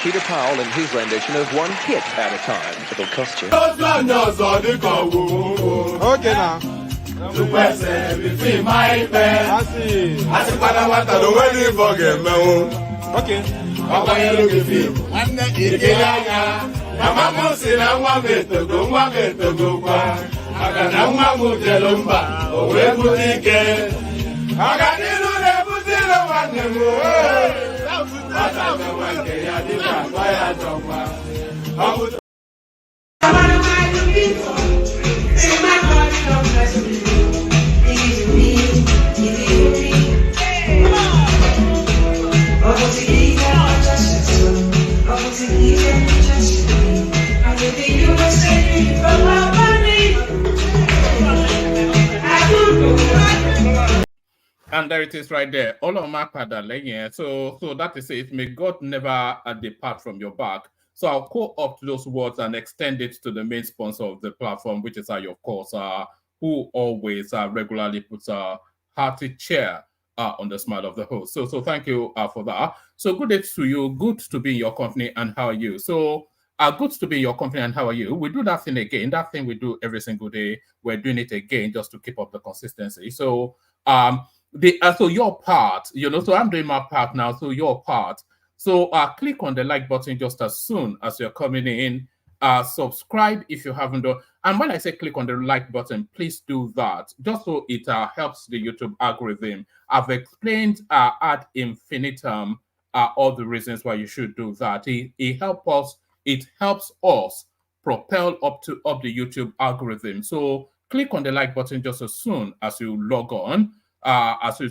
Peter Powell and his rendition of One Hit at a Time. It'll cost you. Okay, now. And there it is right there. So that is it. May God never depart from your back. So I'll co-opt those words and extend it to the main sponsor of the platform, which is of course, who always regularly puts a hearty chair on the smile of the host. So thank you for that. So good day to you. Good to be in your company. And how are you? So good to be in your company. And how are you? We do that thing again. That thing we do every single day. We're doing it again just to keep up the consistency. So so your part, so I'm doing my part now. So your part. So click on the like button just as soon as you're coming in. Subscribe if you haven't done. And when I say click on the like button, please do that just so it helps the YouTube algorithm. I've explained ad infinitum all the reasons why you should do that. It helps us propel up the YouTube algorithm. So click on the like button just as soon as you log on. As you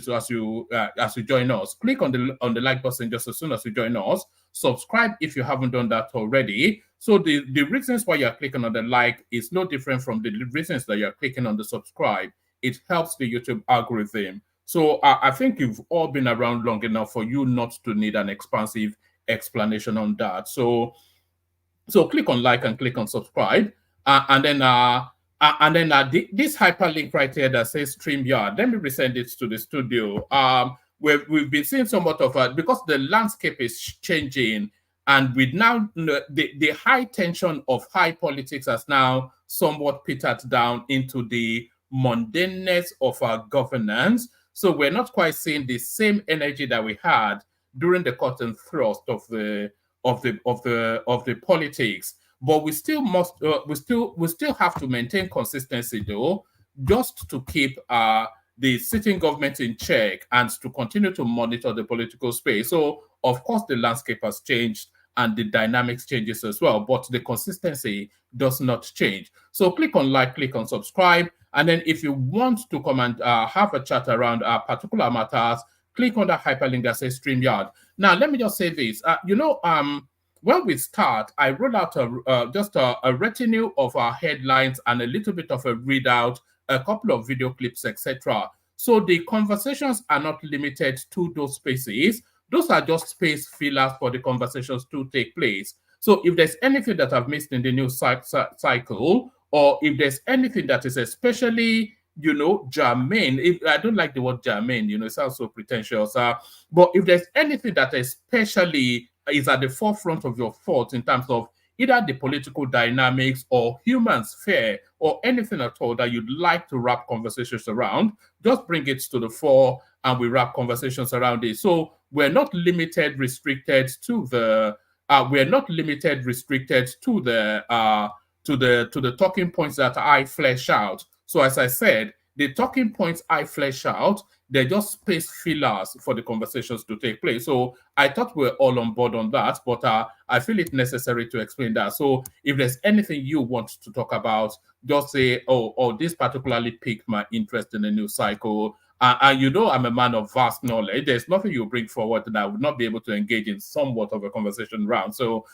join us, click on the like button just as soon as you join us. Subscribe if you haven't done that already. So the reasons why you're clicking on the like is no different from the reasons that you're clicking on the subscribe. It helps the YouTube algorithm. So I think you've all been around long enough for you not to need an expansive explanation on that. So click on like and click on subscribe, and then this hyperlink right here that says StreamYard, let me resend it to the studio. We've been seeing somewhat of because the landscape is changing, and with now the high tension of high politics has now somewhat petered down into the mundaneness of our governance. So we're not quite seeing the same energy that we had during the cut and thrust of the politics. But we still have to maintain consistency, though, just to keep the sitting government in check and to continue to monitor the political space. So, of course, the landscape has changed and the dynamics changes as well, but the consistency does not change. So click on like, click on subscribe, and then if you want to come and have a chat around particular matters, click on the hyperlink that says StreamYard. Now, let me just say this. When we start, I roll out just a retinue of our headlines and a little bit of a readout, a couple of video clips, etc. So the conversations are not limited to those spaces. Those are just space fillers for the conversations to take place. So if there's anything that I've missed in the news cycle, or if there's anything that is especially, germane, I don't like the word germane, it sounds so pretentious. But if there's anything that especially is at the forefront of your thoughts in terms of either the political dynamics or human sphere or anything at all that you'd like to wrap conversations around, just bring it to the fore and we wrap conversations around it. So we're not restricted to the talking points that I flesh out. So as I said, the talking points I flesh out, they're just space fillers for the conversations to take place. So I thought we're all on board on that, but I feel it necessary to explain that. So if there's anything you want to talk about, just say, oh, this particularly piqued my interest in the news cycle. And I'm a man of vast knowledge. There's nothing you bring forward that I would not be able to engage in somewhat of a conversation around. So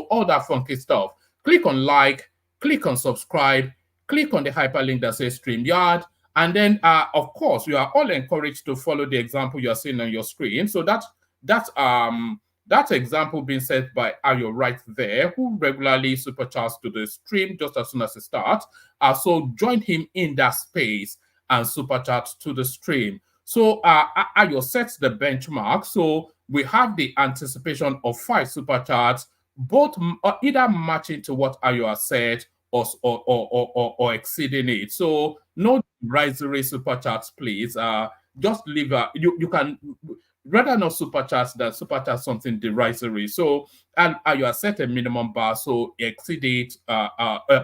all that funky stuff. Click on like, click on subscribe, click on the hyperlink that says StreamYard. And then, of course, you are all encouraged to follow the example you're seeing on your screen. So that example being set by Ayo right there, who regularly supercharges to the stream just as soon as it starts. So join him in that space and supercharge to the stream. So Ayo sets the benchmark. So we have the anticipation of 5 super chats, both either matching to what Ayo has said or exceeding it. So no risory super chats, please. Just leave you can rather not super chats than super chat something derisory. So and you are set a minimum bar, so exceed it,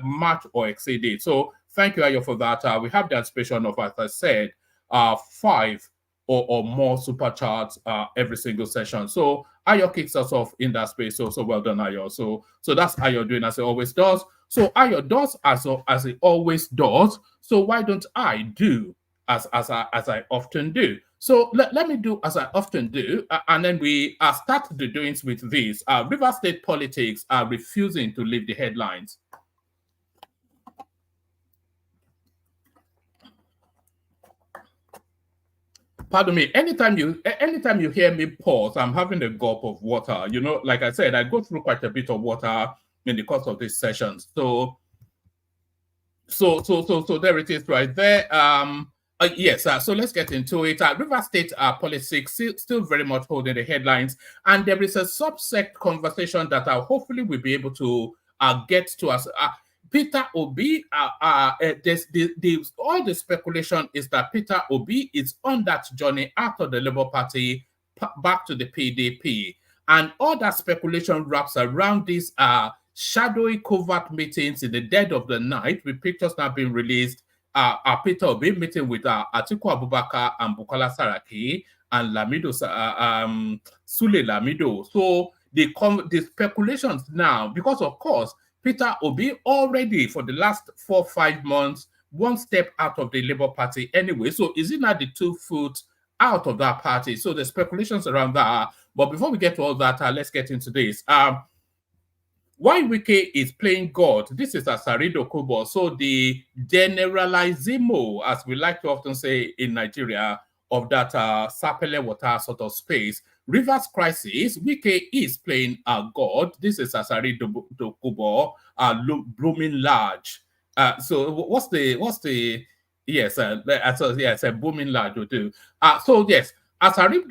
match or exceed it. So thank you, Ayo, for that. We have the anticipation of, as I said, 5 or more super chats every single session. So Ayo kicks us off in that space. So well done, Ayo. So that's Ayo doing as he always does. So Ayo does as he always does. So why don't I do as I often do? So let me do as I often do, and then we start the doings with this. River State politics are refusing to leave the headlines. Pardon me. Anytime you hear me pause, I'm having a gulp of water. You know, like I said, I go through quite a bit of water in the course of this session. So there it is right there. Yes, so let's get into it. River State politics still very much holding the headlines, and there is a subsect conversation that hopefully we'll be able to get to us. Peter Obi, all the speculation is that Peter Obi is on that journey out of the Labour Party back to the PDP, and all that speculation wraps around this shadowy covert meetings in the dead of the night, with pictures now being released. Peter Obi meeting with Atiku Abubakar and Bukola Saraki and Lamido, Sule Lamido. So the speculations now, because of course, Peter Obi already for the last 4 or 5 months, one step out of the Labour Party anyway. So is it not the 2 foot out of that party? So the speculations around that. But before we get to all that, let's get into this. Why Wike is playing God. This is Asari Dokubu. So the generalizimo, as we like to often say in Nigeria, of that Sapele water sort of space. Rivers crisis, Wike is playing God. This is Asari Dokubu, blooming large. So what's the yes, yes, a booming large will do. So yes, Asari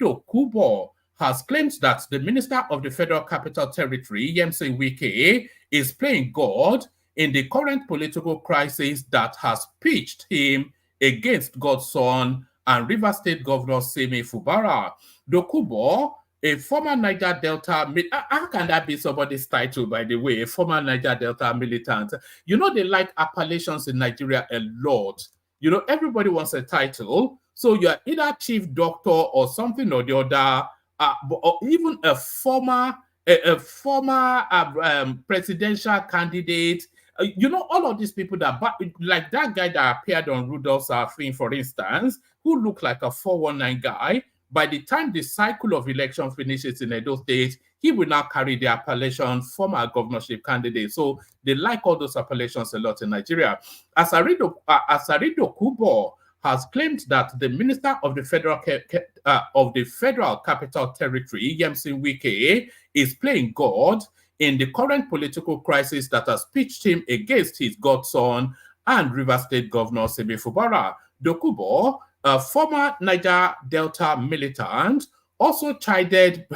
Dokubu has claimed that the Minister of the Federal Capital Territory, Yemse Wike, is playing God in the current political crisis that has pitched him against God's son and Rivers State Governor Simi Fubara. Dokubu, a former Niger Delta, how can that be somebody's title, by the way, a former Niger Delta militant? You know, they like appellations in Nigeria a lot. You know, everybody wants a title. So you're either chief doctor or something or the other, or even a former presidential candidate. You know, all of these people that, like that guy that appeared on Rudolph's thing, for instance, who looked like a 419 guy, by the time the cycle of election finishes in Edo State, he will now carry the appellation former governorship candidate. So they like all those appellations a lot in Nigeria. Asari Dokubu has claimed that the Minister of the Federal Capital Territory, Yemse Wike, is playing God in the current political crisis that has pitched him against his godson and Rivers State Governor Simi Fubara. Dokubu, a former Niger Delta militant, also chided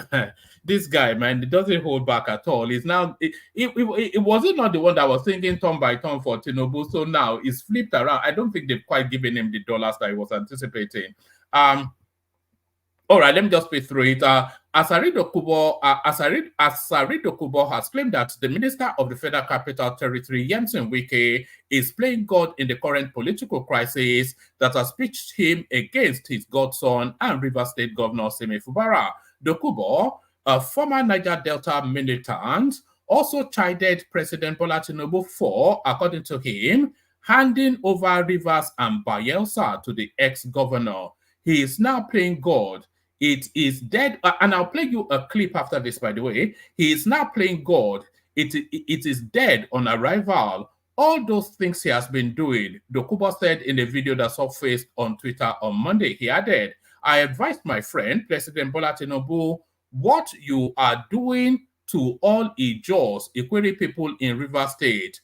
this guy, man. It doesn't hold back at all. It's now it wasn't not the one that was thinking turn by turn for Tinubu. So now it's flipped around. I don't think they've quite given him the dollars that he was anticipating. All right, let me just speed through it. Asari Dokubu has claimed that the Minister of the Federal Capital Territory, Yemse Wike, is playing God in the current political crisis that has pitched him against his godson and Rivers State Governor Simi Fubara. Dokubu, a former Niger Delta militant, also chided President Bola Tinubu for, according to him, handing over Rivers and Bayelsa to the ex-governor. He is now playing God. It is dead, and I'll play you a clip after this, by the way. He is now playing God. It is dead on arrival. All those things he has been doing, Dokubu said in a video that surfaced on Twitter on Monday. He added, I advised my friend, President Bola Tinubu, what you are doing to all Ijos, Ikwere people in Rivers State,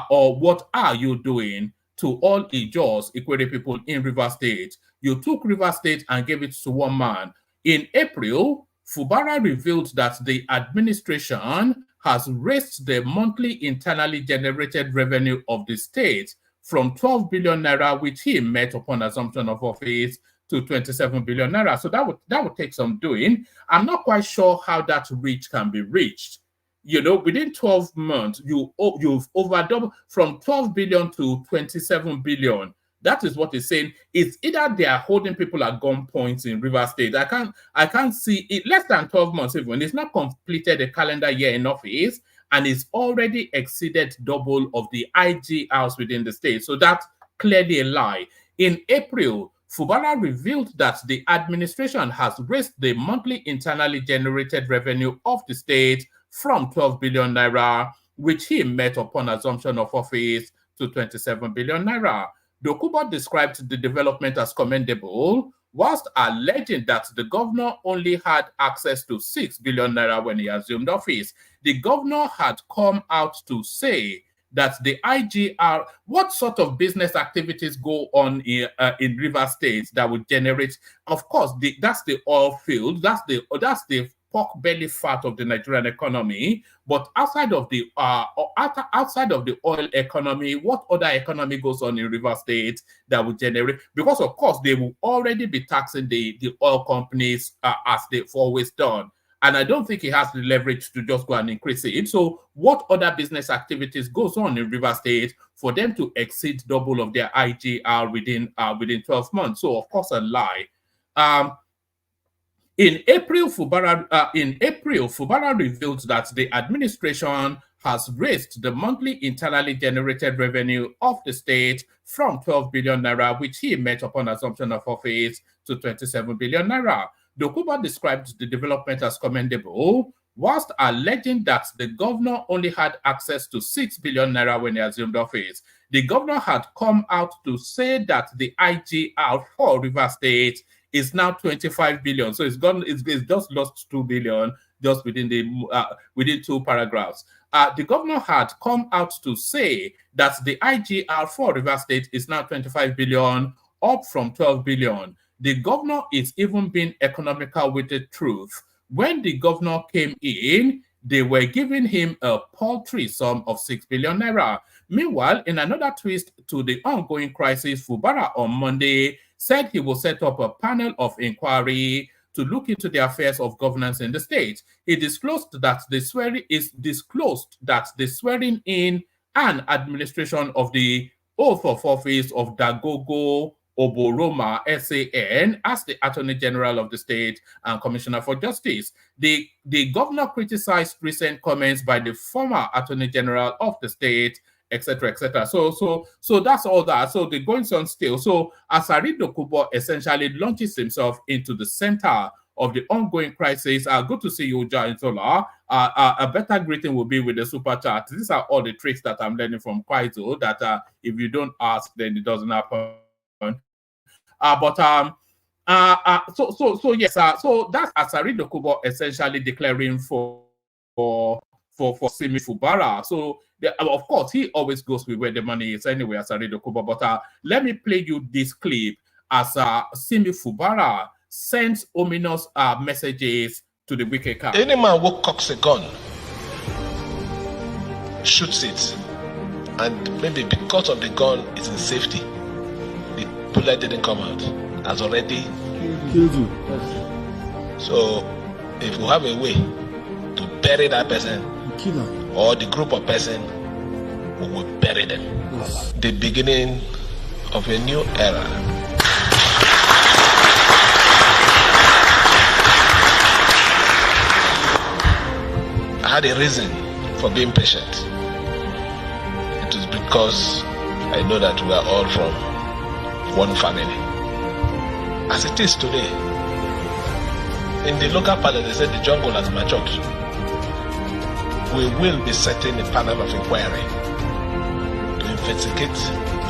or what are you doing to all Ijos, Ikwere people in Rivers State? You took Rivers State and gave it to one man. In April, Fubara revealed that the administration has raised the monthly internally generated revenue of the state from 12 billion naira, which he met upon assumption of office, to 27 billion naira. So that would take some doing. I'm not quite sure how that reach can be reached. You know, within 12 months, you've over doubled from 12 billion to 27 billion. That is what it's saying. It's either they are holding people at gunpoint in Rivers State. I can't see it. Less than 12 months even. It's not completed a calendar year in office, and it's already exceeded double of the IG house within the state. So that's clearly a lie. In April, Fubara revealed that the administration has raised the monthly internally generated revenue of the state from 12 billion naira, which he met upon assumption of office, to 27 billion naira. Dokubu described the development as commendable, whilst alleging that the governor only had access to 6 billion naira when he assumed office. The governor had come out to say that the IGR, what sort of business activities go on in River State that would generate, of course, that's the oil field, that's the pork belly fat of the Nigerian economy. But outside of the oil economy, what other economy goes on in River State that would generate? Because of course they will already be taxing the oil companies as they've always done. And I don't think he has the leverage to just go and increase it. So what other business activities goes on in River State for them to exceed double of their IGR within 12 months? So of course a lie. In April, Fubara revealed that the administration has raised the monthly internally generated revenue of the state from 12 billion naira, which he met upon assumption of office, to 27 billion naira. Dokubu described the development as commendable, whilst alleging that the governor only had access to 6 billion naira when he assumed office. The governor had come out to say that the IGR for River State is now 25 billion. So it's just lost 2 billion just within two paragraphs. The governor had come out to say that the IGR for River State is now 25 billion, up from 12 billion. The governor is even being economical with the truth. When the governor came in, they were giving him a paltry sum of 6 billion naira. Meanwhile, in another twist to the ongoing crisis, Fubara on Monday said he will set up a panel of inquiry to look into the affairs of governance in the state. He disclosed that the swearing in and administration of the oath of office of Dagogo Oboroma SAN as the Attorney General of the state and Commissioner for Justice. The governor criticized recent comments by the former Attorney General of the state, etc., etc. So that's all that. So the going on still. So Asari Dokubu essentially launches himself into the center of the ongoing crisis. Good to see you, Jaintola. A better greeting will be with the super chat. These are all the tricks that I'm learning from Kwaizo that if you don't ask, then it doesn't happen. So yes. So that's Asari Dokubu essentially declaring for Simi Fubara. So of course he always goes with where the money is anyway, Asari Dokubu. But let me play you this clip as Simi Fubara sends ominous messages to the wicked cat. Any man who cocks a gun, shoots it, and maybe because of the gun is in safety, the bullet didn't come out, has already killed you. So if you have a way to bury that person or the group of person, we will bury them. Yes. The beginning of a new era. I had a reason for being patient. It is because I know that we are all from one family. As it is today, in the local palace, they said the jungle has matured. We will be setting a panel of inquiry to investigate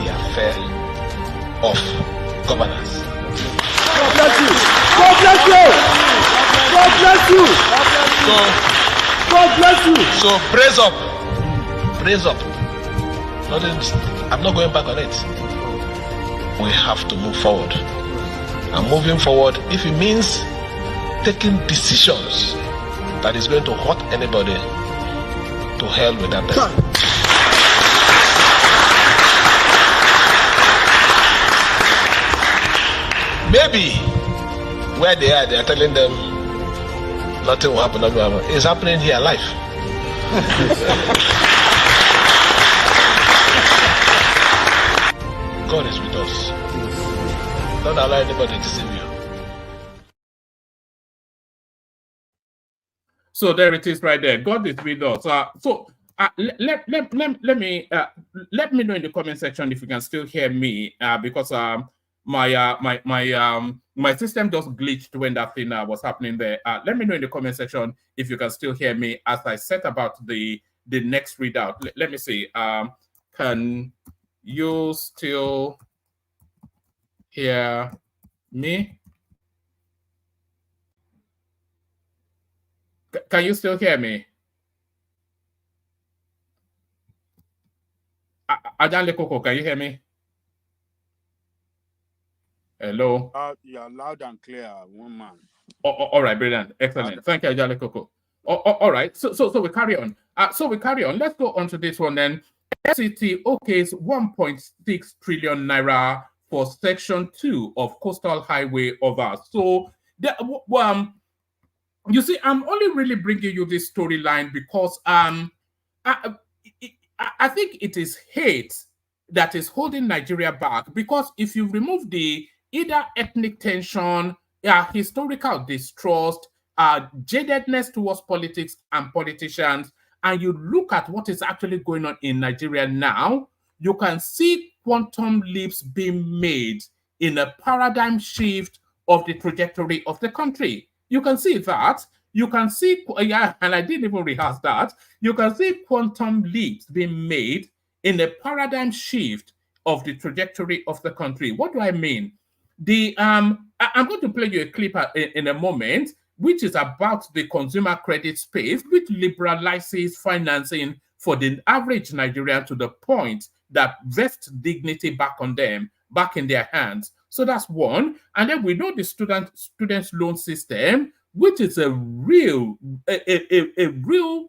the affair of governance. God bless you! God bless you! God bless you! God bless you! So brace up. Brace up. I'm not going back on it. We have to move forward. and moving forward, if it means taking decisions that is going to hurt anybody, to hell with that person. Maybe where they are telling them nothing will happen, nothing will happen. It's happening here live. God is with us. Don't allow anybody to deceive you. So there it is right there. God is with us. Let me know in the comment section if you can still hear me, because my system just glitched when that thing was happening there. Let me know in the comment section if you can still hear me as I set about the next readout. Let me see. Can you still hear me? Can you still hear me? Ajanle Koko, can you hear me? Hello? Yeah, loud and clear, one man. All right, brilliant. Excellent. Thank you, Ajanle Koko. All right, so we carry on. Let's go on to this one then. FCT okays 1.6 trillion naira for Section 2 of Coastal Highway over. So, you see, I'm only really bringing you this storyline because I think it is hate that is holding Nigeria back, because if you remove the either ethnic tension, historical distrust, jadedness towards politics and politicians, and you look at what is actually going on in Nigeria now, you can see quantum leaps being made in a paradigm shift of the trajectory of the country. You can see that. You can see, and I didn't even rehearse that. You can see quantum leaps being made in a paradigm shift of the trajectory of the country. What do I mean? I'm going to play you a clip in a moment, which is about the consumer credit space, which liberalizes financing for the average Nigerian to the point that vests dignity back on them, back in their hands. So that's one. And then we know the students loan system, which is a real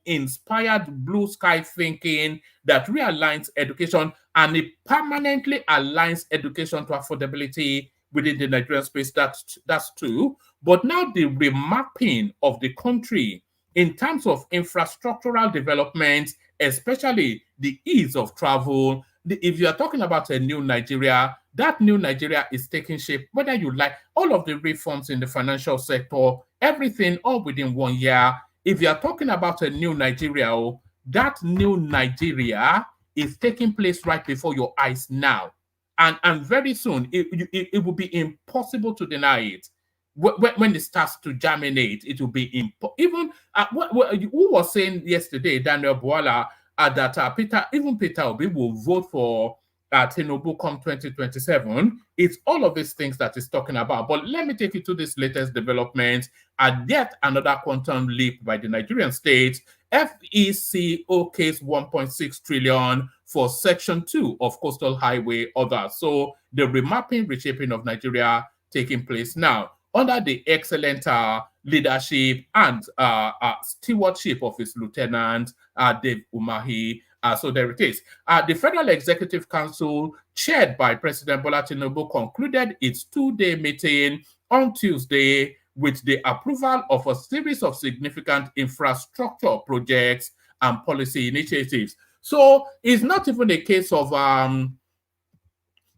inspired blue sky thinking that realigns education, and it permanently aligns education to affordability within the Nigerian space. That's two. But now the remapping of the country in terms of infrastructural development, especially the ease of travel. If you are talking about a new Nigeria, that new Nigeria is taking shape, whether you like all of the reforms in the financial sector, everything all within 1 year. If you are talking about a new Nigeria, that new Nigeria is taking place right before your eyes now. And very soon, it will be impossible to deny it. When it starts to germinate, it will be even who was saying yesterday, Daniel Bwala, that Peter Obi will vote for Tinubu come 2027. It's all of these things that he's talking about. But let me take you to this latest development. And yet another quantum leap by the Nigerian state. FEC okays 1.6 trillion for Section 2 of Coastal Highway others. So the remapping, reshaping of Nigeria taking place now under the excellent leadership and stewardship of his lieutenant, Dave Umahi. So there it is. The Federal Executive Council, chaired by President Bola Tinubu, concluded its two-day meeting on Tuesday with the approval of a series of significant infrastructure projects and policy initiatives. So it's not even a case of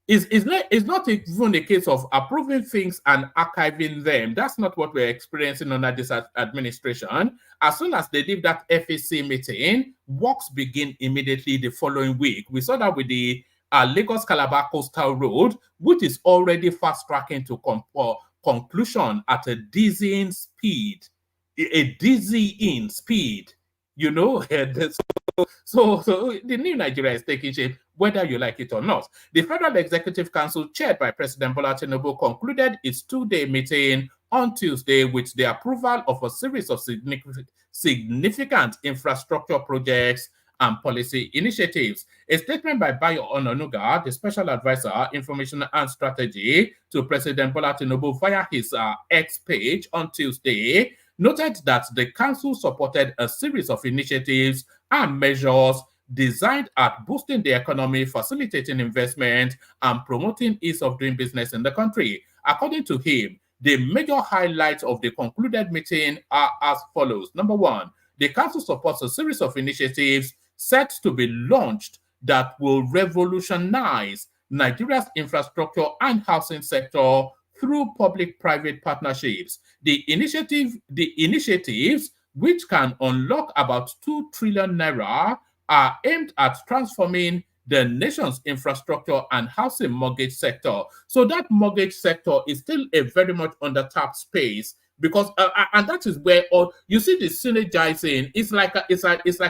it's not even a case of approving things and archiving them. That's not what we're experiencing under this administration. As soon as they leave that FAC meeting, works begin immediately the following week. We saw that with the Lagos-Calabar Coastal Road, which is already fast-tracking to conclusion at a dizzying speed. You know, so the new Nigeria is taking shape, whether you like it or not. The Federal Executive Council, chaired by President Bola Tinubu, concluded its two-day meeting on Tuesday with the approval of a series of significant infrastructure projects and policy initiatives. A statement by Bayo Onanuga, the special advisor, information and strategy to President Bola Tinubu via his X page on Tuesday, noted that the council supported a series of initiatives and measures designed at boosting the economy, facilitating investment, and promoting ease of doing business in the country. According to him, the major highlights of the concluded meeting are as follows. Number one, the council supports a series of initiatives set to be launched that will revolutionize Nigeria's infrastructure and housing sector through public-private partnerships. The initiatives, which can unlock about 2 trillion naira, are aimed at transforming the nation's infrastructure and housing mortgage sector. So that mortgage sector is still a very much undertapped space because, and that is where all you see the synergizing. It's like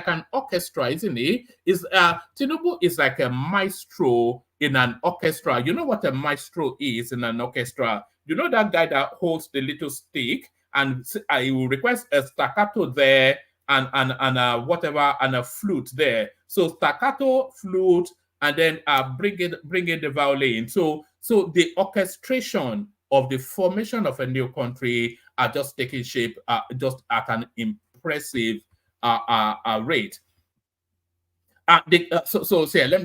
an orchestra, isn't it? Tinubu is like a maestro in an orchestra. You know what a maestro is in an orchestra? You know that guy that holds the little stick and he will request a staccato there and whatever and a flute there. So staccato, flute, and then bring in the violin. So the orchestration of the formation of a new country are just taking shape just at an impressive rate. Let me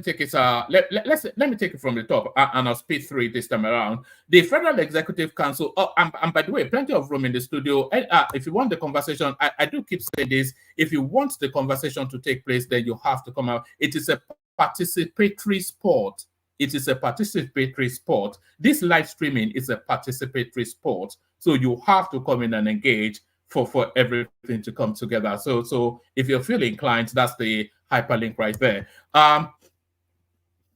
take it. Let me take it from the top, and I'll speed through it this time around. The Federal Executive Council. Oh, and by the way, plenty of room in the studio. If you want the conversation, I do keep saying this. If you want the conversation to take place, then you have to come out. It is a participatory sport. It is a participatory sport. This live streaming is a participatory sport. So you have to come in and engage for everything to come together. So if you feel inclined, that's the hyperlink right there.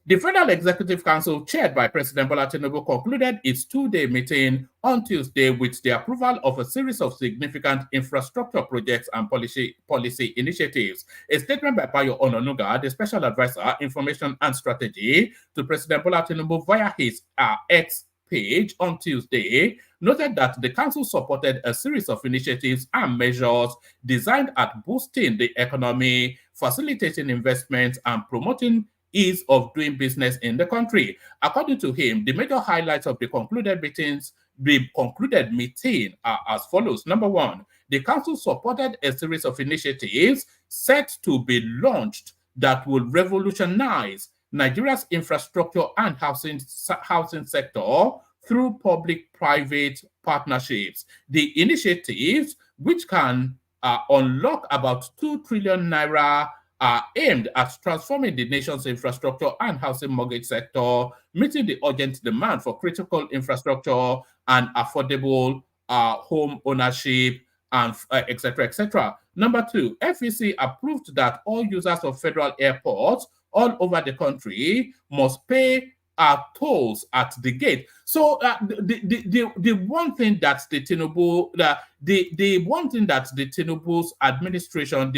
The Federal Executive Council, chaired by President Bola Tinubu, concluded its two-day meeting on Tuesday with the approval of a series of significant infrastructure projects and policy initiatives. A statement by Bayo Onanuga, the special advisor, information and strategy to President Bola Tinubu via his X page on Tuesday, noted that the council supported a series of initiatives and measures designed at boosting the economy, facilitating investments, and promoting ease of doing business in the country. According to him, the major highlights of the concluded meeting are as follows. Number one, the council supported a series of initiatives set to be launched that will revolutionize Nigeria's infrastructure and housing sector through public-private partnerships. The initiatives, which can unlock about 2 trillion naira, are aimed at transforming the nation's infrastructure and housing mortgage sector, meeting the urgent demand for critical infrastructure and affordable home ownership, and etc., etc. Number two, FEC approved that all users of federal airports all over the country must pay tolls at the gate. So the one thing that the Tinubu's administration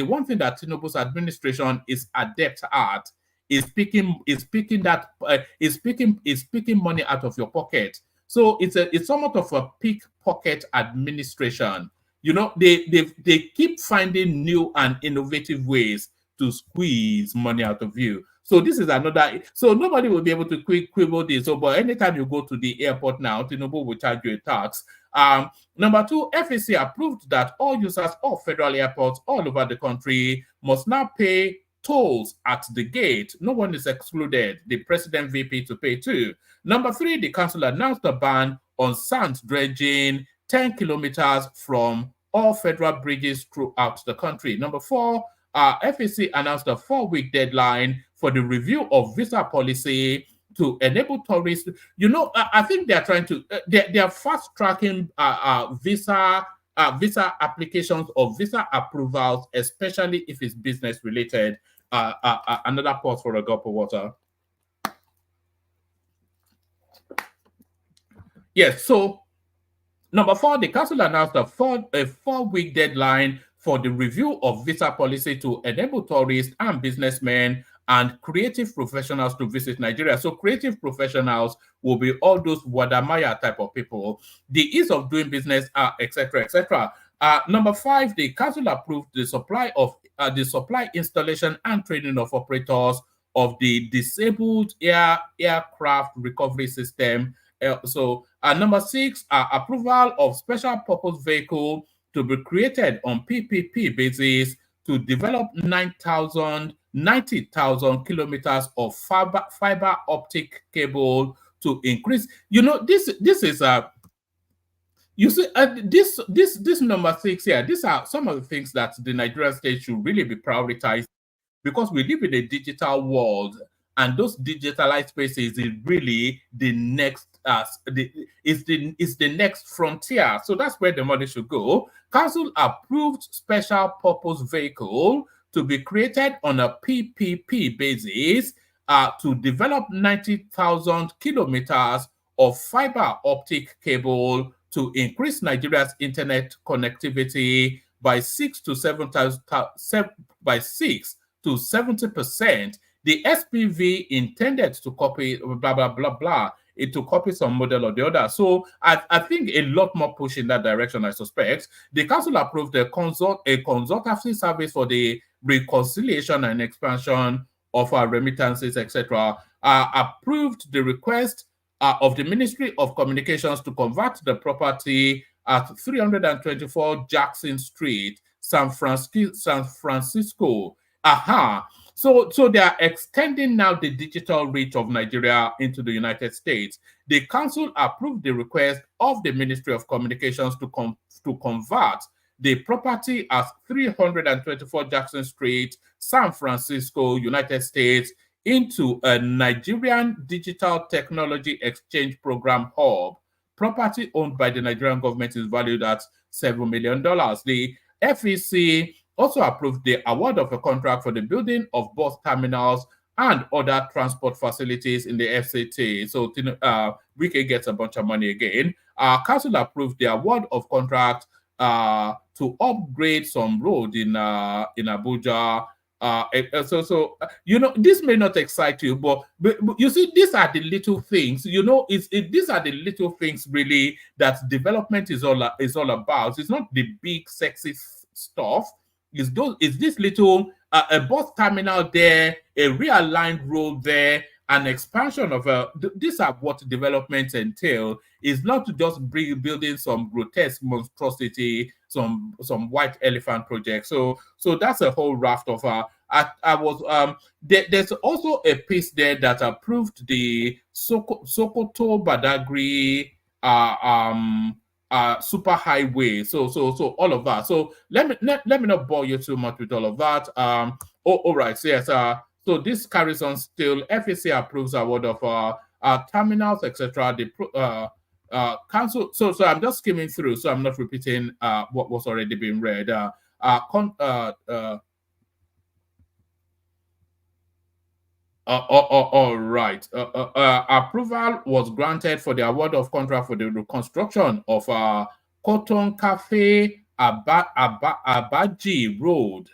is adept at is picking money out of your pocket. So it's somewhat of a pickpocket administration. You know, they keep finding new and innovative ways to squeeze money out of you. So this is another. So nobody will be able to quibble this. So, but anytime you go to the airport now, Tinubu will charge you a tax. Number two, FEC approved that all users of federal airports all over the country must now pay tolls at the gate. No one is excluded. The president VP to pay too. Number three, the council announced a ban on sand dredging 10 kilometers from all federal bridges throughout the country. Number four, FEC announced a 4-week deadline for the review of visa policy to enable tourists. You know, I think they are trying to, they are fast tracking visa applications or visa approvals, especially if it's business related. Another pause for a gulp of water. Yes, so number four, the council announced a 4-week deadline for the review of visa policy to enable tourists and businessmen and creative professionals to visit Nigeria. So creative professionals will be all those Wadamaya type of people, the ease of doing business, etc., etc. Number five, the council approved the supply of the supply, installation, and training of operators of the disabled aircraft recovery system. Number 6, approval of special purpose vehicle to be created on PPP basis to develop 90,000 kilometers of fiber optic cable to increase. This is you see, this number 6 here. These are some of the things that the Nigerian state should really be prioritized, because we live in a digital world, and those digitalized spaces is really the next the next frontier. So that's where the money should go. Council approved special purpose vehicle to be created on a PPP basis to develop 90,000 kilometers of fiber optic cable to increase Nigeria's internet connectivity by 6 to 70%. The SPV intended to copy blah blah blah blah. It to copy some model or the other. So I think a lot more push in that direction, I suspect. The council approved a consultancy service for the reconciliation and expansion of our remittances, etc. Approved the request of the Ministry of Communications to convert the property at 324 Jackson Street, San Francisco. So they are extending now the digital reach of Nigeria into the United States. The council approved the request of the Ministry of Communications to convert the property at 324 Jackson Street, San Francisco, United States, into a Nigerian Digital Technology Exchange Program hub. Property owned by the Nigerian government is valued at $7 million. The FEC also approved the award of a contract for the building of bus terminals and other transport facilities in the FCT. So Wike gets a bunch of money again. Council approved the award of contract to upgrade some road in Abuja. This may not excite you, but you see, these are the little things. These are the little things really that development is all about. It's not the big sexy stuff. Is this little a bus terminal there, a realigned road there, an expansion of these are what development entail. Is not to just building some grotesque monstrosity, some white elephant project. So that's a whole raft of there's also a piece there that approved the Sokoto Badagry super highway. So all of that. So let me not bore you too much with all of that. All right. So yes. So this carries on still. FEC approves award of terminals, etc. The council. So I'm just skimming through. So I'm not repeating what was already being read. All right. Approval was granted for the award of contract for the reconstruction of Cotton Cafe Abaji Road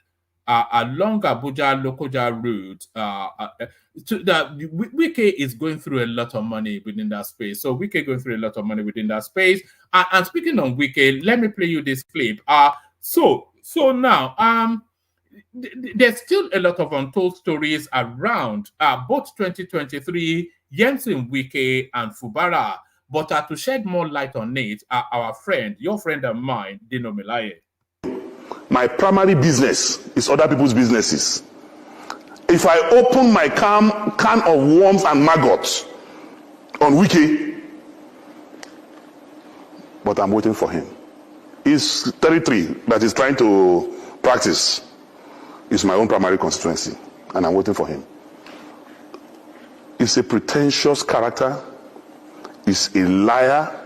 along Abuja-Lokoja route. Wike is going through a lot of money within that space. So Wike going through a lot of money within that space. And speaking on Wike, let me play you this clip. So now there's still a lot of untold stories around both 2023, Yemsin Wike and Fubara. But to shed more light on it, our friend, your friend and mine, Dino Melaye. My primary business is other people's businesses. If I open my can of worms and maggots on Wike, but I'm waiting for him. His territory that he's trying to practice is my own primary constituency, and I'm waiting for him. He's a pretentious character, he's a liar,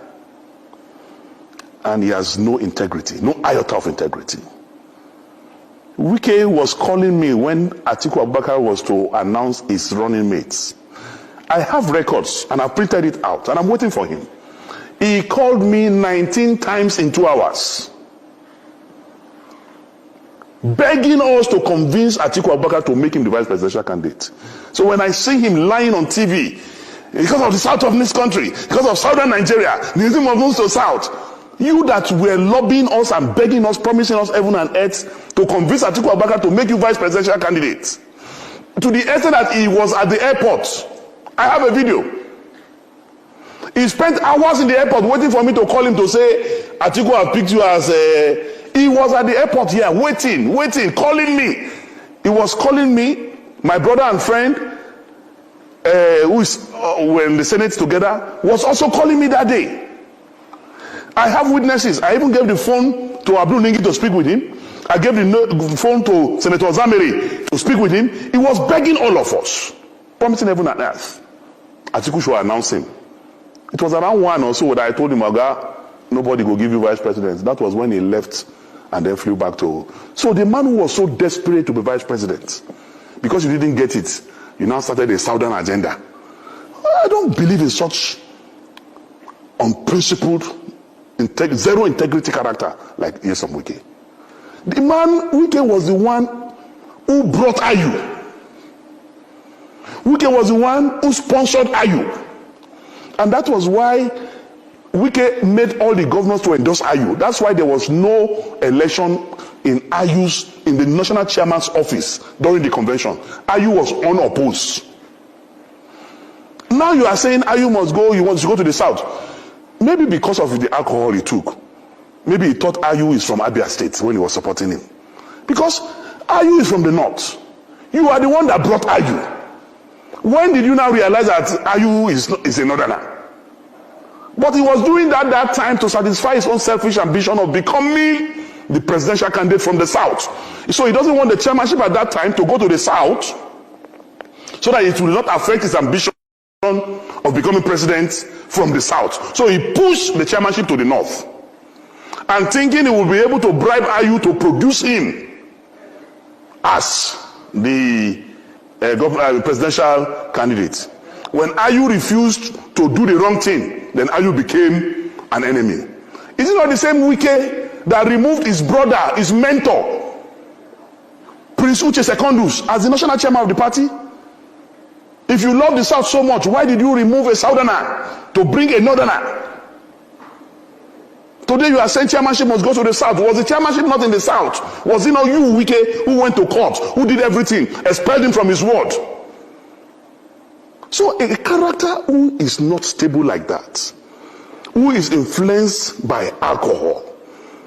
and he has no integrity, no iota of integrity. Wike was calling me when Atiku Abubakar was to announce his running mates. I have records, and I printed it out, and I'm waiting for him. He called me 19 times in 2 hours, begging us to convince Atiku Abubakar to make him the vice presidential candidate. So when I see him lying on TV, because of the south of this country, because of southern Nigeria, the thing moves to south, You that were lobbying us and begging us, promising us heaven and earth to convince Atiku Abubakar to make you vice presidential candidate. To the extent that he was at the airport. I have a video. He spent hours in the airport waiting for me to call him to say, Atiku, I've picked you as a... He was at the airport here, waiting, calling me. He was calling me, my brother and friend, who is were in the Senate together, was also calling me that day. I have witnesses. I even gave the phone to Abdul Ningi to speak with him. I gave the phone to Senator Zameri to speak with him. He was begging all of us, promising heaven and earth. Atiku should announce him. It was around 1 or so that I told him, Oga, nobody will give you vice president. That was when he left and then flew back to... So the man who was so desperate to be vice president, because you didn't get it, you now started a southern agenda. I don't believe in such unprincipled, zero integrity character like Nyesom Wike. The man, Wike was the one who brought Ayu. Wike was the one who sponsored Ayu. And that was why Wike made all the governors to endorse Ayu. That's why there was no election in the national chairman's office during the convention. Ayu was unopposed. Now you are saying Ayu must go, you want to go to the south. Maybe because of the alcohol he took. Maybe he thought Ayu is from Abia State when he was supporting him. Because Ayu is from the north. You are the one that brought Ayu. When did you now realize that Ayu is a northerner? But he was doing that time to satisfy his own selfish ambition of becoming the presidential candidate from the south. So he doesn't want the chairmanship at that time to go to the south so that it will not affect his ambition of becoming president from the south. So he pushed the chairmanship to the north and thinking he would be able to bribe Ayu to produce him as the presidential candidate. When Ayu refused to do the wrong thing, then Ayu became an enemy. Is it not the same Wike that removed his brother, his mentor, Prince Uche Secondus, as the national chairman of the party? If you love the South so much, why did you remove a Southerner to bring a Northerner? Today you are saying chairmanship must go to the South. Was the chairmanship not in the South? Was it not you, Wike, who went to court, who did everything, expelled him from his ward? So a character who is not stable like that, who is influenced by alcohol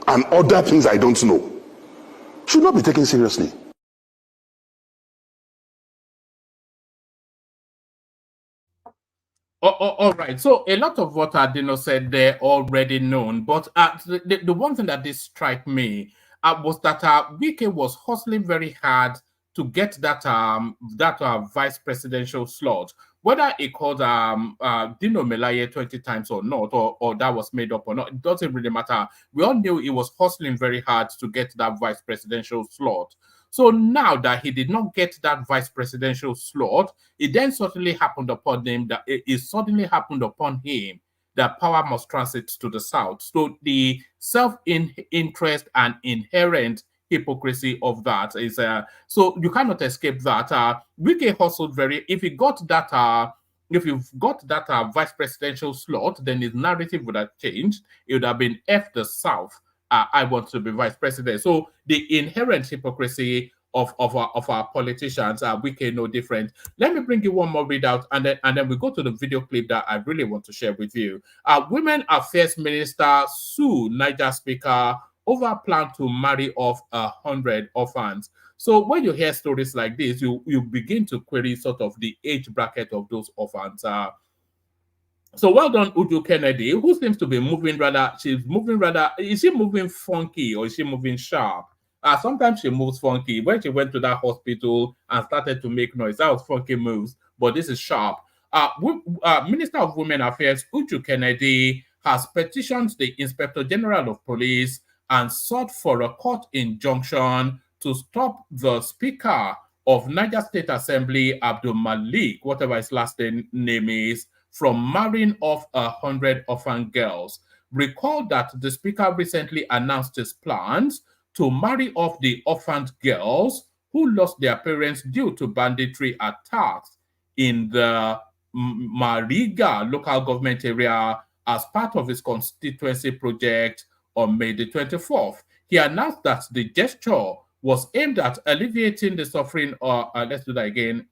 and other things I don't know, should not be taken seriously. All right. So a lot of what Adino said there already known, but the one thing that did strike me was that Wike was hustling very hard to get that vice presidential slot. Whether he called Dino Melaye 20 times or not, or that was made up or not, it doesn't really matter. We all knew he was hustling very hard to get that vice presidential slot. So now that he did not get that vice presidential slot, it then suddenly happened upon him that power must transit to the south. So the self-interest and inherent hypocrisy of that is so you cannot escape that. Wike hustled if you've got that vice presidential slot, then his narrative would have changed. It would have been F the South. I want to be vice president. So the inherent hypocrisy of our politicians are Wike no different. Let me bring you one more readout, and then we go to the video clip that I really want to share with you. Women Affairs Minister sue Niger Speaker over plan to marry off 100 orphans. So when you hear stories like this, you begin to query sort of the age bracket of those orphans. So well done, Uju Kennedy, who seems to be moving rather, is she moving funky or is she moving sharp? Sometimes she moves funky. When she went to that hospital and started to make noise, that was funky moves, but this is sharp. Minister of Women Affairs, Uju Kennedy, has petitioned the Inspector General of Police and sought for a court injunction to stop the Speaker of Niger State Assembly, Abdul Malik, whatever his last name is, from marrying off 100 orphan girls. Recall that the Speaker recently announced his plans to marry off the orphaned girls who lost their parents due to banditry attacks in the Mariga local government area as part of his constituency project on May the 24th. He announced that the gesture was aimed at alleviating the suffering, let's do that again.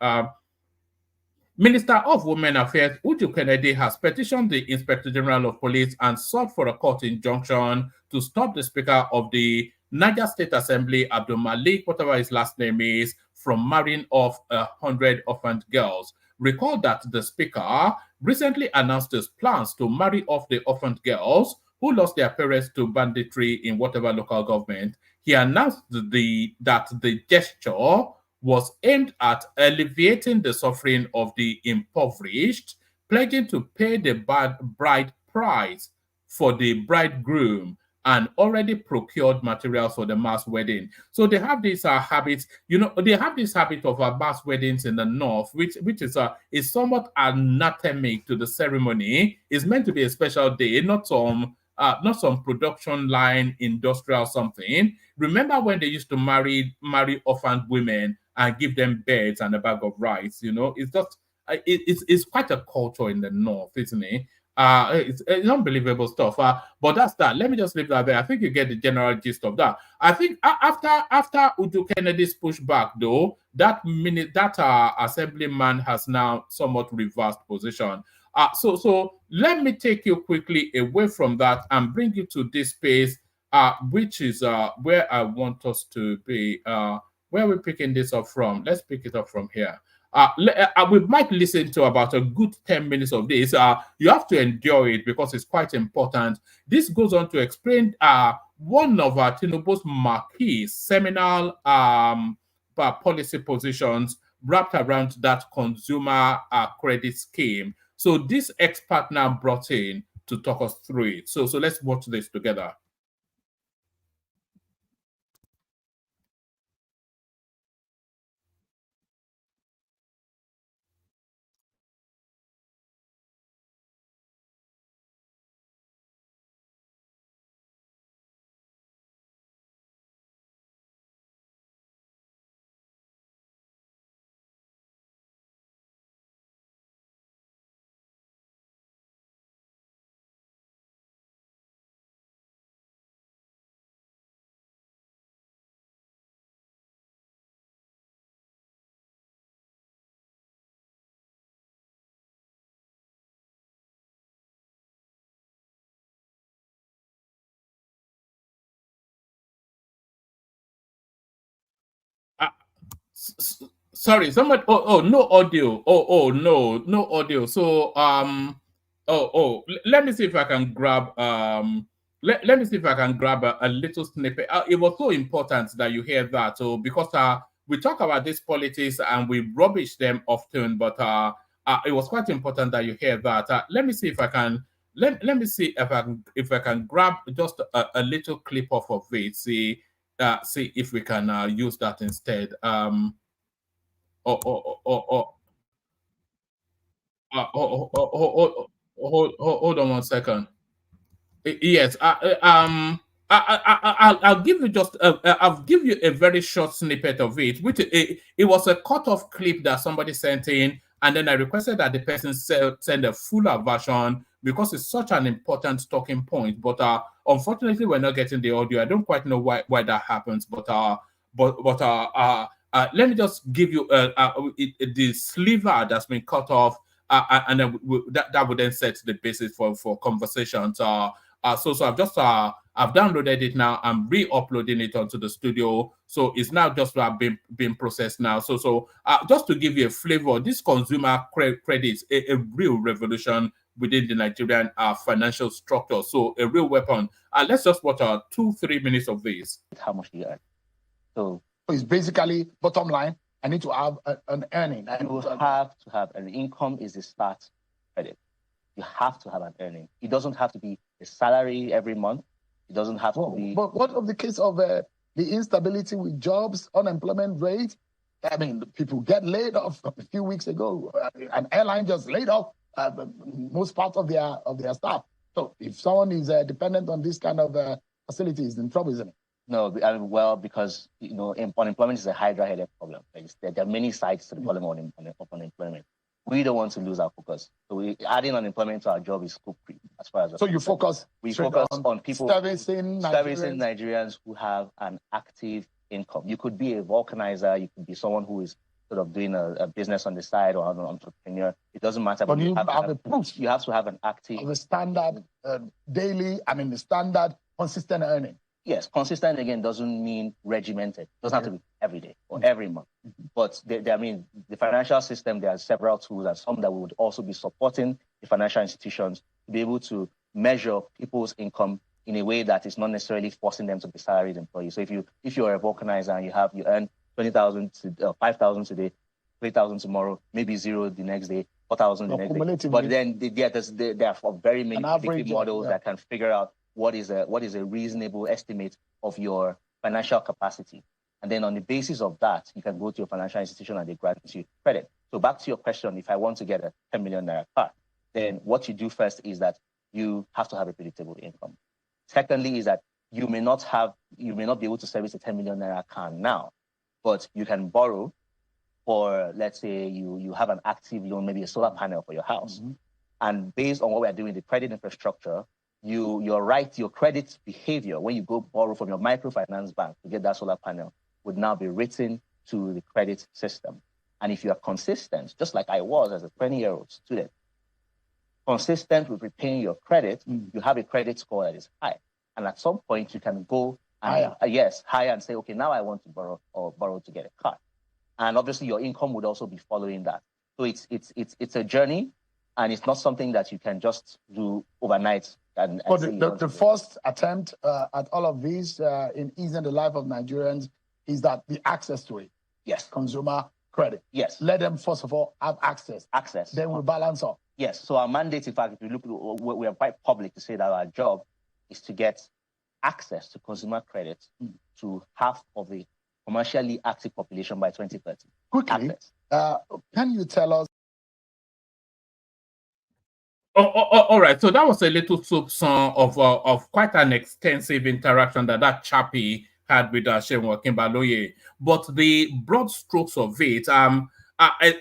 Minister of Women Affairs Uju Kennedy has petitioned the Inspector General of Police and sought for a court injunction to stop the Speaker of the Niger State Assembly, Abdul Malik, whatever his last name is, from marrying off 100 orphaned girls. Recall that the Speaker recently announced his plans to marry off the orphaned girls who lost their parents to banditry in whatever local government. He announced that the gesture was aimed at alleviating the suffering of the impoverished, pledging to pay the bride price for the bridegroom and already procured materials for the mass wedding. So they have these habits, they have this habit of mass weddings in the north, which is somewhat anatomic to the ceremony. It's meant to be a special day, not some production line, industrial something. Remember when they used to marry orphaned women and give them beds and a bag of rice? It's just it's quite a culture in the north, isn't it? It's unbelievable stuff. But that's that. Let me just leave that there. I think you get the general gist of that. I think after Uju Kennedy's pushback, though, that assemblyman has now somewhat reversed position. So let me take you quickly away from that and bring you to this space, which is where I want us to be. Where are we picking this up from? Let's pick it up from here. We might listen to about a good 10 minutes of this. You have to endure it because it's quite important. This goes on to explain one of Tinubu's marquee seminal policy positions wrapped around that consumer credit scheme. So this expert now brought in to talk us through it. So let's watch this together. Sorry, somebody. Oh, no audio. No audio. So let me see if I can grab let me see if I can grab a little snippet. It was so important that you hear that. So because we talk about these politics and we rubbish them often, but it was quite important that you hear that. Let me see if I can. Let me see if I can grab just a little clip off of it. See if we can use that instead. Hold on one second. Yes. I'll give you just I'll give you a very short snippet of it. Which it was a cut-off clip that somebody sent in, and then I requested that the person send a fuller version because it's such an important talking point. But unfortunately, we're not getting the audio. I don't quite know why that happens. But let me just give you the sliver that's been cut off, and then that would then set the basis for conversations. So I've downloaded it now. I'm re-uploading it onto the studio. So it's now just being processed now. So just to give you a flavor, this consumer credit is a real revolution within the Nigerian financial structure. So a real weapon. Let's just watch 2-3 minutes of this. How much do you earn? So it's basically bottom line. I need to have an earning. I will have to have an income is the start credit. You have to have an earning. It doesn't have to be a salary every month. It doesn't have to be. But what of the case of the instability with jobs, unemployment rate? I mean, people get laid off a few weeks ago. An airline just laid off most part of their staff. So if someone is dependent on this kind of facilities, in trouble, isn't it? No, well, because unemployment is a hydra-headed problem. There are many sides to the problem of unemployment. We don't want to lose our focus. So adding unemployment to our job is scope creep. as far as so you focus. We focus on people servicing Nigerians who have an active income. You could be a vulcanizer, you could be someone who is sort of doing a business on the side or an entrepreneur. It doesn't matter. But you have a proof. You have to have an active, of a standard daily. I mean, the standard consistent earning. Yes, consistent again doesn't mean regimented. It doesn't have to be every day or every month. But I mean, the financial system, there are several tools and some that would also be supporting the financial institutions to be able to measure people's income in a way that is not necessarily forcing them to be salaried employees. So if you're a vulcanizer and you earn 20,000 to 5,000 today, 3,000 tomorrow, maybe 0 the next day, 4,000 the next day. But then there are very many predictive models that can figure out what is a reasonable estimate of your financial capacity. And then on the basis of that, you can go to your financial institution and they grant you credit. So back to your question, if I want to get a 10 million naira car, then what you do first is that you have to have a predictable income. Secondly is that you may not be able to service a 10 million naira car now, but you can borrow for, let's say you have an active loan, maybe a solar panel for your house. And based on what we are doing, the credit infrastructure, your credit behavior when you go borrow from your microfinance bank to get that solar panel would now be written to the credit system. And if you are consistent, just like I was as a 20-year-old student, consistent with repaying your credit, you have a credit score that is high. And at some point you can go higher and say, okay, now I want to borrow to get a car. And obviously your income would also be following that. So it's a journey, and it's not something that you can just do overnight. But the first attempt at all of these in easing the life of Nigerians is that the access to it. Yes. Consumer credit. Yes. Let them, first of all, have access. Access. Then we'll balance up. Yes. So our mandate, in fact, if you look, we are quite public to say that our job is to get access to consumer credit to half of the commercially active population by 2030. Quickly, can you tell us? All right. So that was a little soupçon of quite an extensive interaction that chappie had with Seun Okinbaloye. But the broad strokes of it,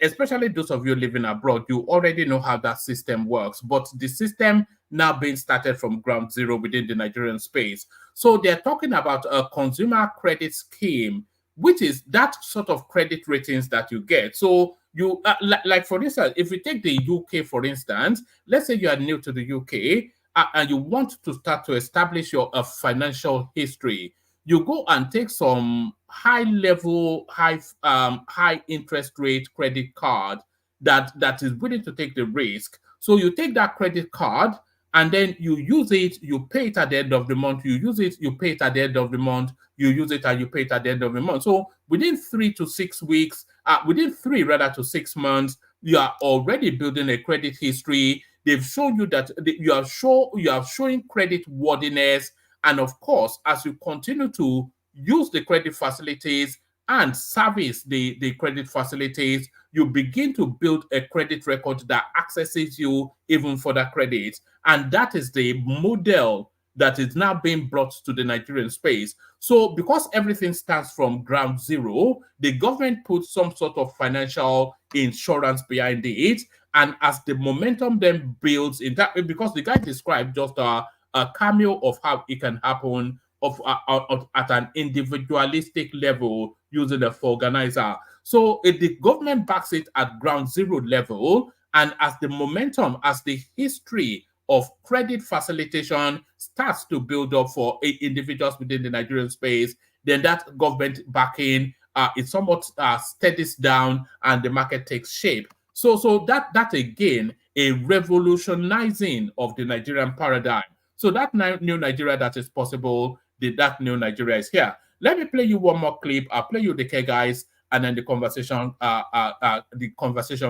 especially those of you living abroad, you already know how that system works. But the system now being started from ground zero within the Nigerian space. So they're talking about a consumer credit scheme, which is that sort of credit ratings that you get. So you, like for instance, if we take the UK, for instance, let's say you are new to the UK and you want to start to establish your financial history, you go and take some high-level, high interest rate credit card that is willing to take the risk. So you take that credit card and then you use it, you pay it at the end of the month, you use it, you pay it at the end of the month, you use it and you pay it at the end of the month. So within 3 to 6 weeks, within 3 rather to 6 months, you are already building a credit history. They've shown you that you are showing credit worthiness. And of course, as you continue to use the credit facilities and service the credit facilities, you begin to build a credit record that accesses you even for that credit. And that is the model that is now being brought to the Nigerian space. So because everything starts from ground zero, the government puts some sort of financial insurance behind it. And as the momentum then builds in that, because the guy described just a cameo of how it can happen at an individualistic level using a organizer. So if the government backs it at ground zero level, and as the momentum, as the history of credit facilitation starts to build up for individuals within the Nigerian space, then that government backing it somewhat steadies down and the market takes shape. So that again, a revolutionizing of the Nigerian paradigm. So that new Nigeria that is possible, that new Nigeria is here. Let me play you one more clip. I'll play you the K guys, and then the conversation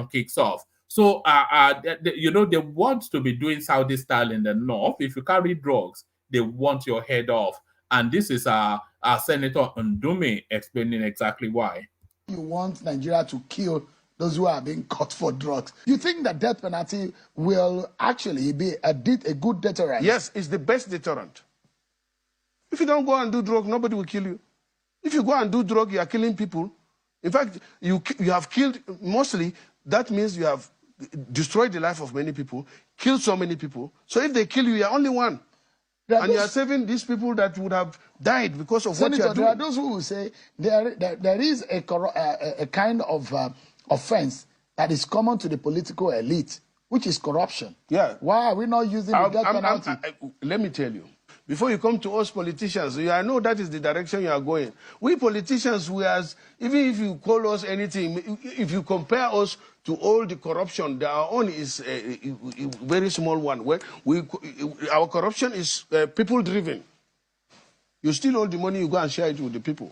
kicks off. So they want to be doing Saudi style in the north. If you carry drugs, they want your head off. And this is Senator Ndume explaining exactly why. You want Nigeria to kill those who are being caught for drugs. You think that death penalty will actually be a good deterrent? Yes, it's the best deterrent. If you don't go and do drugs, nobody will kill you. If you go and do drugs, you are killing people. In fact, you have killed, mostly, that means you have destroyed the life of many people, killed so many people. So if they kill you, you're only one. And you are saving these people that would have died because of what you are doing. There are those who will say there is a kind of offense that is common to the political elite, which is corruption. Yeah. Why are we not using the death penalty? Let me tell you. Before you come to us politicians, I know that is the direction you are going. We politicians, even if you call us anything, if you compare us to all the corruption, our own is a very small one. Where our corruption is people-driven. You steal all the money, you go and share it with the people.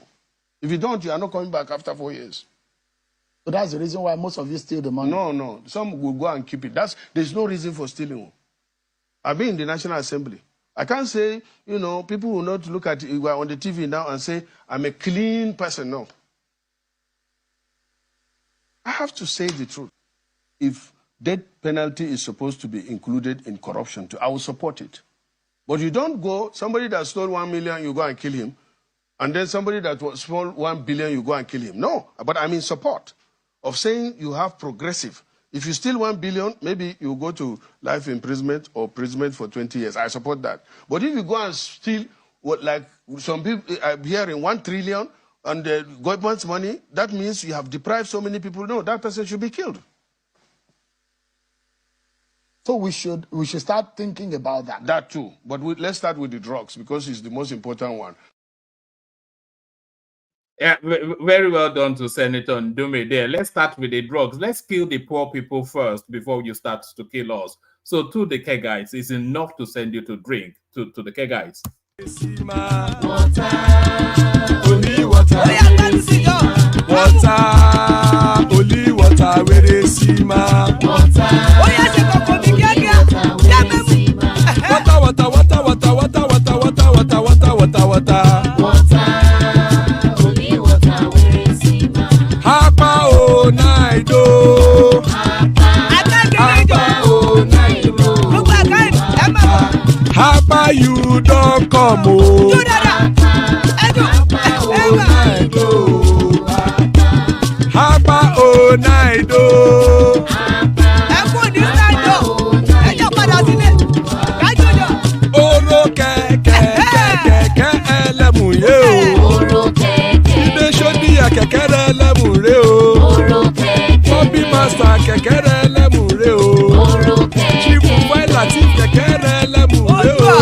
If you don't, you are not coming back after 4 years. So that's the reason why most of you steal the money? No. Some will go and keep it. There's no reason for stealing. I've been in the National Assembly. I can't say, people will not look at you on the TV now and say, I'm a clean person. No. I have to say the truth. If death penalty is supposed to be included in corruption, I will support it. But you don't go, somebody that stole 1 million, you go and kill him. And then somebody that stole 1 billion, you go and kill him. No, but I'm in support of saying you have progressive. If you steal 1 billion, maybe you go to life imprisonment or imprisonment for 20 years. I support that. But if you go and steal, like some people are hearing 1 trillion and the government's money, that means you have deprived so many people. No, that person should be killed. So we should start thinking about that. That too. But let's start with the drugs because it's the most important one. Yeah, very well done to Senator Ndume there. Let's start with the drugs. Let's kill the poor people first before you start to kill us. So to the care guys, it's enough to send you to drink to the care guys. Water, only water, only water, where they see ma. Water, Hapa o naido. Hapa you don't come o. Hapa o naido. Oro kẹ̀kẹ́ ẹlẹ́mù yé o. Ilé sọ́díyà kẹ̀kẹ́ rẹ̀ ẹlẹ́mù rẹ̀ o. Bobby Master kẹ̀kẹ́ rẹ̀ ẹlẹ́mù rẹ̀ o. Chief Failati kẹ̀kẹ́ rẹ̀ ẹlẹ́mù rẹ̀ o.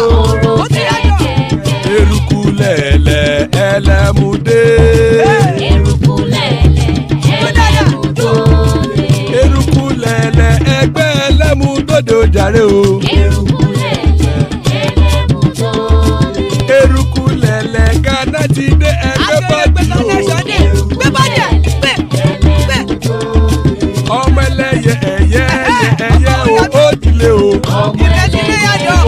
Eruku lẹ̀lẹ̀ ẹlẹ́mù dé. Eruku lẹ̀lẹ̀ ẹgbẹ́ ẹlẹ́mù dòde ojàre o. Eruku lẹ̀lẹ̀ Ghana ti dé ẹgbẹ́ bọ́dì o. Ọmọ ẹlẹ́yẹ ẹyẹ o ó dilé o.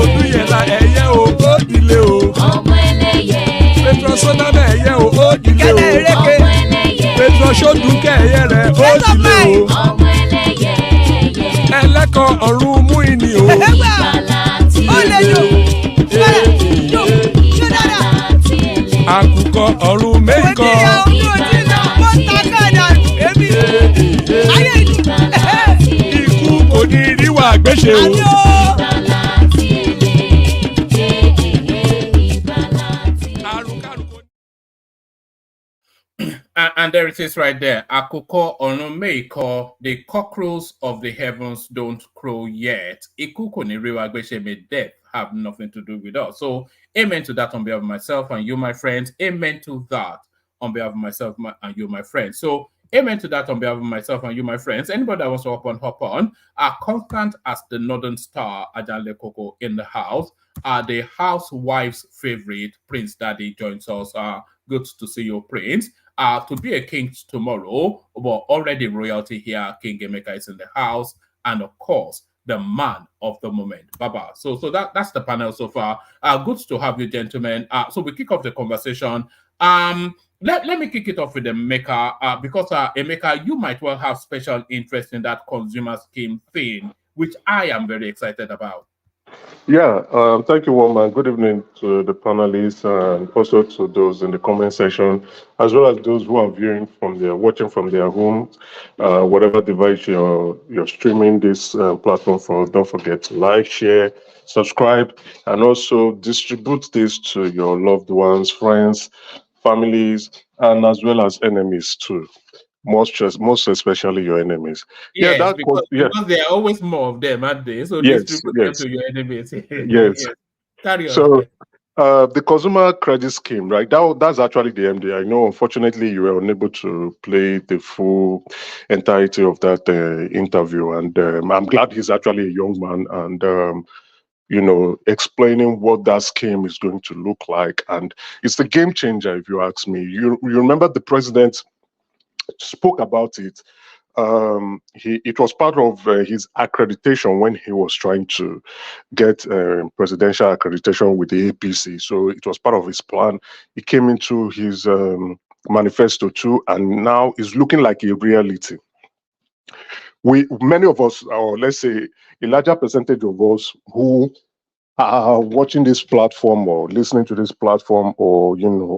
Odúyẹ̀lá ẹyẹ o ó dilé o. Petrosoname ẹyẹ o ó dilé o. Petrosodunke ẹyẹ rẹ̀ ó dilé o. Ẹlẹ́kọ̀ ọ̀run mú ìní o. Àkùkọ ọ̀run mẹ́kọ̀. Ikú kò ní ríwà gbéṣe o. And there it is right there. Àkùkọ ọ̀run mẹ́kọ̀, the cockroaches of the heavens don't crow yet. Ikú kò ní ríwà gbéṣe, may death have nothing to do with us. So amen to that on behalf of myself and you, my friends. Amen to that on behalf of myself and you, my friends. So amen to that on behalf of myself and you, my friends. Anybody that wants to hop on, are constant as the Northern Star, Ajanle Koko in the house. The housewife's favorite, Prince Daddy, joins us. Good to see you, Prince. To be a king tomorrow, but already royalty here. King Emeka is in the house. And of course, the man of the moment, Baba. So that's the panel so far. Good to have you, gentlemen. So we kick off the conversation. Let me kick it off with Emeka, because Emeka, you might well have special interest in that consumer scheme thing, which I am very excited about. Yeah, thank you, Woman. Good evening to the panelists and also to those in the comment section, as well as those who are viewing from their, watching from their home, whatever device you're streaming this platform for. Don't forget to like, share, subscribe, and also distribute this to your loved ones, friends, families, and as well as enemies too. Most especially your enemies. Yeah, Yes, because yeah, there are always more of them, aren't they? So yes, distribute them yes, to your enemies. yes. Yes. Carry on. So the consumer credit scheme, right? That's actually the MD. I know, unfortunately, you were unable to play the full entirety of that interview, and I'm glad he's actually a young man, and explaining what that scheme is going to look like, and it's the game changer, if you ask me. You remember the president spoke about it. It was part of his accreditation when he was trying to get presidential accreditation with the APC. So it was part of his plan. It came into his manifesto too, and now is looking like a reality. Many of us, or let's say a larger percentage of us who are watching this platform or listening to this platform, or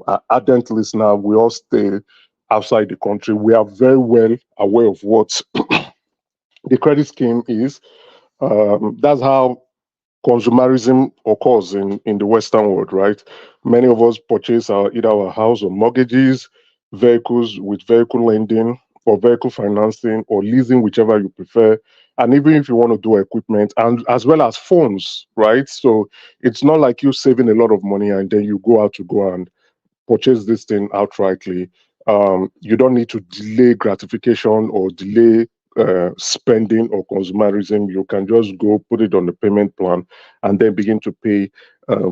are ardent listener, we all stay outside the country. We are very well aware of what the credit scheme is. That's how consumerism occurs in the Western world, right? Many of us purchase either our house or mortgages, vehicles with vehicle lending or vehicle financing or leasing, whichever you prefer. And even if you want to do equipment, and as well as phones, right? So it's not like you saving a lot of money and then you go out to go and purchase this thing outrightly. You don't need to delay gratification or delay spending or consumerism. You can just go put it on the payment plan and then begin to pay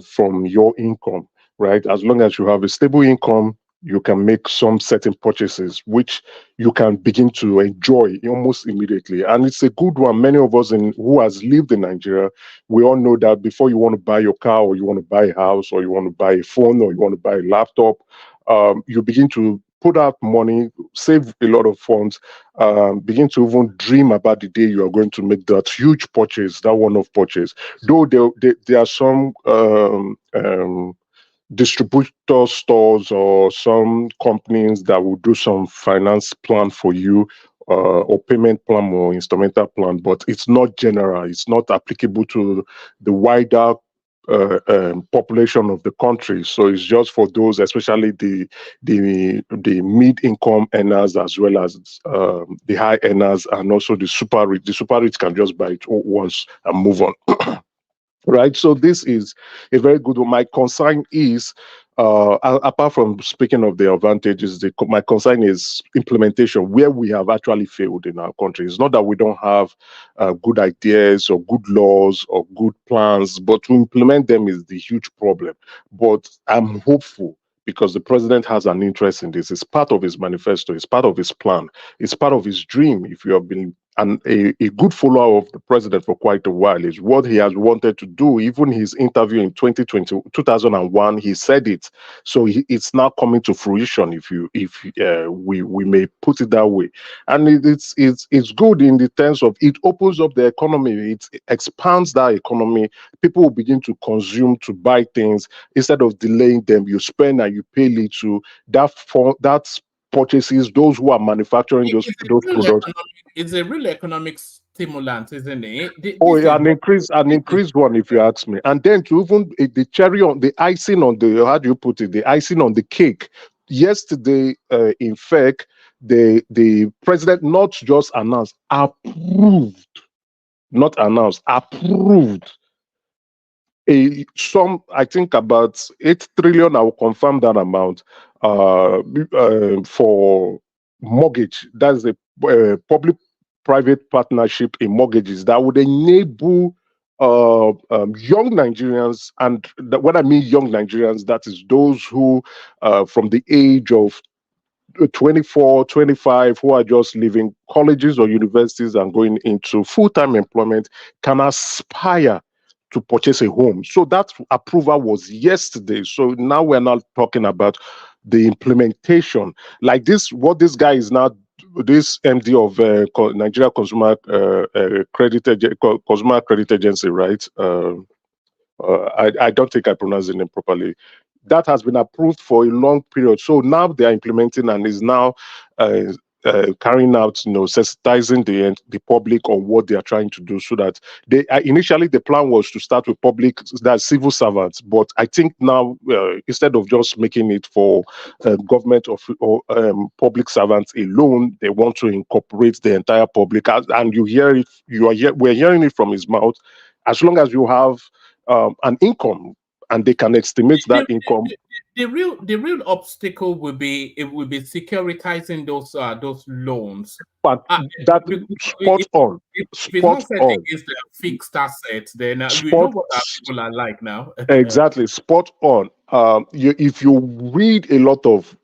from your income, right? As long as you have a stable income, you can make some certain purchases, which you can begin to enjoy almost immediately. And it's a good one. Many of us who has lived in Nigeria, we all know that before you want to buy your car or you want to buy a house or you want to buy a phone or you want to buy a laptop, you begin to put out money, save a lot of funds, begin to even dream about the day you are going to make that huge purchase, that one-off purchase. Though there are some distributor stores or some companies that will do some finance plan for you, or payment plan or instrumental plan, but it's not general. It's not applicable to the wider population of the country. So it's just for those, especially the mid-income earners, as well as the high earners, and also the super rich. The super rich can just buy it once and move on. Right. So this is a very good one. My concern is, apart from speaking of the advantages, my concern is implementation, where we have actually failed in our country. It's not that we don't have good ideas or good laws or good plans, but to implement them is the huge problem. But I'm hopeful, because the president has an interest in this. It's part of his manifesto. It's part of his plan. It's part of his dream. If you have been a good follower of the president for quite a while, is what he has wanted to do. Even his interview in 2001, he said it. So it's now coming to fruition, if we may put it that way. And it's good in the sense of it opens up the economy. It expands that economy. People will begin to consume, to buy things instead of delaying them. You spend and you pay little. That's purchases, those who are manufacturing those products. It's a real economic stimulant, isn't it? An increased one, if you ask me. And then to even the cherry on the icing on the, how do you put it? The icing on the cake. Yesterday, in fact, the president not just announced, approved, not announced, approved I think about 8 trillion. I will confirm that amount for mortgage. That's a public-private partnership in mortgages that would enable young Nigerians, and when I mean young Nigerians, that is those who from the age of 24, 25, who are just leaving colleges or universities and going into full-time employment, can aspire to purchase a home. So that approval was yesterday. So now we're not talking about the implementation. Like this, what this guy is now, this MD of Nigeria Consumer Credit Agency, right? I don't think I pronounced the name properly. That has been approved for a long period. So now they are implementing and is now carrying out, sensitizing the public on what they are trying to do, so that they initially the plan was to start with public, that civil servants, but I think now instead of just making it for government or public servants alone, they want to incorporate the entire public. And you hear it, we're hearing it from his mouth. As long as you have an income, and they can estimate that income. The real obstacle will be securitizing those loans. But that spot on. If it's not set against the fixed assets, then we know what our people are like now. Exactly, spot on. If you read a lot of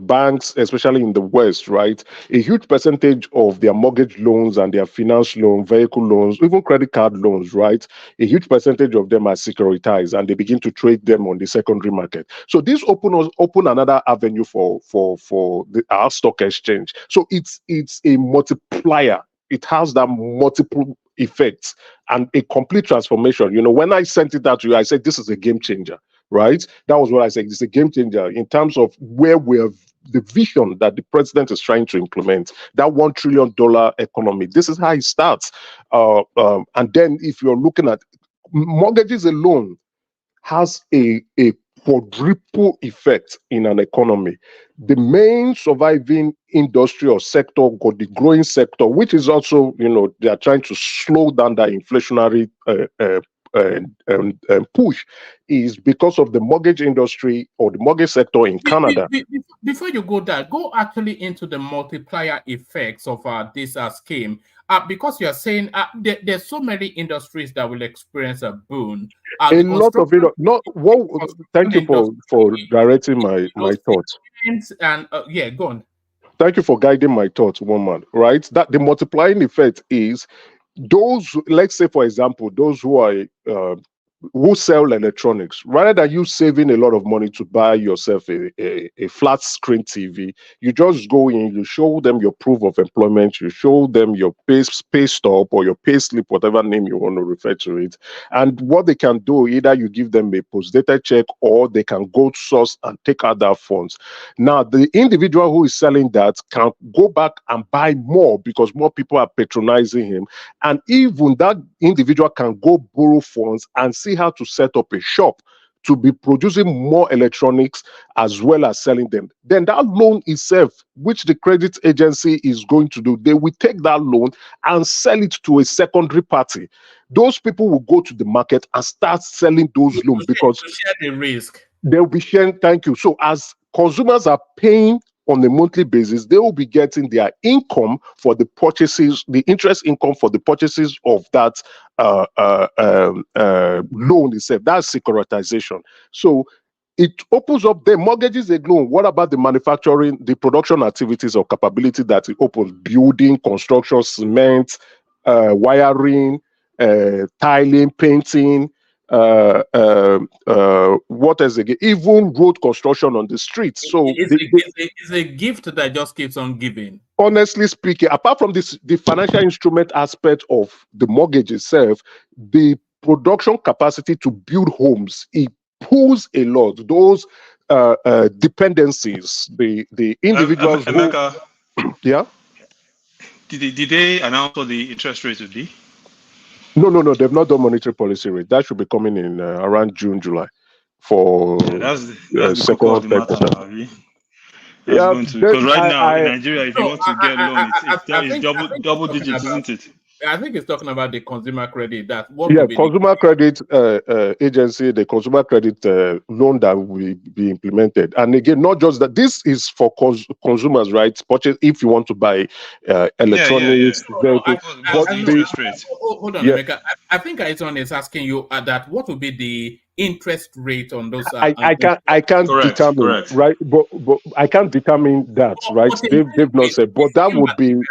banks, especially in the West, right, a huge percentage of their mortgage loans and their finance loans, vehicle loans, even credit card loans, right, a huge percentage of them are securitized, and they begin to trade them on the secondary market. So this open another avenue for our stock exchange. So it's a multiplier. It has that multiple effects and a complete transformation. When I sent it out to you, I said this is a game changer. Right? That was what I said. It's a game changer in terms of where the vision that the president is trying to implement, that $1 trillion economy. This is how it starts. And then if you're looking at mortgages alone, has a quadruple effect in an economy. The main surviving industry or sector got the growing sector, which is also, they are trying to slow down that inflationary push, is because of the mortgage industry or the mortgage sector in Canada. Before you go there, go actually into the multiplier effects of this scheme, because you are saying there's so many industries that will experience a boon. A lot of it. Thank you for directing my thoughts. And go on. Thank you for guiding my thoughts, woman. Right, that the multiplying effect is those, let's say, for example, those who are who sell electronics, rather than you saving a lot of money to buy yourself a flat screen TV, you just go in, you show them your proof of employment, you show them your pay stub or your pay slip, whatever name you want to refer to it. And what they can do, either you give them a post-dated check or they can go to source and take out their funds. Now, the individual who is selling that can go back and buy more because more people are patronizing him. And even that individual can go borrow funds and see how to set up a shop to be producing more electronics as well as selling them. Then that loan itself, which the credit agency is going to do, they will take that loan and sell it to a secondary party. Those people will go to the market and start selling those loans because to share the risk. They'll be sharing. Thank you. So as consumers are paying on a monthly basis, they will be getting their income for the purchases, the interest income for the purchases of that loan itself. That's securitization. So it opens up the mortgages alone. What about the manufacturing, the production activities or capability that it opens? Building, construction, cement, wiring, tiling, painting, what else again? Even road construction on the streets. So it's a gift that just keeps on giving. Honestly speaking, apart from this, the financial instrument aspect of the mortgage itself, the production capacity to build homes, it pulls a lot. Those dependencies, the individuals Emeka, yeah. Did they announce what the interest rate would be? No, they've not done monetary policy rate. That should be coming in around June, July for that's the second of the matter. Because right now in Nigeria, if you want to get a loan, it's double digits, isn't it? I think it's talking about the consumer credit. Consumer credit agency, the consumer credit loan that will be implemented. And again, not just that. This is for consumers, right? Purchase if you want to buy electronics. Hold on, Emeka. I think Aizon is asking you that what will be the interest rate on those? I can't determine, right? But I can't determine that, right? They've not said, but that would be.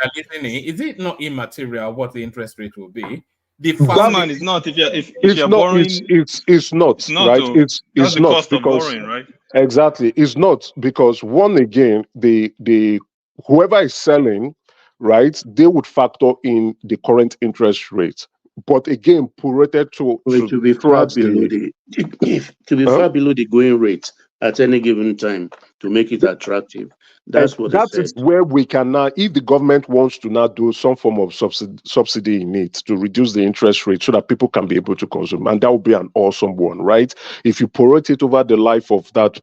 Is it not immaterial what the interest rate will be? Is not. If you're borrowing, it's not, right? It's the not cost because of borrowing, right? Exactly, it's not because one again, the whoever is selling, right? They would factor in the current interest rate. but again, prorated to be far below the below the going rate at any given time to make it attractive. That's what that it is said. where we can now, if the government wants to now do some form of subsidy in it to reduce the interest rate so that people can be able to consume, and that would be an awesome one, right? If you prorate it over the life of that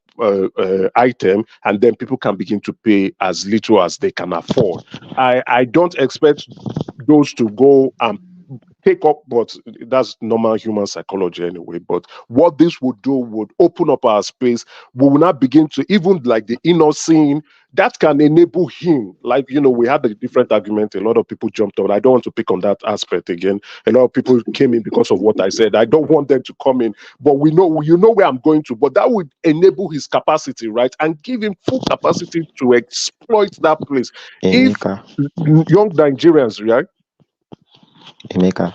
item, and then people can begin to pay as little as they can afford. I don't expect those to go and take up, but that's normal human psychology anyway. But what this would do would open up our space. We will not begin to, even like the inner scene, that can enable him. Like, we had a different argument. A lot of people jumped on. I don't want to pick on that aspect again. A lot of people came in because of what I said. I don't want them to come in, but we know, where I'm going to. But that would enable his capacity, right? And give him full capacity to exploit that place. Emeka. If young Nigerians, right? Emeka,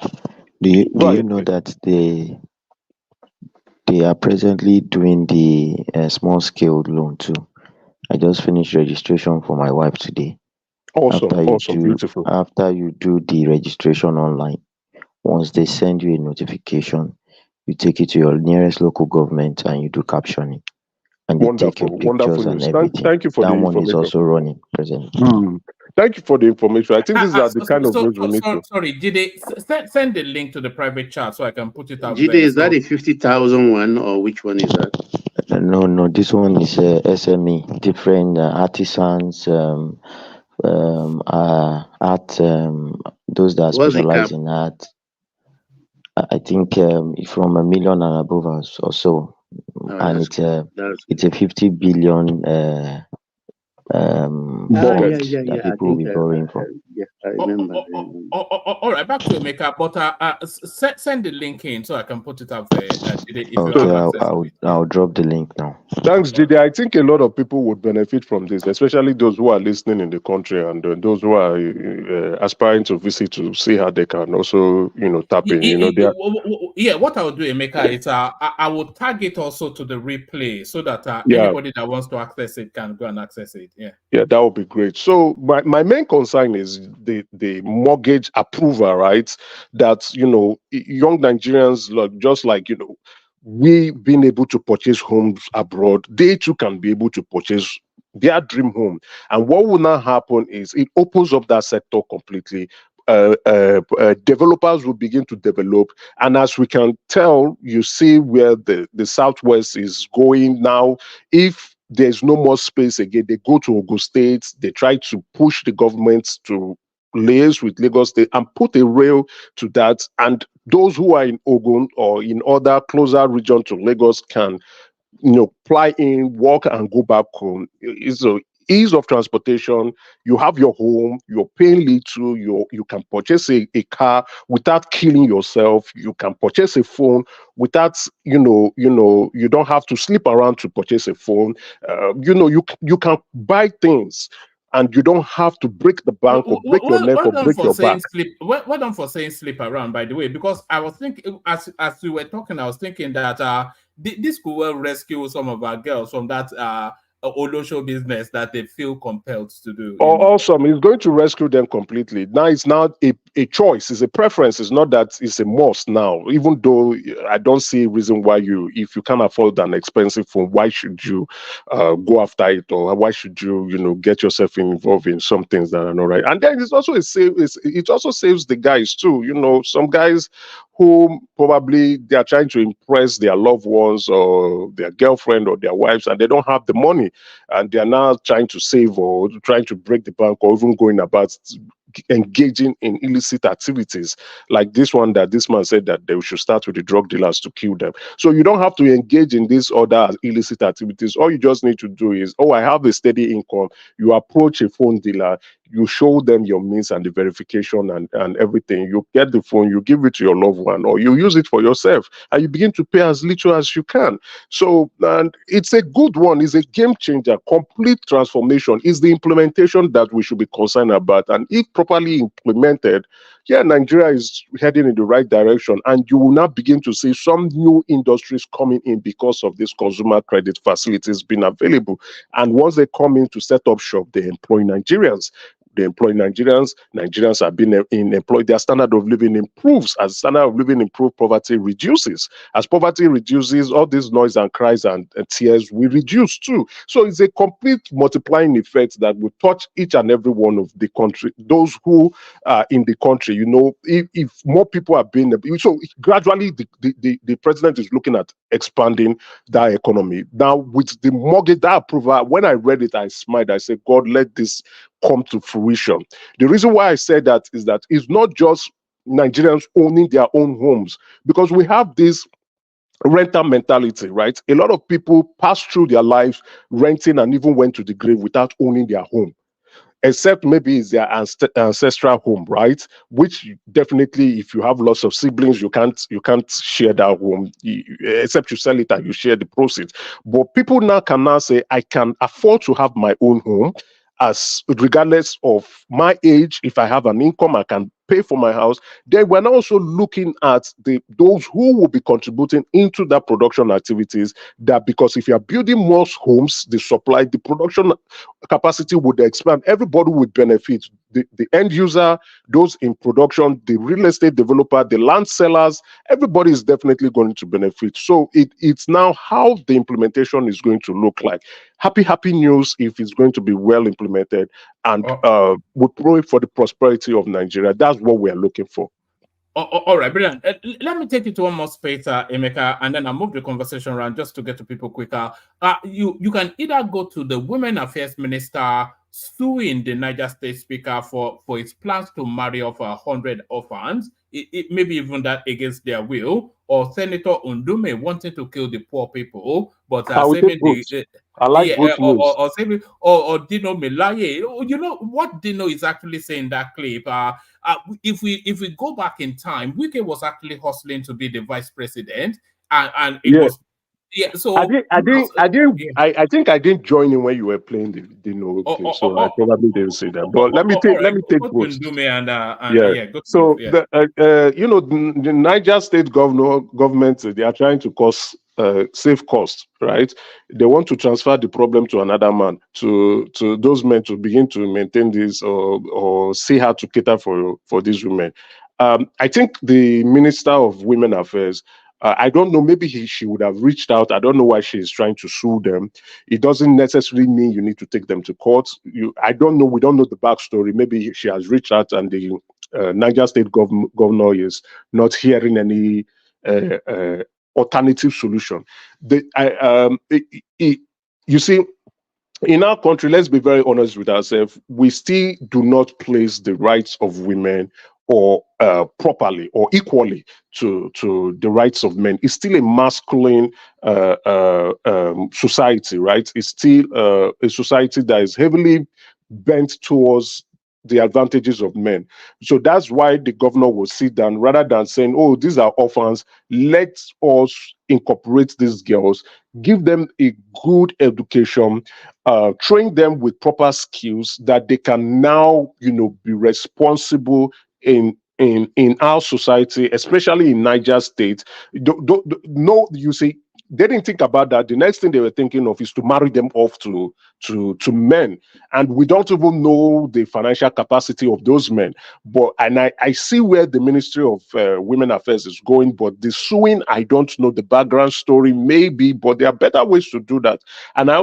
do you know that they are presently doing the small scale loan too? I just finished registration for my wife today. Awesome, beautiful. After you do the registration online, once they send you a notification, you take it to your nearest local government and you do captioning. And they take your pictures and everything. Thank you for that the one information. is also running presently. Thank you for the information. I think these are the kind of things we need to. Sorry, Jide, send the link to the private chat so I can put it out Jide, there. is that a 50,000 one, or which one is that? No, this one is SME, different artisans, art, those that specialize in art. I think from $1 million and above or so, and it's a 50 billion bond that people will be borrowing from. Yeah, I remember. All right, back to Emeka, but send the link in so I can put it up there. I'll drop the link now. Thanks, Jide. I think a lot of people would benefit from this, especially those who are listening in the country and those who are aspiring to visit to see how they can also, tap in. What I will do, Emeka, is I will tag it also to the replay so that anybody that wants to access it can go and access it. Yeah, that would be great. So my main concern is the mortgage approval, right? That, young Nigerians, we being able to purchase homes abroad, they too can be able to purchase their dream home. And what will now happen is it opens up that sector completely. Developers will begin to develop, and as we can tell, you see where the Southwest is going now. If there's no more space again, they go to Ogun State, they try to push the government to liaise with Lagos State and put a rail to that, and those who are in Ogun or in other closer region to Lagos can fly in, walk and go back home. It's a ease of transportation. You have your home, you're paying little, you can purchase a car without killing yourself, you can purchase a phone without, you don't have to sleep around to purchase a phone. You can buy things and you don't have to break the bank or break your neck or break your back. Well done for saying sleep around, by the way, because I was thinking, as we were talking, I was thinking that this could well rescue some of our girls from that Olosho business that they feel compelled to do. Awesome. It's going to rescue them completely. Now it's not a choice, it's a preference. It's not that it's a must now, even though I don't see a reason why if you can't afford an expensive phone, why should you go after it, or why should you, get yourself involved in some things that are not right. And then it also saves the guys too. Some guys who probably they are trying to impress their loved ones or their girlfriend or their wives, and they don't have the money, and they are now trying to save or trying to break the bank or even going about engaging in illicit activities like this one that this man said that they should start with the drug dealers to kill them. So you don't have to engage in these other illicit activities. All you just need to do is, I have a steady income. You approach a phone dealer, you show them your means and the verification and everything. You get the phone, you give it to your loved one, or you use it for yourself, and you begin to pay as little as you can. So, and it's a good one. It's a game changer. Complete transformation is the implementation that we should be concerned about. And if properly implemented, Nigeria is heading in the right direction, and you will now begin to see some new industries coming in because of this consumer credit facilities being available. And once they come in to set up shop, they employ Nigerians. they employ Nigerians. Nigerians are being employed. Their standard of living improves. As standard of living improves, poverty reduces. As poverty reduces, all this noise and cries and tears will reduce too. So it's a complete multiplying effect that will touch each and every one of the country, those who are in the country. You know, if more people are being, so gradually the president is looking at expanding that economy. Now with the mortgage, that approval, when I read it, I smiled. I said, God, let this come to fruition. The reason why I said that is that it's not just Nigerians owning their own homes, because we have this renter mentality, right? A lot of people pass through their lives renting and even went to the grave without owning their home, except maybe it's their ancestral home, right? Which definitely, if you have lots of siblings, you can't share that home, except you sell it and you share the proceeds. But people now can now say, I can afford to have my own home, as regardless of my age. If I have an income, I can pay for my house. Then we're now also looking at those who will be contributing into that production activities, that because if you're building more homes, the supply, the production capacity would expand. Everybody would benefit. The end user, those in production, the real estate developer, the land sellers, everybody is definitely going to benefit. So it's now how the implementation is going to look like. Happy news if it's going to be well implemented, and we pray for the prosperity of Nigeria. That's what we are looking for. All right, brilliant. Let me take you to one more space, Emeka, and then I'll move the conversation around just to get to people quicker. You can either go to the Women Affairs Minister suing the Niger State Speaker for its plans to marry off 100 orphans, it maybe even that against their will, or Senator Undume wanting to kill the poor people, but saving the I like both news. or Dino Melaye. You know what Dino is actually saying in that clip. If we go back in time, Wike was actually hustling to be the vice president, and it was. Yeah, so I think I didn't join in when you were playing the no clip, so I probably didn't say that. But let me take both. So the Niger State government, they are trying to save costs, right? They want to transfer the problem to another man, to those men to begin to maintain this or see how to cater for these women. I think the Minister of Women Affairs, I don't know, maybe she would have reached out. I don't know why she is trying to sue them. It doesn't necessarily mean you need to take them to court. I don't know. We don't know the backstory. Maybe she has reached out and the Niger State governor is not hearing any alternative solution. You see, in our country, let's be very honest with ourselves, we still do not place the rights of women or properly or equally to the rights of men. It's still a masculine society, right? It's still a society that is heavily bent towards the advantages of men. So that's why the governor will sit down, rather than saying, oh, these are orphans, let us incorporate these girls, give them a good education, train them with proper skills that they can now, be responsible in our society, especially in Niger State. You see, they didn't think about that. The next thing they were thinking of is to marry them off to men, and we don't even know the financial capacity of those men. But I see where the Ministry of Women Affairs is going, but the suing, I don't know the background story, maybe, but there are better ways to do that. And I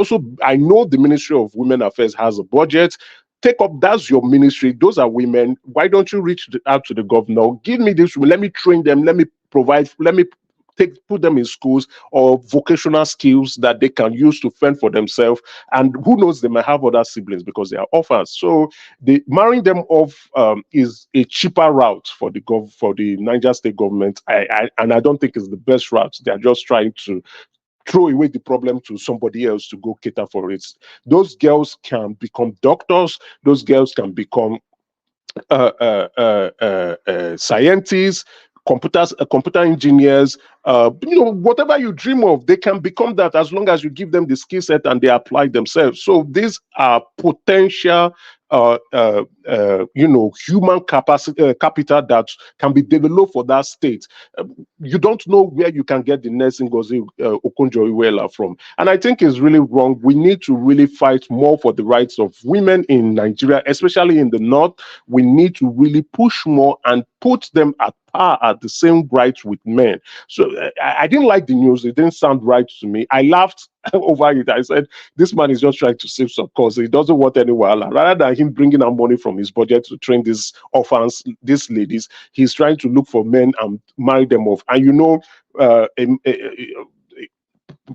know the Ministry of Women Affairs has a budget. Take up, that's your ministry. Those are women. Why don't you reach out to the governor? Give me this, let me train them, let me provide, let me put them in schools or vocational skills that they can use to fend for themselves. And who knows, they might have other siblings because they are orphans. So marrying them off is a cheaper route for the Niger State government. And I don't think it's the best route. They are just trying to throw away the problem to somebody else to go cater for it. Those girls can become doctors. Those girls can become scientists, computer engineers, whatever you dream of, they can become that as long as you give them the skill set and they apply themselves. So these are potential human capacity capital that can be developed for that state. You don't know where you can get the next Ngozi Okonjo-Iweala from, and I think it's really wrong. We need to really fight more for the rights of women in Nigeria, especially in the north. We need to really push more and put them at par at the same rights with men. So I didn't like the news. It didn't sound right to me. I laughed over it. I said, this man is just trying to save some cause. He doesn't want any wahala. Rather than him bringing out money from his budget to train these orphans, these ladies, he's trying to look for men and marry them off. And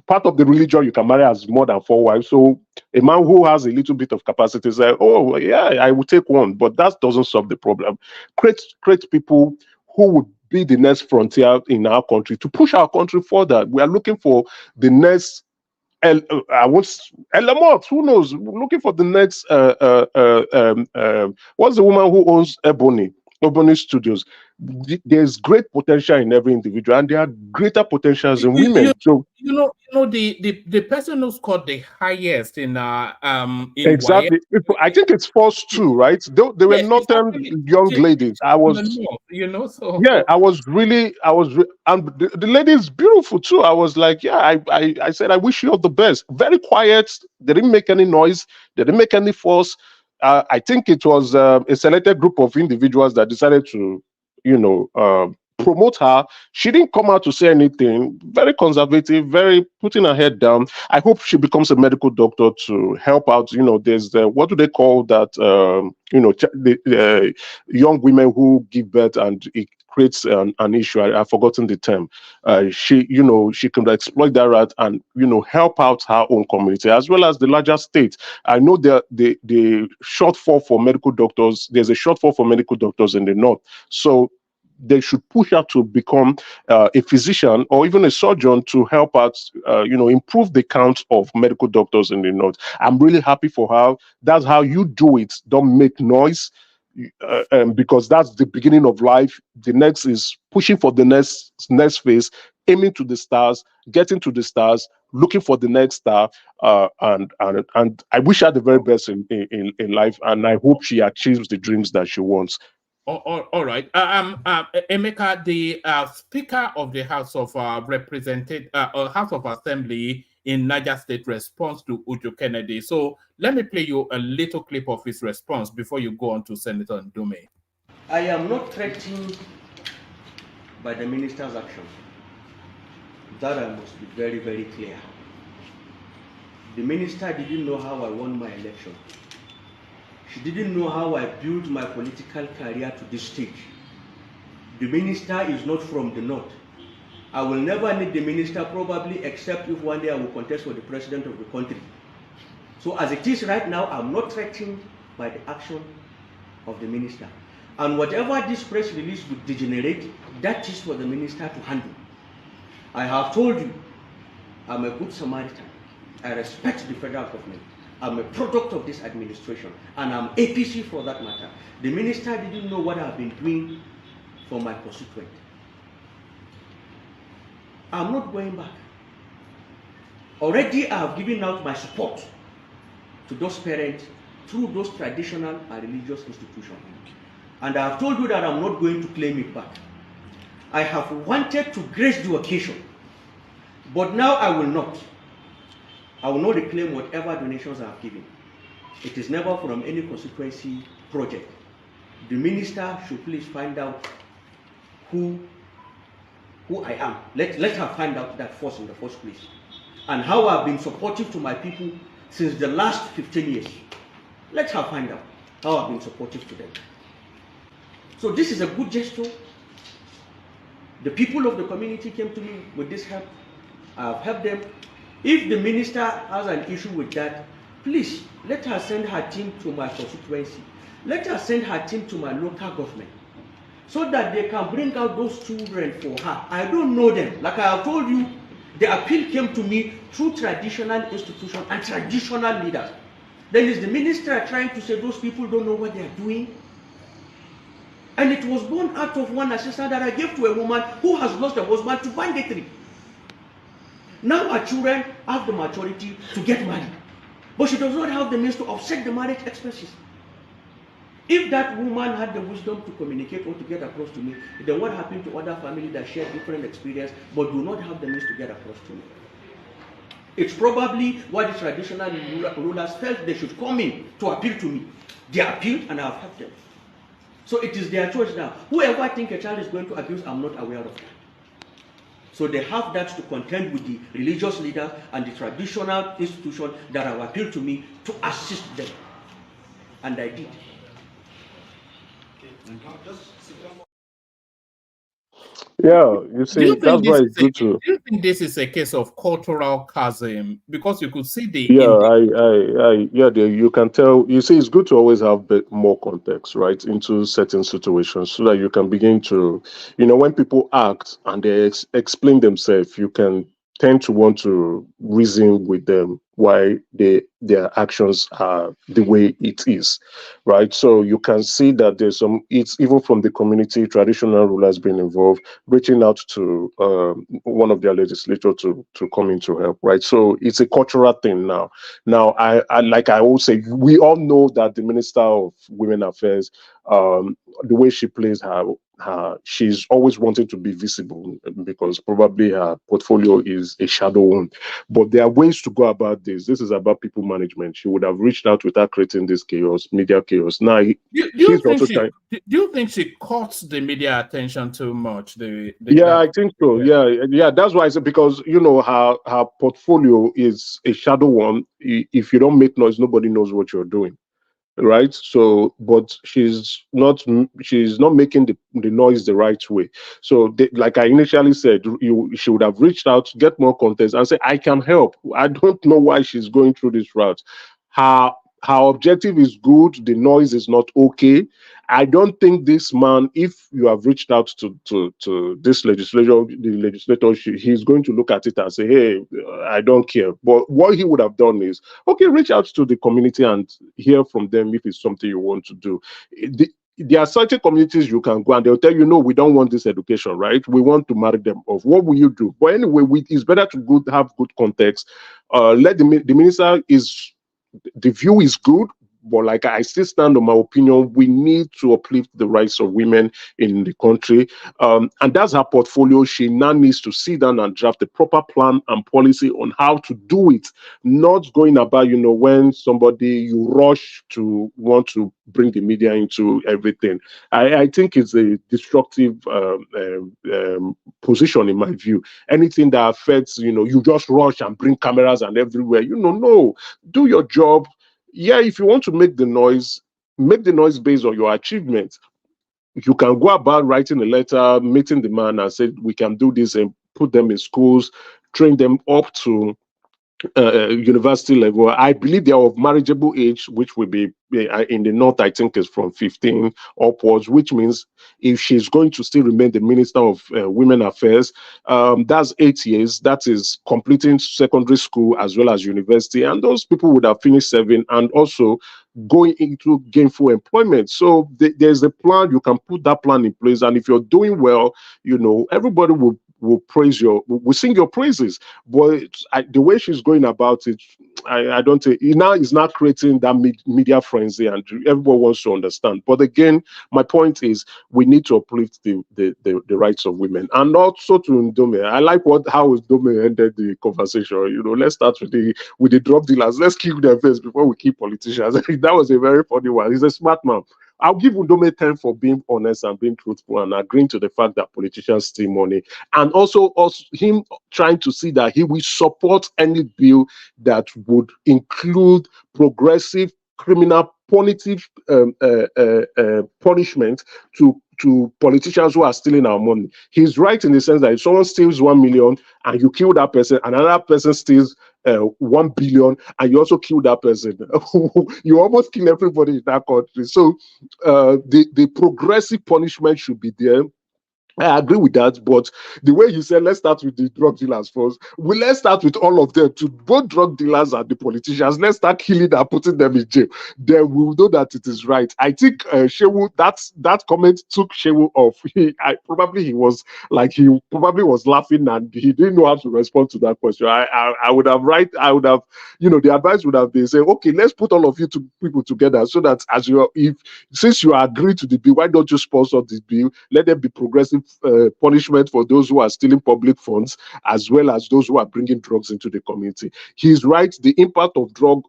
part of the religion, you can marry as more than 4 wives. So a man who has a little bit of capacity says, oh yeah, I will take one, but that doesn't solve the problem. Create people who would be the next frontier in our country to push our country further. We are looking for the next Elamot, who knows? Looking for the next what's the woman who owns Ebony Studios? There's great potential in every individual, and there are greater potentials in women. So the person who scored the highest in exactly. I think it's first two, right? They were not young ladies. I was, so yeah, I was, and the lady is beautiful too. I was like, yeah, I said, I wish you all the best. Very quiet. They didn't make any noise. They didn't make any fuss. I think it was a selected group of individuals that decided to, promote her. She didn't come out to say anything. Very conservative, very putting her head down. I hope she becomes a medical doctor to help out. There's what do they call that? The young women who give birth and it creates an issue. I've forgotten the term. She can exploit that right and help out her own community as well as the larger state. I know the shortfall for medical doctors. There's a shortfall for medical doctors in the north. So they should push her to become a physician or even a surgeon to help out, improve the count of medical doctors in the north. I'm really happy for her. That's how you do it. Don't make noise, because that's the beginning of life. The next is pushing for the next phase, aiming to the stars, getting to the stars, looking for the next star, and I wish her the very best in life, and I hope she achieves the dreams that she wants. All right. Emeka, the Speaker of the House of House of Assembly in Niger State responds to Uju Kennedy. So let me play you a little clip of his response before you go on to Senator Ndume. I am not threatened by the minister's action. That I must be very, very clear. The minister didn't know how I won my election. She didn't know how I built my political career to this stage. The minister is not from the north. I will never need the minister probably except if one day I will contest for the president of the country. So as it is right now, I'm not threatened by the action of the minister. And whatever this press release would degenerate, that is for the minister to handle. I have told you, I'm a good Samaritan. I respect the federal government. I'm a product of this administration, and I'm APC for that matter. The minister didn't know what I've been doing for my constituent. I'm not going back. Already I have given out my support to those parents through those traditional and religious institutions. And I have told you that I'm not going to claim it back. I have wanted to grace the occasion, but now I will not. I will not reclaim whatever donations I have given. It is never from any constituency project. The minister should please find out who I am. Let her find out that first in the first place. And how I've been supportive to my people since the last 15 years. Let her find out how I've been supportive to them. So this is a good gesture. The people of the community came to me with this help. I've helped them. If the minister has an issue with that, please let her send her team to my constituency. Let her send her team to my local government so that they can bring out those children for her. I don't know them. Like I have told you, the appeal came to me through traditional institutions and traditional leaders. Then is the minister trying to say those people don't know what they are doing? And it was born out of one assistance that I gave to a woman who has lost her husband to banditry. Now our children have the maturity to get married, but she does not have the means to offset the marriage expenses. If that woman had the wisdom to communicate or to get across to me, then what happened to other families that share different experience but do not have the means to get across to me? It's probably what the traditional rulers felt they should come in to appeal to me. They appealed and I have helped them. So it is their choice now. Whoever think a child is going to abuse, I'm not aware of that. So they have that to contend with the religious leaders and the traditional institution that have appealed to me to assist them. And I did. Yeah, you see, that's why it's good to. Do you think this is a case of cultural chasm? Because you could see the You can tell. You see, it's good to always have more context, right, into certain situations, so that you can begin to, when people act and they explain themselves, you can tend to want to reason with them why their actions are the way it is, right? So you can see that it's even from the community, traditional rulers being involved, reaching out to one of their legislators to come in to help, right? So it's a cultural thing now. Now, I always say, we all know that the Minister of Women Affairs, the way she plays she's always wanted to be visible because probably her portfolio is a shadow one. But there are ways to go about this. This is about people management. She would have reached out without creating this chaos, media chaos. Now, do you think she caught the media attention too much? I think so. Yeah. That's why I said, because her portfolio is a shadow one. If you don't make noise, nobody knows what you're doing. Right. So, but she's not making the noise the right way. So like I initially said, she would have reached out, get more context and say, I can help. I don't know why she's going through this route. Her objective is good. The noise is not okay. I don't think this man, if you have reached out to this legislator, he's going to look at it and say, hey, I don't care. But what he would have done is, okay, reach out to the community and hear from them if it's something you want to do. There are certain communities you can go and they'll tell you, no, we don't want this education, right? We want to marry them off. What will you do? But anyway, it's better to have good context. Let the minister the view is good, but like I still stand on my opinion, we need to uplift the rights of women in the country. And that's her portfolio. She now needs to sit down and draft a proper plan and policy on how to do it. Not going about, when you rush to want to bring the media into everything. I think it's a destructive position in my view. Anything that affects, you just rush and bring cameras and everywhere. No, do your job. Yeah, if you want to make the noise based on your achievements. You can go about writing a letter, meeting the man and say, we can do this and put them in schools, train them up to university level. I believe they are of marriageable age, which will be in the north, I think is from 15 upwards, which means if she's going to still remain the Minister of Women Affairs, that's 8 years. That is completing secondary school as well as university. And those people would have finished serving and also going into gainful employment. So there's a plan. You can put that plan in place. And if you're doing well, everybody will praise will sing your praises. But the way she's going about it, I don't think is not creating that media frenzy, and everyone wants to understand. But again, my point is we need to uplift the rights of women, and also to Ndome. I like how Ndome ended the conversation. Let's start with the drug dealers. Let's kill them first before we kill politicians. That was a very funny one. He's a smart man. I'll give Ndome 10 for being honest and being truthful and agreeing to the fact that politicians steal money, and also him trying to see that he will support any bill that would include progressive criminal punitive punishment to politicians who are stealing our money. He's right in the sense that if someone steals 1 million and you kill that person, and another person steals 1 billion and you also kill that person, you almost kill everybody in that country. So the progressive punishment should be there. I agree with that, but the way you said, let's start with the drug dealers first. Well, let's start with all of them, to both drug dealers and the politicians. Let's start killing and putting them in jail. Then we will know that it is right. I think Shehu, that comment took Shehu off. He probably was laughing and he didn't know how to respond to that question. I would have the advice would have been saying, okay, let's put all of you people together so that since you agree to the bill, why don't you sponsor this bill? Let there be progressive punishment for those who are stealing public funds, as well as those who are bringing drugs into the community. He's right. The impact of drug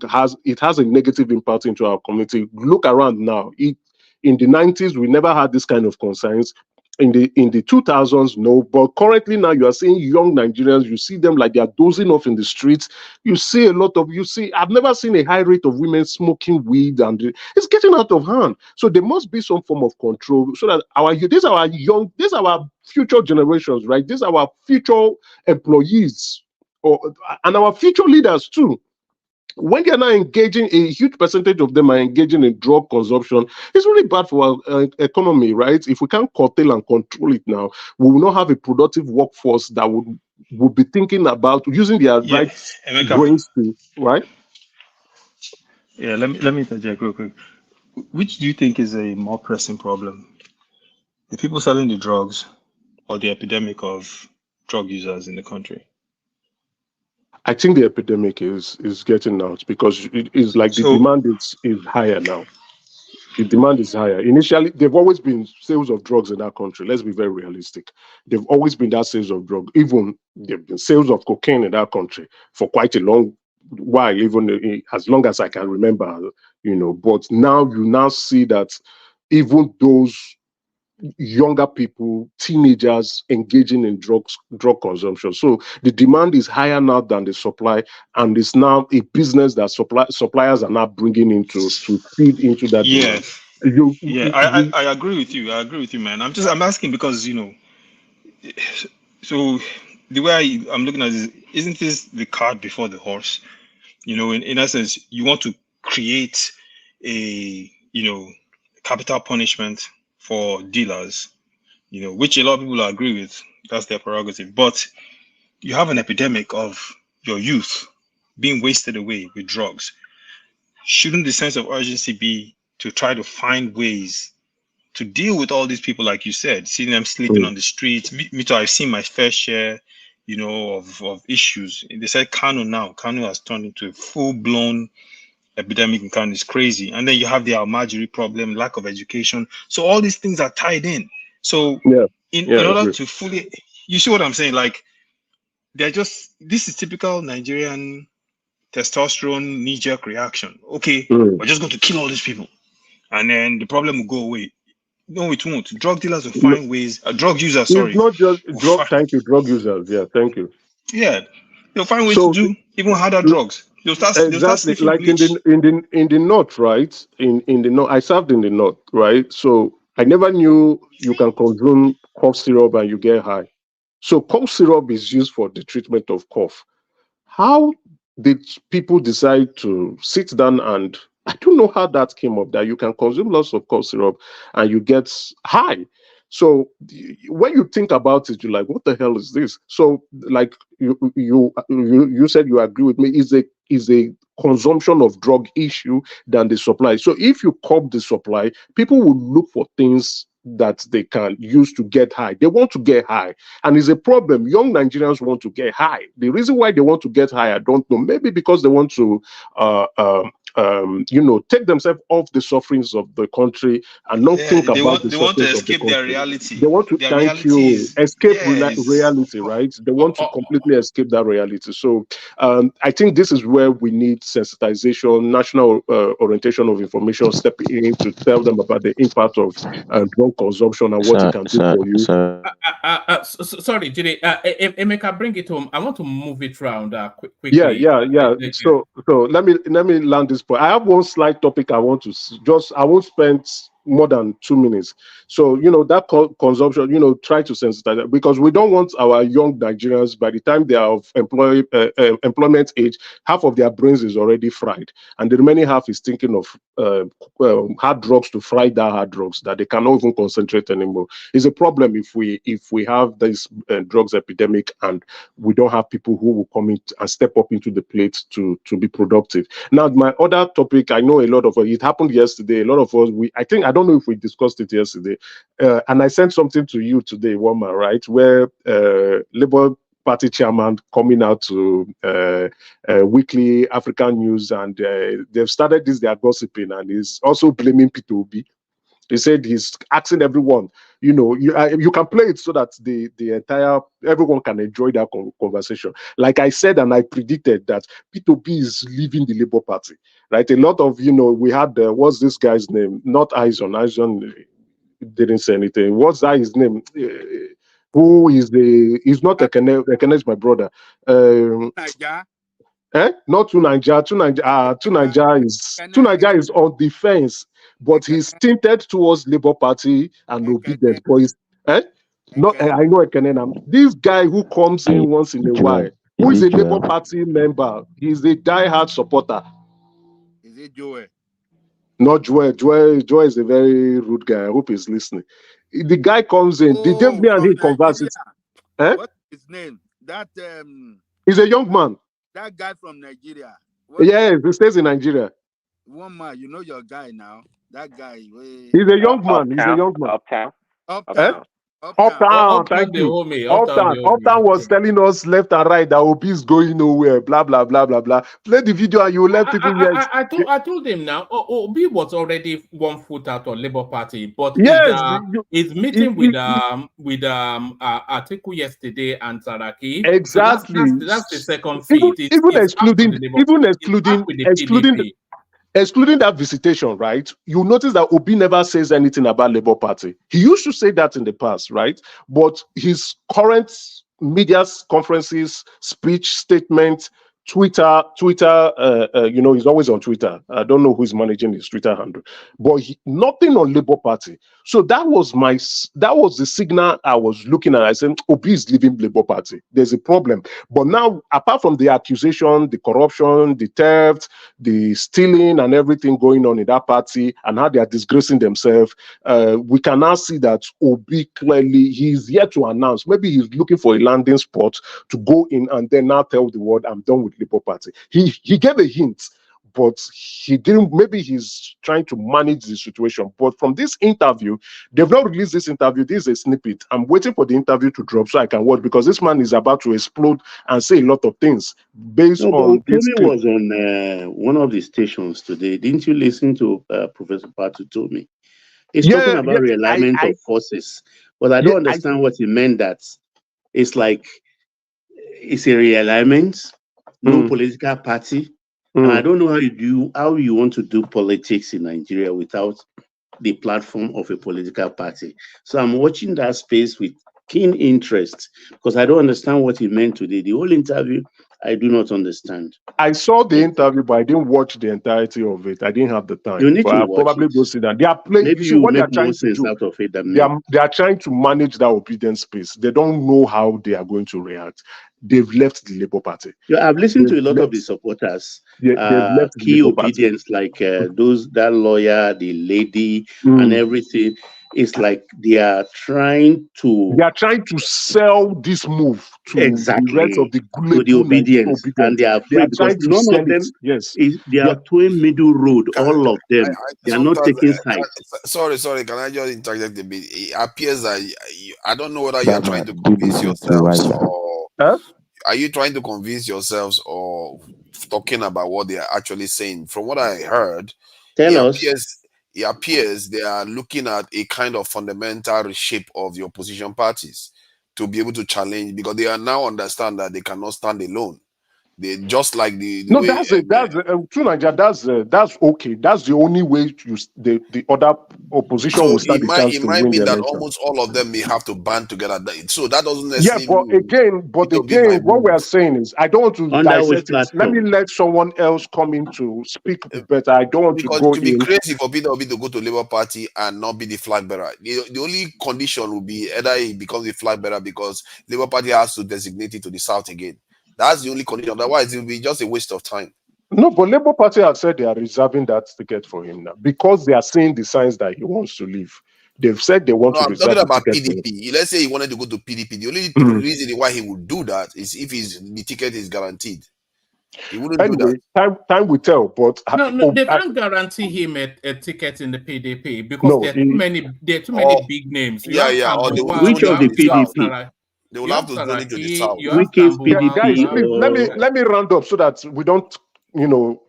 has a negative impact into our community. Look around now. In the 90s, we never had this kind of concerns. In the 2000s, no, but currently now you are seeing young Nigerians. You see them like they are dozing off in the streets. I've never seen a high rate of women smoking weed, and it's getting out of hand. So there must be some form of control so that these are our future generations, right? These are our future employees, and our future leaders too. When they are now engaging, a huge percentage of them are engaging in drug consumption. It's really bad for our economy, right? If we can't curtail and control it now, we will not have a productive workforce that would be thinking about using their right brains to, right? Yeah, let me interject real quick. Which do you think is a more pressing problem? The people selling the drugs or the epidemic of drug users in the country? I think the epidemic is getting out because it is like the demand is higher now. The demand is higher. Initially, they've always been sales of drugs in that country. Let's be very realistic. They've always been that sales of drugs. Even they've been sales of cocaine in that country for quite a long while, even as long as I can remember, But now you see that even those younger people, teenagers engaging in drug consumption. So the demand is higher now than the supply, and it's now a business that suppliers are now bringing into to feed into that demand. I agree with you. I agree with you, man. I'm asking because so the way I'm looking at it, isn't this the cart before the horse? In essence, you want to create a capital punishment for dealers, which a lot of people agree with. That's their prerogative. But you have an epidemic of your youth being wasted away with drugs. Shouldn't the sense of urgency be to try to find ways to deal with all these people, like you said, seeing them sleeping on the streets? Me too, I've seen my fair share, of issues. They said Kano has turned into a full-blown epidemic in Kano. Is crazy. And then you have the Almajiri problem, lack of education. So all these things are tied in. So in order to fully, you see what I'm saying? Like, this is typical Nigerian testosterone knee-jerk reaction. Okay, we're just going to kill all these people, and then the problem will go away. No, it won't. Drug dealers will find ways. Drug users, sorry. It's not just drug users. Yeah, thank you. Yeah, they'll find ways to do even harder drugs. They'll start like bleach. in the north, right? In the north, I served in the north, right? So I never knew you can consume cough syrup and you get high. So cough syrup is used for the treatment of cough. How did people decide to sit down and, I don't know how that came up, that you can consume lots of cough syrup and you get high. So when you think about it, you're like, what the hell is this? So like you said, you agree with me, is a consumption of drug issue than the supply. So if you curb the supply, people will look for things that they can use to get high. They want to get high, and it's a problem. Young Nigerians want to get high. The reason why they want to get high, I don't know. Maybe because they want to take themselves off the sufferings of the country and not think about the sufferings of the country. They want to escape their reality. They want to escape reality, right? They want to completely escape that reality. So I think this is where we need sensitization, national orientation of information, stepping in to tell them about the impact of drug consumption and what it can do for you. Sorry, Jide. Emeka, bring it home. I want to move it around quickly. Yeah. So let me land this point. I have one slight topic I want to I won't spend more than 2 minutes. So, that consumption, try to sensitize that, because we don't want our young Nigerians, by the time they are of employment age, half of their brains is already fried. And the remaining half is thinking of hard drugs to fry that hard drugs that they cannot even concentrate anymore. It's a problem if we have this drugs epidemic and we don't have people who will come in and step up into the plate to be productive. Now, my other topic, I know a lot of it happened yesterday. A lot of us, I don't know if we discussed it yesterday, and I sent something to you today, Woma, right, where Labour Party chairman coming out to weekly African news, and they've started their gossiping, and he's also blaming Peter Obi. He said he's asking everyone, you can play it so that everyone can enjoy that conversation. Like I said, and I predicted that Peter Obi is leaving the Labour Party, right? A lot of, we had, what's this guy's name? Not Aizon didn't say anything. What's that his name? Who is he's not Ekene is my brother. Not Tunanja. Tunanja is on defense, but he's tinted towards Labour Party and obedient. But he's not. I know Ekene. This guy who comes in once in a while, who is a Labour Party member, he's a die-hard supporter. Is it Joel? Not Joel. Joel is a very rude guy. I hope he's listening. The guy comes in. The day me and he converse. What's his name? That he's a young man. That guy from Nigeria. Yes, he stays in Nigeria. One man, you know your guy now. That guy. He's a young man. He's a young man. Uptown. Thank you. Uptown was telling us left and right that Obi is going nowhere. Blah blah blah blah blah. Play the video and you let people hear. I told him now. Obi was already 1 foot out of Labour Party, but his meeting with Atiku yesterday and Saraki. Exactly. So that's the second feed. Excluding that visitation, right? You notice that Obi never says anything about Labour Party. He used to say that in the past, right? But his current media conferences, speech, statement, Twitter, he's always on Twitter. I don't know who's managing his Twitter handle, but nothing on Labour Party. So that was the signal I was looking at. I said, Obi is leaving Labour Party. There's a problem. But now, apart from the accusation, the corruption, the theft, the stealing and everything going on in that party and how they are disgracing themselves, we can now see that Obi clearly, he's yet to announce. Maybe he's looking for a landing spot to go in and then now tell the world, I'm done with Labour Party. He gave a hint, but he didn't. Maybe he's trying to manage the situation. But from this interview, they've not released this interview. This is a snippet. I'm waiting for the interview to drop so I can watch, because this man is about to explode and say a lot of things based on this. Tomi was on one of the stations today. Didn't you listen to Professor Patu Tomi? He's talking about realignment of forces, but I don't understand what he meant. That it's like it's a realignment. No political party. And I don't know how you want to do politics in Nigeria without the platform of a political party. So I'm watching that space with keen interest, because I don't understand what he meant today. The whole interview, I do not understand. I saw the interview, but I didn't watch the entirety of it. I didn't have the time. You need to I'll watch probably go sit down. They are playing. Maybe see, you what make they are more trying to sense do. out of it than they are trying to manage that obedience space. They don't know how they are going to react. They've left the Labour Party. Yeah, I've listened to a lot of the supporters. They've left key obedience, like that lawyer, the lady, and everything. It's like they are trying to sell this move to the rest of the obedience, and they are afraid because none of them they are towing middle road. All of them, they are not taking sides. Sorry, can I just interject a bit? It appears that I don't know whether you're trying to convince yourselves, or are you trying to convince yourselves, or talking about what they are actually saying. From what I heard, it appears they are looking at a kind of fundamental reshape of the opposition parties to be able to challenge, because they are now understand that they cannot stand alone. They just like the No, way. True Niger. That's okay. That's the only way the other opposition So will stand the chance it to might win the mean that election. almost all of them may have to band together. So that doesn't Yeah, necessarily but mean again, what we are saying is, I don't want to Under which dissect it. Let me platform? let someone else come in to speak better. I don't want to because go to be in. crazy for Peter Obi to go to Labour Party and not be the flag bearer. The only condition will be either he becomes the flag bearer because Labour Party has to designate it to the South again. That's the only condition. Otherwise, it will be just a waste of time. No, but Labour Party have said they are reserving that ticket for him now because they are seeing the signs that he wants to leave. They've said they want No, to I'm reserve talking the about ticket for him. PDP. Let's say he wanted to go to PDP. The only reason why he would do that is if the ticket is guaranteed. He wouldn't do that. Time will tell. But No, they can't guarantee him a ticket in the PDP because there are too many big names. You have Which of the PDP? They will have to zone it to the South. Wike's PDP. Guys, please, let me round up so that we don't,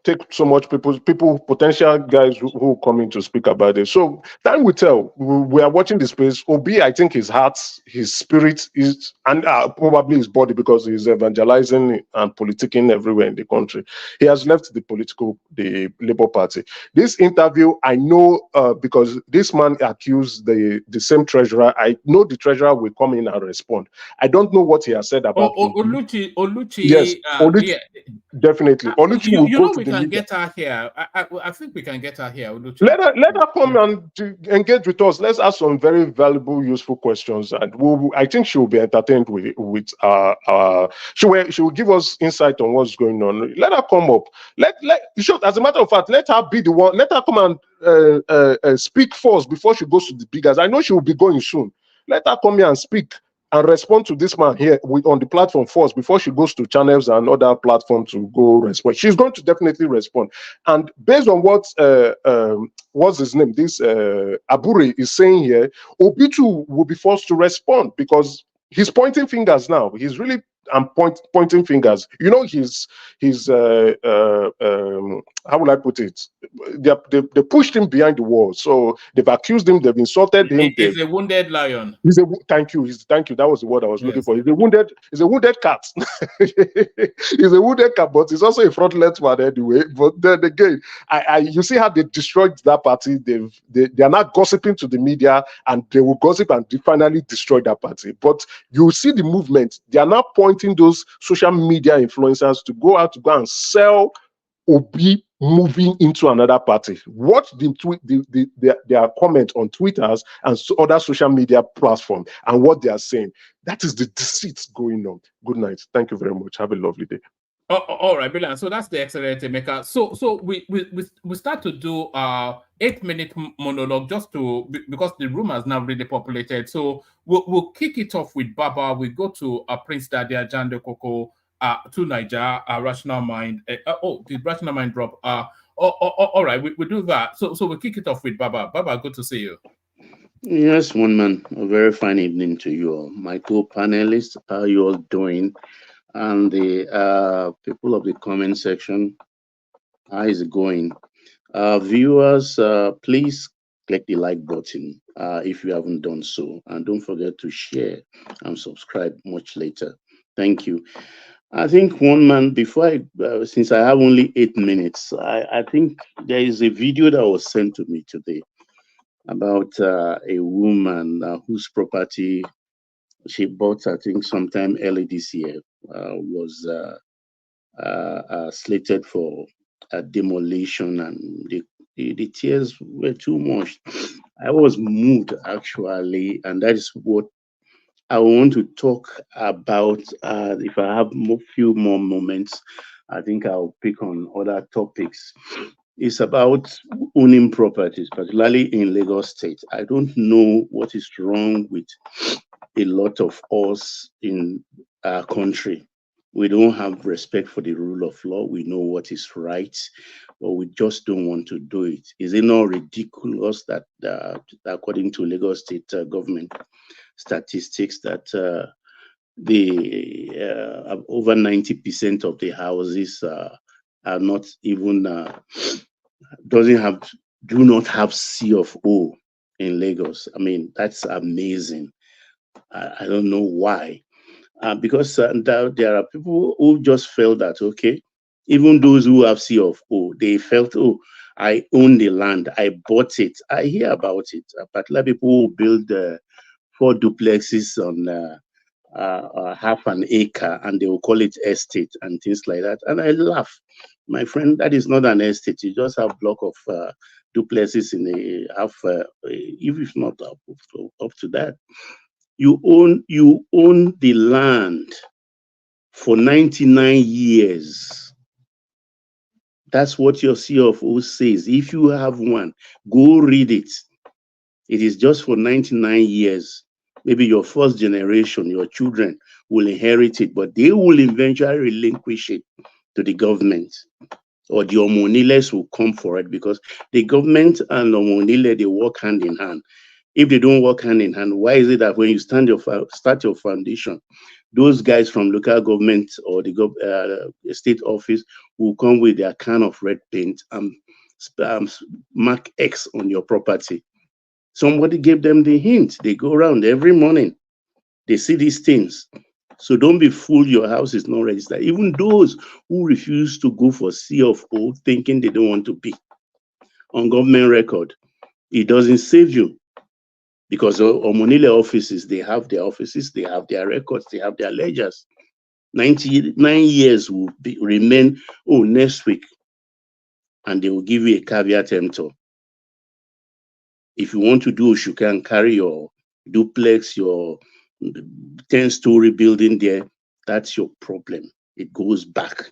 take so much potential guys who come in to speak about it. So time will tell. We are watching the space. Obi, I think his heart, his spirit is, and probably his body, because he's evangelizing and politicking everywhere in the country. He has left the Labour Party. This interview, I know, because this man accused the same treasurer. I know the treasurer will come in and respond. I don't know what he has said about Oluchi. Yes, Oluchi, definitely. Oluchi will go to we the can media. get her here. I think we can get her here, Oluchi. Let her come and engage with us. Let's ask some very valuable, useful questions, and I think she will be entertained with she will give us insight on what's going on. Let her come up. As a matter of fact, let her be the one. Let her come and speak first before she goes to the big guys. I know she will be going soon. Let her come here and speak and respond to this man here on the platform first before she goes to channels and other platforms to go respond. She's going to definitely respond. And based on what what's his name, this Aburi is saying here, Obitu will be forced to respond because he's pointing fingers now. He's really pointing fingers. How will I put it? They pushed him behind the wall. So they've accused him, they've insulted him. He's a wounded lion. Thank you. That was the word I was looking for. He's a wounded cat. He's a wounded cat, but he's also a fraudulent one anyway. But then again, you see how they destroyed that party. They are not gossiping to the media, and they will gossip and finally destroy that party. But you see the movement. They are now pointing those social media influencers to go and sell Obi moving into another party. Watch their comment on Twitters and other social media platforms and what they are saying. That is the deceit going on. Good night. Thank you very much. Have a lovely day. All right, brilliant. So that's the accelerator maker. So we start to do 8-minute monologue just because the room has now really populated. So we'll kick it off with Baba. We go to Prince Dadia, Jande Koko, to Niger, Rational Mind. The Rational Mind drop. All right, we do that. So we'll kick it off with Baba. Baba, good to see you. Yes, one man. A very fine evening to you all. My co-panelists, how are you all doing? And the people of the comment section, how is it going? Viewers, please click the like button if you haven't done so. And don't forget to share and subscribe much later. Thank you. I think one man, before since I have only 8 minutes, I think there is a video that was sent to me today about a woman whose property she bought, I think, sometime early this year, was slated for demolition, and the tears were too much. I was moved, actually, and that is what I want to talk about. If I have a few more moments, I think I'll pick on other topics. It's about owning properties, particularly in Lagos State. I don't know what is wrong with a lot of us in our country. We don't have respect for the rule of law. We know what is right, but we just don't want to do it. Is it not ridiculous that according to Lagos State government statistics, that over 90% of the houses are not even do not have C of O in Lagos? I mean, that's amazing. I don't know why. because there are people who just felt that, okay, even those who have C of O, they felt, oh, I own the land, I bought it. I hear about it. Particularly people who build 4 duplexes on half an acre, and they will call it estate and things like that. And I laugh. My friend, that is not an estate. You just have block of duplexes in a half, if it's not up to that. You own the land for 99 years. That's what your C of O says. If you have one, go read it. It is just for 99 years. Maybe your first generation, your children will inherit it, but they will eventually relinquish it to the government, or the Omoniles will come for it, because the government and Omonile, they work hand in hand. If they don't work hand in hand, why is it that when you start your foundation, those guys from local government or the state office will come with their can of red paint and mark X on your property? Somebody gave them the hint. They go around every morning. They see these things. So don't be fooled, your house is not registered. Even those who refuse to go for C of O, thinking they don't want to be on government record, it doesn't save you. Because Omonile offices, they have their offices, they have their records, they have their ledgers. 99 years will remain, oh, next week. And they will give you a caveat emptor. If you want to do, you can carry your duplex, your 10-story building there. That's your problem. It goes back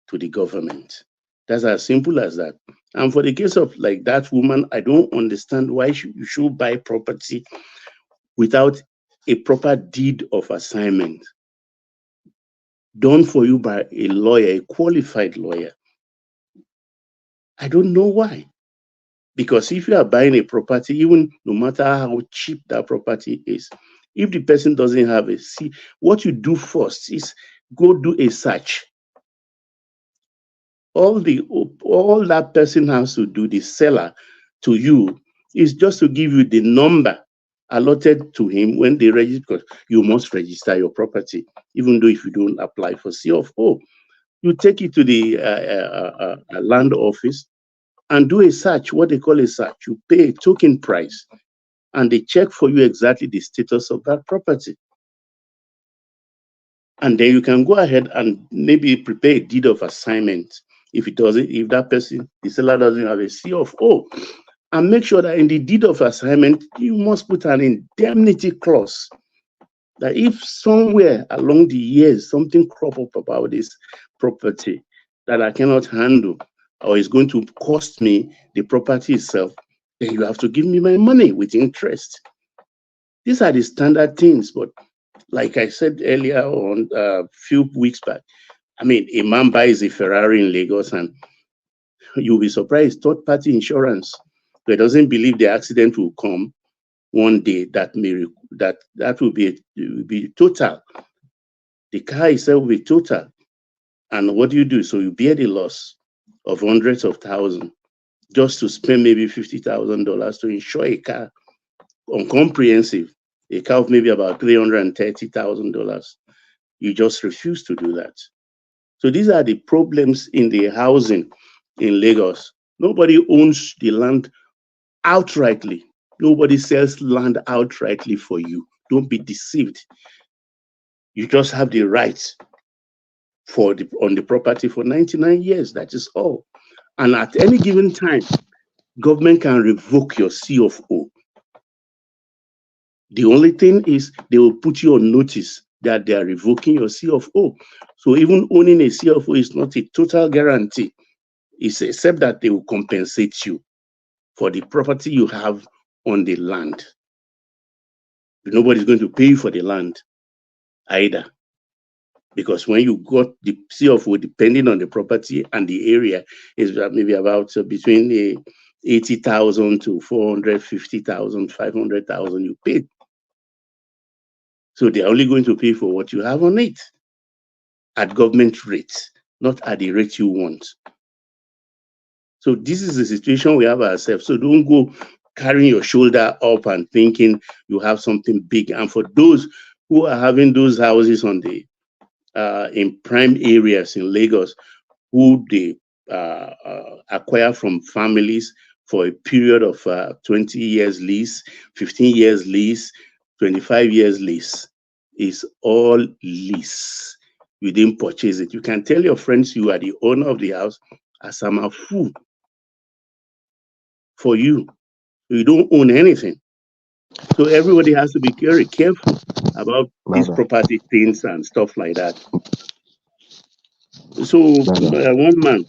to the government. That's as simple as that. And for the case of like that woman, I don't understand why you should buy property without a proper deed of assignment done for you by a lawyer, a qualified lawyer. I don't know why. Because if you are buying a property, even no matter how cheap that property is, if the person doesn't have a C, what you do first is go do a search. All that person has to do, the seller to you, is just to give you the number allotted to him when they register, because you must register your property, even though if you don't apply for C of O. You take it to the land office and do a search, what they call a search. You pay a token price, and they check for you exactly the status of that property. And then you can go ahead and maybe prepare a deed of assignment if that person, the seller, doesn't have a C of O. And make sure that in the deed of assignment, you must put an indemnity clause that if somewhere along the years something crop up about this property that I cannot handle, or is going to cost me the property itself, then you have to give me my money with interest. These are the standard things. But like I said earlier on, a few weeks back, I mean, a man buys a Ferrari in Lagos and you'll be surprised, third-party insurance, that doesn't believe the accident will come one day, that will be total. The car itself will be total. And what do you do? So you bear the loss of hundreds of thousands just to spend maybe $50,000 to insure a car on comprehensive, a car of maybe about $330,000. You just refuse to do that. So these are the problems in the housing in Lagos. Nobody owns the land outrightly. Nobody sells land outrightly for you. Don't be deceived. You just have the right on the property for 99 years. That is all. And at any given time, government can revoke your C of O. The only thing is they will put you on notice that they are revoking your C of O. So even owning a C of O is not a total guarantee. It's except that they will compensate you for the property you have on the land. Nobody's going to pay you for the land either. Because when you got the C of O, depending on the property and the area, is maybe about between 80,000 to 450,000, 500,000 you paid. So they're only going to pay for what you have on it at government rates, not at the rate you want. So this is the situation we have ourselves. So don't go carrying your shoulder up and thinking you have something big. And for those who are having those houses on the in prime areas in Lagos, who they acquire from families for a period of 20 years lease, 15 years lease, 25 years lease. Is all lease. You didn't purchase it. You can tell your friends you are the owner of the house as I'm a fool for you. You don't own anything. So everybody has to be very careful about these property things and stuff like that. So one man,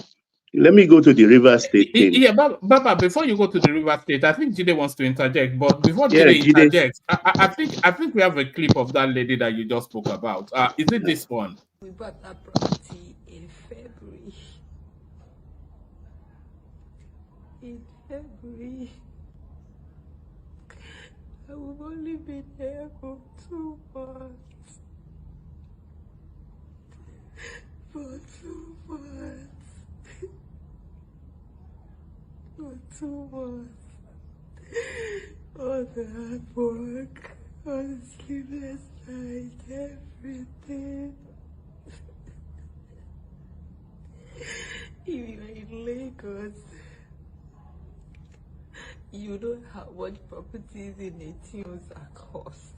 let me go to the River State thing. Yeah, Baba, before you go to the River State, I think Jide wants to interject. But before Jide interjects, I think we have a clip of that lady that you just spoke about. Is it this one? We bought that property in February. In February. And we've only been here for 2 months. For 2 months. For 2 months. All the hard work, all the sleepless nights, everything. If you're in Lagos, you know how much properties in Etios are cost.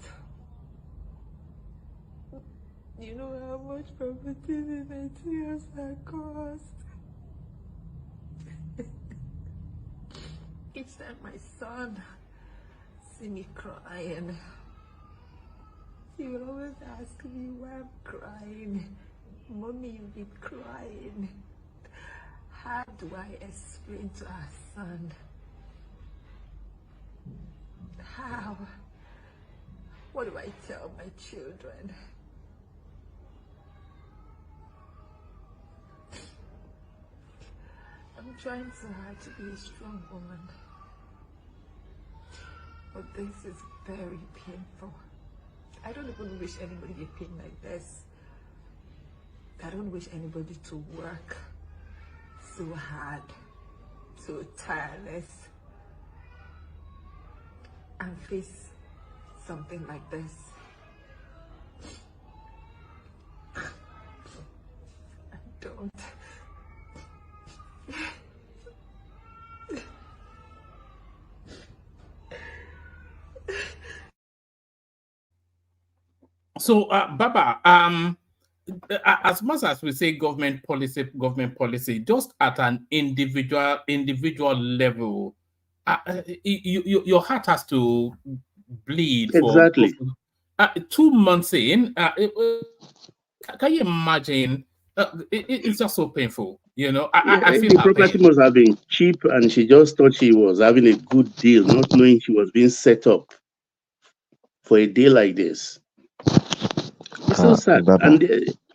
You know how much properties in Etios are cost. Each time my son see me crying, he will always ask me why I'm crying. Mommy, you've been crying. How do I explain to our son? How? What do I tell my children? I'm trying so hard to be a strong woman, but this is very painful. I don't even wish anybody a pain like this. I don't wish anybody to work so hard, so tireless, and face something like this. I don't. So, Baba, as much as we say government policy, just at an individual level, your heart has to bleed for Exactly. 2 months in. Can you imagine? It's just so painful. You know, I feel the her property pain. must have been cheap, and she just thought she was having a good deal, not knowing she was being set up for a day like this. It's so sad. Baba. And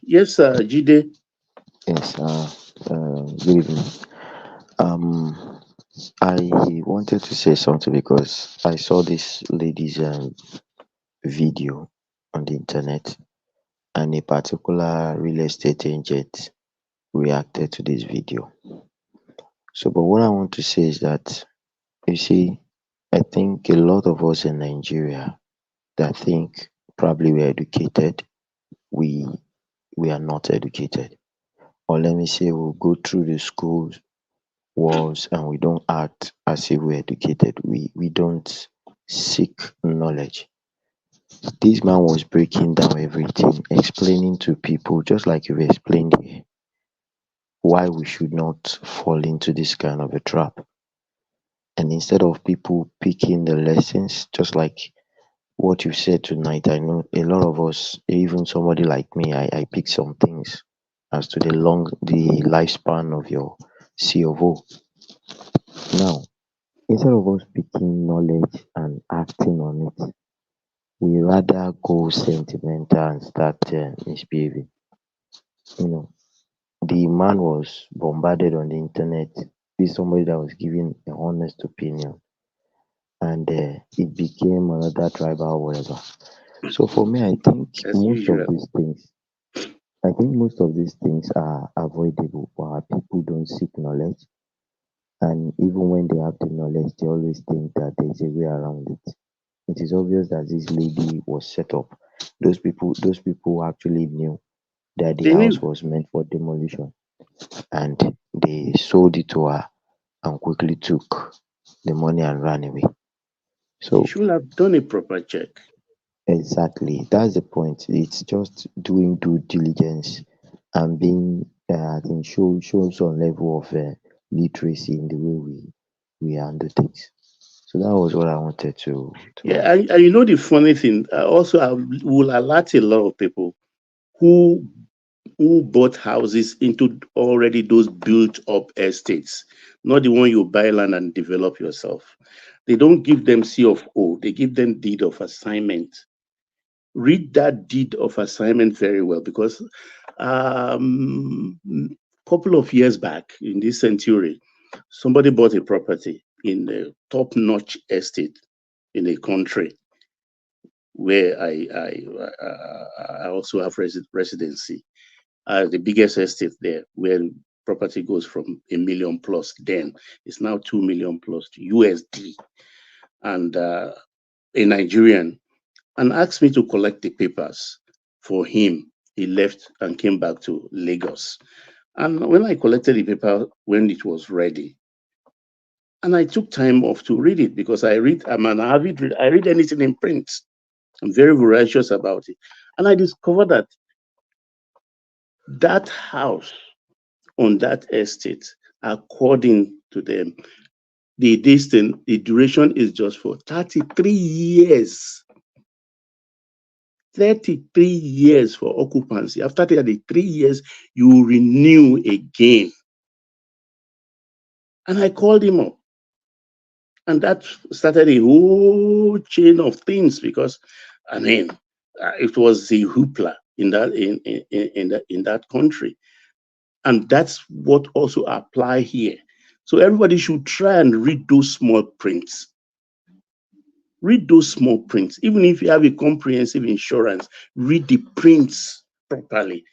yes, Jide. Yes, good evening. I wanted to say something because I saw this lady's video on the internet, and a particular real estate agent reacted to this video. So, but what I want to say is that, you see, I think a lot of us in Nigeria that think probably we're educated, we are not educated. Or let me say, we'll go through the schools walls and we don't act as if we're educated. We don't seek knowledge. This man was breaking down everything, explaining to people, just like you explained here, why we should not fall into this kind of a trap. And instead of people picking the lessons, just like what you said tonight, I know a lot of us, even somebody like me, I pick some things as to the lifespan of your C of O. Now, instead of us picking knowledge and acting on it, we rather go sentimental and start misbehaving. You know, the man was bombarded on the internet. This is somebody that was giving an honest opinion, and it became another tribal whatever. So for me, I think most of these things are avoidable. Our people don't seek knowledge, and even when they have the knowledge, they always think that there is a way around it. It is obvious that this lady was set up. those people actually knew that the They house knew. was meant for demolition, and they sold it to her and quickly took the money and ran away. They So should have done a proper check. exactly, that's the point. It's just doing due diligence and being, I think, shows some level of literacy in the way we handle things. So that was what I wanted to Yeah, add. and you know the funny thing, also I will alert a lot of people who bought houses into already those built up estates, not the one you buy land and develop yourself. They don't give them C of O, they give them deed of assignment. Read that deed of assignment very well, because couple of years back in this century, somebody bought a property in a top-notch estate in a country where I also have residency. The biggest estate there, where property goes from $1 million plus, then it's now 2 million plus USD, and a Nigerian, and asked me to collect the papers for him. He left and came back to Lagos. And when I collected the paper, when it was ready, and I took time off to read it, because I read anything in print. I'm very voracious about it. And I discovered that that house on that estate, according to them, the duration is just for 33 years. 33 years for occupancy. After 33 years, you renew again. And I called him up. And that started a whole chain of things, because, I mean, it was the hoopla in that country. And that's what also apply here. So everybody should try and read those small prints. Read those small prints. Even if you have a comprehensive insurance, read the prints properly.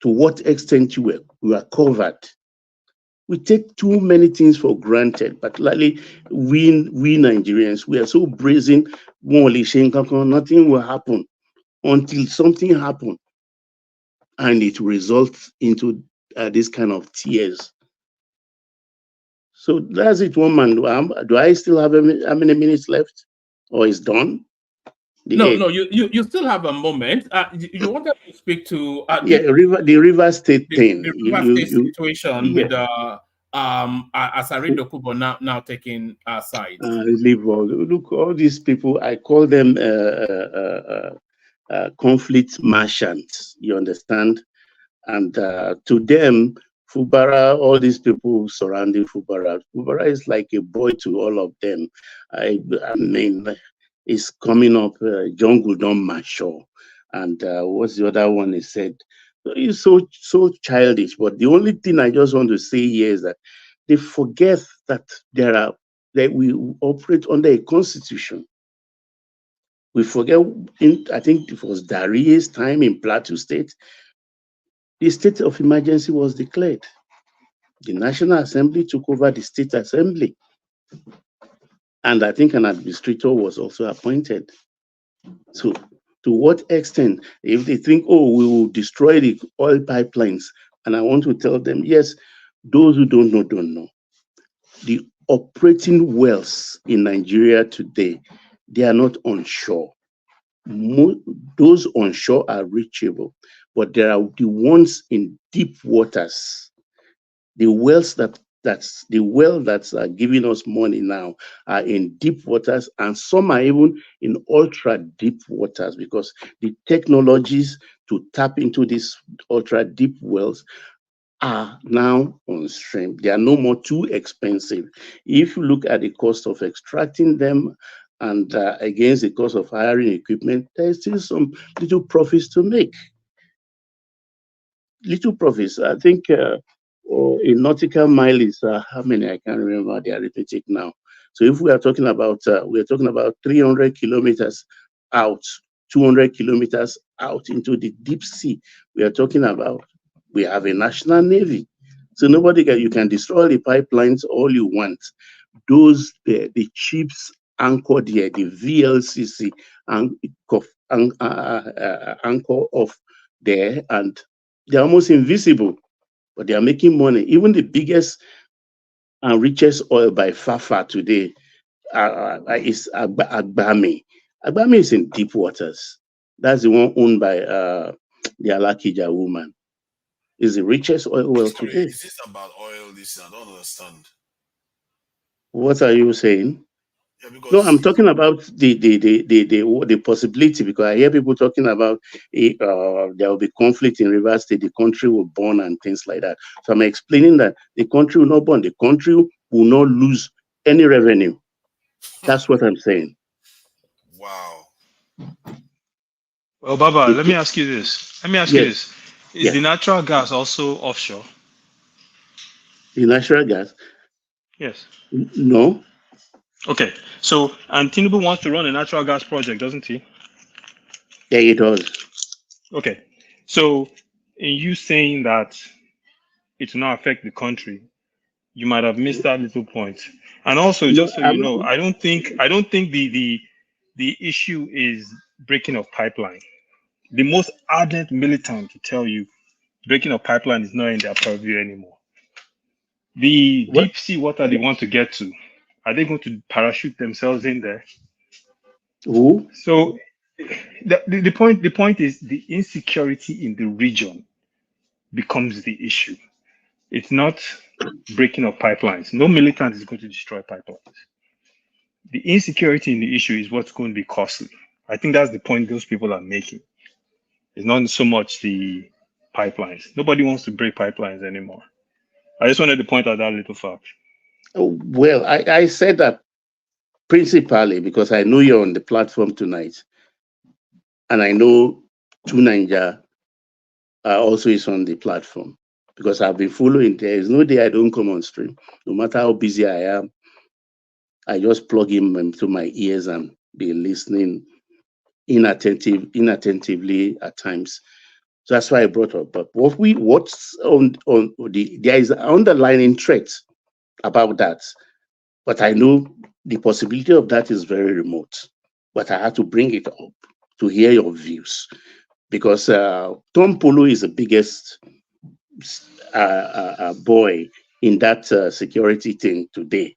To what extent you are covered. We take too many things for granted, particularly we Nigerians. We are so brazen, nothing will happen until something happens, and it results into this kind of tears. So that's it, one man. Do I still have how many minutes left, or is done? No, you still have a moment. You wanted to speak to the River State thing. The River State situation with Asari Dokubu now taking our side. Look, all these people, I call them conflict merchants. You understand? And to them, Fubara, all these people surrounding Fubara is like a boy to all of them. I mean, it's coming up. Jungle don't mature, and what's the other one? He said, he's so childish. But the only thing I just want to say here is that they forget that that we operate under a constitution. We forget. I think it was Darius' time in Plateau State. The state of emergency was declared. The National Assembly took over the State Assembly. And I think an administrator was also appointed. So to what extent, if they think, oh, we will destroy the oil pipelines, and I want to tell them, yes, those who don't know, don't know. The operating wells in Nigeria today, they are not onshore. Those onshore are reachable, but there are the ones in deep waters. The wells that's giving us money now are in deep waters, and some are even in ultra deep waters, because the technologies to tap into these ultra deep wells are now on stream. They are no more too expensive. If you look at the cost of extracting them and against the cost of hiring equipment, there's still some little profits to make. Little profits. I think a nautical mile is how many? I can't remember the arithmetic now. So if we are talking about 300 kilometers out, 200 kilometers out into the deep sea, we are talking about, we have a national navy. So you can destroy the pipelines all you want. Those the ships anchored here, the VLCC anchor off there, and they're almost invisible, but they are making money. Even the biggest and richest oil by far today is Agbami. Agbami is in deep waters. That's the one owned by the Alakija woman. Is the richest oil well Sorry, today. is this about oil? This I don't understand. What are you saying? Yeah, because No, I'm talking about the possibility, because I hear people talking about there will be conflict in Rivers State, the country will burn and things like that. So I'm explaining that the country will not burn, the country will not lose any revenue. That's what I'm saying. Wow. Well, Baba, let me ask you this. Is Yes. the natural gas also offshore? The natural gas? Yes. No. Okay. So, and Tinubu wants to run a natural gas project, doesn't he? Yeah, he does. Okay. So, in you saying that it will not affect the country, you might have missed that little point. And also, just so you know, I don't think the issue is breaking of pipeline. The most ardent militant to tell you breaking of pipeline is not in their purview anymore. The deep sea water they want to get to, are they going to parachute themselves in there? Who? So the point is the insecurity in the region becomes the issue. It's not breaking of pipelines. No militant is going to destroy pipelines. The insecurity in the issue is what's going to be costly. I think that's the point those people are making. It's not so much the pipelines. Nobody wants to break pipelines anymore. I just wanted to point out that little fact. Well, I said that principally because I know you're on the platform tonight, and I know True Ninja also is on the platform, because I've been following. There is no day I don't come on stream, no matter how busy I am. I just plug him into my ears and be listening inattentively at times. So that's why I brought up. But what's on there is an underlying threat about that. But I know the possibility of that is very remote. But I had to bring it up to hear your views, because Tom Polo is the biggest boy in that security thing today.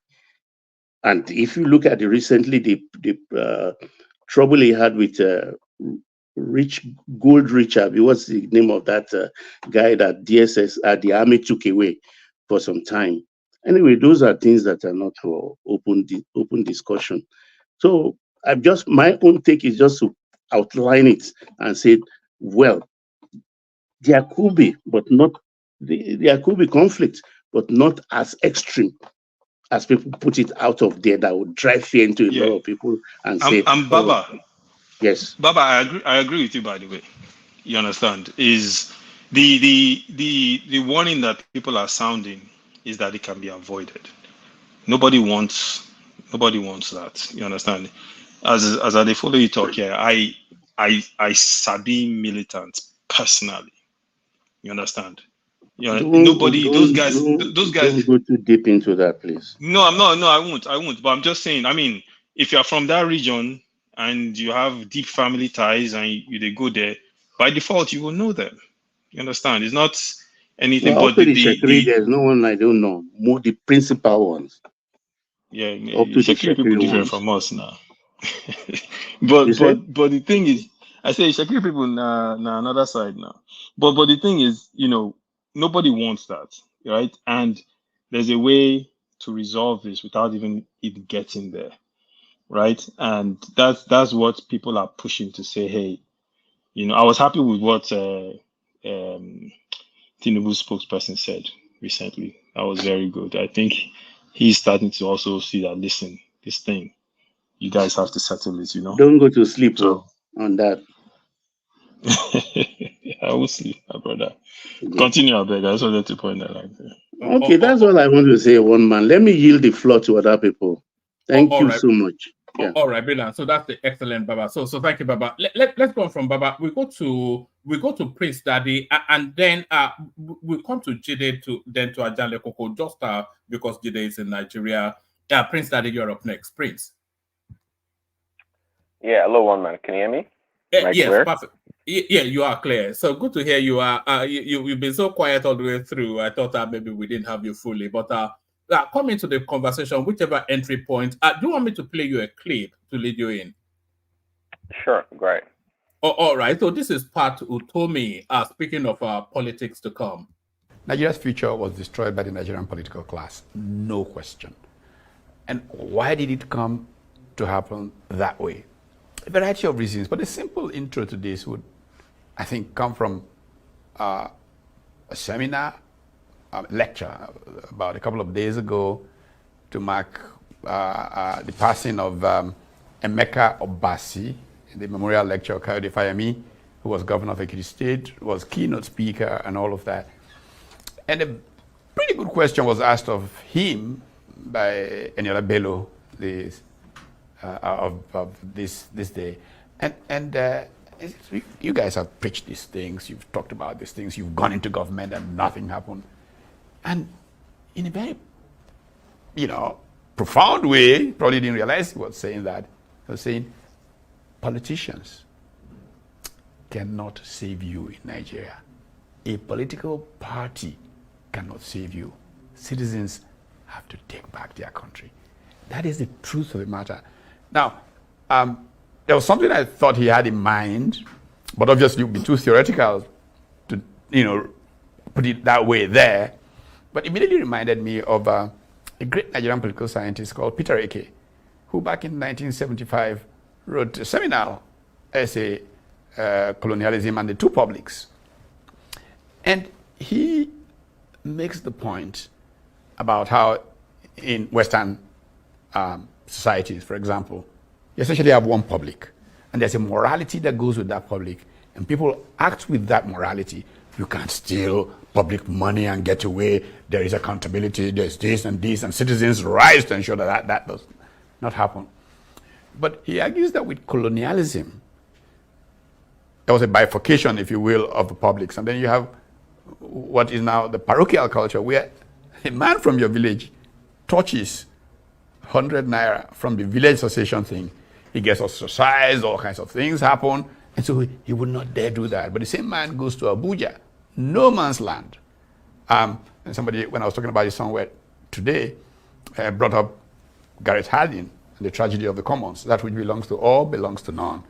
And if you look at recently the trouble he had with Gold Richard, what's the name of that guy that DSS the army took away for some time. Anyway, those are things that are not for open discussion. So my own take is just to outline it and say, well, there could be, but not there could be conflict, but not as extreme as people put it out of there, that would drive fear into a lot of people and say, Baba. Yes. Baba, I agree with you, by the way. You understand? Is the warning that people are sounding is that it can be avoided. Nobody wants that. You understand? As I follow you talk here, I sabi militants personally. You understand? You know, those guys don't go too deep into that, please. No, I'm not. No, I won't. But I'm just saying, I mean, if you're from that region and you have deep family ties and they go there, by default you will know them. You understand? It's not anything Well, but up to the Shekiri, there's no one I don't know. More the principal ones. Yeah, up to the Shekiri people different ones. from us now. but the thing is, I say Shekiri people na another side now. But the thing is, nobody wants that, right? And there's a way to resolve this without even it getting there, right? And that's what people are pushing to say. Hey, I was happy with what Tinubu's spokesperson said recently. That was very good. I think he's starting to also see that. Listen, this thing, you guys have to settle it. Don't go to sleep on that. I will sleep, my brother. Continue, I beg. I just wanted to point that out. Okay, that's all I want to say, one man. Let me yield the floor to other people. Thank you so much. Yeah. All right, brilliant. So that's the excellent Baba. So thank you, Baba. Let's go from Baba. We go to Prince Daddy, and then we come to Jide to Ajanle Koko, just because Jide is in Nigeria. Prince Daddy, you're up next. Prince. Yeah, hello, one man. Can you hear me? Yes, clear? perfect. Yeah, you are clear. So good to hear you are. You've been so quiet all the way through. I thought that maybe we didn't have you fully, but coming to the conversation, whichever entry point. Do you want me to play you a clip to lead you in? Sure, great. Oh, all right. So this is Pat Utomi. Speaking of politics to come. Nigeria's future was destroyed by the Nigerian political class, no question. And why did it come to happen that way? A variety of reasons, but a simple intro to this would, I think, come from a seminar, a lecture about a couple of days ago to mark the passing of Emeka Obasi, the memorial lecture of Kayode Fayemi, who was governor of Ekiti State, was keynote speaker and all of that. And a pretty good question was asked of him by Eniola Bello of this day. And you guys have preached these things, you've talked about these things, you've gone into government and nothing happened. And in a very, profound way, probably didn't realize he was saying that. He was saying, politicians cannot save you in Nigeria. A political party cannot save you. Citizens have to take back their country. That is the truth of the matter. Now, there was something I thought he had in mind, but obviously it would be too theoretical to, put it that way there. But immediately reminded me of a great Nigerian political scientist called Peter Eke, who back in 1975 wrote a seminal essay, Colonialism and the Two Publics. And he makes the point about how in Western societies, for example, you essentially have one public, and there's a morality that goes with that public, and people act with that morality. You can't steal public money and get away. There is accountability. There's this, and citizens rise to ensure that that does not happen. But he argues that with colonialism, there was a bifurcation, if you will, of the publics. And then you have what is now the parochial culture, where a man from your village touches 100 naira from the village association thing. He gets ostracized, all kinds of things happen. And so he would not dare do that. But the same man goes to Abuja, no man's land. And somebody, when I was talking about it somewhere today, brought up Gareth Hardin and the tragedy of the commons. That which belongs to all belongs to none.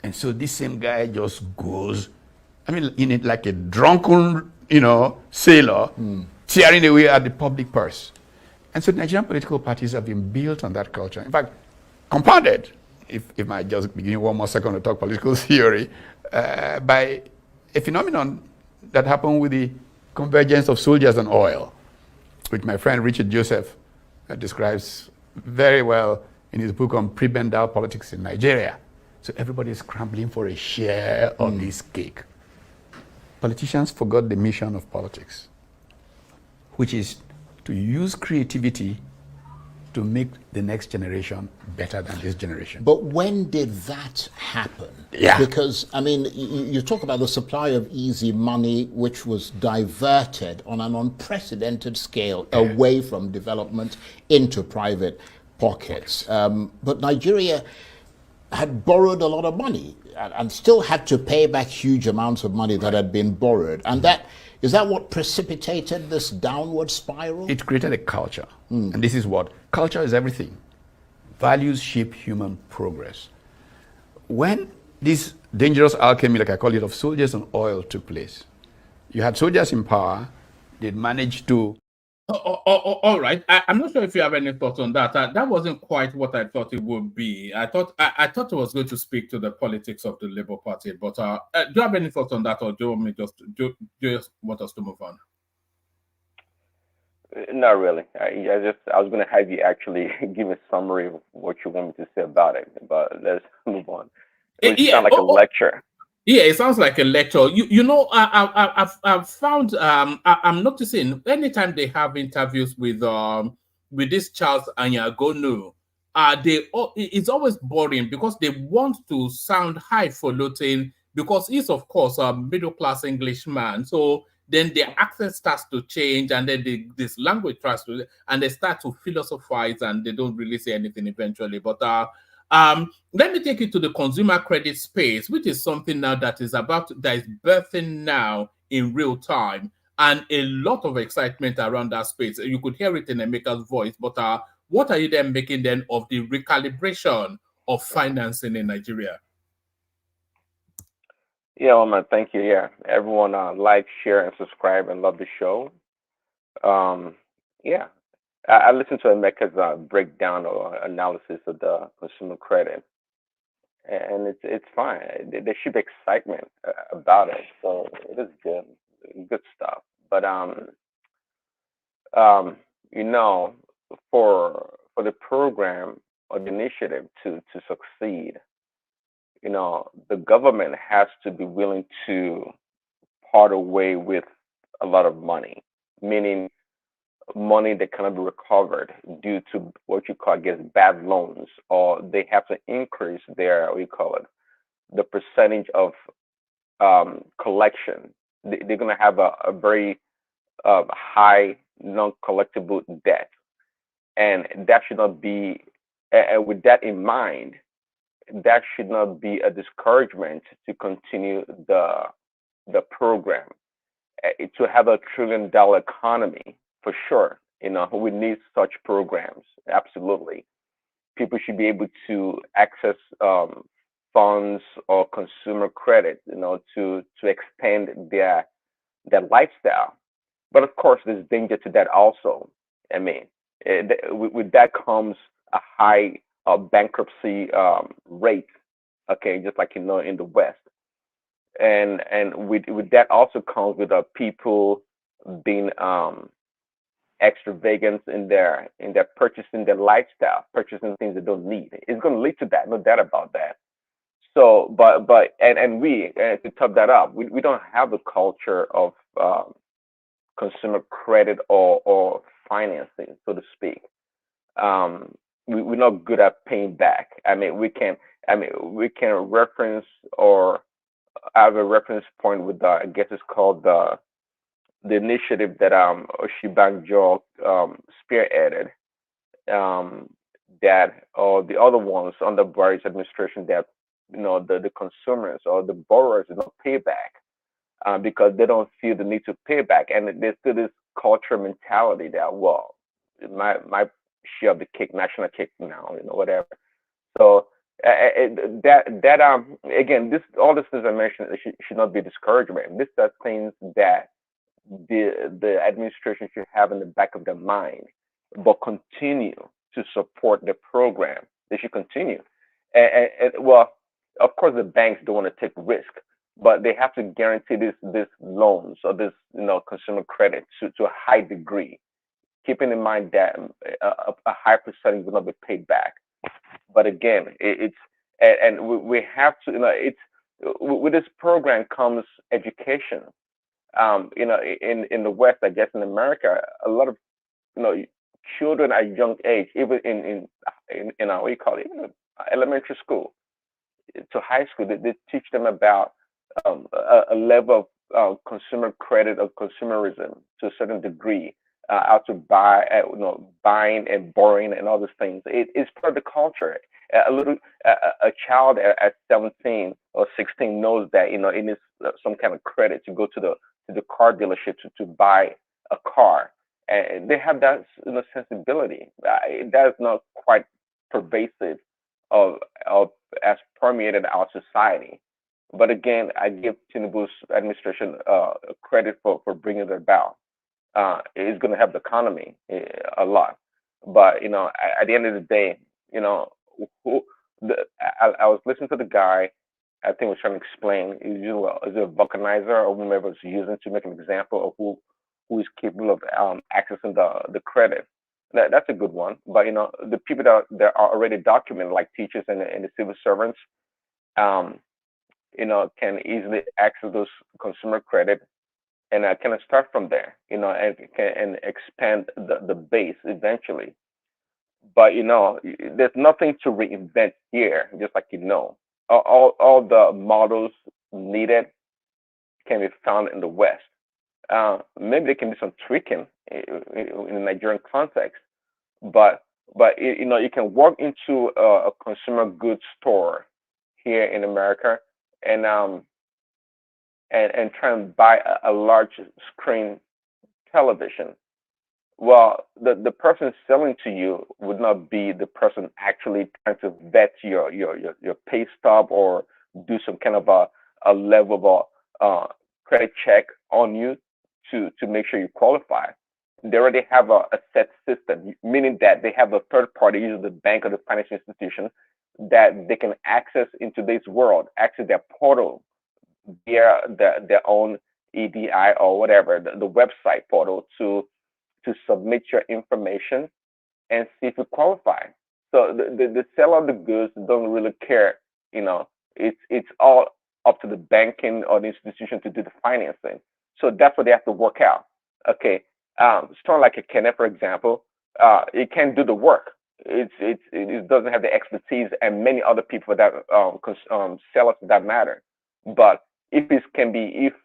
And so this same guy just goes, in it like a drunken, sailor, tearing away at the public purse. And so Nigerian political parties have been built on that culture. In fact, compounded, if I just begin 1 more second to talk political theory, by a phenomenon that happened with the convergence of soldiers and oil, which my friend Richard Joseph describes very well in his book on prebendal politics in Nigeria. So everybody is scrambling for a share of this cake. Politicians forgot the mission of politics, which is to use creativity to make the next generation better than this generation. But when did that happen? Yeah. Because, you talk about the supply of easy money, which was diverted on an unprecedented scale away from development into private pockets. But Nigeria had borrowed a lot of money and still had to pay back huge amounts of money that had been borrowed. And is that what precipitated this downward spiral? It created a culture. And this is what? Culture is everything. Values shape human progress. When this dangerous alchemy, like I call it, of soldiers and oil took place, you had soldiers in power, they'd managed to... all right. I'm not sure if you have any thoughts on that. That wasn't quite what I thought it would be. I thought it was going to speak to the politics of the Labour Party. But do you have any thoughts on that, or do you want me just want us to move on? Not really. I was going to have you actually give a summary of what you want me to say about it, but let's move on. It sounds like a lecture. Yeah, it sounds like a lecture. I've found I'm noticing anytime they have interviews with this Charles Anyagonu, it's always boring because they want to sound highfalutin because he's of course a middle class Englishman. So then their accent starts to change, and then this language tries to, and they start to philosophize, and they don't really say anything eventually. But Let me take you to the consumer credit space, which is something now that is birthing now in real time, and a lot of excitement around that space. You could hear it in Emeka's voice, but what are you then making then of the recalibration of financing in Nigeria? Yeah, Omar, thank you. Yeah, everyone like, share, and subscribe, and love the show. Yeah, I listened to Emeka's breakdown or analysis of the consumer credit, and it's fine. There should be excitement about it, so it is good stuff. But you know, for the program or the initiative to succeed, you know, the government has to be willing to part away with a lot of money, meaning money that cannot be recovered due to what you call, I guess, bad loans, or they have to increase their, what you call it, the percentage of collection. They're going to have a very high non-collectible debt, and that should not be. And with that in mind, that should not be a discouragement to continue the program. To have a $1 trillion economy, for sure, you know, we need such programs. Absolutely, people should be able to access funds or consumer credit, you know, to expand their lifestyle. But of course, there's danger to that also. I mean, with that comes a high bankruptcy rate. Okay, just like, you know, in the West, and with that also comes with people being extravagant in their purchasing, their lifestyle, purchasing things they don't need. It's going to lead to that, no doubt about that. So, and we to top that up, we don't have a culture of consumer credit or financing, so to speak. We're not good at paying back. We can reference or have a reference point with I guess it's called the initiative that Oshibanjo spearheaded, that or the other ones under Buhari's administration, that, you know, the consumers or the borrowers do not pay back because they don't feel the need to pay back, and there's still this culture mentality that, well, my share of the cake, national cake now, you know, whatever. So again, all this things I mentioned should not be discouragement. These are things that the administration should have in the back of their mind, but continue to support the program. They should continue. Well, of course, the banks don't want to take risk, but they have to guarantee this loans or this, you know, consumer credit to a high degree, keeping in mind that a high percentage will not be paid back. But again, we have to, you know, with this program comes education. You know, in the West, I guess in America, a lot of, you know, children at young age, even in what you call it, even elementary school to high school, they teach them about a level of consumer credit or consumerism to a certain degree, how to buy, you know, buying and borrowing and all these things. It's part of the culture. A child at 17 or 16 knows that, you know, it needs some kind of credit to go to the car dealership to buy a car, and they have that, you know, sensibility. That is not quite pervasive of as permeated our society. But again, I give Tinubu's administration credit for bringing it about. It's going to help the economy a lot. But, you know, at the end of the day, you know, I was listening to the guy. I think was trying to explain, is it a vulcanizer or whomever is using to make an example of who is capable of accessing the credit. That's a good one. But, you know, the people that are already documented, like teachers and the civil servants, you know, can easily access those consumer credit and kind of start from there, you know, and expand the base eventually. But, you know, there's nothing to reinvent here, just like, you know. All the models needed can be found in the West. Maybe there can be some tweaking in the Nigerian context, but But you can walk into a consumer goods store here in America and and try and buy a large screen television. Well, the person selling to you would not be the person actually trying to vet your pay stub or do some kind of a level of credit check on you to make sure you qualify. They already have a set system, meaning that they have a third party, usually the bank or the financial institution, that they can access in today's world, access their portal via their own EDI or whatever, the website portal to submit your information and see if you qualify. So the seller of the goods don't really care. It's all up to the banking or the institution to do the financing. So that's what they have to work out. Okay, someone like a Kenneth, for example, it can't do the work. It doesn't have the expertise, and many other people that sellers for that matter. But if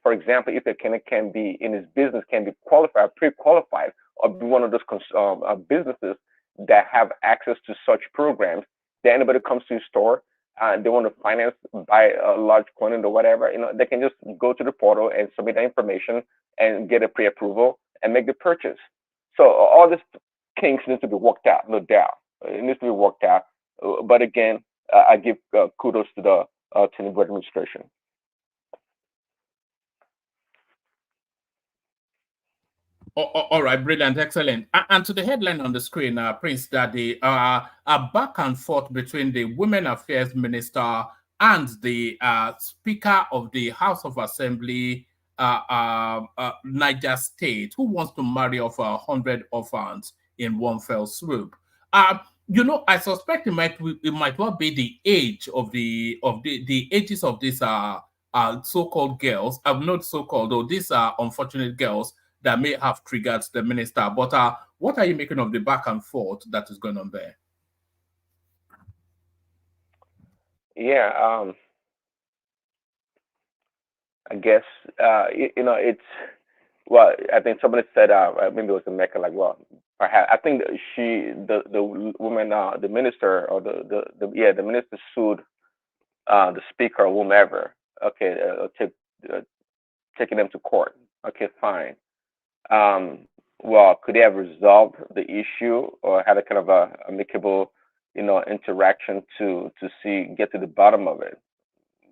for example, if a Kenneth can be in his business can be qualified, pre-qualified, or be one of those businesses that have access to such programs, that anybody comes to your store and they want to finance, buy a large quantity or whatever, they can just go to the portal and submit the information and get a pre-approval and make the purchase. So all these kinks need to be worked out, no doubt. It needs to be worked out. But again, I give kudos to the Tinubu administration. All right, brilliant, excellent. And to the headline on the screen, Prince, that the a back and forth between the Women Affairs Minister and the Speaker of the House of Assembly, Niger State, who wants to marry off 100 orphans in one fell swoop. I suspect it might well be the age of the ages of these so-called girls. Not so-called, though these are unfortunate girls that may have triggered the minister. But what are you making of the back and forth that is going on there? Yeah, I guess it's I think somebody said maybe it was America, like, well, perhaps I think that the woman, the minister or the minister sued the speaker or whomever. Okay, taking them to court. Okay, fine. Well, could they have resolved the issue or had a kind of a amicable, interaction to get to the bottom of it?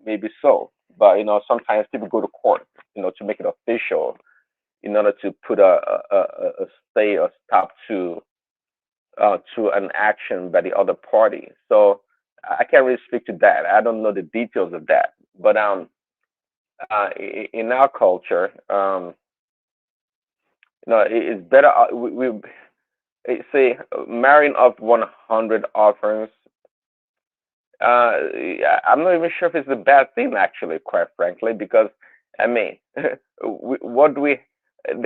Maybe so. But sometimes people go to court, to make it official, in order to put a stay or stop to an action by the other party. So I can't really speak to that. I don't know the details of that. But in our culture, it's better. We say marrying up 100 orphans. I'm not even sure if it's a bad thing, actually, quite frankly, because I mean, there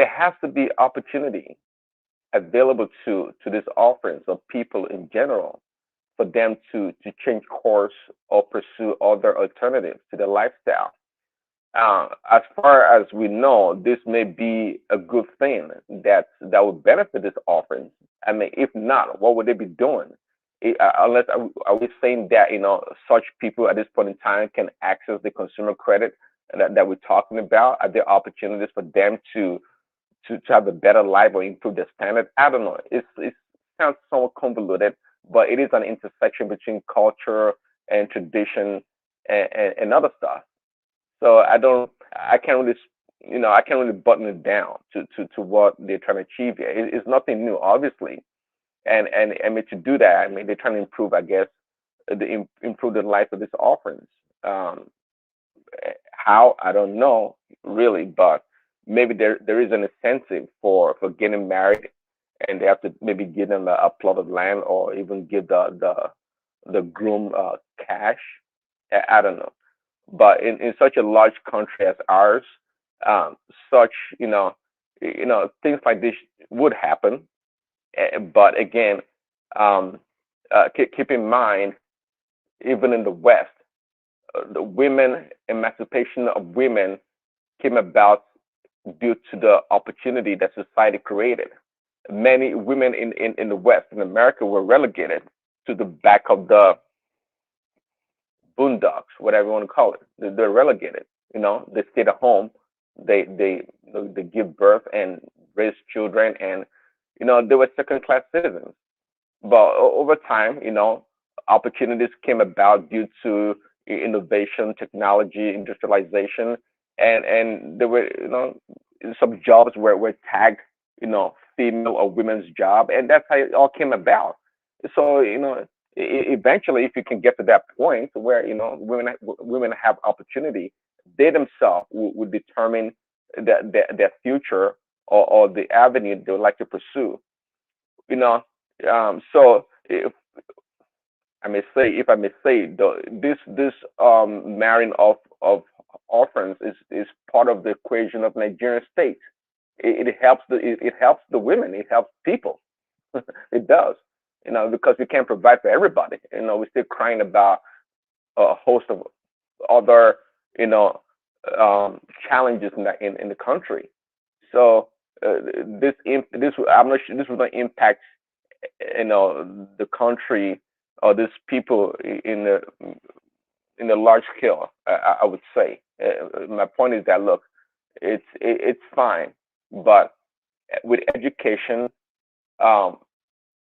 has to be opportunity available to these orphans or people in general for them to change course or pursue other alternatives to their lifestyle. As far as we know, this may be a good thing that would benefit these orphans. I mean, if not, what would they be doing? Unless are we saying that such people at this point in time can access the consumer credit that we're talking about? Are there opportunities for them to have a better life or improve their standard? I don't know. It sounds somewhat convoluted, but it is an intersection between culture and tradition and other stuff. So I can't really button it down to what they're trying to achieve here. It's nothing new, obviously. And I mean, to do that, I mean, they're trying to improve, I guess, improve the life of these orphans. How, I don't know really, but maybe there is an incentive for getting married, and they have to maybe give them a plot of land or even give the groom cash. I don't know. But in such a large country as ours, such things like this would happen. But again, keep in mind, even in the West, the emancipation of women came about due to the opportunity that society created. many women in the West, in America, were relegated to the back of the boondocks, whatever you want to call it. They're relegated. They stay at home. They give birth and raise children, and they were second class citizens. But over time, opportunities came about due to innovation, technology, industrialization, and there were some jobs were tagged female or women's job, and that's how it all came about. So eventually, if you can get to that point where women have opportunity, they themselves would determine their future, or the avenue they would like to pursue. So if I may say, this marrying of orphans is part of the equation of Nigerian state. It helps the women. It helps people. It does. Because we can't provide for everybody. We're still crying about a host of other challenges in the country. So this I'm not sure this will not impact the country or these people in the large scale. I would say my point is that, look, it's fine, but with education,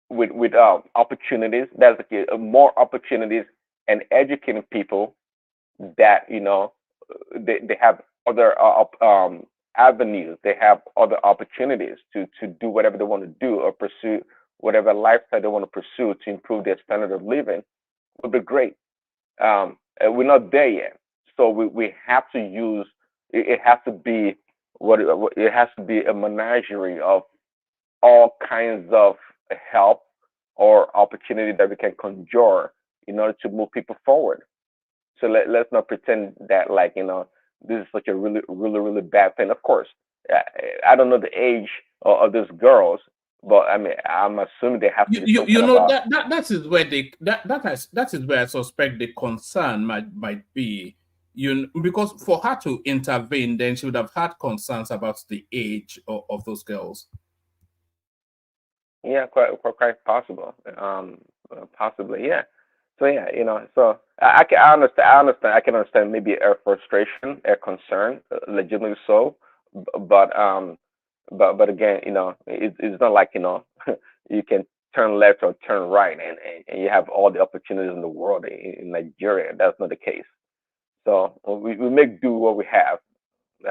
with opportunities, there's more opportunities, and educating people that they have other avenues, they have other opportunities to do whatever they want to do, or pursue whatever lifestyle they want to pursue to improve their standard of living, would be great. We're not there yet, so we have to use it. Has to be it has to be a menagerie of all kinds of help or opportunity that we can conjure in order to move people forward. So let's not pretend that this is such a really, really, really bad thing. Of course, I don't know the age of these girls, but I'm assuming they have to be that is where that is where I suspect the concern might be. Because for her to intervene, then she would have had concerns about the age of those girls. Yeah, quite possible. Possibly, yeah. So yeah, so I understand. I can understand maybe a frustration, a concern, legitimately so. But again, it's not like you can turn left or turn right, and you have all the opportunities in the world in Nigeria. That's not the case. So we make do what we have.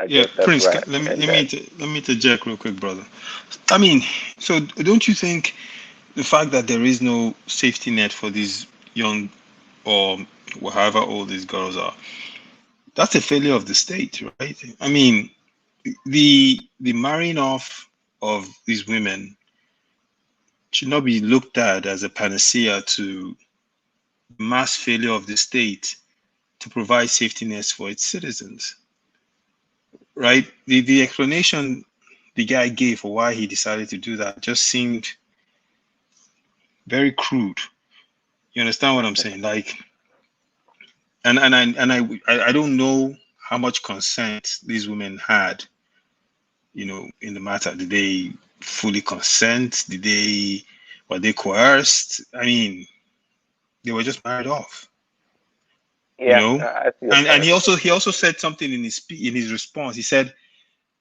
Yeah, Prince, right. let me interject real quick, brother. So don't you think the fact that there is no safety net for these young, or however old these girls are, that's a failure of the state, right? The marrying off of these women should not be looked at as a panacea to mass failure of the state to provide safety nets for its citizens, right? The explanation the guy gave for why he decided to do that just seemed very crude. You understand what I'm saying? I don't know how much consent these women had, in the matter. Did they fully consent? Were they coerced? They were just married off. Yeah, and he also said something in his response. He said,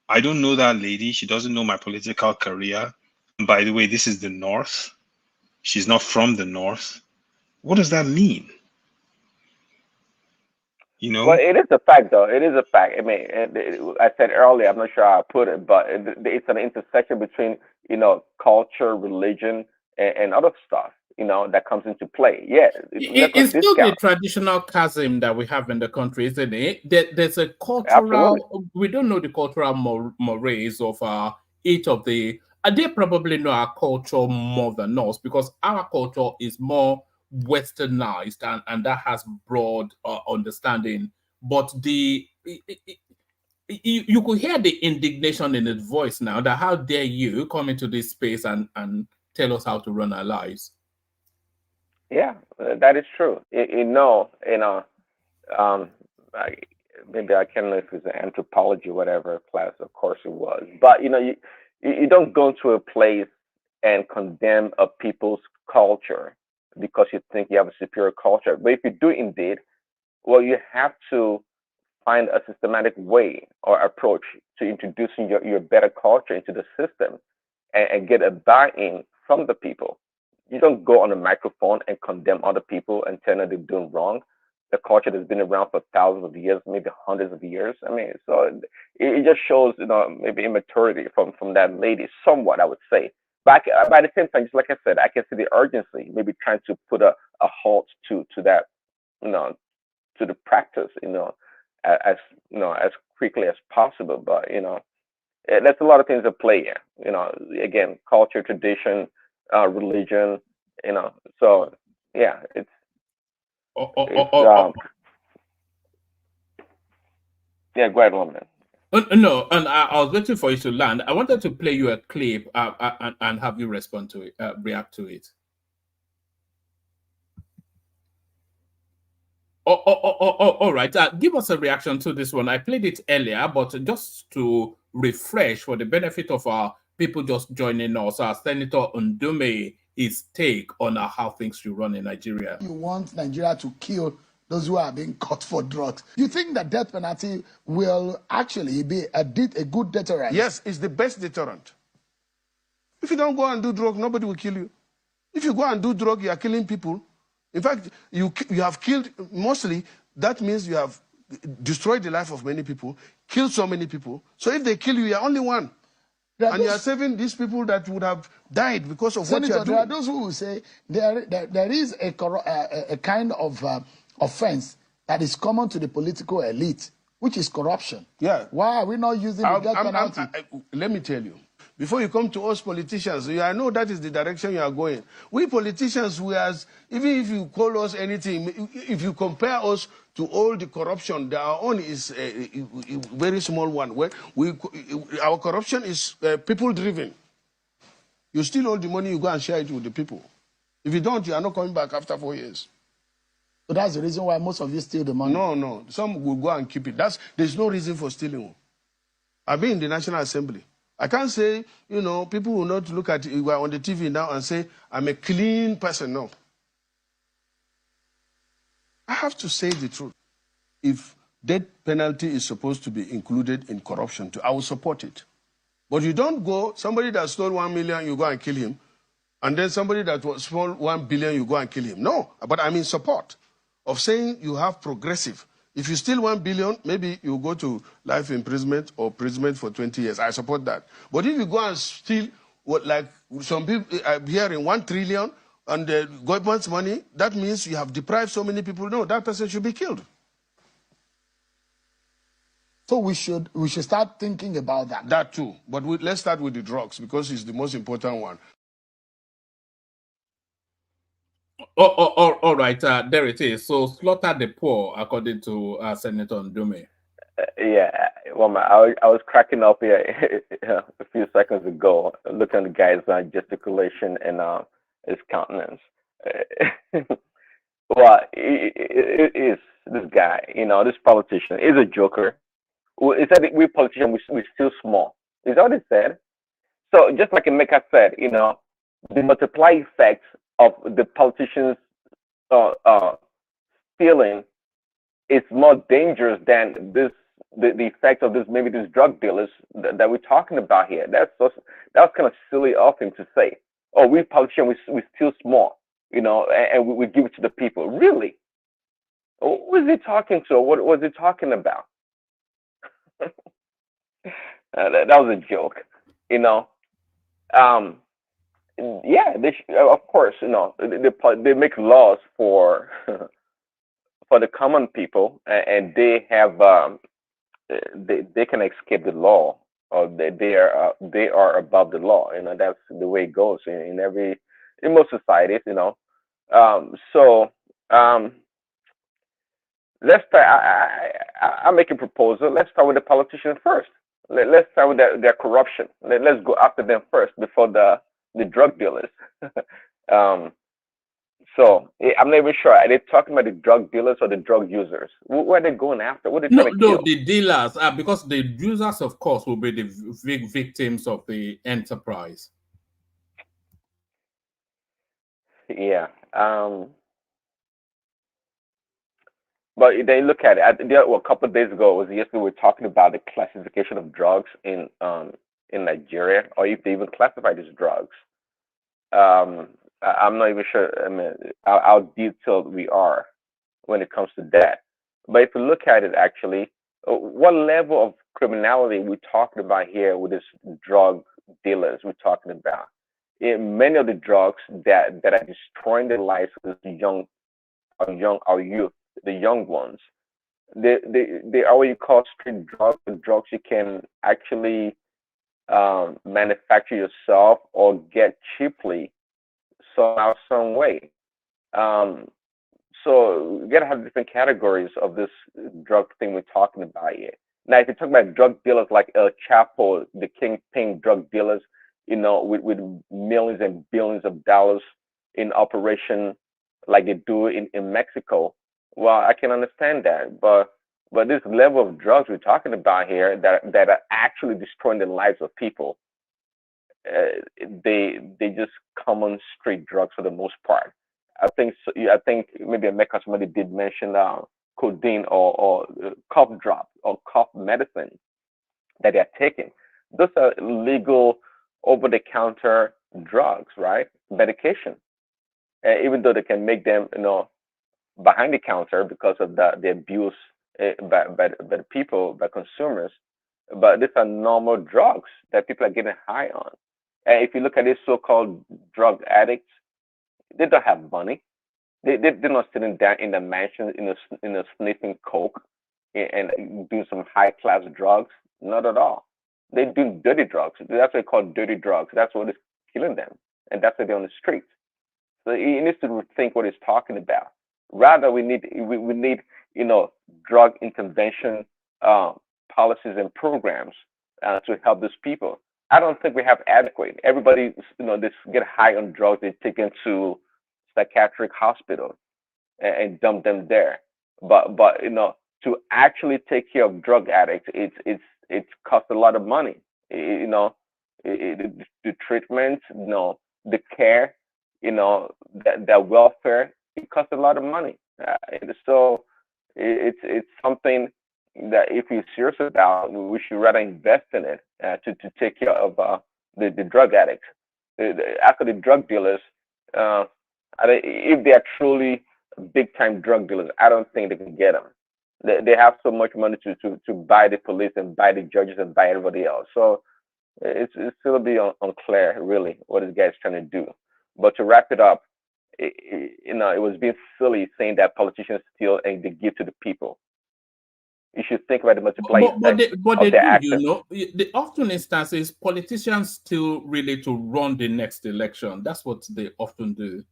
"I don't know that lady. She doesn't know my political career. And by the way, this is the North. She's not from the North." What does that mean? Well, it is a fact, though. It is a fact. I said earlier, I'm not sure how I put it, but it's an intersection between, culture, religion, and other stuff, that comes into play. Yeah, it's still the traditional chasm that we have in the country, isn't it? There's a cultural. Absolutely. We don't know the cultural mores of each of the. They probably know our culture more than us, because our culture is more westernized, and that has broad understanding. But you could hear the indignation in his voice now, that how dare you come into this space and tell us how to run our lives. Yeah, that is true. Maybe I can't know if it's an anthropology, whatever class, of course it was. But you don't go to a place and condemn a people's culture because you think you have a superior culture. But if you do indeed, well, you have to find a systematic way or approach to introducing your better culture into the system and get a buy-in from the people. You don't go on a microphone and condemn other people and tell them they're doing wrong. The culture that's been around for thousands of years, maybe hundreds of years. I mean, so it just shows, maybe immaturity from that lady, somewhat, I would say. But by the same time, just like I said, I can see the urgency, maybe trying to put a halt to that, to the practice, as as quickly as possible. But there's a lot of things at play here. Again, culture, tradition, religion. So yeah, it's yeah. Go ahead, woman. No, and I was waiting for you to land. I wanted to play you a clip and have you respond to it, react to it. All right. Give us a reaction to this one. I played it earlier, but just to refresh for the benefit of our people just joining us, Senator Ndume, his take on how things should run in Nigeria. You want Nigeria to kill those who are being caught for drugs. You think the death penalty will actually be a good deterrent? Yes, it's the best deterrent. If you don't go and do drugs, nobody will kill you. If you go and do drugs, you are killing people. In fact, you have killed, mostly, that means you have destroyed the life of many people, killed so many people. So if they kill you, you are only one. And you are saving these people that would have died because of what you are doing. There are those who will say there is a kind of offense that is common to the political elite, which is corruption. Yeah. Why are we not using the death penalty? Let me tell you. Before you come to us politicians, I know that is the direction you are going. We politicians, even if you call us anything, if you compare us to all the corruption, our own is a very small one. Where our corruption is people-driven. You steal all the money, you go and share it with the people. If you don't, you are not coming back after 4 years. So that's the reason why most of you steal the money? No. Some will go and keep it. There's no reason for stealing. I've been in the National Assembly. I can't say, people will not look at you on the TV now and say, I'm a clean person. No. I have to say the truth. If death penalty is supposed to be included in corruption, I will support it. But you don't go, somebody that stole 1 million, you go and kill him. And then somebody that stole 1 billion, you go and kill him. No, but I'm in support of saying you have progressive. If you steal 1 billion, maybe you go to life imprisonment or imprisonment for 20 years. I support that. But if you go and steal, like some people are hearing 1 trillion and the government's money, that means you have deprived so many people. No, that person should be killed. So we should start thinking about that. That too. But let's start with the drugs because it's the most important one. All right, there it is. So slaughter the poor, according to Senator Ndume. Yeah, well, I was cracking up here a few seconds ago, looking at the guy's gesticulation and his countenance. Well, it is this guy, this politician is a joker. He said we politicians, we're still small. Is that what he said? So just like Emeka said, the multiply effects of the politicians stealing is more dangerous than the effect of maybe these drug dealers that we're talking about here. That was kind of silly of him to say. Oh, we politicians, we still small, and we give it to the people. Really? Who was he talking to? What was he talking about? That was a joke, yeah, of course, they make laws for for the common people, and they have they can escape the law, or they are above the law. That's the way it goes in most societies. So let's start. I make a proposal. Let's start with the politicians first. Let's start with their corruption. Let's go after them first before the drug dealers. So I'm not even sure. Are they talking about the drug dealers or the drug users? Who are they going after? What are they trying to kill? No, the dealers, because the users, of course, will be the victims of the enterprise. Yeah. But they look at it. A couple of days ago, it was yesterday, we were talking about the classification of drugs in Nigeria, or if they even classify these drugs. I'm not even sure. I mean, how detailed we are when it comes to that. But if you look at it, actually, what level of criminality we're talking about here with these drug dealers we're talking about? Many of the drugs that are destroying the lives of our youth, the young ones, they are what you call street drugs, the drugs you can actually manufacture yourself or get cheaply somehow, some way. So you gotta have different categories of this drug thing we're talking about here. Now, if you talk about drug dealers like El Chapo, the kingpin drug dealers, with millions and billions of dollars in operation, like they do in Mexico, well, I can understand that. But this level of drugs we're talking about here that are actually destroying the lives of people, they just common street drugs for the most part. I think maybe America somebody did mention codeine or cough drop or cough medicine that they're taking. Those are legal over-the-counter drugs, right? Medication. Even though they can make them, behind the counter because of the abuse by the people, by consumers. But these are normal drugs that people are getting high on. And if you look at these so-called drug addicts, they don't have money. They're not sitting down in the mansion in a sniffing coke and doing some high-class drugs. Not at all. They're doing dirty drugs. That's what they call dirty drugs. That's what is killing them, and that's why they're on the streets. So he needs to rethink what he's talking about. Rather, we need drug intervention policies and programs to help these people. I don't think we have adequate. Everybody, they get high on drugs, they take them to psychiatric hospitals and dump them there. But to actually take care of drug addicts, it's costs a lot of money. The treatment, the care, that welfare, it costs a lot of money. So it's something that if we're serious about, we should rather invest in it to take care of the drug addicts. After the drug dealers, if they are truly big time drug dealers, I don't think they can get them. They have so much money to buy the police and buy the judges and buy everybody else. So it's still a bit unclear, really, what this guy's trying to do. But to wrap it up, it was being silly saying that politicians steal and they give to the people. You should think about the multiplier effect of their actions. The often instances, politicians still really to run the next election. That's what they often do.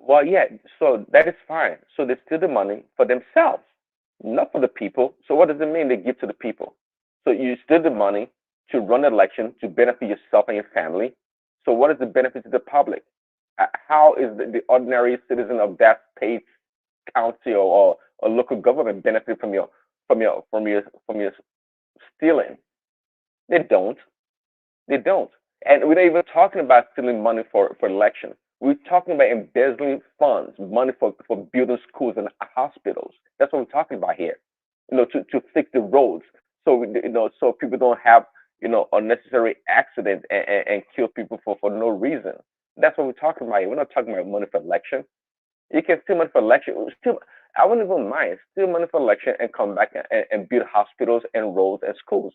Well, yeah, so that is fine. So they steal the money for themselves, not for the people. So what does it mean they give to the people? So you steal the money to run an election to benefit yourself and your family. So what is the benefit to the public? How is the ordinary citizen of that state, county, or local government benefit from your stealing? They don't. They don't. And we're not even talking about stealing money for election. We're talking about embezzling funds, money for building schools and hospitals. That's what we're talking about here. To fix the roads, so so people don't have unnecessary accidents and kill people for no reason. That's what we're talking about here. We're not talking about money for election. You can steal money for election. I wouldn't even mind steal money for election and come back and build hospitals and roads and schools.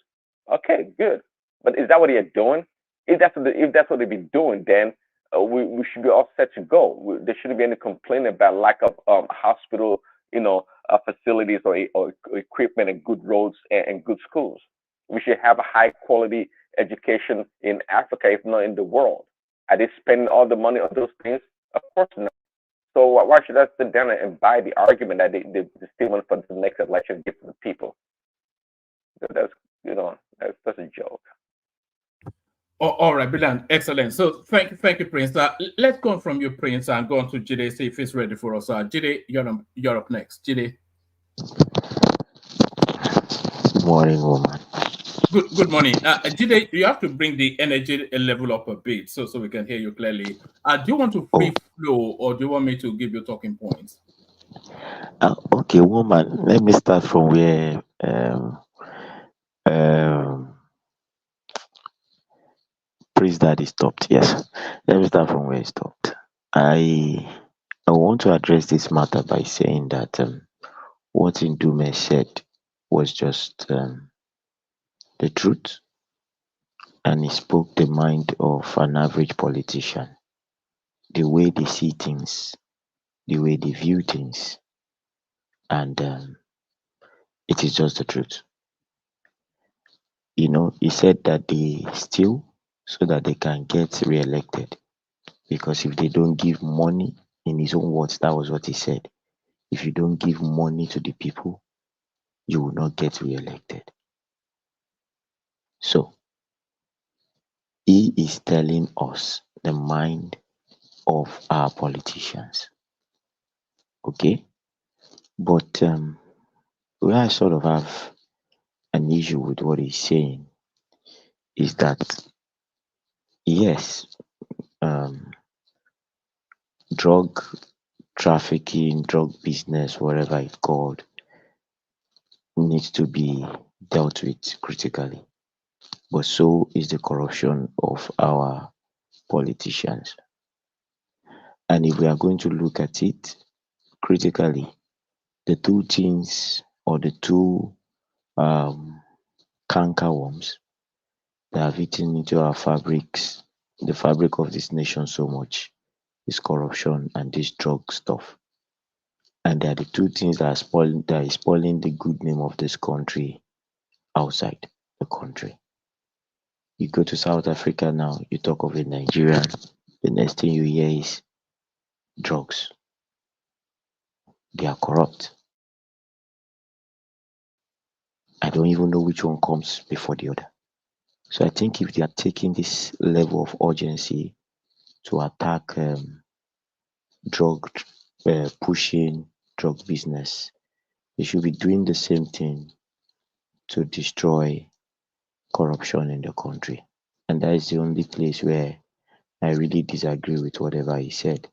Okay, good. But is that what they're doing? If that's what they've been doing, then we should be all set to go. There shouldn't be any complaint about lack of hospital, facilities or equipment and good roads and good schools. We should have a high quality education in Africa, if not in the world. Are they spending all the money on those things? Of course not. So why should I sit down and buy the argument that they still want for the next election to give to the people? That's that's a joke. All right, brilliant, excellent. So thank you, Prince. Let's go from you, Prince, and go on to Jide, see if he's ready for us. Jide, you're up next. Jide. Morning, woman. Good morning. Jide, you have to bring the energy level up a bit so we can hear you clearly. Do you want to free flow or do you want me to give you talking points? Okay, woman. Let me start from where Priest Daddy stopped. Yes, let me start from where he stopped. I want to address this matter by saying that what Ndume said was just the truth, and he spoke the mind of an average politician, the way they see things, the way they view things, and it is just the truth. He said that they steal so that they can get re-elected, because if they don't give money, in his own words, that was what he said, if you don't give money to the people, you will not get re-elected. So he is telling us the mind of our politicians. Okay? But where I sort of have an issue with what he's saying is that, yes, drug trafficking, drug business, whatever it's called, needs to be dealt with critically. But so is the corruption of our politicians. And if we are going to look at it critically, the two things or the two canker worms that have eaten into our fabrics, the fabric of this nation so much, is corruption and this drug stuff. And they are the two things that is spoiling the good name of this country outside the country. You go to South Africa now, you talk of a Nigerian, the next thing you hear is drugs. They are corrupt. I don't even know which one comes before the other. So I think if they are taking this level of urgency to attack drug pushing, drug business, they should be doing the same thing to destroy corruption in the country. And that is the only place where I really disagree with whatever he said.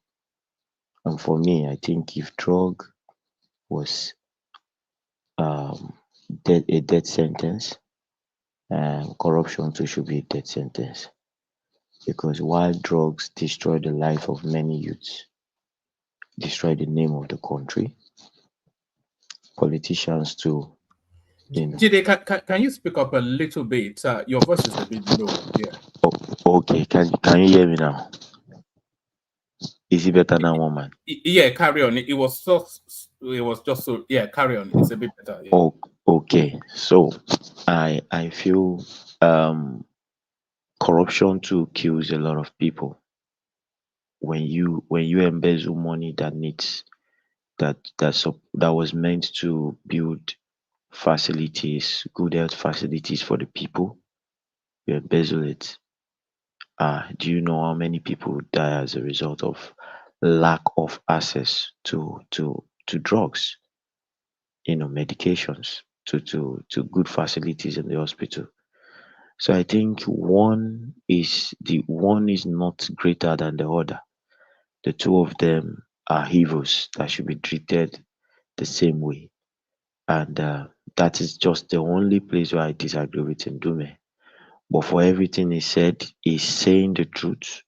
And for me, I think if drug was a death sentence, corruption too should be a death sentence. Because while drugs destroy the life of many youths, destroy the name of the country, politicians too. Jide, can you speak up a little bit? Your voice is a bit low. Yeah. Okay, can you hear me now? Is it better now, woman? Yeah, carry on. It was just so. Yeah, carry on. It's a bit better. Yeah. Oh, okay. So, I feel corruption too kills a lot of people. When you embezzle money that was meant to build facilities, good health facilities for the people, you embezzle it. Do you know how many people die as a result of lack of access to drugs, medications, to good facilities in the hospital? So I think one is not greater than the other. The two of them are evils that should be treated the same way. And that is just the only place where I disagree with Ndume. But for everything he said, he's saying the truth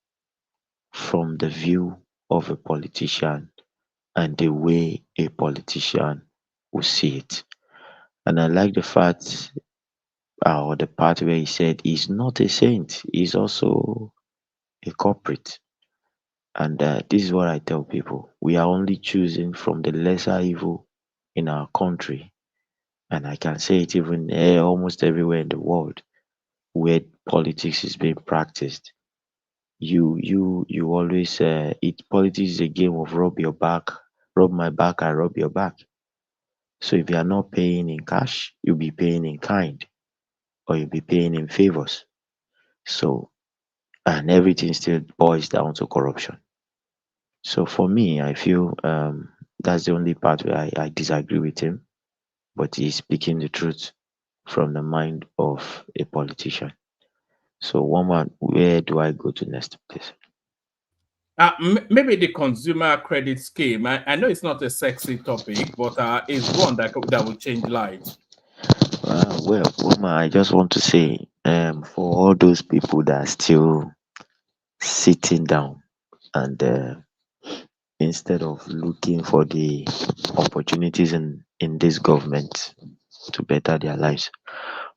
from the view of a politician and the way a politician will see it. And I like the fact, or the part where he said he's not a saint, he's also a culprit. And this is what I tell people. We are only choosing from the lesser evil in our country. And I can say it even almost everywhere in the world where politics is being practiced. You always politics is a game of rub my back, I rub your back. So if you are not paying in cash, you'll be paying in kind, or you'll be paying in favors. So, and everything still boils down to corruption. So for me, I feel that's the only part where I disagree with him, but he's speaking the truth from the mind of a politician. So, woman, where do I go to next, please? Maybe the consumer credit scheme. I know it's not a sexy topic, but it's one that will change lives. Well, woman, I just want to say, for all those people that are still sitting down and instead of looking for the opportunities in this government to better their lives,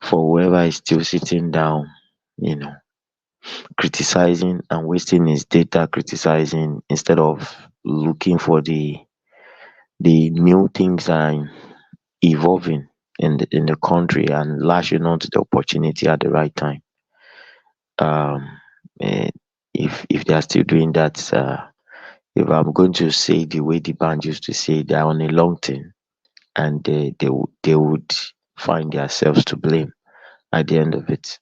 for whoever is still sitting down, you know, criticizing and wasting his data criticizing instead of looking for the new things and evolving in the country and lashing onto the opportunity at the right time. Um, eh, if they are still doing that, if I'm going to say the way the band used to say, they are on a long thing, and they would find themselves to blame at the end of it.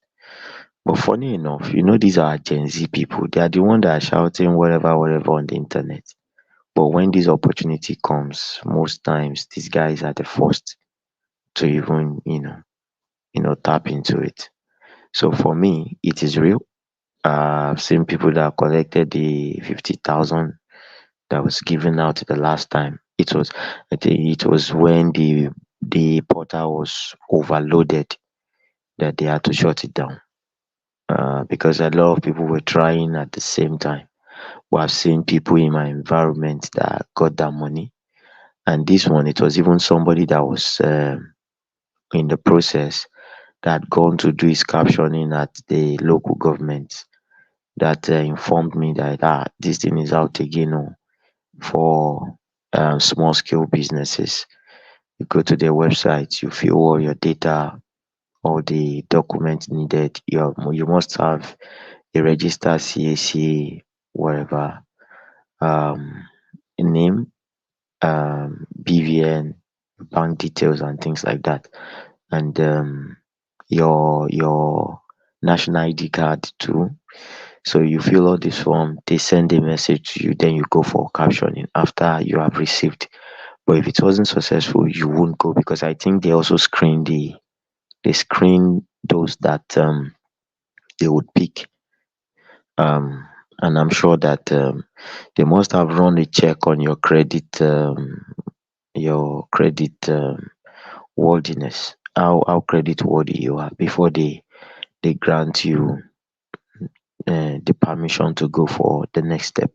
But funny enough, these are Gen Z people. They are the ones that are shouting whatever, whatever on the internet. But when this opportunity comes, most times these guys are the first to even, tap into it. So for me, it is real. I've seen people that collected the 50,000 that was given out the last time. I think it was when the portal was overloaded that they had to shut it down. Because a lot of people were trying at the same time. But I've seen people in my environment that got that money. And this one, it was even somebody that was in the process that had gone to do his captioning at the local government that informed me that this thing is out again for small scale businesses. You go to their website, you fill all your data, all the documents needed. You must have a registered CAC, whatever, name, BVN, bank details, and things like that, and your national ID card too. So you fill all this form, they send a message to you, then you go for captioning after you have received. But if it wasn't successful, you won't go because I think they also they screen those that they would pick. And I'm sure that they must have run a check on your credit worthiness, how credit worthy you are before they grant you the permission to go for the next step.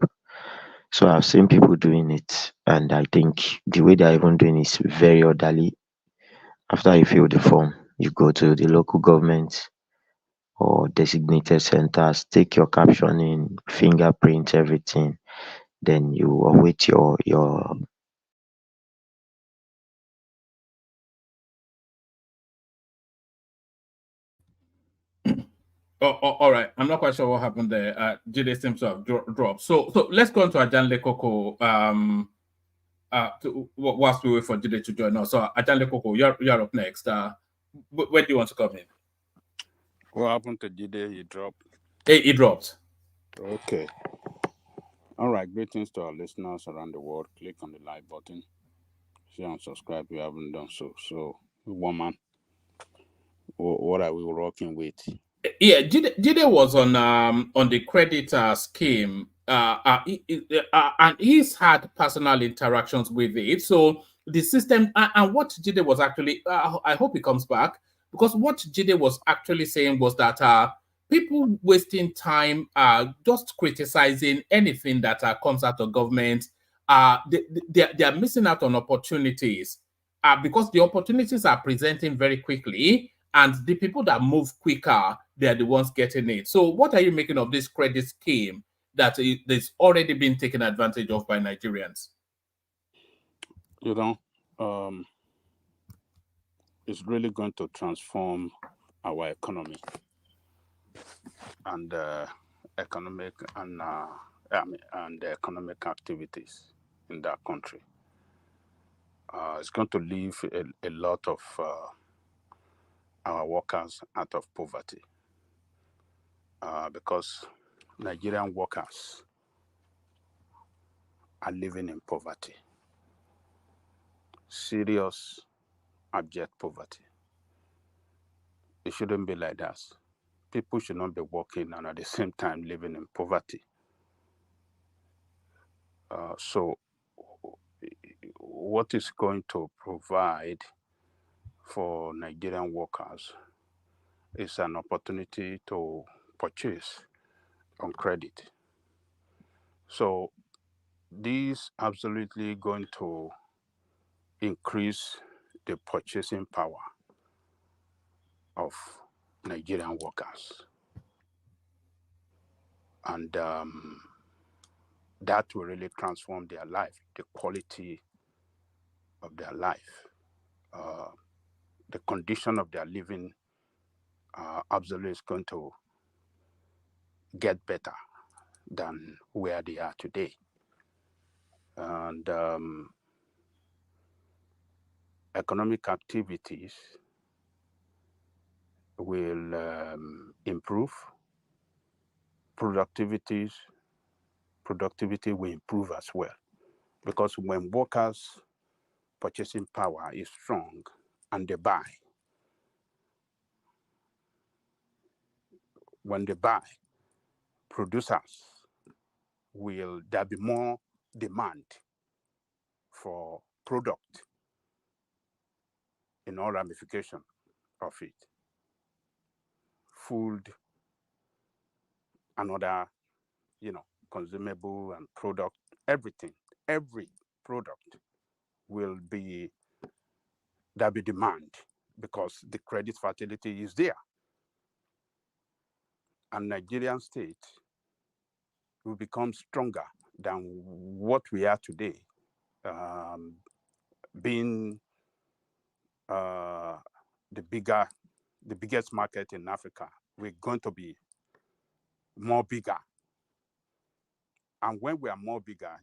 So I've seen people doing it, and I think the way they're even doing it is very orderly. After you fill the form, you go to the local government or designated centers, take your captioning, fingerprint, everything. Then you await your All right. I'm not quite sure what happened there. Jide seems to have dropped. So let's go on to Ajanle Koko. Whilst we wait for Jide to join us. So Ajanle Koko, you're up next. Where do you want to come in? What happened to Jide? He dropped. Hey, he dropped. Okay. All right. Greetings to our listeners around the world. Click on the like button. Share and subscribe if you haven't done so. So, woman, what are we working with? Yeah, Jide was on the creditor scheme, and he's had personal interactions with it. So the system and what Jide was actually, I hope he comes back, because what Jide was actually saying was that people wasting time just criticizing anything that comes out of government, they are missing out on opportunities because the opportunities are presenting very quickly. And the people that move quicker, they're the ones getting it. So what are you making of this credit scheme that is already been taken advantage of by Nigerians? It's really going to transform our economy and economic and economic activities in that country. It's going to leave a lot of our workers out of poverty because Nigerian workers are living in poverty, serious, abject poverty. It shouldn't be like that. People should not be working and at the same time living in poverty. So what is going to provide for Nigerian workers is an opportunity to purchase on credit. So this absolutely going to increase the purchasing power of Nigerian workers. And that will really transform their life, the quality of their life, the condition of their living absolutely is going to get better than where they are today. And economic activities will improve, productivity will improve as well. Because when workers' purchasing power is strong and they buy, when they buy, producers there'll be more demand for product in all ramifications of it. Food and other, consumable and product, everything, every product there'll be demand because the credit facility is there. And Nigerian state will become stronger than what we are today, being the biggest market in Africa. We're going to be more bigger. And when we are more bigger,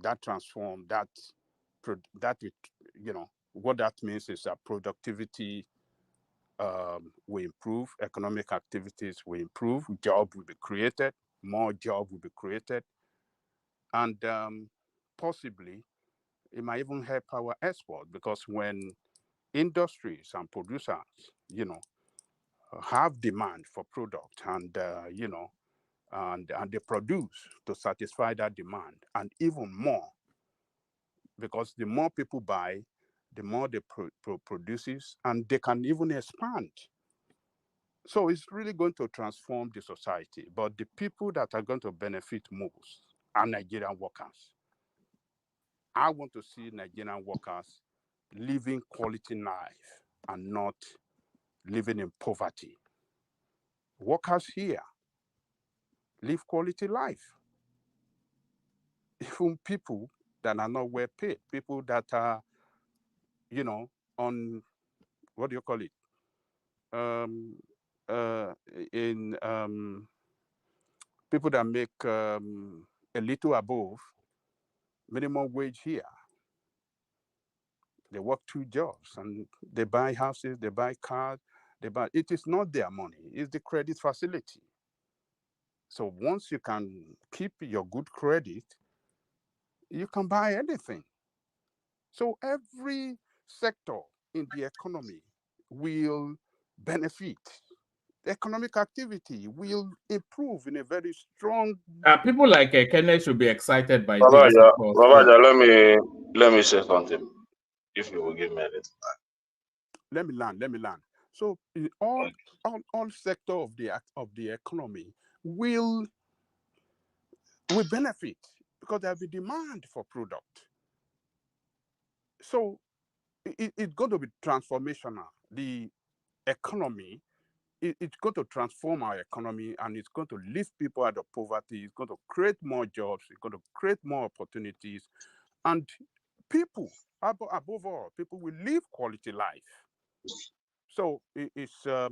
that transform that, what that means is that productivity will improve, economic activities will improve, job will be created, more job will be created, and possibly it might even help our export, because when industries and producers, have demand for product and, and they produce to satisfy that demand and even more, because the more people buy, the more they produces, and they can even expand. So it's really going to transform the society. But the people that are going to benefit most are Nigerian workers. I want to see Nigerian workers living quality life and not living in poverty. Workers here live quality life. Even people that are not well paid, people that are, on, what do you call it? People that make a little above minimum wage here. They work 2 jobs and they buy houses, they buy cars, it is not their money, it's the credit facility. So once you can keep your good credit, you can buy anything. So every sector in the economy will benefit. The economic activity will improve in a very strong. People like Kenneth should be excited by Baba, this. let me say something, if you will give me a little time. Let me land. So in all sector of the economy will benefit, because there'll be demand for product. So it's going to be transformational. The economy, it's going to transform our economy, and it's going to lift people out of poverty. It's going to create more jobs. It's going to create more opportunities, and people, above all, people will live quality life. So it's a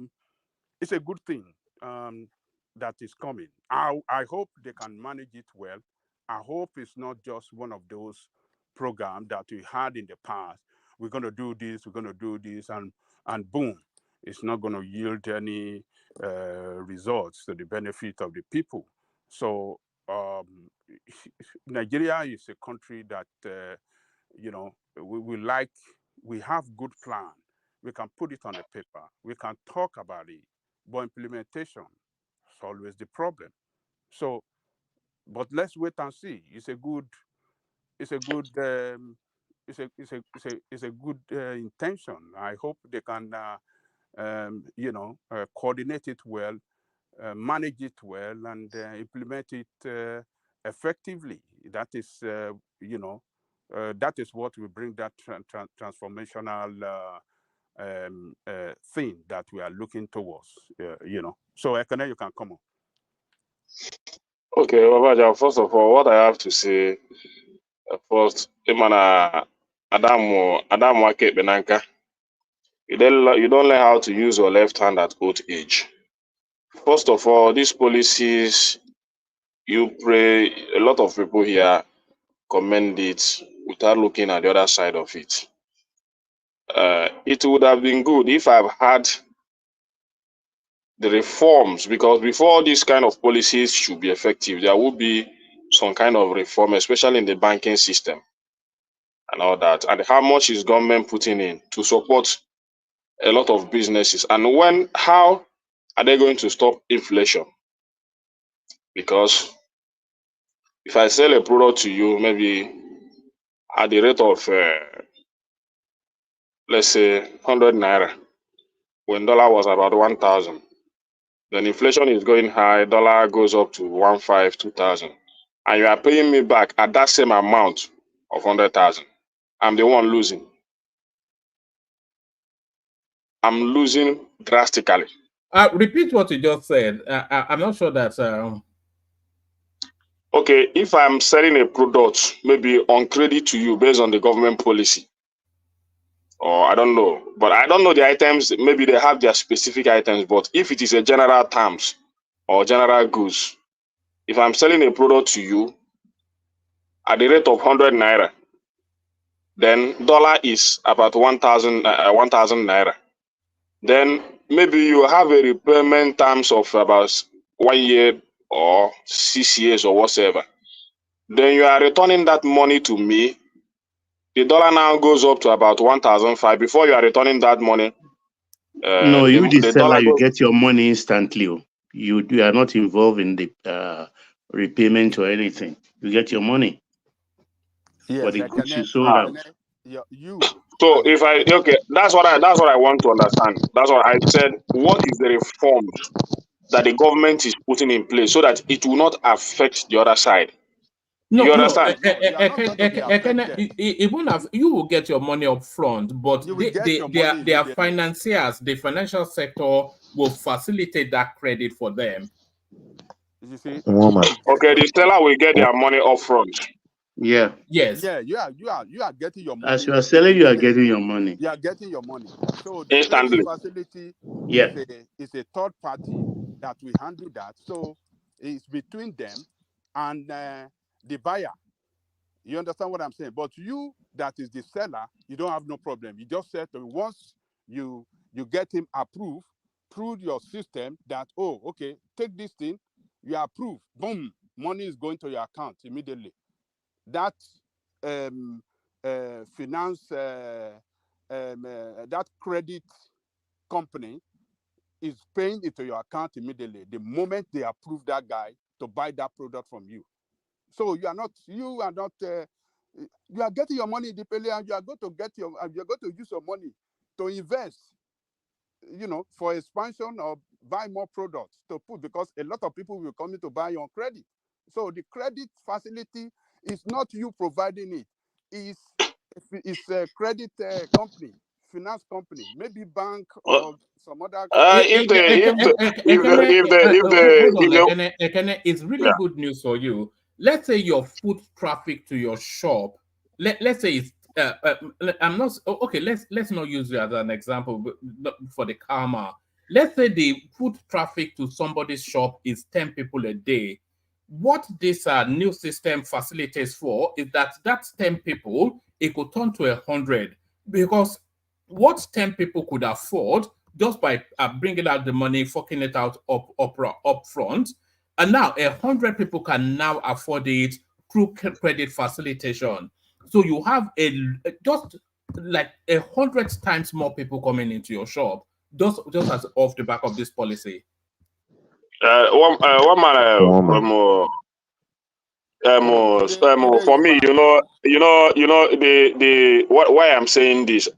good thing that is coming. I hope they can manage it well. I hope it's not just one of those programs that we had in the past. We're going to do this, and boom, it's not going to yield any results to the benefit of the people. So Nigeria is a country that, we have good plan. we can put it on the paper, we can talk about it, but implementation is always the problem. So, but let's wait and see. It's a good good intention. I hope they can, coordinate it well, manage it well, and implement it effectively. That is, that is what will bring that transformational thing that we are looking towards. So Ekene, you can come on. Okay, Babaja, first of all, what I have to say first, Imana Adamu Ake Benanka, you don't learn how to use your left hand at old age. First of all, these policies, you pray, a lot of people here commend it without looking at the other side of it. It would have been good if I've had the reforms, because before these kind of policies should be effective, there would be some kind of reform, especially in the banking system and all that. And how much is government putting in to support a lot of businesses? And how are they going to stop inflation? Because if I sell a product to you, maybe at the rate of, let's say, 100 naira, when dollar was about 1,000, then inflation is going high, dollar goes up to 1,500, 2,000, and you are paying me back at that same amount of 100,000. I'm the one losing. I'm losing drastically. Repeat what you just said. I'm not sure that. Okay, if I'm selling a product, maybe on credit to you based on the government policy, or I don't know, but I don't know the items, maybe they have their specific items, but if it is a general terms or general goods, if I'm selling a product to you at the rate of 100 naira, then dollar is about 1,000 naira. Then maybe you have a repayment terms of about 1 year or 6 years or whatever. Then you are returning that money to me. The dollar now goes up to about 1,500. Before you are returning that money, no, you the seller, dollar you get your money instantly. You are not involved in the repayment or anything. You get your money. Yes, for the goods you sold out. So if that's what I want to understand. That's what I said. What is the reforms that the government is putting in place so that it will not affect the other side? You understand? Even if you will get your money up front, but their financiers, the financial sector will facilitate that credit for them. You see? Okay, the seller will get their money up front. Yeah. Yes. Yeah, you are getting your money. As you are selling, you are getting your money. You are getting your money. So the instantly facility is a third party that will handle that. So it's between them and the buyer. You understand what I'm saying? But you, that is the seller, you don't have no problem. You just said once you get him approved through your system that, oh, okay, take this thing, you are approved, boom, money is going to your account immediately. That finance, that credit company is paying it to your account immediately the moment they approve that guy to buy that product from you. So you are getting your money independently, and you are going to use your money to invest, for expansion or buy more products to put, because a lot of people will come in to buy on credit. So the credit facility is not you providing it. It's a credit company, finance company, maybe bank or some other. It's really good news for you. Let's say your foot traffic to your shop. Let's say it's. I'm not okay. Let's not use it as an example for the karma. Let's say the foot traffic to somebody's shop is 10 people a day. What this new system facilitates for is that 10 people, it could turn to 100, because what 10 people could afford just by bringing out the money, forking it out up front, and now 100 people can now afford it through credit facilitation. So you have just like 100 times more people coming into your shop just as off the back of this policy. One man, for me, why I'm saying this.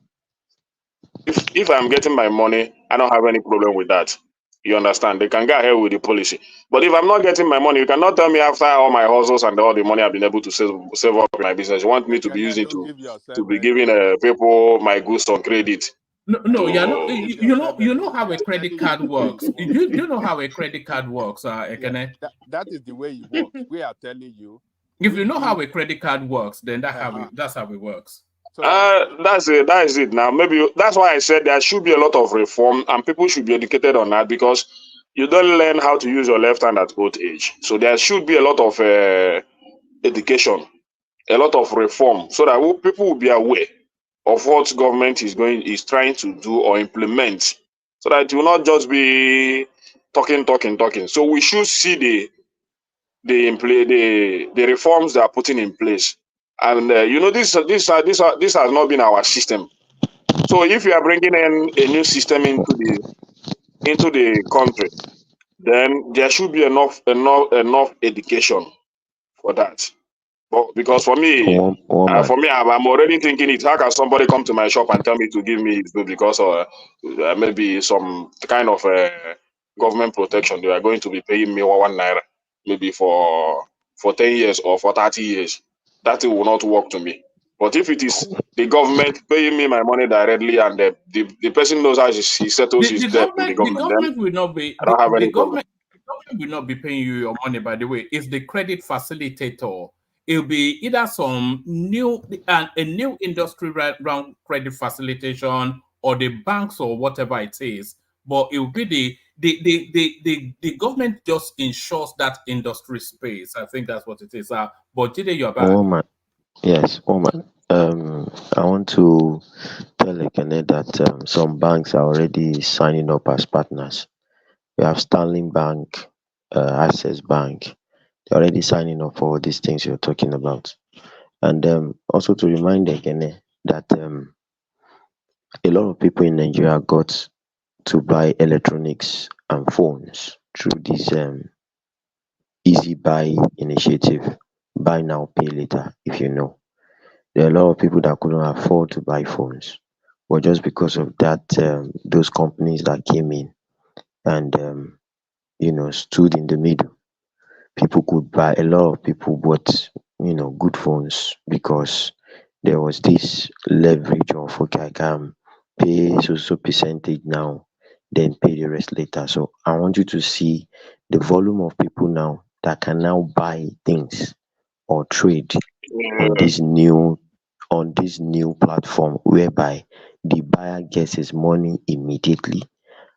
If I'm getting my money, I don't have any problem with that. You understand? They can go ahead with the policy. But if I'm not getting my money, you cannot tell me after all my hustles and all the money I've been able to save up in my business, you want me to be using to be giving people my goods on credit. No, you know how a credit card works. You know how a credit card works, Ekene? That is the way it works. We are telling you. If you know how a credit card works, then that's how it works. That's it. That is it. Now, maybe that's why I said there should be a lot of reform, and people should be educated on that, because you don't learn how to use your left hand at old age. So there should be a lot of education, a lot of reform, so that people will be aware of what government is trying to do or implement, so that it will not just be talking. So we should see the reforms they are putting in place. And this has not been our system. So if you are bringing in a new system into the country, then there should be enough education for that. But because for me, I'm already thinking it. How can somebody come to my shop and tell me to give me his bill because maybe some kind of government protection? They are going to be paying me 1 naira, maybe for 10 years or for 30 years. That will not work to me. But if it is the government paying me my money directly, and the person knows how he settles his debt with the government, will not be. I don't have any problem. The government will not be paying you your money. By the way, it's the credit facilitator. It'll be either a new industry around credit facilitation, or the banks, or whatever it is. But it will be the government just ensures that industry space. I think that's what it is. But Jide, you're back. Woman. Yes, woman. I want to tell Ekene that some banks are already signing up as partners. We have Sterling Bank, Access Bank. They're already signing up for all these things you're talking about. And also to remind Ekene that a lot of people in Nigeria got to buy electronics and phones through this easy buy initiative. Buy now, pay later, if you know. There are a lot of people that couldn't afford to buy phones, but just because of that, those companies that came in and stood in the middle, people could buy. A lot of people bought good phones because there was this leverage of, okay, I can pay so percentage now, then pay the rest later. So I want you to see the volume of people now that can now buy things or trade on this new platform, whereby the buyer gets his money immediately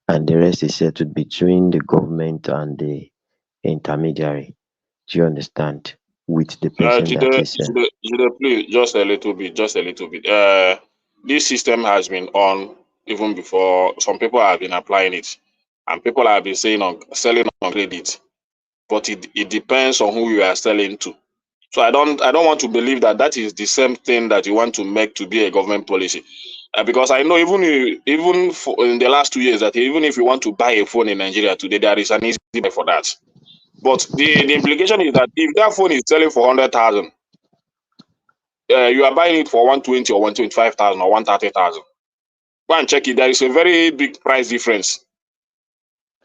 and the rest is settled between the government and the intermediary. Do you understand? With the person that is Jide, please, just a little bit. This system has been on even before. Some people have been applying it, and people have been saying selling on credit, but it depends on who you are selling to. So I don't want to believe that is the same thing that you want to make to be a government policy, because I know even in the last 2 years that even if you want to buy a phone in Nigeria today, there is an easy buy for that. But the implication is that if that phone is selling for 100,000, you are buying it for 120 or 125,000 or 130,000. Go and check it. There is a very big price difference.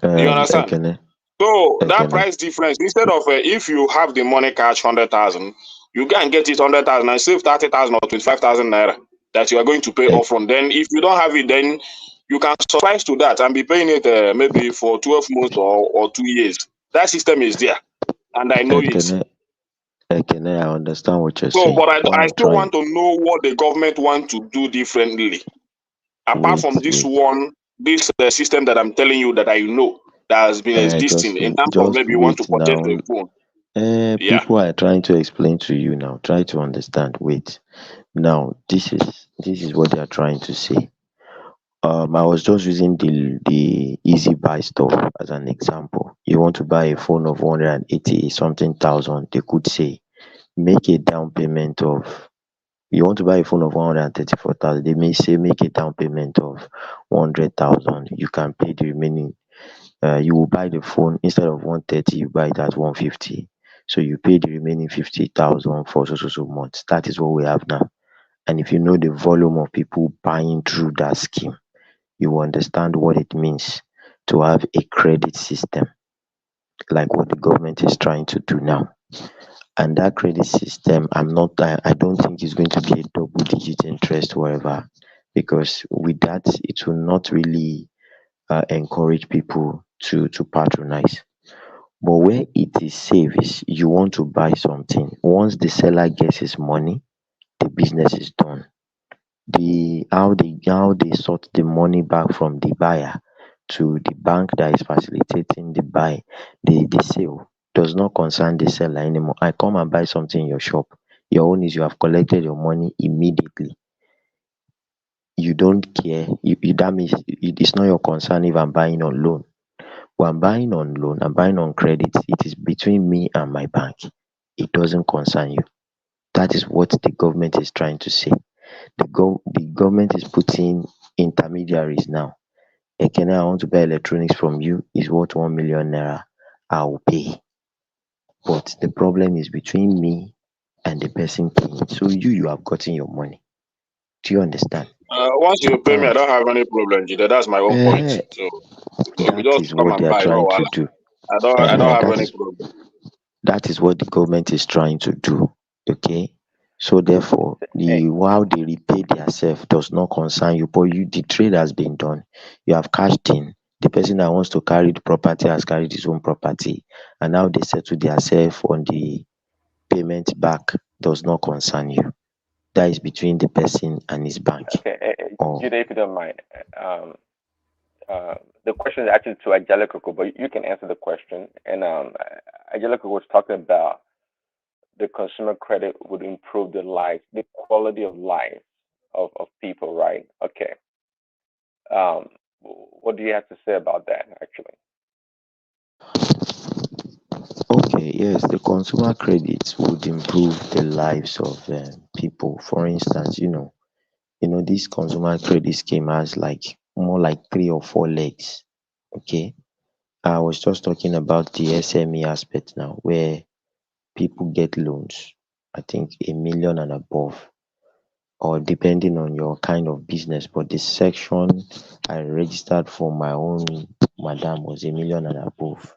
You understand? So that price difference, instead of if you have the money cash 100,000, you can get it 100,000 and save 30,000 or 25,000 naira that you are going to pay upfront. Then if you don't have it, then you can subscribe to that and be paying it maybe for 12 months or 2 years. That system is there, and I know it. I understand what you're saying. But I still want to know what the government wants to do differently, apart from this system that I'm telling you that I know that has been existing in terms of maybe you want to purchase a phone. People are trying to explain to you now. Try to understand. Wait. Now, this is what they are trying to say. I was just using the easy buy stuff as an example. You want to buy a phone of 180 something thousand, they could say make a down payment of You want to buy a phone of 134,000, they may say make a down payment of 100,000. You can pay the remaining. You will buy the phone instead of 130, you buy it at 150. So you pay the remaining 50,000 for so months. That is what we have now. And if you know the volume of people buying through that scheme, you will understand what it means to have a credit system like what the government is trying to do now. And that credit system, I don't think it's going to be a double digit interest wherever, because with that, it will not really encourage people to patronize. But where it is safe is you want to buy something. Once the seller gets his money, the business is done. How they sort the money back from the buyer to the bank that is facilitating the sale does not concern the seller anymore. I come and buy something in your shop. Your own is you have collected your money immediately. You don't care. That means it's not your concern if I'm buying on loan. When I'm buying on loan, I'm buying on credit. It is between me and my bank. It doesn't concern you. That is what the government is trying to say. The government is putting intermediaries now. Ekene, I want to buy electronics from you, is worth 1 million naira. I will pay. But the problem is between me and the person paying. So you have gotten your money. Do you understand? Once you pay me, I don't have any problem, Jide. That's my own point. So we That just is come what and they are buy. No, trying to do. I don't have any problem. That is what the government is trying to do. Okay? So therefore, while they repay themselves does not concern you, but the trade has been done. You have cashed in. The person that wants to carry the property has carried his own property, and now they settle themselves on the payment back does not concern you. That is between the person and his bank. Okay, Jude, if you don't mind, the question is actually to Angelica, but you can answer the question. And Angelica was talking about the consumer credit would improve the quality of life of people, right? Okay. What do you have to say about that, actually? Okay, yes, the consumer credit would improve the lives of people. For instance, this consumer credit scheme has more like 3 or 4 legs. Okay, I was just talking about the SME aspect now, where people get loans, I think 1 million and above, or depending on your kind of business. But the section I registered for my own madam was 1 million and above.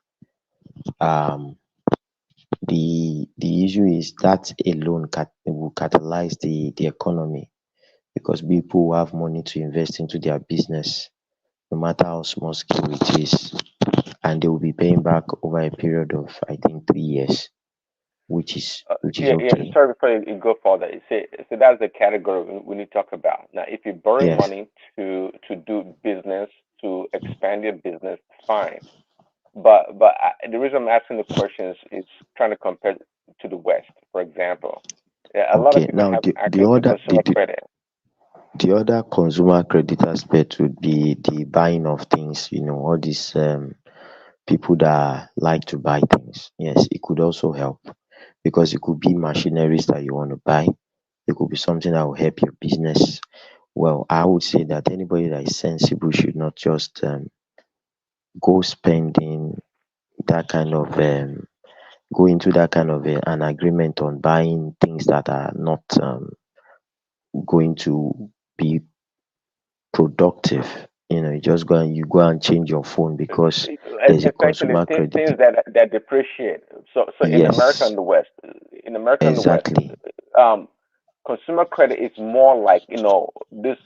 The issue is that alone will catalyze the economy, because people who have money to invest into their business, no matter how small scale it is, and they will be paying back over a period of, I think, 3 years, which is Yeah, okay. sorry, before you go further, so that's the category we need to talk about. Now, if you borrow Yes. money to do business, to expand your business, fine. But the reason I'm asking the question is trying to compare to the West, for example. A lot of Okay, people now have the access to other consumer credit. the other consumer credit aspect would be the buying of things, all these people that like to buy things. Yes, it could also help, because it could be machineries that you want to buy. It could be something that will help your business. Well, I would say that anybody that is sensible should not just go spending that kind of go into that kind of an agreement on buying things that are not going to be productive. You go and change your phone because there's a Essentially, consumer credit. things that depreciate. So in America and the West, Exactly. Consumer credit is more like this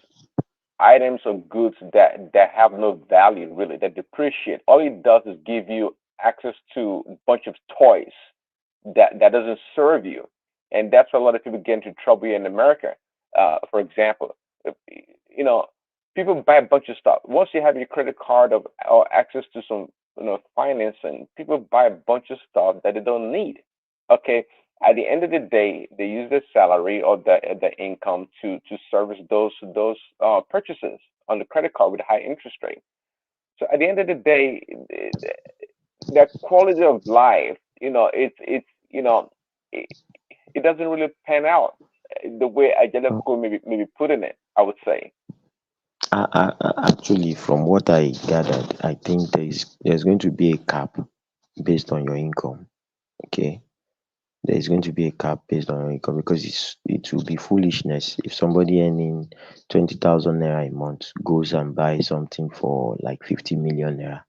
items or goods that have no value, really, that depreciate. All it does is give you access to a bunch of toys that doesn't serve you, and that's why a lot of people get into trouble in America. For example, you know, people buy a bunch of stuff. Once you have your credit card or access to some financing, people buy a bunch of stuff that they don't need. Okay, at the end of the day, they use their salary or the income to service those purchases on the credit card with a high interest rate. So at the end of the day, that quality of life, it doesn't really pan out the way Ajalabuko maybe putting it, I would say. Actually, from what I gathered, I think there's going to be a cap based on your income. Okay, there is going to be a cap based on your income because it will be foolishness if somebody earning 20,000 naira a month goes and buys something for like 50 million naira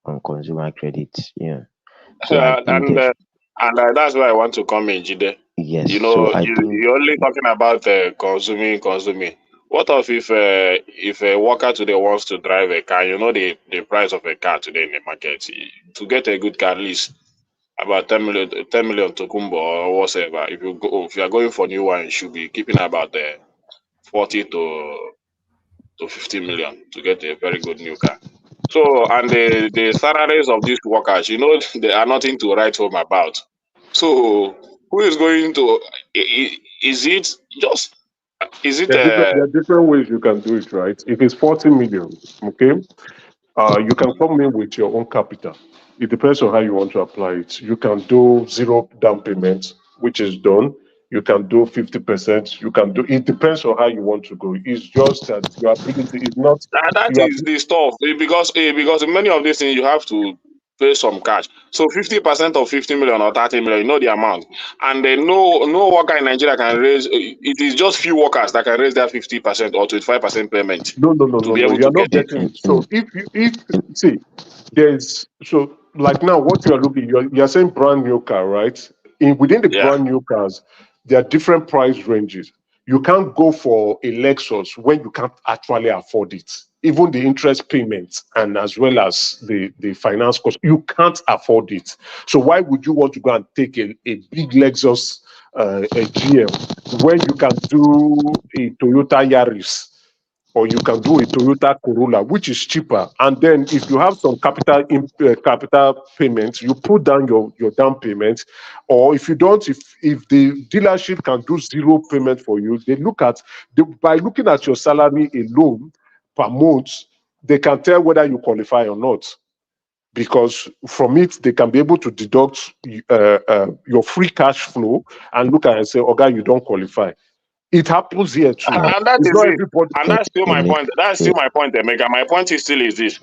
on consumer credit. So I think and that's why I want to come in, Jide. Yes. You know, So I think you're only talking about consuming. What of if a worker today wants to drive a car? You know the price of a car today in the market. To get a good car, at least about 10 million to Kumbo or whatever. If you are going for new one, you should be keeping about 40 to 50 million to get a very good new car. So, and the salaries of these workers, you know, they are nothing to write home about. So, who is going to? Is it just? Is it? There are different ways you can do it, right? If it's 40 million, okay, you can come in with your own capital. It depends on how you want to apply it. You can do zero down payment, which is done. You can do 50%. You can do. It depends on how you want to go. It's just that your ability is not. That is the stuff because many of these things you have to pay some cash. So 50% of 50 million or 30 million, you know the amount, and then no worker in Nigeria can raise. It is just few workers that can raise that 50% or 25% payment No. to be able You are to not get it. getting it. So if see, there's so like now what you are looking, you're saying brand new car, right? Within the brand new cars, there are different price ranges. You can't go for a Lexus when you can't actually afford it. Even the interest payments and as well as the finance cost, you can't afford it. So why would you want to go and take a big Lexus, a GM, when you can do a Toyota Yaris? Or you can do a Toyota Corolla, which is cheaper. And then if you have some capital payments, you put down your down payment. Or if you don't, if the dealership can do zero payment for you, they look at by looking at your salary alone per month, they can tell whether you qualify or not. Because from it, they can be able to deduct your free cash flow and look at it and say, "Okay, you don't qualify." It happens here too. And that It's is not it. everybody. And that's still my point. That's still my point, Emeka. My point is still is this: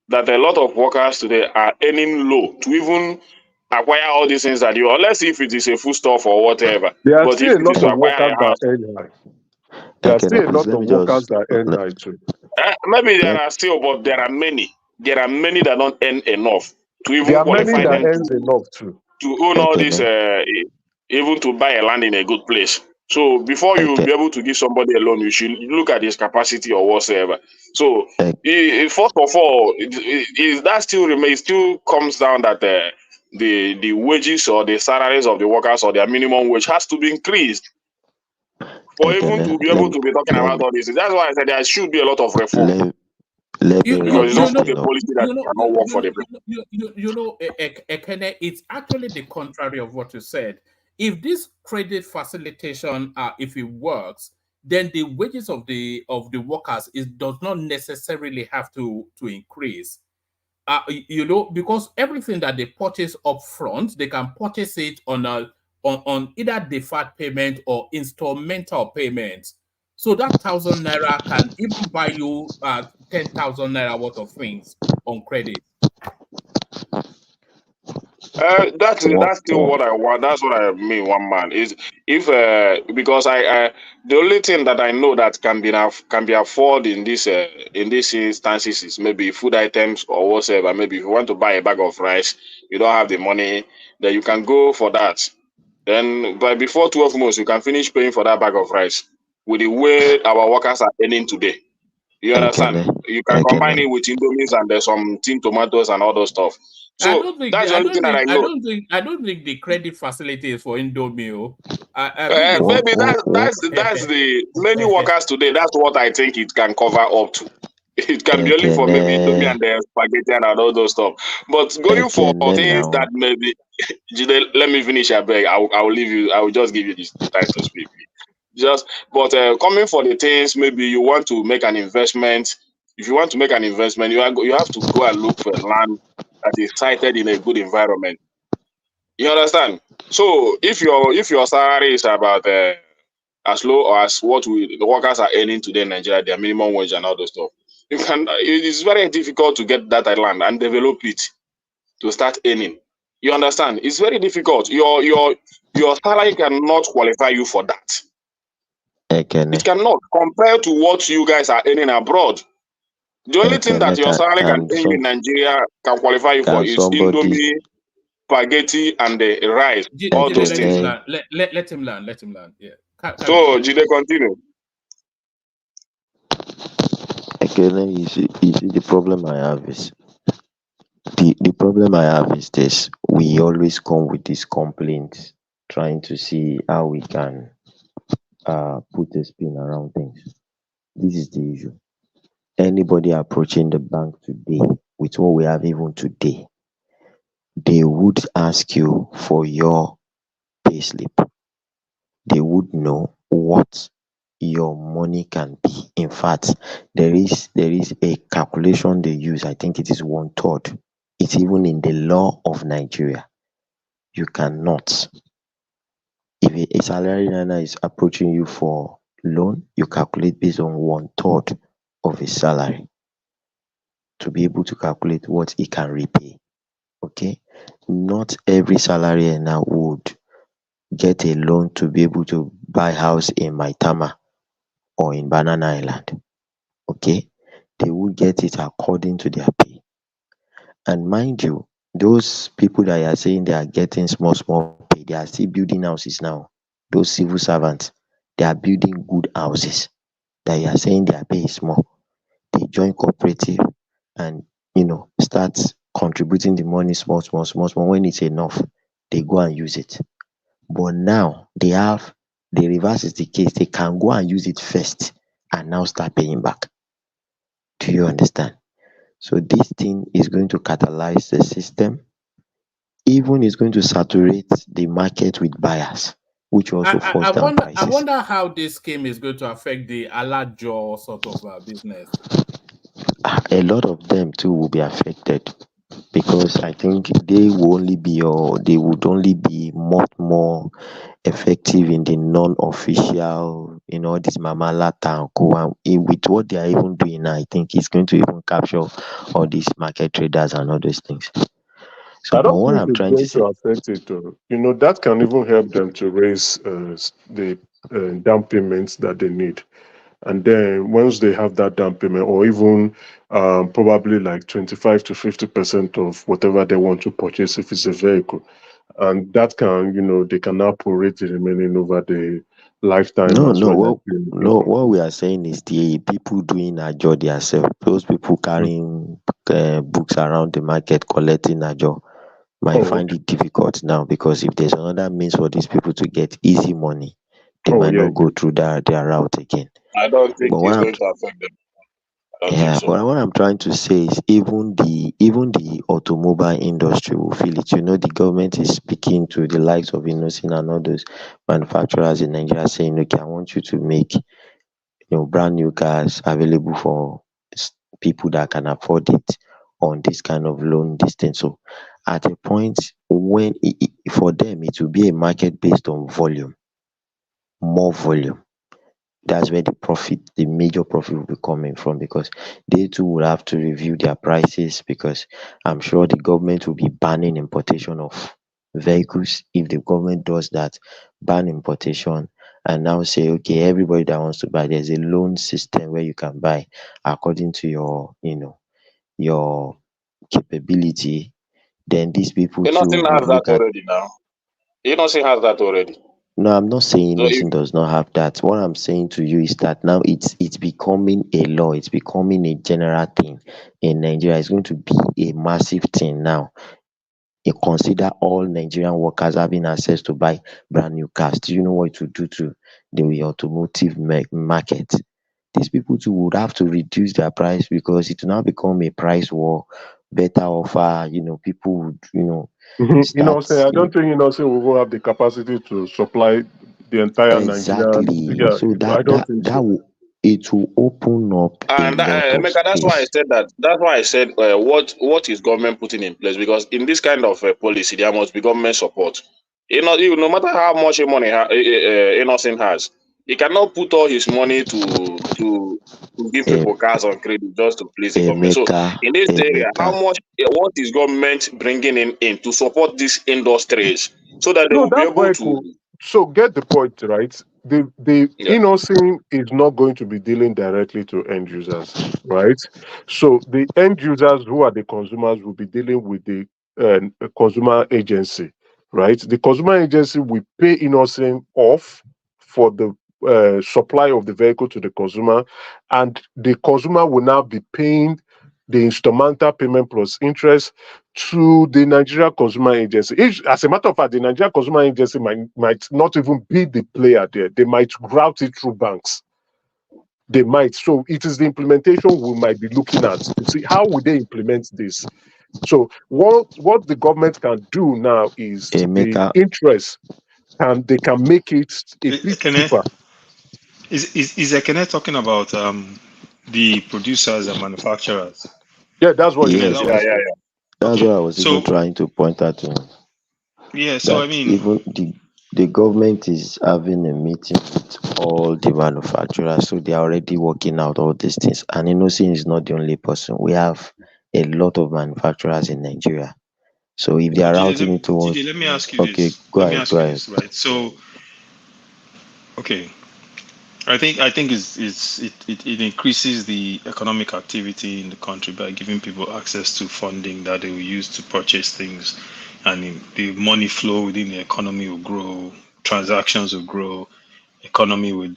that a lot of workers today are earning low to even acquire all these things that you, unless if it is a food stuff or whatever. There are But if still a it is lot to of acquire workers a house, that earn high. There are still a lot of workers that earn high too. maybe there are still, but there are many. There are many that don't earn enough to even There are many qualify that them earns enough too. to own all this, even to buy a land in a good place. So before you will be able to give somebody a loan, you should look at his capacity or whatsoever. So first of all, that still remains, still comes down that the wages or the salaries of the workers or their minimum wage has to be increased for even to be able to be talking about all this. That's why I said there should be a lot of reform. Because it's not put a policy that cannot work for the people. Ekene, it's actually the contrary of what you said. If this credit facilitation, if it works, then the wages of the workers does not necessarily have to increase. Because everything that they purchase up front, they can purchase it on either deferred payment or instrumental payments. So that 1,000 naira can even buy you 10,000 naira worth of things on credit. That's still what I want. That's what I mean. One man is if because I the only thing that I know that can be afforded in these instances is maybe food items or whatever. Maybe if you want to buy a bag of rice, you don't have the money, then you can go for that. Then by before 12 months, you can finish paying for that bag of rice with the way our workers are earning today. You understand? You can combine it with Indomies and there's some tin tomatoes and all those stuff. So that's the only thing that I know. I don't think the credit facility is for Indomie. Maybe that's the many workers today. That's what I think it can cover up to. It can be only for maybe Indomie and the spaghetti and all those stuff. But going for things that maybe, Jide, let me finish. I beg. I will leave you. I will just give you the time to speak. But coming for the things, maybe you want to make an investment. If you want to make an investment, you have to go and look for land that is sited in a good environment. You understand? So if your salary is about as low as what the workers are earning today in Nigeria, their minimum wage and all those stuff. It is very difficult to get that land and develop it to start earning. You understand? It's very difficult. Your salary cannot qualify you for that. It cannot compare to what you guys are earning abroad. The only thing that your salary can earn in Nigeria can qualify you for is Indomie, spaghetti, and the rice. All those things. Let him learn. Let him learn. Yeah. So, Jide, continue. Okay, you see the problem I have is the problem I have is this: we always come with these complaints, trying to see how we can put a spin around things. This is the issue. Anybody approaching the bank today with what we have even today, they would ask you for your payslip. They would know what your money can be. In fact, there is a calculation they use. I think it is 1/3. It's even in the law of Nigeria. You cannot. If a salary earner is approaching you for loan, you calculate based on 1/3 of his salary to be able to calculate what he can repay. Okay? Not every salary earner would get a loan to be able to buy house in Maitama or in Banana Island. Okay? They will get it according to their pay. And mind you, those people that you are saying they are getting small pay, they are still building houses now. Those civil servants, they are building good houses that you are saying their pay is small. They join cooperative and start contributing the money small. When it's enough, they go and use it. But now they have the reverse is the case. They can go and use it first and now start paying back. Do you understand? So this thing is going to catalyze the system. Even is going to saturate the market with buyers, which also force down prices. I wonder how this scheme is going to affect the alajo sort of business. A lot of them too will be affected because I think they would only be much more effective in the non-official, this Mama Lata and Co. And with what they are even doing now, I think it's going to even capture all these market traders and all those things. So, I don't what think I'm it's trying to going say, to affect it. That can even help them to raise the down payments that they need. And then once they have that down payment, or even probably like 25 to 50% of whatever they want to purchase if it's a vehicle, and that can, they can now prorate the remaining over the lifetime as well. What we are saying is the people doing a job themselves, those people carrying books around the market collecting a job might find it difficult now, because if there's another means for these people to get easy money, they might not go through their route again. I don't think it's going to affect them. But what I'm trying to say is even the automobile industry will feel it. The government is speaking to the likes of Innocent and all those manufacturers in Nigeria, saying, okay, I want you to make brand new cars available for people that can afford it on this kind of loan distance. So at a point when for them it will be a market based on volume, more volume. That's where the major profit will be coming from, because they too will have to review their prices, because I'm sure the government will be banning importation of vehicles. If the government does that, ban importation, and now say, okay, everybody that wants to buy, there's a loan system where you can buy according to your capability, then these people too Innocent will has that look at. already now. Innocent has that already. No, I'm not saying Innocent does not have that. What I'm saying to you is that now it's becoming a law. It's becoming a general thing in Nigeria. It's going to be a massive thing now. You consider all Nigerian workers having access to buy brand new cars. Do you know what it would do to the automotive market? These people too would have to reduce their price, because it will now become a price war. Better offer, people would, start. I don't think Innocent will have the capacity to supply the entire Nigeria. Yeah, so it will open up And Emeka, that's why I said that. That's why I said what is government putting in place? Because in this kind of policy, there must be government support. No matter how much money Innocent has, He cannot put all his money to give people cars on credit just to please the government. So in this area, how much, what is government bringing in to support these industries so that they No, will be that's able very to? cool. So get the point, right? The innocent is not going to be dealing directly to end users, right? So the end users who are the consumers will be dealing with the consumer agency, right? The consumer agency will pay innocent off for the supply of the vehicle to the consumer, and the consumer will now be paying the instrumental payment plus interest to the Nigeria Consumer Agency. As a matter of fact, the Nigeria Consumer Agency might not even be the player there. They might route it through banks. They might. So it is the implementation we might be looking at to see how would they implement this. So what the government can do now is the interest, and they can make it a bit cheaper. Is Ekene talking about the producers and manufacturers? Yeah, that's what he Yes, means. that's what I was So even trying to point out to him. yeah, so That I mean, even the government is having a meeting with all the manufacturers, so they are already working out all these things. And Innocent is not the only person. We have a lot of manufacturers in Nigeria. So if they are routing it towards, let me ask you okay, this. go Let me ahead, ask go you ahead. this, right? So, okay, I think it increases the economic activity in the country by giving people access to funding that they will use to purchase things, and the money flow within the economy will grow, transactions will grow, economy will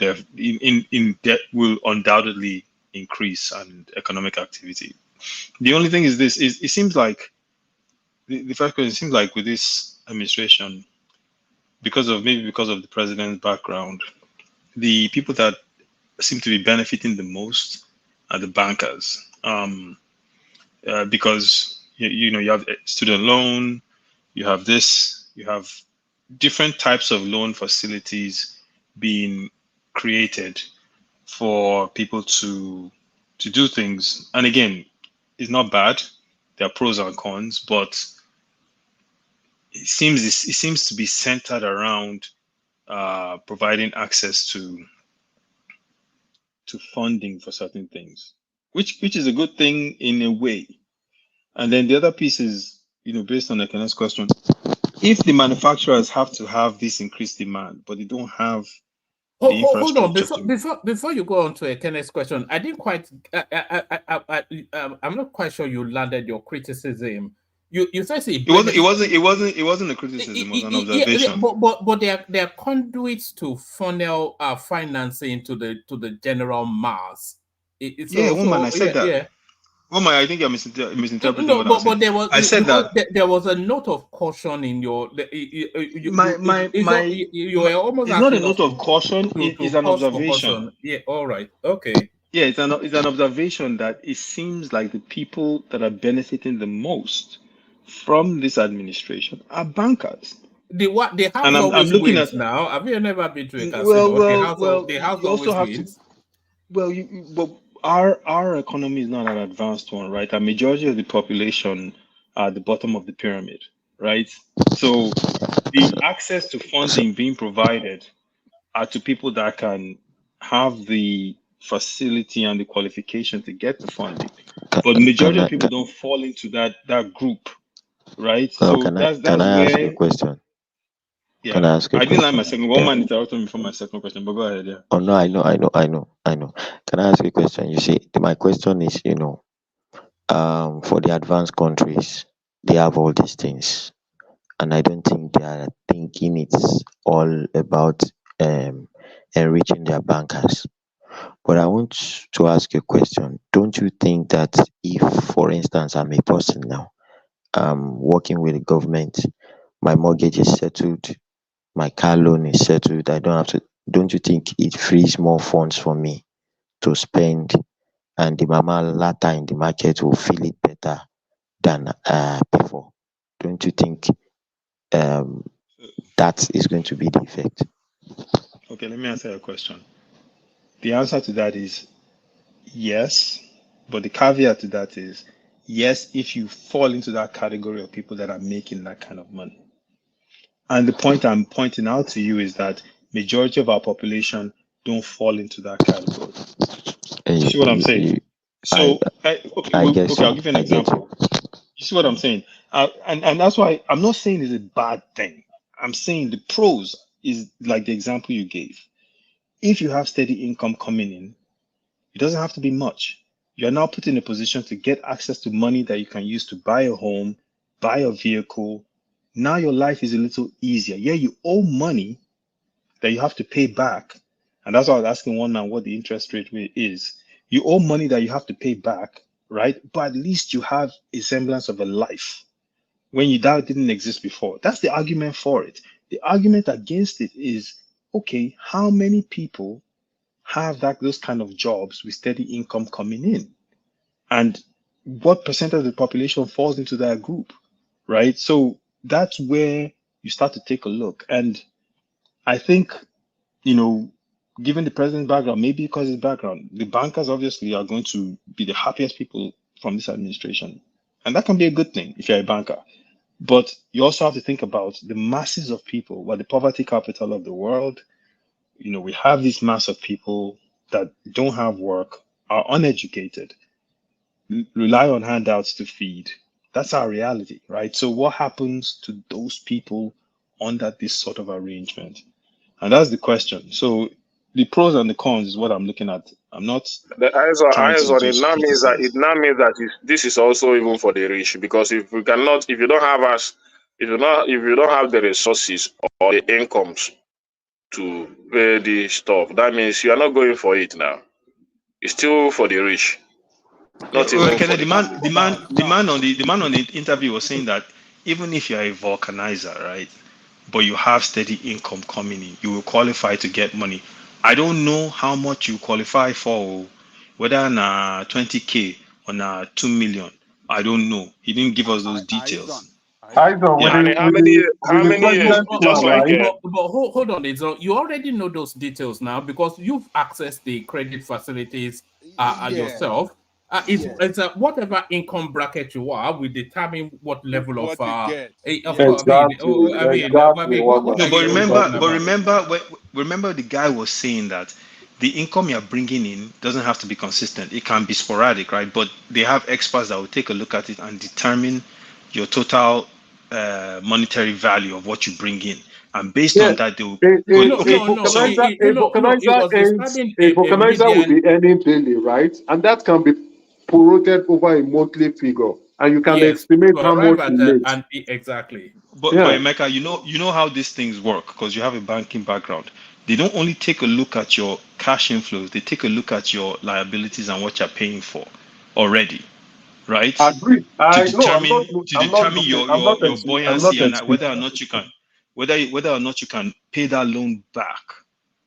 will undoubtedly increase, and economic activity. The only thing is this: it seems like the first question seems like with this administration, because of the president's background, the people that seem to be benefiting the most are the bankers, because you have student loan, you have different types of loan facilities being created for people to do things. And again, it's not bad. There are pros and cons, but it seems to be centered around providing access to funding for certain things, which is a good thing in a way. And then the other piece is, based on Ekene's question, if the manufacturers have to have this increased demand, but they don't have the Hold on, infrastructure before you go on to Ekene's question, I didn't quite. I'm not quite sure you landed your criticism. You said it wasn't a criticism, it was an observation. But they are conduits to funnel financing to the general mass. I said that. Yeah. Woman, I think you're misinterpreting No, what I'm saying. there was. I said that there was a note of caution in your. You were almost. It's not a note of caution. It is an observation. Yeah. All right. Okay. Yeah, it's an observation that it seems like the people that are benefiting the most from this administration are bankers. The house always wins now. Have you never been to a casino? The house always wins. But our economy is not an advanced one, right? A majority of the population are at the bottom of the pyramid, right? So the access to funding being provided are to people that can have the facility and the qualification to get the funding. But the majority of people don't fall into that group, right? Well, so can where I ask you a question? Yeah, can I ask you a I didn't like question? my second. One man interrupted me for my second question, but go ahead. Yeah. Oh no, I know. Can I ask you a question? You see, my question is, for the advanced countries, they have all these things, and I don't think they are thinking it's all about enriching their bankers. But I want to ask you a question. Don't you think that if, for instance, I'm a person now, working with the government, my mortgage is settled, my car loan is settled, I don't have to, don't you think it frees more funds for me to spend, and the mama later in the market will feel it better than before? Don't you think that is going to be the effect? Okay, let me answer your question. The answer to that is yes, but the caveat to that is yes, if you fall into that category of people that are making that kind of money. And the point I'm pointing out to you is that majority of our population don't fall into that category. You see what I'm saying? So, I'll give you an example. You see what I'm saying? And that's why I'm not saying it's a bad thing. I'm saying the pros is like the example you gave. If you have steady income coming in, it doesn't have to be much. You're now put in a position to get access to money that you can use to buy a home, buy a vehicle. Now your life is a little easier. Yeah, you owe money that you have to pay back. And that's why I was asking one man what the interest rate is. You owe money that you have to pay back, right? But at least you have a semblance of a life when that didn't exist before. That's the argument for it. The argument against it is, okay, how many people have those kind of jobs with steady income coming in? And what percent of the population falls into that group, right? So that's where you start to take a look. And I think, given the president's background, maybe because of his background, the bankers obviously are going to be the happiest people from this administration. And that can be a good thing if you're a banker. But you also have to think about the masses of people. We're the poverty capital of the world. We have this mass of people that don't have work, are uneducated, rely on handouts to feed. That's our reality, right? So what happens to those people under this sort of arrangement? And that's the question. So the pros and the cons is what I'm looking at. I'm not The eyes on it just now means that it this is also even for the rich, because if you don't have the resources or the incomes to pay the stuff, that means you are not going for it now. It's still for the rich. Not even for the man on the interview was saying that even if you're a vulcanizer, right, but you have steady income coming in, you will qualify to get money. I don't know how much you qualify for, whether na 20K or na 2 million. I don't know. He didn't give us those details. How many years? Just like but hold on, you already know those details now because you've accessed the credit facilities yourself. It's whatever income bracket you are, we determine what level of remember the guy was saying that the income you're bringing in doesn't have to be consistent. It can be sporadic, right? But they have experts that will take a look at it and determine your total monetary value of what you bring in, and based on that they will a vulcanizer will be earning daily, right? And that can be prorated over a monthly figure, and you can estimate how much you make. Exactly. But Emeka, you know how these things work because you have a banking background. They don't only take a look at your cash inflows, they take a look at your liabilities and what you're paying for already, right? Agreed. To determine your buoyancy and whether or not you can pay that loan back,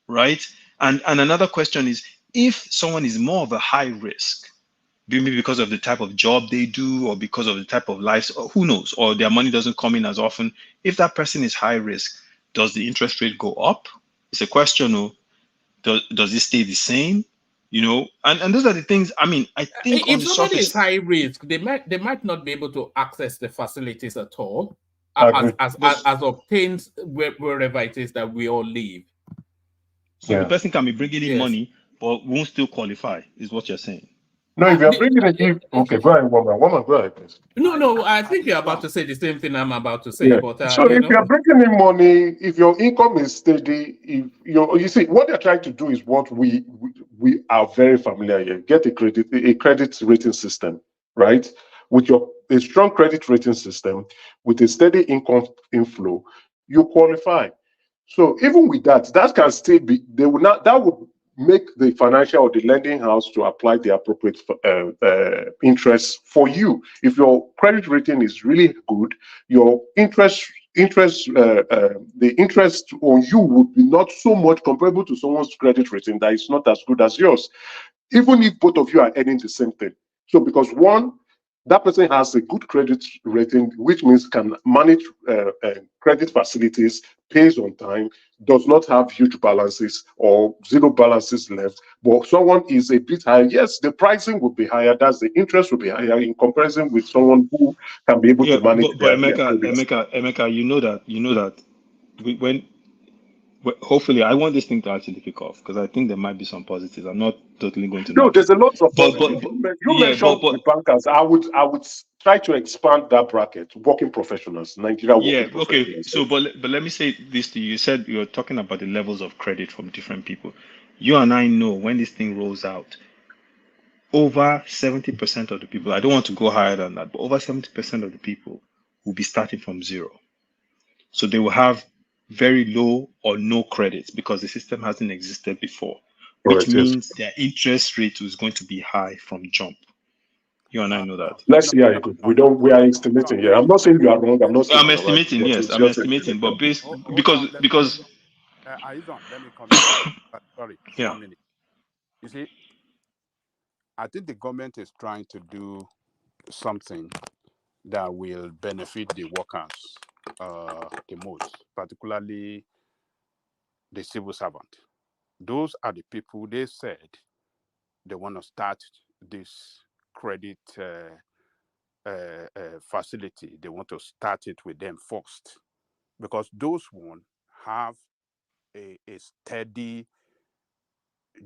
right? And another question is, if someone is more of a high risk, maybe because of the type of job they do or because of the type of life, who knows, or their money doesn't come in as often, if that person is high risk, does the interest rate go up? It's a question. Does it stay the same? And those are the things. I mean, I think if somebody is high risk, they might not be able to access the facilities at all, as obtained wherever it is that we all live. So the person can be bringing in money, but won't still qualify, is what you're saying. No, if you're bringing it, okay, go ahead, woman, go ahead, please. No, I think you're about to say the same thing I'm about to say. Yeah. But so if you're bringing in money, if your income is steady, you see what they're trying to do is what we are very familiar here. Get a credit rating system, right? With a strong credit rating system, with a steady income inflow, you qualify. So even with that can still be that would make the financial or the lending house to apply the appropriate interest for you. If your credit rating is really good, your the interest on you would be not so much comparable to someone's credit rating that is not as good as yours, even if both of you are earning the same thing. So because that person has a good credit rating, which means can manage credit facilities, pays on time, does not have huge balances or zero balances left. But someone is a bit higher. Yes, the pricing would be higher. That's the interest will be higher in comparison with someone who can be able to manage. But Emeka, you know that Well, hopefully, I want this thing to actually kick off because I think there might be some positives. I'm not totally going to No, knock it. there's a lot of But positives. You yeah, mentioned the bankers. I would try to expand that bracket. Working professionals, Nigeria yeah, working okay. professionals. So, but let me say this to you. You said you're talking about the levels of credit from different people. You and I know when this thing rolls out, over 70% of the people, I don't want to go higher than that, but over 70% of the people will be starting from zero. So they will have very low or no credit because the system hasn't existed before, which Correct, yes. means their interest rate is going to be high from jump. You and I know that. Let's see how it goes. We are estimating here. I'm not saying you are wrong. I'm not saying I'm you are right. estimating, But yes, it's I'm just estimating, but based Hold because on, because Aizon, let me come in. Sorry, yeah. 1 minute. You see, I think the government is trying to do something that will benefit the workers the most, particularly the civil servant. Those are the people they said they want to start this credit facility. They want to start it with them first because those one have a steady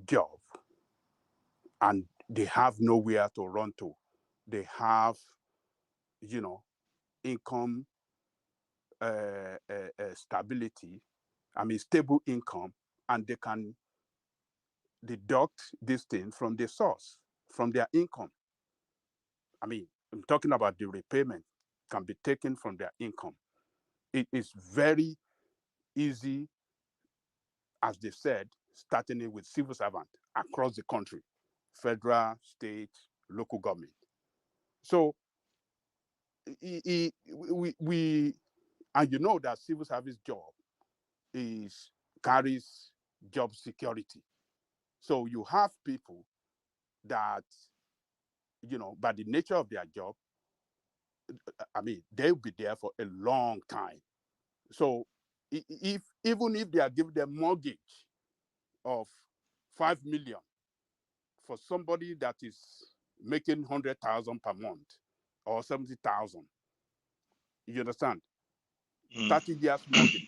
job and they have nowhere to run to. They have, income stability, stable income, and they can deduct this thing from the source, from their income. I'm talking about the repayment can be taken from their income. It is very easy, as they said, starting it with civil servant across the country, federal, state, local government. So we and you know that civil service job carries job security. So you have people that, by the nature of their job, they'll be there for a long time. So even if they are giving them mortgage of 5 million for somebody that is making 100,000 per month or 70,000, you understand? 30 years mortgage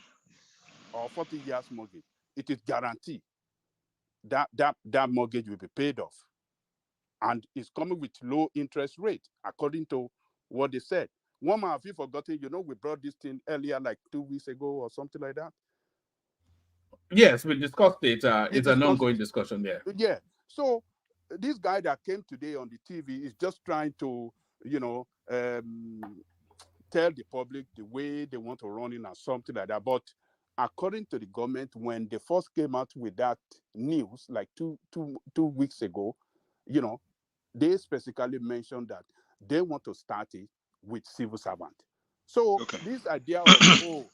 or 40 years mortgage, it is guaranteed that mortgage will be paid off. And it's coming with low interest rate, according to what they said. One man, have you forgotten, we brought this thing earlier, like 2 weeks ago or something like that? Yes, we discussed it. It's an ongoing discussion there. Yeah. So this guy that came today on the TV is just trying to, tell the public the way they want to run in or something like that. But according to the government, when they first came out with that news, like two weeks ago, they specifically mentioned that they want to start it with civil servant. So this idea of,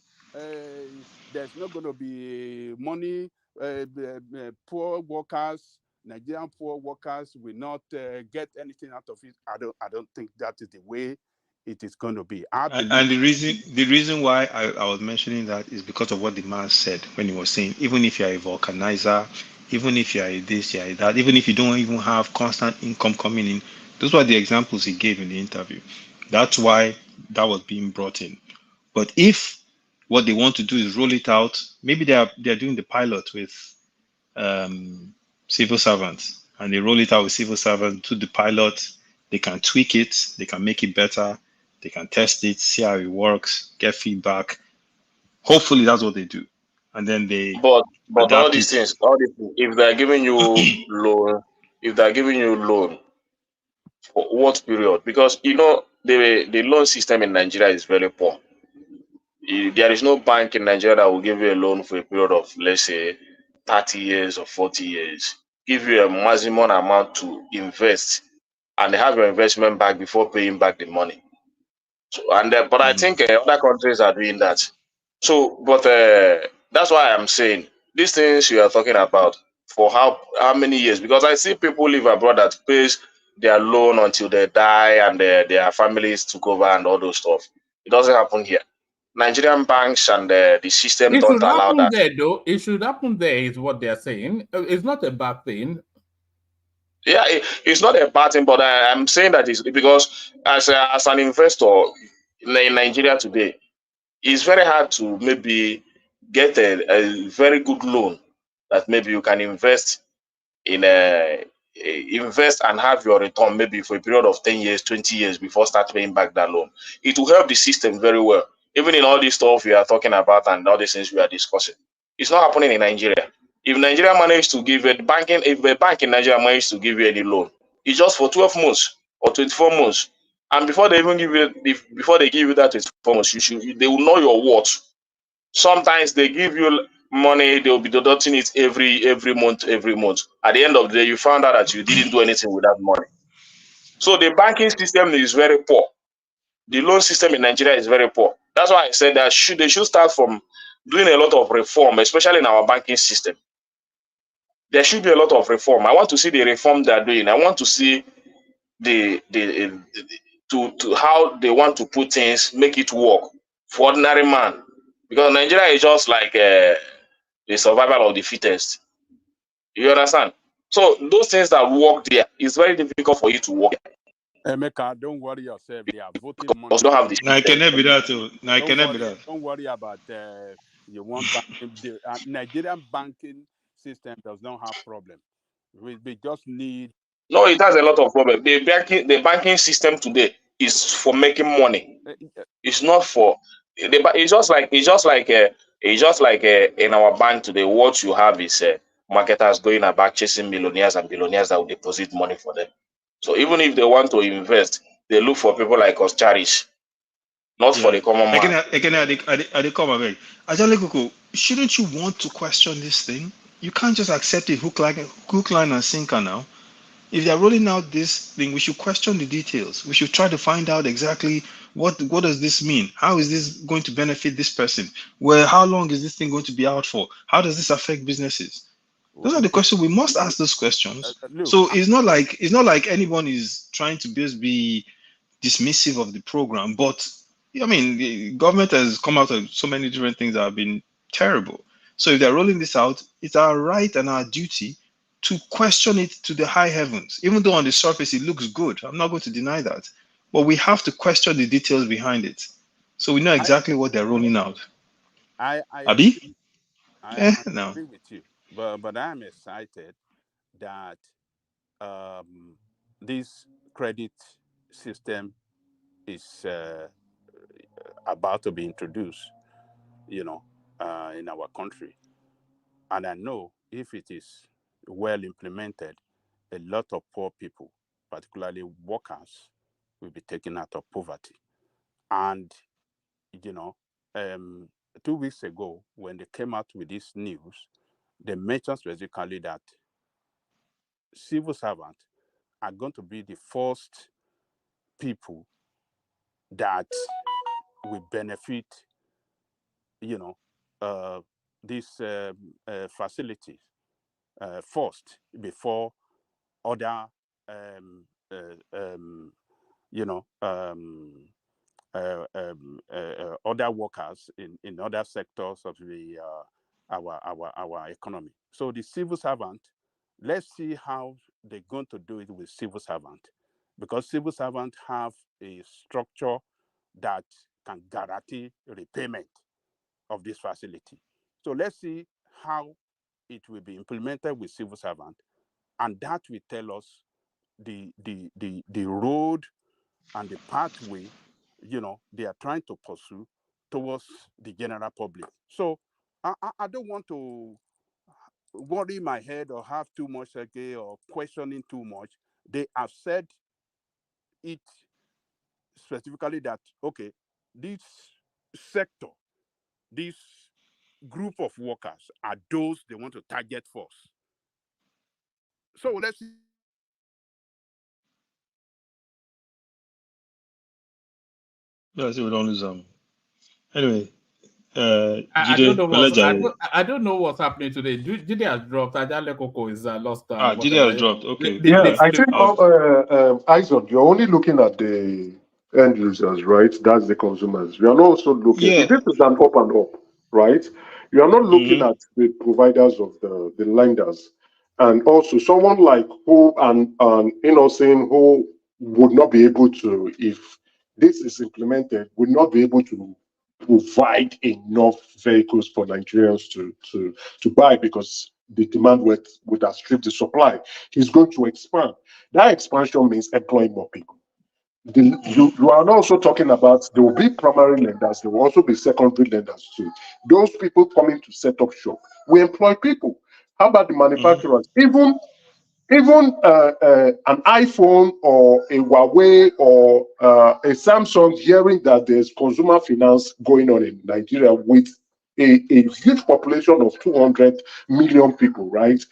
there's not going to be money, poor workers, Nigerian poor workers will not get anything out of it. I don't think that is the way it is going to be. And the reason why I was mentioning that is because of what the man said when he was saying, even if you're a vulcanizer, even if you're a this, you're a that, even if you don't even have constant income coming in, those were the examples he gave in the interview. That's why that was being brought in. But if what they want to do is roll it out, maybe they're doing the pilot with civil servants, and they roll it out with civil servants, do the pilot, they can tweak it, they can make it better, they can test it, see how it works, get feedback. Hopefully that's what they do. And then they But all these it. things, if they're giving you loan, for what period? Because the loan system in Nigeria is very poor. There is no bank in Nigeria that will give you a loan for a period of, let's say, 30 years or 40 years. Give you a maximum amount to invest, and they have your investment back before paying back the money. So, but I think other countries are doing that. So, but that's why I'm saying these things you are talking about, for how many years? Because I see people live abroad that pays their loan until they die and their families took over and all those stuff. It doesn't happen here. Nigerian banks and the system It don't should allow happen that. there, though. It should happen there, is what they're saying. It's not a bad thing. Yeah, it's not a bad thing, but I'm saying that it's because as an investor in Nigeria today, it's very hard to maybe get a very good loan that maybe you can invest in invest and have your return maybe for a period of 10 years, 20 years before start paying back that loan. It will help the system very well. Even in all this stuff we are talking about and all these things we are discussing. It's not happening in Nigeria. If Nigeria managed to give it banking, if a bank in Nigeria managed to give you any loan, it's just for 12 months or 24 months. And before they even give you, before they give you that 24 months, they will know your worth. Sometimes they give you money, they'll be deducting it every month. At the end of the day, you found out that you didn't do anything with that money. So the banking system is very poor. The loan system in Nigeria is very poor. That's why I said that they should start from doing a lot of reform, especially in our banking system. There should be a lot of reform. I want to see the reform they're doing. I want to see to how they want to put things, make it work for ordinary man. Because Nigeria is just like the survival of the fittest. You understand? So those things that work there, it's very difficult for you to work. Emeka, don't worry yourself. They are voting money. Because you don't have the I cannot be that too. I cannot be that. Don't worry about you want the Nigerian banking system does not have problem. We just need. No, it has a lot of problem. The banking system today is for making money. It's not for. It's just like in our bank today. What you have is marketers going about chasing millionaires and billionaires that will deposit money for them. So even if they want to invest, they look for people like us, charish, not for the common man. Shouldn't you want to question this thing? You can't just accept it hook, line, and sinker now. If they're rolling out this thing, we should question the details. We should try to find out exactly what does this mean? How is this going to benefit this person? How long is this thing going to be out for? How does this affect businesses? Those are the questions we must ask. Those questions. So it's not like anyone is trying to just be dismissive of the program, but I mean, the government has come out of so many different things that have been terrible. So if they're rolling this out, it's our right and our duty to question it to the high heavens, even though on the surface it looks good. I'm not going to deny that, but we have to question the details behind it, so we know exactly what they're rolling out. I agree with you, but I'm excited that this credit system is about to be introduced, in our country. And I know if it is well implemented, a lot of poor people, particularly workers, will be taken out of poverty. And, 2 weeks ago, when they came out with this news, they mentioned specifically that civil servants are going to be the first people that will benefit, these facilities first before other, other workers in other sectors of the our economy. So the civil servant, let's see how they're going to do it with civil servant, because civil servants have a structure that can guarantee repayment of this facility. So let's see how it will be implemented with civil servant, and that will tell us the road and the pathway they are trying to pursue towards the general public. So I don't want to worry my head or have too much or questioning too much. They have said it specifically that, okay, this sector, this group of workers are those they want to target first. So let's see. Let's see, we don't lose them. Anyway, I don't know what's happening today. Jide has dropped. Ajalekoko is lost. Jide has dropped. Okay. I think Isaac, you're only looking at the end users, right? That's the consumers. We are not also looking. Yeah. This is an up and up, right? You are not looking at the providers of the lenders, and also someone like who saying who would not be able to, if this is implemented, would not be able to provide enough vehicles for Nigerians to buy because the demand would outstrip the supply. He's going to expand. That expansion means employing more people. You are also talking about there will be primary lenders, there will also be secondary lenders too. Those people coming to set up shop, we employ people. How about the manufacturers? Even an iPhone or a Huawei or a Samsung hearing that there's consumer finance going on in Nigeria with a huge population of 200 million people, right?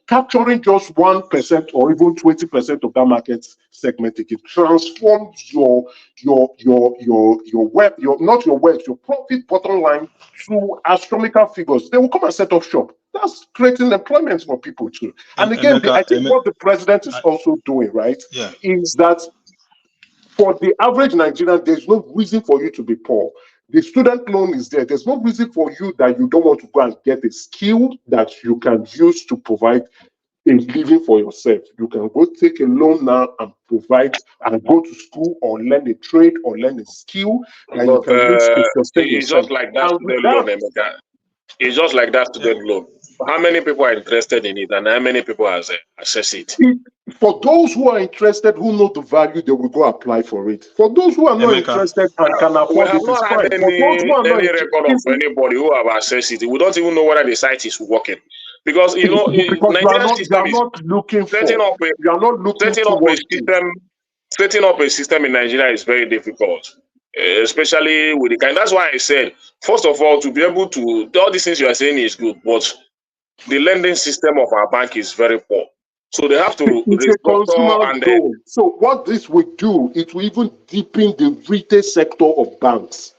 Capturing just 1% or even 20% of that market segment, it transforms your web, not your wealth, your profit bottom line to astronomical figures. They will come and set up shop. That's creating employment for people too. And again, I think what the president is also doing, right, is that for the average Nigerian, there's no reason for you to be poor. The student loan is there. There's no reason for you that you don't want to go and get a skill that you can use to provide a living for yourself. You can go take a loan now and provide and go to school or learn a trade or learn a skill that you can use to sustain It's yourself. just like that And with student loan, Emeka. It's just like that student loan. How many people are interested in it and how many people has access it? For those who are interested, who know the value, they will go apply for it. For those who are not interested and can We afford have it, it's not fine. had For those who are not any record of anybody who have accessed it. We don't even know whether the site is working. Because because Nigerian you system are is not looking for, setting up you are not looking towards setting up a system in Nigeria is very difficult. Especially with the kind. That's why I said, first of all, to be able to all these things you are saying is good, but the lending system of our bank is very poor. So they have to it's a consumer restructure and loan. So what this will do, it will even deepen the retail sector of banks,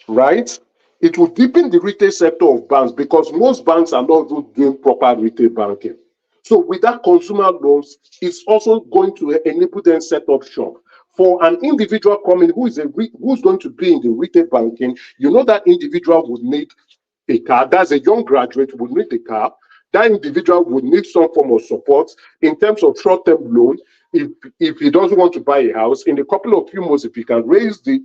right? It will deepen the retail sector of banks because most banks are not even doing proper retail banking. So with that consumer loans, it's also going to enable them set up shop. For an individual coming who's going to be in the retail banking, you know that individual would need a car. That's a young graduate would need a car. That individual would need some form of support in terms of short-term loan. If he doesn't want to buy a house, in a couple of few months, if he can raise the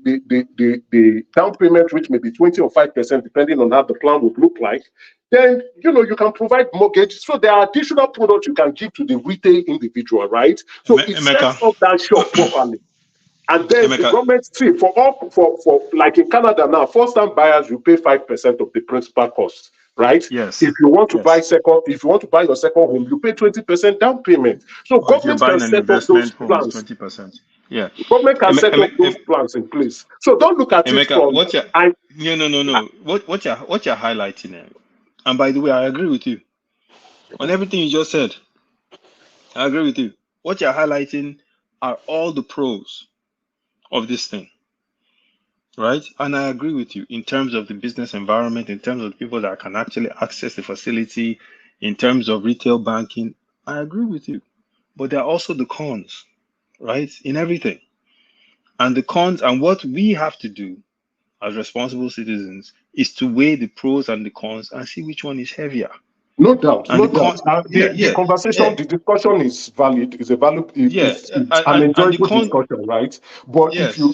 down payment, which may be 20 or 5%, depending on how the plan would look like, then you can provide mortgage. So there are additional products you can give to the retail individual, right? So it sets up that shop properly. And then the government fee for like in Canada now, first-time buyers, you pay 5% of the principal cost, right? Yes. If you want to buy your second home, you pay 20% down payment. So Or if you're government can buying an set up those investment home, it's plans. 20%. Yeah. Government can set up those plans in place. So don't look at it from What you're highlighting there. And by the way, I agree with you on everything you just said. I agree with you. What you're highlighting are all the pros of this thing, right? And I agree with you in terms of the business environment, in terms of the people that can actually access the facility, in terms of retail banking. I agree with you. But there are also the cons, right? In everything. And the cons, and what we have to do as responsible citizens is to weigh the pros and the cons and see which one is heavier. No doubt, no doubt. The conversation, the discussion is valid. It's a valid. It's an enjoyable discussion, right? But if you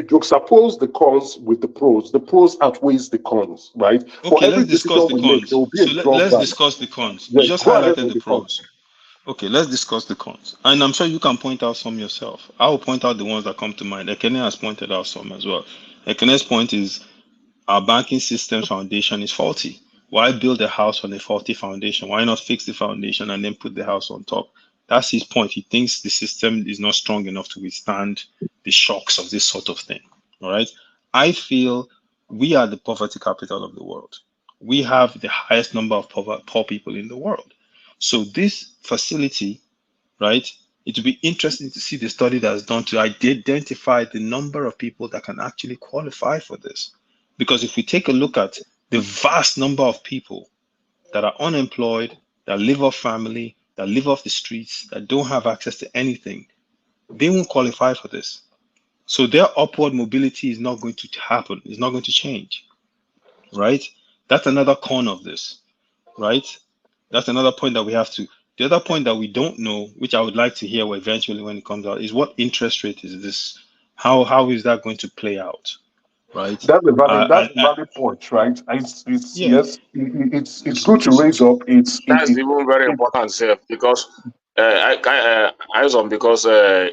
juxtapose the cons with the pros outweighs the cons, right? Okay, let's discuss the cons. Let's discuss the cons. You just highlighted the pros. Okay, let's discuss the cons. And I'm sure you can point out some yourself. I will point out the ones that come to mind. Ekene has pointed out some as well. Ekene's point is our banking system's foundation is faulty. Why build a house on a faulty foundation? Why not fix the foundation and then put the house on top? That's his point. He thinks the system is not strong enough to withstand the shocks of this sort of thing. All right. I feel we are the poverty capital of the world. We have the highest number of poor people in the world. So this facility, right, it will be interesting to see the study that's done to identify the number of people that can actually qualify for this. Because if we take a look at the vast number of people that are unemployed, that live off family, that live off the streets, that don't have access to anything, they won't qualify for this. So their upward mobility is not going to happen. It's not going to change, right? That's another con of this, right? That's another point that we have to. The other point that we don't know, which I would like to hear eventually when it comes out, is what interest rate is this How is that going to play out, right? That's a valid point, right? It's Yeah. yes, it's good to raise up. That's even very important, sir, because because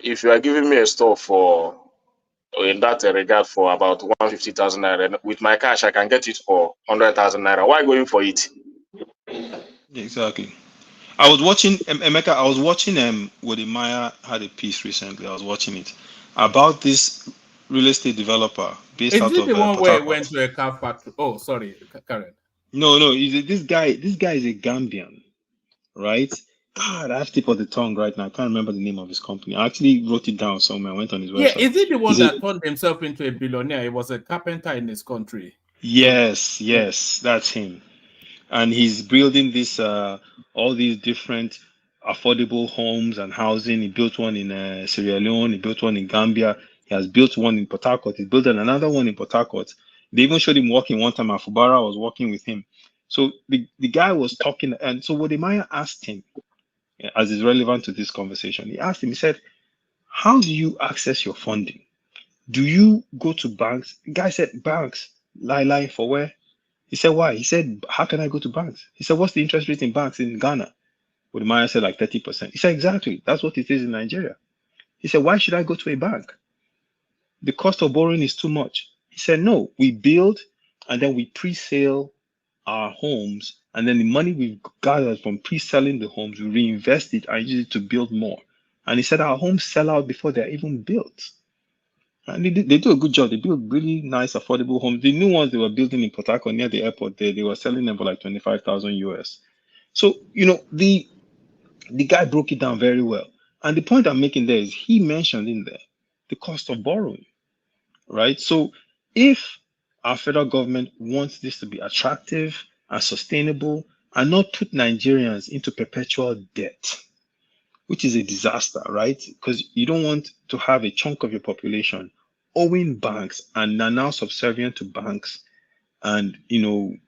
if you are giving me a store for in that regard for about 150,000 naira, with my cash I can get it for 100,000 naira. Why going for it? Exactly. I was watching Emeka. I was watching Maya had a piece recently. I was watching it about this real estate developer based Is out it of the one Port where he Harcourt. went to a car factory? Oh, sorry, Karen. No, this guy is a Gambian, right? God, I have tip of the tongue right now. I can't remember the name of his company. I actually wrote it down somewhere. I went on his Yeah, website. is it the one that turned himself into a billionaire? He was a carpenter in his country. Yes, that's him. And he's building this all these different affordable homes and housing. He built one in Sierra Leone. He built one in Gambia. He has built one in Port Harcourt. He's built another one in Port Harcourt. They even showed him working one time. Fubara was working with him. So the guy was talking, and so Wodemaya asked him, as is relevant to this conversation, he asked him, he said, how do you access your funding? Do you go to banks? The guy said, banks. Lie for where? He said, why? He said, how can I go to banks? He said, what's the interest rate in banks in Ghana? Wodemaya said, like 30%. He said, exactly. That's what it is in Nigeria. He said, why should I go to a bank? The cost of borrowing is too much. He said, no, we build and then we pre-sale our homes, and then the money we've gathered from pre-selling the homes, we reinvest it and use it to build more. And he said our homes sell out before they're even built. And they do a good job. They build really nice, affordable homes. The new ones they were building in Port Harcourt near the airport, they were selling them for like 25,000 US. So, the guy broke it down very well. And the point I'm making there is he mentioned in there the cost of borrowing, right? So if our federal government wants this to be attractive and sustainable and not put Nigerians into perpetual debt, which is a disaster, right? Because you don't want to have a chunk of your population owing banks and are now subservient to banks and, in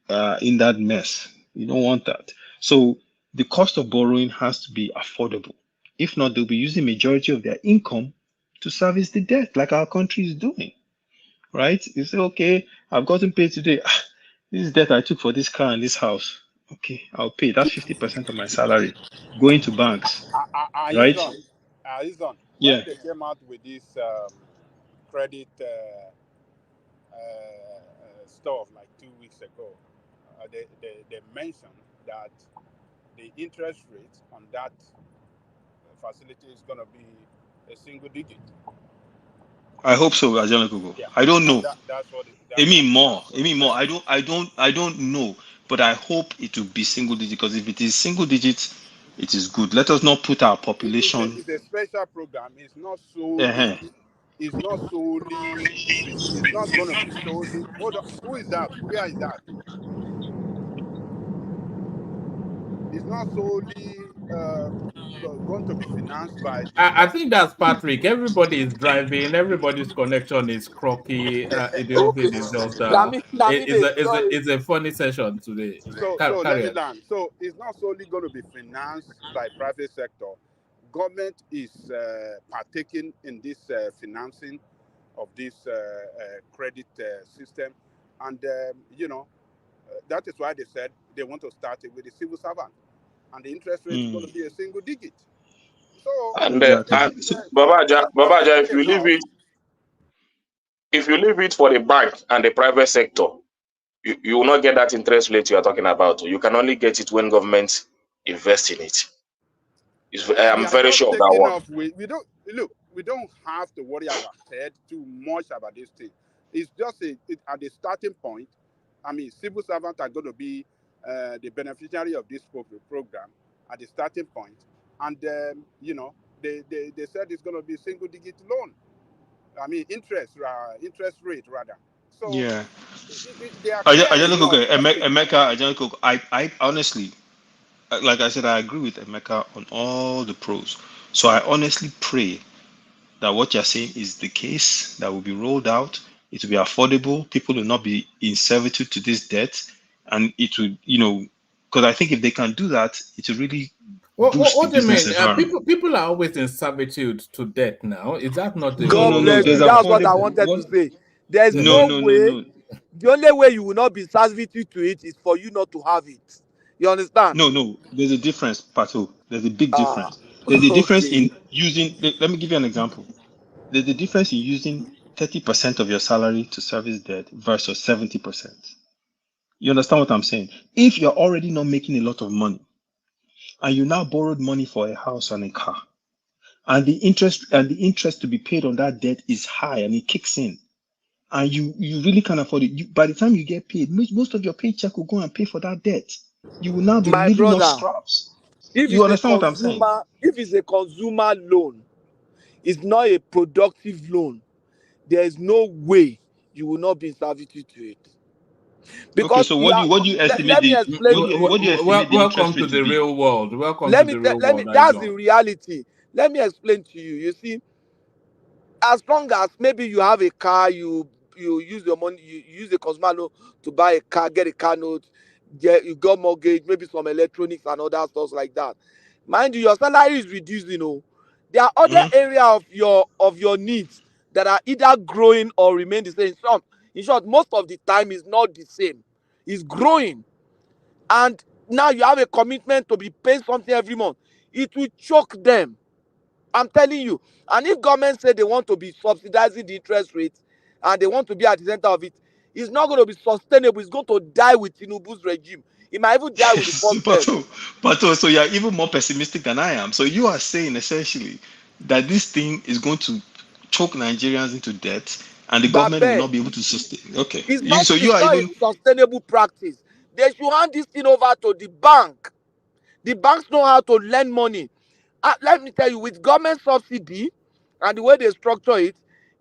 that mess. You don't want that. So the cost of borrowing has to be affordable. If not, they'll be using majority of their income to service the debt like our country is doing, right? You say, okay, I've gotten paid today. This is debt I took for this car and this house. Okay, I'll pay. That's 50% of my salary going to banks, right? When Yeah. they came out with this credit stuff like 2 weeks ago, they mentioned that the interest rate on that facility is going to be a single digit. I hope so, Ajana Kugo. Yeah. I don't know. That's what. I mean more. I don't know. But I hope it will be single digit, because if it is single digit, it is good. Let us not put our population. It's a special program. It's not solely. It's not solely. It's not going to be solely. Hold on. Who is that? Where is that? It's not solely going to be financed by the. I think that's Patrick. Everybody is driving. Everybody's connection is croaky. The whole thing is just it's a funny session today. So let me learn. So it's not solely going to be financed by private sector. Government is partaking in this financing of this credit system, and that is why they said they want to start it with the civil servant, and the interest rate is going to be a single digit. So And Babaja, if you leave it for the bank and the private sector, you will not get that interest rate you are talking about. You can only get it when government invest in it. I'm very sure of that one. We don't look. We don't have to worry about head too much about this thing. It's just at the starting point. I mean, civil servants are going to be the beneficiary of this program at the starting point, and they said it's going to be single-digit loan. I mean, interest rate rather. So yeah. They are Emeka, I honestly, like I said, I agree with Emeka on all the pros. So I honestly pray that what you're saying is the case, that will be rolled out. It will be affordable. People will not be in servitude to this debt. And it will, because I think if they can do that, it will really What do you mean? environment. People are always in servitude to death now. Is that not the No, whole? no. There's That's what I wanted to say. There's no way. The only way you will not be servitude to it is for you not to have it. You understand? No. There's a difference, Pato. There's a big difference. There's a difference Okay. in using. Let me give you an example. There's a difference in using 30% of your salary to service debt versus 70%. You understand what I'm saying? If you're already not making a lot of money, and you now borrowed money for a house and a car, and the interest to be paid on that debt is high and it kicks in, and you really can't afford it. By the time you get paid, most of your paycheck will go and pay for that debt. You will now be My living off brother, scraps. if You it's a understand what I'm saying? consumer loan, it's not a productive loan. There is no way you will not be in servitude to it. Because Okay, so what do you estimate let me explain to you. what do you estimate the interest Welcome to rate to the be? real world. Welcome Let to me the real let me. world. That's the reality. Let me explain to you. You see, as long as maybe you have a car, you use your money, you use the consumer loan to buy a car, get a car note, you got mortgage, maybe some electronics and other stuff like that. Mind you, your salary is reducing. There are other areas of your needs that are either growing or remain the same. In short, most of the time is not the same. It's growing, and now you have a commitment to be paying something every month. It will choke them. I'm telling you. And if government say they want to be subsidizing the interest rate and they want to be at the center of it, it's not going to be sustainable. It's going to die with Tinubu's regime. It might even die with the first term. Pato, so you're even more pessimistic than I am. So you are saying essentially that this thing is going to choke Nigerians into debt and the government will Babe, not be able to sustain. Okay. it's You are not a even sustainable practice. They should hand this thing over to the bank. The banks know how to lend money. Let me tell you, with government subsidy and the way they structure it,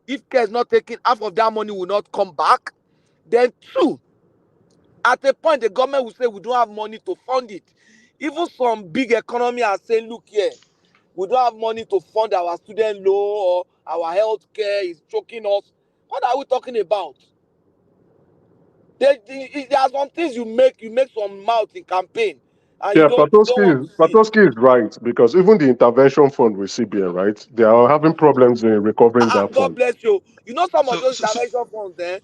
if care is not taken, half of that money will not come back. Then two, at a point, the government will say we don't have money to fund it. Even some big economy are saying, look here, we don't have money to fund our student loan or our health care is choking us. What are we talking about? There are some things you make some mouth in campaign, and you Yeah, don't want to see. Patoski is right, because even the intervention fund with CBN, right? They are having problems in recovering that God fund. bless you. You know some of those intervention funds there.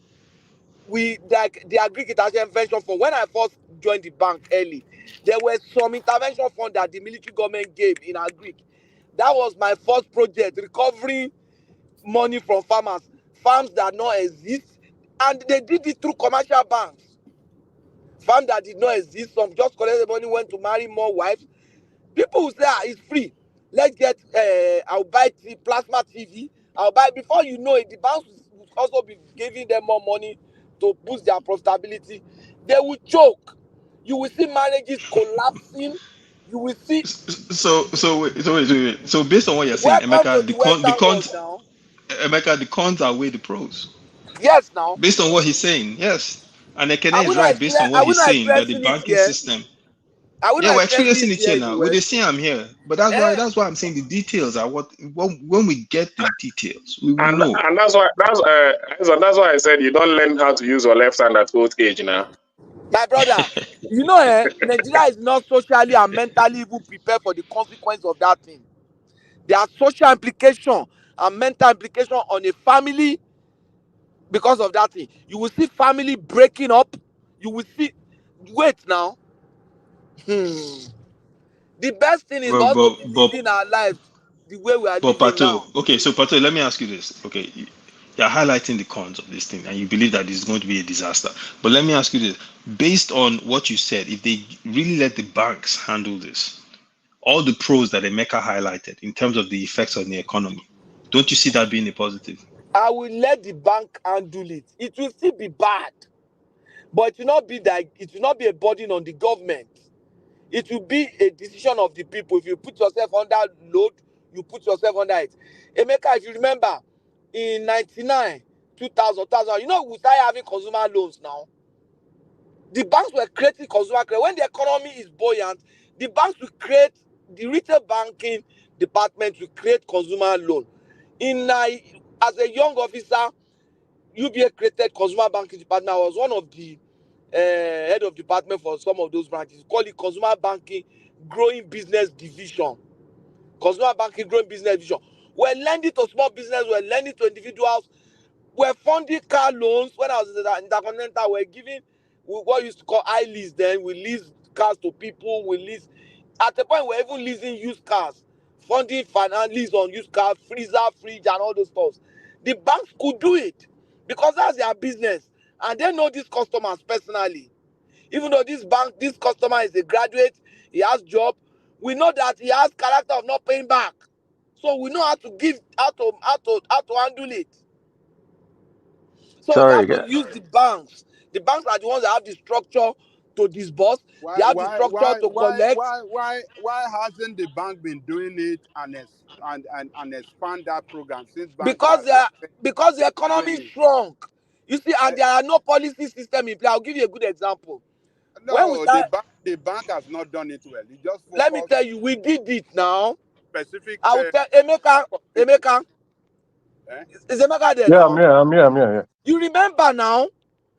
The agriculture intervention fund. When I first joined the bank early, there were some intervention fund that the military government gave in agric. That was my first project, recovering money from farms that not exist, and they did it through commercial banks. Farms that did not exist, some just collected the money, went to marry more wives. People will say, it's free. Let's get, I'll buy plasma TV. I'll buy, before you know it, the banks will also be giving them more money to boost their profitability. They will choke. You will see marriages collapsing. You will see. wait. So based on what you're saying, Welcome to Emeka, the Western world now. Emeka, the cons outweigh the pros. Yes, now. Based on what he's saying, yes. And Ekene Are we is not right based on what he's saying that the experiencing it banking here? system. Are we Yeah, not we're experiencing experiencing it it here here in the now. With the West? same I'm here. But that's why I'm saying the details are what when we get the details, we will And know. that's why I said you don't learn how to use your left hand at old age now. My brother, Nigeria is not socially and mentally even prepared for the consequence of that thing. There are social implication and mental implication on a family because of that thing. You will see family breaking up. You will see. Wait now. The best thing is But not to but be but living our lives the way we are but living Pato, now. okay, so Pato, let me ask you this. Okay, you're highlighting the cons of this thing and you believe that it's going to be a disaster. But let me ask you this. Based on what you said, if they really let the banks handle this, all the pros that Emeka highlighted in terms of the effects on the economy, don't you see that being a positive? I will let the bank handle it. It will still be bad, but it will not be that. It will not be a burden on the government. It will be a decision of the people. If you put yourself under load, you put yourself under it. Emeka, if you remember, in 99, 2000, we started having consumer loans now. The banks were creating consumer credit. When the economy is buoyant, the banks will create, the retail banking department will create consumer loan. As a young officer, UBA created consumer banking department. I was one of the head of department for some of those branches. Call it consumer banking growing business division. Consumer banking growing business division. We're lending to small business, we're lending to individuals, we're funding car loans. When I was in the Intercontinental, we're giving what we used to call lease then. We lease cars to people, we lease. At the point, we're even leasing used cars, funding finance lease on used cars, freezer, fridge, and all those stuff. The banks could do it because that's their business. And they know these customers personally. Even though this customer is a graduate, he has job, we know that he has character of not paying back. So we know how to handle it. So we have Sorry, to use the banks. The banks are the ones that have the structure to disburse. They have the structure to collect. Why hasn't the bank been doing it and expand that program since banks Because the economy doing shrunk. You see, and there are no policy system in place. I'll give you a good example. No, the bank has not done it well. It just Let me focused tell you, we did it now. specific. I will tell Emeka. Is Emeka there Yeah, now? I'm here. You remember now?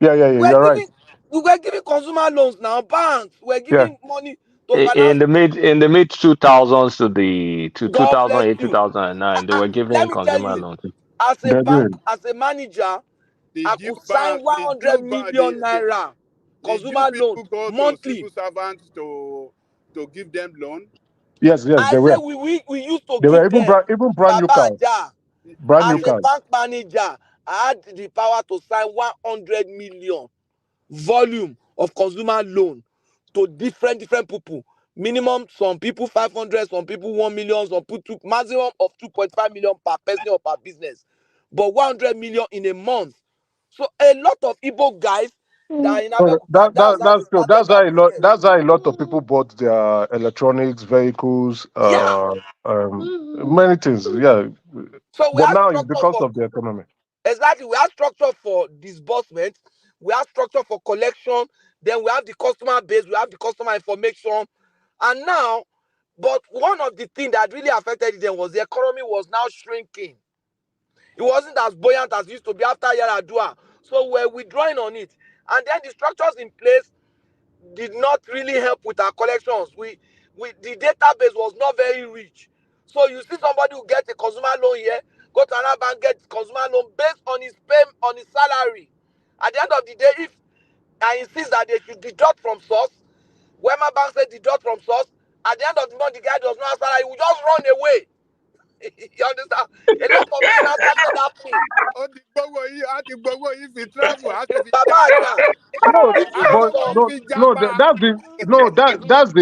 Yeah, you're right. We were giving consumer loans now. Banks were Yeah. giving money to in finance. the mid 2000s to God bless 2008 you. 2009, they were Let giving me tell consumer you, loans. as a They're bank, doing. as a manager, I you could sign 100 million naira consumer loan people go monthly. to civil servants to give them loan? Yes, I they say were. we used to They were give them. even brand new Baba cars. Aja, Brand new as a cars. bank manager, I had the power to sign 100 million volume of consumer loan to different people. Minimum, some people 500, some people 1 million, some people maximum of 2.5 million per person or per business, but 100 million in a month. So a lot of Igbo guys that are in Abeokuta, that's how they That's true. started their business. That's how a lot of people bought their electronics, vehicles, many things. Yeah. So we But have now it's structure because for of the economy. exactly. We have structure for disbursement. We have structure for collection. Then we have the customer base. We have the customer information. And now, but one of the things that really affected it then was the economy was now shrinking. It wasn't as buoyant as it used to be after Yaradua. So we're withdrawing on it. And then the structures in place did not really help with our collections. The database was not very rich. So you see somebody who gets a consumer loan here, go to another bank, get consumer loan based on his pay, on his salary. At the end of the day, if I insist that they should deduct from source, when my bank said deduct from source, at the end of the month, the guy does not have salary, he will just run away. You understand? A lot of things now started happening. If he travel, No, that's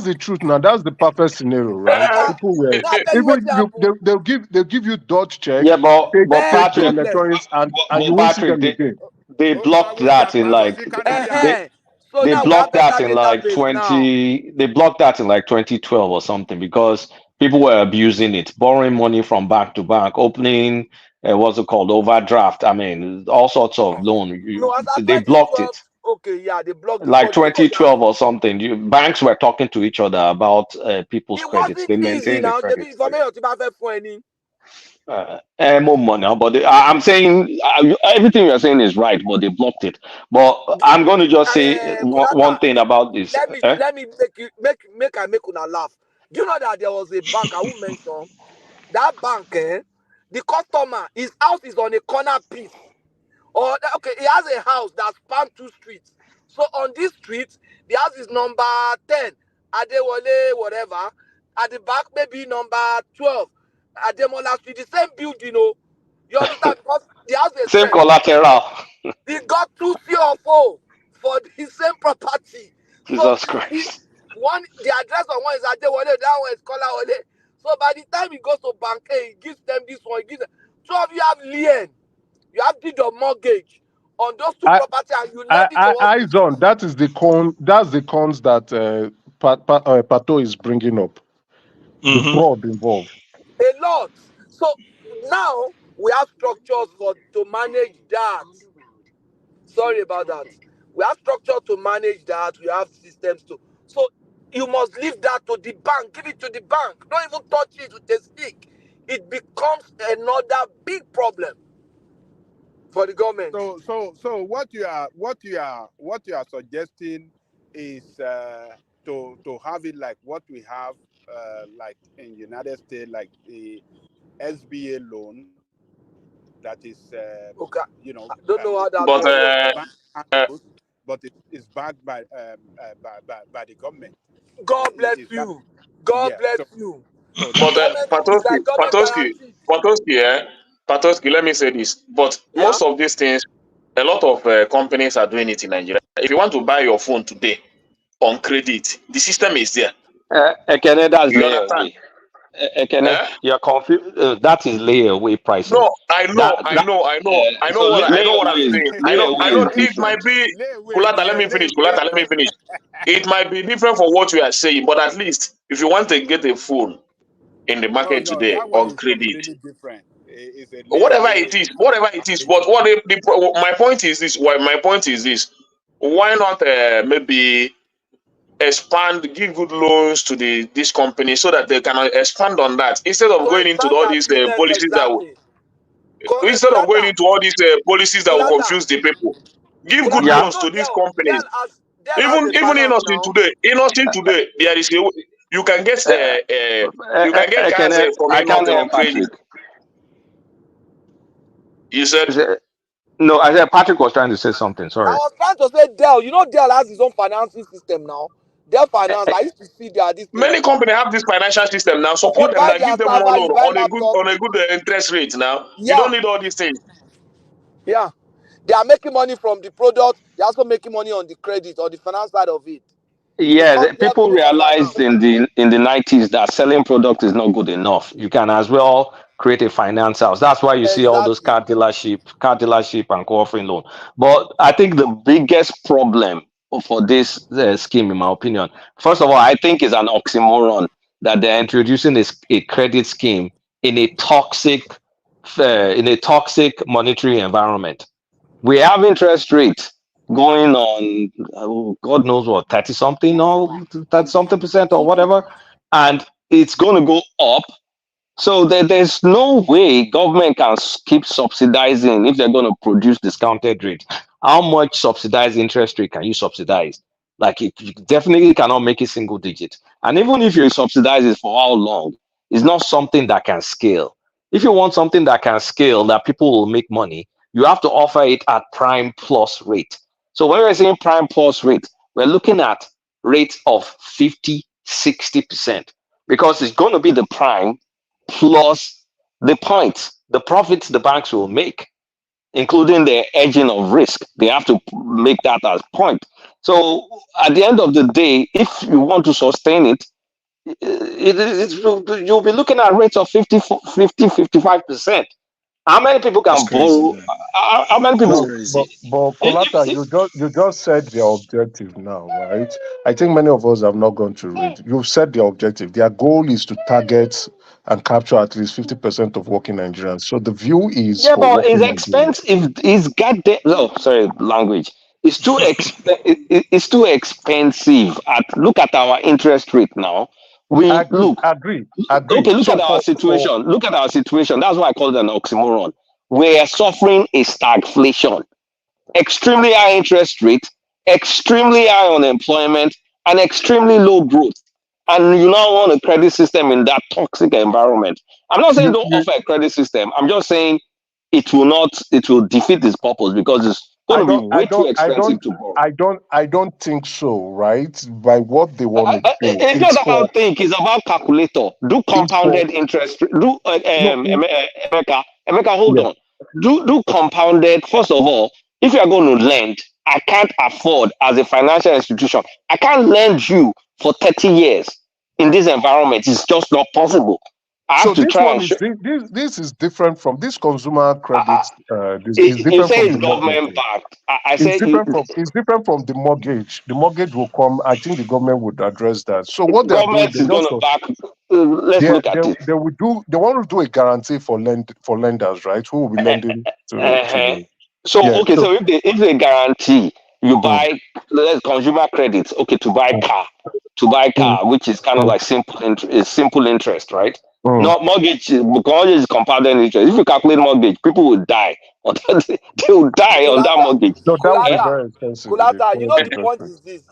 the truth now. That's the perfect scenario, right? People were they'll give you Dodge check, Yeah, but take your Patrick, electronics, and you but won't see them Patrick, again. they blocked that in like So they now we have blocked that better in like database now. they blocked that in like 2012 or something because people were abusing it, borrowing money from bank to bank, opening what's it called, overdraft. I mean, all sorts of loan. No, as at They blocked 2012, it okay, yeah, they blocked it. like But you know that 2012 or something. Banks were talking to each other about people's it credits. wasn't They easy maintained the now. The credit. information to buy for any. More money, but I'm saying everything you're saying is right, but they blocked it. But I'm going to just say one Konata, thing about this. let me make una laugh. Do you know that there was a bank I won't mention? That bank, the customer, his house is on a corner piece. Or okay, he has a house that spans 2 streets. So on this street, the house is number 10, Adewale, whatever. At the back, maybe number 12, Ademola Street, the same building, you understand? Because the house is Same collateral. they got 2 CFO for the same property. So Jesus Christ. the address on one is Adewale, that one is Kolawole. So by the time he goes to bank A, he gives them this one, he gives them. 2 of you have lien. You have deed of mortgage on those 2 properties, and you lend it to us. Eyes on. That is the con. That's the cons that Pato is bringing up. The fraud involved. A lot. So now we have structures to manage that. Sorry about that. We have structure to manage that. We have systems to. So you must leave that to the bank. Give it to the bank. Don't even touch it with a stick. It becomes another big problem for the government. So what you are suggesting is to to have it like what we have, like in United States, like the SBA loan, that is, Okay. you know, I don't know how that But works. but it's backed by the government. God bless Is that, you. God yeah? bless So, you. so but Government is Patoski, like government guarantee. Patoski, let me say this. But Yeah. most of these things, a lot of companies are doing it in Nigeria. If you want to buy your phone today on credit, the system is there. Ekene, that's You understand? layaway. Ekene, Eh? you're confused. That is layaway pricing. No, I know So what I'm layaway is saying. I layaway know is it might different. be Kulata, let me finish. Kulata, let me finish. It might be different from what you are saying, but at least if you want to get a phone in the no, market today that one on is credit, completely different. It's a whatever layaway. it is, but my point is this. My point is this. Why not maybe expand, give good loans to this company so that they can expand on that instead of To going into expand all their these business policies that will, exactly. instead of going Kulata, into all these policies that will Kulata, confuse the people. Give good Kulata. Yeah. You loans know to these companies. Dell has a Even finance innocent now. today, there is you can get cars Ekene, from I can't innocent hear on credit. Patrick. You said No, I said Patrick was trying to say something. I Sorry. was trying to say Dell. You know Dell has his own financing system now. Dell Finance. I used to see their this thing. many companies have this financial system now. You Support them buy now, their give them more server, loan you buy laptop. on a good interest rate now. You don't Yeah, need all these things. yeah. They are making money from the product. They're also making money on the credit or the finance side of it. It's Yeah, called Dell people Business realized Finance. in the 90s that selling product is not good enough. You can as well create a finance house. That's why you see all those Exactly. car dealership and co-offering loan. But I think the biggest problem for this scheme, in my opinion, first of all, I think is an oxymoron that they're introducing a credit scheme in a toxic monetary environment. We have interest rates going on, God knows what, 30 something or 30 something percent or whatever, and it's going to go up. So there's no way government can keep subsidizing if they're going to produce discounted rates. How much subsidized interest rate can you subsidize? Like you definitely cannot make it single digit. And even if you subsidize it for how long, it's not something that can scale. If you want something that can scale, that people will make money, you have to offer it at prime plus rate. So when we're saying prime plus rate, we're looking at rates of 50, 60%, because it's going to be the prime plus the points, the profits the banks will make, including the edging of risk. They have to make that as point. So at the end of the day, if you want to sustain it, you'll be looking at rates of 50, 55%. How many people That's can crazy, borrow? man. How many That's No, people? crazy. but Kolata, you just said their objective now, right? I think many of us have not gone to read. You've said their objective. Their goal is to target and capture at least 50% of working Nigerians. So the view is Yeah, for but working it's Nigerians. expensive. It's goddamn. Oh, sorry, language. It's too expensive. Look at our interest rate now. We Agree, look. agree, agree. Okay, look at So our for situation. Look at our situation. That's why I call it an oxymoron. We are suffering a stagflation, extremely high interest rate, extremely high unemployment, and extremely low growth. And you now want a credit system in that toxic environment. I'm not saying you, don't you offer a credit system. I'm just saying it will defeat its purpose because it's going I to be don't, I way too don't, I expensive don't, to borrow. I don't think so, right? By what they want to do, It's not about think, it's about calculator. Do it's for compounded interest. Do no, Emeka, hold yeah. on. Do compounded. First of all, if you are going to lend, I can't afford as a financial institution. I can't lend you for 30 years in this environment. It's just not possible. I have So to this try one and is show. this is different from this consumer credit. This is You different say from it's the mortgage. government backed. I say It's different from the mortgage. The mortgage will come. I think the government would address that. So what they are doing, government is going to back. Let's look at it. they would do. They want to do a guarantee for lenders, right? Who will be lending to Uh-huh. the So yeah. okay, So so if they guarantee you mm, buy consumer credits, okay, to buy mm, car, mm, which is kind of mm, like simple interest, right? No mortgage, mortgage is compounded interest. If you calculate mortgage, people will die. They will die on that Kulata, mortgage. So that would be Eh? Kulata, very expensive with the Kulata. You know current the interest point rate. is this: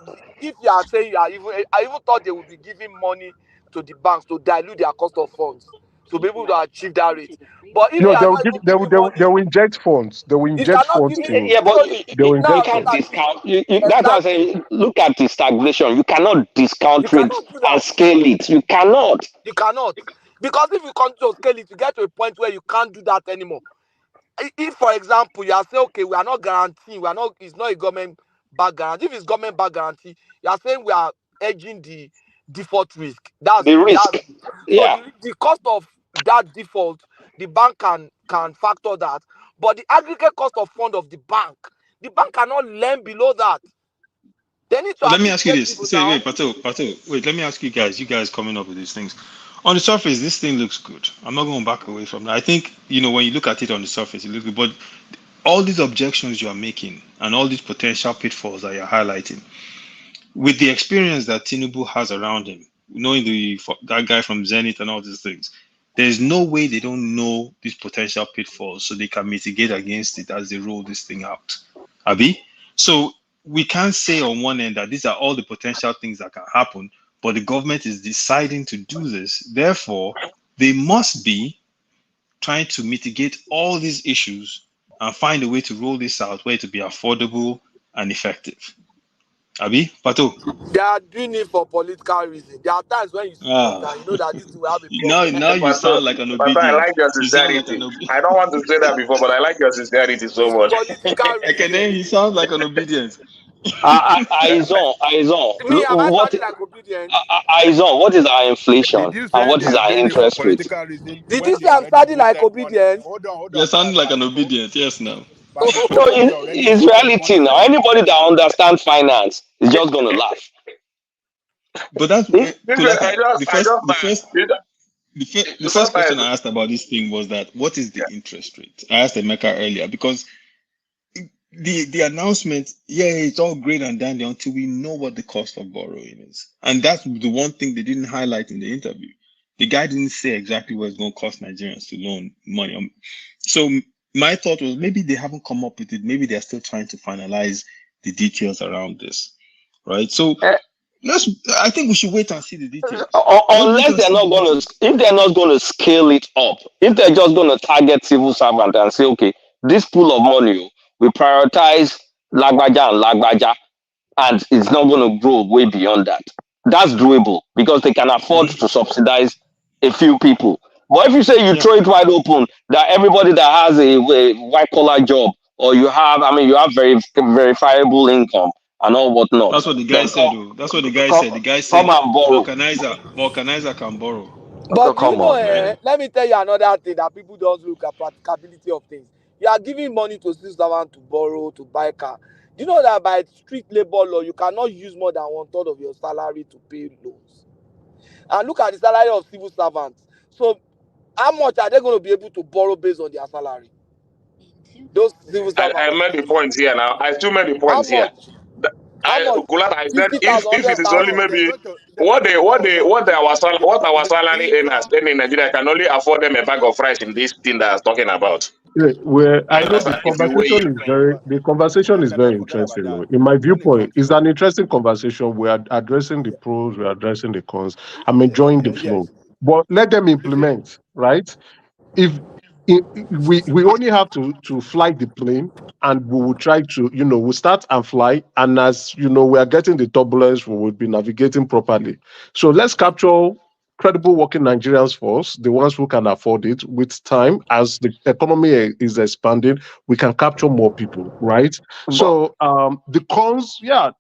if you are saying you are even, I even thought they would be giving money to the banks to dilute their cost of funds to be able to achieve that rate. But if No, they are they will not give. even They will. giving They will, they money, will inject funds. They will if they are inject not funds giving, to. Yeah, but so They will you now inject look can't funds. at it discount. That's why I exactly. say look at the stagnation. You cannot You discount it cannot do and that. scale it. You cannot. You cannot, because if you continue to scale it, you get to a point where you can't do that anymore. If for example you are saying okay, we are not guaranteeing, we are not, it's not a government back guarantee. If it's government back guarantee, you are saying we are edging the default risk. The risk. So Yeah. the cost of that default, the bank can factor that, but the aggregate cost of fund of the bank cannot lend below that. They need to So let at me least ask you get this. people Say, down. wait, Pato, wait, let me ask you guys coming up with these things. On the surface, this thing looks good. I'm not going back away from that. I think, when you look at it on the surface, it looks good. But all these objections you are making and all these potential pitfalls that you're highlighting, with the experience that Tinubu has around him, knowing that guy from Zenith and all these things, there's no way they don't know these potential pitfalls so they can mitigate against it as they roll this thing out. Abi? So we can't say on one end that these are all the potential things that can happen, but the government is deciding to do this. Therefore, they must be trying to mitigate all these issues and find a way to roll this out where it will be affordable and effective. Abi? Pato? They are doing it for political reasons. There are times when you see it Ah. and you know that this will have a Now, problem. now you Pastor, sound like an Pastor, I obedient. like your You sound like an sincerity. obedient. I don't want to say that before, but I like your sincerity so much. Political reasons. He sounds like an obedient. Aizon, Me, am I what sounding like obedient? Aizon, what is our Did inflation you and say what they is are our doing it for interest rate? political reason Did you when say they I'm already sounding like voted money? obedient? You Hold on, sound like an Pastor. obedient. Yes, now. No, When they already it's voted reality money now. for it. Anybody that understands finance is just gonna laugh. But that's Listen, Kulata. The first question sometimes I asked about this thing was that what is the interest rate? I asked Emeka earlier because the announcement, yeah, it's all great and dandy until we know what the cost of borrowing is, and that's the one thing they didn't highlight in the interview. The guy didn't say exactly what it's going to cost Nigerians to loan money. So my thought was maybe they haven't come up with it. Maybe they're still trying to finalize the details around this, right? So I think we should wait and see the details. Let's wait Unless and they're see not the going details. to, if they're not going to scale it up, if they're just going to target civil servant and say, okay, this pool of money, we prioritize Lagbaja and Lagbaja, and it's not going to grow way beyond that. That's doable because they can afford to subsidize a few people. But if you say you Yeah. throw it wide open, that everybody that has a white collar job, or you have, you have very verifiable income and all whatnot, That's what the guy then said. Oh, that's what the guy come, said. The guy come said and borrow. vulcanizer can borrow. But do you Come know, on, man. let me tell you another thing that people don't look at practicability of things. You are giving money to civil servant to borrow, to buy car. Do you know that by strict labor law, you cannot use more than 1/3 of your salary to pay loans? And look at the salary of civil servants. So how much are they going to be able to borrow based on their salary? Those civil I servants. made the points here now. I still made the How points here. much? How much? I said if 50,000, it is only 100,000. maybe what our salary earners earn in Nigeria can only afford them a bag of rice in this thing that I was talking about. Yeah, where You I know the understand? If you weigh it. conversation is very interesting. Though. In my viewpoint, it's an interesting conversation. We are addressing the pros, we are addressing the cons. I'm enjoying the flow, but let them implement, right? If we only have to fly the plane, and we will try to, we'll start and fly, and as we are getting the turbulence, we will be navigating properly. So let's capture credible working Nigerians first, the ones who can afford it. With time, as the economy is expanding, we can capture more people, right? So the cons, yeah,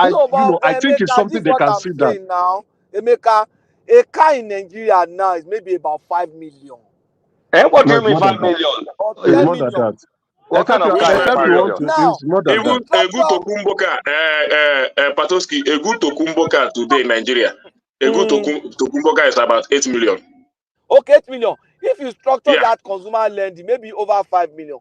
No, but I think it's Emeka, this something is they what can I'm see that. saying now. Emeka, a car in Nigeria now is maybe about 5 million. And what do No, you it's mean more than 5 that. million? Or It's 10 more than million. that. What kind Except of you, car is except 5 you want million? to, Now, it's more than if that. you A good structure, Tokumboka, Patoski, a good Tokumboka today in Nigeria, a good Tokumboka is about 8 million. okay, 8 million. If you structure Yeah. that consumer lending, maybe over 5 million.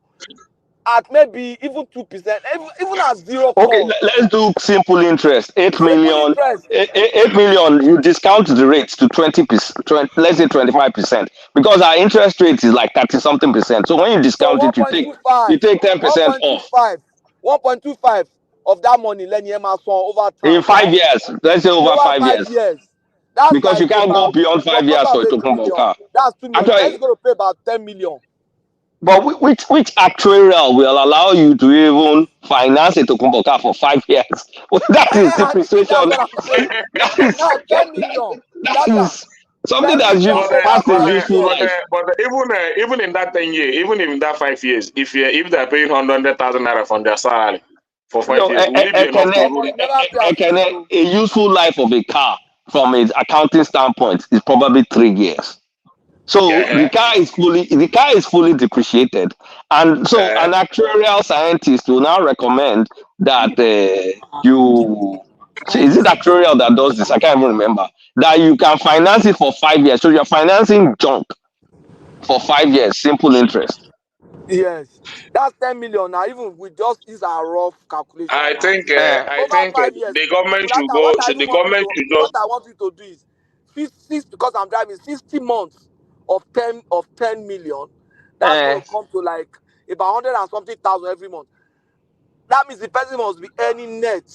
at maybe even 2%, even at zero Okay, cost. let's do simple interest. 8 Simple million. interest. 8 million. You discount the rates to 20%. Let's say 25%, because our interest rate is like 30 something percent. So when you So discount it, you 1.25, take 10% off 1.25 of that money, Lenny Emerson over in time, 5 right? years. Let's say over Over 5 5 years, years. That's because you like can't go about beyond your 5 total years of for a 8 token million. car. That's 2 million. The person is Actually, going to pay about 10 million. but which actuarial will allow you to even finance a token car for 5 years? That is depreciation. That's what I'm saying. That is Now 10 million. that Data. is something 10 that's million used over past its 5 useful years. life. Even in that 10 years, even in that 5 years, if they're paying 100,000 naira from their salary for 5 No, years, will it be enough to even? a useful life of a car from its accounting standpoint is probably 3 years. So Yeah. the car is fully depreciated, and so an actuarial scientist will now recommend that is it actuarial that does this? I can't even remember. That you can finance it for 5 years. So you're financing junk for 5 years, simple interest. Yes. That's 10 million now. Even we just use our rough calculation I now. think Over 5 years. the government should What go. I Should even the want you government to should what just I want you to do is because I'm driving 60 months of 10 million. That's gonna come to like about 100 and something thousand every month. That means the person must be earning net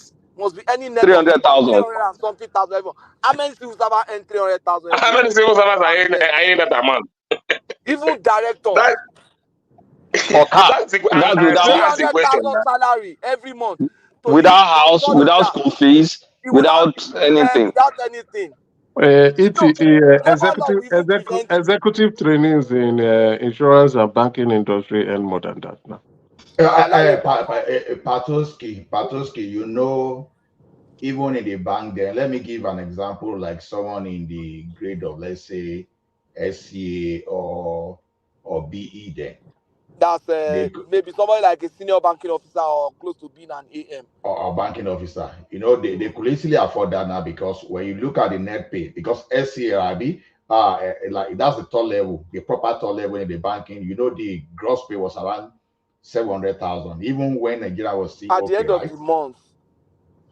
of 300,000. 300 and something thousand every month. How many civil servants earn 300,000 every how many month? civil servants are in that amount? Even directors. That, that's the, That's and I still without ask the question 300,000 now. salary every month to live without on house, board of without that school fees, without without anything. anything. Labor law will even prevent you. Executive trainings in insurance and banking industry and more than that now. Patoski, you know, even in the bank, then let me give an example like someone in the grade of, let's say, SCA or BE then. That's maybe somebody like a senior banking officer or close to being an AM. Or banking officer. You know, they could easily afford that now because when you look at the net pay, because SCRB, like that's the top level, the proper top level in the banking, you know, the gross pay was around 700,000, even when Nigeria was still at the okay, end of right? the month.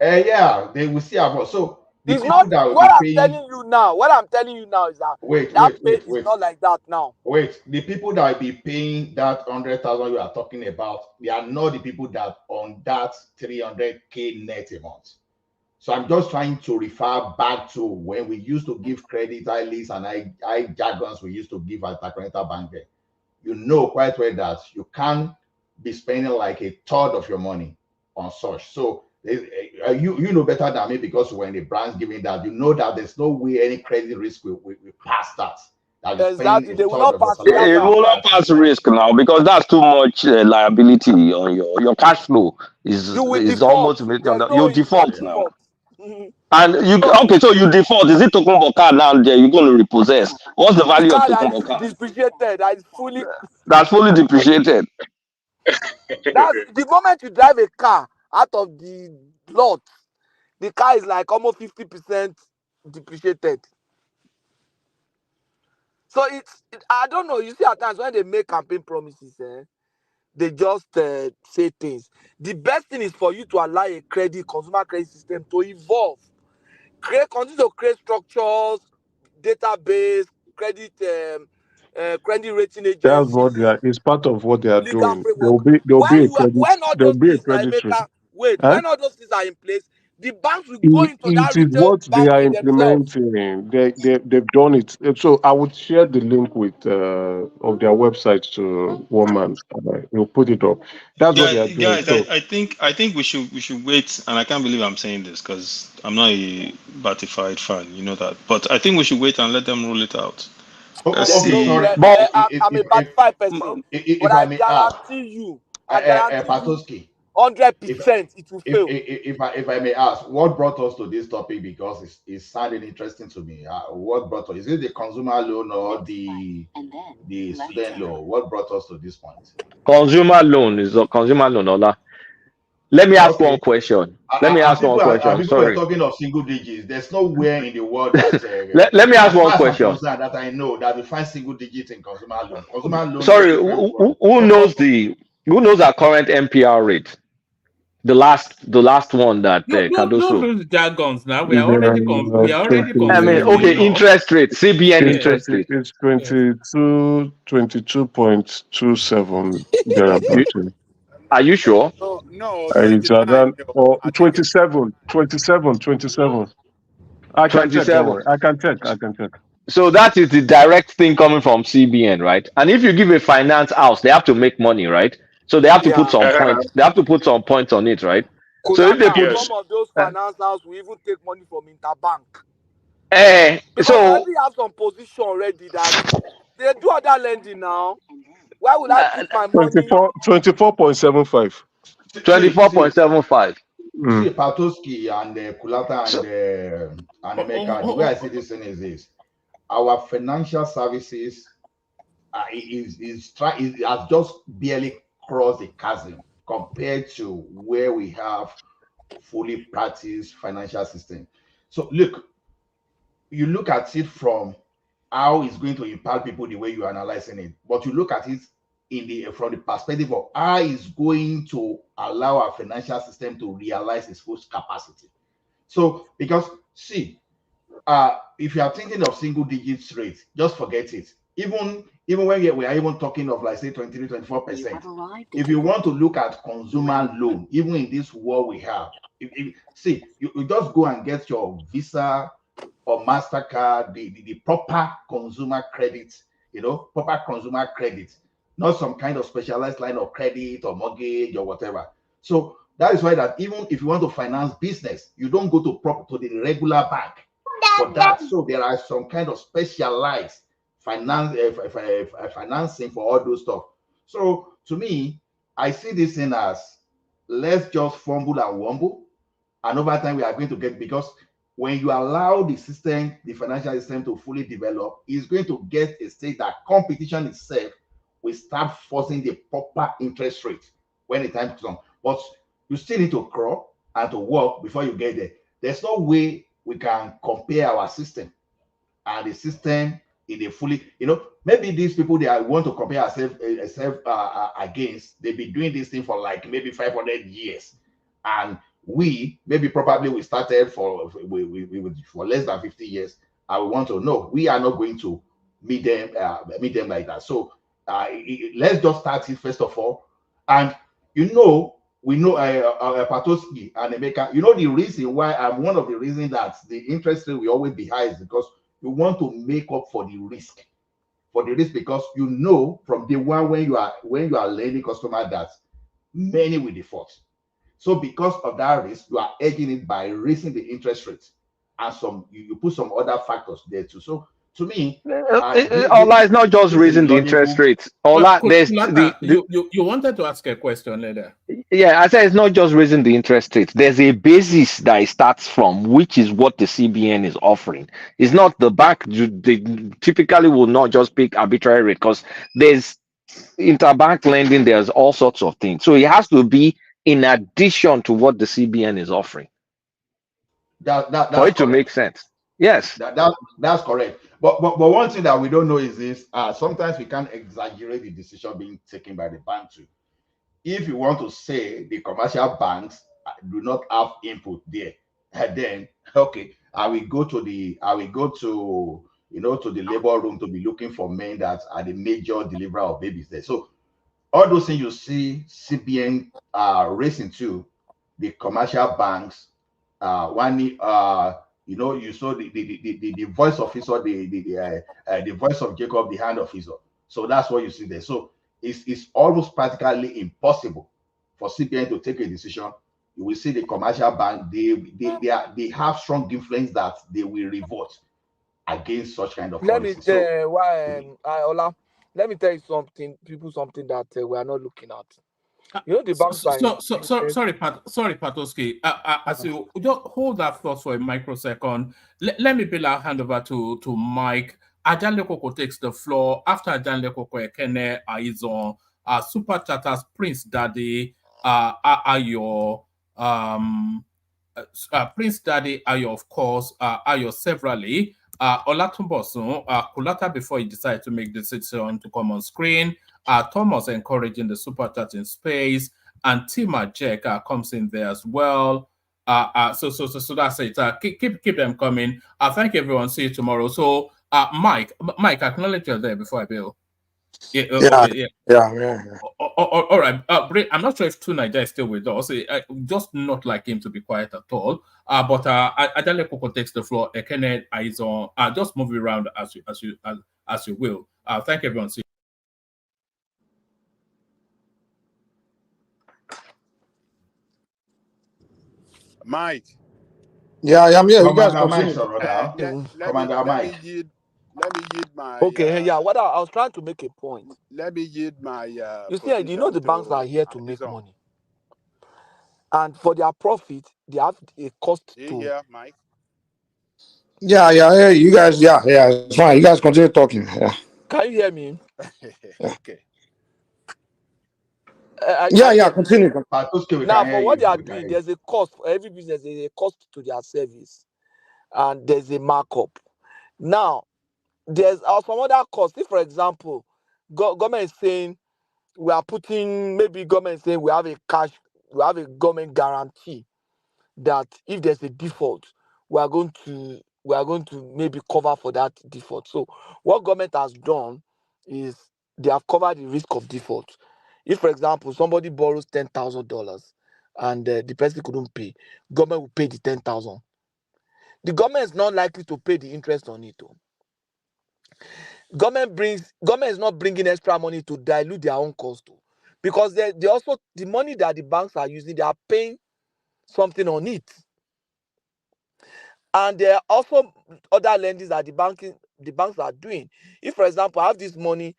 Yeah, they will see about. So the It's people not that will what be I'm paying. telling you now. What I'm telling you now is that that pay is not like that now. Wait, the people that will be paying that 100,000 you are talking about, they are not the people that on that 300K net a month. So I'm just trying to refer back to when we used to give credit, lease, and I jargons we used to give at Taconeta Bank. You know quite well that you can't be spending like a third of your money on such. So you know better than me because when the brand's giving that, you know that there's no way any credit risk will pass that. That you're spending Exactly. a They will third not of your pass it. That's salary It why on will I'm not that. pass risk now because that's too much liability on your cash flow you will is default. almost There's you no you can't default now. default. And you So okay, so you default. Is it Tokumbo car now there you're going to repossess? What's the the value of car that Tokumbo is car? depreciated, that is fully That's fully depreciated. that's the moment you drive a car out of the lot, the car is like almost 50% depreciated. So I don't know. You see, at times when they make campaign promises, they just say things. The best thing is for you to allow a consumer credit system to evolve. Continue to create structures, database, credit rating That's what agencies, they are. It's part of what they are legal doing. framework. When all There will those be a things, credit risk. Huh? when all those things are in place, the banks will go It into that is retail what they are banking themselves. implementing. They've done it. So I would share the link with of their website to Woman. He'll put it up. That's what they are doing. Guys, So I think we should wait, and I can't believe I'm saying this because I'm not a Batified fan, you know that. But I think we should wait and let them roll it out. Let's Okay, see. sorry. I'm a bad five person, but If I I may ask, guarantee you, 100% Patoski, it will fail. if I may ask, what brought us to this topic? Because it's sounding interesting to me. What brought us? Is it the consumer loan or the student loan? What brought us to this point? Consumer loan is a consumer loan, Ola. Let me ask one Okay. question. People were Sorry. talking of single digits. There's nowhere in the world that, Let me ask as one far as I'm question. concerned, that I know that we find single digits in consumer loan. Consumer loan, Sorry, very, very well. who knows the Who knows our current MPR rate? The last one that Don't Cardoso. do the jargons now. We are already I mean, confused. okay, You know. interest rate, CBN Yeah. interest rate. It's 22.27 thereabout. Are you sure? No, It's 29. around or I think it's 27. I can check, don't 27. worry. I can check. So that is the direct thing coming from CBN, right? And if you give a finance house, they have to make money, right? So they have to put Yeah. some points. They have to put some points on it, right? So if they Collateral, put, some of those finance houses will even take money from interbank. Because I so already have some position already that they do other lending now. Why would I put my money? 24.75. 24.75. See, Patoski and Kulata and Emeka, the way I see this thing is this: our financial services has just barely crossed the chasm compared to where we have fully practiced financial system. So look, you look at it from how it's going to impact people the way you're analyzing it, but you look at it from the perspective of how it's going to allow our financial system to realize its full capacity. So because see, if you are thinking of single digits rate, just forget it. Even when we are even talking of like say 23-24%, if you want to look at consumer loan, even in this world we have, see, you just go and get your Visa or MasterCard, the proper consumer credit, proper consumer credit, not some kind of specialized line of credit or mortgage or whatever. So that is why that even if you want to finance business, you don't go to the regular bank for that. So there are some kind of specialized financing for all those stuff. So to me, I see this thing as let's just fumble and wumble, and over time we are going to get, because when you allow the system, the financial system to fully develop, it's going to get a state that competition itself will start forcing the proper interest rate when the time comes. But you still need to crawl and to work before you get there. There's no way we can compare our system and the system in a fully, maybe these people they want to compare ourselves against, they've been doing this thing for like maybe 500 years. And we started for less than 50 years. And we want to know we are not going to meet them like that. So let's just start it first of all. And we know Patoski and Emeka, the reason why one of the reasons that the interest rate will always be high is because you want to make up for the risk. Because from day one when you are lending customer that many will default. So because of that risk, you are edging it by raising the interest rate, and you put some other factors there too. So to me, Ola is not just raising the interest rate. Ola, there's you wanted to ask a question later. Yeah, I said it's not just raising the interest rate. There's a basis that it starts from, which is what the CBN is offering. It's not the bank. They typically will not just pick arbitrary rate, because there's interbank lending. There's all sorts of things. So it has to be in addition to what the CBN is offering for it to make sense. Yes, that's correct. But one thing that we don't know is this: sometimes we can't exaggerate the decision being taken by the bank too. If you want to say the commercial banks do not have input there, then okay, I will go to the labor room to be looking for men that are the major deliverer of babies there. So all those things you see CBN racing to the commercial banks, you saw the voice officer, the voice of Jacob, the hand officer. So that's what you see there. So it's almost practically impossible for CBN to take a decision. You will see the commercial bank, they have strong influence that they will revolt against such kind of policy. Ola, let me tell you something that we are not looking at. The banks Sorry, Patoski. As you just hold that thought for a microsecond, let me hand over to Mike. Ajan Lekoko takes the floor. After Ajan Lekoko, Ekene Aizon, Super Chatters, Prince Daddy, Ayo, Prince Daddy, Ayo, of course, Ayo severally. Olatumbosun, Kulata before he decided to make the decision to come on screen, Thomas encouraging the super chatting space, and Tima Jack comes in there as well. So that's it. Keep them coming. Thank everyone. See you tomorrow. So Mike, acknowledge you're there before I bill. Yeah. Okay. Yeah. All right. I'm not sure if Tunaja is still with us. Just not like him to be quiet at all. But Adele Coco takes the floor. Kenneth Aizon. Just move around as you will. Thank everyone. See you. Mike. Yeah, I'm here. You guys continue. Let me yield my. Okay, yeah. What I was trying to make a point. Let me yield my. You see, you know the banks are here to make money, and for their profit, they have a cost to. Here, Mike. Yeah. You guys, yeah. It's fine. You guys continue talking. Yeah. Can you hear me? Okay. Continue. Now, for what they are doing, there's a cost for every business. There's a cost to their service, and there's a markup. Now, there's some other costs. If, for example, government is saying we are putting, maybe government is saying we have a government guarantee that if there's a default, we are going to maybe cover for that default. So, what government has done is they have covered the risk of default. If, for example, somebody borrows $10,000 and the person couldn't pay, government will pay the 10,000. The government is not likely to pay the interest on it. Government is not bringing extra money to dilute their own cost, because they also, the money that the banks are using, they are paying something on it. And there are also other lendings that the banks are doing. If, for example, I have this money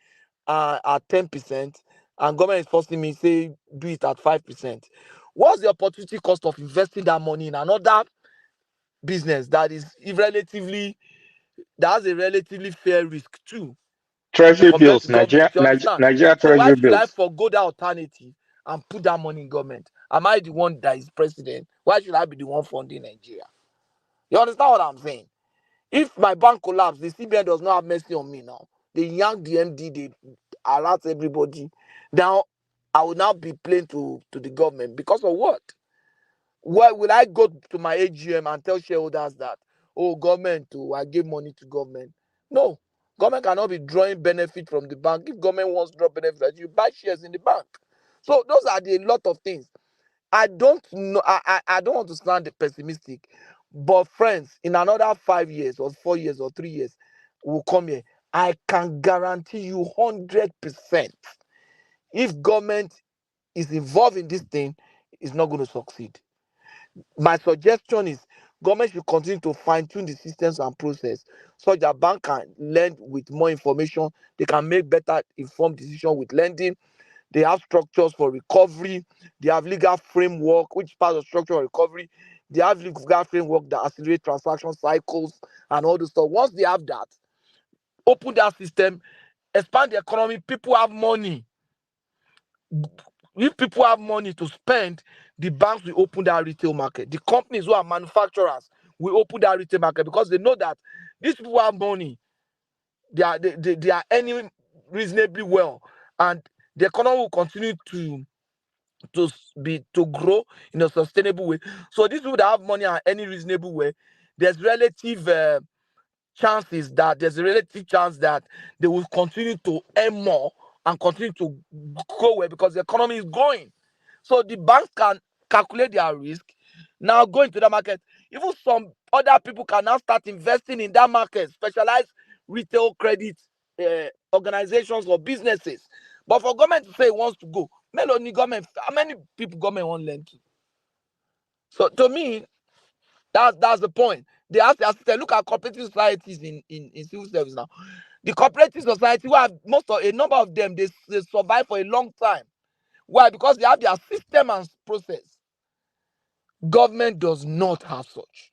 at 10% and government is forcing me, say, do it at 5%, what's the opportunity cost of investing that money in another business that has a relatively fair risk too? Treasury bills, Nigeria So Treasury why should I bills. forgo that alternative and put that money in government? Am I the one that is president? Why should I be the one funding Nigeria? You understand what I'm saying? If my bank collapses, the CBN does not have mercy on me now. They yank the MD, they alert everybody. Now, I will now be playing to the government because of what? Why will I go to my AGM and tell shareholders that, oh, government, I give money to government? No. Government cannot be drawing benefit from the bank. If government wants to draw benefit, you buy shares in the bank. So those are a lot of things. I don't know. I don't want to sound pessimistic, but friends, in another 5 years or 4 years or 3 years, will come here. I can guarantee you 100%. If government is involved in this thing, it's not going to succeed. My suggestion is government should continue to fine-tune the systems and process so that bank can lend with more information. They can make better informed decisions with lending. They have structures for recovery. They have legal framework, which part of structural recovery. They have legal framework that accelerate transaction cycles and all this stuff. Once they have that, open that system, expand the economy. People have money. If people have money to spend, the banks will open that retail market. The companies who are manufacturers will open that retail market because they know that these people have money. They are earning reasonably well, and the economy will continue to grow in a sustainable way. So these people that have money are any reasonable way, there's a relative chance that they will continue to earn more and continue to go well because the economy is growing. So the banks can calculate their risk, now go into the market. Even some other people can now start investing in that market, specialized retail credit organizations or businesses. But for government to say it wants to go, how many people government won't lend to? So to me, that's the point. They have to assist. Look at cooperative societies in civil service now. The cooperative society, who have a number of them, they survive for a long time. Why? Because they have their system and process. Government does not have such.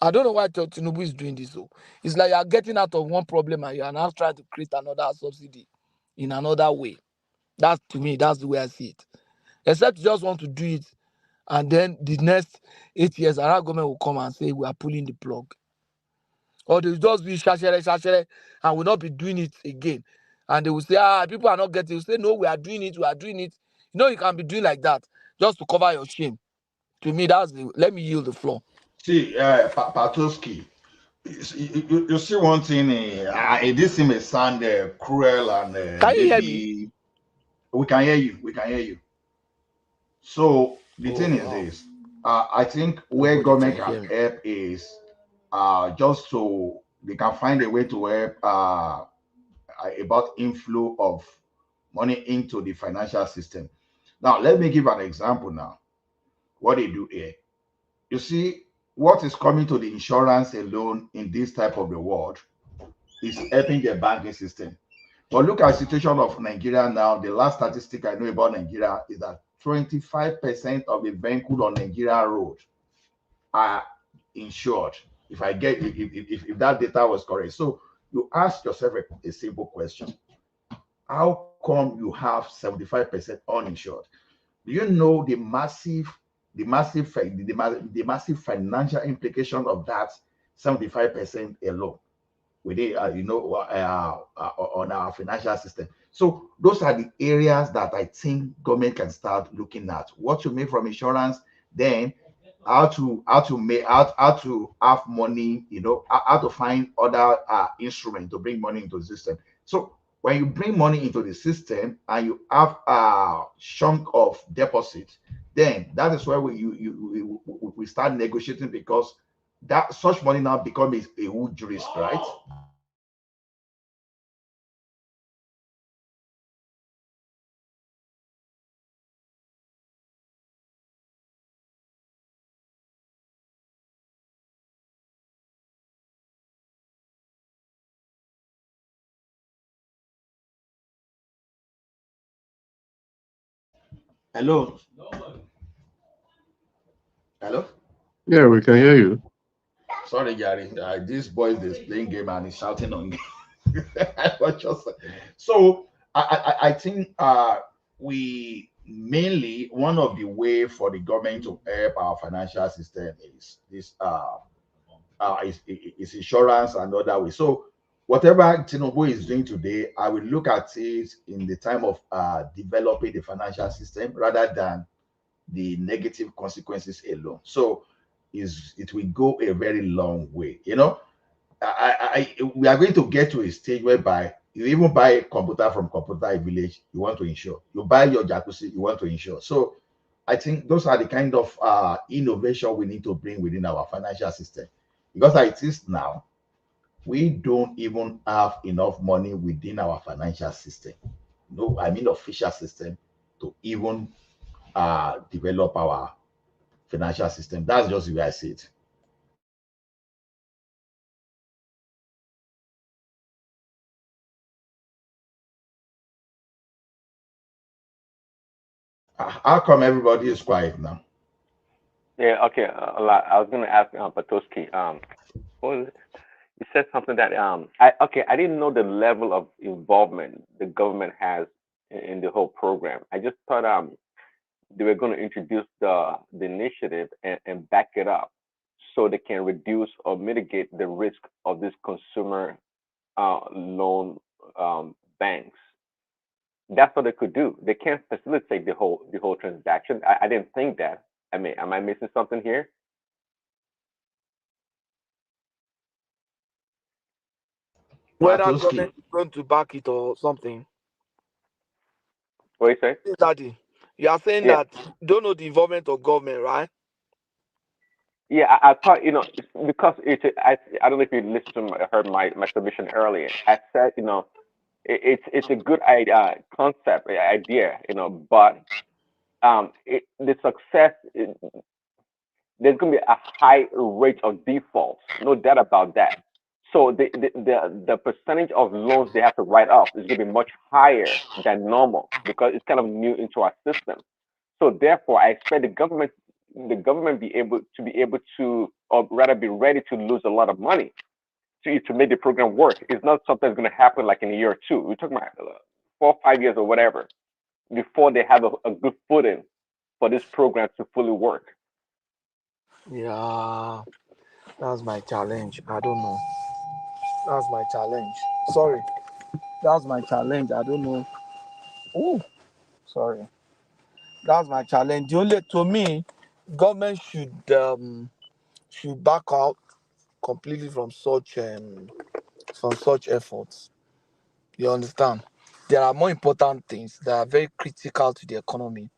I don't know why Tinubu is doing this. So it's like you are getting out of one problem and you are now trying to create another subsidy in another way. That's, to me, that's the way I see it. Except you just want to do it, and then the next 8 years, our government will come and say we are pulling the plug. Or they'll just be shashere, and will not be doing it again. and they will say, people are not getting. You say, no, we are doing it. You know, you can be doing like that just to cover your shame. To me, let me yield the floor. See, Patoski, you see one thing, this may sound cruel and Can you hear me? maybe we can hear you. So the thing is this, I think where Nobody government can can hear me. help is just so they can find a way to help about inflow of money into the financial system. Now, let me give an example now. What they do here. You see, what is coming to the insurance alone in this type of the world is helping the banking system. But look at the situation of Nigeria now. The last statistic I know about Nigeria is that 25% of the vehicles on Nigeria road are insured. If that data was correct. So you ask yourself a simple question. How come you have 75% uninsured? Do you know the massive financial implication of that 75% alone within on our financial system? So those are the areas that I think government can start looking at. What you make from insurance, then how to have money, how to find other instruments to bring money into the system. So when you bring money into the system and you have a chunk of deposit, then that is where we start negotiating, because that such money now becomes a huge risk, right? Hello. Hello. Yeah, we can hear you. Sorry, Gary. This boy is playing game and he's shouting on me. So I think we mainly, one of the way for the government to help our financial system is this is insurance and other way. So whatever Tinubu is doing today, I will look at it in the time of developing the financial system rather than the negative consequences alone. So it will go a very long way. We are going to get to a stage whereby you even buy a computer from Computer Village, you want to insure. You buy your jacuzzi, you want to insure. So I think those are the kind of innovation we need to bring within our financial system. Because as it is now, we don't even have enough money within our financial system. No, I mean official system, to even develop our financial system. That's just the way I see it. How come everybody is quiet now? Yeah, okay. I was gonna ask Patoski. What was it? You said something that I didn't know the level of involvement the government has in the whole program. I just thought they were going to introduce the initiative and back it up so they can reduce or mitigate the risk of this consumer loan banks. That's what they could do. They can't facilitate the whole transaction. I didn't think that. I mean, am I missing something here? Whether government is going to back it or something. What do you say? Daddy, you are saying that you don't know the involvement of government, right? Yeah, I thought, because I don't know if you listened to heard my submission earlier. I said, it's a good concept idea, but the success, there's going to be a high rate of defaults, no doubt about that. So the percentage of loans they have to write off is going to be much higher than normal because it's kind of new into our system. So therefore, I expect the government be able to, or rather, be ready to lose a lot of money to make the program work. It's not something that's going to happen like in a year or two. We're talking about 4 or 5 years or whatever before they have a good footing for this program to fully work. Yeah, that's my challenge. I don't know. That's my challenge. Sorry. That's my challenge. I don't know. Oh, sorry. That's my challenge. The only to me, government should back out completely from such efforts. You understand? There are more important things that are very critical to the economy.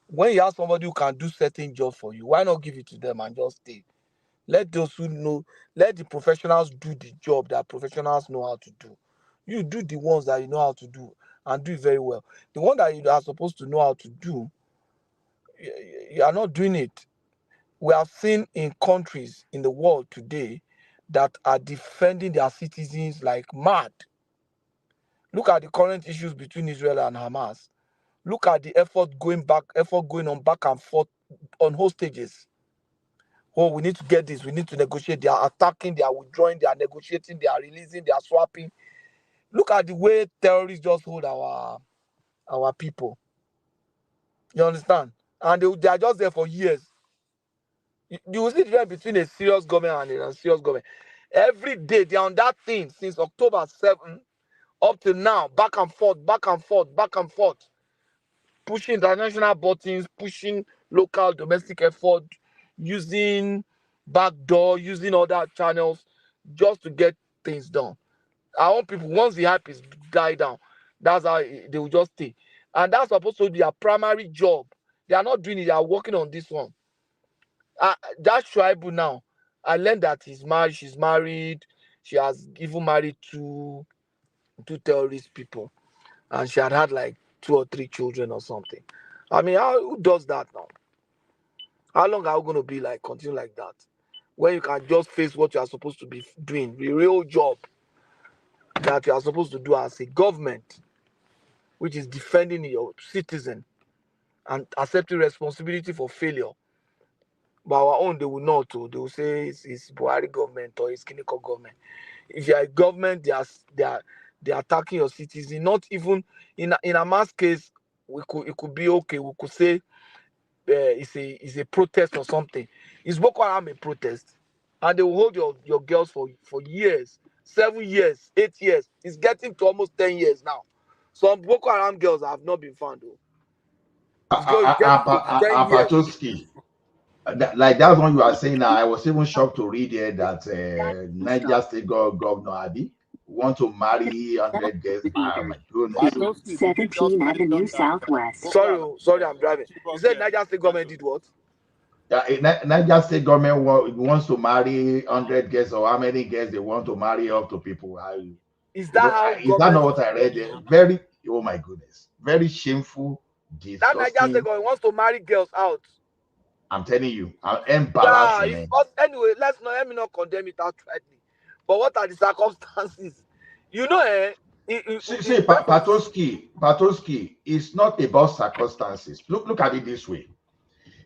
When you have somebody who can do certain job for you, why not give it to them and just stay? Let those who know, let the professionals do the job that professionals know how to do. You do the ones that you know how to do and do it very well. The one that you are supposed to know how to do, you are not doing it. We have seen in countries in the world today that are defending their citizens like mad. Look at the current issues between Israel and Hamas. Look at the effort going on back and forth on hostages. Oh, we need to get this, we need to negotiate. They are attacking, they are withdrawing, they are negotiating, they are releasing, they are swapping. Look at the way terrorists just hold our people. You understand? And they are just there for years. You will see the difference between a serious government and an unserious government. Every day they are on that thing since October 7 up to now, back and forth, back and forth, back and forth. Pushing international buttons, pushing local domestic effort, using backdoor, using other channels just to get things done. I want people, once the hype is died down, that's how they will just stay. And that's supposed to be their primary job. They are not doing it, they are working on this one. That tribal now, I learned that she's married, she has even married two terrorist people, and she had like 2 or 3 children or something. I mean, who does that now? How long are we going to be like, continue like that? When you can just face what you are supposed to be doing, the real job that you are supposed to do as a government, which is defending your citizen and accepting responsibility for failure. But our own, they will not. They will say it's Buhari government or it's Kiniko government. If you are a government, they are attacking your citizen. Not even in a mass case, it could be okay. We could say it's a protest or something. Is Boko Haram a protest? And they will hold your girls for years, 7 years, 8 years. It's getting to almost 10 years now. Some Boko Haram girls have not been found though. It's getting to 10 years. Patoski, like that's one you are saying now. I was even shocked to read here that Niger State Governor Abi want to marry 100 girls. Oh my goodness. 17 Avenue Southwest. Sorry, I'm driving. You said Niger State government did what? Yeah, Niger State government wants to marry 100 girls, or how many girls they want to marry up to people. Is that not what I read? Very, oh my goodness, very shameful, disgusting. That Niger State government wants to marry girls out. I'm telling you, I'm embarrassing. Anyway, let me not condemn it outrightly. But what are the circumstances? You know, see, Patoski, it's not about circumstances. Look at it this way.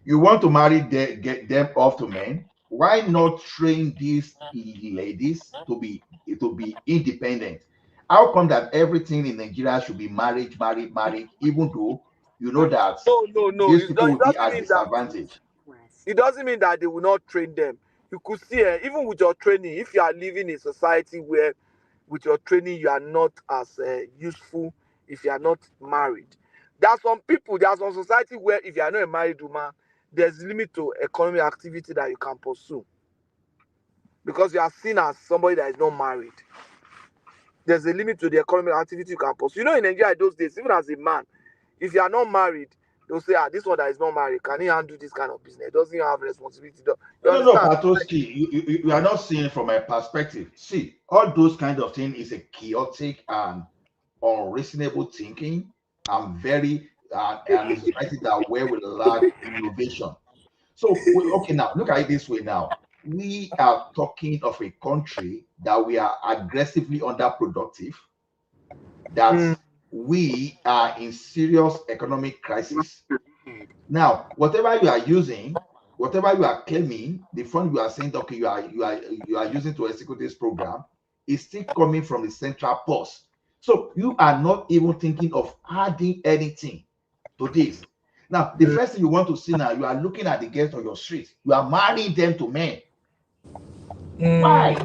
You want to marry get them off to men. Why not train these ladies to be independent? How come that everything in Nigeria should be marriage, even though you know that no, these people will be at disadvantage? It doesn't mean that they will not train them. You could see, even with your training, if you are living in a society where with your training you are not as useful if you are not married. There are some society where if you are not a married woman, there's a limit to economic activity that you can pursue. Because you are seen as somebody that is not married. There's a limit to the economic activity you can pursue. You know, in Nigeria those days, even as a man, if you are not married, they'll say, this one that is not married, can he handle this kind of business? Doesn't he have responsibility? No, Patoski, you are not seeing it from my perspective. See, all those kind of things is a chaotic and unreasonable thinking. I'm very and it's society that where we lack innovation. So okay, now look at it this way. Now we are talking of a country that we are aggressively underproductive, that we are in serious economic crisis. Now, whatever you are using, whatever you are claiming, the fund you are saying, okay, you are using to execute this program, is still coming from the central purse. So you are not even thinking of adding anything to this. Now, the first thing you want to see now, you are looking at the girls on your street. You are marrying them to men. Why?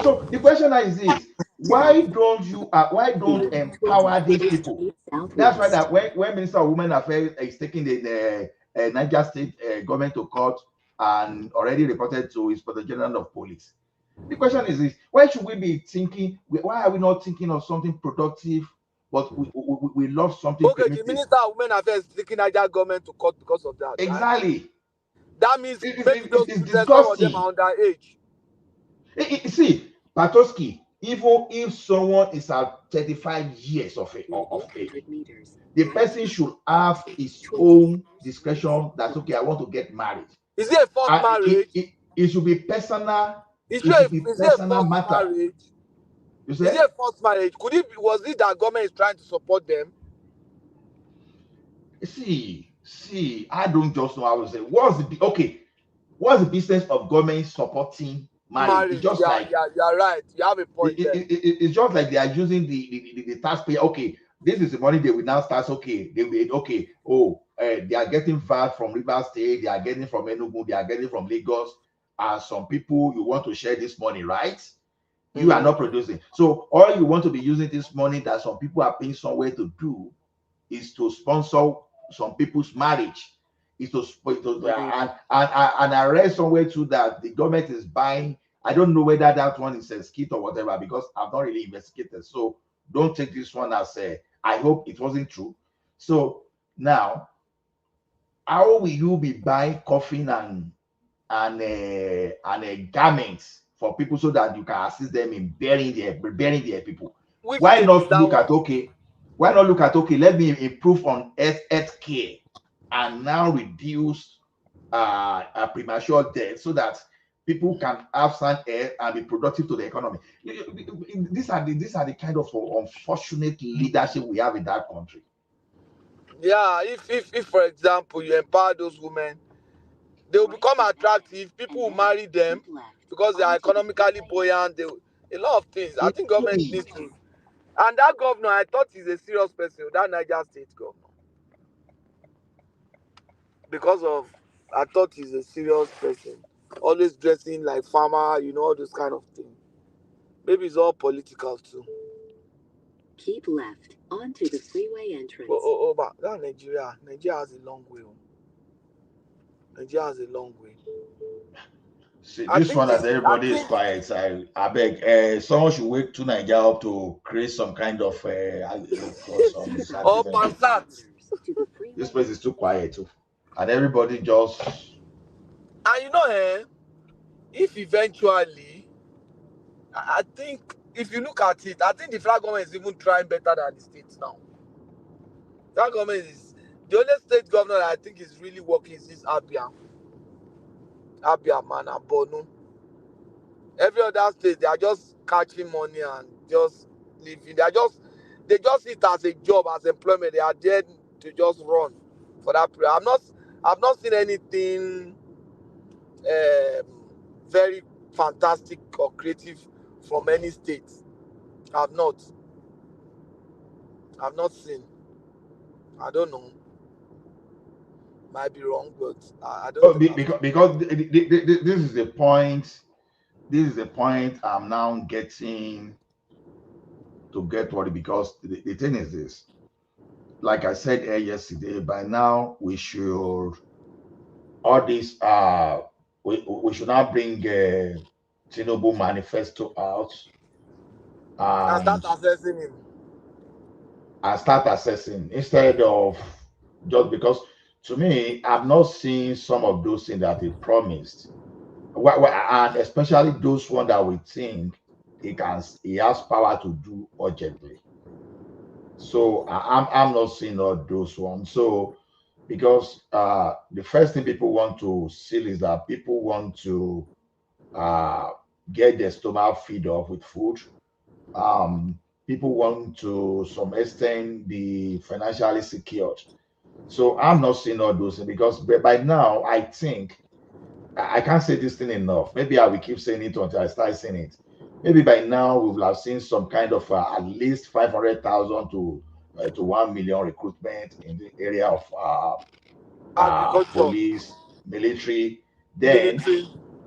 So the question now is this: Why don't empower these people? That's why that when Minister of Women Affairs is taking the Niger State government to court and already reported to Inspector General of Police. The question is this: why should we be thinking? Why are we not thinking of something productive? But we love something. Okay, primitive. The Minister of Women Affairs is taking Niger government to court because of that. Exactly. Right? That means maybe those children, some of them are underage. See, Patoski, even if someone is at 35 years of age, the person should have his own discretion that, okay, I want to get married. Is it a forced marriage? It should be personal. Is it a forced marriage? Is it a forced marriage? Was it that government is trying to support them? See, I don't just know how to say. What's the business of government supporting marriage? It's just you're right. You have a point. It's just like they are using the taxpayer. Okay, this is the money they will now start. Okay, they will be okay. Oh, they are getting VAT from Rivers State. They are getting from Enugu. They are getting from Lagos. And some people, you want to share this money, right? You are not producing. So all you want to be using this money that some people are paying somewhere to do is to sponsor some people's marriage. Is to and arrest somewhere too that the government is buying. I don't know whether that one is a skit or whatever, because I've not really investigated. So don't take this one as I hope it wasn't true. So now, how will you be buying coffin and garments for people so that you can assist them in burying their people? Why not look at let me improve on health care and now reduce premature death so that people can have sound air and be productive to the economy. These are the kind of unfortunate leadership we have in that country. Yeah, if for example you empower those women, they will become attractive. People will marry them because they are economically buoyant. A lot of things. I think government needs to. And that governor, I thought he's a serious person. That Niger State governor. I thought he's a serious person. Always dressing like farmer, all those kind of things. Maybe it's all political too. Keep left onto the freeway entrance. But that Nigeria has a long way. Nigeria has a long way. See, this one, as everybody is quiet, I beg, someone should wake to Nigeria up to create some kind of this place is too quiet too, and everybody just. And if eventually, I think if you look at it, I think the federal government is even trying better than the states now. That government is the only state governor that I think is really working is Abia man and Borno. Every other state, they are just catching money and just living. They just see it as a job, as employment. They are there to just run for that period. I've not seen anything very fantastic or creative from any state. I've not seen. I don't know. Might be wrong, but I don't. Because this is the point. This is the point I'm now getting to get worried, because the thing is this. Like I said yesterday, by now we should all this we should now bring Tinubu manifesto out and start assessing him. And start assessing instead of just because, to me, I've not seen some of those things that he promised. And especially those ones that we think he has power to do urgently. So I'm not seeing all those ones. So because the first thing people want to see is that people want to get their stomach filled up with food. People want to some extent be financially secured. So I'm not seeing all those things, because by now I think I can't say this thing enough. Maybe I will keep saying it until I start saying it. Maybe by now we will have seen some kind of at least 500,000 to 1 million recruitment in the area of police, military. Then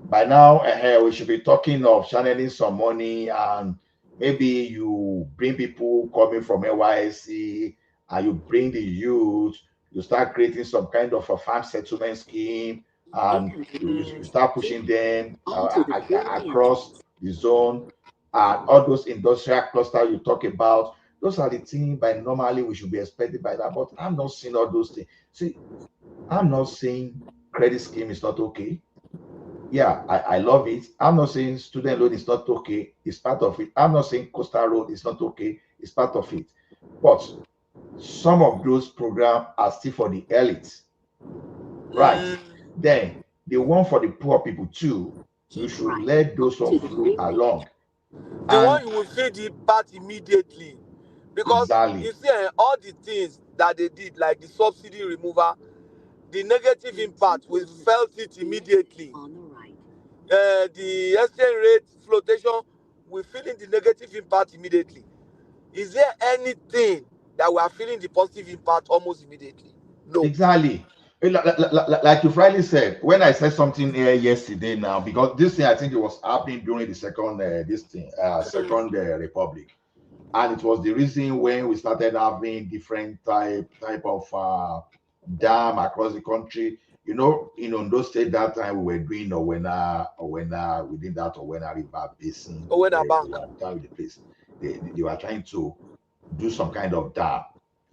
by now we should be talking of channeling some money and maybe you bring people coming from NYSC and you bring the youth, you start creating some kind of a farm settlement scheme, and you start pushing them across the zone, and all those industrial clusters you talk about. Those are the things by normally we should be expected by that, but I'm not seeing all those things. See, I'm not saying credit scheme is not okay. Yeah, I love it. I'm not saying student loan is not okay. It's part of it. I'm not saying coastal road is not okay. It's part of it. But some of those programs are still for the elites, right? Then the one for the poor people too, you should let those one flow along. The one you will feel the impact immediately, because Exactly. you see all the things that they did, like the subsidy removal, the negative impact, we felt it immediately. The exchange rate flotation, we're feeling the negative impact immediately. Is there anything that we are feeling the positive impact almost immediately? No. Exactly. Like you rightly said, when I said something here yesterday now, because this thing I think it was happening during the second second republic, and it was the reason when we started having different type of dam across the country. In Ondo State that time we were doing Owena within that Owena River Basin. Owena Bank. They were down with the place. They were trying to do some kind of dam.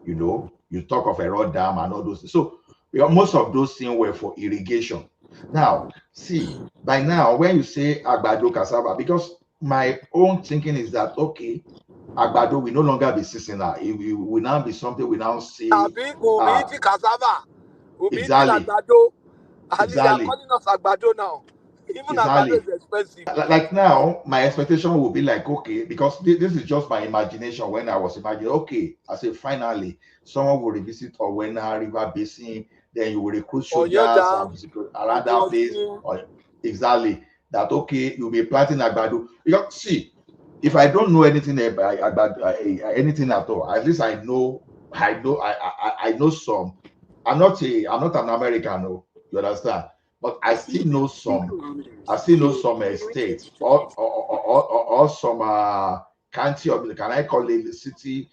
You talk of a road dam and all those things. So most of those things were for irrigation. Now, see, by now, when you say Agbado cassava, because my own thinking is that, okay, Agbado will no longer be seasonal. It will now be something we now say. We'll be eating cassava. We'll be eating Exactly. Agbado. At least they are Exactly. calling us Agbado now. Even Agbado is expensive. Like now, my expectation will be like, okay, because this is just my imagination. When I was imagining, okay, I say finally someone will revisit Owena River Basin, then you will recruit soldiers and visit around that place. Or exactly that, okay, you'll be planting Agbado. Because see, if I don't know anything about anything at all, at least I know some. I'm not an American, no, you understand? But I still know some. I still know some states or some county, or can I call it city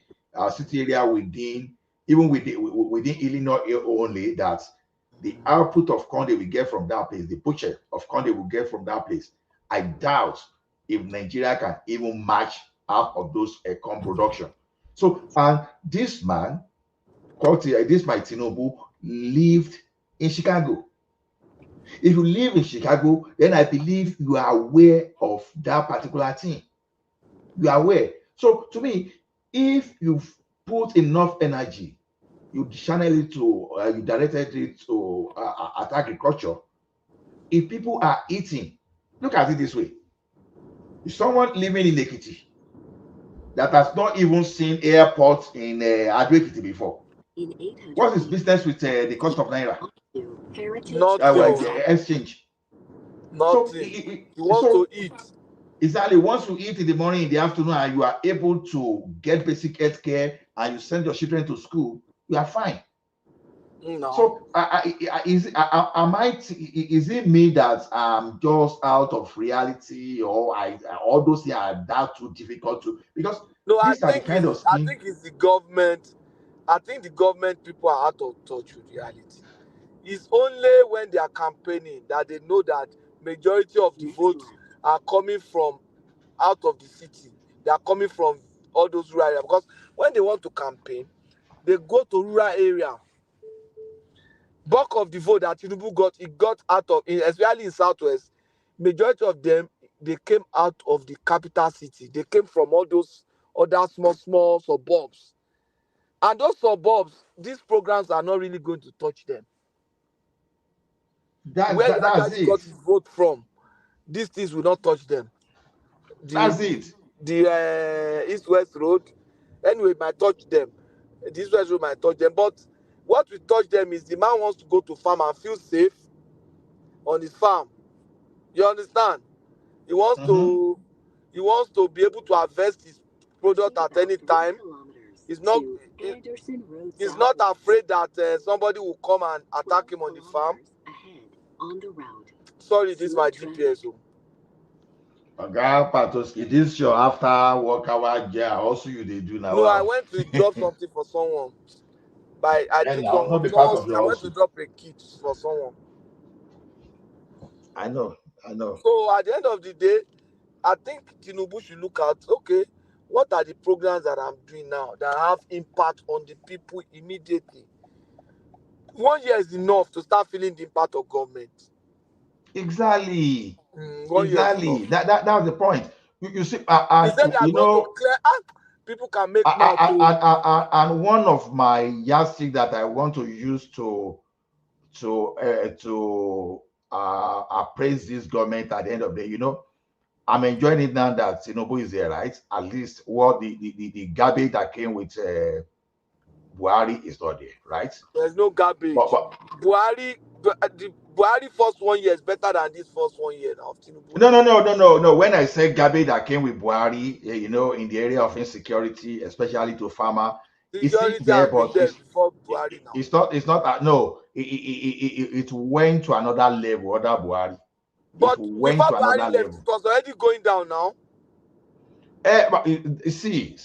area within Illinois only, that the output of corn they will get from that place, the butcher of corn they will get from that place, I doubt if Nigeria can even match half of those corn production. So, and this man, this my Tinubu, lived in Chicago. If you live in Chicago, then I believe you are aware of that particular thing. You are aware. So to me, if you put enough energy, you channel it to, you directed it to agriculture. If people are eating, look at it this way: if someone living in Ekiti that has not even seen airports in Ado-Ekiti before, what's his business with the cost of naira? Exchange. Nothing. So he wants to eat. Exactly. Once you eat in the morning, in the afternoon, and you are able to get basic health care, and you send your children to school, you are fine. No. So is it me that I'm just out of reality, or all those things are that too difficult to, because no, these are the kind of scheme. I think it's the government. I think the government people are out of touch with reality. It's only when they are campaigning that they know that majority of the votes are coming from out of the city. They are coming from all those rural areas, because when they want to campaign, they go to rural area. Bulk of the vote that Tinubu got, it got out of, especially in Southwest, majority of them, they came out of the capital city. They came from all those other small suburbs. And those suburbs, these programs are not really going to touch them. Where he actually got his vote from, these things will not touch them. That's it. The East-West Road, anyway, might touch them. The East-West Road might touch them. But what will touch them is the man wants to go to farm and feel safe on his farm. You understand? He wants to be able to harvest his product at any time. He's not afraid that somebody will come and attack him on the farm. Sorry, this is my GPS. Patoski, this your after work hour, yeah, also you they do now. No, I Wow. went to drop something for someone. By I And think now, not be part of I your went to also. drop a kit for someone. I know. So at the end of the day, I think Tinubu should look at, okay, what are the programs that I'm doing now that have impact on the people immediately? 1 year is enough to start feeling the impact of government. Exactly. 1 year is enough. That's the point. You see, He said they are you going to know, clear. People can make mouth to. and one of my yardstick that I want to use to appraise this government at the end of the day, you know, I'm enjoying it now that Tinubu is there, right? At least what the garbage that came with Buhari is not there, right? There's no garbage. But The Buhari first 1 year is better than this first 1 year of Tinubu. no. When I say garbage that came with Buhari, you know, in the area of insecurity, especially to farmer, it's still Security there, has been but there before Buhari now. it's not no. It went to another level under Buhari. But It went before to another Buhari left, level. it was already going down now. But see,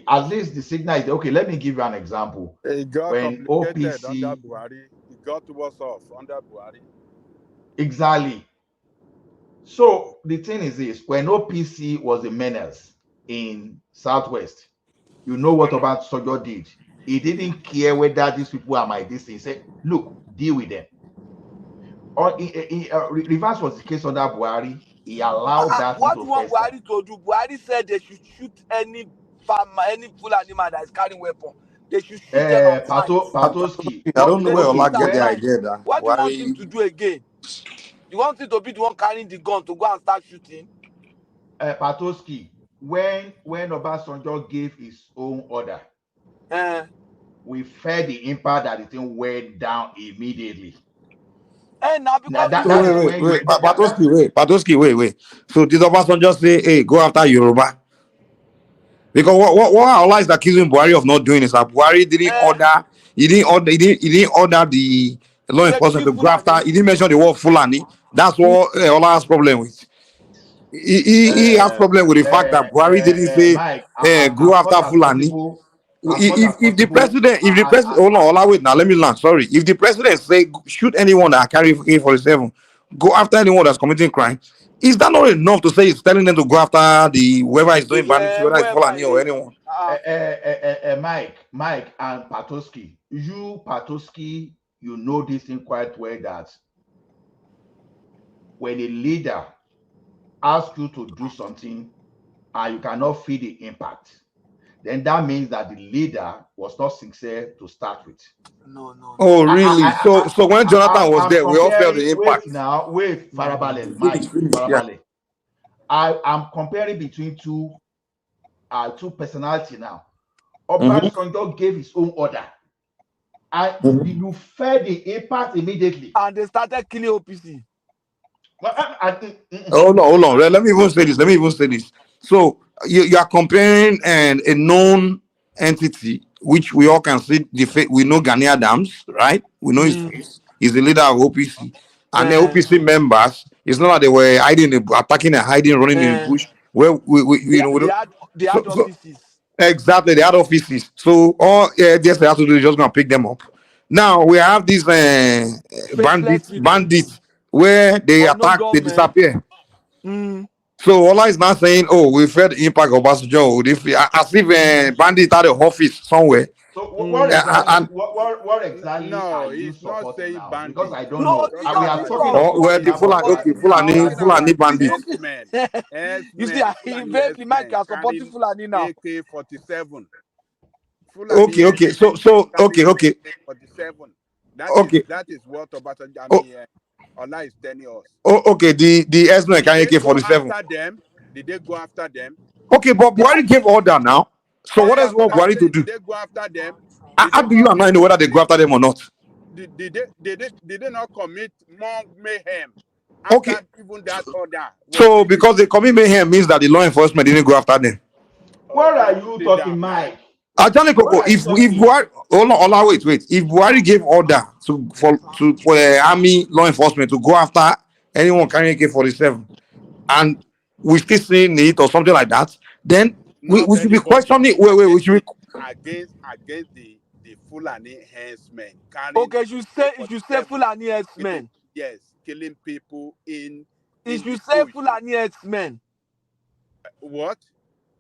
at least the signal is okay. Let me give you an example. It got When complicated under OPC, Buhari. It got worse off under Buhari. exactly. So the thing is this: when OPC was a menace in Southwest, you know what about Sojo did? He didn't care whether these people are my distance. He said, "Look, deal with them." Or reverse was the case under Buhari. He allowed that thing What to you want fester. Buhari to do? Buhari said they should shoot any farmer, any Fulani man that is carrying weapon. They should shoot them and fight. Patoski. I don't know They where should Ola shoot get and the When fight. idea that What do you want him why to do again? You want him to be the one carrying the gun to go and start shooting? Patoski, when Obasanjo gave his own order, we felt the impact that the thing went down immediately. Now because That is when wait, Patoski, wait. So did Obasanjo just say, hey, go after Yoruba? Because what Ola is accusing Buhari of not doing is that Buhari didn't order, he didn't order the law enforcement to go after, he didn't mention the word Fulani. That's what Ola has problem with. He has problem with the fact that Buhari didn't say, Mike, go as much after as Fulani. possible, If the president, hold on, Ola, wait now, let me land. Sorry, if the president say shoot anyone that carry AK-47, go after anyone that's committing crime, is that not enough to say it's telling them to go after the whoever is doing banditry, whether it's Fulani or anyone? Mike and Patoski, Patoski, you know this thing quite well that when a leader asks you to do something and you cannot feel the impact, then that means that the leader was not sincere to start with. No. Oh, really? So when Jonathan was there, we all felt the impact. Wait, Farabale, Mike, Farabale. I'm comparing between two personality now. Obasanjo gave his own order, and you felt the impact immediately. And they started killing OPC. Hold on. Let me even say this. So you are comparing a known entity, which we all can see. We know Gani Adams, right? We know his face. He's the leader of OPC, and the OPC members. It's not that they were hiding, attacking and hiding, running in the bush. Where they had offices. Exactly, they had offices. So all just they have to do is just gonna pick them up. Now we have these bandits where they attack, they disappear. So Ola is not saying, "Oh, we felt the impact of Obasanjo," as if bandits had an office somewhere. So what exactly no, are you he's not supporting saying now? bandits. Because I don't know. We are talking the Fulani bandits. You see, immediately Mike are supporting Fulani now. AK-47. Okay. So okay. AK-47. That is what Obasanjo, Ola is telling us. Okay, the Esno can AK-47. Did they go after them? Okay, but Buhari gave order now. So what else want Buhari to do? Did they go after them? How do you and I know whether they go after them or not? Did they not commit more mayhem Okay. after even that order? So because they commit mayhem means that the law enforcement didn't go after them. What are you talking, Mike? Actually, Coco, if Buhari, hold on, wait. If Buhari gave order for army law enforcement to go after anyone carrying AK-47, and we still seeing it or something like that, then we Not should be anybody questioning. Wait, we should be. against the Fulani herdsmen carrying Okay, you say AK-47, Fulani killing, herdsmen. yes, killing people in If you the say bush. Fulani herdsmen. What?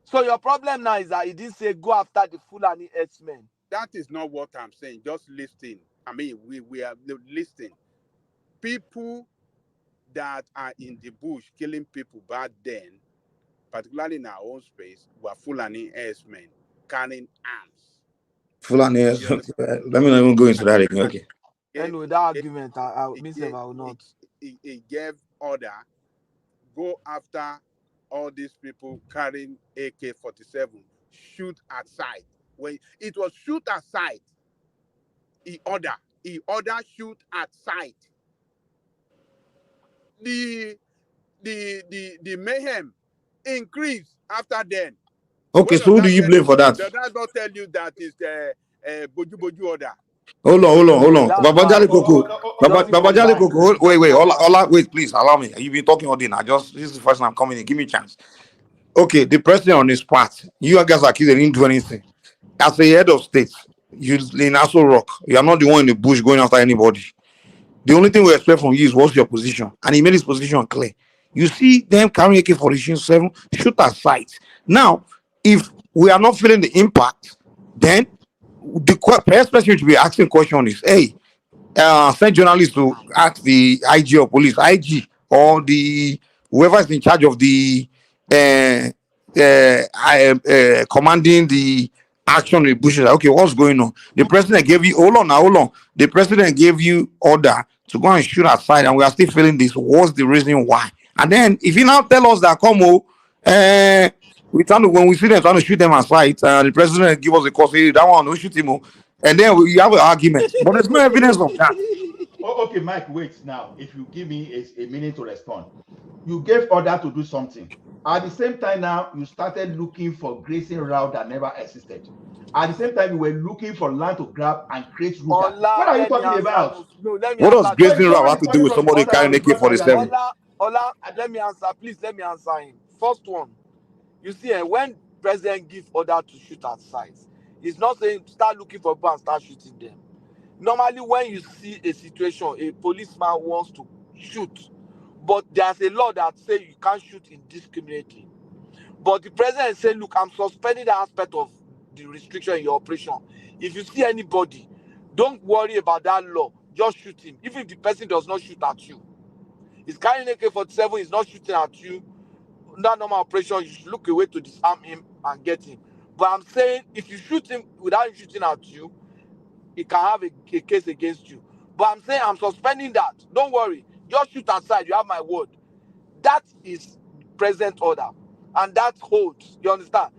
So your problem now is that he didn't say go after the Fulani herdsmen. That is not what I'm saying. Just listen. I mean, we are listening. People that are in the bush killing people back then, particularly in our own space, were Fulani herdsmen carrying arms. Fulani. You understand? Let me not even go into that again. Okay. Anyway, that argument, I will not. He gave order, go after all these people carrying AK-47, shoot at sight. When it was shoot at sight, he order shoot at sight. The mayhem increased after then. Okay, so who do you blame for that? Does that not tell you that is the Boju order? Hold on. That's Babajali bad. Koko. Babajali bad. Koko. Wait. Ola, wait, please allow me. You've been talking all day now. This is the first time I'm coming in. Give me a chance. Okay, the president on his part, you guys are accused, they didn't do anything. As a head of state, you in Aso Rock, you are not the one in the bush going after anybody. The only thing we expect from you is what's your position, and he made his position clear. You see them carrying AK-47, shoot at sight. Now, if we are not feeling the impact, then the first person to be asking question is, hey, send journalists to ask the IG or police, IG or the whoever is in charge of the commanding the action in the bushes. Okay, what's going on? The president gave you hold on. The president gave you order to go and shoot aside, and we are still feeling this. What's the reason why? And then if you now tell us that we trying to when we see them trying to shoot them aside, the president give us a call, say that one we shoot him, and then we have an argument, but there's no evidence of that. Okay, Mike, wait now. If you give me a minute to respond, you gave order to do something. At the same time, now you started looking for grazing route that never existed. At the same time, you were looking for land to grab and create route. What are you talking about? What does grazing route have to do with somebody carrying AK-47? Ola, let me answer. Please let me answer him. First one, you see, when president gives order to shoot at sites, he's not saying start looking for people and start shooting them. Normally, when you see a situation, a policeman wants to shoot, but there's a law that says you can't shoot indiscriminately. But the president said, look, I'm suspending the aspect of the restriction in your operation. If you see anybody, don't worry about that law. Just shoot him. Even if the person does not shoot at you. He's carrying AK-47, he's not shooting at you. That normal operation, you should look away to disarm him and get him. But I'm saying, if you shoot him without him shooting at you, he can have a case against you. But I'm saying I'm suspending that. Don't worry. Just shoot aside. You have my word. That is present order. And that holds. You understand?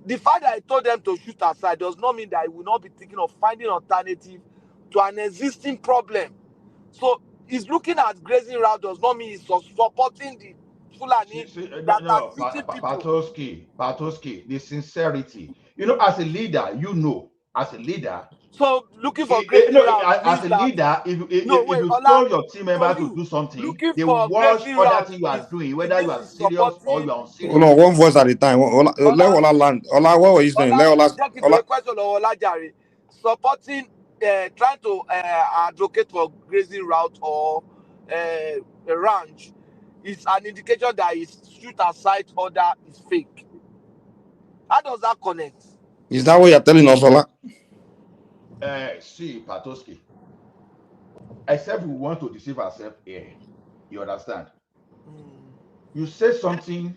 The fact that I told them to shoot aside does not mean that I will not be thinking of finding alternative to an existing problem. So he's looking at grazing route does not mean he's supporting the Fulani that are shooting people. Patoski, the sincerity. You know, as a leader, as a leader. So looking for grazing route as a leader, if you tell your team member to do something, they will watch other thing you are doing, whether you are serious or you are unserious. Hold on, one voice at a time. Let Ola land. Ola, what were you saying? Let Ola. Question of Olajare, supporting, trying to advocate for grazing route or a ranch is an indication that his shoot aside order is fake. How does that connect? Is that what you're telling us, Ola? See, Patoski, except we want to deceive ourselves here. You understand? You say something,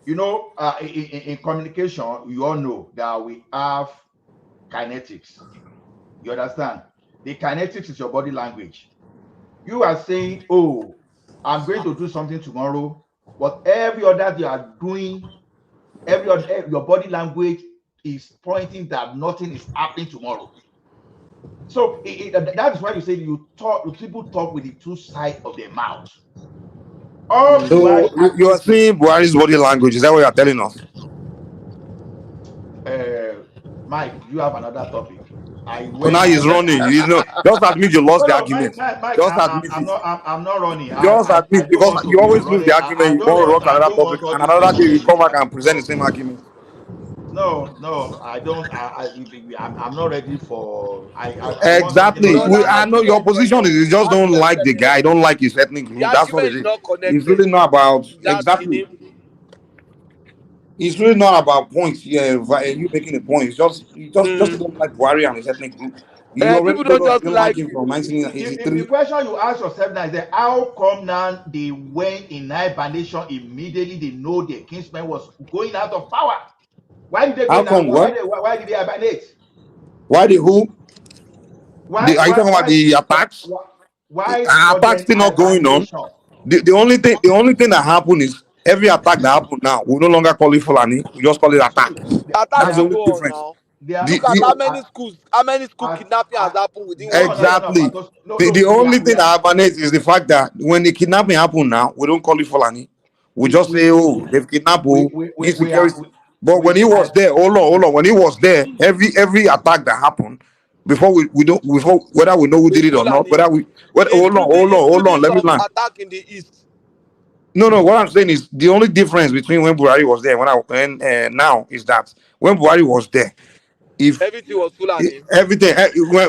you know, in communication, you all know that we have kinetics. You understand? The kinetics is your body language. You are saying, oh, I'm going to do something tomorrow, but every other you are doing, your body language is pointing that nothing is happening tomorrow. So that is why you say people talk with the two sides of their mouth. So you are saying Buhari's body language. Is that what you are telling us? Mike, do you have another topic? when now I he's running. You know, just admit you lost the no, argument. Mike, Just admit it. I'm not running. Just I admit don't because want to you be always lose the running. argument. You want to run to I another don't topic, want all and this another day you thing. come back and present the same argument. No, I don't. I'm not ready for. I want something Exactly. other No, the than I know argument. your argument position is no. you just don't Argument like the guy, don't like his ethnic the group. That's what argument it is is. not It's connected. really not about You asking exactly. him. It's really not about points. Yeah, you making a point. It's just just you don't like Buhari and his ethnic group. You already People told don't us you just didn't like like him him. from The 1983. question you ask yourself now is that how come now they went in hibernation immediately they know their kinsman was going out of power? Why did they go How in? come what? Why did they hibernate? Why the who? Why Are you talking about the attacks? why Attacks sudden still not going on. hibernation? The only thing that happened is every attack that happened now, we no longer call it Fulani, we just call it attack. The Attack That's the still only go on difference. now. The, Look at the how many school kidnapping has happened within 1 year. exactly. No, The we only are thing that emanates is the fact that when the kidnapping happen now, we don't call it Fulani. We just say, oh, they've kidnapped insecurity. But when he was there, hold on. When he was there, every attack that happened, before whether we know who did It's it or not, Fulani, hold on, including let me some land. attack in the east. No. What I'm saying is the only difference between when Buhari was there and now is that when Buhari was there, if Everything was Fulani. everything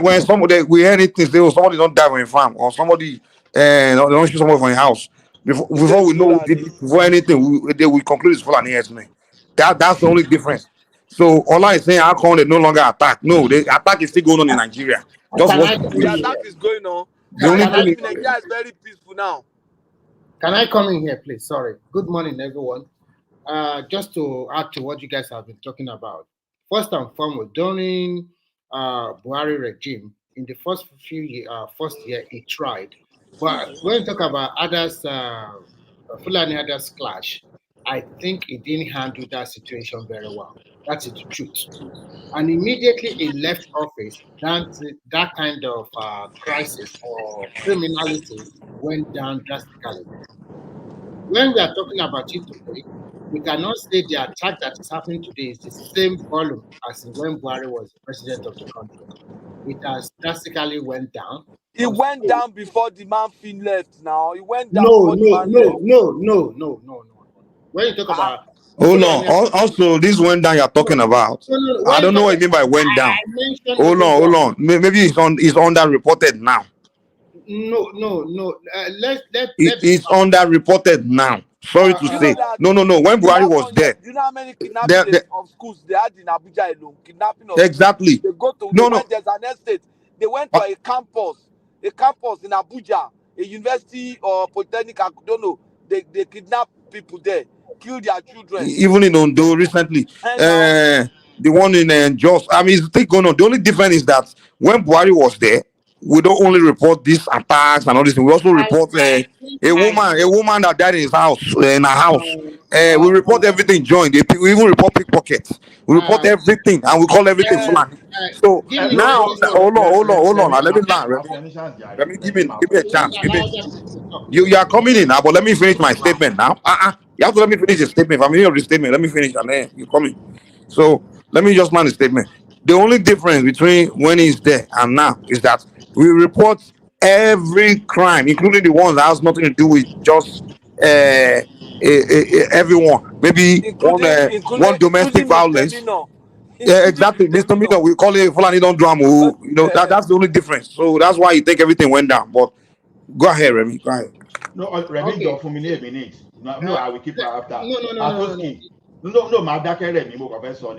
when somebody we hear anything say oh somebody don't die on a farm or somebody they don't shoot somebody from a house before It's we know who did Fulani. it, before anything they will conclude it's full and yes man. That's the only difference. So all I is saying how come they no longer attack? No, the attack is still going on in Nigeria. Just Can watch I the come The in video. here? attack is going on. The only Can I thing come in? Nigeria is very peaceful now. Can I come in here, please? Sorry. Good morning, everyone. Just to add to what you guys have been talking about. First and foremost, during Buhari regime, in the first year, it tried. But when you talk about others, Fulani others clash, I think it didn't handle that situation very well. That is the truth. And immediately he left office, that kind of crisis or criminality went down drastically. When we are talking about it today, we cannot say the attack that is happening today is the same volume as in when Buhari was the president of the country. It has drastically went down. It went down before the man Finn left now. It went down No, before the man left. no. When you talk about Hold on. Fulani, Also, this went down you're talking about. no. I When you don't know talk what about, you mean by went down. I mentioned Hold even on, hold one. on. Maybe it's underreported now. No. Let be It's underreported now. Sorry to You know say. that No. When the Buhari last was 1 year, there, do you know how many kidnapping there of schools they had in Abuja alone? Kidnapping of schools. exactly. They No. went, there's an estate. They went to a campus in Abuja, a university or polytechnic, I don't know. They kidnap people there, kill their children. Even in Ondo recently, And now, the one in Jos. I mean, it's still going on. The only difference is that when Buhari was there, we don't only report these attacks and all this. We also report a woman that died in his house, in her house. We report everything joined. We even report pickpockets. We report everything, and we call everything Fulani. So give me now, hold on. Let me land. Let me give me a chance. You are coming in now, but let me finish my statement now. You have to let me finish the statement. If I'm in the statement, let me finish, and then you come in. So let me just man the statement. The only difference between when he's there and now is that we report every crime, including the ones that has nothing to do with just everyone. Maybe one domestic including violence. misdemeanor. Yeah, Including exactly. Mr. misdemeanor. Mino, we call it Fulani don't drama. You know that's the only difference. So that's why you think everything went down. But go ahead, Remy. Go ahead. No, Remy, Okay. for me a minute. No, I will keep after. No. Patoski. No, Madake Remy, Professor.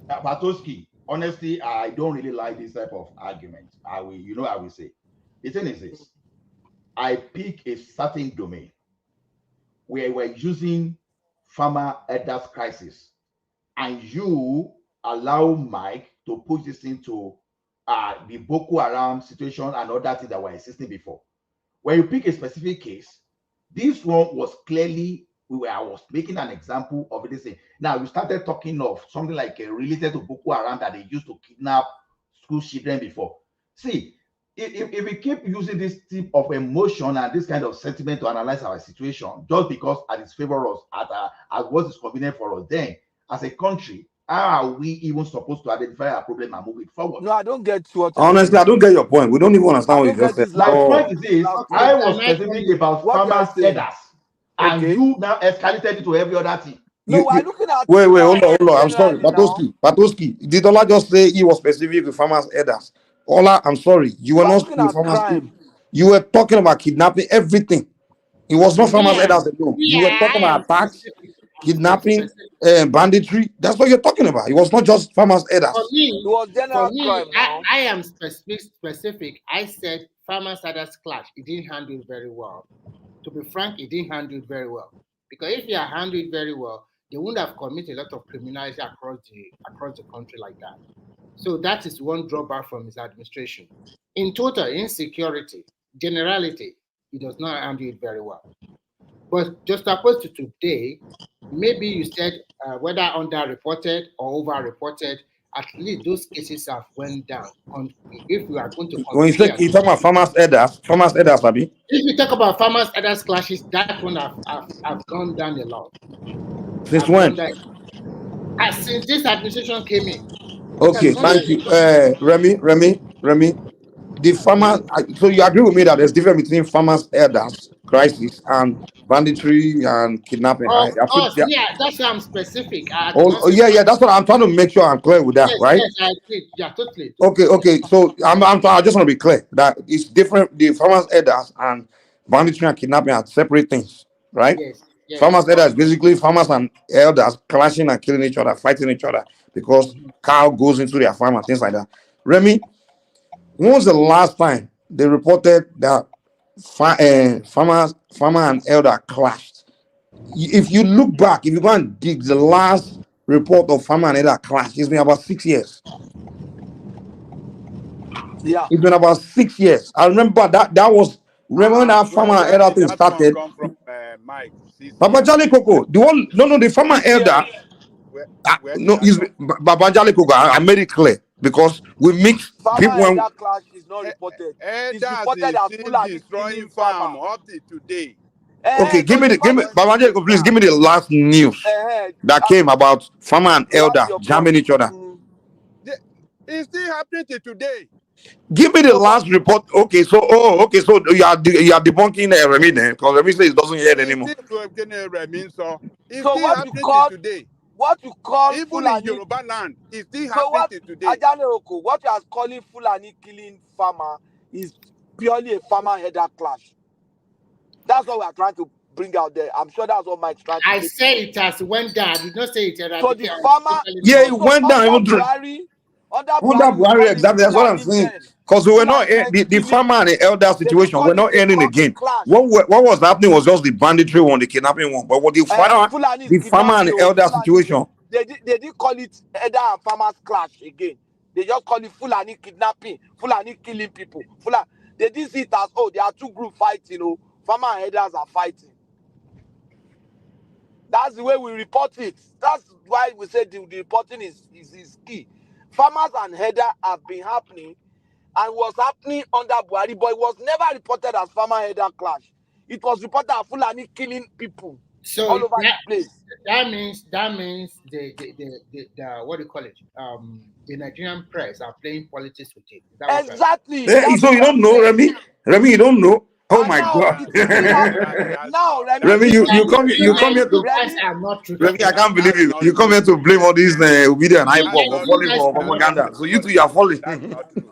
Patoski, honestly, I don't really like this type of argument. I will say. The thing is this. I pick a certain domain where we're using farmer elders crisis, and you allow Mike to push this into the Boko Haram situation and other things that were existing before. When you pick a specific case, this one was clearly I was making an example of this thing. Now you started talking of something like related to Boko Haram that they used to kidnap school children before. See, if we keep using this type of emotion and this kind of sentiment to analyze our situation, just because it is favor us at what is convenient for us, then as a country, How are we even supposed to identify our problem and move it forward? No, I don't get what you're Honestly, saying. I don't get your point. We don't even understand I what you don't just get said. this My last point Oh, is this: okay. I was Can I come specific in? about What you are farmers' saying. headers, and Okay. you now escalated it to every other thing. No, we're looking at wait, it now hold on. I'm sorry, generally now. Patoski. Did Ola just say he was specific with farmers' headers? Ola, I'm sorry, you were We're not looking speaking with at farmers. crime. You were talking about kidnapping, everything. It was not farmers' headers alone. You were talking I am about attacks, specific. kidnapping, banditry. That's what you're talking about. It was not just farmers' For headers. It me, was general crime now. I am specific. I said farmers others clash. It didn't handle it very well. To be frank, it didn't handle it very well. Because if you had handled it very well, they wouldn't have committed a lot of criminality across the country like that. So that is one drawback from his administration. In total, insecurity, generality, he does not handle it very well. But just opposed to today, maybe you said whether underreported or overreported, at least those cases have went down. If we are going to When you compare, talk about farmers' headers, Abi. if you talk about farmers' others clashes, that one have gone down a lot. Since Have gone when? down. Since this administration came in, it has Okay, gone down. thank you. Remy. The farmer. So you agree with me that there's difference between farmers' headers crisis and banditry and kidnapping, Of right? course, yeah, that's why I'm specific. I did not Oh, say. yeah. That's what I'm trying to make sure I'm clear with that, Yes, right? yes, I agree. Yeah, totally. Okay. So I just want to be clear that it's different. The farmers' headers and banditry and kidnapping are separate things, right? Yes. Farmers' headers is basically farmers and elders clashing and killing each other, fighting each other because cow goes into their farm and things like that. Remy, when was the last time they reported that farmer and elder clashed? If you look back, if you go and dig the last report of farmer and elder clash, it's been about 6 years. Yeah. It's been about 6 years. I remember that was when that farmer and Where elder did thing that one started. come from, Mike? 6 Papa years. Charlie Coco, the farmer 6 elder. years. Where did No, that come from? Babajali Coco. I made it clear because we mix Farmer people when. elder clash is not reported. It's Elders reported is as still Fulani destroying killing farm farmer. up to today. Okay, give me Babajali Coco, please give me the last news that came about farmer and elder jamming each other. It's still happening till today. Give me the last report. Okay, so you are debunking Remy then because Remy says it doesn't hear it anymore. It's still So happening till today. what you call Even Fulani, in Yoruba land, it's still so happening what till today. Ajaleroko, what you are calling Fulani killing farmer is purely a farmer header clash. That's what we are trying to bring out there. I'm sure that's what Mike's trying to I make. say it has went down. I did not say it So the farmer, it went down even through. Under Under Buhari, we Buhari, call it exactly. That's what I'm Fulani saying. men. Because we were not Fulani men the farmer and the elder They don't situation. call We're not it ending again. clash. What was happening was just the banditry one, the kidnapping one. But what the Fulani is the farmer and kidnapping. the elder Fulani, situation. they didn't call it elder and farmers clash again. They just call it Fulani kidnapping, Fulani killing people. Fulani, they didn't see it as, oh, there are two groups fighting. Farmer and elders are fighting. That's the way we report it. That's why we say the reporting is key. Farmers and header have been happening and was happening under Buhari, but it was never reported as farmer header clash. It was reported as Fulani killing people all over the place. That means the what do you call it? The Nigerian press are playing politics with it. Exactly. So you don't know, Remy? Remy, you don't know? Oh and my now God! it is still happening. Now, Remy, you come here to. Guys are not true. Remy, I can't believe you. You come here to blame all these video and hype for falling for propaganda. So you two, you are falling. That's not true.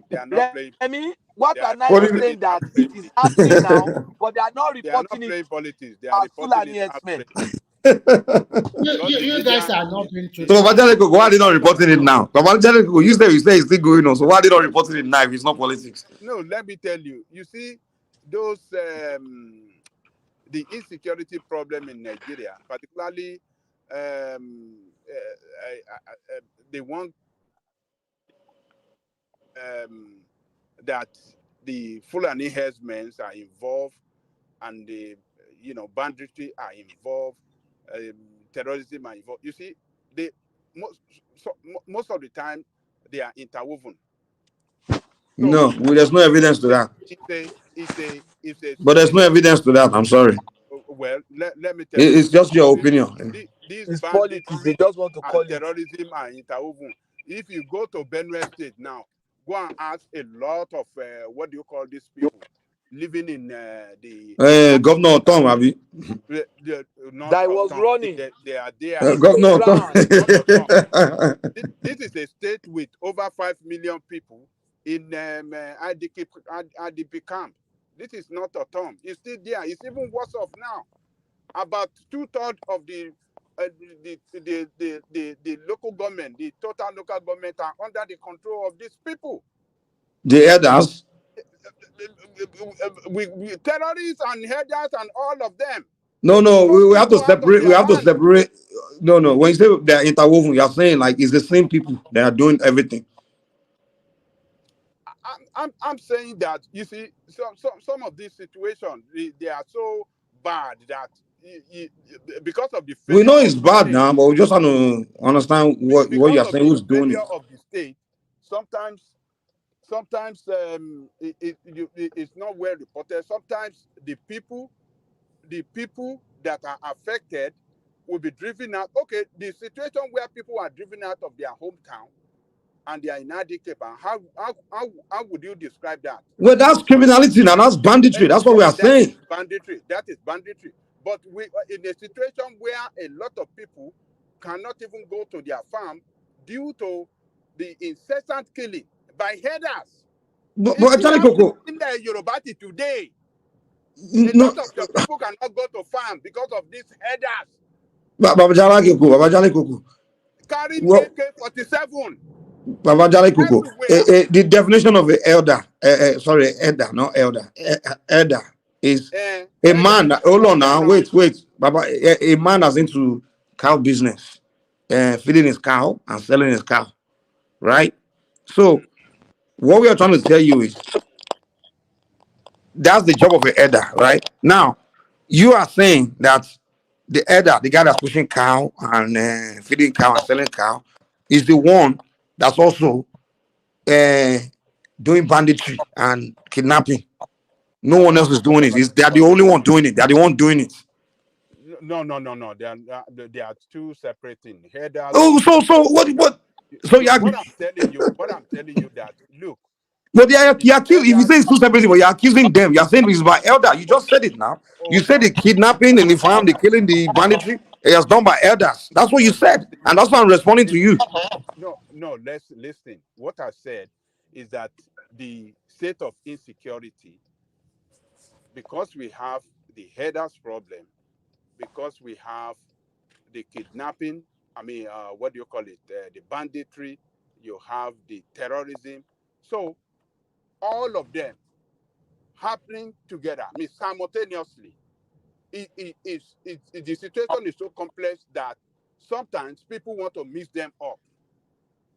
They are not playing. Remy, what are What now saying that it is happening now, but they are not They are not reporting playing it politics. They are as reporting Fulani it as herdsmen. You guys are not being true. So Babajali, why are they not reporting it now? Babajali, you say it's still going on. So why are they not reporting it now if it's not politics? No, let me tell you. You see, those the insecurity problem in Nigeria, particularly they want that the Fulani herdsmen are involved and the banditry are involved, terrorism are involved. You see, they most of the time they are interwoven. No, there's no evidence to that. It's a But there's no evidence to that. I'm sorry. Well, let me tell you. It's just your opinion. these It's politics. They banditry just want to call and it. terrorism are interwoven. If you go to Benue State now, go and ask a lot of what do you call these people living in the Governor Tom, have you? not That was Tom. running. They are there. Governor Tom. Not Tom. This is a state with over 5 million people in IDP camp. This is not a Tom. It's still there. It's even worse off now. About 2/3 of the local government, the total local government, are under the control of these people. The elders. We terrorists and headers and all of them. No, we have to separate. We have to separate. No. When you say they're interwoven, you're saying like it's the same people that are doing everything. I'm saying that, you see, some of these situations they are so bad that because of the We know it's of the bad state, now, but we just want to understand what because you're of saying. the Who's doing it? failure of the state, sometimes it's not well reported. Sometimes the people that are affected will be driven out. Okay, the situation where people are driven out of their hometown and they are inadequate, how would you describe that? Well, that's criminality now. That's banditry. That's what we are saying. That is banditry. But we in a situation where a lot of people cannot even go to their farm due to the incessant killing by headers. But It's still Charlie happening Coco, in the Yorubati today. A no, lot of the people cannot go to farm because of these headers Baba Charlie Coco. carrying Well, AK-47 Baba Charlie Coco. everywhere. The definition of an elder, elder, not elder. Elder is a man. Hold on now. Wait. Baba, a man that's into cow business, feeding his cow and selling his cow, right? So what we are trying to tell you is that's the job of an elder, right? Now, you are saying that the elder, the guy that's pushing cow and feeding cow and selling cow, is the one that's also doing banditry and kidnapping. No one else is doing it. They are the only one doing it. They are the one doing it. No. They are two separate things. Headers. Oh, so what? So what I'm telling you that look. But you accuse, if you say it's two separate things, but you're accusing them. You're saying it's by elder. You just said it now. You said the kidnapping and the farm, the killing, the banditry, it was done by elders. That's what you said, and that's why I'm responding to you. No. Let's listen. What I said is that the state of insecurity, because we have the headers problem, because we have the kidnapping, what do you call it? The banditry, you have the terrorism. So all of them happening together, simultaneously. The situation is so complex that sometimes people want to mix them up.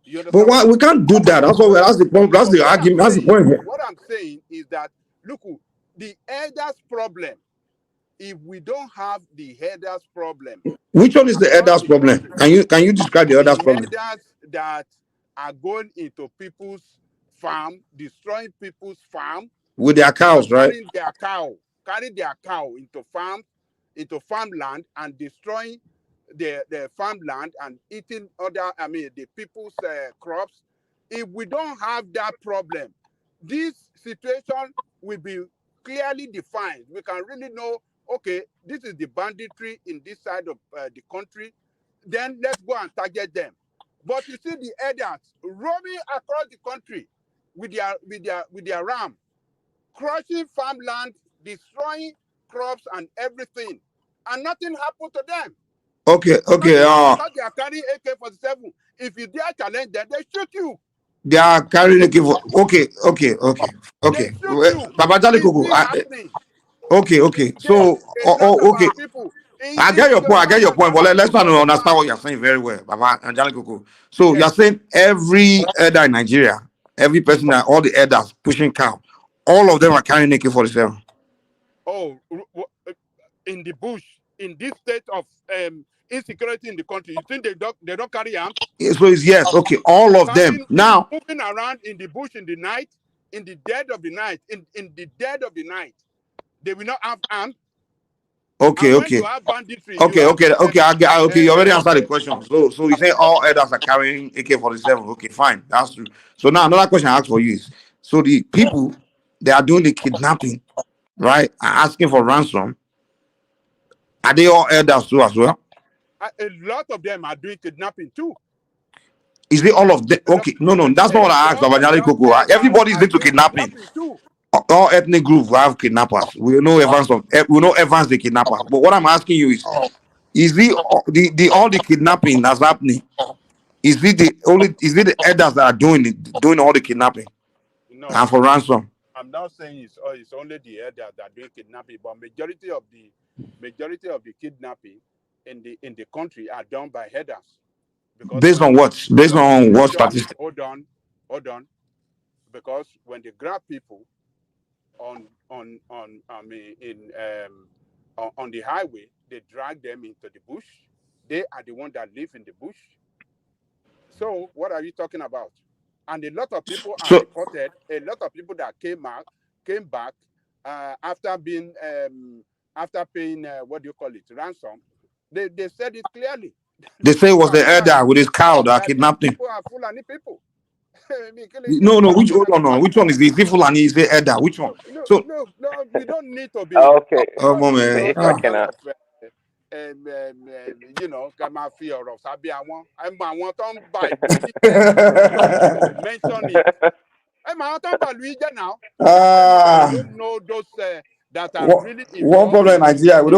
You understand? But why we can't do that? That's the point. That's the argument. That's the point here. What I'm saying is that look, the elders problem. If we don't have the headers problem, Which one is the elders problem? Can you describe the elders problem? Headers that are going into people's farm, destroying people's farm With their cows, right? Carrying their cow into farmland and destroying their farmland and eating the people's crops. If we don't have that problem, this situation will be clearly defined. We can really know, okay, this is the banditry in this side of the country. Then let's go and target them. But you see the elders roaming across the country with their ram, crushing farmland, destroying crops and everything, and nothing happened to them. Okay. Because they are carrying AK-47. If you dare challenge them, they shoot you. They are carrying AK. Okay. Baba Charlie Coco. Okay. So, okay. I get your point. But let's try to understand what you're saying very well, Baba Charlie Coco. So you're saying every elder in Nigeria, every person that all the elders pushing cow, all of them are carrying AK-47. Oh, in the bush, in this state of insecurity in the country, you think they don't carry arms? So it's yes, okay, all of them. Now moving around in the bush in the night, in the dead of the night, in the dead of the night, they will not have arms. Okay, And when okay. you have banditry, you Okay, have okay, okay. Okay, you already answered the question. So you say all elders are carrying AK-47. Okay, fine, that's true. So now another question I ask for you is: so the people they are doing the kidnapping, right, are asking for ransom. Are they all elders too as well? a lot of them are doing kidnapping too. Is it all of them? Okay, no, that's not what I asked. Babajali Koko. Everybody's into kidnapping. Too. All ethnic groups have kidnappers. We know Evans the kidnapper. But what I'm asking you is the all the kidnapping that's happening? Is it the elders that are doing all the kidnapping No, and for ransom? I'm not saying it's only the elders that are doing kidnapping, but majority of the kidnapping in the country are done by headers. Because Based on what? Based on what statistics? Hold on. Because when they grab people on the highway, they drag them into the bush. They are the ones that live in the bush. So what are you talking about? And a lot of people are reported. A lot of people that came back after being after paying what do you call it, ransom. They said it clearly. They say it was the elder with his cow that kidnapped him. People are Fulani people. No, which one is the Fulani? Is the elder? Which one? No, So you don't need to be. Okay. man. If I can, You know, ká máa fi ọ̀rọ̀ sábẹ́ àwọn àwọn tó ń ba ìlú yìí jẹ́. You don't need to mention it. Àwọn tó ń ba ìlú yìí jẹ́ now. I don't know those that are really one problem in Nigeria, we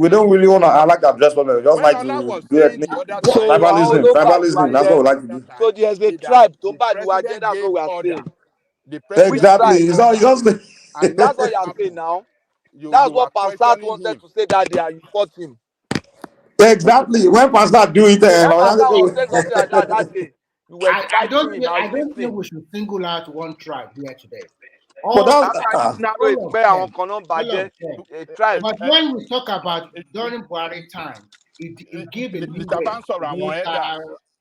don't really want to. I like to address problem. We just like to do ethnic tribalism. That's what we like to do. So there's a tribe tó ń bá ìlú wa jẹ́, that's what we are saying. Exactly. It's just and that's what you are saying now. That's what Pansat wanted to say that day, and you fought him. Exactly. When Pansat do it, Pansat was saying something like that day. You were I don't think we should single out one tribe here today. But when we talk about during Buhari time, it gave a new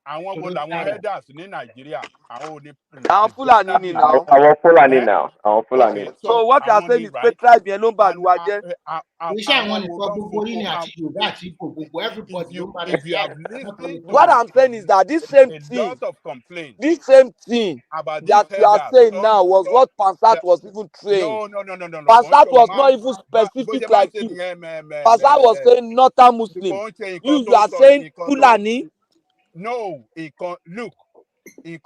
àwọn wo làwọn elders ní Nàìjíríà àwọn ò ní. àwọn Fúlàní ni now. àwọn Fúlàní now. àwọn Fúlàní. So what you are saying is pé tribe yẹn ló ń bà lùwà jẹ́. iṣẹ́ àwọn nìkan gbogbo yín ni àti Yorùbá àti Igbo gbogbo everybody ló ń bá rẹ̀. What I'm saying is that this same thing that you are saying now was what Pansat was even trained. No. Pansat was not even specific like you. Pansat was saying northern Muslim. You are saying Fulani. No, look. I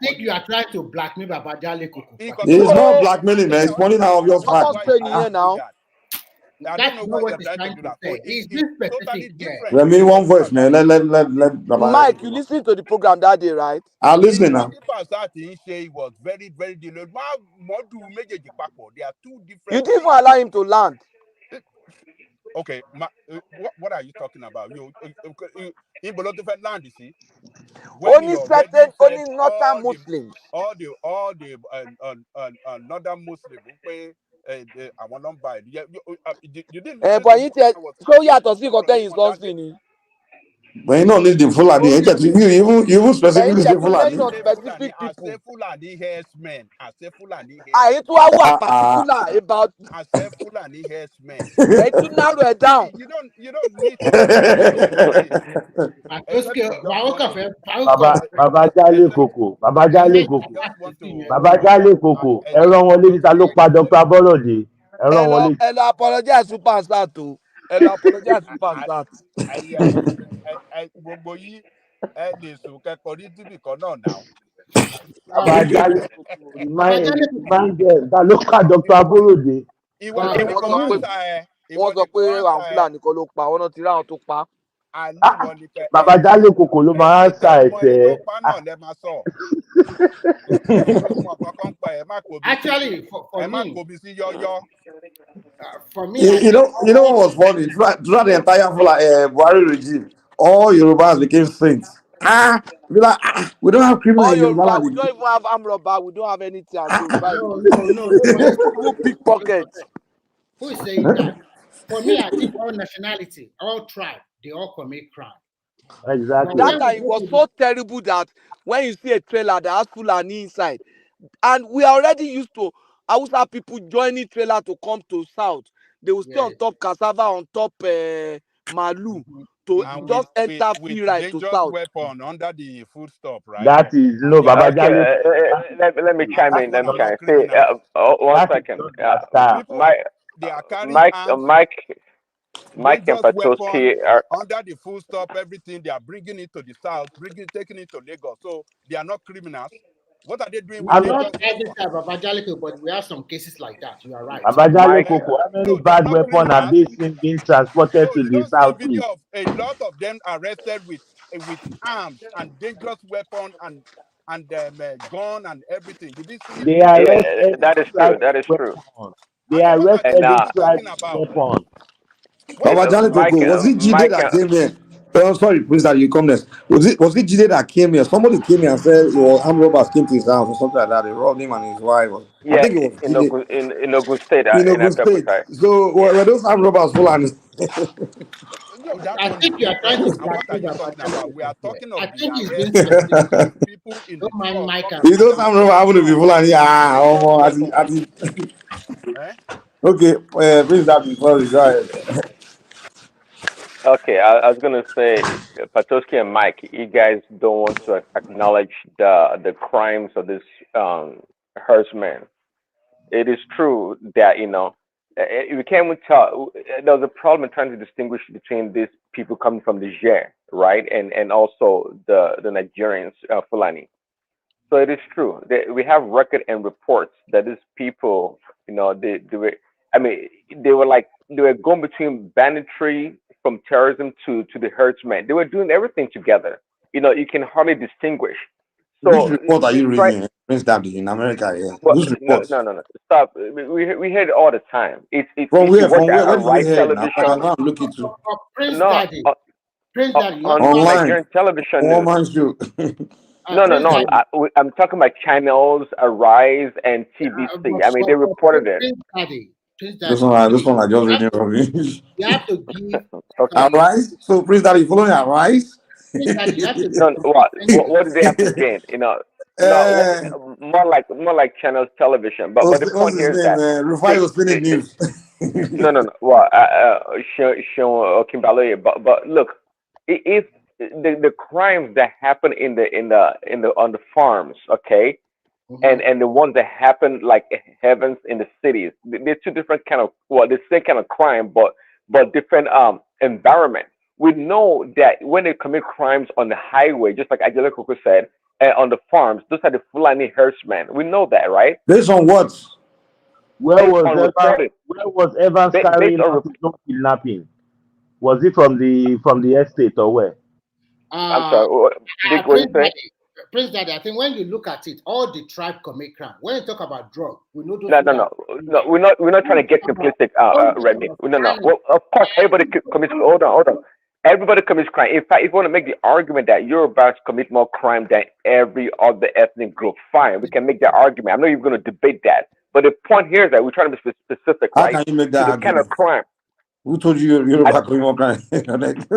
think you are trying to blackmail Babajale Koko. He's not blackmailing, man. He's pointing out obvious facts. Now. That's not what he's trying to say. Is this totally different? Let me one voice, man. Let Mike, you listened to the program that day, right? I listen now. He was very, very delayed. They are two different. You didn't even allow him to land. Okay, what are you talking about? You land, you see. Only certain, only northern Muslims. All the northern Muslims who pay àwọn number. You didn't. But you tell so you have to see what is something. But you don't need the Fulani. You even specifically say Fulani. Specific people. I say Fulani herdsmen. I say Fulani herdsmen. I hate what particular about. I say Fulani herdsmen. Let you narrow it down. You don't need to. Babajale Koko. Babajale Koko. Ẹ rán wọn létí ta ló pa Dr. Abolode. Ẹ rán wọn létí. Ẹ lọ apologize to Pansat o. Ẹ lọ apologize to Pansat. Gbogbo yìí ẹ lè sùn kẹ́kọ̀ọ́ ní tìbí kan náà náà. Babajale Koko. Remind them ta ló pa Dr. Abolode. Wọ́n sọ pé àwọn Fúlàní kan ló pa, wọ́n náà ti rí àwọn tó pa. Babajale Koko ló máa ń sa ẹ̀fẹ̀. Actually, for me, you know what was funny? Throughout the entire Buhari regime, all Yorubas became saints. We don't have criminal in Yoruba. We don't even have armed robber. We don't have anything. No. Pickpockets. Who is saying that? For me, I think all nationality, all tribe, they all commit crime. Exactly. That time it was so terrible that when you see a trailer that has Fulani inside, and we are already used to Hausa people joining trailer to come to south. they will stay on top cassava, on top malu, to And just enter with free ride to dangerous south. weapon under the food stop, right? That is And no they are Baba Okay, Jale. let me chime these in. Let one me are chime not in. See, criminals. one That is second. not their style. People, Mike, they are carrying Mike, arms, Mike and dangerous weapon Patoski are. under the food stop, everything. They are bringing it to the south, taking it to Lagos. So they are not criminals. What are they doing with I'm Not not dangerous every weapon? time of Angelico, but we have some cases like that. You are right. Baba Jale Mike, Koko. How many So they are bad not weapons have criminals. they seen being transported So to you the don't see video southeast? of a lot of them arrested with arms and dangerous weapon and gun and everything. Did you see They video yeah, of arrested that is true. extracted That is true. weapons. They and then what are And arrested what are we talking extracted about? weapons. What Baba are we Jale Mike, Koko, talking was about? it Jide Mike, that came here? Oh, sorry, please, that you come next. Was it Jide that came here? Somebody came here and said it was armed robbers came to his house or something like that. They robbed him and his wife. I yeah, think it was Jide in Ogun State, in in Ogun State. Abeokuta. So Yeah. were those armed robbers full and No, that I one is think you are trying different. to And what are blackmail you Baba talking about? We Angelico are here. talking I of the think he's being arrest specific. of people in the Don't mind truck Mike and coming if with those an armed robbers happen to be gun, full and dangerous weapon. Eh? okay, please that before we go ahead. Okay, I was gonna say, Patoski and Mike, you guys don't want to acknowledge the crimes of this herdsman. It is true that we can't even tell. There was a problem in trying to distinguish between these people coming from the Niger, right, and also the Nigerians, Fulani. So it is true. We have record and reports that these people, they were, I mean, they were going between banditry from terrorism to the herdsmen. They were doing everything together. You can hardly distinguish. Which So report are they you try. reading, Prince Daddy, in America? Yeah. Well, Whose no, report? no, no, no. Stop. We hear it all the time. From If you where? watch From where? Where did you Arise hear it now? I television, can go and look it too. Prince no, Daddy, Prince Daddy, you have to on ask. Online. Nigerian television One news. man show. No, no, Prince no. Daddy, I'm talking about channels, Arise, and TBC. I mean, they reported it. Prince This Daddy, one, this please. one I just You have reading to from you. you have to give Okay. some Arise. So Prince Daddy, you following Arise? Prince Daddy, you have to give No, some what? percentage. What did they have to gain? No, uh, more like channels television. But the what's point his here is name? that Rufai see, was spinning news. no. Well, Sean Kimbaloye. But look, if the crimes that happen in the on the farms, okay, and the ones that happen like heavens in the cities, they're two different kind of, well, the same kind of crime, but different environment. We know that when they commit crimes on the highway, just like Angela Coco said, on the farms, those are the Fulani herdsmen. We know that, right? Based on what? Where Based was on Evans? reporting, Where was Evans based carrying on out his own kidnapping? Was it from the estate or where? I'm Uh, sorry, Big, what do Prince you say? Daddy, Prince Daddy, I think when you look at it, all the tribe commit crime. When you talk about drug, we know those No, no, people are no, no. We're not trying to get simplistic, Remy. No. Well, of course, everybody commits. Hold on. Everybody commits crime. In fact, if you want to make the argument that Yorubas commit more crime than every other ethnic group, fine, we can make that argument. I'm not even going to debate that. But the point here is that we're trying to be specific, How right, can you make to that the kind of argument? crime. Who told you you're I, about criminal crime?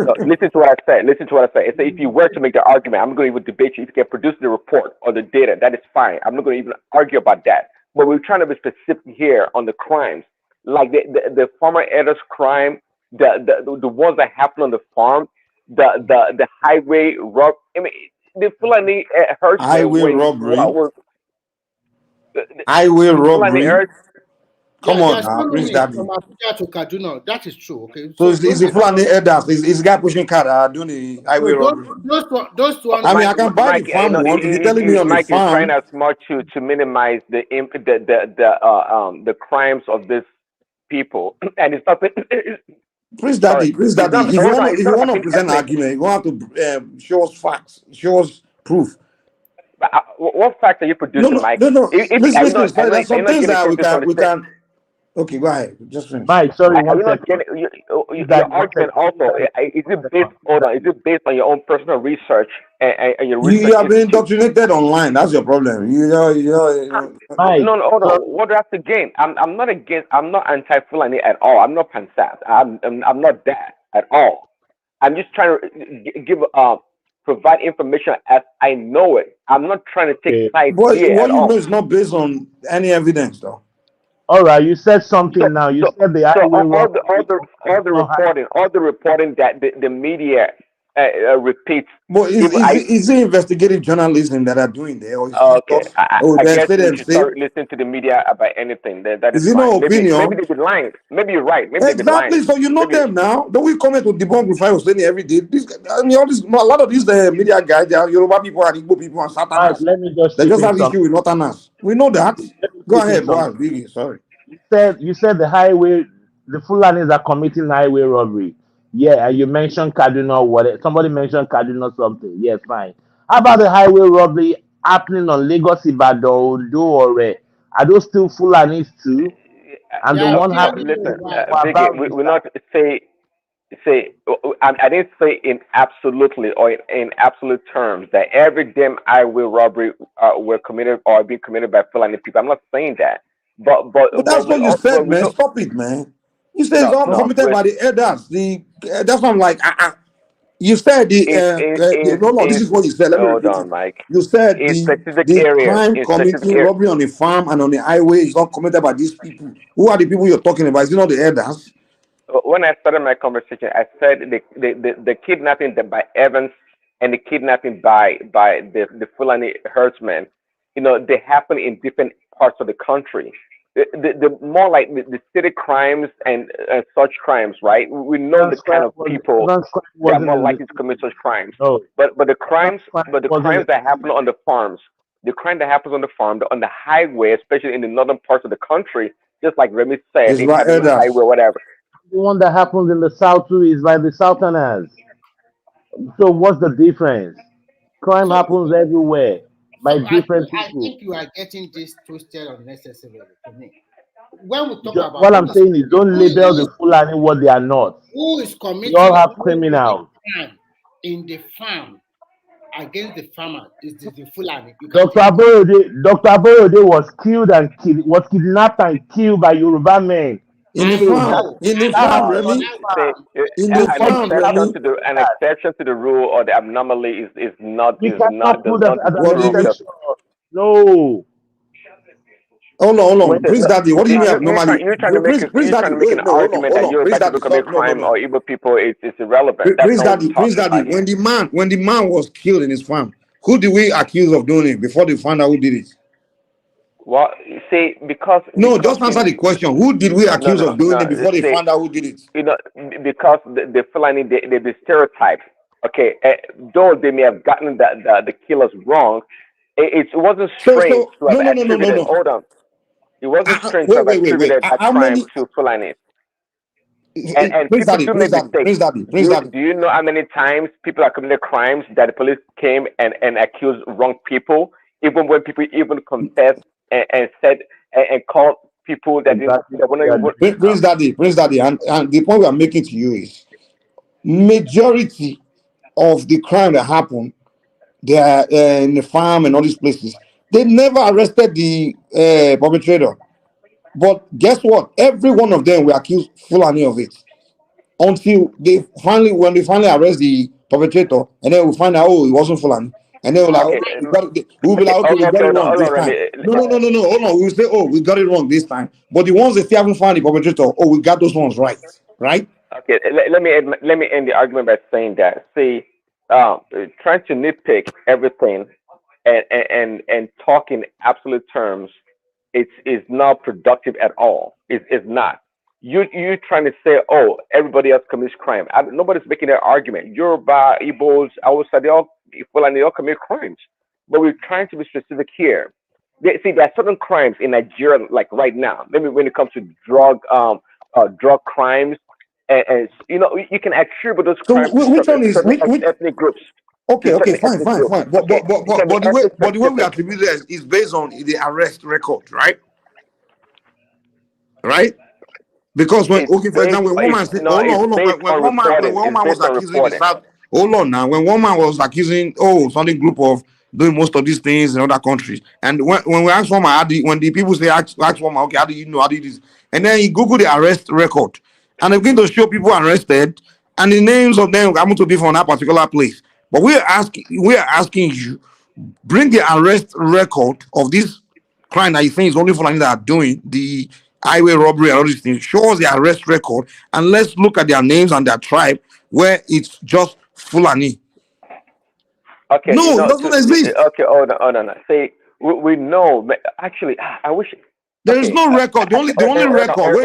no, listen to what I said. Listen to what I said. So if you were to make the argument, I'm not going to even debate you. If you can produce the report or the data, that is fine. I'm not going to even argue about that. But we're trying to be specific here on the crimes, like the farmer Edda's crime, the ones that happen on the farm, the highway rob. I mean, the Fulani herdsmen Highway robbery. were Highway the Fulani robbery. herds. Come there on are now, so Prince many Daddy. from Abuja to Kaduna. That is true. Okay, So so it's those a are Fulani elders. It's a guy pushing car doing the highway so robbery. those ones I mean, are I can buy the Mike, farm one. If you're telling me on the Mike is trying farm, as much to minimize the crimes of these people, and it's not. Prince Sorry, Daddy, Prince it's Daddy. not. If you Hold want on, to, it's if not you want about to being present ethnic. argument, you want to show us facts, show us proof. But, what facts are you No, producing, no, Mike? no, no. If Listen, are you listen. not are Sorry, you not, there's are you some not things getting that we this from can, the we same? can. Okay, go ahead. Just finish. Mike, sorry, Are one you not second. getting Prince your Daddy, one argument second. Prince also? Daddy, Is one it second. based? Prince Hold on. Is Daddy. it based on your own personal research and your You research have been institute? indoctrinated online. That's your problem. Mike, No, hold sorry. on. What do I have to gain? I'm not against. I'm not anti-Fulani at all. I'm not pansat. I'm not that at all. I'm just trying to give provide information as I know it. I'm not trying to take Okay. sides But here what at you know all. is not based on any evidence, though. All right, you said So something now. You so said the so highway all the reporting that the media repeats. But Even I is it investigative journalism that are doing there, or is it okay. just oh I they guess say we them should say? start listening to the media about anything. That is Is it no fine. Maybe opinion? they've been lying. Maybe you're right. Maybe they've been lying. Exactly. So you know Maybe them now. Don't we comment to debunk with fire saying every day? This, I mean, all this, a lot of these media guys, they are Yoruba people and Igbo people and Mike, Southerners. let me just They chip just in have something. issue with Northerners. We know that. Let me Go chip in ahead, boss. something. Biggie. Sorry. You said the highway, the Fulanis are committing highway robbery. Yeah, and you mentioned Kaduna. What? Somebody mentioned Kaduna something. Yeah, fine. How about the highway robbery happening on Lagos, Ibadan, Ondo, or are those still Fulanis too? And the one happening listen, Biggie, about we not say I didn't say in absolutely or in absolute terms that every damn highway robbery were committed or being committed by Fulani people. I'm not saying that, But that's what you but said, we man. know Stop it, man. You said it's all no. committed by the elders. The that's what I'm like. You said no, no. This In is what you said. Let me hold repeat it. on, Mike. You said In specific the areas, crime in specific committing areas. robbery on the farm and on the highway is not committed by these people. Who are the people you're talking about? Is it not the elders? When I started my conversation, I said the kidnapping by Evans and the kidnapping by the Fulani herdsmen, they happen in different parts of the country. The more like the city crimes and such crimes, right? We know the kind of people Evans crime that are wasn't more in likely to commit such crimes. no. But the Evans crimes crime but the wasn't crimes that happen on the farms, the crime that happens on the farm, on the highway, especially in the northern parts of the country, just like Remy said, It's in by Kaduna elders. Highway, whatever. the one that happens in the south too is by the Southerners. So what's the difference? Crime So, happens everywhere by so different I people. think you are getting this twisted unnecessarily to me. When we talk about What I'm saying is don't label the Fulani what they are not. who is We all committing have criminals. crime in the farm against the farmer is the Fulani. You can Dr. tell me. Aborode was kidnapped and killed by Yoruba men. In the I So farm. know, In the I farm, know, happens but on Remy. the that Say, farm. In the Nobody farm, Remy. an that. exception to the rule or the abnormally is not You cannot does put that not as an What do you disprove mean? the. exception. No. Hold When on. Prince Daddy, what do you mean abnormally? You're trying to make Prince you're trying Daddy, to make an wait, no, argument hold that on. Yoruba Prince Daddy, people commit stop. No, no, crime no. or Igbo people is irrelevant. That's Prince not what we're Daddy, Prince talking Daddy, about here. when the man was killed in his farm, who did we accuse of doing it before they found out who did it? Well, see, No, just answer the question. Who did we accuse of doing it before they see, found out who did it? because the Fulani they stereotypes. Okay, though they may have gotten the killers wrong, it wasn't strange So to have attributed. no. Hold on, it wasn't strange to have Wait. attributed that How crime many to Fulani. And Prince people Daddy, do Prince make Daddy, mistakes. Prince Daddy, Prince Daddy. Do you know how many times people are committing crimes that the police came and accused wrong people, even when people even confessed and said and called people that didn't exactly that were not even. Prince Daddy, and the point we are making to you is majority of the crime that happened there in the farm and all these places, they never arrested the perpetrator. But guess what? Every one of them were accused Fulani of it until when they finally arrest the perpetrator, and then we find out, oh, it wasn't Fulani. And then we're like, Okay, okay, we'll be like, okay, we got it wrong hold this on, time. Remy. No, hold on. We'll say, oh, we got it wrong this time. But the ones that still haven't found the perpetrator, oh, we got those ones right. Right? Okay, let me end the argument by saying that. See, trying to nitpick everything and talk in absolute terms, it's not productive at all. It's not. You trying to say, oh, everybody else commits crime. Nobody's making that argument. Yoruba, Igbos, Hausa, they all commit crimes. But we're trying to be specific here. See, there are certain crimes in Nigeria, like right now. Maybe when it comes to drug crimes, and you can attribute those So crimes to which one is certain which ethnic groups. To okay, certain fine. ethnic groups. But Okay, it can be the way ethnic we specific. attribute it is based on the arrest record, right? Right? Because when It's okay, for based. example, when It's woman say, no. hold It's on, based on when reporting. It's woman was based on accusing the reporting. South, hold on now. When woman was accusing, oh, something group of doing most of these things in other countries, and when we ask woman, when the people say ask woman, okay, how do you know, how do you do this, and then you Google the arrest record, and they begin to show people arrested, and the names of them happen to be from that particular place. But we are asking you, bring the arrest record of this crime that you think is only Fulani that are doing, the highway robbery and all these things. Show us their arrest record and let's look at their names and their tribe where it's just Fulani. Okay, No, you it know, doesn't exist. okay, hold on. See, we know. Actually, I wish. There is Okay, no record. The only record.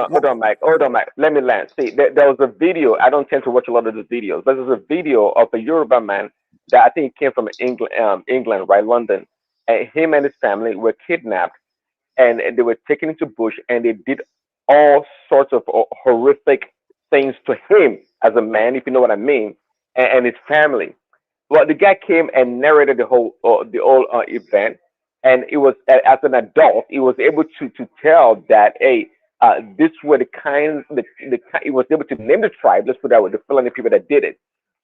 hold on, Mike. Hold on, Mike. Let me land. See, there was a video. I don't tend to watch a lot of the videos, but there's a video of a Yoruba man that I think came from England, right, London, and him and his family were kidnapped, and they were taken into bush, and they did all sorts of horrific things to him as a man, if you know what I mean, and his family. Well, the guy came and narrated the whole event, and it was as an adult, he was able to tell that hey, this were the kind he was able to name the tribe. Let's put that with the Fulani people that did it.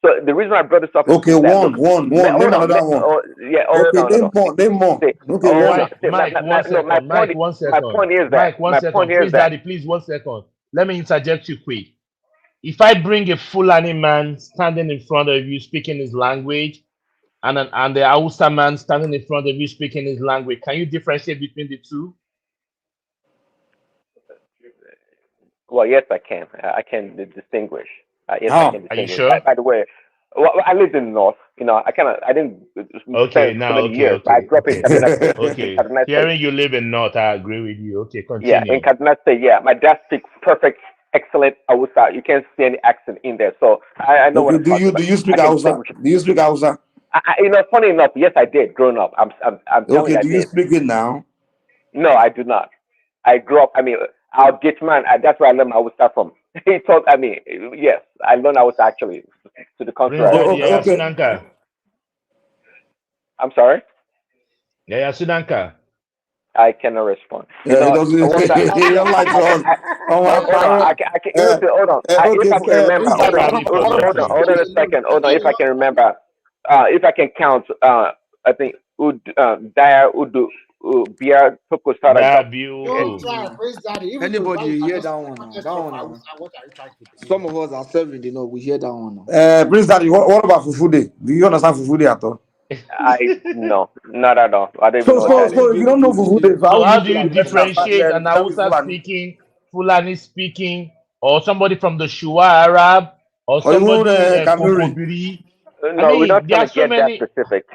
So the reason I brought this up Okay, is that one. look, Name hold on, another one. yeah, hold Okay, on, hold on. name more. See, Okay, hold one. on. See, Mike, one second. my Mike, point, one my second. point is that Mike, one my second. point here Please, is that Daddy, please, 1 second. Let me interject you quick. If I bring a Fulani man standing in front of you speaking his language, and the Hausa man standing in front of you speaking his language, can you differentiate between the two? well, yes, I can. I can distinguish. Yes, I How? can Are you distinguish. sure? By the way, well, I lived in the north. You know, I didn't Okay, spend so now, many years, but I grew up in Kaduna State. In okay. Kaduna State. Hearing you live in North, I agree with you. Okay, Yeah, in continue. Kaduna State. Yeah, my dad speaks perfect, excellent Hausa. You can't see any accent in there, so I know what Okay, I'm talking about. do you speak I can Hausa? distinguish it. Do you speak Hausa? You know, funny enough, yes, I did. Growing up, I'm telling Okay, you, I do you did. speak it now? No, I do not. I grew up. I mean, our gate man. That's where I learned Hausa from. He taught. I mean, yes, I learned Hausa actually. To the Prince contrary. Daddy, Yaya Sudanka. I'm sorry. Yaya Sudanka. I cannot respond. You Yeah, know, he doesn't. He don't like to us. Oh my hold on. I can. Hold on. Okay, If I can remember. Prince Hold Daddy, on. Hold on a second. Hold on. If I can remember. If I can count. I think Daya Udu Bia Tokosara. Don't try, Praise Daddy. Even Anybody Yoruba, hear you that cannot one now? speak That of one now. Hausa. What are you trying to do? Some of us are serving, you know, we hear that one now. Prince Daddy, what about Fufude? Do you understand Fufude at all? No, not at all. I don't even know what that is. So if you don't know Fufude, So how how would do you you say that person that differentiate started an that with Hausa Fulani? speaking, Fulani speaking, or somebody from the Shua Arab, or Or even somebody Kanuri? Kobobiri? I No, we're mean, not there trying are to so get that many. specific.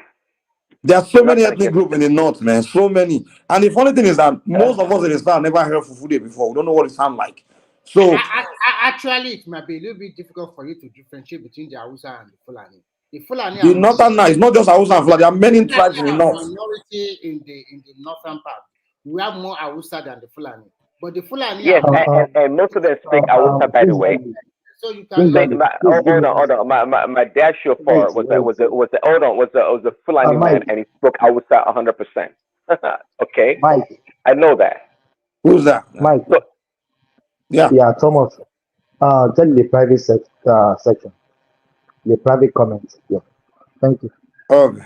There are so We're not many trying to ethnic get groups in the specific. north, man. So many. And the funny thing is that most of us in the south never heard Fufude before. We don't know what it sounds like. So Actually, it might be a little bit difficult for you to differentiate between the Hausa and the Fulani. The Fulani the are northern now, it's not just Hausa and Fulani. There are many Fulani tribes in the are north. minority in the northern part. We have more Hausa than the Fulani, but the Fulani Yes, are and most of them speak Hausa, by the way. so you can Say, hold on. My dad chauffeur was a Fulani man, and he spoke Hausa 100%. Okay, Mike, I know that. Who's that? Mike, So Yeah. Thomas. Tell the private section, the private comments. Yeah, thank you. Okay.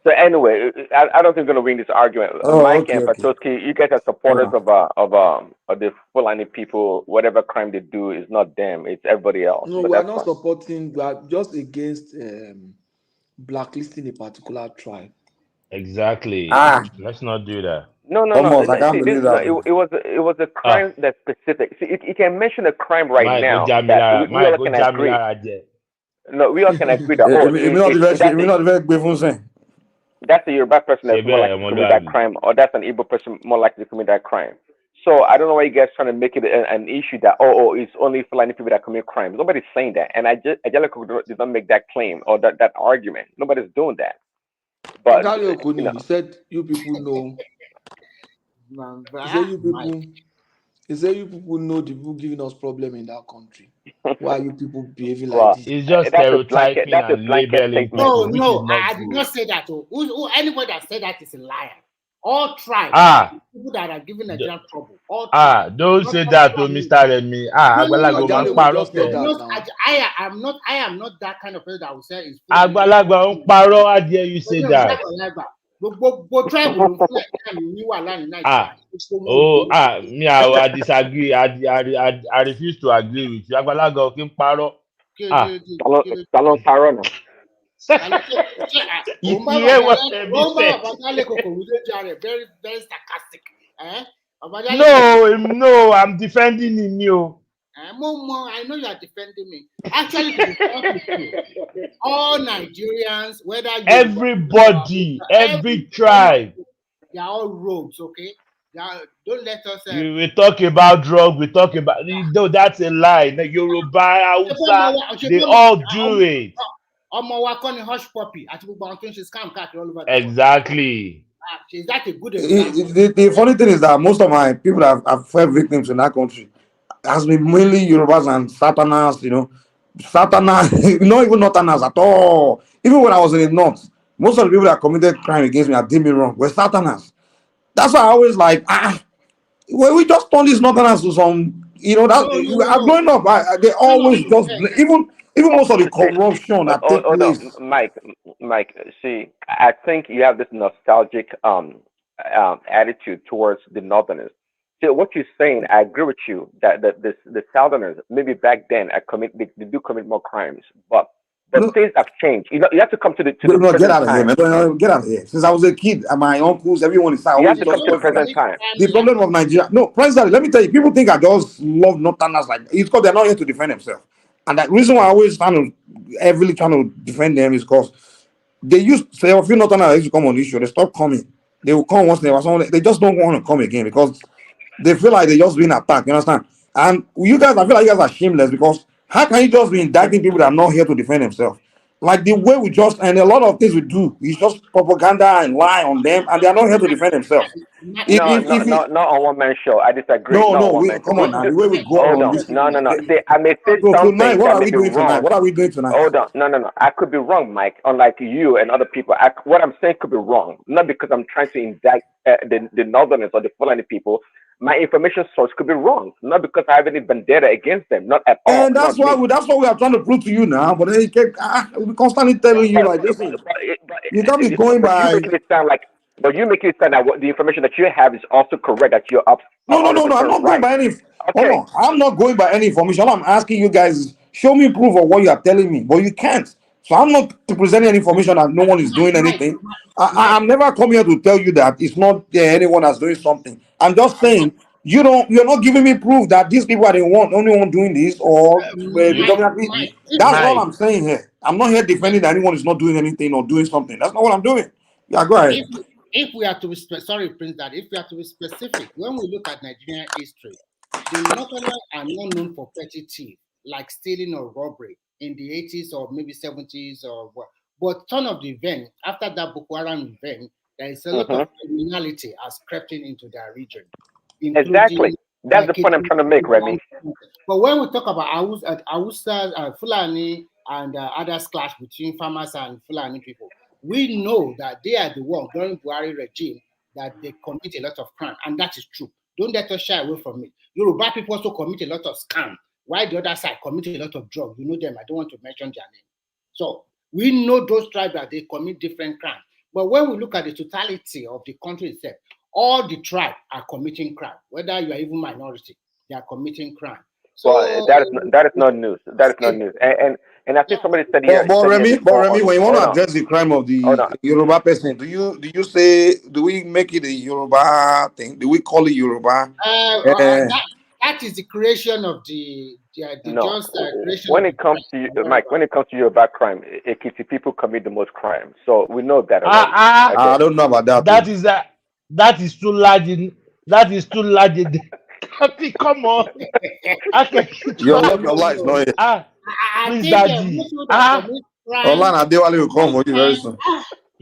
So anyway, I don't think we're gonna win this argument. Mike and Patoski, you guys are supporters of the Fulani people. Whatever crime they do is not them; it's everybody else. No, But we are that's not fine. supporting, we are just against blacklisting a particular tribe. Exactly. Let's not do that. No. Thomas, I can't See, believe that. it was a crime that's specific. See, you can mention a crime right Mike now that we all can agree. No, we all can agree that not very grateful saying. That's a Yoruba person that's more likely to commit that crime, or that's an Igbo person more likely to commit that crime. So I don't know why you guys trying to make it an issue that it's only Fulani people that commit crimes. Nobody's saying that, and Ajala did not make that claim or that argument. Nobody's doing that. But Ajala Okuni, he said you people know. He said you people know the people giving us problem in that country. Why are you people behaving like this? It's just stereotyping and labeling people, which is not I did not say that. Anybody that said that is a liar. All tribes, people that are giving Nigerian trouble. All tribes. Don't say that to Mr. Remy. Àgbàlagbà máa ń parọ́ kẹ̀. I am not that kind of person that will say it's Àgbàlagbà ń parọ́. How dare you say that? Gbogbo tribe ló fún Nàìjíríà ní wàhálà ní Nàìjíríà. Me, I disagree. I refuse to agree with you. Àgbàlagbà ò kí ń parọ́. Talon parọ́ náà. You hear what Remy said? Very, very sarcastic. No, I'm defending him. You. Momo, I know you are defending me. Actually, to be frank with you, all Nigerians, whether you Everybody, every tribe. they are all rogues, okay? Don't let us. We talk about drug. We talk about no. That's a lie. The Yoruba, Hausa, they all do it. Hush puppy. Scam cat all over the world. Exactly. Is that a good example? The funny thing is that most of my people that have fell victims in that country has been mainly Yorubas and Satanas, Satanas, not even Northerners at all. Even when I was in the north, most of the people that committed crime against me, that did me wrong, were Satanas. That's why I always like, well, we just turn these Northerners to some, I'm growing up, they always just, even most of the corruption that take place. Mike, see, I think you have this nostalgic attitude towards the Northerners. So what you're saying, I agree with you that the Southerners maybe back then they do commit more crimes, but things have changed. You have to come to the present get out of here, time. man. Get out of here. Since I was a kid, and my uncles, everyone is You have to come to the present time. The problem of Nigeria, no, President, let me tell you, people think I just love Northerners like it's because they're not here to defend themselves. And the reason why I always heavily trying to defend them is because they used to say a few Northerners used to come on the issue, they stop coming. They will come once they were someone, they just don't want to come again because they feel like they're just being attacked, you understand? And you guys, I feel like you guys are shameless because how can you just be indicting people that are not here to defend themselves? Like the way we just, and a lot of things we do, is just propaganda and lie on them, and they are not here to defend themselves. Not on one man show. I disagree. Come on now. The way we go hold on on. this. No. See, I may say something tonight, what that are may we be doing wrong. tonight? What are we doing tonight? Hold on. No. I could be wrong, Mike. Unlike you and other people, what I'm saying could be wrong. Not because I'm trying to indict the Northerners or the Fulani people. My information source could be wrong. Not because I have any vendetta against them. Not at all. And that's what we are trying to prove to you now. But then we constantly telling you like this. You can't be going by. You making it sound like. But you make it sound that the information that you have is also correct. That you're up. No. I'm not going by any. Okay. Hold on. I'm not going by any information. All I'm asking you guys is show me proof of what you are telling me. But you can't. So I'm not presenting any information that no one is doing anything. I'm never coming here to tell you that it's not anyone that's doing something. I'm just saying you're not giving me proof that these people are the only one doing this or that's all I'm saying here. I'm not here defending that anyone is not doing anything or doing something. That's not what I'm doing. Yeah, go ahead. If we are to be Prince Dad, if we are to be specific, when we look at Nigerian history, the Northerners are not known for petty theft, like stealing or robbery in the 80s or maybe 70s or what. But turn of the event, after that Boko Haram event, there is a lot of criminality has crept into their region. Exactly. That's the point I'm trying to make, Remy. But when we talk about Hausa, Fulani, and others clash between farmers and Fulani people, we know that they are the one during Buhari regime that they commit a lot of crime, and that is true. Don't let us shy away from it. Yoruba people also commit a lot of scam, while the other side commit a lot of drugs. You know them. I don't want to mention their name. So we know those tribes that they commit different crimes. But when we look at the totality of the country itself, all the tribes are committing crime. Whether you are even minority, they are committing crime. So well, that is not news. That is not news. And I think somebody said here. But Remy, when you want to address the crime of the Yoruba person, do you we make it a Yoruba thing? Do we call it Yoruba? That is the creation of the creation. When it comes to Mike, when it comes to Yoruba crime, Ekiti people commit the most crime. So we know that already. I don't know about that. That is too large. That is too large. Come on. Okay. Your life is not here. Please, Daddy. Online Adewale will come for you very soon.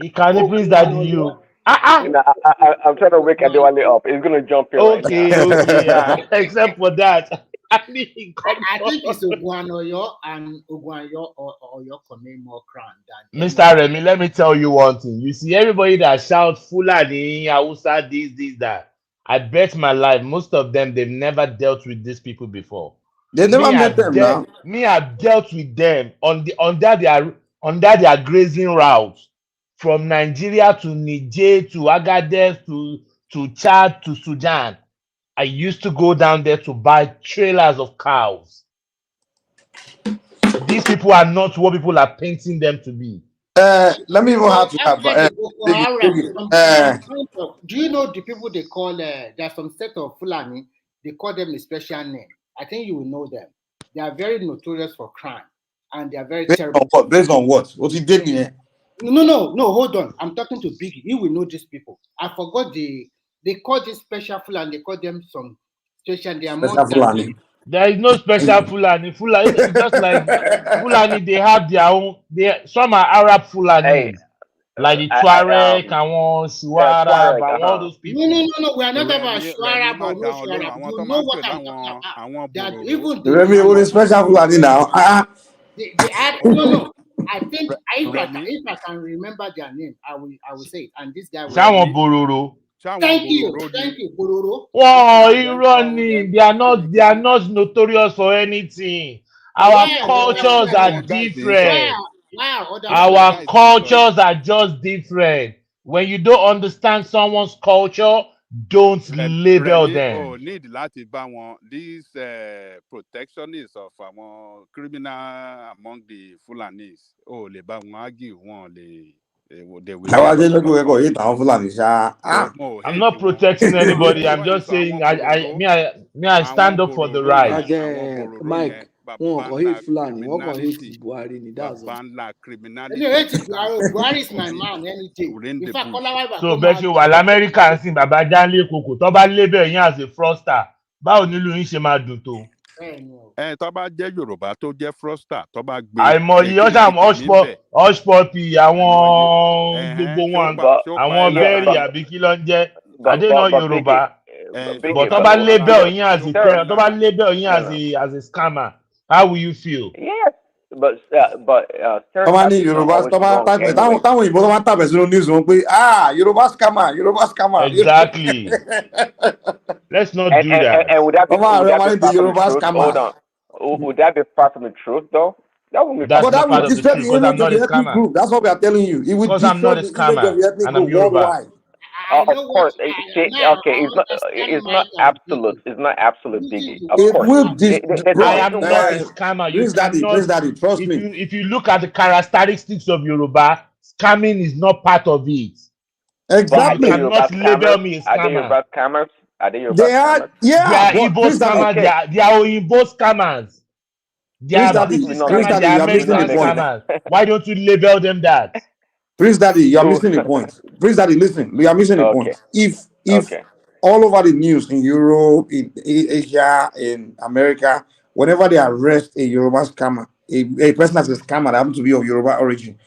He can't please Daddy you. I'm trying to wake Adewale up. He's gonna jump in. Okay, yeah. Except for that. I think it's Oguanoyo and Oguanoyo or your commit more crime than Mr. Remy, let me tell you one thing. You see, everybody that shouts Fulani, Hausa, this, that. I bet my life, most of them, they've never dealt with these people before. They never met them now. Me, I've dealt with them under their grazing routes from Nigeria to Niger to Agadez to Chad to Sudan. I used to go down there to buy trailers of cows. These people are not what people are painting them to be. Let me even So have to after the Boko Haram, some kind of, do you know the people they call, there's some set of Fulani, they call them a special name. I think you will know them. They are very notorious for crime and they are very terrible. Based on what? What he did here? No, hold on. I'm talking to Biggie. You will know these people. I forgot they call this special Fulani, they call them some special, they are more Special Fulani. There is no special Fulani. Fulani, just like Fulani, they have their own. Some are Arab Fulani, like the Tuareg, and Shuara, and all those people. No. We are not about Shuara, but no Shuara. You know what I'm talking about. That even the special Fulani now. They add no. I think if I can remember their name, I will say it. And this guy will. Shawan Bororo. Thank you, Bororo. Wow, irony. They are not notorious for anything. Our cultures are different. Our cultures are just different. When you don't understand someone's culture, don't label them. Oh, need láti bá wọn these protectionists of àwọn criminal among the Fulanis. Oh, lè bá wọn argue wọn lè. I'm not protecting anybody. I'm just saying I stand up for the right. Mike, one can hate Fulani, one can hate Buhari. That's all. Buhari is my man. Anything. In fact, so bẹ́ẹ̀ ṣe wà l'Amẹ́ríkà ń sìn bàbá Jánlé Kòkò tó bá label yín as a fraudster báwo nílùú yín ṣe máa dùn tó. Tó bá jẹ́ Yorùbá tó jẹ́ fraudster tó bá gbé. àìmọye ọ̀sán hushpuppi àwọn gbogbo wọn àwọn bẹ́ẹ̀rì àbí kí ló ń jẹ́ adéná Yorùbá but tó bá label yín as a tó bá label yín as a scammer how will you feel. Yes. But Tọ́ba ní Yorùbá táwọn òyìnbó tó bá tàbẹ̀ sínú news wọn pé Yorùbá scammer. Exactly. Let's not do that. And would that be far from the truth? Hold on. Would that be far from the truth though? That wouldn't be far from the truth because I'm not a scammer. That's what we are telling you. It would because I'm not a scammer and I'm Yoruba. Of course, it's not absolute. It's not absolute, Biggie. Of course, I am not a scammer. Prince Daddy, trust me. If you look at the characteristics of Yoruba, scamming is not part of it. Exactly. You cannot label me a scammer. Are they Yoruba scammers? They are Igbo scammers. They are Oyinbo scammers. They are British scammers. They are American scammers. Why don't you label them that? Prince Daddy, you are missing the point. Prince Daddy, listen, you are missing the point. If all over the news in Europe, in Asia, in America, whenever they arrest a Yoruba scammer, a person that's a scammer that happens to be of Yoruba origin,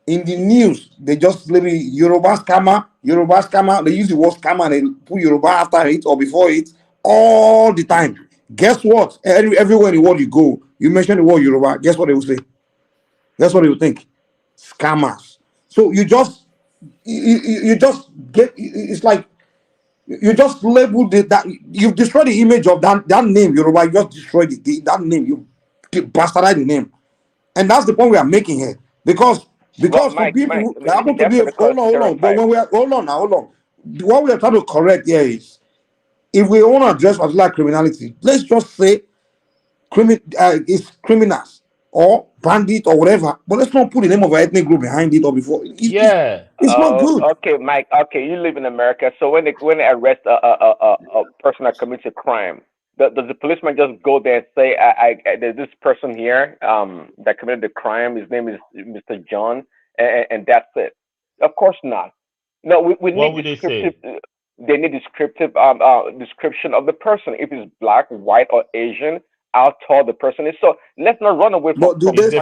in the news, they just label Yoruba scammer. They use the word scammer and they put Yoruba after it or before it all the time. Guess what? Everywhere in the world you go, you mention the word Yoruba, guess what they will say? Guess what they will think? Scammers. So you just get, it's like you just labeled it that you've destroyed the image of that name Yoruba. You just destroyed that name. You bastardized the name, and that's the point we are making here because for people that happen to be hold on. But when we are hold on, what we are trying to correct here is if we want to address particular criminality, let's just say it's criminals or bandit or whatever, but let's not put the name of an ethnic group behind it or before. It's not good. Okay, Mike. Okay, you live in America, so when they arrest a person that commits a crime, does the policeman just go there and say, "There's this person here that committed the crime. His name is Mr. John," and that's it? Of course not. No, we need descriptive. They need descriptive description of the person. If it's black, white, or Asian. How tall the person is. So let's not run away from. It depends on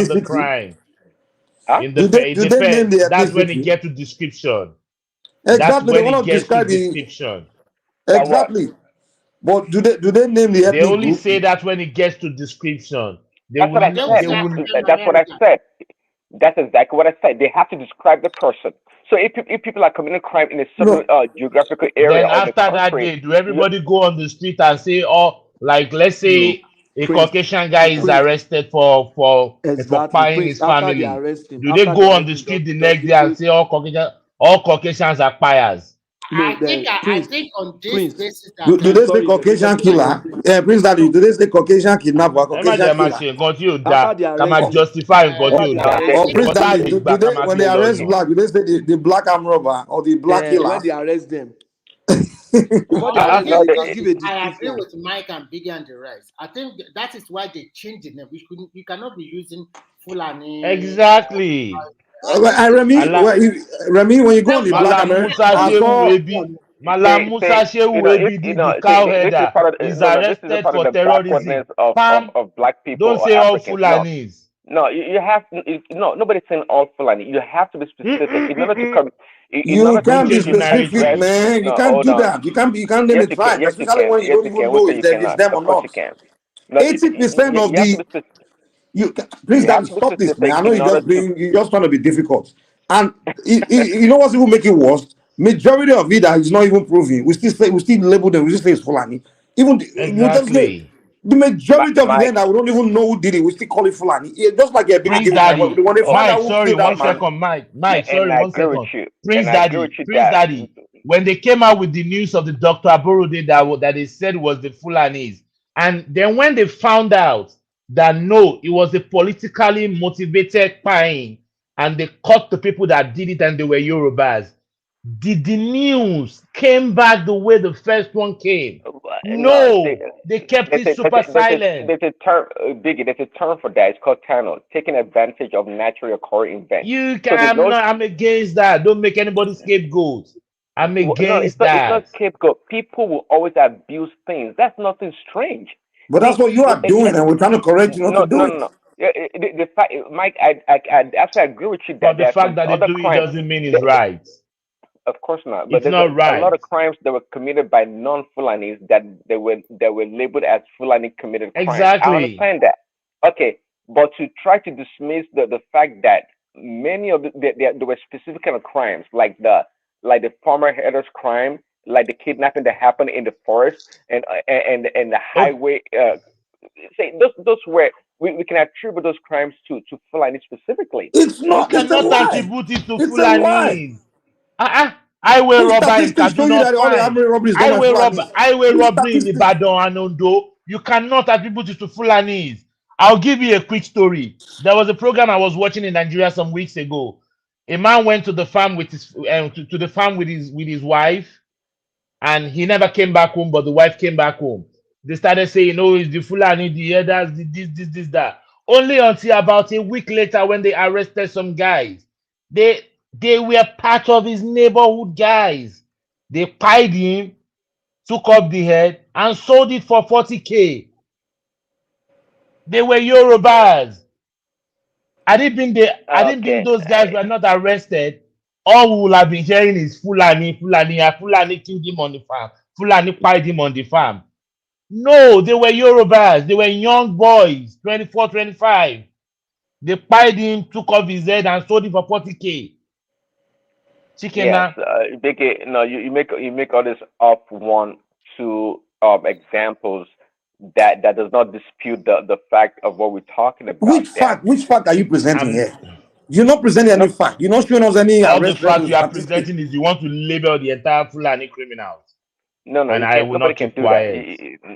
the crime. That's when it gets to description. Exactly. That's when it gets to description. Exactly. But do they name the ethnic They only group? say that when it gets to description. That's what I said. That's exactly what I said. They have to describe the person. So if people are committing crime in a certain geographical area, then after that day, do everybody go on the street and say, like let's say a Caucasian guy is arrested for spying his family? Do they go on the street the next day and say all Caucasians are piars? No, I think on this basis Do that they say sorry, Caucasian let me say killer? something. Prince Daddy, do they say Caucasian kidnapper, ẹ má Caucasian jẹ́ máa killer? ṣe nǹkan tí ò dáa After they ká máa arrest him, justify nǹkan tí after ò they dáa arrest Or him, Prince nǹkan tá a Daddy, lè do gbà ká they máa when gbé they lọ arrest ni. black, do they say the black arm robber or the black when killer? they arrest them, before they I arrest think them, No, they they, can give a I agree description. with Mike and Biggie and the rest. I think that is why they changed the name. We cannot be using Fulani. Exactly. I think Ala Remy, when you go on then the we black Malam American, Musa I Shehu saw. Ebi Malam Musa Shehu if Ebi the cow this is herder part of is no, this is a arrested part of for the terrorism. backwardness of, Pam, of black people don't or say all Africans. No, Fulanis. no, you have no. Nobody's saying all Fulani. You have to be specific in order to come. In You order to Don't can't be be change the able to specific, address. narrative. man. You No, can't hold do on. that. You can't name Yes, it you can. fine, Yes, you especially can. when you Yes, don't you even can. Who know say if you that is cannot? them Of or course you not. can. No, 80% of you have to the be specific. Please, You Daddy, have to be stop this, man. specific I know in order to. you're just trying to be difficult. And you know what's even making worse? Majority of it that is not even proven. We still label them. We still say it's Fulani. Even we just say Exactly. the majority of the Mike, men that we don't even know who did it. We still call it Fulani. Yeah, just like a big Prince game. and Daddy. When they find Mike, out who sorry, killed that one man, second, Mike, and sorry, I one agree with second. you. Prince And I agree with Daddy, you Prince that. Daddy. When they came out with the news of the Dr. Aborode that they said was the Fulanis, and then when they found out that no, it was a politically motivated spying, and they caught the people that did it and they were Yorubas, did the news came back the way the first one came? No, No, they kept it super silent. there's a term, Biggie. There's a term for that. It's called Tano, taking advantage of naturally occurring events. You So there's can, no I'm against that. Don't make anybody scapegoat. I'm no. It's against not. It's not that. scapegoat. People will always abuse things. That's nothing strange. but that's See, what you are doing, and we're trying to correct you not to no, do no, it. no, no. Yeah, the fact, Mike, I actually agree with you that But the there are fact some that they other do it crimes. doesn't mean it's right. Of course not. But It's there's not a lot right. of crimes that were committed by non-Fulanis that they were labeled as Fulani committed crimes. I Exactly. understand that. Okay, but to try to dismiss the fact that many of there were specific kind of crimes like the farmer headers crime, like the kidnapping that happened in the forest and the Okay. highway. Say those were we can attribute those crimes to Fulani specifically. It's You not. It's a cannot lie. attribute it to It's a lie. Fulanis. Highway Which robber in statistics show you Kaduna, that all the fine. armed robberies done by Fulanis? Highway Which robbery in statistics? Ibadan and Ondo. You cannot attribute it to Fulanis. I'll give you a quick story. There was a program I was watching in Nigeria some weeks ago. A man went to the farm with his to the farm with his wife, and he never came back home, but the wife came back home. They started saying, "Oh, it's the Fulani, the elders, this, that." Only until about a week later, when they arrested some guys, they were part of his neighborhood guys. They pied him, took up the head, and sold it for 40K. They were Yorubas. I didn't think Okay, those guys were not arrested. All we will have been hearing is Fulani, Fulani killed him on the farm. Fulani pied him on the farm. No, they were Yorubas. They were young boys, 24, 25. They pied him, took off his head, and sold it for 40K. Chicken yes, now. Vicky, no, you make all this up one two examples that does not dispute the fact of what we're talking about there. Which fact are you presenting I'm here? You're not presenting No, any fact. You're not showing us any all the arrest fact record you are statistics. presenting is you want to label the entire Fulani criminals, no, and you I can't. will Nobody not can keep do that. quiet.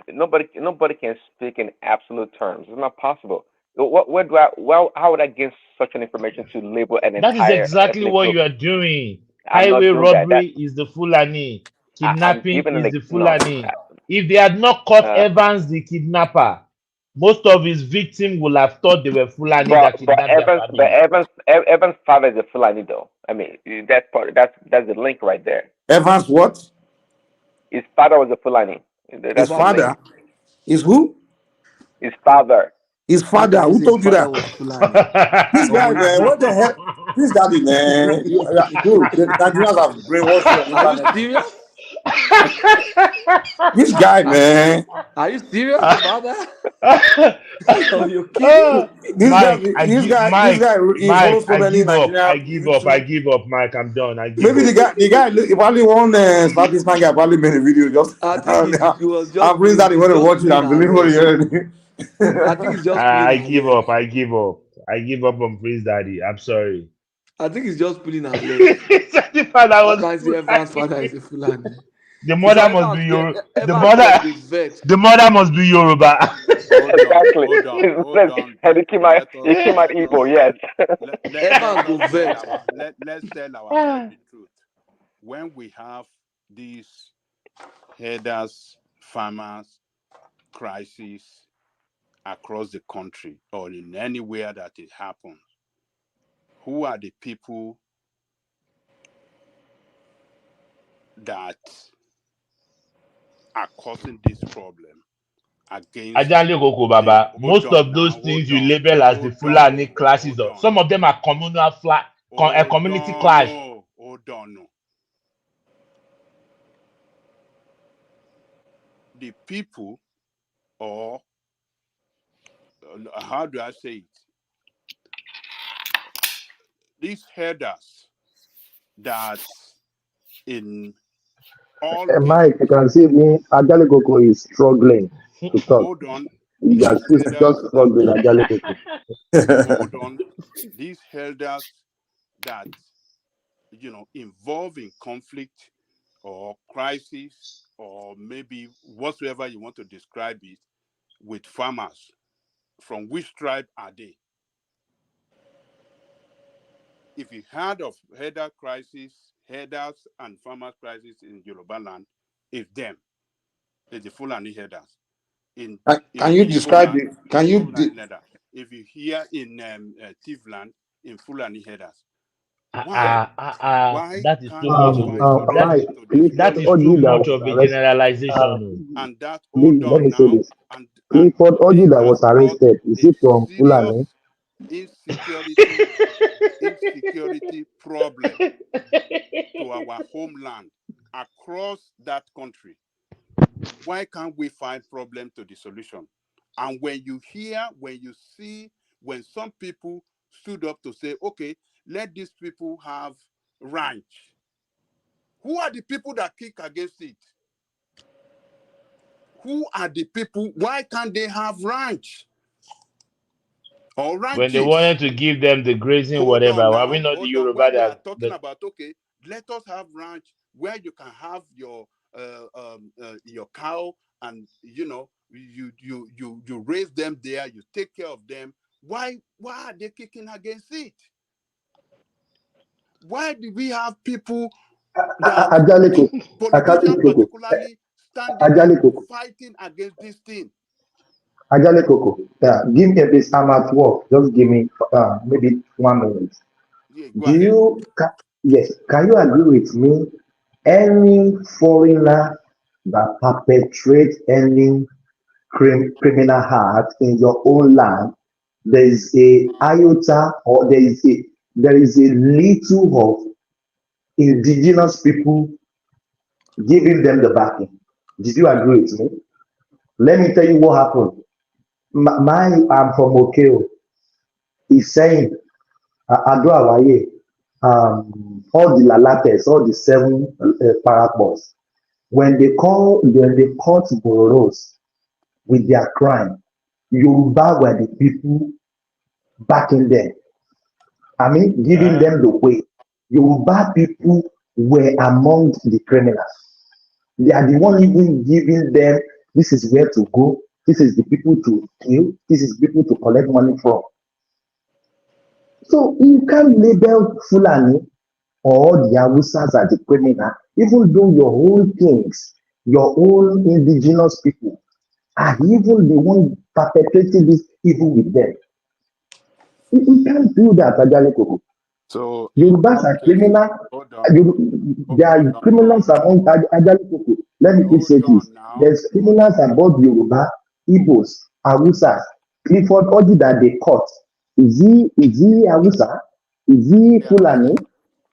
Nobody can speak in absolute terms. It's not possible. How would I gain such an information to label an That is entire exactly ethnic what group? you are doing. I'm Highway not doing that. robbery is the Fulani. I'm Kidnapping giving is the no. Fulani. If they had not caught Uh, Evans the kidnapper, most of his victims would have thought they were Fulani that but kidnapped their family. Evans' father is a Fulani though. I mean, that's part. That's the link right there. Evans what? His father was a Fulani. His That's the link. father is who? His father. His How father. can you Who say his told you father that? was Fulani? This Oh, guy, you man. What joke. the hell? This daddy, man. Dude, the Nigerians have brainwashed you on the Are you internet, man. serious? This guy, Are, man. are you serious about that? Oh, you're kidding? This guy, this guy, he Mike, follows so many I Nigerian give up, YouTube. Mike, I'm done, I give Maybe up. the guy, he probably one Southeastern guy probably made a video just. I think it was I'm just Prince Daddy it's want to just watch it pulling and believe what he alleged. heard. I think it's just pulling I give alleged. up, I give up on Prince Daddy. I'm sorry. I think he's just pulling our leg. The father How was can I say Evan's father is a Fulani? the So mother must be the Evans mother must be vexed. the mother must be Yoruba. Exactly. Hold on. And it came out Igbo, yes. Evans go vex. Let's tell ourselves the truth. When we have these herders, farmers, crisis across the country or in anywhere that it happens, who are the people that are causing this problem against Ajali Koko Baba, most of those things you label as the Fulani classes, some of them are communal community clash. Hold on. The people, or how do I say it? These herders that in all Mike, you cases. can see me. Ajali Koko is struggling to talk. Hold on. He These is still herders just struggling. Ajali Koko. hold on. These elders that involve in conflict or crisis or maybe whatsoever you want to describe it with farmers, from which tribe are they? If you heard of herders and farmers crisis in Yoruba land, it's them. It's the Fulani herders. In Can you Igbo describe land, it? Can you Fulani herders. If you hear in Tiv-land, in Fulani herders. Why That is too can't we much of find Mike, solution to this that Clifford is problem? too Oji that much was of a arrested. generalization. And that, Please, hold let on me say now, this. and Clifford Oji this that has was brought arrested. Is a he from serious Fulani? insecurity problem to our homeland across that country. Why can't we find problem to the solution? And when you see, when some people stood up to say, okay, let these people have ranch. Who are the people that kick against it? Who are the people? Why can't they have ranch or When they ranches? wanted to give them the grazing, Hold whatever, on are we now. not the Hold on. Yoruba When we are talking that about, okay, let us have ranch where you can have your cow, and you raise them there, you take care of them. Why are they kicking against it? Why do we have people that Ajali Koko. politicians particularly standing up Ajali Koko. fighting against this thing? Ajali Koko. Yeah, give me this. I'm at work. Just give me maybe 1 minute. Yeah, go ahead. Yes, can you agree with me? Any foreigner that perpetrates any criminal act in your own land, there is a iota or there is a little of indigenous people giving them the backing. Did you agree with me? Let me tell you what happened. I'm from Okeo. He's saying, Ado Awaye, all the Lalates, all the seven parapors, when they caught Boros with their crime, Yoruba were the people backing them. I mean, giving them the way. Yoruba people were among the criminals. They are the one even giving them, this is where to go, this is the people to kill, this is people to collect money from. So you can't label Fulani or the Awusas as the criminal, even though your own kings, your own indigenous people are even the one perpetrating this evil with them. We can't do that, Ajale Koko. So in Yorubas all are cases, criminal. hold on. There are criminals among Ajale Koko. Let me quick say this. There's criminals about Yoruba, Igbos, Awusas. Clifford Oji that they caught. Is he Awusa? Is he Fulani?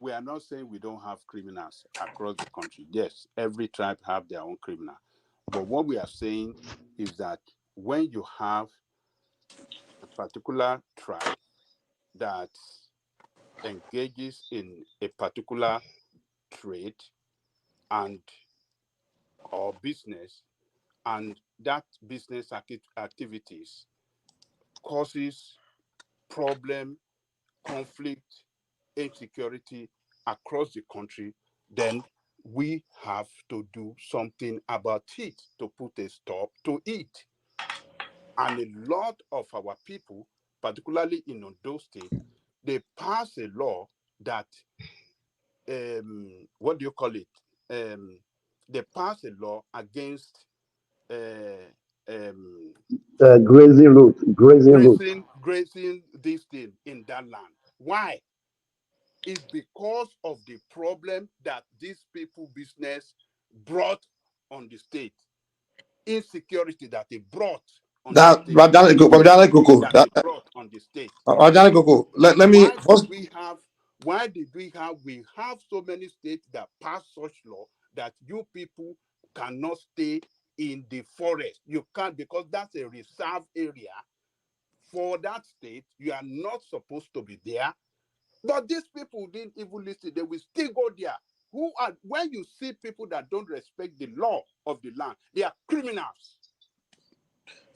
We are not saying we don't have criminals across the country. Yes, every tribe have their own criminal. But what we are saying is that when you have a particular tribe that engages in a particular trade and or business, and that business activities causes problem, conflict, insecurity across the country, then we have to do something about it to put a stop to it. And a lot of our people, particularly in Ondo State, they pass a law that what do you call it? They pass a law against Grazing route. grazing this thing in that land. Why? It's because of the problem that these people business brought on the state, insecurity that they brought on the That state, Coco, that they brought on the state. Coco. Let me Why first. did we have? Why did we have so many states that pass such law that you people cannot stay in the forest? You can't, because that's a reserve area for that state. You are not supposed to be there. But these people didn't even listen. They will still go there. Who are, when you see people that don't respect the law of the land, they are criminals.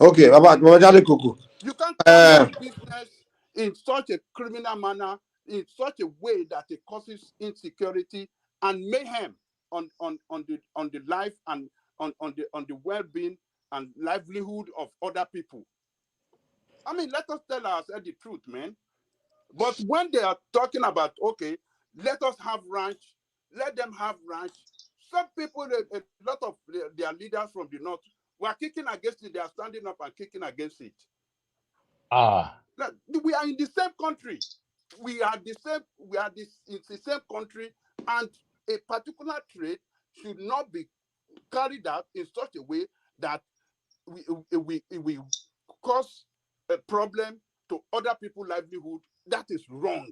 Okay, about Coco. You can't carry on business in such a criminal manner, in such a way that it causes insecurity and mayhem on the life and on the well-being and livelihood of other people. I mean, let us tell ourselves the truth, man. But when they are talking about, okay, let us have ranch, let them have ranch. Some people, a lot of their leaders from the north were kicking against it. They are standing up and kicking against it. We are in the same country. We are the same. We are this. It's the same country, and a particular trade should not be carried out in such a way that we cause a problem to other people's livelihood. That is wrong.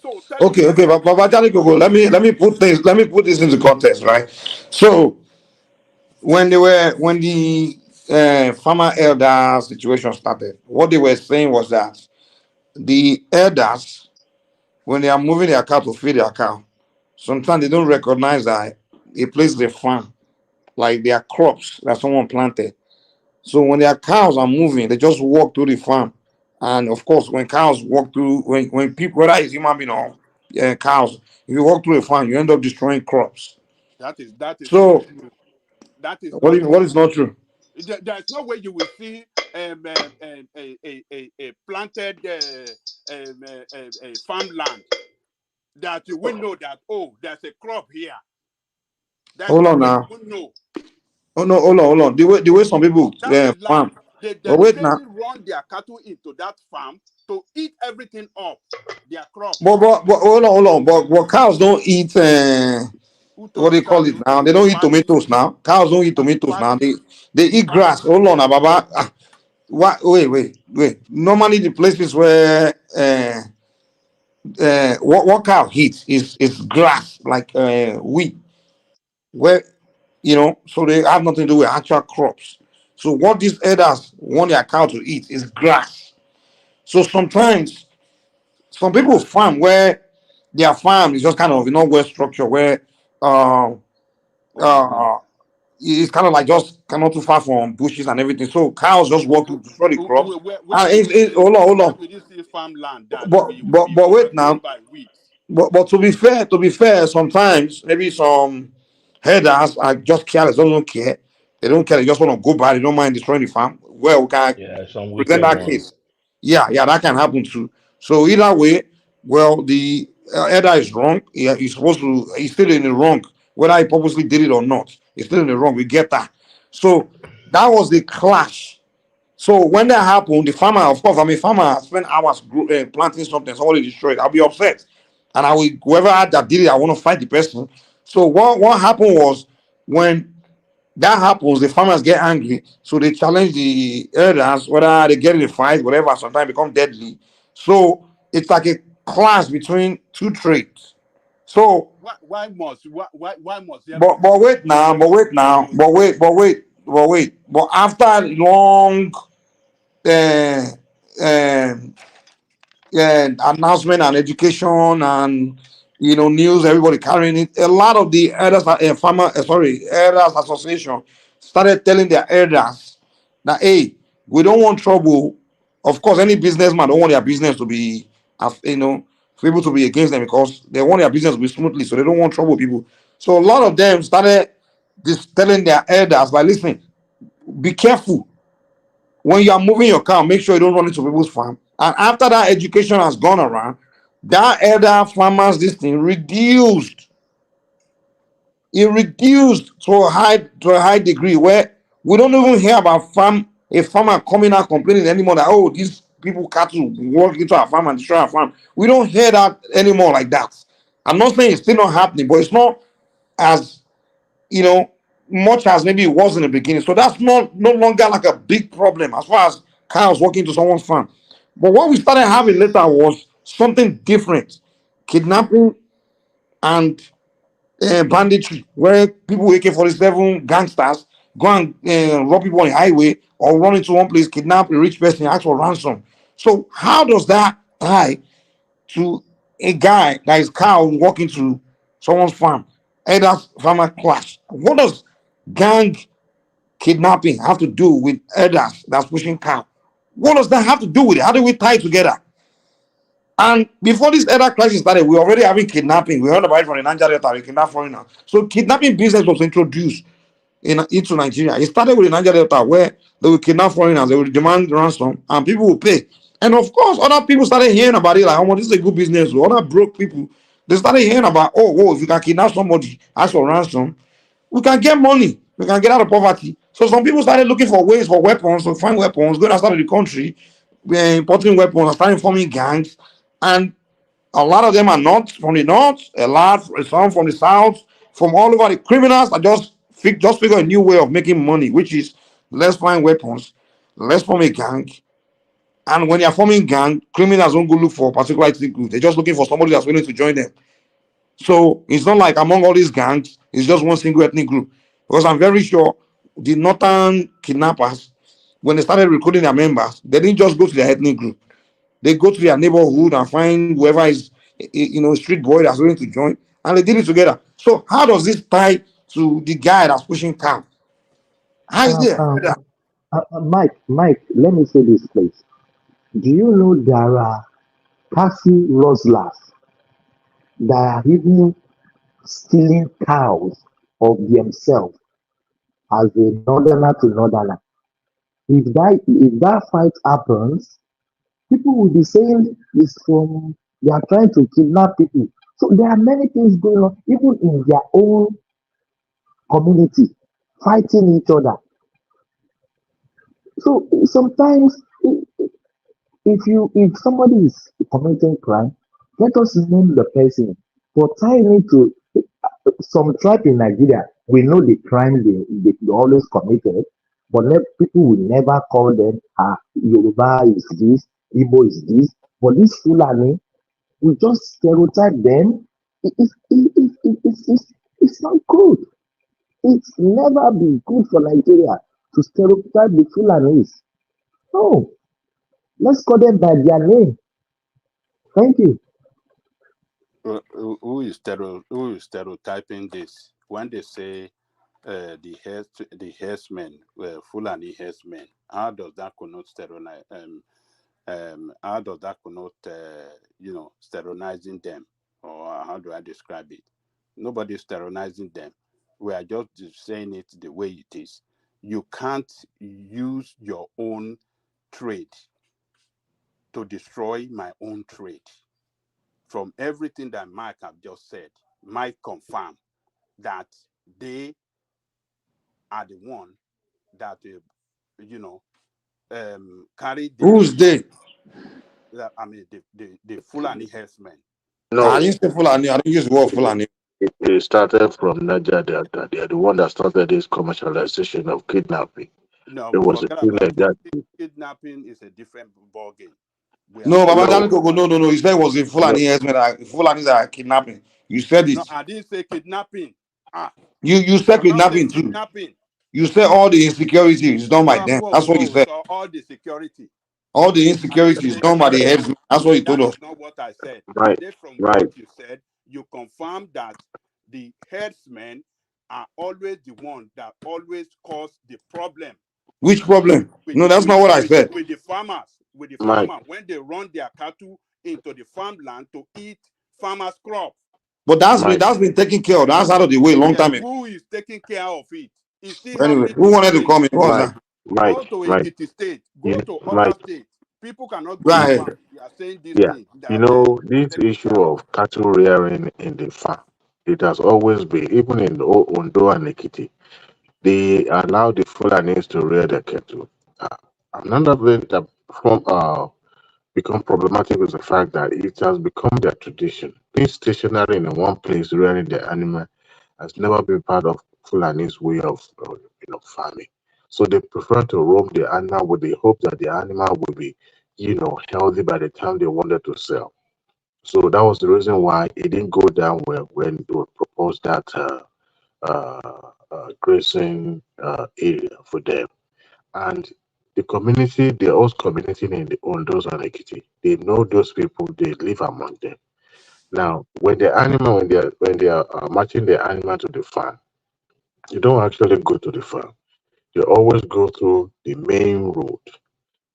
So Okay, but Coco, let me put this into context, right? So when the farmer elder situation started, what they were saying was that the elders, when they are moving their cow to feed their cow, sometimes they don't recognize that a place is a farm, like their crops that someone planted. So when their cows are moving, they just walk through the farm. And of course, when cows walk through, when people, whether it's human being or cows, if you walk through a farm, you end up destroying crops. that is not So true. That is not what true. is not true? There's no way you will see a planted farmland that you will know that, oh, there's a crop here. There's Hold no on way you now. will know. Oh no, hold on. The way some people That's a farm. land. They But wait now. deliberately run their cattle into that farm to eat everything up, their crops. But hold on. But cows don't eat Who what told they you call cows it don't now. eat? They don't eat Fatty, tomatoes now. Cows don't eat tomatoes now. fatty, They eat grass. fatty. Hold on, Baba. Wait. Normally the places where what cow eats is grass, like wheat, where so they have nothing to do with actual crops. So what these elders want their cow to eat is grass. So sometimes some people farm where their farm is just kind of well structured, where uh uh it's kind of like just kind of too far from bushes and everything. So cows just walk to destroy the crops. Where And will you see? hold Where on. will you see farmland that But will but be but wait overgrown now. by weeds? But to be fair, sometimes maybe some headers are just careless, don't care. They don't care, they just want to go by, they don't mind destroying the farm. Well, we can Yeah, some present wicked that ones. case. Yeah, that can happen too. So either way, well, the header is wrong. Yeah, he's still in the wrong, whether he purposely did it or not. He's still in the wrong. We get that. So that was the clash. So when that happened, the farmer, of course, I mean, farmer spent hours planting something, somebody destroyed. I'll be upset, and I will whoever that did it, I want to fight the person. So what happened was when that happens, the farmers get angry, so they challenge the elders, whether they get in a fight, whatever. Sometimes become deadly. So it's like a clash between two trades. So, Why must there be but wait now, violence between those two? but after long uh, um, announcement and education and news, everybody carrying it. A lot of the elders, elders association started telling their elders that hey, we don't want trouble. Of course, any businessman don't want their business to be as people to be against them because they want their business to be smoothly, so they don't want trouble people. So a lot of them started just telling their elders, like, listen, be careful when you are moving your cow, make sure you don't run into people's farm. And after that education has gone around, that elder farmers, this thing reduced. It reduced to a high degree where we don't even hear about a farmer coming out complaining anymore that, oh, these people cattle walk into our farm and destroy our farm. We don't hear that anymore like that. I'm not saying it's still not happening, but it's not as much as maybe it was in the beginning. So that's no longer like a big problem as far as cows walking to someone's farm. But what we started having later was something different: kidnapping and banditry, where people AK-47 gangsters go and rob people on the highway or run into one place, kidnap a rich person, ask for ransom. So how does that tie to a guy that is cow walking to someone's farm? Elders farmer clash. What does gang kidnapping have to do with elders that's pushing cow? What does that have to do with it? How do we tie it together? And before this elder crisis started, we were already having kidnapping. We heard about it from the Niger Delta, we kidnap foreigners. So kidnapping business was introduced into Nigeria. It started with the Niger Delta, where they would kidnap foreigners, they would demand ransom, and people would pay. And of course, other people started hearing about it, like, oh, this is a good business. So other broke people, they started hearing about, oh, whoa, if you can kidnap somebody, ask for ransom, we can get money, we can get out of poverty. So some people started looking for ways for weapons, to find weapons, going outside of the country, importing weapons, and starting forming gangs. And a lot of them are not from the north, a lot, some from the south, from all over. The criminals are just figure a new way of making money, which is let's find weapons, let's form a gang. And when they are forming gang, criminals don't go look for a particular ethnic group. They're just looking for somebody that's willing to join them. So it's not like among all these gangs, it's just one single ethnic group. Because I'm very sure the northern kidnappers, when they started recruiting their members, they didn't just go to their ethnic group. They go to their neighborhood and find whoever is, street boy that's willing to join, and they did it together. So how does this tie to the guy that's pushing cow? How is Um, there? um, Mike, let me say this, please. Do you know there are taxi rustlers that are even stealing cows of themselves as a northerner to northerner? If that fight happens, people will be saying it's from they are trying to kidnap people. So there are many things going on, even in their own community, fighting each other. So sometimes if somebody is committing crime, let us name the person. But tying it to some tribe in Nigeria, we know the crime they always committed, but people will never call them Yoruba is this, Igbo is this. But this Fulani, we just stereotype them. It's not good. It's never been good for Nigeria to stereotype the Fulanis. No, let's call them by their name. Thank you. Who is stereotyping this when they say the herdsmen, Fulani herdsmen? How does that connote stereotype? How does that connote sterilizing them, or how do I describe it? Nobody's sterilizing them. We are just saying it the way it is. You can't use your own trade to destroy my own trade. From everything that Mike have just said, Mike confirm that they are the one that carry the Who's they? I mean the Fulani herdsmen. I No, didn't say Fulani. I don't use the word Fulani. it started from Niger Delta. They are the one that started this commercialization of kidnapping. No, It was a forget thing about like that. kidnapping is a different ballgame. We are No, talking Baba No, about Jaliko, no. You said it was the no. Fulani herdsmen Fulanis that are kidnapping. You said no, it. I didn't say kidnapping. You said I've not said kidnapping too. kidnapping. You said all the insecurity is done by them. That's what you Whoa. said. So all the security. All the I didn't insecurity is say done by the kidnapping. headsmen. That's what you told That us. is not what I said. I Right, said from right. what you said, you confirm that the herdsmen are always the one that always cause the problem Which problem? with No, that's not what I said. with the farmers. With the Mike, farmer when they run their cattle into the farmland to eat farmers' crop. But that's been taken care of. That's out of the way a long time ago. Who is taking care of it? It's still Anyway, happening who to wanted to today. come in? What was that? Go to Ekiti State, go to other states. People cannot Go grow ahead. farm. You are saying this Yeah, thing you that know, this taking issue care of. of cattle rearing in the farm, it has always been, even in Ondo and Ekiti, they allow the Fulanis to rear their cattle. Another thing that from become problematic is the fact that it has become their tradition. Being stationary in one place rearing the animal has never been part of Fulani's way of farming. So they prefer to roam the animal with the hope that the animal will be, healthy by the time they wanted to sell. So that was the reason why it didn't go down well when they would propose that grazing area for them. And the community, the host community in the Ondos and Ekiti, they know those people, they live among them. Now, when they are matching the animal to the farm, you don't actually go to the farm. You always go through the main road.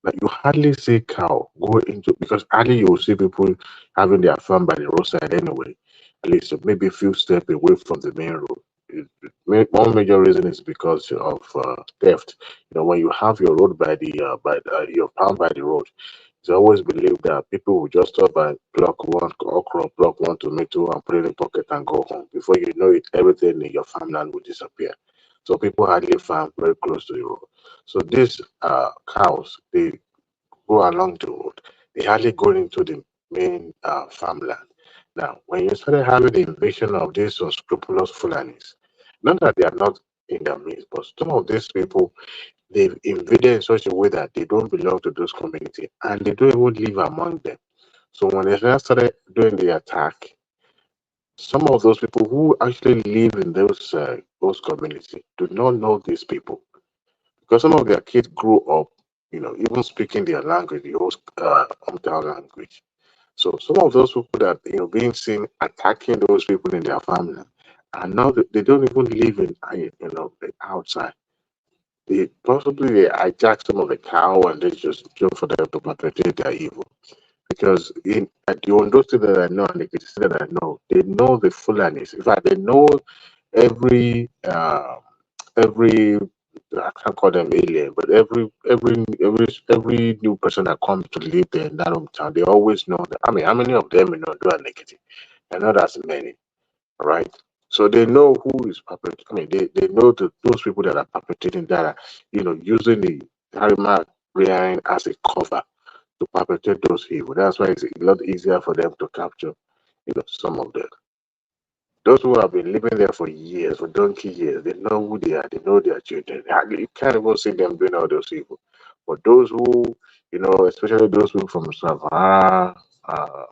Now, you hardly see cow go into, because hardly you will see people having their farm by the roadside anyway. At least maybe a few steps away from the main road. One major reason is because of theft. When you have your road your farm by the road, it's always believed that people will just stop by block one okra, block one tomato, and put it in pocket and go home. Before you know it, everything in your farmland will disappear. So people hardly farm very close to the road. So these cows, they go along the road. They hardly go into the main farmland. Now, when you started having the invasion of these unscrupulous Fulanis, not that they are not in their midst, but some of these people, they've invaded in such a way that they don't belong to those communities and they don't even live among them. So when they first started doing the attack, some of those people who actually live in those communities do not know these people because some of their kids grew up, even speaking their language, the old hometown language. So some of those people that being seen attacking those people in their family, and now they don't even live in outside. They hijack some of the cow and they just jump for them to perpetrate their evil. Because at the Ondo state that I know and the Ekiti state that I know, they know the Fulanis. In fact, they know every I can't call them alien, but every new person that comes to live there in that hometown, they always know that. I mean, how many of them in Ondo and Ekiti? They're not as many, right? So they know who is perpetrating. I mean, they know those people that are perpetrating that are, using the Harima rearing as a cover to perpetrate those evil. That's why it's a lot easier for them to capture, some of them. Those who have been living there for years, for donkey years, they know who they are, they know their children. You can't even see them doing all those evil. But those who, especially those people from Savannah, uh,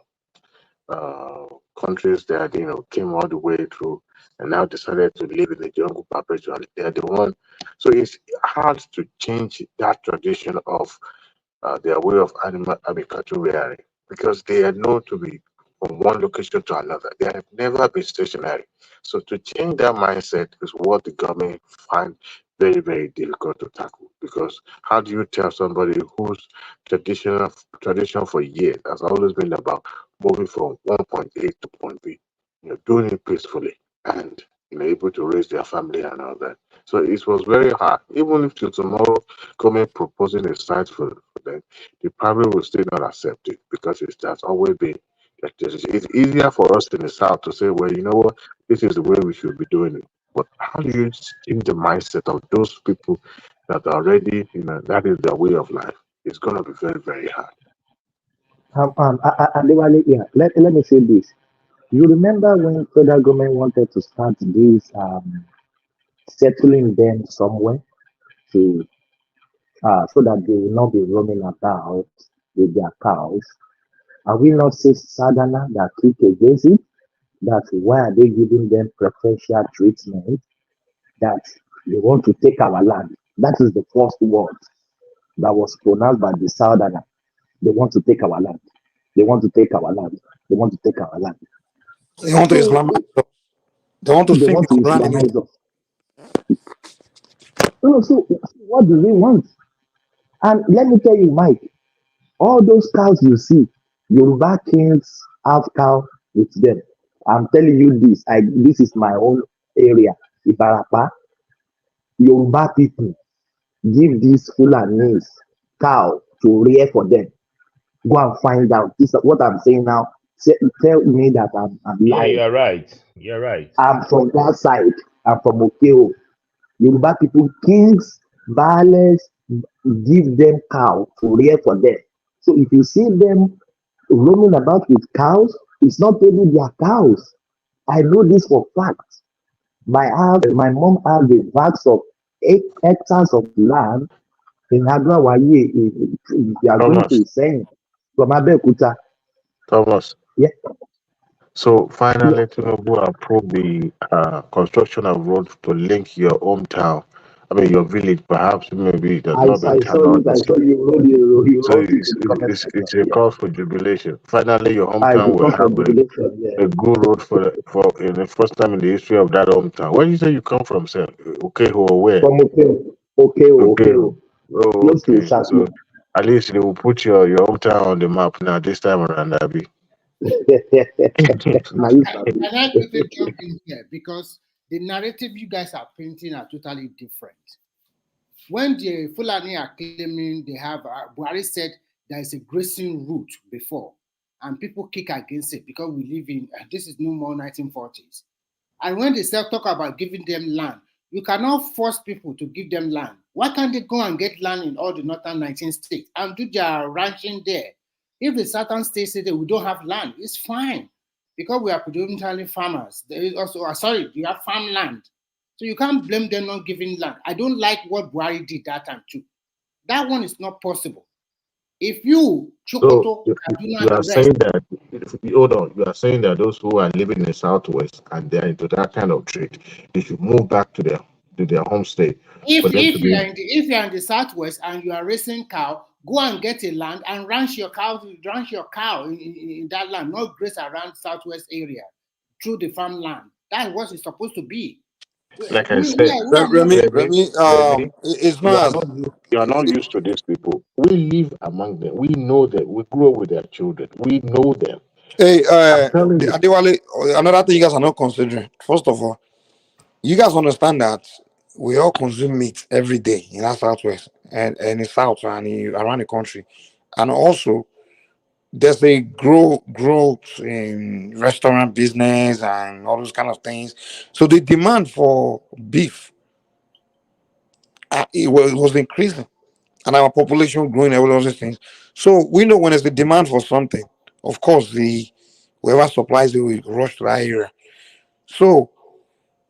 uh, countries that, came all the way through and now decided to live in the jungle perpetually, they're the one. So it's hard to change that tradition of their way of cattle rearing because they are known to be from one location to another. They have never been stationary. So to change that mindset is what the government find very, very difficult to tackle. Because how do you tell somebody whose tradition for years has always been about moving from one point A to point B, doing it peacefully and able to raise their family and all that. So it was very hard. Even if till tomorrow government proposing a site for them, they probably will still not accept it because that's always been like this. It's easier for us in the south to say, well, you know what, this is the way we should be doing it. But how do you change the mindset of those people that are already, that is their way of life? It's gonna be very, very hard. Adewale, yeah, let me say this. You remember when federal government wanted to start this settling them somewhere to so that they will not be roaming about with their cows? Are we not say Sadana that kick against it? That why are they giving them preferential treatment? That they want to take our land. That is the first word that was pronounced by the Southerner. They want to take our land. They want to take our land. They want to take our land. They want to So Islamize us. They want to they sink want to our land in it. Islamize us. So what do they want? And let me tell you, Mike, all those cows you see, Yoruba kings have cow with them. I'm telling you this. This is my own area. Ibarapa. Yoruba people give these Fulanis cow to rear for them. Go and find out. This is what I'm saying now. Tell me that I'm Yeah, lying. you're right. You're right. I'm from that side. I'm from Okeo. Yoruba people, kings, baales, give them cow to rear for them. So if you see them roaming about with cows, it's not only their cows. I know this for fact. My mom has a vast of 8 hectares of land in Agrawaye. If you are going Thomas, to Iseyin from Abeokuta, Thomas. yeah, So yeah. finally, Tinubu approved the construction of roads to link your hometown. I mean, your village. Perhaps maybe it has not been I saw turned on it. I this saw year. you So wrote it in the comment it's section. a Yeah, cause for jubilation. Finally, your I hometown will because for have jubilation. Yeah, a good road for in the first time in the history of that hometown. Where do you say you come from, sir? Okay, or where? from Okeo, Okeo, Okay. Okeo, Oh, close to okay. Shaki. So at least they will put your hometown on the map now this time around, Abby. Now you Can I quickly jump in here? Because the narrative you guys are painting are totally different. When the Fulani are claiming they have, Buhari said there is a grazing route before, and people kick against it because we live in, this is no more 1940s. And when they talk about giving them land, you cannot force people to give them land. Why can't they go and get land in all the northern 19 states and do their ranching there? If the southern states say that we don't have land, it's fine because we are predominantly farmers. There is also, sorry, you have farmland. So you can't blame them not giving land. I don't like what Buhari did that time too. That one is not possible. If you, So Chokoto, you Kaduna, are the rest, saying that hold on, you are saying that those who are living in the southwest and they are into that kind of trade, they should move back to their home state for them to if be. if you're in the southwest and you are raising cow, go and get a land and ranch your cow in that land, not graze around southwest area through the farmland. That's what it's supposed to be. Like I said, We are not. Remy, Remy, it's you are not as not used to these people. We live among them. We know them. We grow with their children. We know them. hey, I'm telling you. Adewale, another thing you guys are not considering. First of all, you guys understand that we all consume meat every day in our southwest and in south and around the country, and also there's a growth in restaurant business and all those kind of things. So the demand for beef it was increasing, and our population growing and all those things. So we know when there's a demand for something, of course the whoever supplies it will rush to that area. So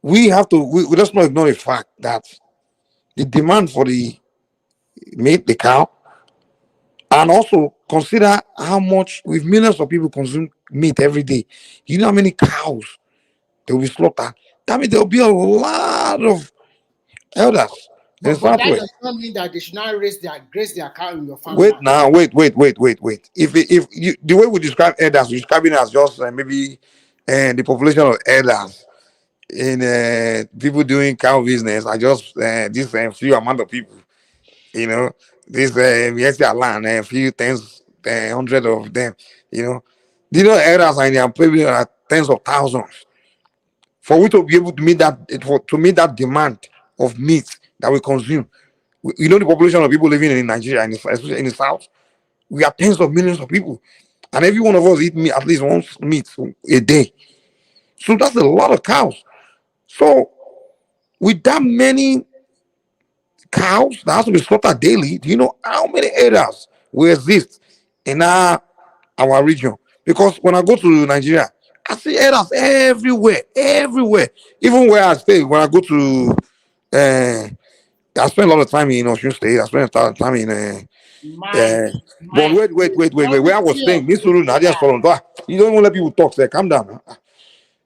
we just not ignore the fact that the demand for the meat, the cow, and also consider how much with millions of people consume meat every day. You know how many cows they will be slaughtered. That means there will be a lot of elders in the But that southwest. does not mean that they should not graze their cow in your Wait farmland. now, wait. If you the way we describe elders, we describe it as just maybe the population of elders in people doing cow business are just this few amount of people. You know, this yes, land a few tens, hundred of them. You know, do you know elders are in their probably tens of thousands for we to be able to meet to meet that demand of meat that we consume. You know the population of people living in Nigeria, especially in the south. We are tens of millions of people, and every one of us eat meat at least once meat a day. So that's a lot of cows. So with that many cows that has to be slaughtered daily, do you know how many areas will exist in our region? Because when I go to Nigeria, I see areas everywhere, everywhere. Even where I stay, when I go to, I spend a lot of time in Osun State. I spend a lot of time in Mine, but mine. wait. Where I was Quantity of staying, Missouri, food Nadia Solon. You don't even let people talk. Say, calm down.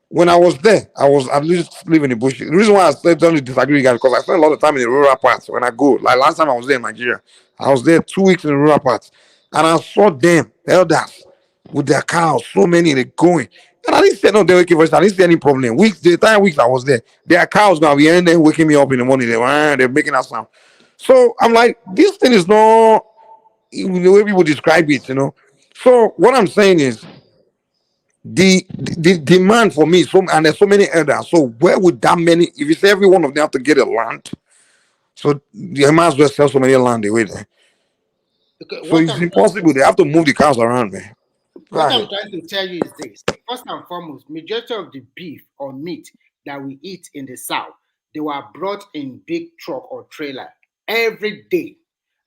When I was there, I was at least living in the bush. The reason why I said don't disagree with you guys because I spent a lot of time in the rural parts. When I go, like last time I was there in Nigeria, I was there 2 weeks in the rural parts, and I saw them elders with their cows, so many they going. And I didn't say no, they waking first. I didn't see any problem. The entire weeks I was there, their cows now be in there waking me up in the morning. They're making that sound. So I'm like, this thing is not the way people describe it. So what I'm saying is the demand for me is so, and there's so many elders. So where would that many? If you say every one of them have to get a land, so they might as well sell so many land away there. Okay, So what it's I'm impossible. They have to move the cows around, man. Go What I'm ahead. trying to tell you is this. First and foremost, majority of the beef or meat that we eat in the South, they were brought in big truck or trailer every day.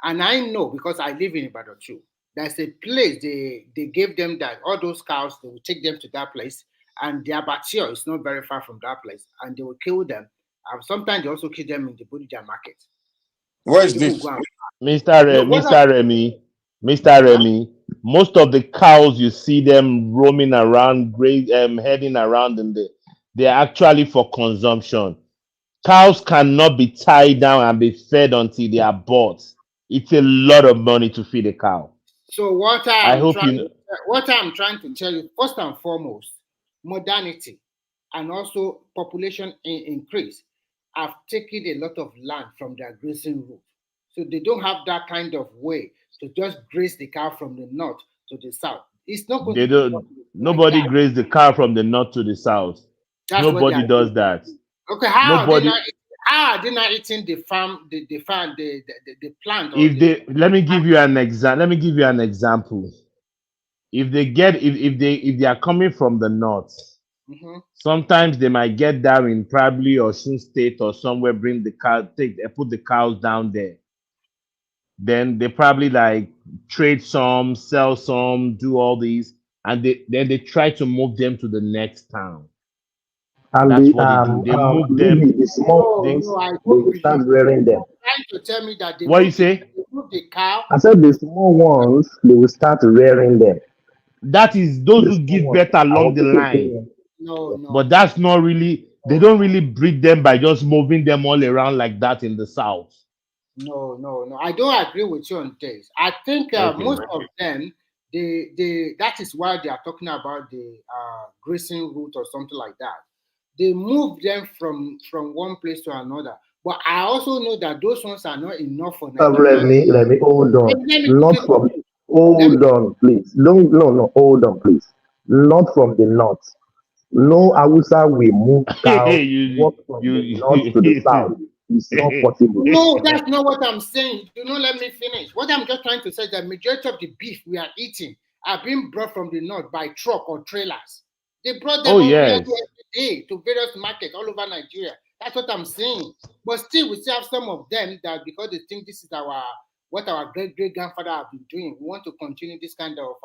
And I know because I live in Ibadan too. There's a place they gave them that all those cows, they will take them to that place, and their abattoir is not very far from that place, and they will kill them. And sometimes they also kill them in the Bodija market. Where And is people this? go and Mr. no, what I, Mr. Remy, Mr. Remy, most of the cows you see them roaming around, heading around in they're actually for consumption. Cows cannot be tied down and be fed until they are bought. It's a lot of money to feed a cow. So I hope you know. what I'm trying to tell you, first and foremost, modernity and also population increase have taken a lot of land from their grazing route. So they don't have that kind of way to just graze the cow from the north to the south. It's not going They to be don't. possible like Nobody that. grazes the cow from the north to the south. That's what they Nobody are doing. does that. Okay, how Nobody. are they not eating the farm, the farm, the plant or If the they let me give you an example. Let me give you an example. If they are coming from the north, sometimes they might get down in probably Osun State or somewhere, bring the cow, put the cows down there. Then they probably like trade some, sell some, do all these, and then they try to move them to the next town. And That's what they do. They move them. maybe the small no, ones, no, I they don't will start believe. rearing them. Trying to tell me that What you say? they move the cow. I said the small ones, they will start rearing them. That is those The who small give ones, birth along our the people line. say, No. But that's not really, they don't really breed them by just moving them all around like that in the south. No. I don't agree with you on this. I think Okay. most of them, that is why they are talking about the grazing route or something like that. They move them from one place to another. But I also know that those ones are not enough for Nigerian. Let me hold on. Not from, hold on, please. No, hold on, please. Not from the north. No Hausa will move cows, walk from the north to the south. It's not possible. No, that's not what I'm saying. Do not let me finish. What I'm just trying to say is that majority of the beef we are eating are being brought from the north by truck or trailers. They brought them every day to various markets all over Nigeria. That's what I'm saying. But still, we still have some of them that because they think this is what our great grandfather have been doing, we want to continue this kind of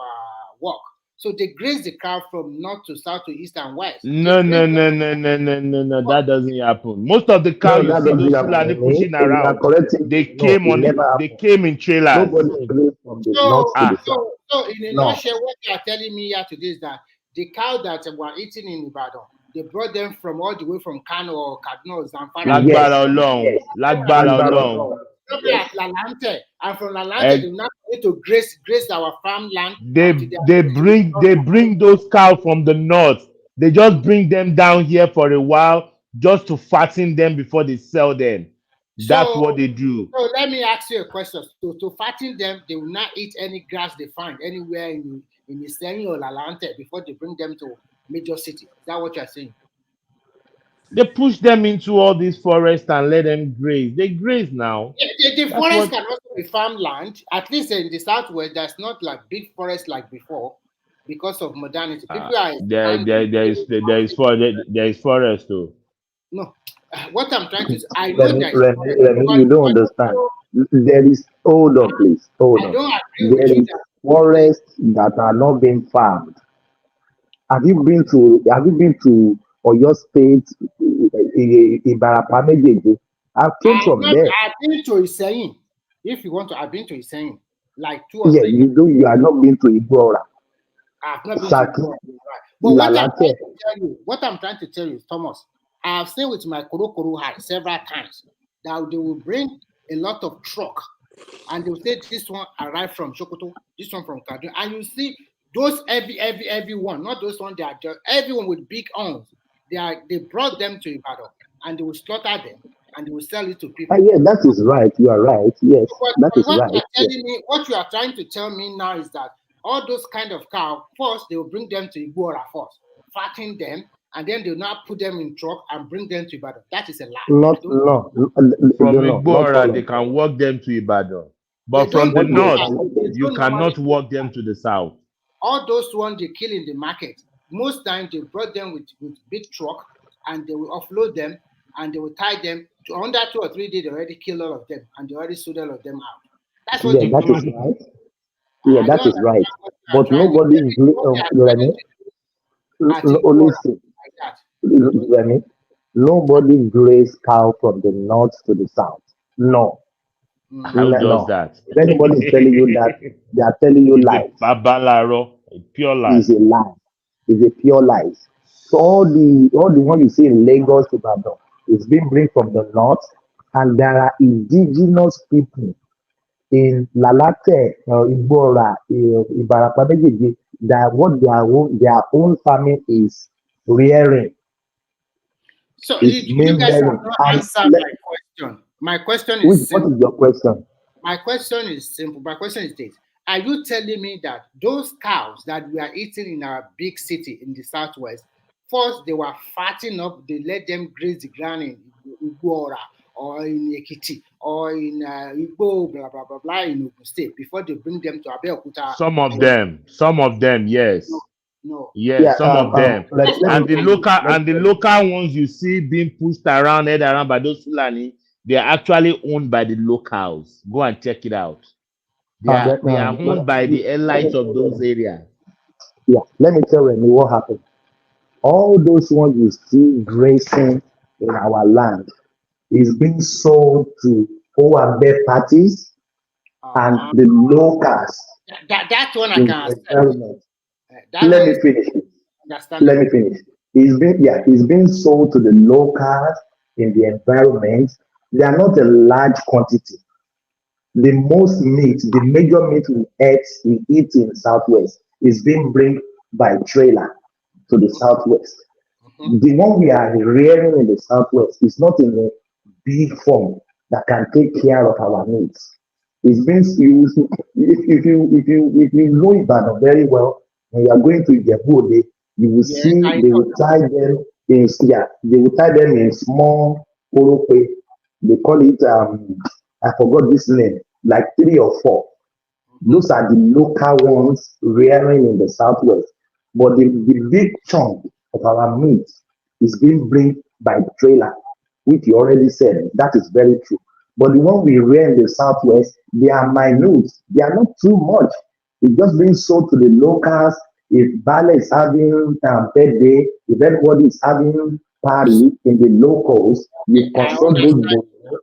work. So they graze the cow from north to south to east and west. No. That doesn't happen. Most of the cows you see those Fulani pushing around, they came in trailers. Nobody grazed from the north to the south. So in a nutshell, what you are telling me here today is that the cow that were eating in Ibadan, they brought them from all the way from Kano or Kaduna or Zamfara. Lágbára Ọlọ́run. At Lalante, and from Lalante, they now need to graze our farmland. They bring those cows from the north. They just bring them down here for a while just to fatten them before they sell them. That's what they do. So let me ask you a question. So to fatten them, they will not eat any grass they find anywhere in Iseyin or Lalante before they bring them to major city. Is that what you're saying? They push them into all these forests and let them graze. They graze now. The forest can also be farmland. At least in the southwest, there's not like big forest like before because of modernity. People there is forest too. No, what I'm trying to say, I know Remy, you don't understand. There is, hold on, please. Hold on. There is forests that are not being farmed. Have you been to Oyo State, Ibarapa Mejeje? I've came from there. I've been to Iseyin. If you want to, I've been to Iseyin. Like 2 or 3 years. You have not been to Igbora. I've not been to Igbora. But what I'm trying to tell you, Thomas, I have seen with my Korokoro hat several times that they will bring a lot of truck and they will say this one arrived from Sokoto, this one from Kaduna, and you see those everyone, not those one, they are just everyone with big arms. They brought them to Ibadan and they will slaughter them and they will sell it to people. Yeah, that is right. You are right. Yes, that is right. What you are trying to tell me now is that all those kind of cow, first they will bring them to Igbora first, fatten them, and then they'll now put them in truck and bring them to Ibadan. That is a lie. Not no, from not all Igbora, of they them. can walk them to Ibadan. They But from don't the do What that. north, They you don't normally cannot do walk that. them to the south. All those ones they kill in the market, most times they brought them with big truck and they will offload them and they will tie them to under 2 or 3 days. They already killed all of them and they already sold all of them out. That's what Yeah, they that is normally do. right. Yeah, I that don't is right. understand what they are But trying to nobody is maybe what they are Remy, planning to do at only Igbora see, like that. Remy, nobody graze cow from the north to the south. No, Who does no. that? If anybody is telling you that, they are telling you It's a lies. babalaro, a pure lie. Is a lie. Is a pure lie. So all the one you see in Lagos, Ibadan, is being bring from the north, and there are indigenous people in Lalate, Igbora, Ibarapa Mejeje, that what their own farming is rearing, So is you main guys have rearing. not And answered my question. My question is what simple. is your question? My question is simple. My question is this. Are you telling me that those cows that we are eating in our big city in the southwest, first they were fattening up, they let them graze the ground in Igbora or in Ekiti or in Igbo, blah, blah, blah, blah, in Ogun State before they bring them to Abeokuta? Some of them, yes. No, no. Yeah, Yes, some of them. That's what let I'm me And the finish. saying. local ones you see being pushed around, head around by those Fulani, they are actually owned by the locals. Go and check it out. They are owned by the elites of those areas. Yeah, let me tell you what happened. All those ones you see grazing in our land is being sold to Owambe parties and the locals That one I in can the accept. environment. That Let one me is finish it. Let understandable. me finish. It's being sold to the locals in the environment. They are not a large quantity. The most meat, the major meat we eat in Southwest is being bring by trailer to the Southwest. The one we are rearing in the Southwest is not in a big form that can take care of our needs. It's been used. If you know Ibadan very well, when you are going to Ijebu, you will Yes, see I they know. will tie them in small korope. They call it I forgot this name, like 3 or 4. Those are the local ones rearing in the southwest. But the big chunk of our meat is being bring by trailer, which you already said. That is very true. But the one we rear in the southwest, they are minute. They are not too much. It's just being sold to the locals. If Bale is having birthday, if everybody is having party in the locals, you I consult those understand. boys,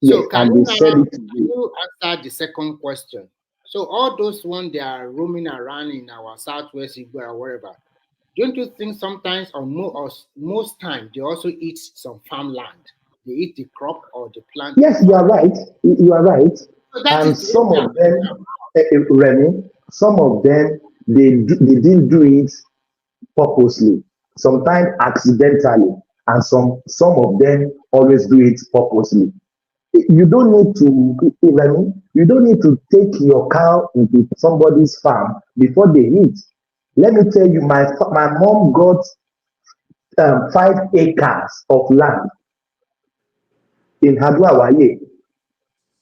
yes, So and they sell it to can you. you answer the second question? So all those ones they are roaming around in our southwest Igbo or wherever. Don't you think sometimes or most times they also eat some farmland? They eat the crop or the plant in the Yes, you farm. are right. You are right. So that And is the some area. of them, Remy, some of them, they didn't do it purposely, sometimes accidentally, and some of them always do it purposely. You don't need to, Remy, you don't need to take your cow into somebody's farm before they eat. Let me tell you, my mom got 5 acres of land in Haduawaye.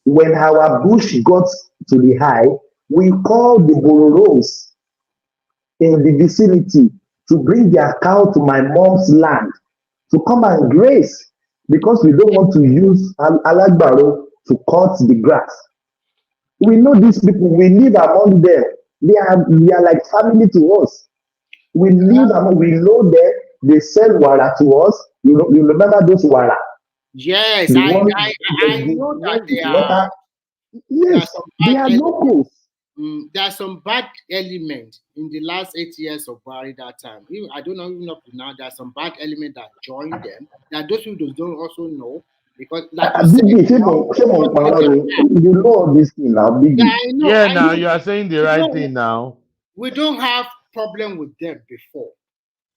When our bush got to the high, we called the Bororos in the vicinity to bring their cow to my mom's land to come and graze because we don't want to use alagbaro to cut the grass. We know these people, we live among them. They are like family to us. We live among, we know them, they sell wara to us. You remember those wara? Yes, The I one, I I the know that one we they are slaughter. there are Yes, some they bad are elements. locals. There are some bad elements in the last 8 years of Buhari that time. I don't know even up to now. There are some bad elements that joined them that those people don't also know because, like you said, Biggie, they want to make them mad. you know all this thing now, Yeah, Biggie. I know, Yeah, I now know. you are saying the We right don't thing now. we don't have problem with them before.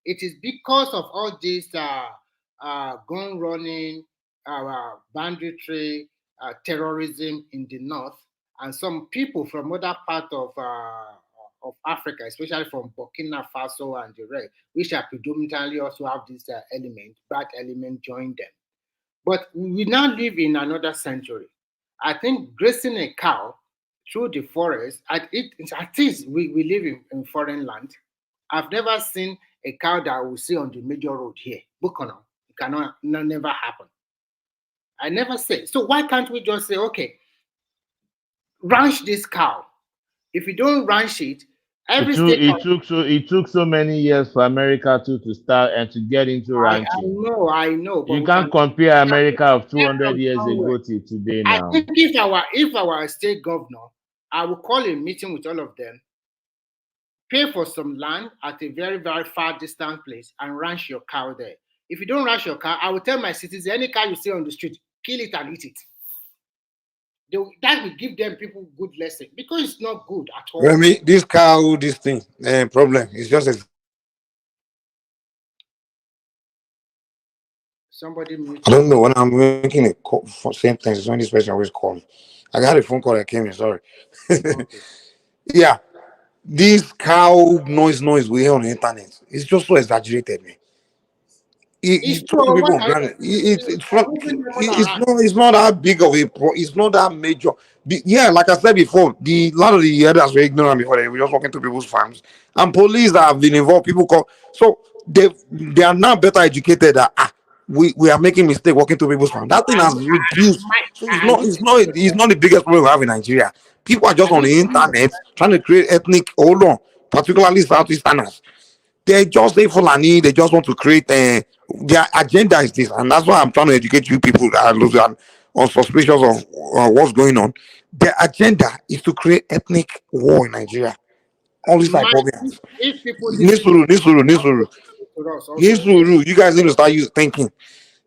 It is because of all this gun running, banditry, terrorism in the north, and some people from other part of of Africa, especially from Burkina Faso and the rest, which are predominantly also have this bad element join them. But we now live in another century. I think grazing a cow through the forest, at least we live in foreign land. I've never seen a cow that I will see on the major road here. Bukono. It cannot never happen. I never say. So why can't we just say, okay, ranch this cow? If you don't ranch it, every state. It took so many years for America to start and to get into ranching. I know. But You can't compare America of 200 years somewhere. ago to today I now. think if our state governor, I will call a meeting with all of them, pay for some land at a very, very far distant place and ranch your cow there. If you don't ranch your cow, I will tell my citizens, any cow you see on the street, kill it and eat it. That will give them people good lesson because it's not good at all. Remy, this cow, this thing, problem. It's just somebody. I don't know when I'm making a call for same things. When this person always call me, I got a phone call that came in. Sorry. Okay. Yeah, this cow noise we hear on the internet. It's just so exaggerated, man. It's too many people on granted. It's not that big of a it's not that major. Yeah, like I said before, a lot of the others were ignorant before. They were just walking to people's farms, and police that have been involved, people call. So they are now better educated that we are making mistake walking to people's farms. That thing has reduced. So it's not the biggest problem we have in Nigeria. People are just on the internet trying to create ethnic hold on, particularly Southeasterners. They just say Fulani, they just want to create their agenda is this, and that's why I'm trying to educate you people that are suspicious of what's going on. Their agenda is to create ethnic war in Nigeria. All these Ipobians. Nisuru, you guys need to start thinking.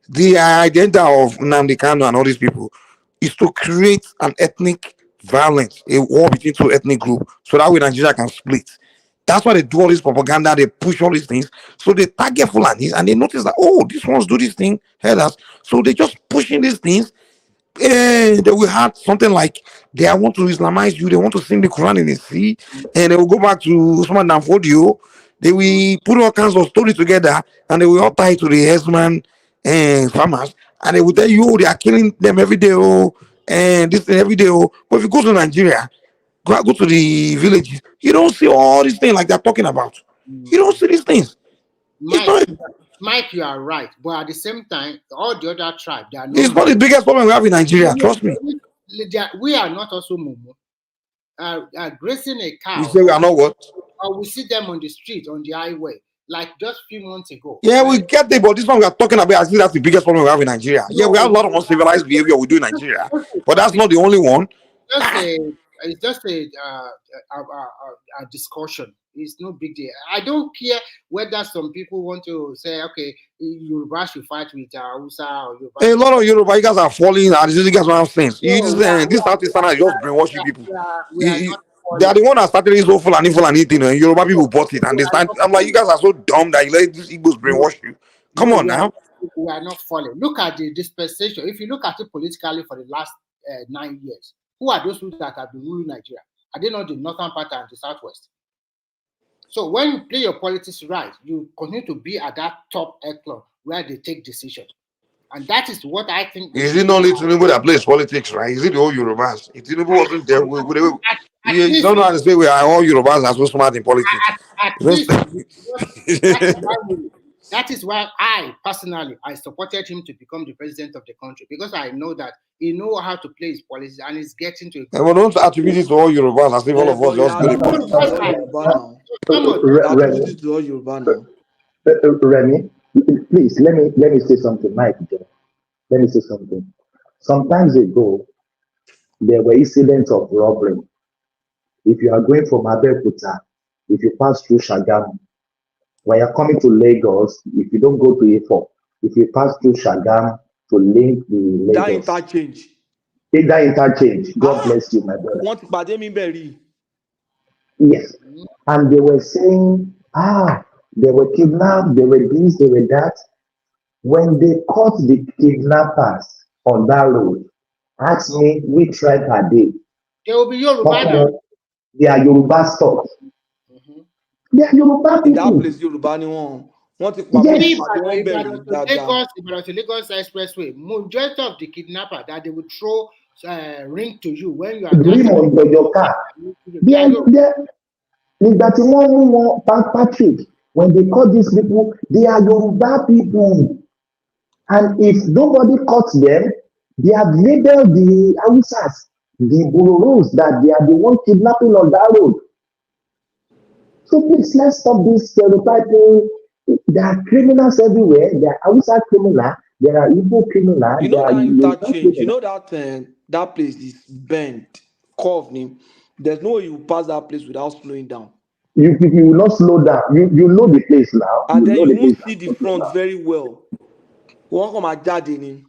The agenda of Nnamdi Kanu and all these people is to create an ethnic violence, a war between two ethnic groups, so that way Nigeria can split. That's why they do all this propaganda, they push all these things. So they target Fulanis and they notice that, oh, these ones do this thing, headers. So they just pushing these things. They will have something like they want to Islamize you, they want to sing the Quran in the sea, and they will go back to Usman Danfodio. They will put all kinds of stories together and they will all tie to the herdsman and farmers, and they will tell you, oh, they are killing them every day, oh, and this thing every day, oh. But if you go to Nigeria, go to the villages, you don't see all these things like they're talking about. You don't see these things. Mike, you are right, but at the same time, all the other tribes, they are not. It's not the biggest problem we have in Nigeria. Trust me. We are not also mumu. Grazing a cow. You say we are not what? We see them on the street, on the highway, like just a few months ago. Yeah, we get it, but this one we are talking about, I think that's the biggest problem we have in Nigeria. Yeah, we have a lot of uncivilized behavior we do in Nigeria, but that's not the only one. It's just a discussion. It's no big deal. I don't care whether some people want to say, okay, Yoruba should fight with Hausa or Yoruba. A lot of Yoruba, you guys are falling, and you guys don't have sense. This Southeastern is just brainwashing people. They are the one that started this whole Fulani thing, and Yoruba people bought it, and they stand. I'm like, you guys are so dumb that you let these Igbos brainwash you. Come on now. We are not falling. Look at the dispensation. If you look at it politically for the last 9 years, who are those people that have been ruling Nigeria? Are they not the northern part and the southwest? So when you play your politics right, you continue to be at that top echelon where they take decisions. And that is what I think. Is it only Tinubu that plays politics, right? Is it the whole Yorubas? If Tinubu wasn't there, you don't know how to say we are all Yorubas are so smart in politics. At least, that is why I personally supported him to become the president of the country, because I know that he knows how to play his politics and he's getting to. And we don't attribute it to all Yorubas as if all of us just good in politics. Remy, please let me say something, Mike. Let me say something. Some times ago, there were incidents of robbery. If you are going from Abeokuta, if you pass through Shagamu, when you're coming to Lagos, if you don't go to A4, if you pass through Shagamu to link the Lagos. That interchange. God bless you, my brother. Yes. And they were saying, they were kidnapped, they were this, they were that. When they caught the kidnappers on that road, ask me which tribe are they? They will be Yoruba. They are Yoruba stocks. They are Yoruba In that people. place, Yoruba ni wọ́n ti pa Yes. wọ́n bẹ̀rù dáadáa. Ibadan to Lagos Expressway, majority of the kidnapper that they would throw ring to you when you are Dream on your car. Nígbà tí wọ́n mú wọn Patrick, when they call these people, they are Yoruba people. And if nobody caught them, they have labeled the Hausas, the Bororos, that they are the one kidnapping on that road. So please, let's stop this stereotyping. There are criminals everywhere. There are Hausa criminals. There are Igbo criminals. You know there that are interchange. You know that place is bent, curved. There's no way you pass that place without slowing down. You will not slow down. You know the place now. And then you won't the see the front very well. Wọ́n kàn máa jáde ni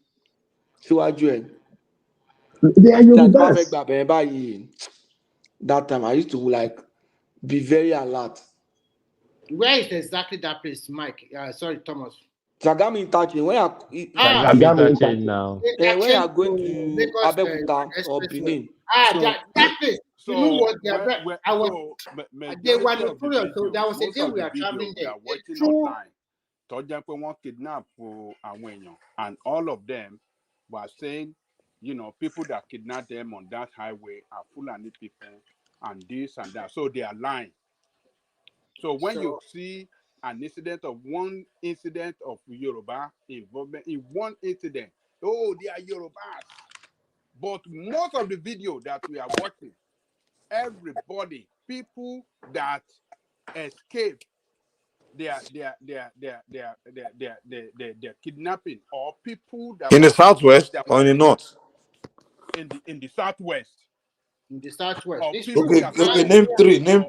síwájú ẹ̀. They are Yorubas. That time I used to like be very alert. Where is exactly that place, Mike? Sorry, Thomas. Sagami interchange. When you now. when you are going to Abeokuta or Benin. That place. You know what? They were notorious. So there was a day we are traveling there. Told one kidnap and all of them were saying, you know, people that kidnap them on that highway are Fulani people and this and that. So they are lying. So when you see an incident of one incident of Yoruba involvement in one incident, oh, they are Yorubas. But most of the video that we are watching, everybody, people that escape their kidnapping, or people that in the southwest or in the north? In the southwest. In the southwest. Okay, name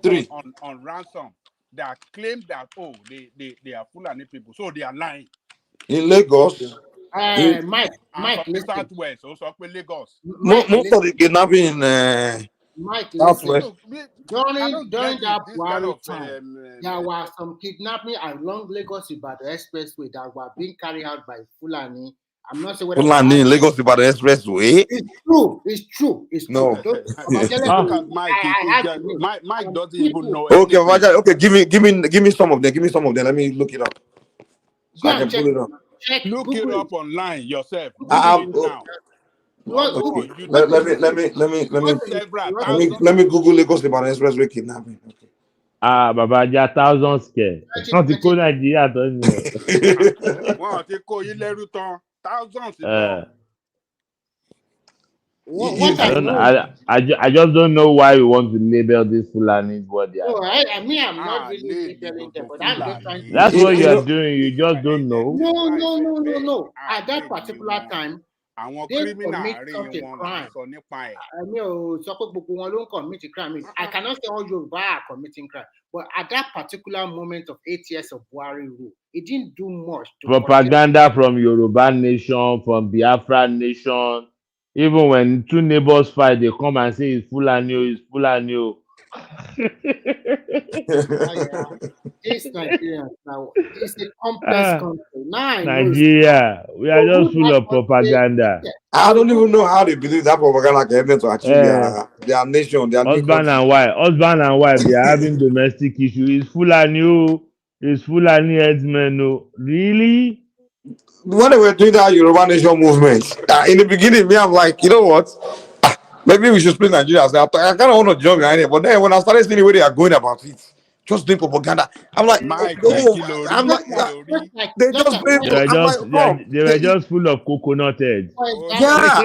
three. On ransom that claim that they are Fulani people, so they are lying. In Lagos. Mike, southwest, also Lagos. Most of the kidnapping in Mike, southwest. During that Buhari time, there were some kidnapping along Lagos Ibadan Expressway that were being carried out by Fulani. I'm not sure whether Fulani in Lagos Ibadan Expressway. It's true. No. Mike doesn't even know. Okay, give me some of them. Let me look it up. So I can pull it up. Look it up online yourself. Let me Google Lagos Ibadan Expressway kidnapping. Baba, there are thousands scared. Not the cool Nigeria, don't you? Wow, they call you thousands. I just don't know why you want to label this Fulani body. I'm not really labeling them, but I'm just trying to. That's what you are doing. You just don't know. No. At that particular time, they commit such a crime. I cannot say all Yoruba are committing crime, but at that particular moment of 8 years of Buhari rule, it didn't do much. Propaganda from Yoruba nation, from Biafra nation. Even when two neighbors fight, they come and say it's Fulani. This Nigeria now, it's a complex country. Nigeria, we are just full of propaganda. I don't even know how they believe that propaganda can help them to achieve their nation, their husband and wife, they are having domestic issues. It's Fulani, headsmen. Really? When they were doing that Yoruba Nation movement, in the beginning, I'm like, you know what? Maybe we should split Nigeria. I kind of want to join behind it, but then when I started seeing the way they are going about it, just doing propaganda, I'm like, they were just full of coconut heads. Yeah,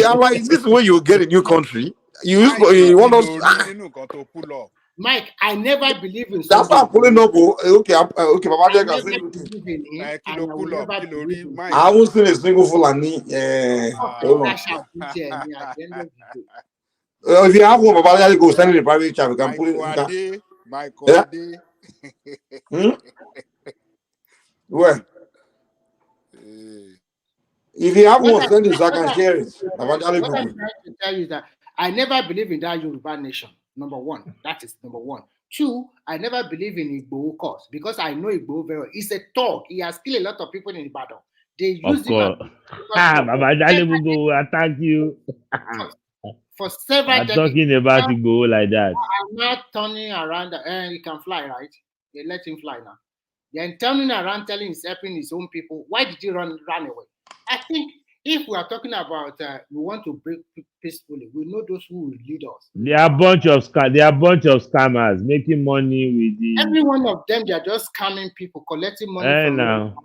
I'm like, is this the way you get a new country? You want us? Mike, I never believe in. That's why I'm pulling up. Okay, Papa Jack. I haven't seen a single Fulani. If you have one, Papa Jack, go send it in the private chat. We can pull it. Where? If you have one, send it so I can share it. What I'm trying to tell you is that I never believe in that Yoruba nation. Number one, that is number one. Two, I never believe in Igbo cause because I know Igbo very well. He's a thug. He has killed a lot of people in Ibadan. They use him. Baba Jale will go attack you. For several decades. Talking about Igbo like that. I'm not turning around. He can fly, right? They let him fly now. Then turning around telling he's helping his own people. Why did he run away? I think if we are talking about we want to break peacefully, we know those who will lead us. They are bunch of scammers making money with the. Every one of them, they are just scamming people, collecting money from them. Now.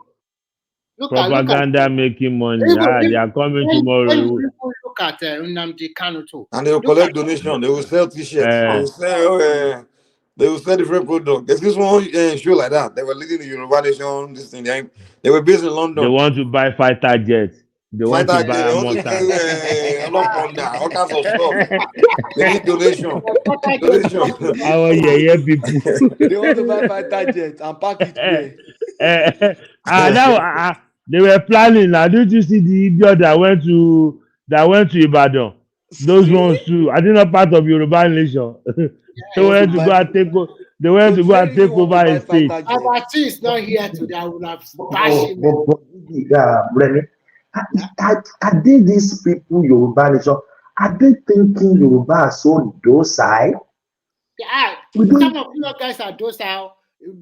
Propaganda making money. They are coming tomorrow. When people look at Nnamdi Kanu too, And they will collect donation. They will sell t-shirts. They will sell different products. There's this one show like that. They were leading the Yoruba Nation. This thing. They were based in London. They want to buy fighter jets. They want to buy a motor. All kinds of stuff. They need donation. Our people. They want to buy fighter jets and pack it there. They were planning. Now, did you see the idiot that went to Ibadan? Those ones too. I think not part of Yoruba Nation. They went to go and take over. They went to go and take over his state. Our tea is not here today. I would have bashed him. Are they these people Yoruba Nation? Are they thinking Yoruba are so docile? Yeah, some of you guys are docile.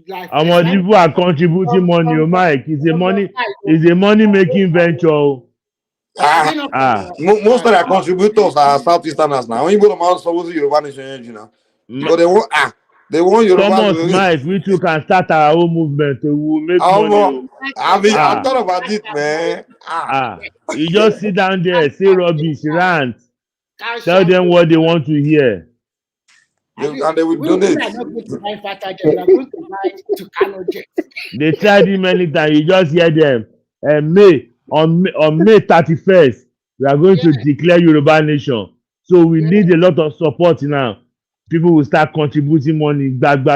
Like people are contributing money, Mike. It's a money making venture. Most of their contributors are Southeasterners now. When you go to Mount Sobosu Yoruba Nation, you know. But they want Yoruba. Thomas, Mike, we too can start our own movement. We will make money. I thought about it, man. You just sit down there, say rubbish, rant. Tell them what they want to hear. And they will donate. We are not going to buy fighter jets. We are going to buy Tucano jets. They tried it many times. You just hear them. On May 31st, we are going to declare Yoruba Nation. So we need a lot of support now. People will start contributing money. Bag.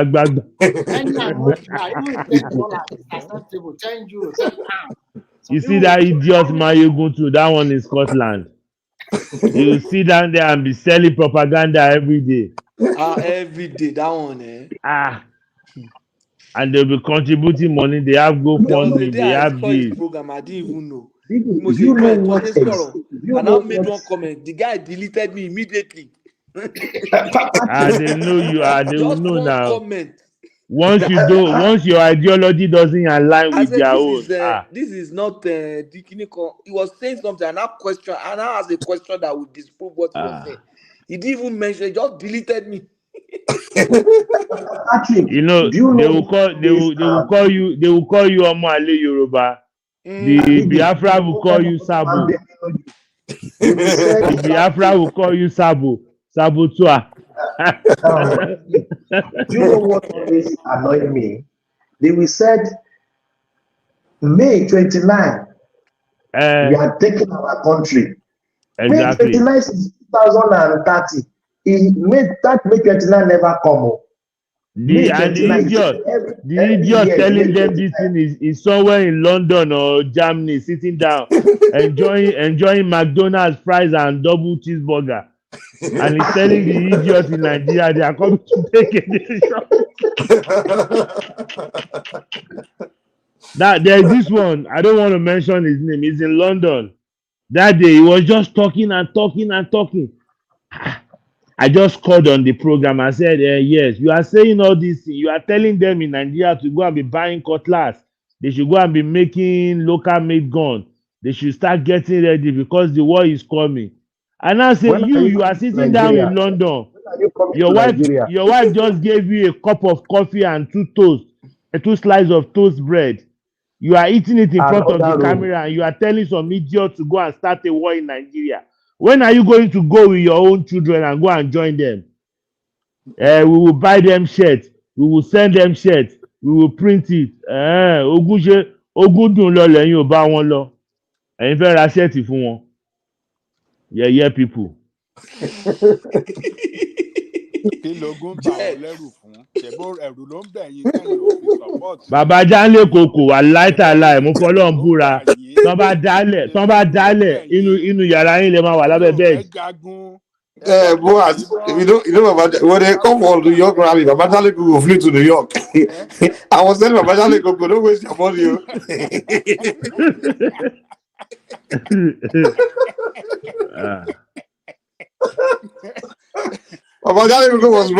You see that idiot Mayegun too, that one in Scotland. You sit down there and be selling propaganda every day. Every day, that one, And they'll be contributing money. They have GoFundMe, they have this. Program, I didn't even know. You know what? And I made one comment. The guy deleted me immediately. They know you are. They will know now. Comment. Once your ideology doesn't align with their own. This is not he was saying something and I asked a question that would disprove what he was saying. He didn't even mention, he just deleted me. You know, they will call you Omale Yoruba. The Biafra will call you Sabu. The Biafra will call you Sabu. Sabutua. Do you know what always annoyed me? They will said May 29, we are taking our country. Exactly. May 29 is 2030. May 29 never come. The idiot telling them this thing is somewhere in London or Germany, sitting down, enjoying McDonald's fries and double cheeseburger. And he's telling the idiots in Nigeria they are coming to take a decision. There's this one, I don't want to mention his name, he's in London. That day he was just talking. I just called on the program and said, yes, you are saying all these things. You are telling them in Nigeria to go and be buying cutlass. They should go and be making local made gun. They should start getting ready because the war is coming. And I said, you are sitting down in London. Your wife just gave you a cup of coffee and two slices of toast bread. You are eating it in front of the camera and you are telling some idiot to go and start a war in Nigeria. When are you going to go with your own children and go and join them? We will buy them shirts. We will send them shirts. We will print it. Ogundun lọ lẹ́yìn ò bá wọn lọ. Ẹ̀yin fẹ́ ra ṣẹ́ẹ̀tì fún wọn. Yeah, people. Kí lógún bá wọn lẹ́rù fún? Ṣèbó ẹ̀rù ló ń bẹ̀ yín kẹ́yìn òfin support. Bàbá Jánlé Kòkò wà láìtàláì mú fọlọ́n búra. Tán bá dálẹ̀ inú yàrá yín lè máa wà lábẹ́ bẹ́ẹ̀dì. Boaz, you know, when they come for New York rally, Baba Jale will flee to New York. I was telling Baba Jale, go, don't waste your money. Baba Jale was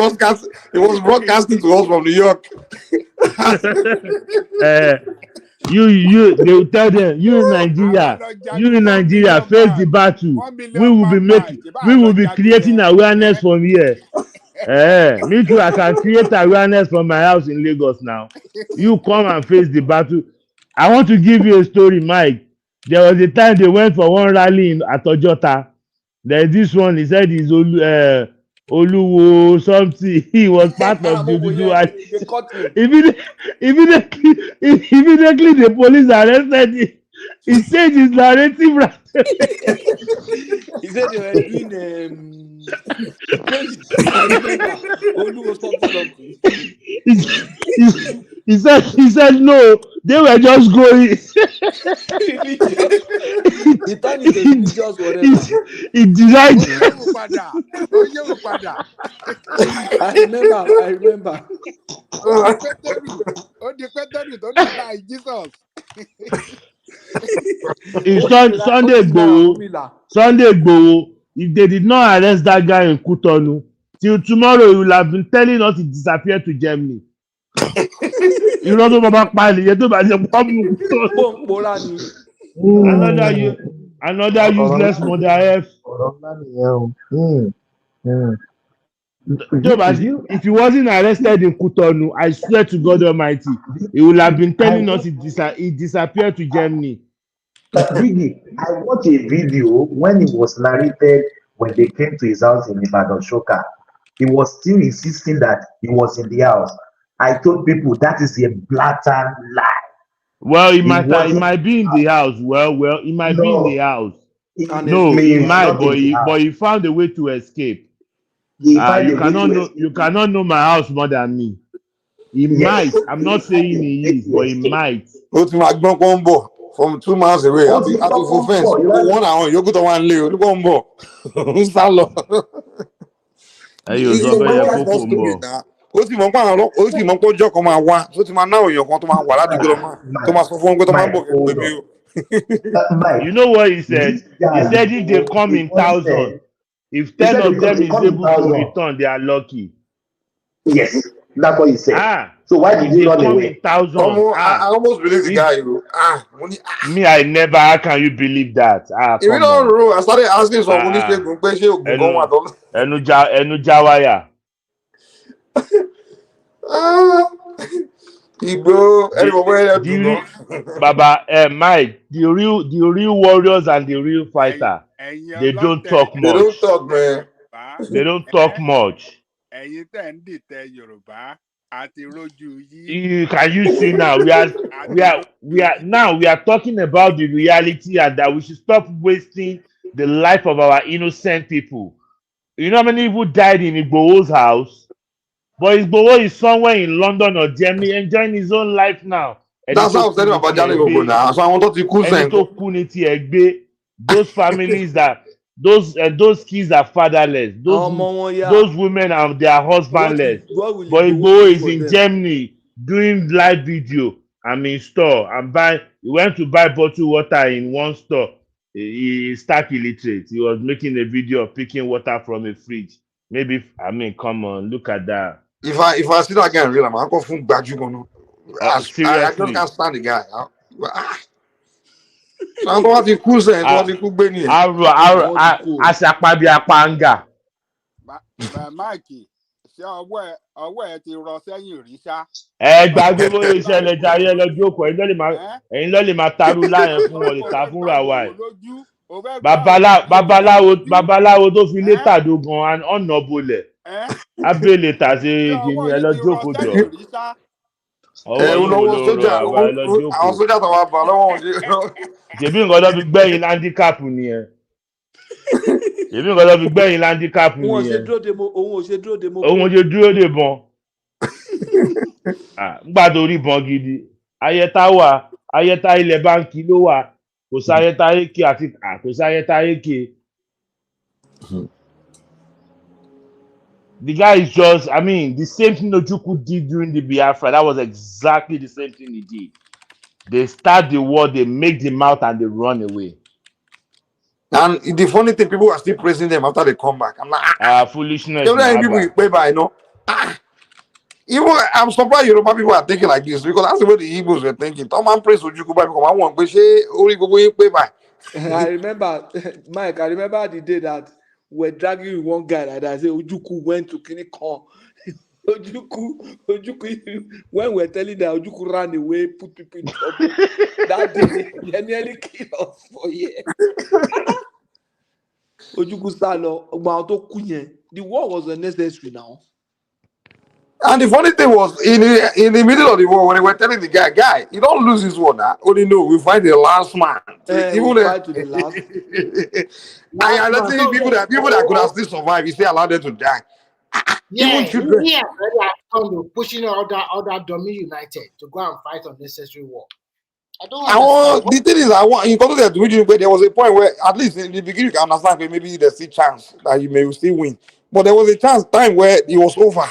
broadcasting to us from New York. They will tell them, you in Nigeria, face the battle. We will be creating awareness from here. Me too, I can create awareness from my house in Lagos now. You come and face the battle. I want to give you a story, Mike. There was a time they went for one rally at Ojota. There's this one, he said he's Oluwo something. He was part of the Oduduwa. Immediately the police arrested him. He changed his narrative right away. He said they were doing I remember Oluwo something. He said no, they were just going. He turned it to religious whatever. He denied. I remember. Sunday Igboho, if they did not arrest that guy in Cotonou, till tomorrow he will have been telling us he disappeared to Germany. You know what about Mali? You know another useless mother F. If he wasn't arrested in Cotonou, I swear to God Almighty, he would have been telling us he disappeared to Germany. Biggie, I watched a video when it was narrated when they came to his house in Ibadan Shoka. He was still insisting that he was in the house. I told people that is a blatant lie. Well, he might be in the house. Well, he might be in the house. He might, but he found a way to escape. You cannot know my house more than me. He might. I'm not saying he is, but he might. From 2 miles away, out of fence. One hour, you go to one leo. Look on board. Salo. Ó sì mọ̀ pé àwọn ó sì mọ̀ pé ọjọ́ kan máa wá tó ti máa náà èèyàn kan tó máa wà ládùúgbò tó máa sọ fún wọn pé tó máa ń bọ̀ kẹ́ pé mi o. You know what he said? He said if they come in thousands, if 10 of them is able to return, they are lucky. Yes, that's what he said. So why did you run away? I almost believe the guy. Me, I never. How can you believe that? If you don't know, I started asking someone this thing. Enu Jawaya. Baba, Mike, the real warriors and the real fighter, they don't talk much. They don't talk, man. They don't talk much. Can you see now? We are talking about the reality and that we should stop wasting the life of our innocent people. You know how many people died in Igboho's house? But Igboho is somewhere in London or Germany enjoying his own life now. That's how I was telling you about Jali now. So I wanted to those families that those kids are fatherless. Those women are their husbandless. But Igboho is in Germany doing live video. I'm in store. He went to buy bottled water in one store. He stark illiterate. He was making a video of picking water from a fridge. Come on, look at that. If I see that guy in real life, I'm going to back you going. I just can't stand the guy. I'm going to cool saying, Mikey, ṣé ọwọ́ ẹ ti rọ sẹ́yìn rí ṣá? Gbàgbé bóyá ìṣẹ̀lẹ̀ jàre ẹ lọ jókòó ẹ̀yin ló lè máa tarú láyẹn fún wọn lè ta fúnra wa ẹ̀. Babaláwo tó fi létà dogan ọ̀nà bolẹ̀. Abẹ́lẹ̀ tà sí kìíní ẹ lọ jókòó jọ. Àwọn sójà tó wà bá lọ́wọ́ wọn ṣe. Ṣèbí nǹkan tó fi gbẹ̀yìn láńdíkàpù nìyẹn. Òun ò ṣe dúró de bọn. Nígbà tó rí bọn gidi. Ayẹta ilẹ̀ báńkì ló wà. Kò sáyẹta èké àti kò sáyẹta èké. The guy is just, the same thing Ojukwu did during the Biafra. That was exactly the same thing he did. They start the war, they make them out, and they run away. And the funny thing, people are still praising them after they come back. I'm like, foolishness. People pay by, you know. Even I'm surprised Yoruba people are thinking like this because that's the way the Igbos were thinking. Tom and praise Ojukwu by because I want to say only go pay by. I remember, Mike, I remember the day that we're dragging with one guy like that. I said, Ojuku went to Kinikon. Ojuku, when we're telling that Ojuku ran away, put people in trouble. That day, they nearly killed us for a year. Ojuku Salo, the war was unnecessary now. And the funny thing was, in the middle of the war, when they were telling the guy, you don't lose this war now. Only know we fight the last man. We fight to the last. I don't think people that could have still survived, you say allow them to die. Yeah, Even children. he already pushing other dummy United to go and fight unnecessary war. I don't understand. The thing is, in context to which there was a point where, at least in the beginning, you can understand maybe there's still chance that you may still win. But there was a time where it was over.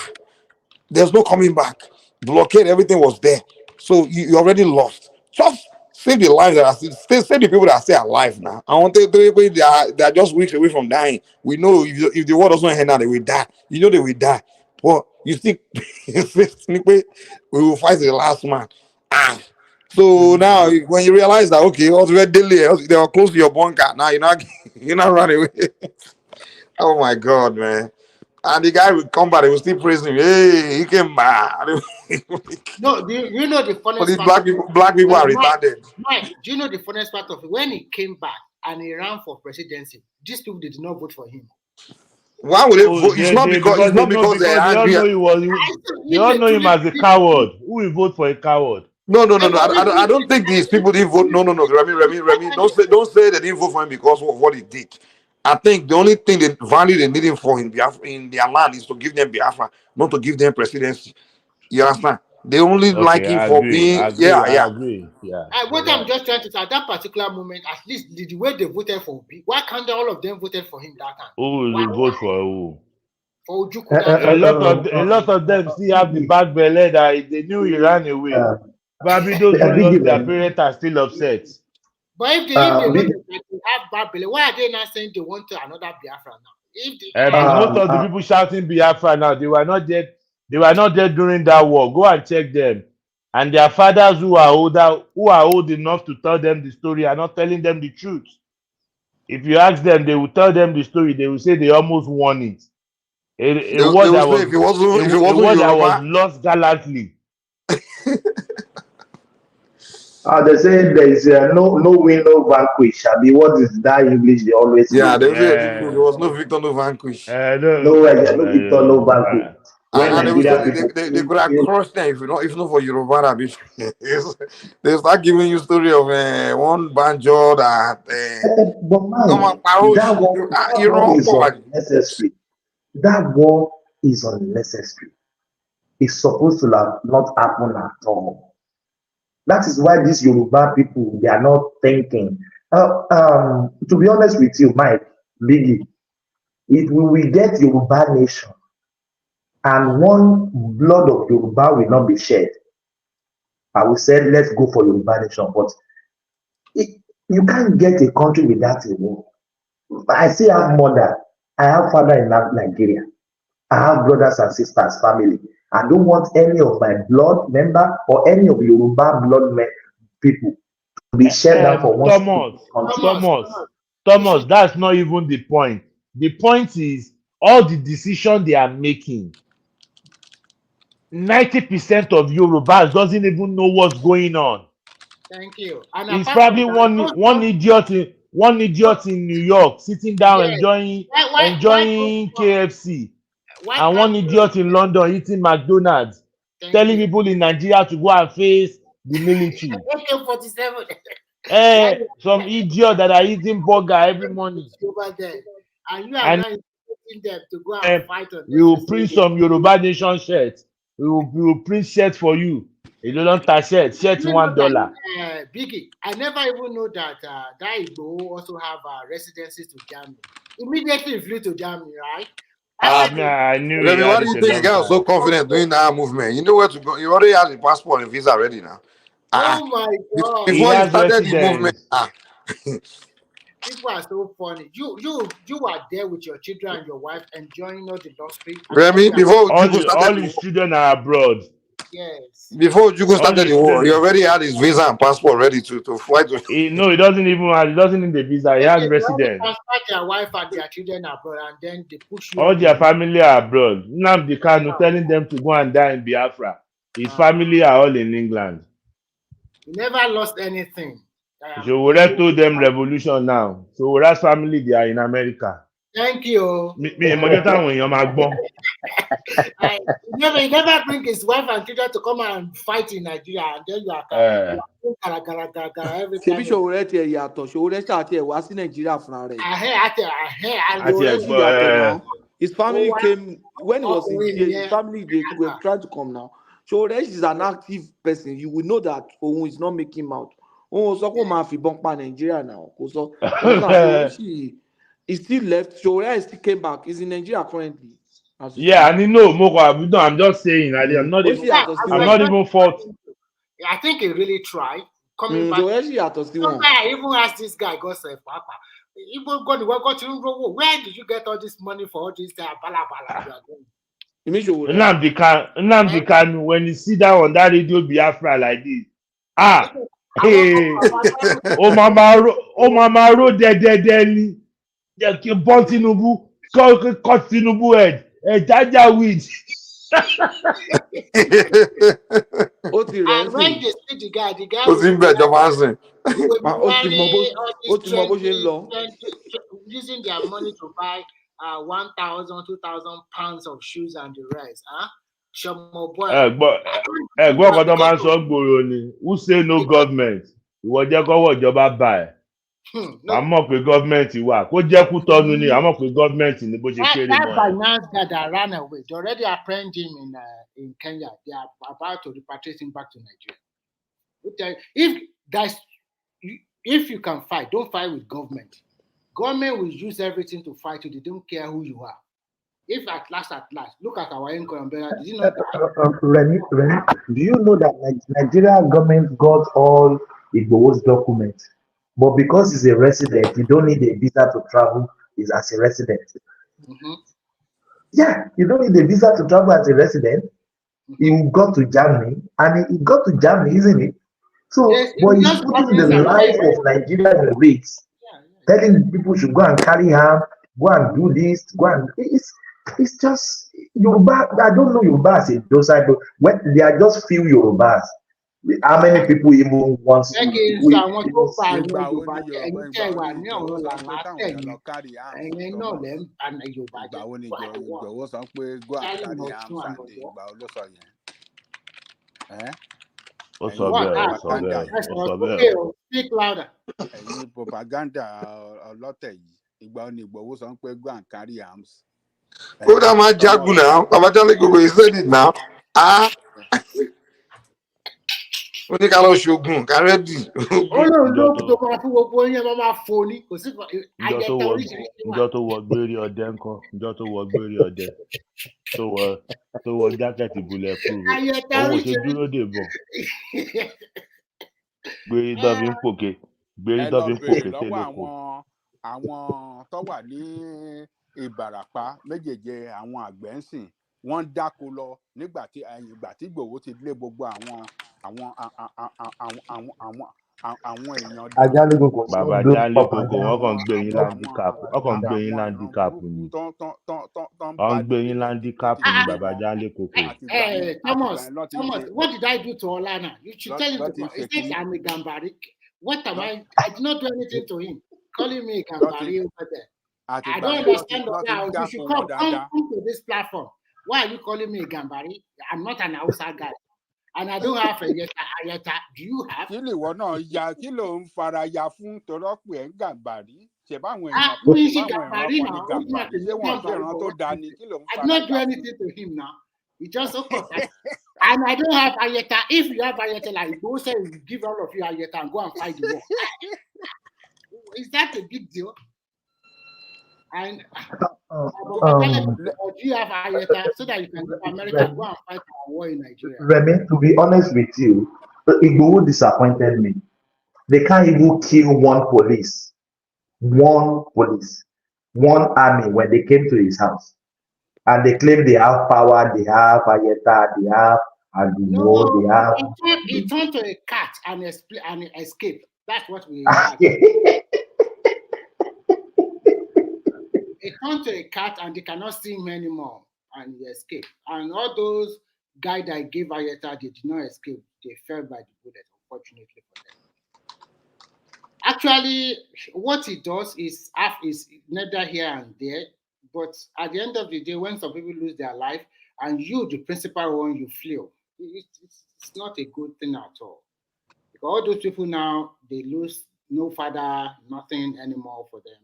There's no coming back. Blockade, everything was there. So you already lost. Just save the lives that are still, save the people that are still alive now. I want to they are just weeks away from dying. We know if the war doesn't end now, they will die. You know they will die. But you think we will fight the last man. So now when you realize that okay, already they are close to your bunker. Now you're not running away. Oh my God, man. And the guy will come back, they will still praise him. Hey, he came back. No, you know the funniest part? Black people are retarded. Mike, do you know the funniest part of it? When he came back and he ran for presidency, these people did not vote for him. Why would they vote? It's not because they're angry. They all know him as a coward. Who will vote for a coward? No. I don't think these people didn't vote. No. Remy. Don't say they didn't vote for him because of what he did. I think the only thing they value they need him for in their land is to give them Biafra, not to give them presidency. You understand? They only like him for being. I agree. Yeah. What I'm just trying to say at that particular moment, at least the way they voted for Obi, why can't all of them voted for him that time? Who will vote for who? For Ojukwu. A lot of them still have the bad belly that they knew he ran away. Probably those who lost their parents are still upset. But if they have bad belly, why are they not saying they want another Biafra now? Most of the people shouting Biafra now, they were not there. They were not there during that war. Go and check them. And their fathers who are old enough to tell them the story are not telling them the truth. If you ask them, they will tell them the story. They will say they almost won it. A word that was lost gallantly. They say there is no win, no vanquish. I mean, what is that English they always say? There was no victor, no vanquish. No victor, no vanquish. They could have crushed them if not for Yoruba. They start giving you story of one banjo that. But man, that war is unnecessary. That war is unnecessary. It's supposed to have not happen at all. That is why these Yoruba people, they are not thinking. To be honest with you, Mike, Biggie, if we will get Yoruba nation and one blood of Yoruba will not be shed, I will say let's go for Yoruba nation. But you can't get a country without a war. I still have mother, I have father in Nigeria, I have brothers and sisters, family. I don't want any of my blood member or any of Yoruba blood people to be shed down for one. Thomas, that's not even the point. The point is all the decisions they are making. 90% of Yorubas doesn't even know what's going on. Thank you. And it's probably one idiot in New York sitting down enjoying KFC. And one idiot in London eating McDonald's, telling people in Nigeria to go and face the military. AK-47. Some idiot that are eating burger every morning. Over there. And you are not inviting them to go and fight on. We will print some Yoruba Nation shirts. We will print shirts for you. You don't touch shirts $1. Biggie, I never even know that Igbo also have residencies to Germany. Immediately flew to Germany, right? I knew. Remy, why do you think the guy was so confident doing that movement? You know where to go. You already have the passport and visa ready now. Oh my God! Before you started the movement, People are so funny. You are there with your children and your wife enjoying all the luxury. Remy, before Jugu all started the his war, children are abroad. Yes. before Jugu All started his the war, he children. already had his visa and passport ready to fly to. No, he doesn't even have. He doesn't need the visa. He has Okay, they only residence. transfer their wife and their children abroad, and then they push you All on the their money. family are abroad. Nnamdi Kanu telling them to go and die in Biafra. His family are all in England. He never lost anything. Showore told them revolution now. Showore's family, they are in America. Thank you. Me, ìmọ̀jọ́ táwọn èèyàn máa gbọ́. He never bring his wife and children to come and fight in Nigeria, and then you are every Ṣebí time. Ṣòwòrẹ́ tiẹ̀ yàtọ̀, Ṣòwòrẹ́ ṣáà tiẹ̀ wá sí Nàìjíríà fúnra rẹ̀. Àti Ṣòwòrẹ́ his family Oh, came when he was in okay, jail. yeah. His family they were trying to come now. Ṣòwòrẹ́ is an active person. You will know that Ohun is not making mouth. Ohun sọ pé ó máa fìbọn pa Nàìjíríà now. Kò sọ. He still left. Ṣòwòrẹ́ still came back. He's in Nigeria currently. Yeah, I mean, no, I'm just saying. I'm not even fault. I think he really tried coming back. Sometimes I even asked this guy, God said, Papa, where did you get all this money for all this bala? Nnamdi Kanu, when you sit down on that radio Biafra like this, hey, Mama ro de born Tinubu, cut Tinubu head, Jaja weed. And when they see the guy using their money to buy 1,000, 2,000 pounds of shoes and the rest. Who say no government? Ìwọ jẹ́ kọ́wọ́ ìjọba bá ẹ̀. Àmọ́ pé gọ́ọ̀mẹ̀ntì wà. Kó jẹ́ kú tọ́nu ni, àmọ́ pé gọ́ọ̀mẹ̀ntì ni bó ṣe kéré mọ́ ẹ̀. That finance guy that ran away, they already apprehended him in Kenya. They are about to repatriate him back to Nigeria. If you can fight, don't fight with government. Government will use everything to fight you. They don't care who you are. If at last, look at our income. Did you know that? Remy, do you know that Nigeria government got all Igbo's documents? But because he's a resident, you don't need a visa to travel as a resident. Mm-hmm. Yeah, you don't need a visa to travel as a resident. He got to Germany, and he got to Germany, isn't it? So, yes, but he's putting the life of Nigeria in risks, telling people should go and carry harm, go and do this, go and it's just Yoruba. I don't know Yoruba as a docile, but when they are just few Yorubas. How many people even want to speak louder. Propaganda ọlọ́tẹ̀ yìí ìgbà ó ní Ìgbòho sọ pé go and carry arms. Go down my jagu now. Babajale Gogo, he said it now. What they call Shogun? Ready? Njọ́ tó wọ gbérí ọdẹ ńkọ́? Njọ́ tó wọ gbérí ọdẹ tó wọ jákẹ́ẹ̀tì bulẹ̀ proof. Òun ò ṣe dúró dè bọ̀. Gbérí tó fi ń pòkè. Gbérí tó fi ń pòkè télókò. Àwọn tó wà ní Ìbàràpá méjèèjì àwọn àgbẹ̀ ń sìn wọ́n dáko lọ nígbà tí Ìgbòho ti lé gbogbo àwọn èèyàn. Bàbá Jálé Koko wọ́n kàn gbé yín láńdíkàpù. Wọ́n kàn gbé yín láńdíkàpù ni. Wọ́n gbé yín láńdíkàpù ni Bàbá Jálé Koko. Thomas, what did I do to Olana? You should tell him to. He says I'm a Gambari. What am I? I did not do anything to him. Calling me a Gambari over there. I don't understand the how you should come to this platform. Why are you calling me a Gambari? I'm not an outside guy. And I don't have a yeta. Do you have? Kí lè wọ́n náà ya kí ló ń fara ya fún tọ́lọ́pù ẹ̀ ń Gàmbàrí? Ṣèbáwọn èèyàn kan ní Gàmbàrí. Ṣé wọ́n ṣe ìran tó dáa ni? Kí ló ń fara ya? I did not do anything to him now. He just and I don't have Ayeta. If you have Ayeta, like go say you give all of you Ayeta and go and fight the war. Is that a big deal? And do you have Ayeta so that you can go to America and go and fight a war in Nigeria? Remy, to be honest with you, Igboho disappointed me. They can't even kill one police. one police, one army when they came to his house. And they claim they have power, they have Ayeta, they have Adumo, they No, have. he turned to a cat and escape. That's what we had. He turned to a cat and they cannot see him anymore, and he escaped. And all those guys that gave Ayeta, they did not escape. They fell by the bullet, unfortunately for them. Actually, what he does is neither here and there. But at the end of the day, when some people lose their life and you, the principal one, you flew, it's not a good thing at all. Because all those people now, they lose no father, nothing anymore for them.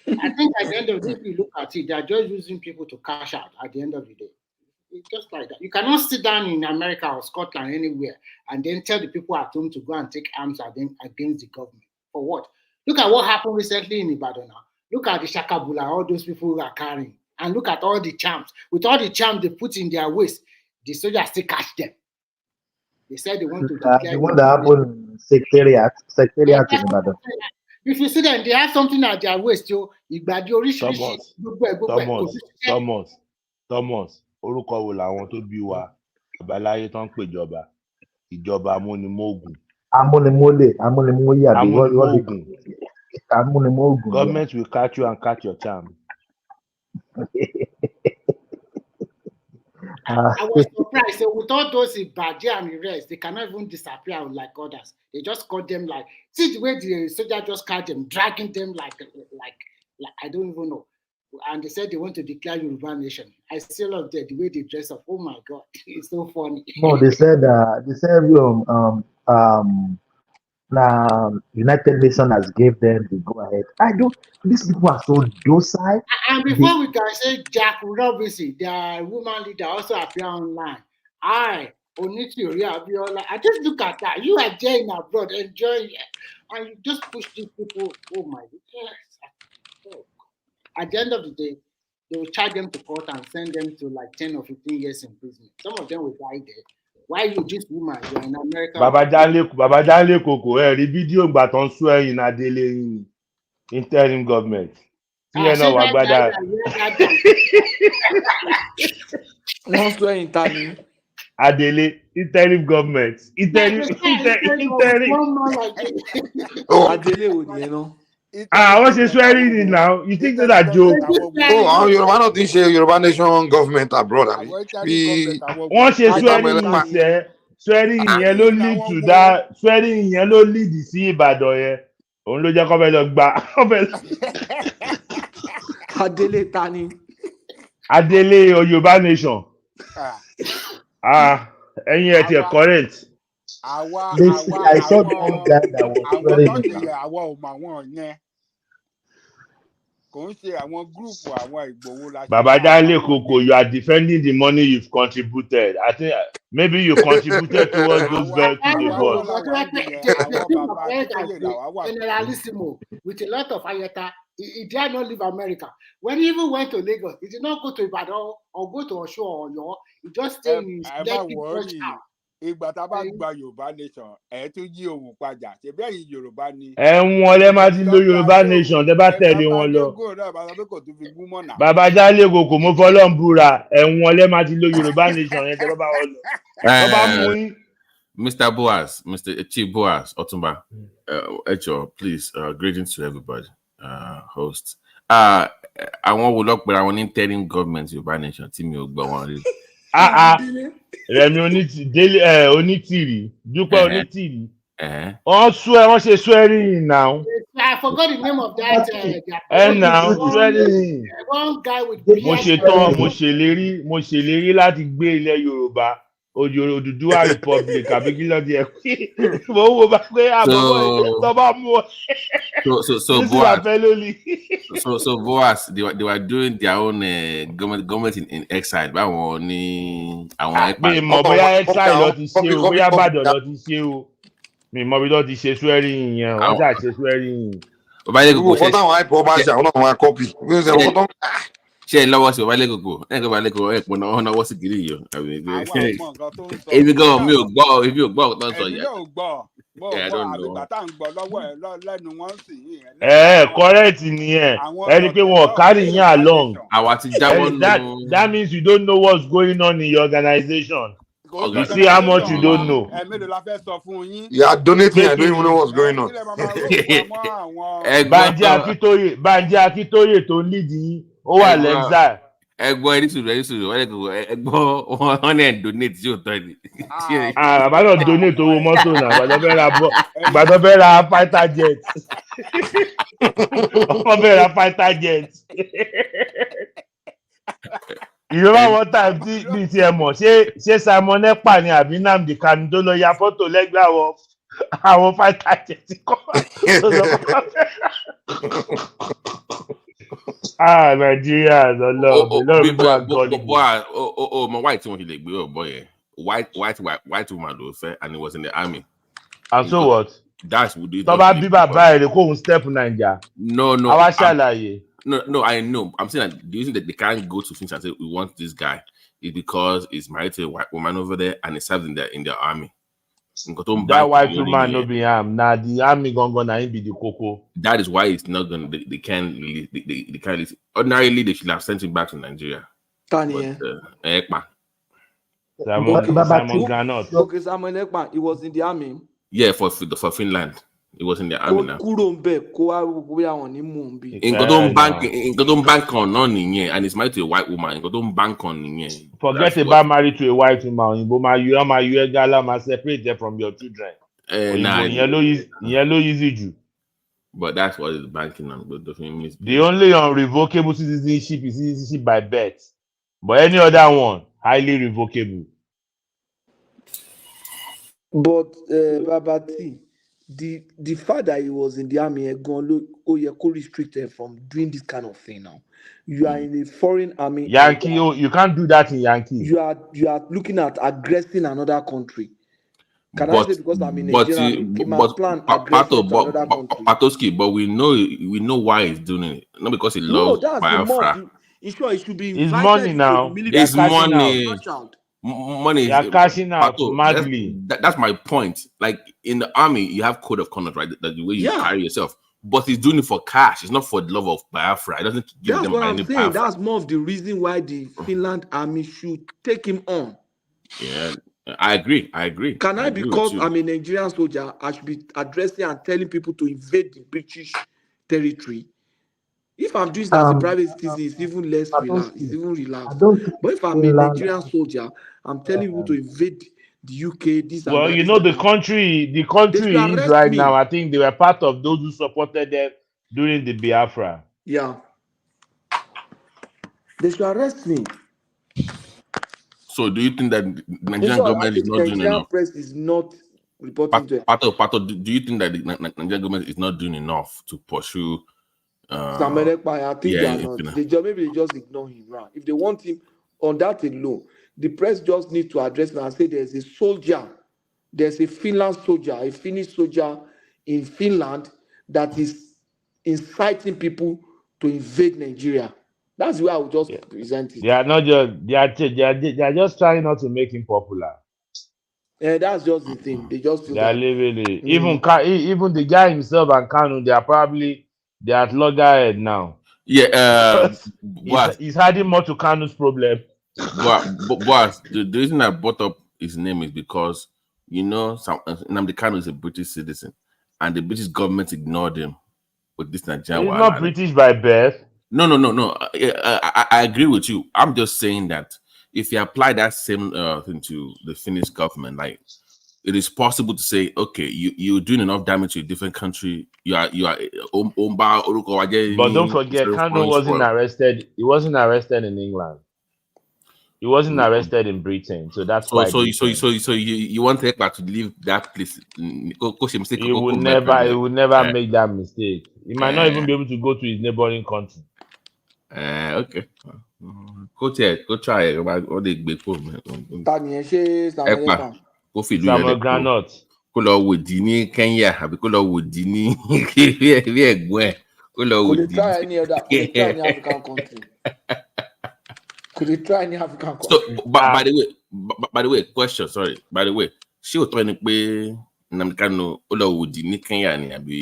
I think at the end of the day, if you look at it, they are just using people to cash out at the end of the day. It's just like that. You cannot sit down in America or Scotland, anywhere, and then tell the people at home to go and take arms against the government. For what? Look at what happened recently in Ibadan now. Look at the Shakabula, all those people who are carrying. And look at all the charms. With all the charms they put in their waist, the soldiers still catch them. They said they want to declare. The one that happened in secretariat in Ibadan. If you see them, they have something at their waist, yo. Thomas, orúkọ wo làwọn tó bí wa àbáláyé tó ń pèjọba ìjọba amúnimóògùn. Amúnimóyè àbí amúnimóògùn. Government will catch you and catch your charm. I was surprised. So with all those Ibadan and the rest, they cannot even disappear like others. They just caught them like, see the way the soldier just caught them, dragging them like I don't even know. And they said they want to declare Yoruba nation. I still love that the way they dress up. Oh my God, it's so funny. No, they said United Nations has gave them the go ahead. These people are so docile. And before we can say Jack Robinson, their woman leader, also appear online. I just look at that. You are there in abroad, enjoying it, and you just push these people. Oh my God. At the end of the day, they will charge them to court and send them to like 10 or 15 years in prison. Some of them will die there. Why you this woman? You're in America. Baba Janle Koko, the video but on swearing Adele interim government. One swear interim. Adele interim government. Interim. Adele, you know. What's he swearing in now? You think that joke? Yoruba not this Yoruba nation government abroad. Once you swearing in yellow lead to that, swearing in yellow lead the sea Ibadan. Only just come and back. Adele Tani. Adele or Yoruba nation. And yet you're correct. I saw one guy that was swearing. Baba Janle Koko, you are defending the money you've contributed. I think maybe you contributed towards those girls to the board. Generalissimo with a lot of Ayeta, he did not leave America. When he even went to Lagos, he did not go to Ibadan or go to Osho or Oyo. He just stayed in his Lekki house. Ìgbà tá a bá gba Yorùbá nation tún yí ohun padà ṣebí ẹ̀yin Yorùbá ni. Wọ́n lè máa ti lo Yorùbá nation tẹ́ bá tẹ̀lé wọn lọ. Baba Janle Koko mo fọlọ́n búra wọ́n lè máa ti lo Yorùbá nation yẹn tẹ́ bá wọn lọ. Baba mú yín. Mr. Boaz, Mr. Chief Boaz, Otumba, Echo, please, greetings to everybody, host. I want to look, but I want interim government Yorùbá nation tí mi ò gbọ́ wọn rí. Rẹ̀mí Onítìrí, Dúpẹ́ Onítìrí. Wọ́n ṣe swearing now. I forgot the name of that. Now swearing. One guy with. Mo ṣèlérí láti gbé ilẹ̀ Yorùbá. Odùduwà Republic àbí kí ló di ẹ pé mo wo bá pé àbọ̀bọ̀ tó bá mú ọ. So Boaz, they were doing their own government in exile. Báwọn ní àwọn mi mọ̀ bóyá exile lọ ti ṣe o bóyá Ìbàdàn lọ ti ṣe o mi mọ̀ bí lọ ti ṣe swearing yẹn wọ́n ṣáà ṣe swearing. Gbogbo fọ́tà àwọn àìpọ̀ bá ṣe àwọn náà máa kọ́pì. Ṣé lọ́wọ́ sí Wike Dokubu? Ẹ kò Wike Dokubu ẹ pọn náà náwó sí kiri yìí. Àwa ò mọ nǹkan tó ń sọ. Èmi gan mi ò gbọ́ tó ń sọ Èmi yẹn. náà ò gbọ́. Mo I gbọ́ don't àbí know. ìgbà tá à ń gbọ́ lọ́wọ́ ẹ̀ lẹ́nu wọn sì yìí. Correct nìyẹn. Àwọn Ẹni pé wọn carry yín along. Àwa ti jáwọ́ nù. That means you don't know what's going on in your organization. You see how much you don't know. Mélòó la fẹ́ sọ fún yín? You are donating. I don't even know what's going on. Banji Akintoye tó ń lead yín. Ó wà lẹ́xà. Ẹgbọ́n ẹni sùúrù Wike Dokubu ẹgbọ́n wọn ẹ̀ donate tí ò tọ́ ni. Bàbá náà donate owó mọ́tò náà. Gbàdọ́ fẹ́ ra fighter jet. Wọ́n fẹ́ ra fighter jet. Ìjọba one time tí bíi ti ẹ mọ̀ ṣé Simon Ekpa ni àbí Nnamdi Kanu tó lọ ya fọ́tò lẹ́gbẹ̀ẹ́ àwọn fighter jet kọ́. Nigeria lọ́rùn bó àgọ́lì. Ọmọ white tí wọ́n ti lè gbé ọ̀bọ yẹn white woman ló fẹ́ and he was in the army. And so what? That's what tó bá bí bàbá ẹ̀ lè kóhun step Naija. No. Àwa ṣàlàyé. No, I know. I'm saying that the reason that they can't go to things and say we want this guy is because he's married to a white woman over there and he serves in the army. That white woman no be him. Nah, the army gongo na him be the koko. That is why it's not gonna. They can't release. They can't release. Ordinarily, they should have sent him back to Nigeria. Ekpa. Simon Granot. Okay, Simon Ekpa. He was in the army. Yeah, for Finland. He was in the army now. Bank on and he's married to a white woman. Bank on. Forget about married to a white woman. You gala separate them from your children. Yellow easy Jew. But that's what is banking on. The only unrevocable citizenship is citizenship by birth. But any other one, highly revocable. But Babati, the fact that he was in the army you're restricted from doing this kind of thing now. You are in a foreign army. Yankee, you can't do that in Yankee. You are looking at aggressing another country. I say because I'm in Nigeria, he must plan aggression to another country. Patoski, but we know why he's doing it. Not because he loves Biafra. It should be it's money now. It's money. Money. You're cashing out madly. That's my point. Like in the army, you have code of conduct, right? That's the way you carry yourself. But he's doing it for cash. It's not for the love of Biafra. It doesn't give them any Biafra. Saying. That's more of the reason why the Finland army should take him on. Yeah, I agree. Can I because I'm a Nigerian soldier, I should be addressing and telling people to invade the British territory? If I'm doing that as a private citizen, it's even less relaxed. It's even relaxed. But if I'm a Nigerian soldier, I'm telling people to invade the UK. Well, you know, the country is right now. I think they were part of those who supported them during the Biafra. Yeah. They should arrest me. So do you think that Nigerian government is not doing enough? Press is not reporting to Pato, do you think that the Nigerian government is not doing enough to pursue I think they are not. Maybe they just ignore him. Right? If they want him on that alone, the press just needs to address him and say there's a soldier, there's a Finland soldier, a Finnish soldier in Finland that is inciting people to invade Nigeria. That's why I would just present it. They are not just they are just trying not to make him popular. Yeah, that's just the thing. They just they are living even the guy himself and Kanu, they are at loggerhead now. Yeah, he's adding more to Kanu's problem. But the reason I brought up his name is because Nnamdi Kanu is a British citizen, and the British government ignored him with this Nigerian. He's not British by birth. No. I agree with you. I'm just saying that if you apply that same thing to the Finnish government, like it is possible to say, okay, you're doing enough damage to a different country. You are. But don't forget, Kanu wasn't arrested. He wasn't arrested in England. He wasn't arrested in Britain, so that's why. So you want Ekpa to leave that place? He would never make that mistake. He might not even be able to go to his neighboring country. Okay. Go try it. What they big phone? Samuel Granot. Kó lọ wò di ní Kenya àbí kó lọ wò di ní bí ẹ̀gbọ́n ẹ̀. Kó lọ wò di. Could try any African country. Could you try any African So, country? by the way, question. Sorry. By the way, she was trying to play Namikano Olawudi ní Kenya ni àbí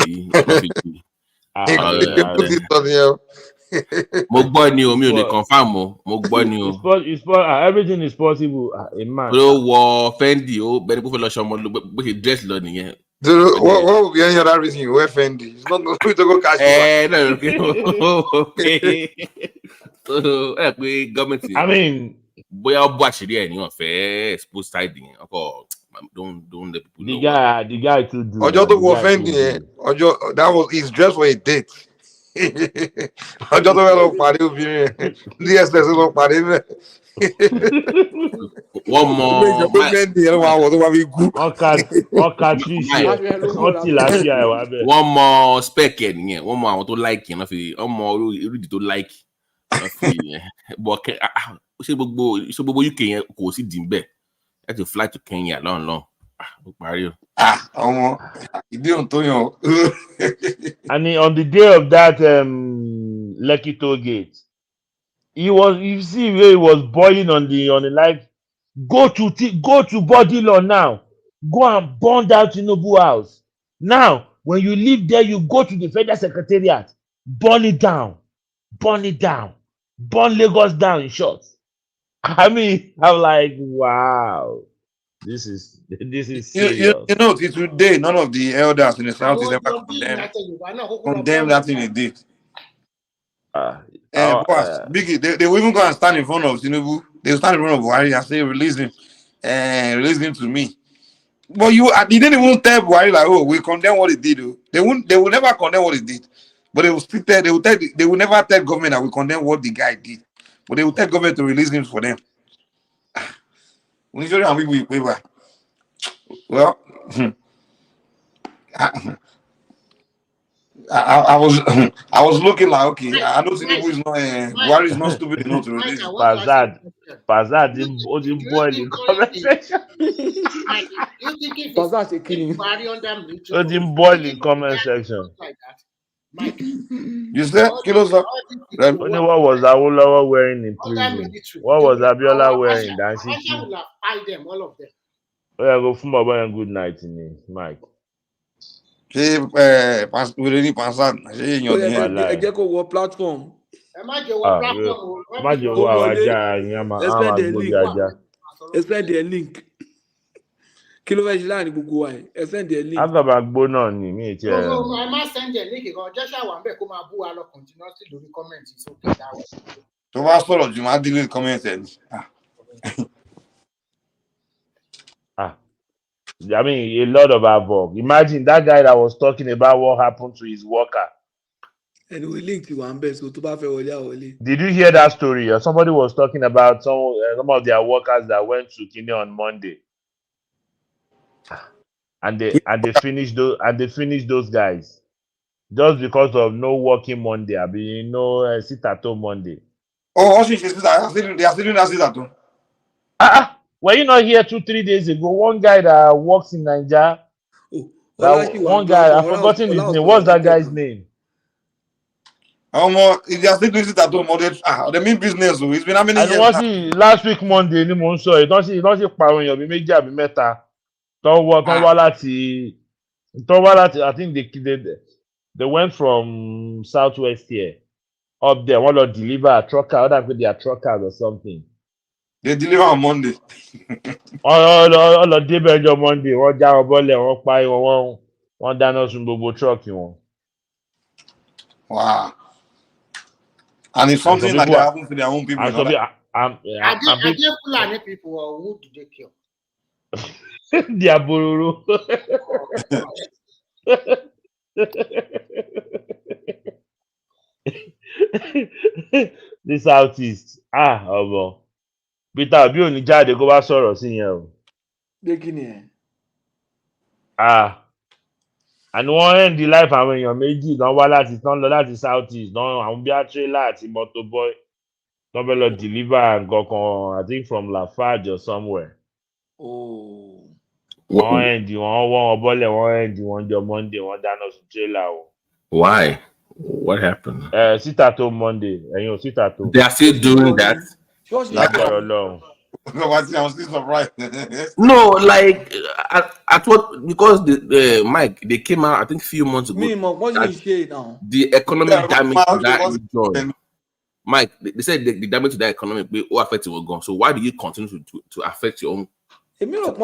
mo gbọ́ ni o, mi ò lè confirm o, mo gbọ́ ni o. Everything is possible. A man. Ó wọ Fendi, ó bẹ̀rẹ̀ pé fẹ́ lọ ṣọmọ bó ṣe dress lọ nìyẹn. What would be any other reason you wear Fendi? It's not going to go cash. No, okay. So, government. I mean, bóyá ó bọ́ àṣírí ẹ̀ ní wọ́n fẹ́ expose side yẹn ọkọ̀ don't let people know. The guy too do. Ọjọ́ tó wọ Fendi yẹn, ọjọ́ that was his dress for a date. Ọjọ́ tó fẹ́ lọ pàdé obìnrin yẹn, DSS lọ pàdé bẹ́ẹ̀. Wọ́n mọ Fendi yẹn wọ́n àwọ̀ tó wá fi kú. Ọkà tíṣe wọ́n ti láfíà ẹ̀ wá bẹ́ẹ̀. Wọ́n mọ spec ẹ̀ nìyẹn, wọ́n mọ àwọn tó like yẹn, wọ́n mọ orídìí tó like wọ́n fi yẹn. But ṣé gbogbo UK yẹn kò sí dì bẹ́ẹ̀ ẹ ti fly to Kenya lọ́nlọ́n ó parí o. Ọmọ ìdí òun tó yàn. And on the day of that Lekki toll gate, you see where he was boiling on the live. Go to body law now. Go and burn down Tinubu's house. Now, when you leave there, you go to the Federal Secretariat. Burn it down. Burn it down. Burn Lagos down in short. I mean, I'm like, wow, this is serious. You know, today none of the elders in the south is ever condemned that thing he did. Biggie, they will even go and stand in front of Tinubu. They will stand in front of Buhari and say, release him to me. But they didn't even tell Buhari like, oh, we condemn what he did. They will never condemn what he did. But they will still tell, they will never tell government that we condemn what the guy did. But they will tell government to release him for them. Well, I was looking like, okay, I know Tinubu is not Buhari is not stupid enough to release him. Pazad didn't boil in comment section. Pazad killing. Didn't boil in comment section. You said kilos up. Only what was Awolowo wearing in prison? What was Abiola wearing? Dancing. All of them. Oh, yeah, go from Baba and good night in it, Mike. We really pass on. I get go platform. Send the link. Kí ló fẹ́ ṣe láàrin gbogbo wa ẹ̀ ẹ send the link. Àgbàgbó náà ni mí ti ẹ̀. ẹ má send the link kan jẹ́sà wà ń bẹ̀ kó máa bú wa lọ continuously lórí comment sókè dáwọ̀. tó bá sọ̀rọ̀ jù máa delete comment ẹ̀. I mean, a lot of havoc. Imagine that guy that was talking about what happened to his worker. Anyway, link to one best. So to buy wọlé. Did you hear that story? Or somebody was talking about some of their workers that went to Kenya on Monday. And they finished those guys just because of no working Monday. I mean, no sit at home Monday. Oh, they are still doing that sit at home. Were you not here 2-3 days ago? One guy that works in Nigeria. One guy, I've forgotten his name. What's that guy's name? If they are still doing it at home, they mean business. It's been how many years? Last week Monday, ni mo ń sọ. Don't see pàrọ̀ èèyàn bí méjì àbí mẹ́ta. Tán wá láti I think they went from southwest here up there. One of deliver a trucker, other people they are truckers or something. They deliver on Monday. All of débẹ̀ ọjọ́ Monday, wọ́n já wọn bọ́lẹ̀, wọ́n pa wọ́n dáná sun gbogbo truck wọn. Wow. And it's something that they happen to their own people. Are they Fulani people or who did they kill? They are Bororo. The southeast. Ọmọ. Peter Obi ò ní jáde kó bá sọ̀rọ̀ sí yẹn o. Gbé kí ni ẹ̀? And wọ́n end the life àwọn èèyàn méjì tán lọ láti southeast náà àwọn bí trailer àti motorboy tán fẹ́ lọ deliver nǹkan kan I think from Lafarge or somewhere. Oh. Wọ́n bọ́lẹ̀ wọ́n jọ Monday wọ́n dáná sun trailer o. Why? What happened? Sit at home Monday. Ẹ̀yin ò sit at home. They are still doing that. Sure, she Lágbára did. Ọlọ́run. I'm still surprised. No, like at what, because the Mike, they came out I think a few months ago. Me, what you say now? The economic damage to that enjoy. Mike, they said the damage to that economic will affect your gun. So why do you continue to affect your own? Now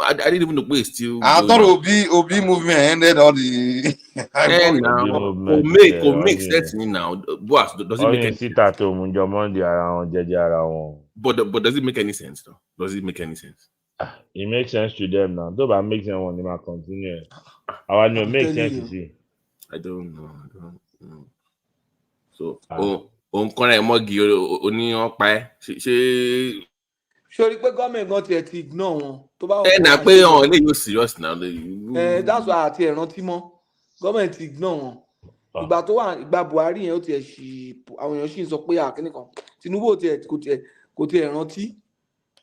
I didn't even know where it's still. I thought Obi movement ended all the. Now make sense to me now. Boss, does it make any sense? But does it make any sense though? Does it make any sense? It makes sense to them now. Though, but makes sense when they might continue. Our new makes sense to see. I don't know. So, on corner mogi oni opa ṣe. Sori pé government gan tiẹ̀ ti ignore wọn tó bá wọn. Na pé on le you serious now. That's why àti ẹ̀rántí mọ́ government ti ignore wọn. Ìgbà tó wà ìgbà Buhari yẹn ó tiẹ̀ ṣì àwọn èèyàn ṣì ń sọ pé àkíní kan Tinubu kò tiẹ̀ rántí.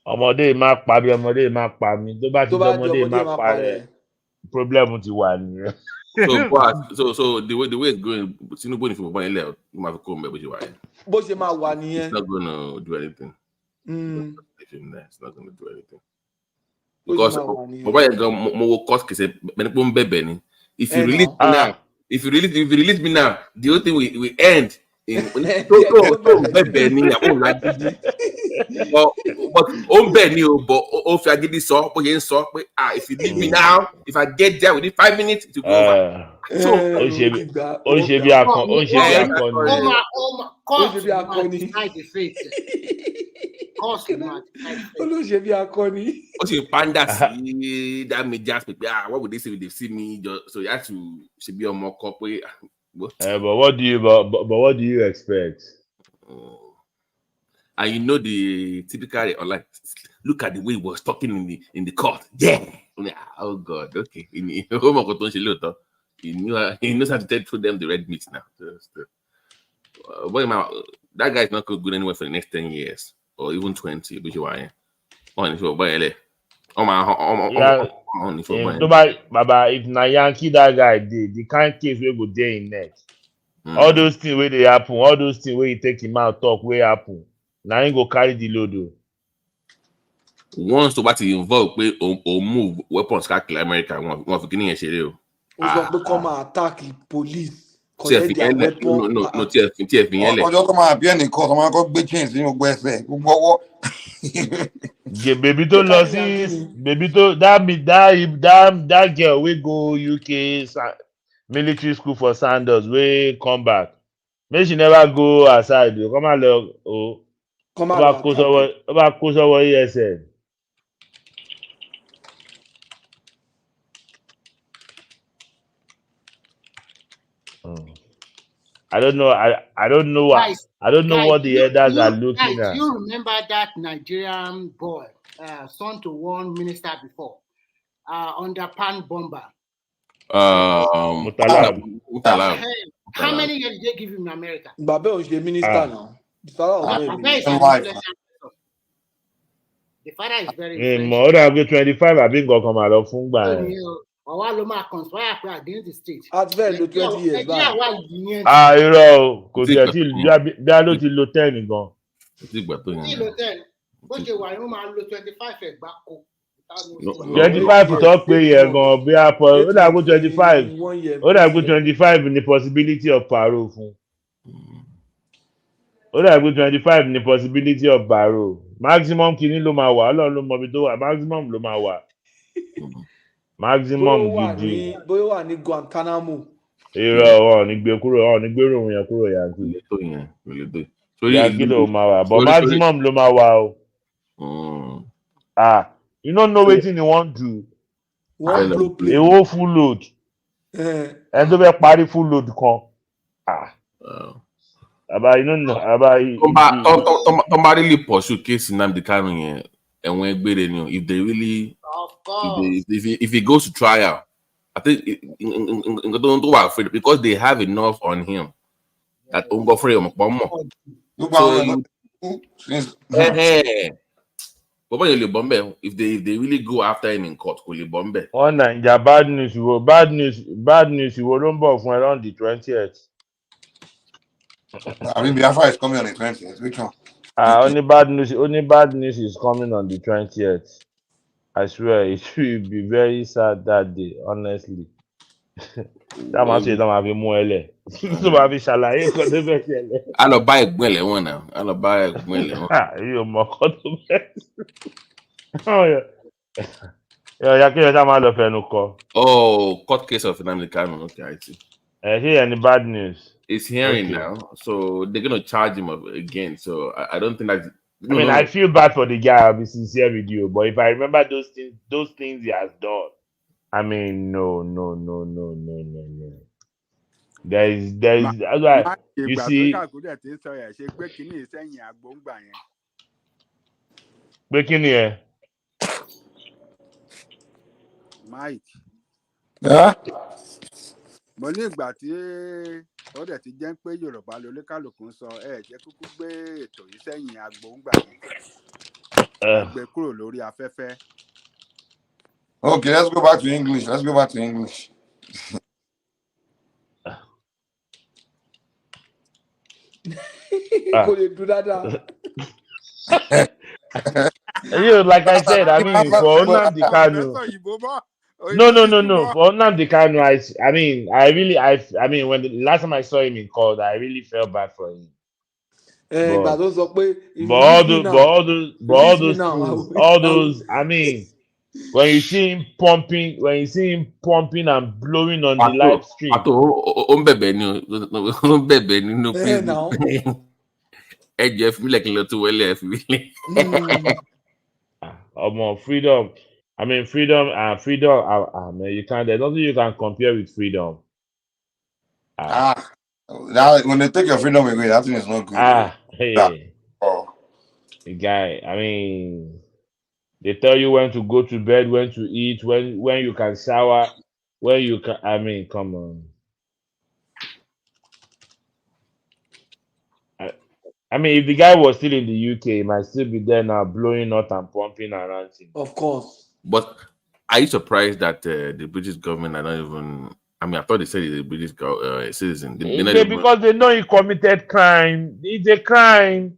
Ọmọdé máa pa bí ọmọdé máa pa mi tó bá ti jẹ́ ọmọdé máa pa rẹ̀ problem ti wà nìyẹn. So the way it's going, Tinubu ní fún bàbá yẹn lẹ ọ máa fi kó mbẹ bó ṣe wà yẹn. Bó ṣe máa wà nìyẹn. It's not gonna do anything. It's not gonna do anything. Because bàbá yẹn gan mo wo court case mẹni pé ó ń bẹ̀bẹ̀ ni. If you release me now, the whole thing will end. Tó bẹ̀bẹ̀ ni àwọn ọ̀làgídí. But ó bẹ̀ ni o, but ó fi agídí sọ bó ṣe ń sọ pé if you leave me now, if I get there within 5 minutes it will go over. So ó ń ṣe bí akọni. Olóṣè bí akọni. Ó sì panda sí that media pé what would they say if they see me, so you have to ṣe bí ọmọ ọkọ pé. But what do you expect? And you know the typical like look at the way he was talking in the court. Yeah. Oh God. Okay. He knows how to take through them the red meat now. That guy is not good anywhere for the next 10 years or even 20. If na Yankee that guy did, the kind case we go there in next. All those things where they happen, all those things where you take him out talk where happen. Now he go carry the load. Once to what involve or move weapons like America, one for Guinea and Sherry. Come attack the police. Collect their weapon. No, ọjọ́ tó máa bí ẹnì kan tó máa kọ́ gbé chains nínú gbọ́ ẹsẹ̀ gbogbo ọwọ́. Baby tó lọ sí baby tó that girl wey go UK military school for Sandals wey come back make she never go aside o come lọ o ọba kó sọ́wọ́ ESN. I don't know. I don't know what what the elders are looking at. You remember that Nigerian boy, son to one minister before, under pan bomber. Mutalab. How many years did they give him in America? Babe was the minister now. The father is very. More than 25. I've been going to come out of Fumba. At very 20 years back. Irọ́ kò tiẹ̀ tí bí a ló ti lo 10 gan. Bó ṣe wà yóò máa lo 25 ẹ̀gbá kó. 25 tó pé yẹn gan bí a pọ̀ ó dàgbó 25 ó dàgbó 25 ní possibility of parole fún. Ó dàgbó 25 ní possibility of parole. Maximum kìíní ló máa wà Ọlọ́run ló mọ ibi tó wà maximum ló máa wà. Maximum gidi. Bóyá wà ní Guantanamo. Irọ́ wọn ní gbé kúrò wọn ní gbé ròhun yẹn kúrò Yankee. Yankee ló máa wà but maximum ló máa wà o. You don't know wetin you wan do. A whole full load. Ẹni tó fẹ́ parí full load kan. Aba you no know aba. Tọ́ba really pursue case Nnamdi Kanu yẹn ẹ̀wọ̀n ẹgbẹ́rẹ́ ni o if they really. If he goes to trial, I think don't do afraid because they have enough on him that go free him. If they really go after him in court, will you bomb? Oh, Naija bad news. You will bad news. You will run fún around the 20th. I mean, Biafra is coming on the 20th. Which one? Only bad news. Only bad news is coming on the 20th. I swear, it will be very sad that day. Honestly, that must say that might be more. So might be shalaye ko to be ṣẹlẹ̀. I love buy a one now. I love buy a one. You mọ ko to be. Ya kí ẹ sá máa lọ fẹnu kọ. Oh, court case of Nnamdi Kanu. Okay, I see. Here any bad news? It's hearing Okay. now, so they're gonna charge him again. So I don't think that. I mean, I feel bad for the guy. I'll be sincere with you, but if I remember those things he has done, I mean, no. There is. That's why you see. Breaking here. Mike. Yeah. Mo ní ìgbà tí ó dẹ̀ ti jẹ́ pé Yorùbá lolúkálùkù ń sọ jẹ́ kúkú gbé ètò yìí sẹ́yìn agbóǹgbà yẹn. Ẹ gbé kúrò lórí afẹ́fẹ́. Okay, let's go back to English. Let's go back to English. Kò lè dùn dáadáa. Like I said, I mean, for Nnamdi Kanu. No. For Nnamdi Kanu, I mean, when the last time I saw him in court, I really felt bad for him. Ìgbà tó sọ pé all those, I mean, when you see him pumping and blowing on the live stream. Freedom. I mean, freedom. Man, you can't. There's nothing you can compare with freedom. Now when they take your freedom away, that thing is not good. Hey. Oh. The guy. I mean, they tell you when to go to bed, when to eat, when you can shower, when you can. I mean, come on. I mean, if the guy was still in the UK, he might still be there now, blowing out and pumping and ranting. Of course. But are you surprised that the British government are not even? I mean, I thought they said he's a British citizen. Because they know he committed crime. It's a crime.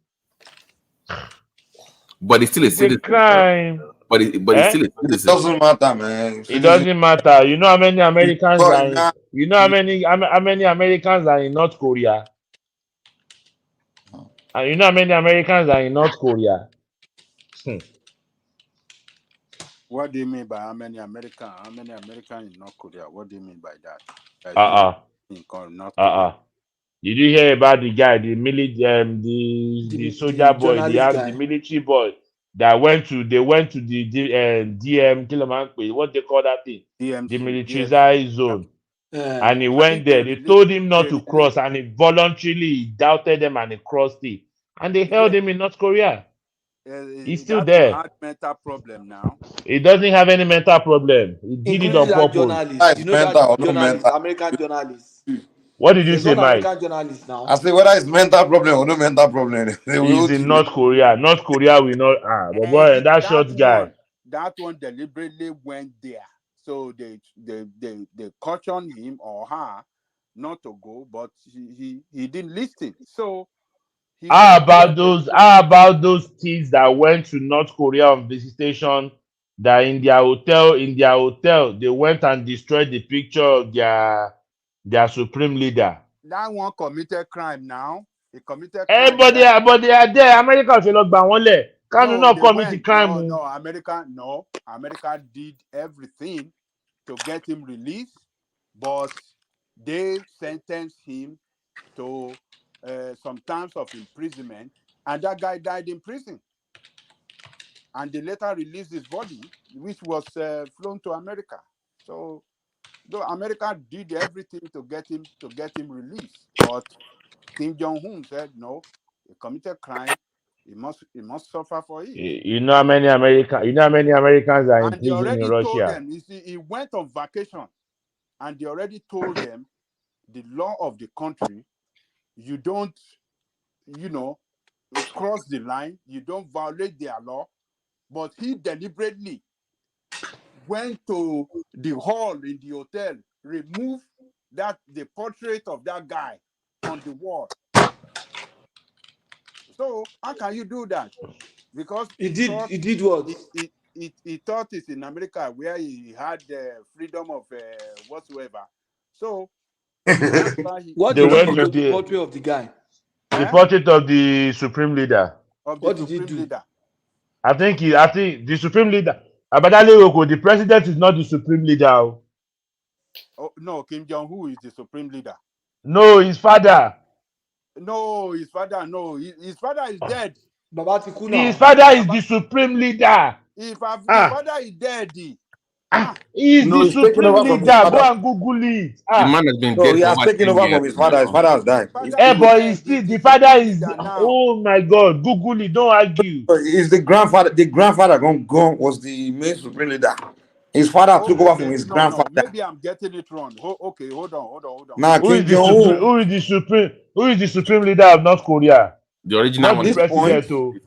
But it's still a citizen. Crime. But it's still a citizen. It doesn't matter, man. It doesn't matter. You know how many Americans are in, you know how many Americans are in North Korea? And you know how many Americans are in North Korea? What do you mean by how many Americans? How many Americans in North Korea? What do you mean by that? North Korea. Did you hear about the guy, the the soldier boy, the military boy that went to the DM, what they call that thing? DMC, the militarized zone. And he went there. They told him not to cross, and he voluntarily doubted them and he crossed it. And they held him in North Korea. He's still there. Has mental problem now. He doesn't have any mental problem. He did it on purpose. Journalist. You know that journalist, American journalist. What did you say, Mike? American journalist now. I say whether it's mental problem or no mental problem. He's in North Korea. North Korea will not. But boy, that short guy. That one deliberately went there. So they cautioned him or her not to go, but he didn't listen. So how about those kids that went to North Korea on visitation? That in their hotel, they went and destroyed the picture of their supreme leader. That one committed crime now. He committed crime. But they are there. America should not ban one leg. Kanu not commit crime. No, America did everything to get him released, but they sentenced him to some terms of imprisonment, and that guy died in prison. And they later released his body, which was flown to America. So, though America did everything to get him released, but Kim Jong-un said no, he committed crime. He must suffer for it. You know how many Americans are in prison in Russia? Told them, you see, he went on vacation, and they already told them the law of the country. You don't, cross the line. You don't violate their law. But he deliberately went to the hall in the hotel, removed the portrait of that guy on the wall, So how can you do that? Because He did what? He thought it's in America where he had freedom of whatsoever. So that's why What They did he went do to to the the portrait of the guy? portrait of the supreme leader. of the What did he supreme do? leader. I think the supreme leader. Abadale Oko, the president is not the supreme leader. Oh no, Kim Jong-un is the supreme leader. No, his father. No, his father. No, his father is dead. Baba Tiku His now. father is the supreme leader. His Ah, father is dead. he is No, the he's taking supreme over from his leader. Go father. and Google it. The man has been No, dead he for has over taken 10 over years from his father. His now. father has His died. father Eh, is but dead. he's still He's the the father supreme is. leader now. Oh my God, Google it. Don't argue. Is the grandfather? The grandfather gone was the main supreme leader. His father took over from his No. grandfather. Maybe I'm getting it wrong. Okay, hold on. Now Who Kim is the supreme? Jong-un, Who is the supreme? Who is the supreme leader of North Korea? The original Not at one the is this point, president, oh.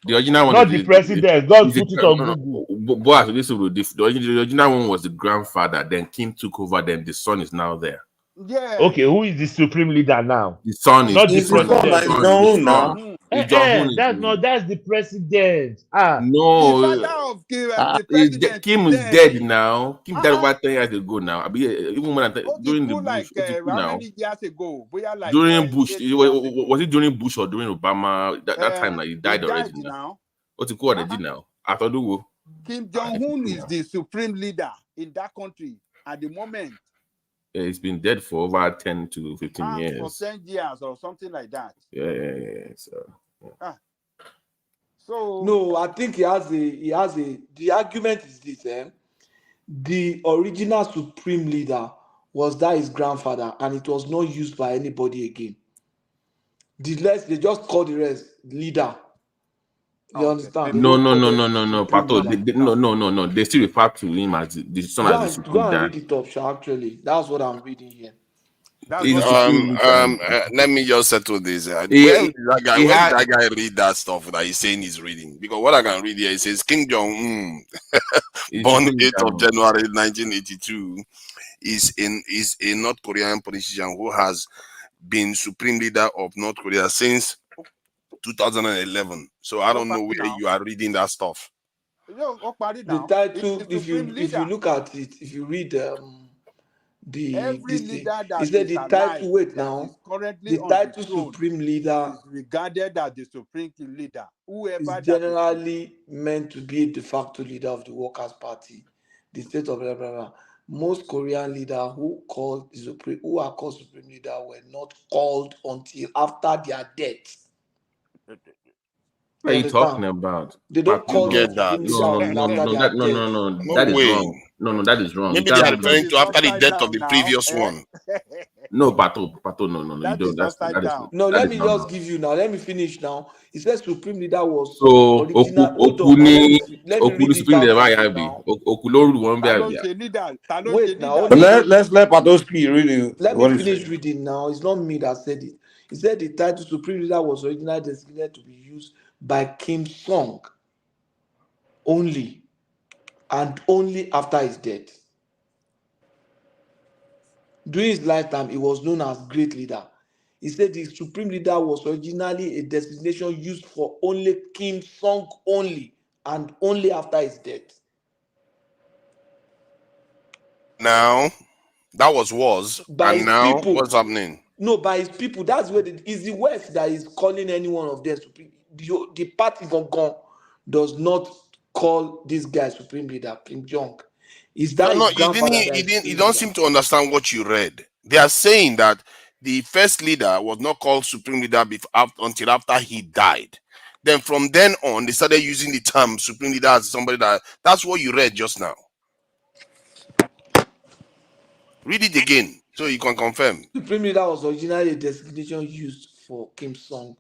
the original one Not the president. Just is put it on no, Google. Boaz, this is the original one was the grandfather. Then Kim took over. Then the son is now there. Yes. Okay, who is the supreme leader now? The son is Not the is his son president, that is oh. Jong-un the son. now. Mhm. Is Jong-un is That's the president. Ah, The no. father of the president is Kim is dead. dead now. Kim died over 10 years ago now. I mean, even when during the Otiku Bush, like Otiku how now. many years ago? We are like During Bush, 8 years ago. was it during Bush or during Obama? That time, like he He died already died now. now. Otiku already now. After the Kim Jong-un is the supreme leader in that country at the moment. he's been dead for over 10 to 15 For years. 10 years or something like that. Yeah. So No, I think he has a. The argument is this: the original supreme leader was that his grandfather, and it was not used by anybody again. They just call the rest leader. You understand? They No, don't call them supreme Pato. leader. No. They still refer to him as the son as the Go supreme and leader. read it up, sha, actually. That's what I'm reading here. that's He's the what I'm supreme leader. Let me just settle this. Where He did that guy? he Where did had that guy read that stuff that he's saying he's reading? Because what I can read here, it says Kim Jong Un, he's born supreme 8th of leader. January 1982, is a North Korean politician who has been supreme leader of North Korea since 2011. So I don't know where you are reading that stuff. The title, if you look at it, if you read every this thing, leader it that said is the alive title. Wait that now, is currently the on the title throne supreme leader is regarded as the supreme leader. is Whoever that is. generally meant to be a de facto leader of the Workers' Party, the state of blah, blah, blah. Most Korean leaders who are called supreme leader were not called until after their death. What are You you talking understand? about? They don't You call them get that? supreme leader until after their death. No That is way. wrong. No, that is wrong. You Maybe they are can't do referring that. to after the death of the previous one. No, Pato, no. You That don't. is upside That is down. No, that let is me not just wrong. give you now. Let me finish now. It says supreme leader was So original. Hold on now. Let me read it supreme out leader to you why be now. Okuloru one be Talon be. ṣe leader. Talon Wait ṣe now. leader. Hold on. let's let Patoski read it. Let me What is finish it? reading now. It's not me that said it. It said the title supreme leader was originally designated to be used by Kim Song only, and only after his death. During his lifetime, he was known as great leader. He said the supreme leader was originally a designation used for only Kim Song only, and only after his death. Now, that was, By and his now people. what's happening? No, by his people. That's where it's the West that is calling any one of them supreme. The party Gong does not call this guy supreme leader, Kim Jong. Is that No, his grandfather that is you supreme don't leader? seem to understand what you read. They are saying that the first leader was not called supreme leader until after he died. Then from then on, they started using the term supreme leader as somebody that's what you read just now. Read it again so you can confirm. Supreme leader was originally a designation used for Kim Song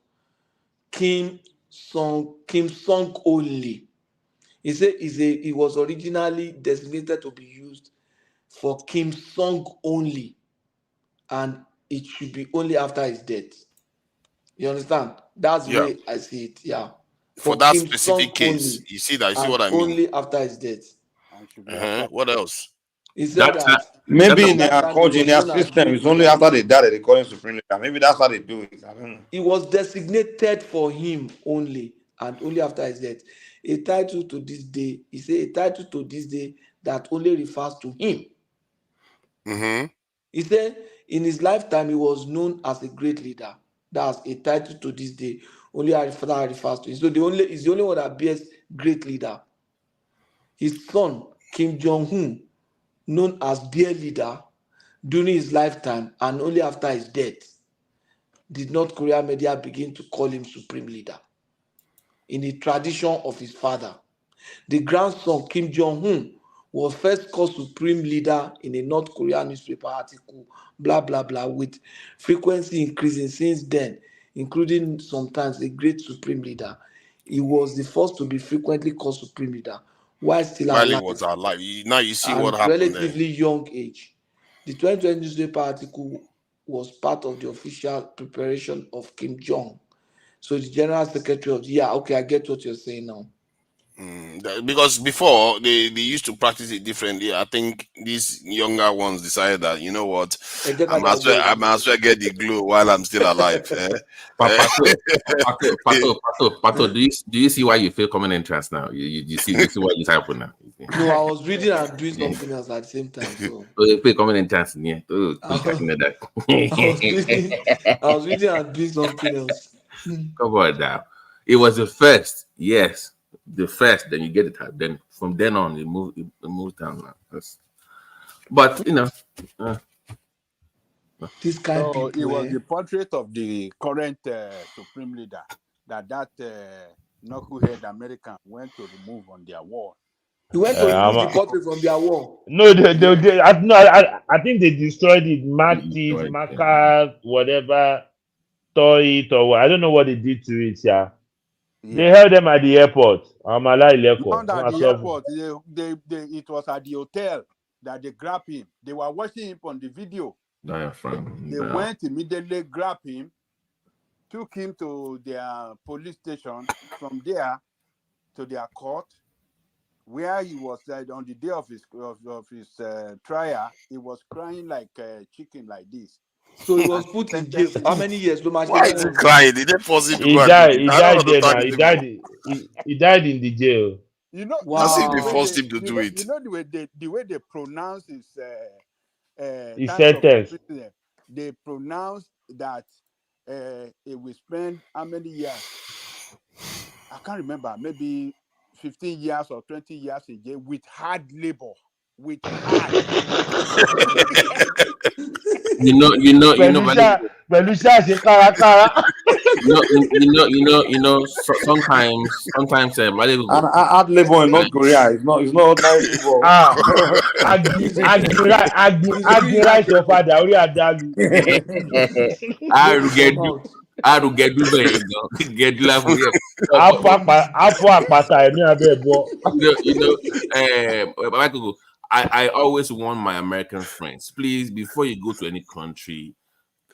only. He said he was originally designated to be used for Kim Song only, and it should be only after his death. You understand? That's the Yeah. way I see it. Yeah, For for that Kim specific Song case, only, you see and what I mean? only after his death. What else? He said that maybe in his in their lifetime he culture, in was their known as system, great it's only leader. after they die that they call him supreme leader. Maybe that's how they do it. I don't know. It was designated for him only, and only after his death. A title to this day, he said a title to this day that only refers to him. Mm-hmm. He said in his lifetime he was known as a great leader. That's a title to this day. Only that refers to him. So is the only one that bears great leader. His son, Kim Jong-un, known as dear leader during his lifetime and only after his death, did North Korea media begin to call him supreme leader in the tradition of his father. The grandson, Kim Jong-un, was first called supreme leader in a North Korean newspaper article, blah, blah, blah, with frequency increasing since then, including sometimes a great supreme leader. He was the first to be frequently called supreme leader while still While he alive was alive. Now you see what and happened there. relatively young age. The 2020 newspaper article was part of the official preparation of Kim Jong. So the general secretary of okay, I get what you're saying now. Because before they used to practice it differently. I think these younger ones decided that, you know what, I might as well get the glow while I'm still alive. Pato, do you see why you feel common entrance now? You see why you type now. No, I was reading and doing something else at the same time. So you feel common entrance, yeah. I was reading and doing something else. Come on now. It was the first, yes. The first, then you get it. Then from then on, it moves down now. But this kind of So people. it was the portrait of the current supreme leader that knucklehead American went to remove on their wall. He went to remove the portrait from their wall. No, I think they destroyed it, marked it, marker, whatever, tore it, or what. I don't know what they did to it. Yeah. They held them at the airport. Not at the airport. It was at the hotel that they grabbed him. They were watching him on the video. They went immediately, grabbed him, took him to their police station. From there to their court, where he was on the day of his trial. He was crying like a chicken, like this. So he was put in jail. How many years? Why is he crying? Did they force him to He go died. and He died there now. He died in the jail. You know, that's if they forced him to do it. You know the way they pronounce his sentence. They pronounce that it will spend how many years? I can't remember. Maybe 15 years or 20 years in jail with hard labor. With hard. Sometimes and hard labor in North Korea is not ordinary labor. Agri your father. I always warn my American friends, please, before you go to any country,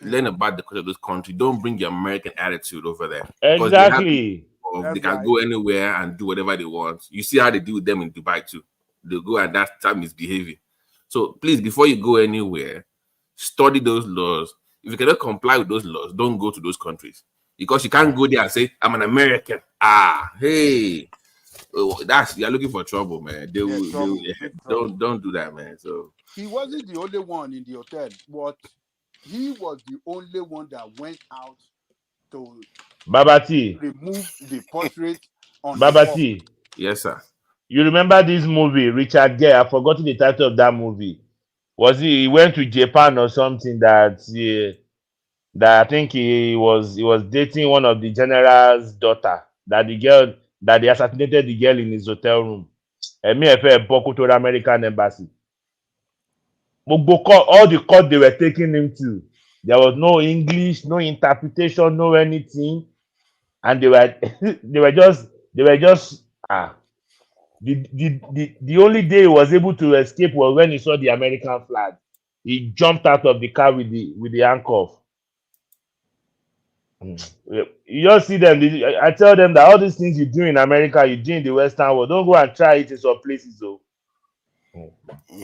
learn about the culture of this country. Don't bring your American attitude over there. Exactly. They can go anywhere and do whatever they want. You see how they do with them in Dubai too. They go and that time misbehaving. So please, before you go anywhere, study those laws. If you cannot comply with those laws, don't go to those countries. Because you can't go there and say, I'm an American. Hey. You're looking for trouble, man. Don't do that, man. So he wasn't the only one in the hotel, but he was the only one that went out to remove the portrait on the wall. Yes, sir. You remember this movie, Richard Gere? I've forgotten the title of that movie. He went to Japan or something that I think he was dating one of the general's daughter. That they assassinated the girl in his hotel room. And me to the American embassy. All the court they were taking him to, there was no English, no interpretation, no anything, and they were just the only day he was able to escape was when he saw the American flag. He jumped out of the car with the handcuff. You just see them. I tell them that all these things you do in America, you do in the Western world. Don't go and try it in some places, though.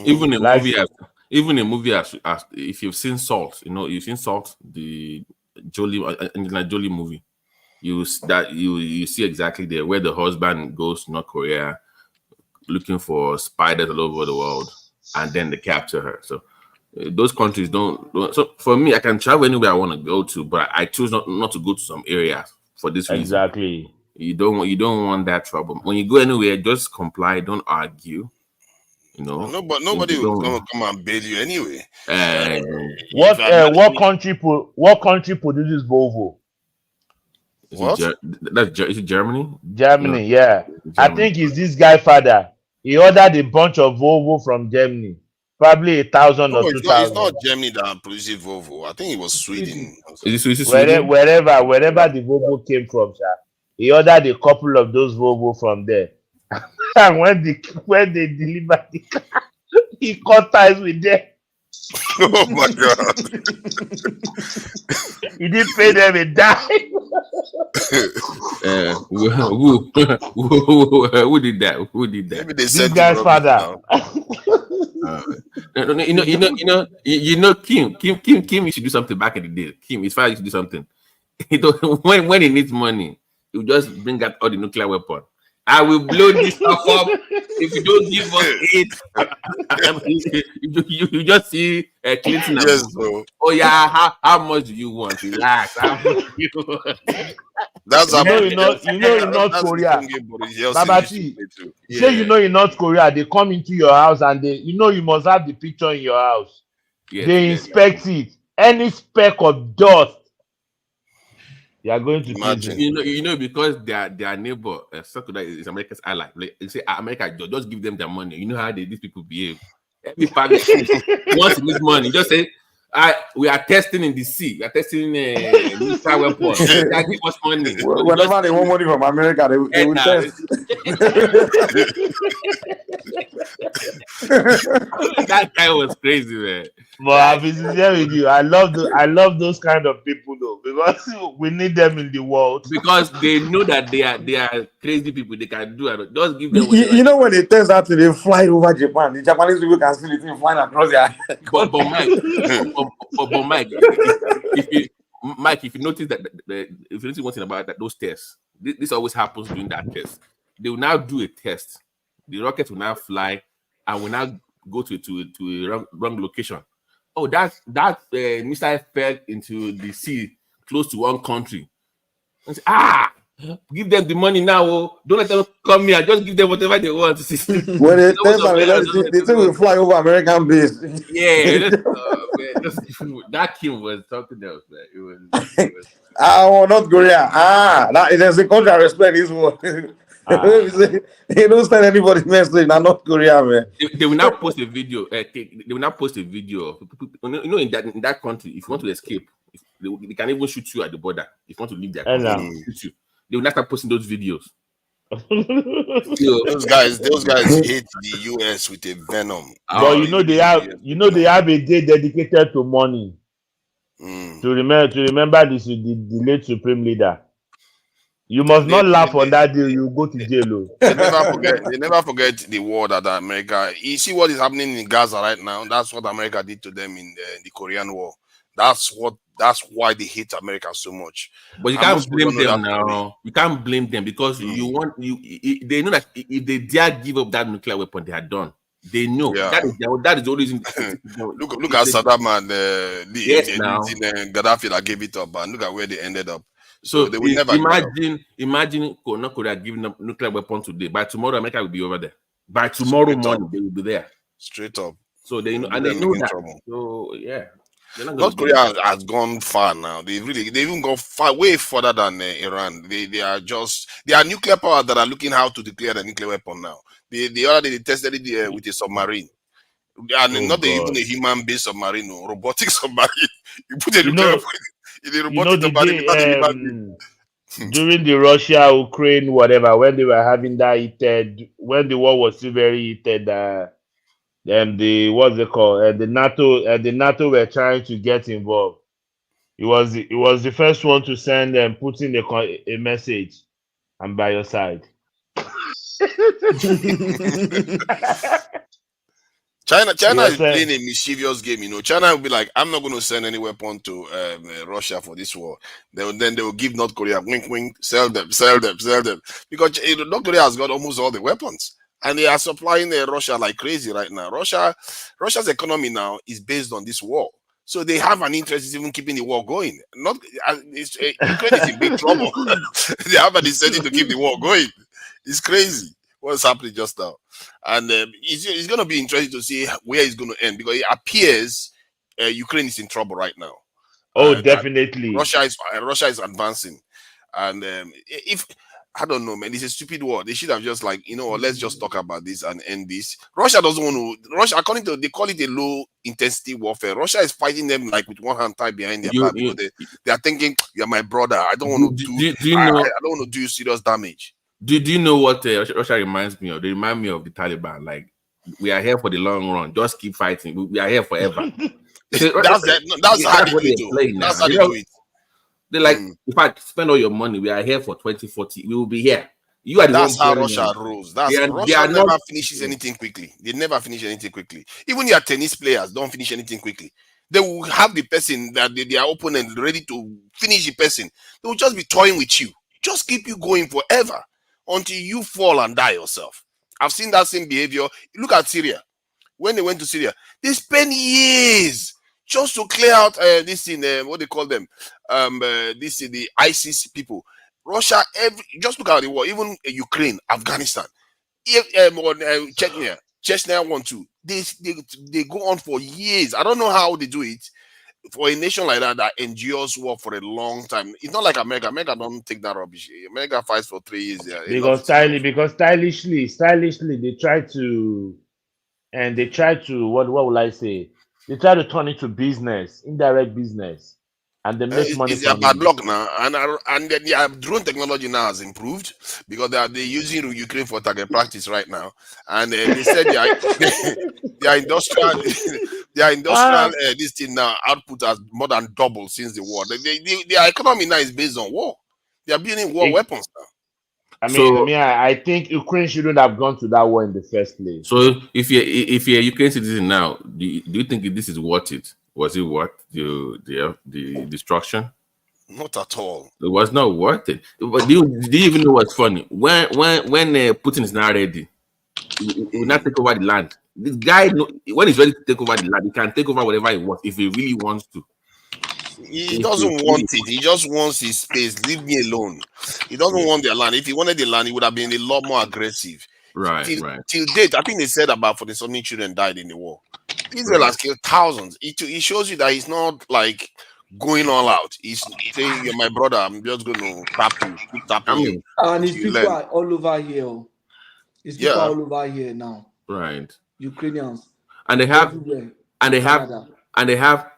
Even a Like, movie as if you've seen Salt, you've seen Salt, the Angelina Jolie movie. You see exactly there where the husband goes to North Korea looking for spiders all over the world, and then they capture her. So those countries don't. So for me, I can travel anywhere I want to go to, but I choose not to go to some areas for this reason. exactly. You don't want that trouble. When you go anywhere, just comply. Don't argue. Nobody will come and bail you anyway. What country produces Volvo? Is it Germany? Germany, No. yeah. Germany. I think it's this guy father. He ordered a bunch of Volvo from Germany, probably 1,000 or 2,000. It's not Germany that produces Volvo. I think it was Sweden. Is it Sweden? Wherever the Volvo came from, sir. He ordered a couple of those Volvo from there. And when they delivered the car, he cut ties with them. Oh my God. He didn't pay them a dime. Who did that? Who did that? Maybe they This guy's father. Kim used to do something back in the day. Kim, his father used to do something. When he needs money, he'll just bring out all the nuclear weapon. I will blow this stuff up if you don't give us it. You just see Clinton. Yes, bro. Oh yeah, how much do you want? Relax. How much do you want? That's in North Korea. Babati, in North Korea, they come into your house and you must have the picture in your house. They inspect it. Any speck of dust, you are going to prison. Because their neighbor, South Korea is America's ally. Like they say, America, just give them their money. You know how these people behave. Every family wants to need money. Just say, we are testing in the sea. We are testing nuclear weapons. They give us money. Whenever they want money from America, they will test. That guy was crazy, man. But I'll be sincere with you. I love those kind of people though, because we need them in the world. Because they know that they are crazy people. They can do it. Just give them. When they test that, they fly over Japan. The Japanese people can see the thing flying across their. But Mike, if you notice that if you notice one thing about those tests, this always happens during that test. They will now do a test. The rocket will now fly and will now go to a wrong location. Oh, that missile fell into the sea close to one country. Say, give them the money now. Oh. Don't let them come here. Just give them whatever they want. When they test the thing will fly over American base. Yeah, that Kim was something else, man. It was North Korea. There's a country I respect this one. They don't send anybody message. Now North Korea, man. They will now post a video. They will now post a video of people. In that country, if you want to escape, they can even shoot you at the border. If you want to leave their country, shoot you. They will not start posting those videos. Those guys hate the US with a venom. But they have a day dedicated to money. To remember the late supreme leader. You must not laugh on that day. You go to jail. They never forget the war that America. You see what is happening in Gaza right now. That's what America did to them in the Korean War. That's why they hate America so much. But you can't blame them now. You can't blame them because they know that if they dare give up that nuclear weapon, they are done. They know that is the only reason. Look at Saddam and Gaddafi that gave it up, and look at where they ended up. So they will never imagine North Korea giving up nuclear weapon today. By tomorrow, America will be over there. By tomorrow morning, they will be there. Straight up. So they know, and they know that. Trouble. So yeah. North Korea has gone far now. They even gone way further than Iran. They are nuclear power that are looking how to declare the nuclear weapon now. The other day they tested it with a submarine. And even a human-based submarine, robotic submarine. You put a nuclear weapon in a robotic submarine. During the Russia-Ukraine whatever, when they were having that heated, when the war was still very heated, the NATO were trying to get involved. It was the first one to send Putin a message. I'm by your side. China You is understand? playing a mischievous game. You know, China will be like, I'm not going to send any weapon to Russia for this war. Then they will give North Korea wink, wink, sell them, because North Korea has got almost all the weapons, and they are supplying Russia like crazy right now. Russia's economy now is based on this war, so they have an interest in even keeping the war going. Not Ukraine is in big trouble. They have an incentive to keep the war going. It's crazy what's happening just now. And it's going to be interesting to see where it's going to end, because it appears Ukraine is in trouble right now. Oh, That definitely. Russia is advancing, and if I don't know, man, it's a stupid war. They should have just like, let's just talk about this and end this. Russia doesn't want to. Russia, according to, they call it a low intensity warfare. Russia is fighting them like with one hand tied behind their back, because they are thinking, you're my brother. I don't want to I don't want to do you serious damage. Do you know what Russia reminds me of? They remind me of the Taliban. Like, we are here for the long run. Just keep fighting. We are here forever. That's how they do it. That's how they do it. They're like, in fact, spend all your money. We are here for 2040. We will be here. You are the That's one how Russia rules. Russia never finishes anything quickly. They never finish anything quickly. Even your tennis players don't finish anything quickly. They will have the person that their opponent ready to finish the person. They will just be toying with you. Just keep you going forever until you fall and die yourself. I've seen that same behavior. Look at Syria. When they went to Syria, they spent years just to clear out this thing. What they call them? The ISIS people. Russia. Just look at the war. Even Ukraine, Afghanistan, Chechnya want to. They go on for years. I don't know how they do it. For a nation like that endures war for a long time, it's not like America. America don't take that rubbish. America fights for 3 years. Because stylishly, they try to what will I say? They try to turn it to business, indirect business, and they make money It's their from bad it. luck now, and their drone technology now has improved, because they're using Ukraine for target practice right now, and they said their industrial this thing now output has more than doubled since the war. Their economy now is based on war. They are building war weapons now. I think Ukraine shouldn't have gone to that war in the first place. So if you're a Ukraine citizen now, do you think this is worth it? Was it worth the destruction? Not at all. It was not worth it. But do you even know what's funny? When Putin is not ready, he will not take over the land. This guy, when he's ready to take over the land, he can take over whatever he wants if he really wants to. He doesn't want it. He just wants his space. Leave me alone. He doesn't want their land. If he wanted the land, he would have been a lot more aggressive. Till date, I think they said about 40-something children died in the war. Israel has killed thousands. It shows you that he's not like going all out. He's saying, "You're my brother. I'm just going to tap you, keep tapping you." And his people are all over here. His people are all over here now. Right. Ukrainians. And they have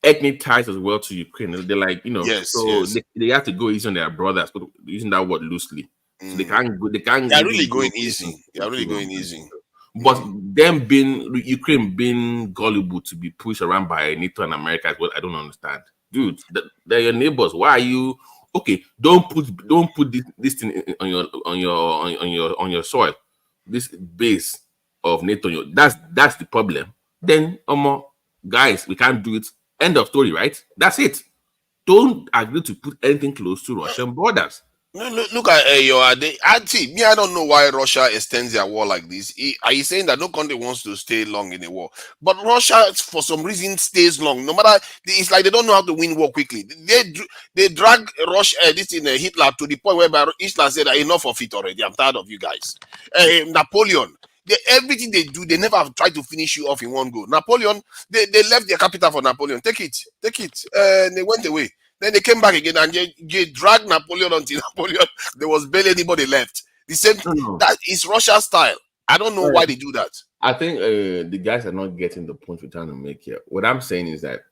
ethnic ties as well to Ukraine. They're like, they have to go easy on their brothers, but using that word loosely. So they can't. They're really going easy. But Ukraine being gullible to be pushed around by NATO and America is what I don't understand. Dude, they're your neighbors. Why are you okay? Don't put this thing on your soil. This base of NATO. That's the problem. Then guys, we can't do it. End of story, right? That's it. Don't agree to put anything close to Russian borders. Look at your me. I don't know why Russia extends their war like this. Are you saying that no country wants to stay long in a war? But Russia, for some reason, stays long. No matter, it's like they don't know how to win war quickly. They drag Russia, Hitler to the point where Hitler said, "Enough of it already. I'm tired of you guys." Napoleon. Everything they do, they never have tried to finish you off in one go. Napoleon, they left their capital for Napoleon. Take it. And they went away. Then they came back again and they dragged Napoleon until Napoleon, there was barely anybody left. The same, that is Russia style. I don't know why they do that. I think the guys are not getting the point we're trying to make here. What I'm saying is that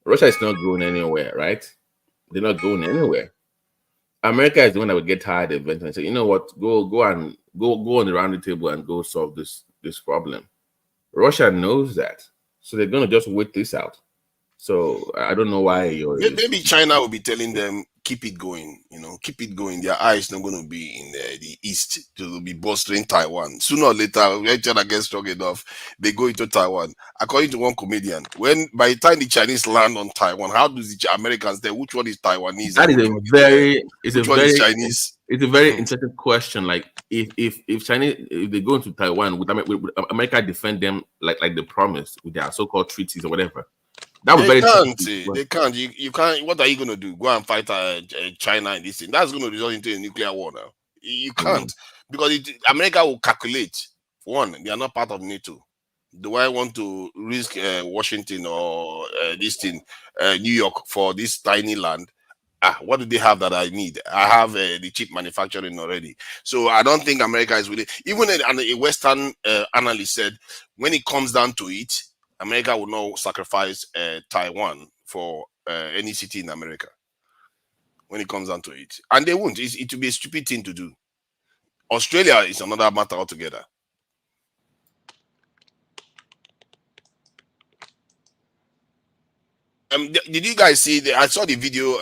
Russia is not going anywhere, right? They're not going anywhere. America is the one that will get tired eventually and say, you know what, go on the round table and go solve this problem. Russia knows that. So they're gonna just wait this out. So I don't know why maybe China will be telling them, keep it going. Keep it going. Their eyes not going to be in the east to be bolstering Taiwan. Sooner or later, when China gets strong enough, they go into Taiwan. According to one comedian, by the time the Chinese land on Taiwan, how do the Americans tell which one is Taiwanese That and is which one is Chinese? It's a very interesting question. Like if Chinese, if they go into Taiwan, would America defend them like they promised with their so-called treaties or whatever? That was They very can't. tricky. They can't. You can't. What are you going to do? Go and fight China and this thing? That's going to result into a nuclear war now. You can't because America will calculate. One, they are not part of NATO. Do I want to risk Washington or this thing, New York for this tiny land? What do they have that I need? I have the chip manufacturing already. So I don't think America is willing. Even a Western analyst said, when it comes down to it, America will not sacrifice Taiwan for any city in America. When it comes down to it. And they won't. It will be a stupid thing to do. Australia is another matter altogether. Did you guys see I saw the video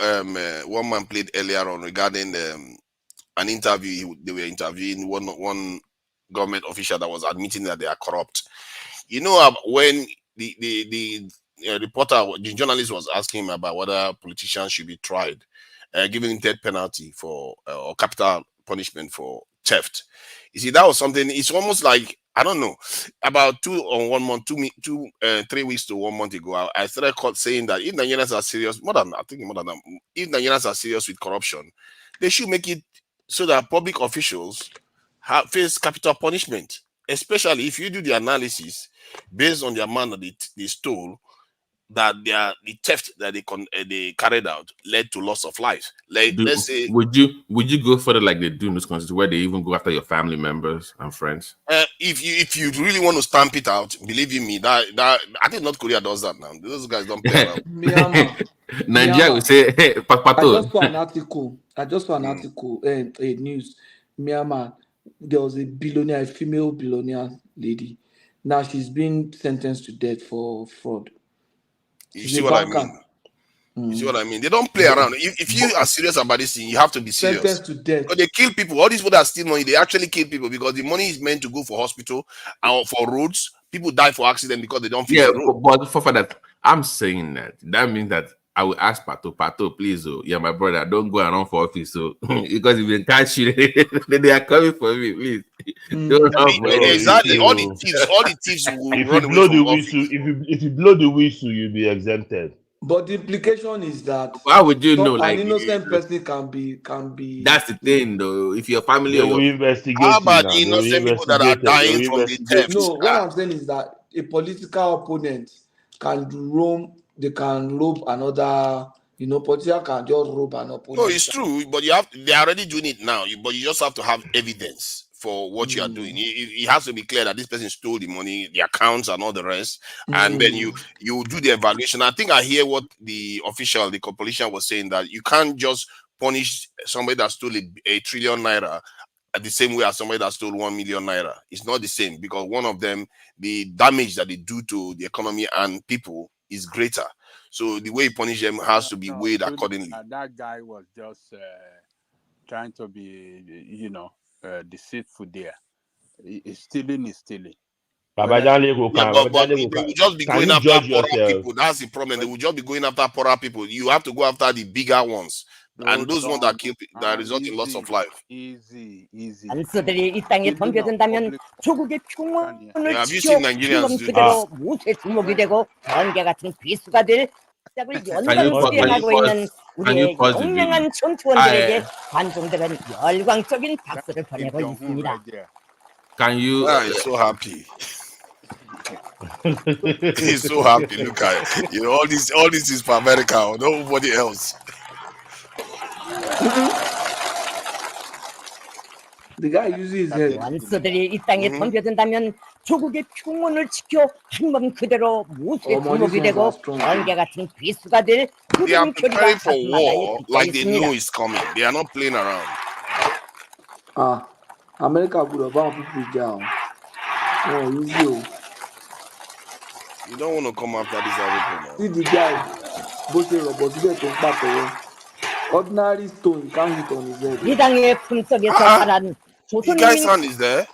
one man played earlier on regarding an interview. They were interviewing one government official that was admitting that they are corrupt. When the reporter, the journalist was asking him about whether politicians should be tried, giving death penalty for or capital punishment for theft. You see, that was something. It's almost like, I don't know, about 3 weeks to 1 month ago, I started saying that if Nigerians are serious, more than that, if Nigerians are serious with corruption, they should make it so that public officials face capital punishment, especially if you do the analysis based on the amount that they stole, that the theft that they carried out led to loss of life. Let's say, would you go further like they do in this country, where they even go after your family members and friends? If you really want to stamp it out, believe in me, that I think North Korea does that now. Those guys don't play around. Nigeria will say, hey, I just saw an article. A news. Myanmar, there was a female billionaire lady. Now she's been sentenced to death for fraud. You see what I mean? You see what I mean? They don't play around. If you are serious about this thing, you have to be serious. Sentenced to death. Because they kill people. All these people that steal money, they actually kill people because the money is meant to go for hospital and for roads. People die for accident because they don't fix the road. But for that, I'm saying that means that I will ask Pato, please, my brother, don't go around for office, because if they catch you, they are coming for me, please. Exactly. All the thieves will if run you away blow from the office. whistle, if you blow the whistle, you'll be exempted. But the implication is that how would you know? An innocent person can be. That's the thing, though. If your family, they will investigate. How about the innocent people that are dying from the theft? No, what I'm saying is that a political opponent can roam. They can rob another. Politician can just rob an opponent. No, it's true, but they're already doing it now. But you just have to have evidence for what you are doing. It has to be clear that this person stole the money, the accounts, and all the rest. And then you do the evaluation. I think I hear what the politician was saying, that you can't just punish somebody that stole a trillion naira the same way as somebody that stole 1 million naira. It's not the same, because one of them, the damage that they do to the economy and people is greater. So the way you punish them has to be weighed accordingly. That guy was just trying to be, deceitful there. Stealing is stealing. But they will just be going after poorer people. That's the problem. They will just be going after poorer people. You have to go after the bigger ones. And those ones that kill people, that result in loss of life. Easy. 안쓰들이 이 땅에 덤벼든다면 조국의 평온을 Have you 지켜 seen Nigerians 황금 do 그대로 무쇠 주먹이 되고 번개 같은 비수가 될 시작을 연방 수행하고 있는 우리의 용맹한 전투원들에게 관중들은 열광적인 박수를 보내고 있습니다. Can you? He's so happy. He's so happy. Look at it. All this is for America or nobody else. The guy uses his head. 원수들이 이 땅에 덤벼든다면 조국의 평온을 지켜 한번 그대로 무쇠 주먹이 되고 번개 같은 비수가 될 They are 푸른 표리가 preparing for 가슴마다에 war 붙어 like they know 있습니다. it's coming. They are not playing around. America could have bound people down. Oh, easy. You don't want to come after this people now. See the guy, both robot, Ordinary stone, you can't hit on his head. 이 당의 품속에서 자란 The guy's 조선민 hand is there.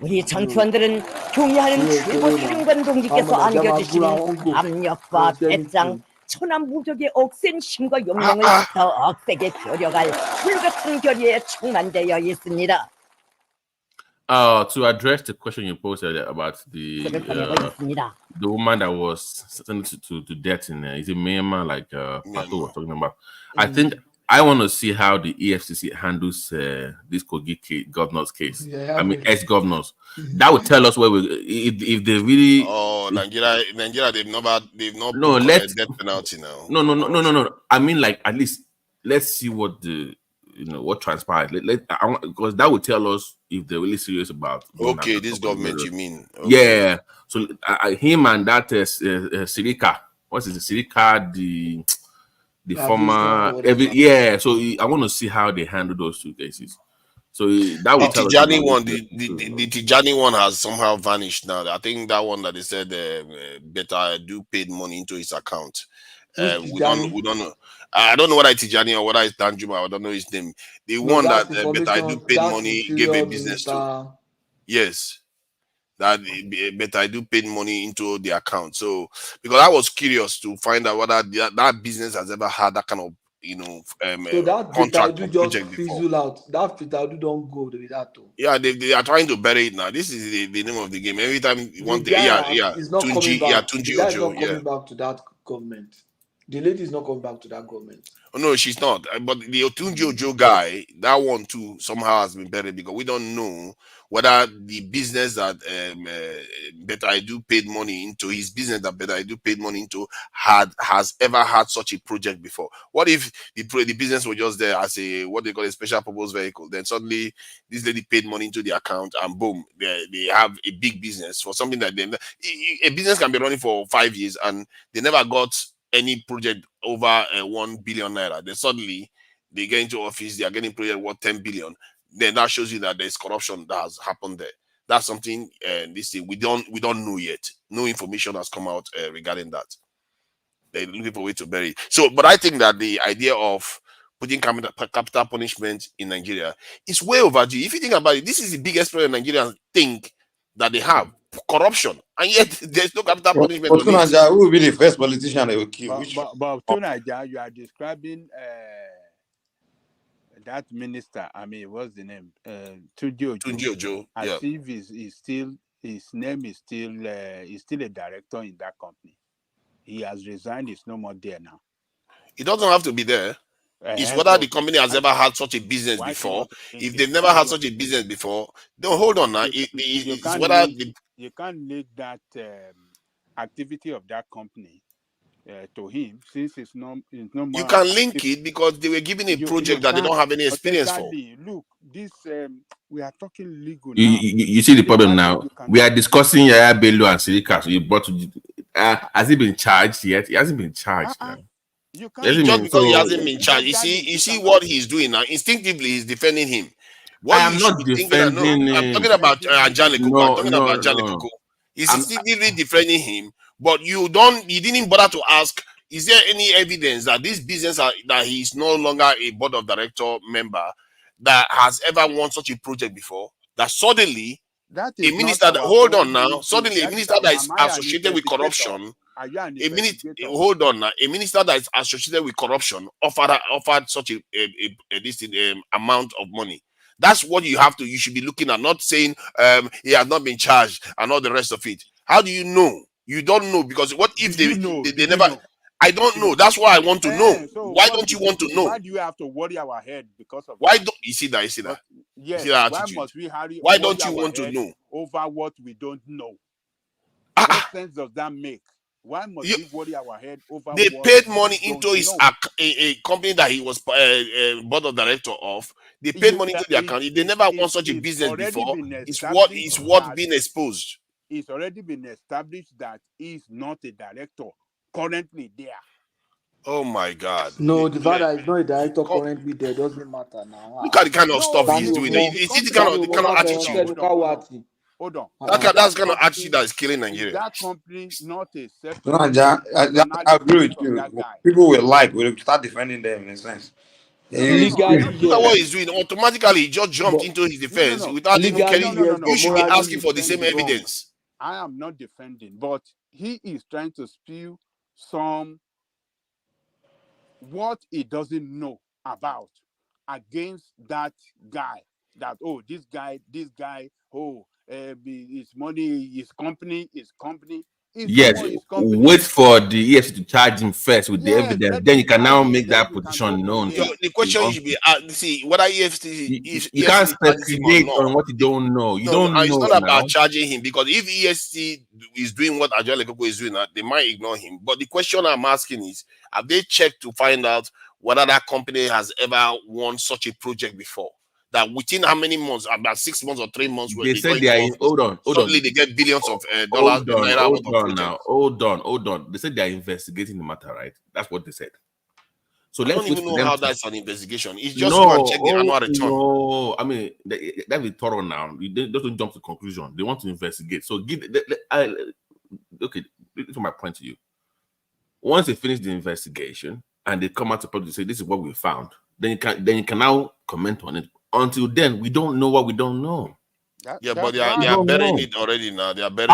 우리 전투원들은 경의하는 최고 사령관 동지께서 안겨주신 압력과 배짱, 천하무적의 억센 힘과 용맹을 더 억세게 겨려갈 불같은 결의에 충만되어 있습니다. To address the question you posted about the woman that was sentenced to death in is it Myanmar, like Pato was talking about. I think I want to see how the EFCC handles this Kogi governor's case. I mean, ex-governors. That would tell us where we if they really. Oh, Nigeria, they've not no let death penalty now. No. I mean, like at least let's see what the what transpired. Because that would tell us if they're really serious about. Okay, this government, you mean? Okay. Yeah. So him and that Sirika, what's it? Sirika, the former, So I want to see how they handle those two cases. So that would tell Tijani us one, the Tijani one has somehow vanished now. I think that one that they said better do paid money into his account. We don't know. I don't know whether it's Tijani or whether it's Danjuma. I don't know his name. The one that better do paid money gave a business to. Yes. That better do paid money into the account. So because I was curious to find out whether that business has ever had that kind of so that contract do just fizzle out. That Fitadu don't go with that too. Yeah, they are trying to bury it now. This is the name of the game. Every time you want it's not coming back. Tunji The guy is Ojo, not coming back to that government. The lady is not coming back to that government. Oh, no, she's not. But the Otunji Ojo guy, that one too, somehow has been buried because we don't know whether the business that Better I Do paid money into, his business that Better I Do paid money into, has ever had such a project before. What if the business was just there as a what they call a special purpose vehicle? Then suddenly this lady paid money into the account and boom, they have a big business for something that a business can be running for 5 years and they never got any project over 1 billion naira. Then suddenly they get into office, they are getting project worth 10 billion. Then that shows you that there's corruption that has happened there. That's something we don't know yet. No information has come out regarding that. They're looking for a way to bury it. So, but I think that the idea of putting capital punishment in Nigeria is way overdue. If you think about it, this is the biggest problem Nigerians think that they have. Corruption, and yet there's no capital punishment. But Tunaja, who will be the first politician they will kill? But Tunaja, you are describing that minister. I mean, what's the name? Tunji Ojo. As if his name is still a director in that company. He has resigned. He's no more there now. He doesn't have to be there. It's whether the company has ever had such a business before. If they've never had such a business before, then hold on now. You can't link that activity of that company to him, since it's no more. You can link it because they were given a project that they don't have any experience for. Look, this we are talking legal now. You see the problem now. We are discussing Yaya Bello and Sirika. So you brought to has he been charged yet? He hasn't been charged now. Just because he hasn't been charged. You see what he's doing now. Instinctively, he's defending him. I am not defending him. I'm talking about Ajani Kuku. He's instinctively defending him, but you didn't bother to ask, is there any evidence that this business that he is no longer a board of director member that has ever won such a project before? That suddenly a minister that is associated with corruption. A minister that is associated with corruption offered such a amount of money. That's what you should be looking at, not saying he has not been charged and all the rest of it. How do you know? You don't know, because what if they never know? I don't know. That's why I want to know. So why don't you want to know? Why do you have to worry our head because of why that? don't you see that? You see that? Yes. See that Why attitude? must we Why don't you want to know over what we don't know? What sense does that make? Why must we worry our head over? They paid money into his a company that he was board of director of. They paid money into the account. They never won such a business before. It's what being exposed. It's already been established that he's not a director currently there. Oh my God! No, the fact that he's not a director currently there doesn't matter now. Look at the kind of stuff he's doing. It's the kind of attitude. Hold on. That's kind of attitude that is killing Is Nigeria. that company not a No, I personality agree with from you. that guy? People will start defending them in a sense. Look at what he's doing. Automatically, he just jumped into his defense without even caring. You should be asking for the same evidence. I am not defending, but he is trying to spew some what he doesn't know about against that guy. That this guy, his money, his company. It's no Yes, more his company. wait for the EFCC to charge him first with the evidence. Then you can now make that then position known. So the question you should be see whether EFCC You can't charges him or speculate not. on what you don't know. You No, don't know it's not now. about charging him, because if EST is doing what Ajay Lekoko is doing, they might ignore him. But the question I'm asking is, have they checked to find out whether that company has ever won such a project before? That within how many months, about 6 months or 3 months, They said they are in, hold on. suddenly they get billions of dollars naira worth of projects. Hold on. They said they are investigating the matter, right? That's what they said. So I let's don't wait even for know them how to- that's an investigation. It's just go and check the annual return. No, I mean that be thorough now. They don't jump to conclusion. They want to investigate. So okay. This is my point to you. Once they finish the investigation and they come out to public to say this is what we found, then you can now comment on it. Until then, we don't know what we don't know. But they are burying it already now. They are burying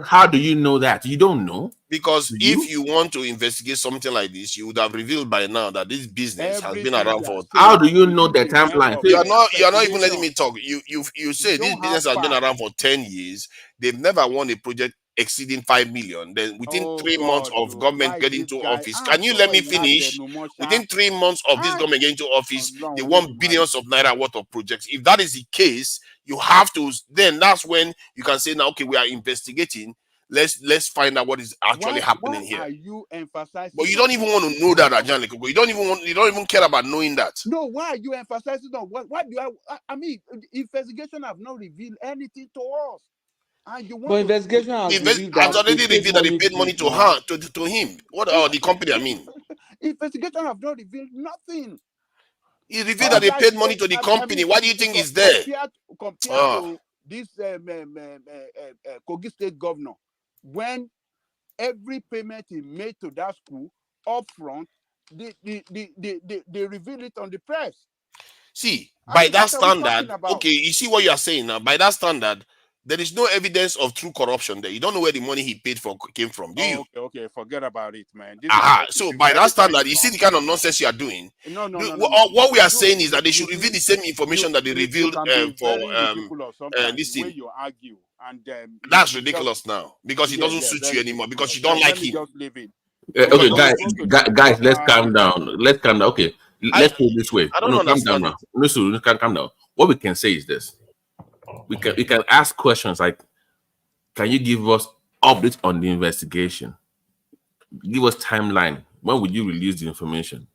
How do you know that? You don't know? Because if you want to investigate something like this, you would have revealed by now that this business has been around for. How do you know the timeline? You are not even letting me talk. You say this business has been around for 10 years. They've never won a project exceeding 5 million. Then within 3 months of government getting into office, can you let me finish? Within 3 months of this government getting into office, they won billions of naira worth of projects. If that is the case, you have to. Then that's when you can say, now, okay, we are investigating. Let's find out what is actually happening here. Are you emphasizing? But you don't even want to know that, Ajay Lekoko. You don't even care about knowing that. No, why are you emphasizing on what do I mean? Investigation have not revealed anything to us. And you want investigation has already revealed that they paid money to him. What are the company? I mean, investigation have not revealed nothing. He revealed that they paid money to the company. Why do you think it's there? Compared to this Kogi State governor, when every payment he made to that school upfront, they reveal it on the press. See, by that standard, okay, you see what you are saying now. By that standard, there is no evidence of true corruption there. You don't know where the money he paid for came from, do you? Okay, forget about it, man. So by that standard, you see the kind of nonsense you are doing. No. What we are saying is that they should reveal the same information that they revealed for this thing. You argue, and that's ridiculous now, because it doesn't suit you anymore, because you don't like him. Just leave it. Okay, guys, let's calm down. Let's calm down. Okay, let's put it this way. I don't understand. Calm down now. No, calm down. What we can say is this: we can ask questions like, "Can you give us updates on the investigation? Give us timeline. When would you release the information?"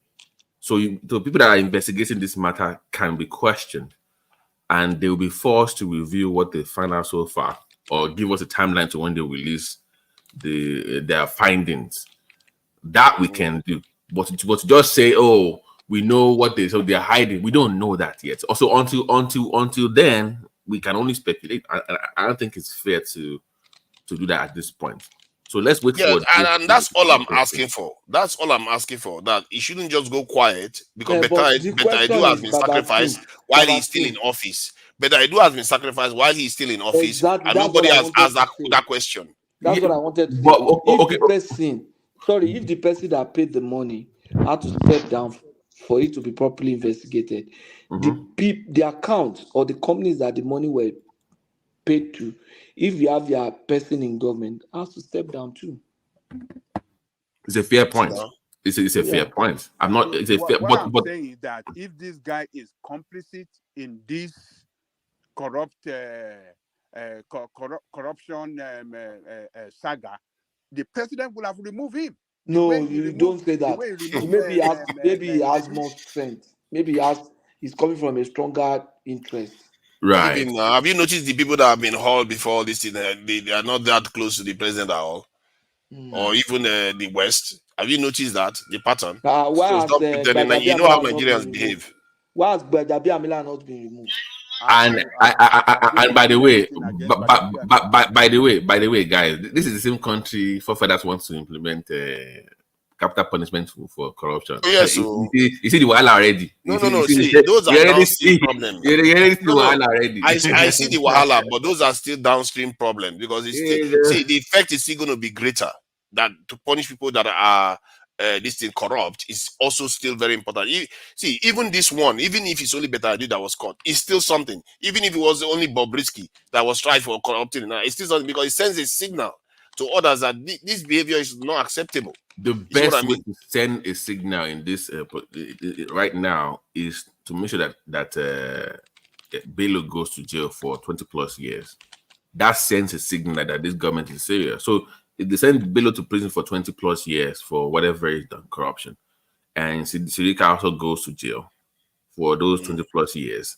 So the people that are investigating this matter can be questioned, and they will be forced to review what they find out so far, or give us a timeline to when they release their findings. That we can do, but to just say, "Oh, we know what they're hiding," we don't know that yet. Also, until then, we can only speculate. I don't think it's fair to do that at this point. So let's wait for it. And that's all I'm asking for. That's all I'm asking for. That it shouldn't just go quiet, because Beta Edu has been sacrificed while he's still in office. Beta Edu has been sacrificed while he's still in office, Exactly. and nobody has asked that question. That's what I wanted to say. If the person that paid the money had to step down for it to be properly investigated, the account or the companies that the money were paid to, if you have your person in government, has to step down too. It's a fair point. It's a fair point. I'm not. It's a fair. What I'm saying is that if this guy is complicit in this corruption saga, the president will have removed him. No, you don't say that. Maybe he has more strength. Maybe he's coming from a stronger interest. Right. Even, have you noticed the people that have been hauled before this thing? They are not that close to the president at all, or even the West. Have you noticed that the pattern? Why so stop pretending. You know how Nigerians behave. Why has Gbajabiamila not been removed? And by the way, by the way, guys, this is the same country for that wants to implement capital punishment for corruption. Yes, you see the wahala already. No. See, those are downstream problems. You already see the wahala already. I see the wahala, but those are still downstream problems because it's still, see, the effect is still going to be greater. That to punish people that are this thing corrupt is also still very important. See, even this one, even if it's only Betadu that was caught, it's still something. Even if it was only Bobrisky that was tried for corrupting, it's still something because it sends a signal to others that this behavior is not acceptable. The best way to send a signal in this right now is to make sure that Bello goes to jail for 20 plus years. That sends a signal that this government is serious. So if they send Bello to prison for 20 plus years for whatever is done, corruption, and Sirika also goes to jail for those 20 plus years,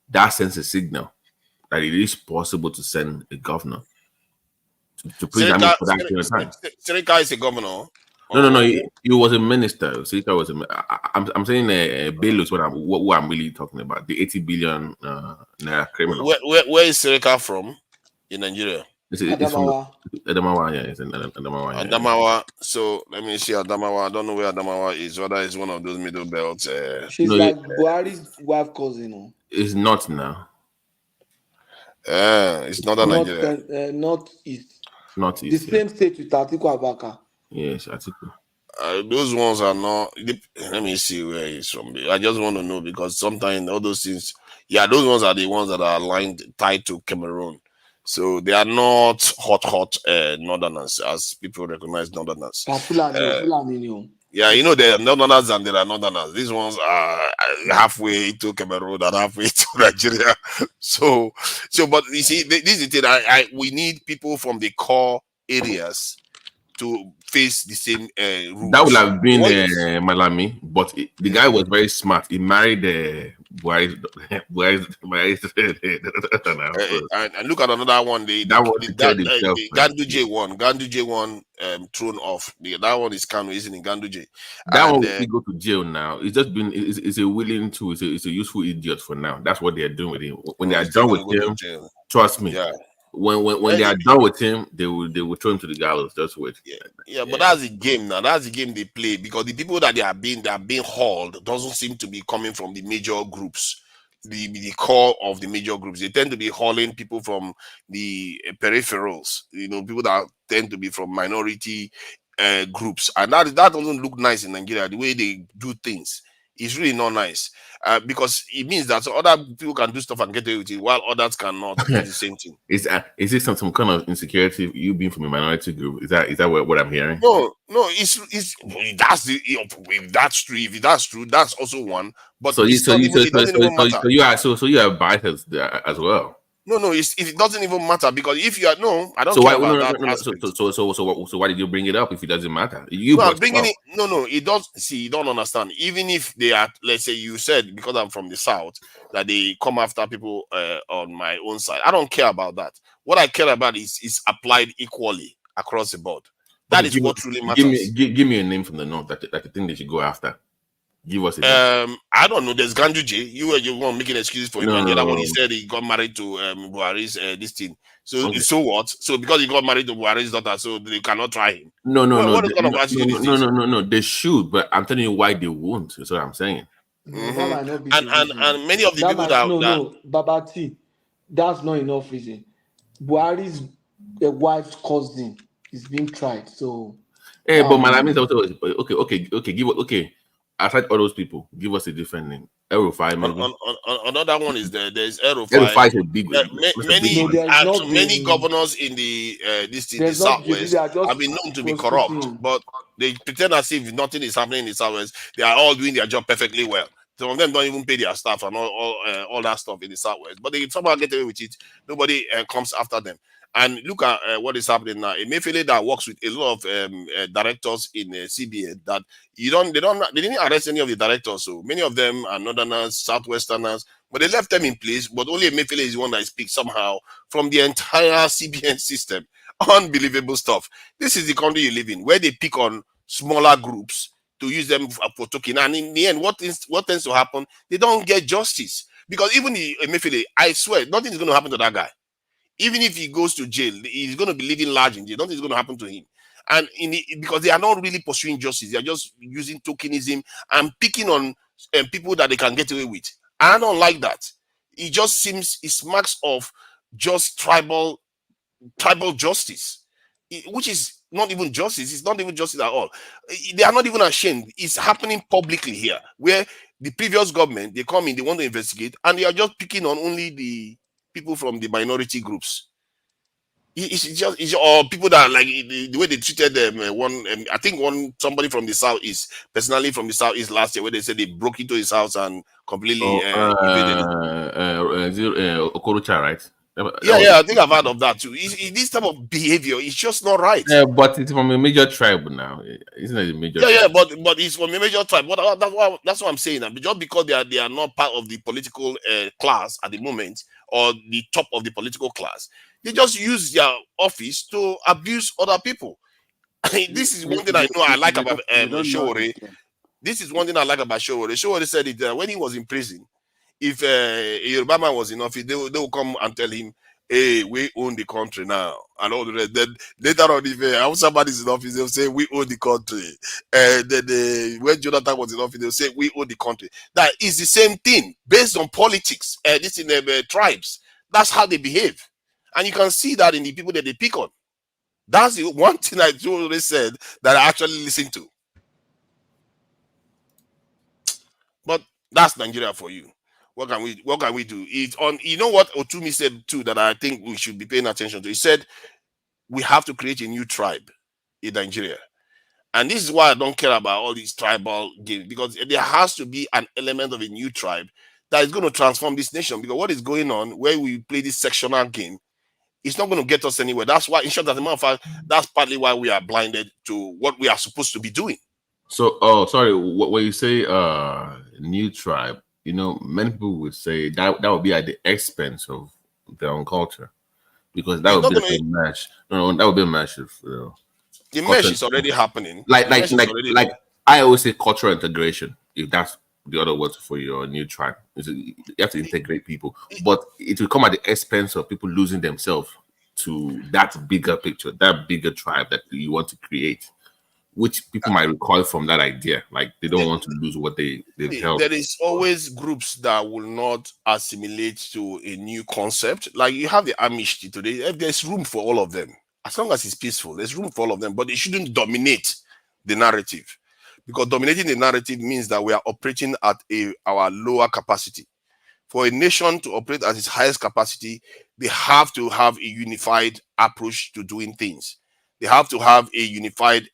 that sends a signal that it is possible to send a governor to prison for that period of time. Sirika is a governor. No. He was a minister. Sirika was I'm saying Bello is what I'm really talking about. The 80 billion naira criminal. Where is Sirika from in Nigeria? Adamawa. Adamawa, yeah, it's in Adamawa. Adamawa. So let me see Adamawa. I don't know where Adamawa is. Whether it's one of those middle belts. She's like Buhari's wife cousin. It's not now. It's not a Nigeria. Not East. Not East. The same state with Atiku Abubakar. Yes, Atiku. Those ones are not. Let me see where he's from. I just want to know because sometimes all those things. Yeah, those ones are the ones that are tied to Cameroon. So they are not hot northerners as people recognize northerners. Yeah, you know, there are northerners and there are northerners. These ones are halfway to Cameroon and halfway to Nigeria. So, but you see, this is the thing. We need people from the core areas to face the same rules. That would have been Malami, but the guy was very smart. He married Buhari. And look at another one. The Ganduje one thrown off. That one is Kanu, isn't it? Ganduje. That one will go to jail now. It's just been it's a willing tool. It's a useful idiot for now. That's what they're doing with him. When they are done with him, trust me. Yeah. When they are done with him, they will throw him to the gallows. Just wait. Yeah, but that's the game now. That's the game they play because the people that are being hauled doesn't seem to be coming from the major groups, the core of the major groups. They tend to be hauling people from the peripherals. You know, people that tend to be from minority groups, and that doesn't look nice in Nigeria. The way they do things is really not nice. Because it means that other people can do stuff and get away with it while others cannot do the same thing. Is it some kind of insecurity, you being from a minority group? Is that what I'm hearing? No, if that's true, that's also one. But it doesn't even matter. So you are biased as well. No, it doesn't even matter because if you are I don't care about that. So why did you bring it up if it doesn't matter? I'm bringing it. No, it does. See, you don't understand. Even if they are, let's say you said because I'm from the south that they come after people on my own side. I don't care about that. What I care about is applied equally across the board. That is what truly matters. Give me a name from the north that the thing they should go after. Give us a name. I don't know. There's Ganduje. You were making excuses for him. And the other one, he said he got married to Buhari's this thing. So okay. So what? So because he got married to Buhari's daughter, so they cannot try him. No. They should, but I'm telling you why they won't. That's what I'm saying. Mm-hmm. And many of the people Babati, that's not enough reason. Buhari's wife's cousin is being tried. So but Malami okay. Aside all those people, give us a different name. Erufai, maybe. Another one is there's Erufai. Erufai is a big one. Many governors in the Southwest have been known to be corrupt, but they pretend as if nothing is happening in the Southwest. They are all doing their job perfectly well. Some of them don't even pay their staff and all that stuff in the Southwest, but they somehow get away with it. Nobody comes after them. And look at what is happening now. Emefiele that works with a lot of directors in CBN that they didn't arrest any of the directors. So many of them are Northerners, Southwesterners, but they left them in place. But only Emefiele is the one that speaks somehow from the entire CBN system. Unbelievable stuff. This is the country you live in, where they pick on smaller groups to use them for token. And in the end, what tends to happen? They don't get justice. Because even the Emefiele, I swear, nothing is going to happen to that guy. Even if he goes to jail, he's going to be living large in jail. Nothing is going to happen to him. And because they are not really pursuing justice, they are just using tokenism and picking on people that they can get away with. I don't like that. It just seems it smacks of just tribal justice, which is not even justice. It's not even justice at all. They are not even ashamed. It's happening publicly here, where the previous government, they come in, they want to investigate, and they are just picking on only the people from the minority groups. It's or people that like the way they treated them. I think somebody from the southeast, personally from the southeast last year, where they said they broke into his house and completely invaded it. Okorocha, right? Yeah, I think I've heard of that too. This type of behavior is just not right. But it's from a major tribe now, isn't it? A major tribe? But it's from a major tribe. That's what I'm saying. Just because they are not part of the political class at the moment, or the top of the political class, they just use their office to abuse other people. This is one thing I know I like about Showore. This is one thing I like about Showore. Showore said it when he was in prison. If a Yoruba man was in office, they will come and tell him, "Hey, we own the country now," and all the rest. Then later on, if somebody's in office, they'll say, "We own the country." Then when Jonathan was in office, they'll say, "We own the country." That is the same thing based on politics. This in the tribes. That's how they behave, and you can see that in the people that they pick on. That's the one thing I already said that I actually listened to. But that's Nigeria for you. What can we do? It's on. You know what Otumi said too that I think we should be paying attention to. He said we have to create a new tribe in Nigeria, and this is why I don't care about all these tribal games, because there has to be an element of a new tribe that is going to transform this nation. Because what is going on where we play this sectional game, it's not going to get us anywhere. That's why, in short, as a matter of fact, that's partly why we are blinded to what we are supposed to be doing. So, sorry, when you say new tribe, you know, many people would say that would be at the expense of their own culture, because that would be a match. No, that would be a match of the mesh is already happening. Like I always say, cultural integration. If that's the other word for your new tribe, you have to integrate people, but it will come at the expense of people losing themselves to that bigger picture, that bigger tribe that you want to create, which people might recoil from that idea. Like they don't want to lose what they've held. There is always groups that will not assimilate to a new concept. Like you have the Amish today. There's room for all of them. As long as it's peaceful, there's room for all of them. But it shouldn't dominate the narrative. Because dominating the narrative means that we are operating at our lower capacity. For a nation to operate at its highest capacity, they have to have a unified approach to doing things. They have to have a unified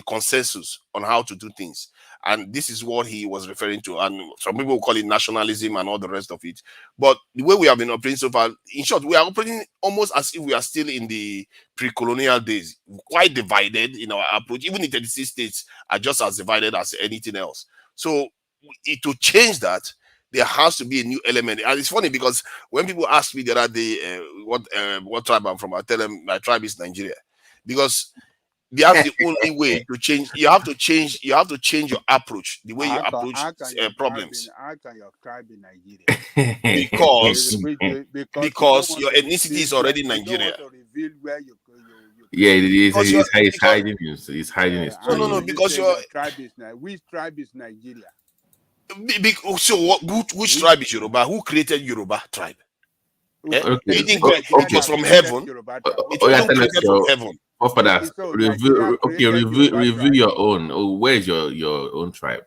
consensus on how to do things. And this is what he was referring to. And some people will call it nationalism and all the rest of it. But the way we have been operating so far, in short, we are operating almost as if we are still in the pre-colonial days, quite divided in our approach. Even the 36 states are just as divided as anything else. So to change that, there has to be a new element. And it's funny because when people ask me the other day what tribe I'm from, I tell them my tribe is Nigeria. Because that's the only way to change. You have to change your approach, the way you approach problems. How can your tribe in Nigeria? because your ethnicity is already Nigeria. Yeah, he's hiding his No, because your tribe is which tribe is Nigeria? So which tribe is Yoruba? Who created Yoruba tribe? It was from heaven. It wasn't created from heaven. For that, review your own. Where's your own tribe?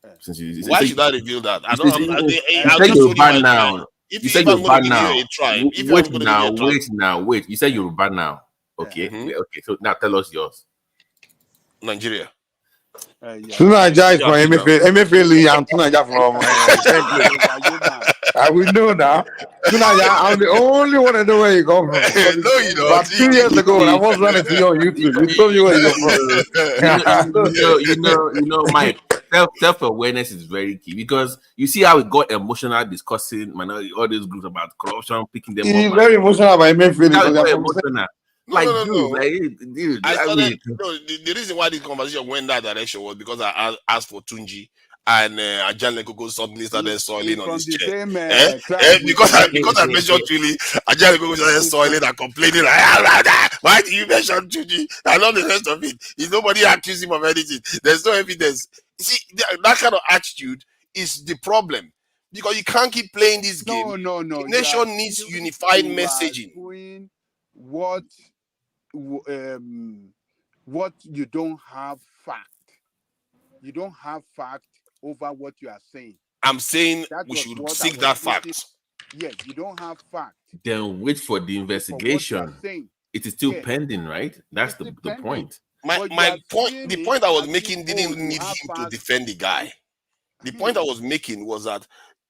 Why should I reveal that? I don't. You said Yoruba now. You said Yoruba now. Wait. You said Yoruba now. Okay. Okay. So now tell us yours. Nigeria. Tunaja is from Emefiele and Tunaja from I will know now. Tunaja, I'm the only one that know where you come from. No, you don't. But 2 years ago, when I was running to you on YouTube, you told me where you're from. You know, Mike. Self-awareness is very key, because you see how we got emotional discussing all these groups about corruption, picking them up. He's very emotional about Emefiele. Dude, the reason why this conversation went that direction was because I asked for Tunji, and Ajahn Lekoko suddenly started soiling on from his the chair. same tribe with Because I mentioned Chuli, Ajahn Lekoko started soiling and complaining like, why do you mention Chuli and all the rest of it? Is nobody accused him of anything? There's no evidence. You see, that kind of attitude is the problem. Because you can't keep playing this game. No. The nation needs unified messaging. Doing what you don't have fact. You don't have fact over what you are saying. I'm saying That we was should what seek I was that putting. fact. Yes, you don't have fact Then wait for the for what you are investigation. saying. It is still Yes, pending, right? That's it's still the pending. point. But you are The seeing point I was as if, making didn't you need have him to facts. defend the guy. The point I was making was that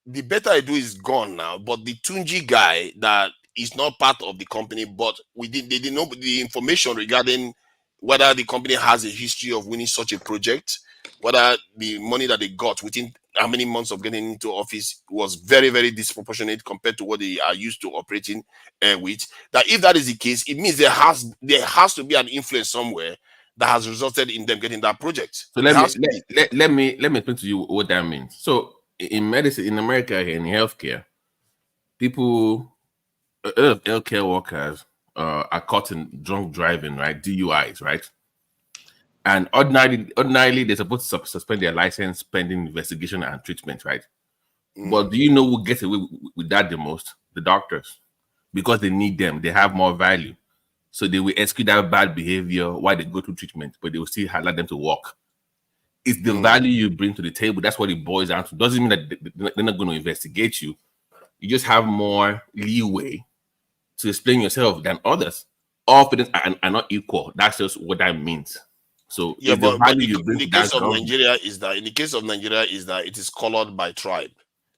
the better I do is gone now, but the Tunji guy that is not part of the company, but they didn't know the information regarding whether the company has a history of winning such a project, whether the money that they got within how many months of getting into office was very, very disproportionate compared to what they are used to operating with. That if that is the case, it means there has to be an influence somewhere that has resulted in them getting that project. So let me explain to you what that means. So in medicine, in America, in healthcare, people, healthcare workers are caught in drunk driving, right? DUIs, right? And ordinarily they're supposed to suspend their license pending investigation and treatment, right? But do you know who gets away with that the most? The doctors, because they need them. They have more value. So they will excuse that bad behavior while they go through treatment, but they will still allow them to work. It's the value you bring to the table. That's what it boils down to. Doesn't mean that they're not going to investigate you. You just have more leeway to explain yourself than others. All students are not equal. That's just what that means. So yeah, it's the but value you bring in the to case that of government. Nigeria is that it is colored by tribe.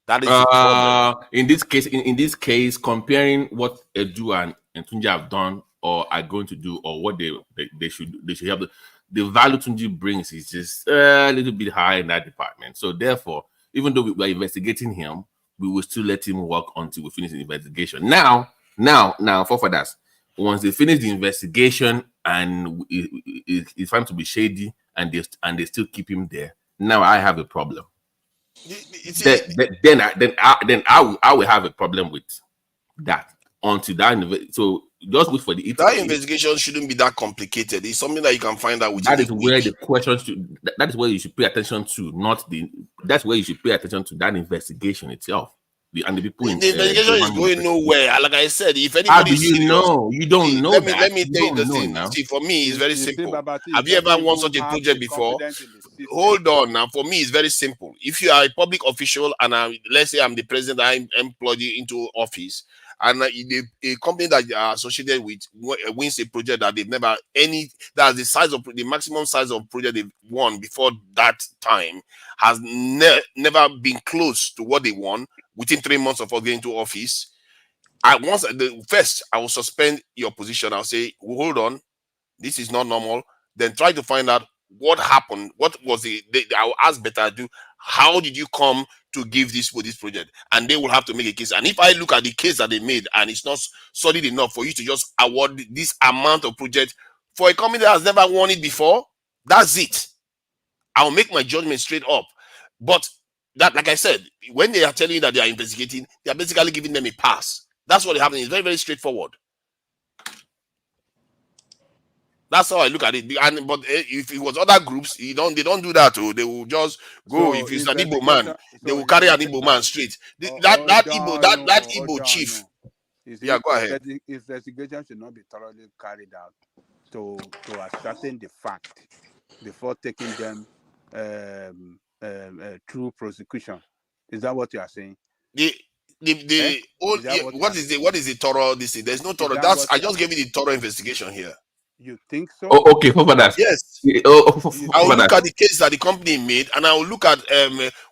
That is the problem. In this case, comparing what Edu and Tunji have done or are going to do, or what they should have, the value Tunji brings is just a little bit high in that department. So therefore, even though we are investigating him, we will still let him work until we finish the investigation. Now, for that, once they finish the investigation and it's found to be shady, and they still keep him there, now I have a problem. Then I will have a problem with that until that. So just wait for the That investigation shouldn't be that complicated. It's something that you can find out within that is a where week. the questions should, that is where you should pay attention to, not the. That's where you should pay attention to that investigation itself. And the people The investigation is going nowhere. Like I said, if anybody how do you know? You don't know that. Let me You tell you don't this know thing. now. See, for me, it's very simple. Babati, Have you ever won such a project before? Hold on now. For me, it's very simple. If you are a public official and let's say I'm the president, I employed you into office, and a company that you are associated with wins a project that they've never that's the size of the maximum size of project they've won before that time has never been close to what they won within 3 months of us getting into office. I will suspend your position. I'll say, well, hold on, this is not normal. Then try to find out what happened. What was I will ask better do. How did you come to give this for this project? And they will have to make a case. And if I look at the case that they made and it's not solid enough for you to just award this amount of project for a company that has never won it before, that's it. I'll make my judgment straight up. But that, like I said, when they are telling you that they are investigating, they are basically giving them a pass. That's what is happening. It's very, very straightforward. That's how I look at it. But if it was other groups, they don't do that. They will just go. If it's an Igbo man, they will carry an Igbo man straight. That Igbo chief. Yeah, go ahead. Investigation should not be thoroughly carried out to ascertain the fact before taking them through prosecution. Is that what you are saying? What is the thorough this thing? There's no thorough. I just gave you the thorough investigation here. You think so? Oh, okay, for that. Yes. I will look at the case that the company made, and I will look at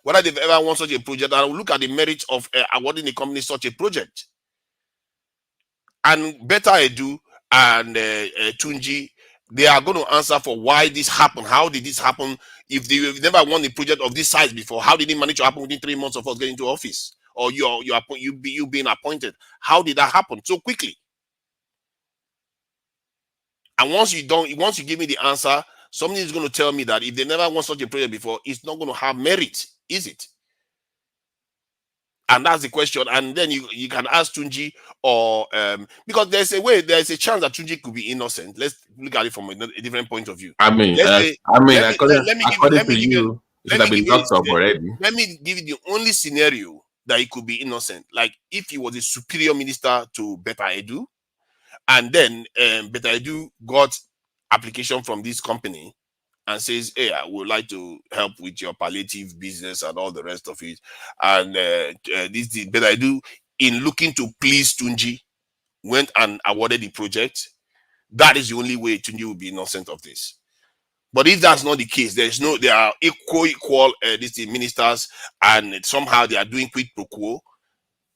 whether they've ever won such a project. I will look at the merits of awarding the company such a project. And Better Edu and Tunji, they are going to answer for why this happened. How did this happen? If they've never won a project of this size before, how did it manage to happen within 3 months of us getting into office, or you being appointed? How did that happen so quickly? And once you give me the answer, somebody is going to tell me that if they never won such a project before, it's not going to have merit. Is it? And that's the question. And then you can ask Tunji, or because there's a chance that Tunji could be innocent. Let's look at it from a different point of view. I mean, Let's say, according to you, it should have been locked up already. Let me give you the only scenario that he could be innocent. Like if he was a superior minister to Beta Edu, and then Beta Edu got application from this company and says, hey, I would like to help with your palliative business and all the rest of it. And this Beta Edu, in looking to please Tunji, went and awarded the project. That is the only way Tunji will be innocent of this. But if that's not the case, they are equal these ministers, and somehow they are doing quid pro quo,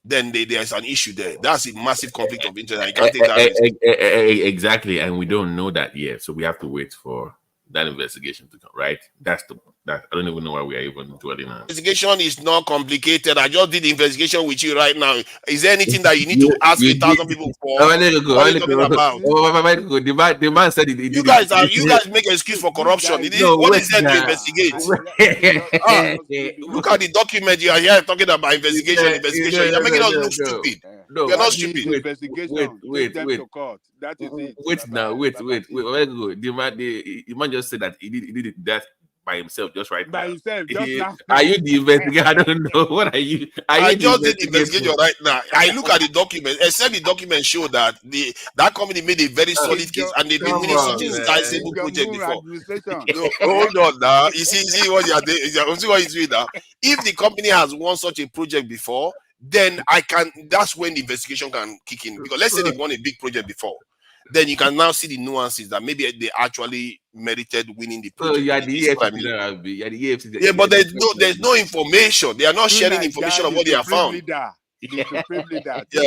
then there's an issue there. That's a massive conflict of interest. And you can't take that risk. Exactly, and we don't know that yet, so we have to wait for that investigation to come. Right? That I don't even know why we are even dwelling on. Investigation is not complicated. I just did the investigation with you right now. Is there anything that you need to ask 1,000 people for? What are you talking about? The man said it. You guys make an excuse for corruption. What is there to investigate? Look at the document you are here talking about investigation. You're making us look stupid. You're not stupid. Wait. That is it. Wait. The man just said that he did that by himself, just right by now. Himself, just now. Are you the investigator? I don't know. What are you? I just did the investigation right now. I look at the document. Except the document show that that company made a very solid case, and they've been winning such a sizable project before. No, hold on now. You see what you are doing. You see what he's doing now. If the company has won such a project before, then that's when the investigation can kick in. Because let's say they won a big project before, then you can now see the nuances that maybe they actually merited winning the project. You are the EFCC. Yeah, but there's no information. They are not sharing information of what they have found. Yeah,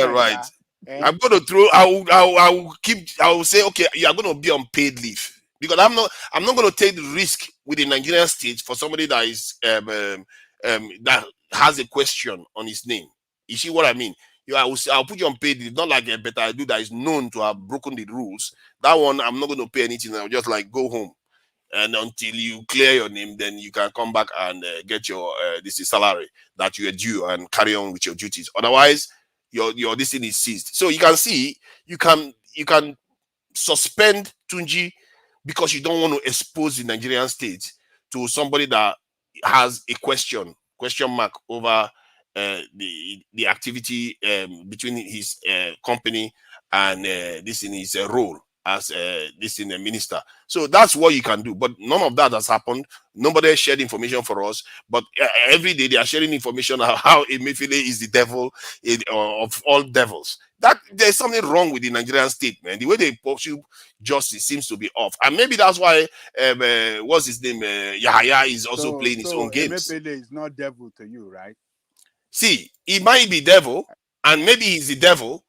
right. I'm going to throw. I will say, okay, you are going to be on paid leave, because I'm not going to take the risk with the Nigerian state for somebody that is that has a question on his name. You see what I mean? I'll put you on paid leave, not like a Beta Edu that is known to have broken the rules. That one, I'm not going to pay anything. I'll just like go home, and until you clear your name, then you can come back and get your salary that you are due and carry on with your duties. Otherwise, your this thing is seized. So you can see, you can suspend Tunji because you don't want to expose the Nigerian state to somebody that has a question mark over the activity between his company and this in his role as this in a minister. So that's what you can do. But none of that has happened. Nobody shared information for us. But every day they are sharing information on how Emefiele is the devil of all devils. That there's something wrong with the Nigerian state, man. The way they pursue justice seems to be off, and maybe that's why what's his name, Yahaya is also playing his own games. Emefiele is not devil to you, right? See, he might be devil, and maybe he's the devil,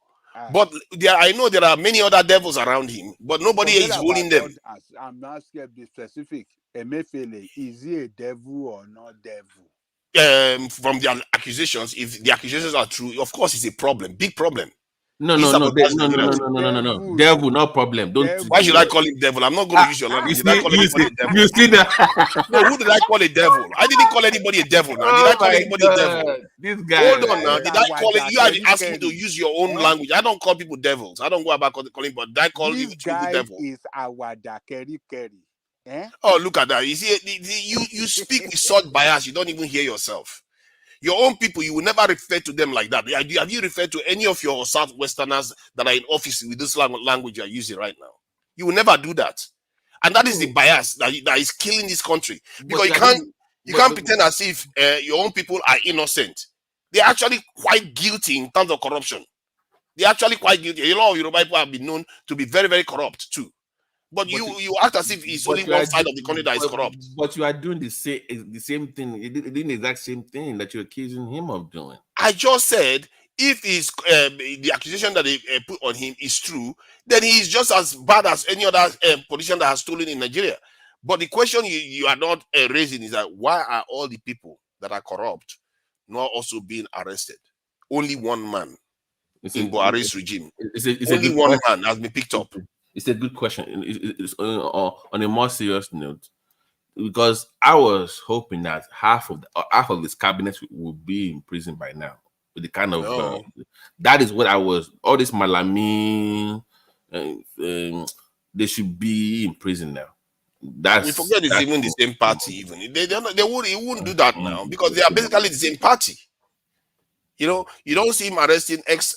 but I know there are many other devils around him, but nobody is holding them. I'm not scared to be specific. Emefiele, is he a devil or not devil? From the accusations, if the accusations are true, of course it's a problem, big problem. No. Devil, no problem. Why should I call him devil? I'm not going to use your language. Did I call anybody a devil? You see that? No, who did I call a devil? I didn't call anybody a devil now. Did I call anybody a devil? This guy. Hold on now. Did I call it? You are asking me to use your own language. I don't call people devils. I don't go about calling, but did I call you people devil? This guy is awada keri. Oh, look at that. You see, you speak with such bias, you don't even hear yourself. Your own people, you will never refer to them like that. Have you referred to any of your Southwesterners that are in office with this language you are using right now? You will never do that. And that is the bias that is killing this country. Because you can't pretend as if your own people are innocent. They're actually quite guilty in terms of corruption. They're actually quite guilty. A lot of Yoruba people have been known to be very, very corrupt too. But you act as if it's only one side of the country that is corrupt. But you are doing the same thing, doing the exact same thing that you're accusing him of doing. I just said, if the accusation that they put on him is true, then he is just as bad as any other politician that has stolen in Nigeria. But the question you are not raising is that why are all the people that are corrupt not also being arrested? Only one man in Buhari's regime. Only one man has been picked up. It's a good question. It's on a more serious note. because I was hoping that half of this cabinet would be in prison by now. With the kind of No. that is what I was. All this Malami, they should be in prison now. We forget it's even the same party. Even they wouldn't do that now because they are basically the same party. You know, you don't see him arresting ex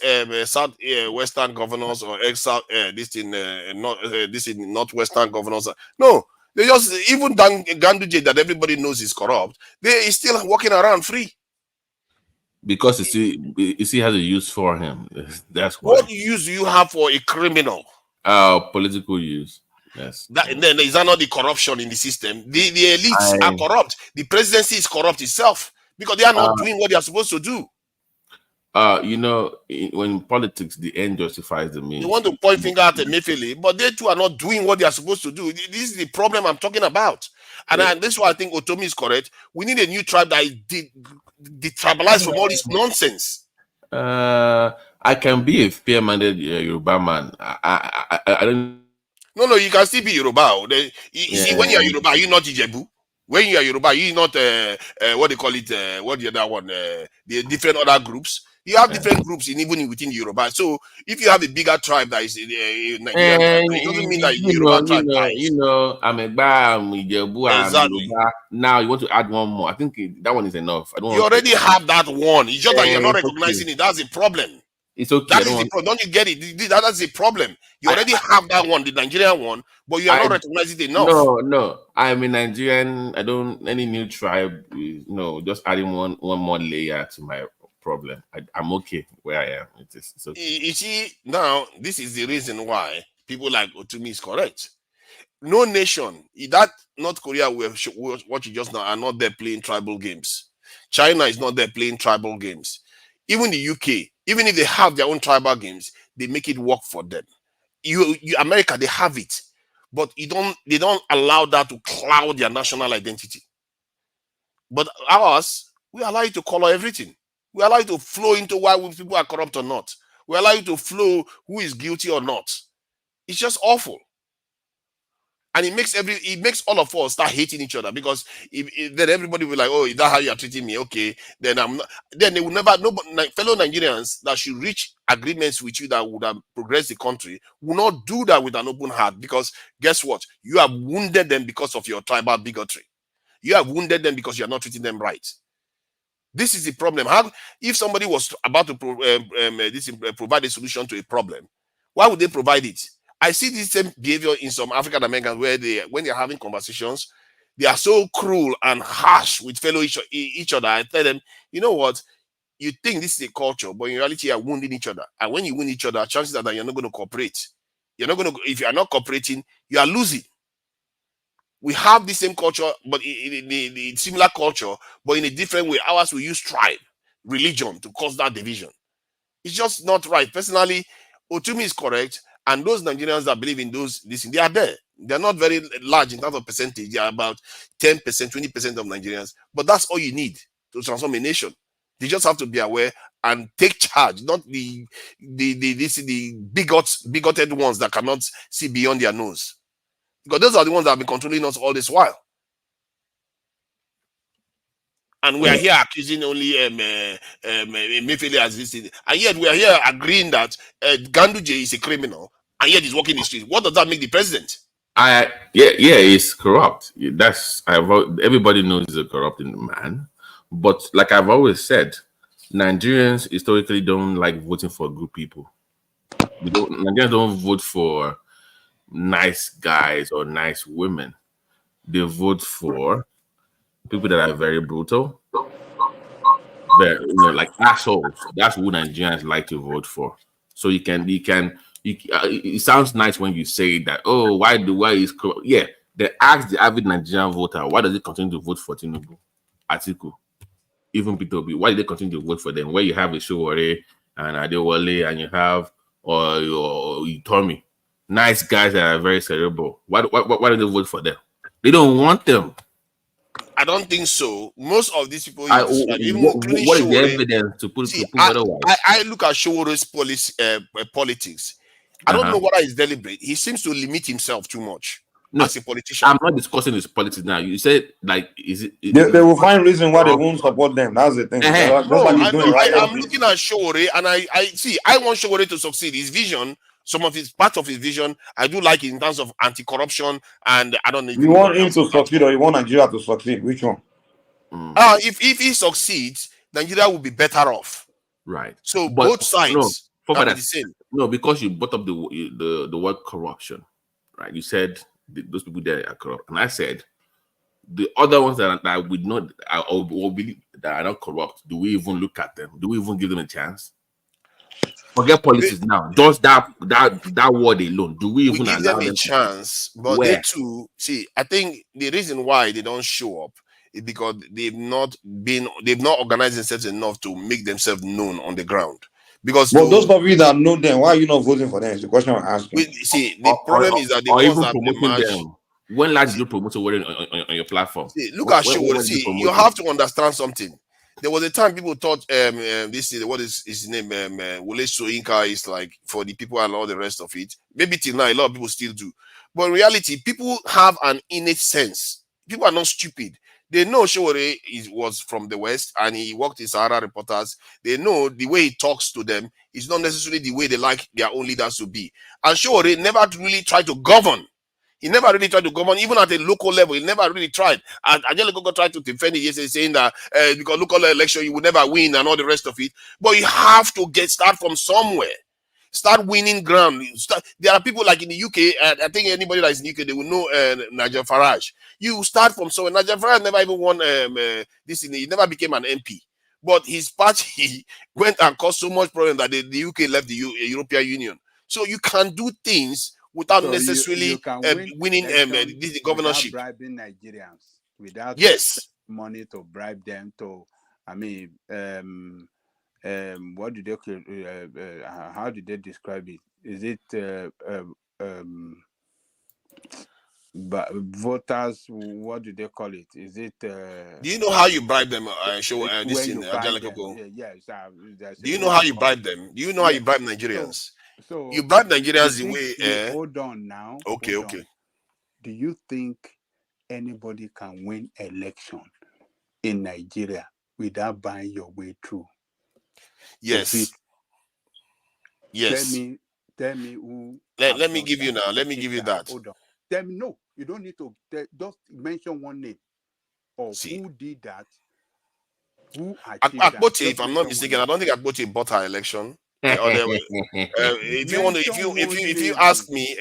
South Western governors or ex South this in Northwestern governors. No, they just even Ganduje that everybody knows is corrupt. They is still walking around free because you see has a use for him. That's what use do you have for a criminal? Political use. Yes. Then is that not the corruption in the system? The elites are corrupt. The presidency is corrupt itself because they are not doing what they are supposed to do. You know, when politics, the end justifies the means. You want to point finger at Emefiele, but they too are not doing what they are supposed to do. This is the problem I'm talking about. And this is why I think Otomi is correct. We need a new tribe that is detribalized from all this nonsense. I can be a fair-minded Yoruba man. I don't. No, you can still be Yoruba. You see, when you are Yoruba, are you not Ijebu? When you are Yoruba, you not what they call it? What the other one? The different other groups. You have different groups even within the Yoruba. So if you have a bigger tribe that is Nigeria, it doesn't mean that the Yoruba tribe dies. You know, I'm Ijebu, exactly. Yoruba. Now you want to add one more. I think that one is enough. You already have that one. It's just that you're not recognizing it. That's a problem. It's okay. That is the problem. Don't you get it? That's the problem. You already have that one, the Nigerian one, but you are not recognizing it enough. No. I'm a Nigerian. I don't any new tribe. Just adding one more layer to my problem. I'm okay where I am. It's okay. You see, now this is the reason why people like Otumi is correct. No nation, that North Korea what you just now are not there playing tribal games. China is not there playing tribal games. Even the UK, even if they have their own tribal games, they make it work for them. America, they have it, but they don't allow that to cloud their national identity. But ours, we allow you to color everything. We allow you to flow into why people are corrupt or not. We allow you to flow who is guilty or not. It's just awful. And it makes all of us start hating each other because then everybody will be like, oh, is that how you are treating me? Okay, then I'm not. Then they will never. Fellow Nigerians that should reach agreements with you that would have progressed the country will not do that with an open heart because guess what? You have wounded them because of your tribal bigotry. You have wounded them because you are not treating them right. This is the problem. If somebody was about to provide a solution to a problem, why would they provide it? I see this same behavior in some African Americans where when they're having conversations, they are so cruel and harsh with fellow each other. I tell them, you know what? You think this is a culture, but in reality, you are wounding each other. And when you wound each other, chances are that you're not going to cooperate. If you are not cooperating, you are losing. We have the same culture, but the similar culture, but in a different way. Ours will use tribe, religion to cause that division. It's just not right. Personally, Otumi is correct. And those Nigerians that believe in they are there. They're not very large in terms of percentage. They are about 10%, 20% of Nigerians. But that's all you need to transform a nation. They just have to be aware and take charge, not the bigoted ones that cannot see beyond their nose. Because those are the ones that have been controlling us all this while. And we are here accusing only Emefiele as this, and yet we are here agreeing that Ganduje is a criminal, and yet he's walking the streets. What does that make the president? He's corrupt. Everybody knows he's a corrupt man. But like I've always said, Nigerians historically don't like voting for good people. Nigerians don't vote for nice guys or nice women. They vote for people that are very brutal, like assholes. That's who Nigerians like to vote for. So it sounds nice when you say that. Oh, why is they ask the average Nigerian voter, why does he continue to vote for Tinubu, Atiku, even Peter Obi? Why do they continue to vote for them? Where you have a Showore and Adewale and you have or Tommy, nice guys that are very cerebral. Why do they vote for them? They don't want them. I don't think so. Most of these people, what is the evidence to prove otherwise? I look at Showore's politics. I don't know whether it's deliberate. He seems to limit himself too much. as a politician. I'm not discussing his politics now. You said like, is it? They will find reason why they won't support them. That's the thing. Just No, like he's I doing know. right now. I'm looking at Showore, and I see. I want Showore to succeed. His vision, some of his part of his vision, I do like it in terms of anti-corruption, and I don't know if You want him to succeed, or you want Nigeria to succeed? Which one? If he succeeds, Nigeria will be better off. Right. So But both sides can be that, the same. no, because you brought up the word corruption, right? You said those people there are corrupt, and I said the other ones that we not or believe that are not corrupt. Do we even look at them? Do we even give them a chance? Forget politics now. Just that word alone. Do we even give allow them a them chance? But they too see. I think the reason why they don't show up is because they've not organized themselves enough to make themselves known on the ground. Because those of you that know them, why are you not voting for them? Is the question I'm asking. See, the problem is that the ones that promoting them. When last you promote on your platform? See, look at Showore. See, you have to understand something. There was a time people thought this is what is his name, Wole Soyinka is like for the people and all the rest of it. Maybe till now a lot of people still do, but in reality, people have an innate sense. People are not stupid. They know Showore was from the West and he worked in Sahara Reporters. They know the way he talks to them is not necessarily the way they like their own leaders to be. And Showore never really tried to govern. He never really tried to govern, even at a local level. He never really tried. And Ajay Gogo tried to defend it yesterday, saying that because local election, you will never win and all the rest of it. But you have to start from somewhere. Start winning ground. There are people like in the UK, I think anybody that is in the UK, they will know Nigel Farage. You start from somewhere. Nigel Farage never even won this. He never became an MP. But his party went and caused so much problem that the UK left the European Union. So you can do things without necessarily winning the governorship. Without bribing Nigerians, without money to bribe them to, I mean, what do they how did they describe it? Is it but voters? What do they call it? Is it? Do you know how you bribe them? This in Do you know how you bribe them? Do you know how you bribe Nigerians? So you bribe Nigerians the way. Hold on now. Okay. Do you think anybody can win election in Nigeria without buying your way through? Yes. Tell me who. Let me give you now. Let me give you that. Hold on. Tell me, no, you don't need to just mention one name of who did that. Who achieved that? Akpoti, if I'm not mistaken, I don't think Akpoti bought her election. If you ask me,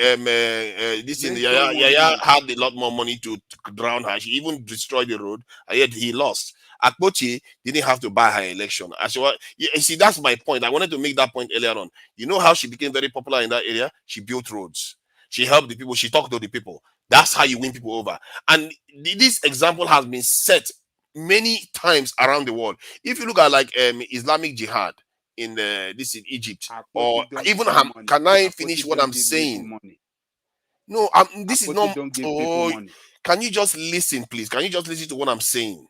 this in Yaya had a lot more money to drown her. She even destroyed the road, and yet he lost. Akpoti didn't have to buy her election. You see, that's my point. I wanted to make that point earlier on. You know how she became very popular in that area? She built roads. She helped the people. She talked to the people. That's how you win people over. And this example has been set many times around the world. If you look at like Islamic Jihad in this in Egypt, or even can I finish what I'm saying? No, this is not. Can you just listen, please? Can you just listen to what I'm saying?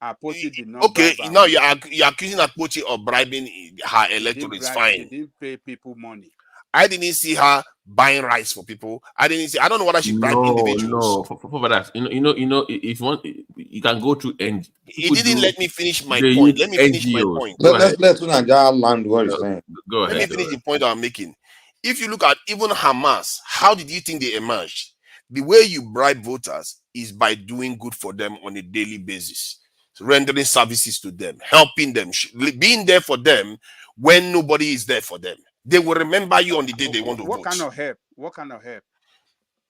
Okay, now you're accusing Akpoti of bribing her electorate. It's fine. She didn't pay people money. I didn't see her buying rice for people. I don't know whether she bribed individuals. No, for that. You know, if you want, you can go through and he didn't let me finish my point. Let me finish my point. Let's land what he's saying. Go ahead. Let me finish the point I'm making. If you look at even Hamas, how did you think they emerged? The way you bribe voters is by doing good for them on a daily basis, rendering services to them, helping them, being there for them when nobody is there for them. They will remember you on the day they want to vote. What kind of help? What kind of help?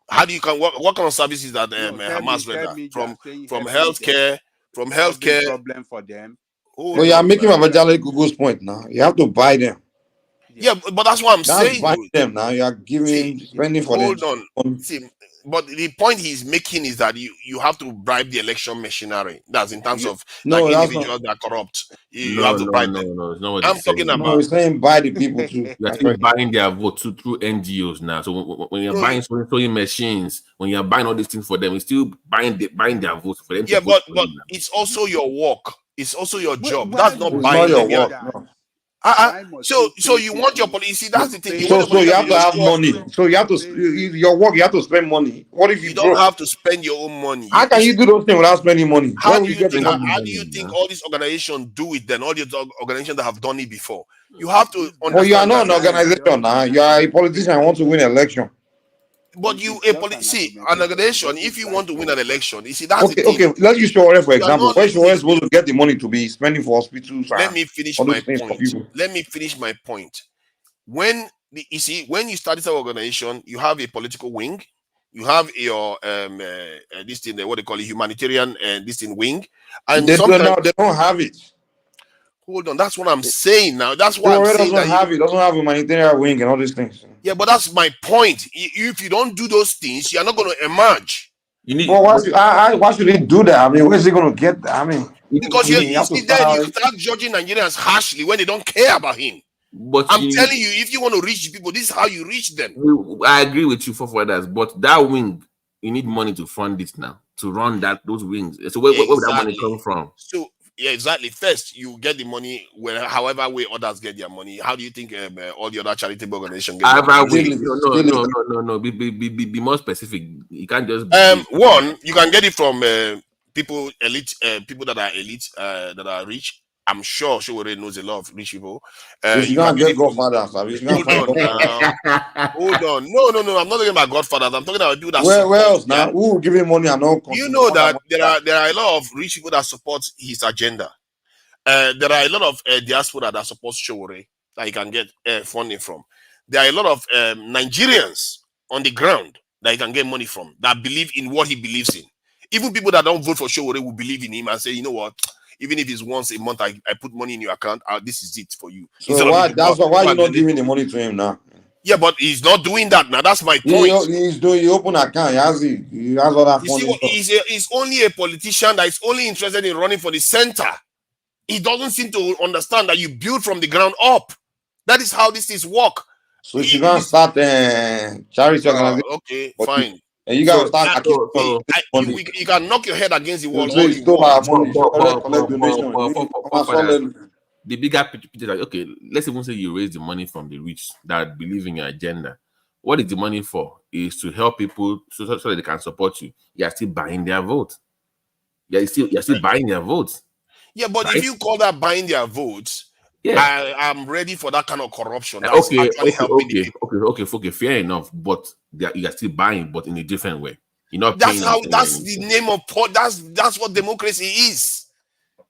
How do you what kind of services that Hamas render? From healthcare, problem for them. Well, you are making Ajay Gogo's point now. You have to buy them. Yeah, but that's what I'm saying. Buy them now. You are spending for them. Hold on. See, but the point he's making is that you have to bribe the election machinery. That's in terms of individuals that are corrupt. You have to bribe them. No, it's not what I'm talking about. No, he's saying buy the people too. You're still buying their vote through NGOs now. So when you're buying sewing machines, when you're buying all these things for them, you're still buying their votes for them. Yeah, but it's also your work. It's also your job. That's not buying them. Work, no. So you want your policy? That's the thing. You want So your you have to just have money. So you have to your work. You have to spend money. What if you you don't broke? have to spend your own money. How can you do those things without spending money? How Where do will you you get the think? money? How do you think all these organizations do it? Then all these organizations that have done it before. You have to Well, you are understand not an that. organization now. You are a politician and want to win an election. But see, an organization, if you want to win an election, you see, that's the Okay, thing. okay. Let's use Shore for You are example. not Where Shore listening is to me. supposed to get the money to be spending for hospitals Let and me finish all my those things for point. people? Let me finish my point. When you start this organization, you have a political wing, you have your this thing, what they call it, humanitarian this thing wing, and They sometimes don't have it. hold on, that's what I'm saying now. That's why I'm Shore saying doesn't that have it. Doesn't have humanitarian wing and all these things. yeah, but that's my point. If you don't do those things, you're not going to emerge. But why should he do that? I mean, where's he going to get that? I mean, Because you have to see, start then out. you start judging Nigerians harshly when they don't care about him. But I'm telling you, if you want to reach people, this is how you reach them. I agree with you for that, but that wing, you need money to fund it now, to run those wings. So where would that money come from? So yeah, exactly. First, you get the money however way others get their money. How do you think all the other charitable organizations get their money? No. Be more specific. You can't just. One, you can get it from people that are elite, that are rich. I'm sure she already knows a lot of rich people. You can't get Godfathers. Hold on. No. I'm not talking about Godfathers. I'm talking about people that Where support. else now? Who will give him money and not You know that there are a lot of rich people that support his agenda. There are a lot of diaspora that supports Showore that you can get funding from. There are a lot of Nigerians on the ground that you can get money from that believe in what he believes in. Even people that don't vote for Showore will believe in him and say, you know what, even if it's once a month, I put money in your account, this is it for you. So why you not giving the money to him now? Yeah, but he's not doing that now. That's my point. He open account. He has all that funding. He's only a politician that is only interested in running for the center. He doesn't seem to understand that you build from the ground up. That is how this is work. So if you're gonna start charity organization, okay, fine. And you gotta start. You can knock your head against the wall all you want. The bigger picture is like, okay, let's even say you raise the money from the rich that believe in your agenda. What is the money for? Is to help people so that they can support you. You are still buying their vote. You're still buying their votes. Yeah, but right? If you call that buying their votes, yeah, I'm ready for that kind of corruption. That's actually helping the people. Okay, fair enough. But you are still buying, but in a different way. You're not. That's the name of that's what democracy is.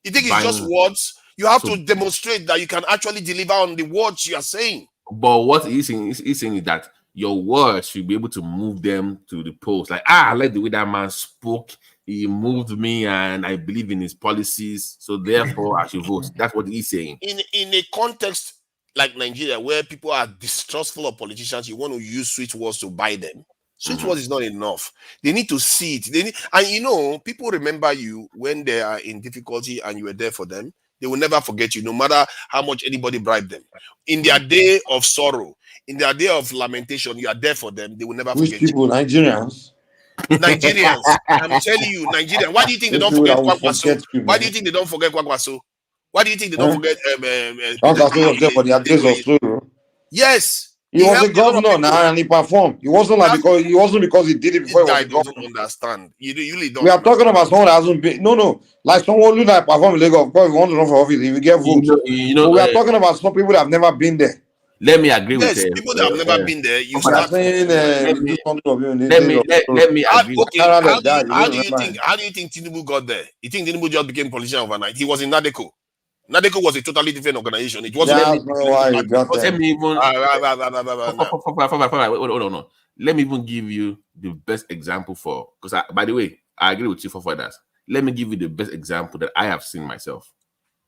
You think it's just words? You have to demonstrate that you can actually deliver on the words you are saying. But what he's saying is that your words should be able to move them to the polls. Like, I like the way that man spoke. He moved me, and I believe in his policies. So therefore, I should vote. That's what he's saying. In a context like Nigeria, where people are distrustful of politicians, you want to use sweet words to buy them. Sweet words is not enough. They need to see it. And people remember you when they are in difficulty, and you were there for them. They will never forget you, no matter how much anybody bribed them. In their day of sorrow, in their day of lamentation, you are there for them. They will never forget people, you. Nigerians, I'm telling you, Nigerians. Why do you think they don't forget Kwakwaso? Why do you think they don't forget Kwakwaso? Why do you think they don't forget? Yes. He was a governor now, and he performed. It wasn't because he did it before. This guy doesn't understand. You really don't. We are talking about someone that hasn't been. No. Like someone who like perform in Lagos. Of course, we want to run for office. If we get votes, but we are talking about some people that have never been there. Let me agree with you. People that have never been there. You start saying let me agree. Okay. How do you think Tinubu got there? You think Tinubu just became politician overnight? He was in Nadeko. Nadeko was a totally different organization. It wasn't. Let me even. Let me even give you the best example because by the way, I agree with you for that. Let me give you the best example that I have seen myself.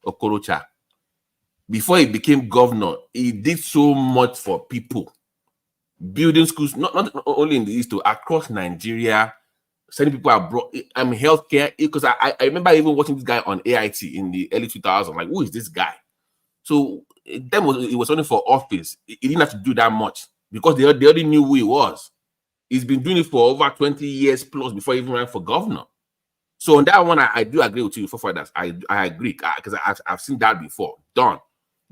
Okorocha. Before he became governor, he did so much for people. Building schools, not only in the East, across Nigeria, sending people abroad. Healthcare, because I remember even watching this guy on AIT in the early 2000s. Like, who is this guy? So then it was only for office. He didn't have to do that much because they already knew who he was. He's been doing it for over 20 years plus before he even ran for governor. So on that one, I do agree with you for that. I agree because I've seen that before done.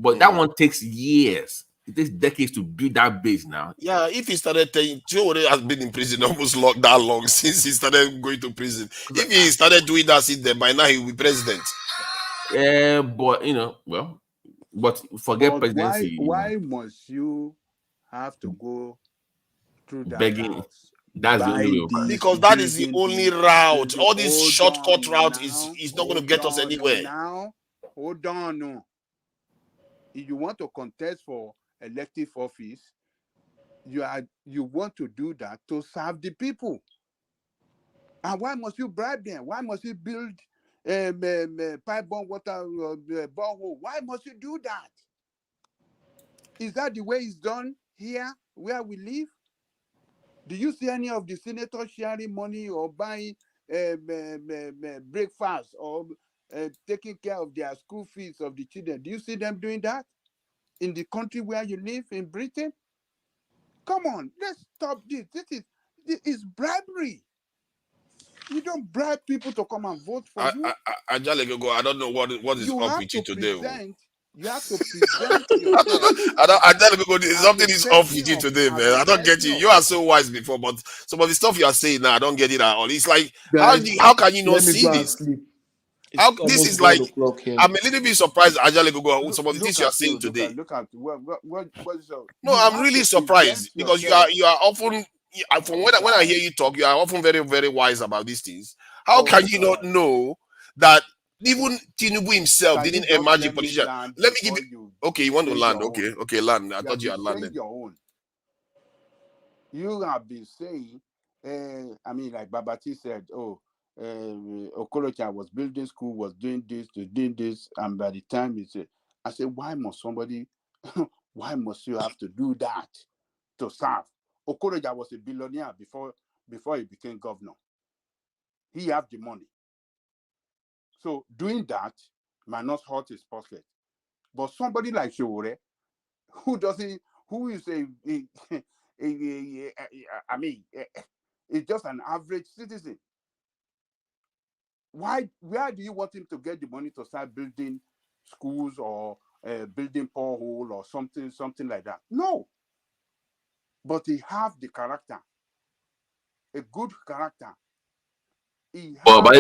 But that one takes years. It takes decades to build that base now. Yeah, if he started telling, Joe has been in prison almost that long since he started going to prison. If he started doing that since then, by now he will be president. Yeah, but but forget But presidency. why must you have to go through that Begging. house? That's the Buy only way. this, Because that is the building only this, route. building. All this Hold shortcut on route now. is not going to get us anywhere. Now, hold on. No. If you want to contest for elective office, you want to do that to serve the people. And why must you bribe them? Why must you build pipe-borne water borehole? Why must you do that? Is that the way it's done here where we live? Do you see any of the senators sharing money or buying breakfast or taking care of their school fees of the children? Do you see them doing that in the country where you live, in Britain? Come on, let's stop this. This is bribery. You don't bribe people to come and vote for you. I don't know what is You up have with you to today. present. You have to present yourself. Something is off with you today, man. I don't get you. You are so wise before, but some of the stuff you are saying now, I don't get it at all. It's like, Guys, how can you not let me see go and this? sleep. How It's this almost is 1 like, o'clock here. I'm a little bit surprised, Ajalegogo, with some of the things Look you are at saying you. today. Look at what is up? No, You I'm have really to surprised present because yourself. you are often, from when I hear you talk, you are often very, very wise about these things. How can you not know that even Tinubu himself Can you didn't just emerge a let me politician? land Let me give before you. you Okay, you want to say land? your own? Okay, land. I You thought have you been had saying landed. your own. You have been saying, like Babati said, Okorocha was building school, was doing this, and by the time he said, I said, why must you have to do that to serve? Okorocha was a billionaire before he became governor. He had the money. So doing that might not hurt his pocket. But somebody like Shore, who is is just an average citizen. Where do you want him to get the money to start building schools or building borehole or something like that? No. But he have the character, a good character. But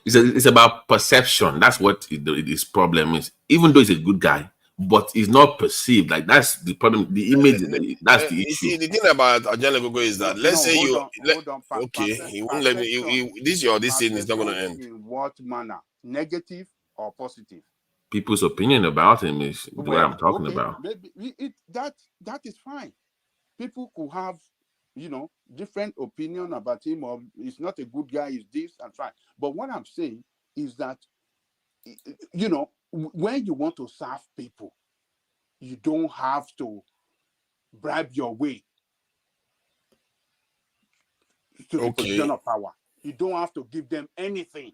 it's about perception. That's what his problem is. Even though he's a good guy, but he's not perceived. Like that's the problem. The image, that's the You issue. see, the thing about Ajalegogo is that Hold on. Okay, he won't let me. This thing is not going to end. In what manner? Negative or positive? People's opinion about him is what I'm talking about. Maybe that is fine. People could have, different opinion about him, or he's not a good guy, he's this and fine. But what I'm saying is that, when you want to serve people, you don't have to bribe your way to the position of power. You don't have to give them anything.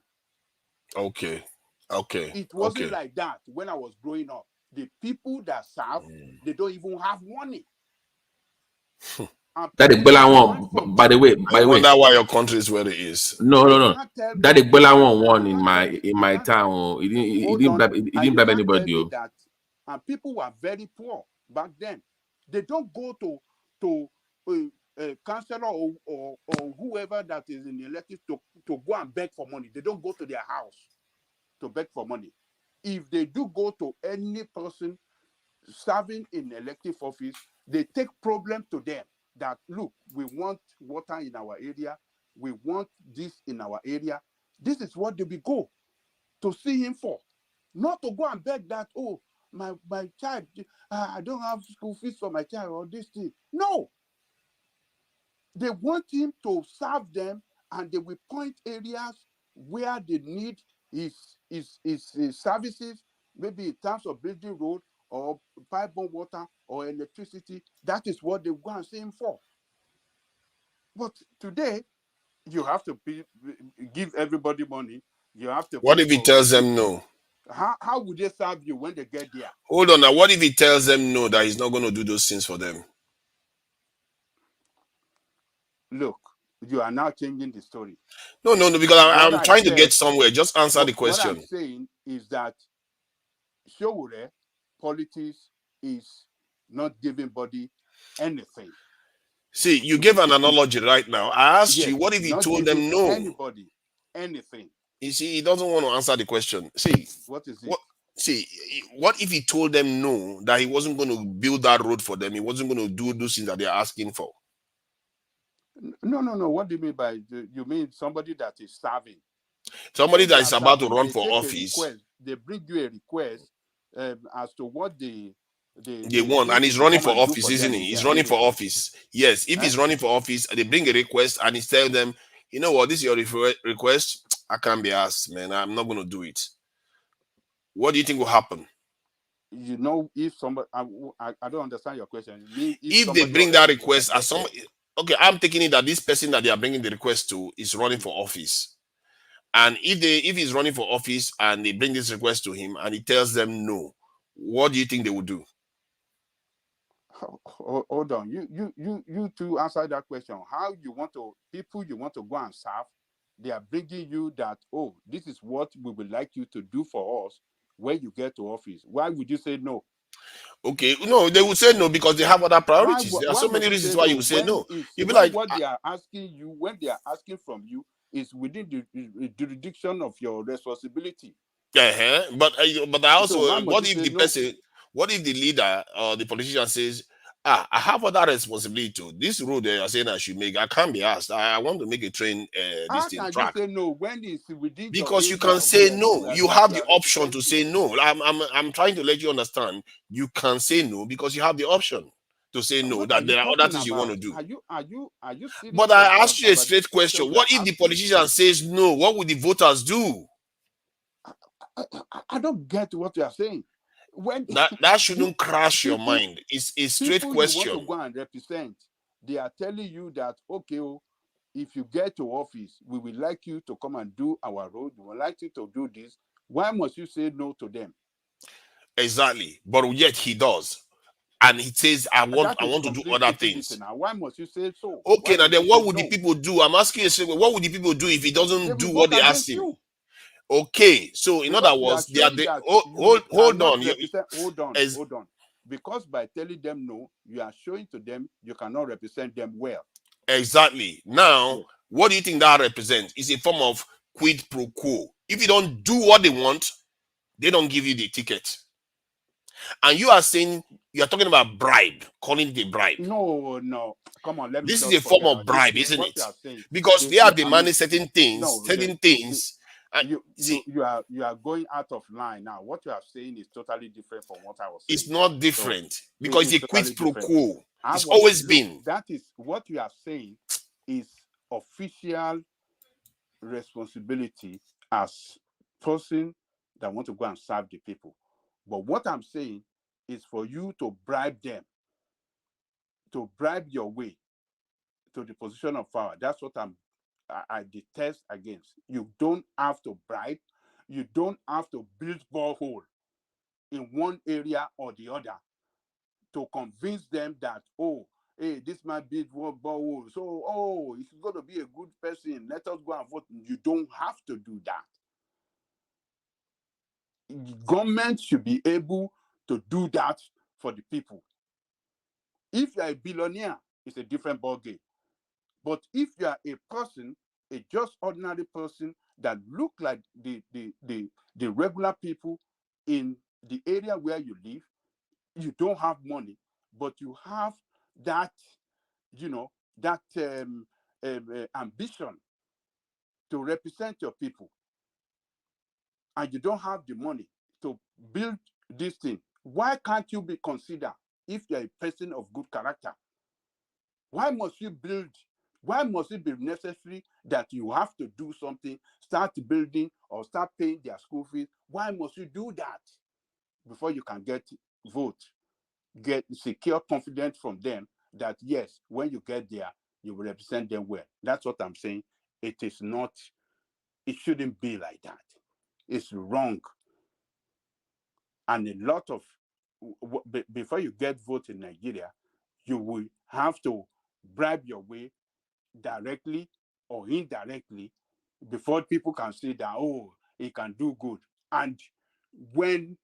Okay. It wasn't like that when I was growing up. The people that serve, they don't even have money. That Igbelawan, by the way, I wonder why your country is where it is. No. That Igbelawan won in my town. He didn't bribe anybody. That, and people were very poor back then. They don't go to a councillor or whoever that is in the elective to go and beg for money. They don't go to their house to beg for money. If they do go to any person serving in elective office, they take problem to them that, look, we want water in our area, we want this in our area. This is what they will go to see him for. Not to go and beg that, oh, my child, I don't have school fees for my child or this thing. No. They want him to serve them, and they will point areas where they need his services, maybe in terms of building road or pipe-borne water or electricity. That is what they go and see him for. But today, you have to give everybody money. You have to. What if he tells them no? How would they serve you when they get there? Hold on now. What if he tells them no, that he's not going to do those things for them? Look, you are now changing the story. No, because I'm trying to get somewhere. Just answer the question. What I'm saying is that Showore politics is not giving body anything. See, you gave an analogy right now. I asked Yes, you, what if he not told giving them no? anybody anything. You see, he doesn't want to answer the question. See, What is it? what? See, what if he told them no, that he wasn't going to build that road for them? He wasn't going to do those things that they're asking for. No. What do you mean by? You mean somebody that is serving? Somebody When they that are is about to serving, run they for take a office, request. They bring you a request as to what they want, and think you he's should running come for and do office, for isn't them he? in He's their running for area. office. Yes, if he's running for office, they bring a request and he's telling them, you know what, this is your request. I can't be asked, man. I'm not going to do it. What do you think will happen? You know, if somebody, I don't understand your question. You mean If they bring that request as somebody, okay, I'm taking it that this person that they are bringing the request to is running for office. And if he's running for office and they bring this request to him and he tells them no, what do you think they will do? Hold on. You two answer that question. How you want to people you want to go and serve? They are bringing you that, oh, this is what we would like you to do for us when you get to office. Why would you say no? Okay, no, they would say no because they have other priorities. There are Why so would many you reasons say why no you would say no. You'd be when like, what they are asking you, when they are asking from you, is within the jurisdiction of your responsibility. But I also, So why must what you if say the no? person, what if the leader or the politician says, I have other responsibility too. This road that you're saying I should make, I can't be asked. I want to make a train, How this thing can track. you say no when it's within your Because you area can say no. that You have you the are option to representing? say no. I'm trying to let you understand. You can say no because you have the option to say no. What are That you there are other talking things you want about? to do. Are you But serious I asked you a about this straight question question. you are What if the asking? politician says no? What would the voters do? I don't get what you are saying. When That shouldn't crash your people mind. It's a straight you want to question. go and represent, they are telling you that, okay, if you get to office, we would like you to come and do our road. We would like you to do this. Why must you say no to them? Exactly. But yet he does. And he says, I want That is to do complete other stupidity. things. Now, why must you say so? Okay, Why now must you then what say would the no? people do? I'm asking you a straight question. What would the people do if he They doesn't will do vote what they asked against him? you. Okay, so in other Because you are words, they are showing the that you hold cannot on. represent. Hold As on. Because by telling them no, you are showing to them you cannot represent them well. exactly. Now, Yes. what do you think that represents? It's a form of quid pro quo. If you don't do what they want, they don't give you the ticket. And you are saying you are talking about bribe, calling it a bribe. No. Come on, let me This is just a form forget of that. This bribe, thing, isn't what it? you are saying, Because they are I mean, demanding certain things, no, certain things. you are going out of line now. What you are saying is totally different from what I was saying. It's not So different because it's a quid totally pro different. quo. It's always been. That is what you are saying is official responsibility as person that want to go and serve the people. But what I'm saying is for you to bribe them, to bribe your way to the position of power. That's what I detest against. You don't have to bribe. You don't have to build borehole in one area or the other to convince them that, oh, hey, this might be one borehole. So, oh, it's going to be a good person. Let us go and vote. You don't have to do that. Government should be able to do that for the people. If you're a billionaire, it's a different ballgame. But if you are a person, a just ordinary person that look like the regular people in the area where you live, you don't have money, but you have that, that ambition to represent your people, and you don't have the money to build this thing. Why can't you be considered if you're a person of good character? Why must you build? Why must it be necessary that you have to do something, start building or start paying their school fees? Why must you do that before you can get vote, get secure confidence from them that yes, when you get there, you will represent them well? That's what I'm saying. It is not, it shouldn't be like that. It's wrong. And a lot of, before you get vote in Nigeria, you will have to bribe your way directly or indirectly before people can say that, oh, he can do good. And when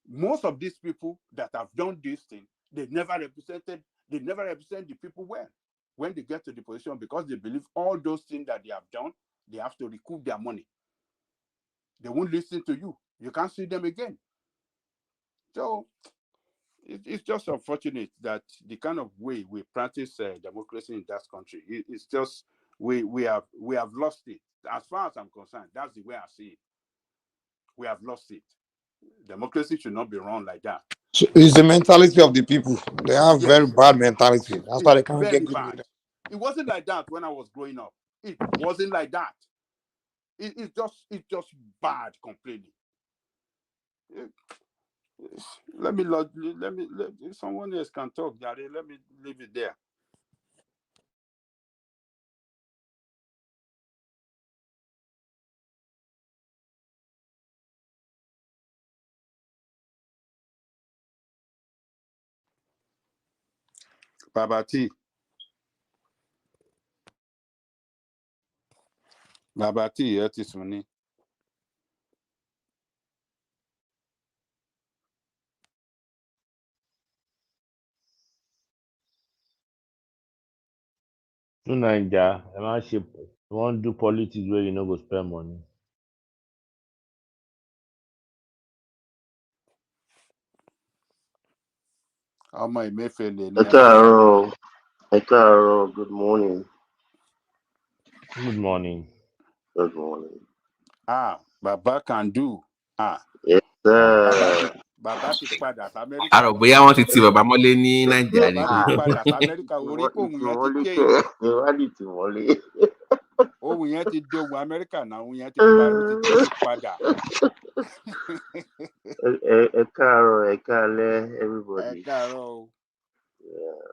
most of these people that have done this thing, they never represent the people well when they get to the position, because they believe all those things that they have done, they have to recoup their money. They won't listen to you. You can't see them again. So it's just unfortunate that the kind of way we practice democracy in that country, it's just we have lost it. As far as I'm concerned, that's the way I see it. We have lost it. Democracy should not be run like that. So it's the mentality of the people. They have very Yes, bad mentality. That's why it's they can't very get good bad. leaders. It wasn't like that when I was growing up. It wasn't like that. It's just bad completely. Let me someone else can talk, Daddy. Let me leave it there. Babati. Babati, that is money. To Naija, you want to do politics where you no go spend money. Ọmọ Emefiele ni Ẹ káàárọ̀, ẹ káàárọ̀, good morning. Good morning. Good morning. Baba can do. Yes, sir. Baba ti padà sí Amẹ́ríkà. Àrò bóyá wọ́n ti ti bàbá mọ́lé ní Nàìjíríà ni. Baba ti padà sí Amẹ́ríkà. Orí kò ohun yẹn ti change. Ìwádìí ti wọlé. Ohun yẹn ti dohun Amẹ́ríkà náà. Ohun yẹn ti padà. Ẹ káàárọ̀, ẹ káalẹ́, everybody. Ẹ káàárọ̀. Yeah.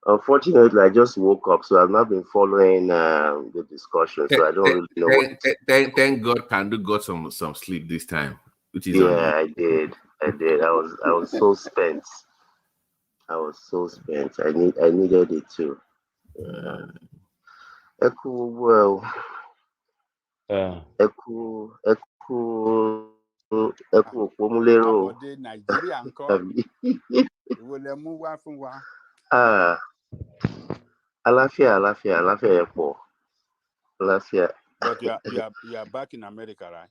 Unfortunately, I just woke up, so I've not been following the discussion, so I don't really know what. Thank God Kandu got some sleep this time, which is Yeah, I did. I was so spent. I needed it too. Yeah. Well. Àbọ̀dé Nàìjíríà ń kọ́. Ìwọ lẹ mú wá fún wa. Àlàáfíà ẹ pọ̀. Àlàáfíà. But you are back in America, right?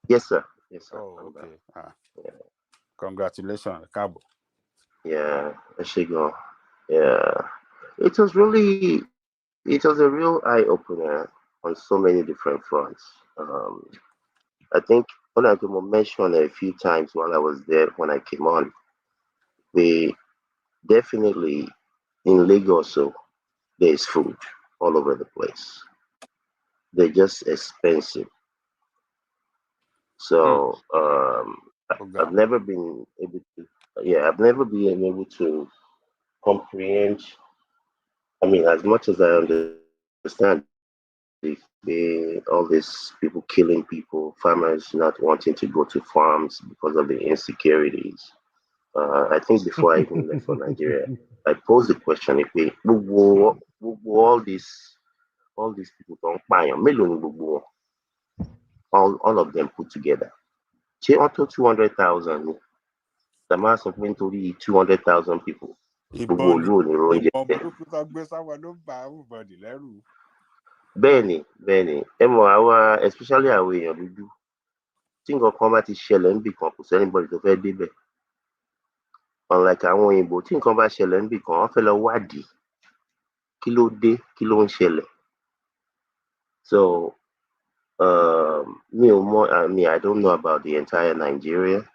Yes, sir. Yes, sir. Oh, okay. Yeah. Congratulations, Cabo. Yeah, yeah. It was a real eye opener on so many different fronts. I think Honorable mentioned a few times while I was there when I came on. They definitely in Lagos, so there's food all over the place. They're just expensive. So I've never been able to comprehend. I mean, as much as I understand, all these people killing people, farmers not wanting to go to farms because of the insecurities. I think before I even left for Nigeria, I posed the question: if we all these people don't buy all of them put together, say unto 200,000. The mass of 200,000 people. Bẹ́ẹ̀ni, especially àwọn èèyàn dúdú. Tí nǹkan kan bá ti ṣẹlẹ̀ níbì kan, kò sẹ́nibọ̀dì tó fẹ́ débẹ̀. Unlike àwọn òyìnbó, tí nǹkan bá ṣẹlẹ̀ níbì kan, wọ́n fẹ́ lọ wádìí. Kí ló dé? Kí ló ń ṣẹlẹ̀? So, I don't know about the entire Nigeria,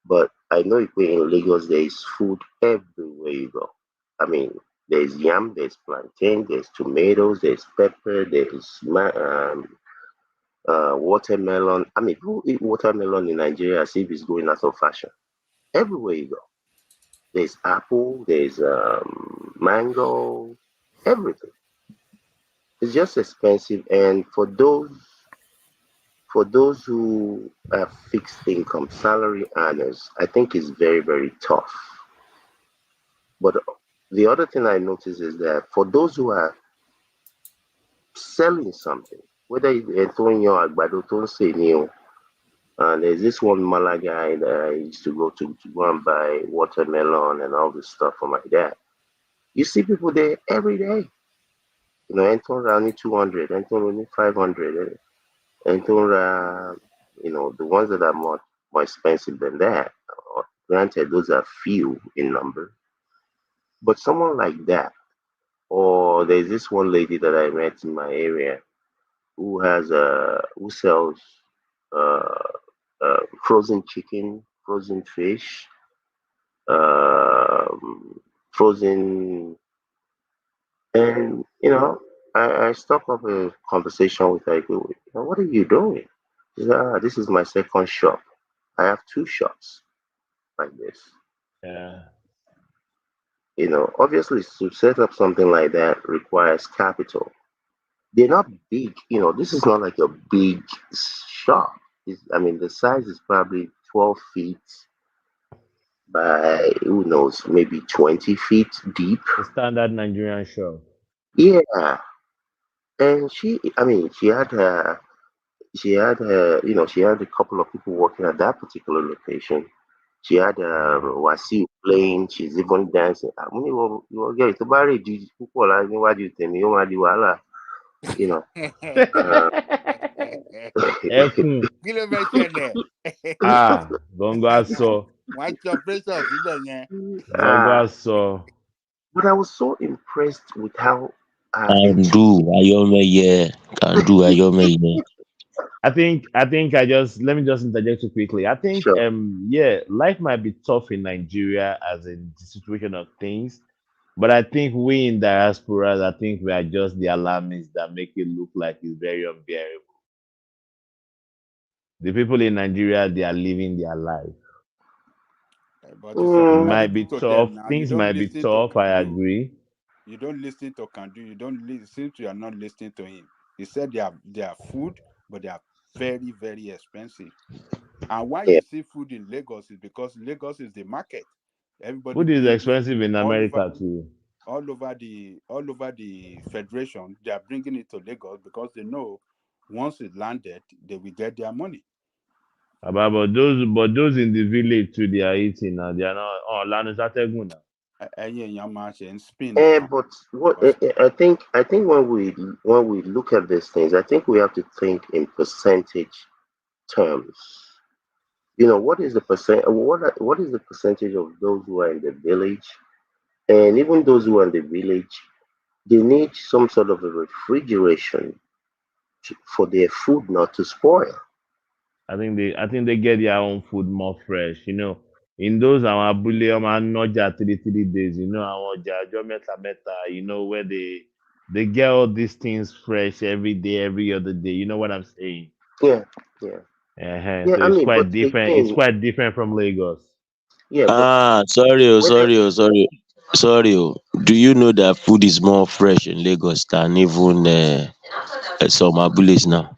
but I know in Lagos there is food everywhere you go. I mean, there's yam, there's plantain, there's tomatoes, there's pepper, there's watermelon. I mean, who eat watermelon in Nigeria as if it's going out of fashion? Everywhere you go, there's apple, there's mango, everything. It's just expensive, and for those who are fixed income salary earners, I think it's very, very tough. But the other thing I notice is that for those who are selling something, whether you're throwing your agbado, There's this one Mala guy that I used to go and buy watermelon and all this stuff for my dad. You see people there every day. You know, enter only 200, enter only 500, enter, the ones that are more expensive than that. Granted, those are few in number. But someone like that, or there's this one lady that I met in my area who sells uh, frozen chicken, frozen fish, frozen, and I struck up a conversation with her. I go, what are you doing? She said, this is my second shop. I have two shops like this. Yeah. Obviously, to set up something like that requires capital. They're not big. This is not like a big shop. I mean, the size is probably 12 feet by, who knows, maybe 20 feet deep. A standard Nigerian show. Yeah. And she had a couple of people working at that particular location. She had Wasi playing. She's even dancing. Get to buy people like what do you think? You want the you know. Bongo so. Bongo so. But I was so impressed with how Can do Ayomeye. Can do Ayomeye. I think let me just interject you quickly. I think Sure. life might be tough in Nigeria as in the situation of things, but I think we in diaspora, I think we are just the alarmists that make it look like it's very unbearable. The people in Nigeria, they are living their life. But It might be tough. Things might be tough. I agree. You don't listen to Kandu. You don't listen to. You are not listening to him. He said they are food, but they are very, very expensive. And why you see food in Lagos is because Lagos is the market. Everybody Food is brings expensive in America too. All over the federation, they are bringing it to Lagos because they know once it landed, they will get their money. But those in the village too, they are eating now. They are not. Oh, Lanu Sategun now. But what I think when we look at these things, I think we have to think in percentage terms. What is the percent? What is the percentage of those who are in the village, and even those who are in the village, they need some sort of a refrigeration for their food not to spoil. I think they get their own food more fresh. In those our abúlé ọmọ anoja 3 days. Our ọjà meta. Where they get all these things fresh every day, every other day. You know what I'm saying? Yeah. So it's quite different. Again, it's quite different from Lagos. Yeah. Sorry. Do you know that food is more fresh in Lagos than even some abulis now?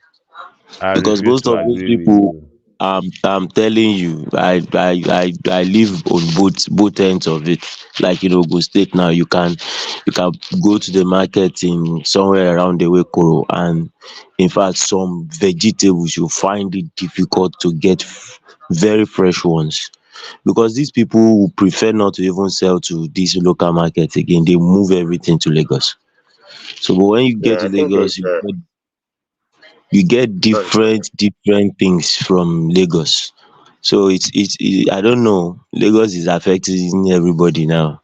I Because refuse most to of those agree with people, you. I'm telling you, I live on both ends of it. Like Ogun State now, you can go to the market in somewhere around the Wekoro, and in fact, some vegetables you find it difficult to get very fresh ones, because these people who prefer not to even sell to these local markets again. They move everything to Lagos. So, but when you get Yeah, to I think there's Lagos, you get different things from Lagos. So I don't know. Lagos is affecting everybody now.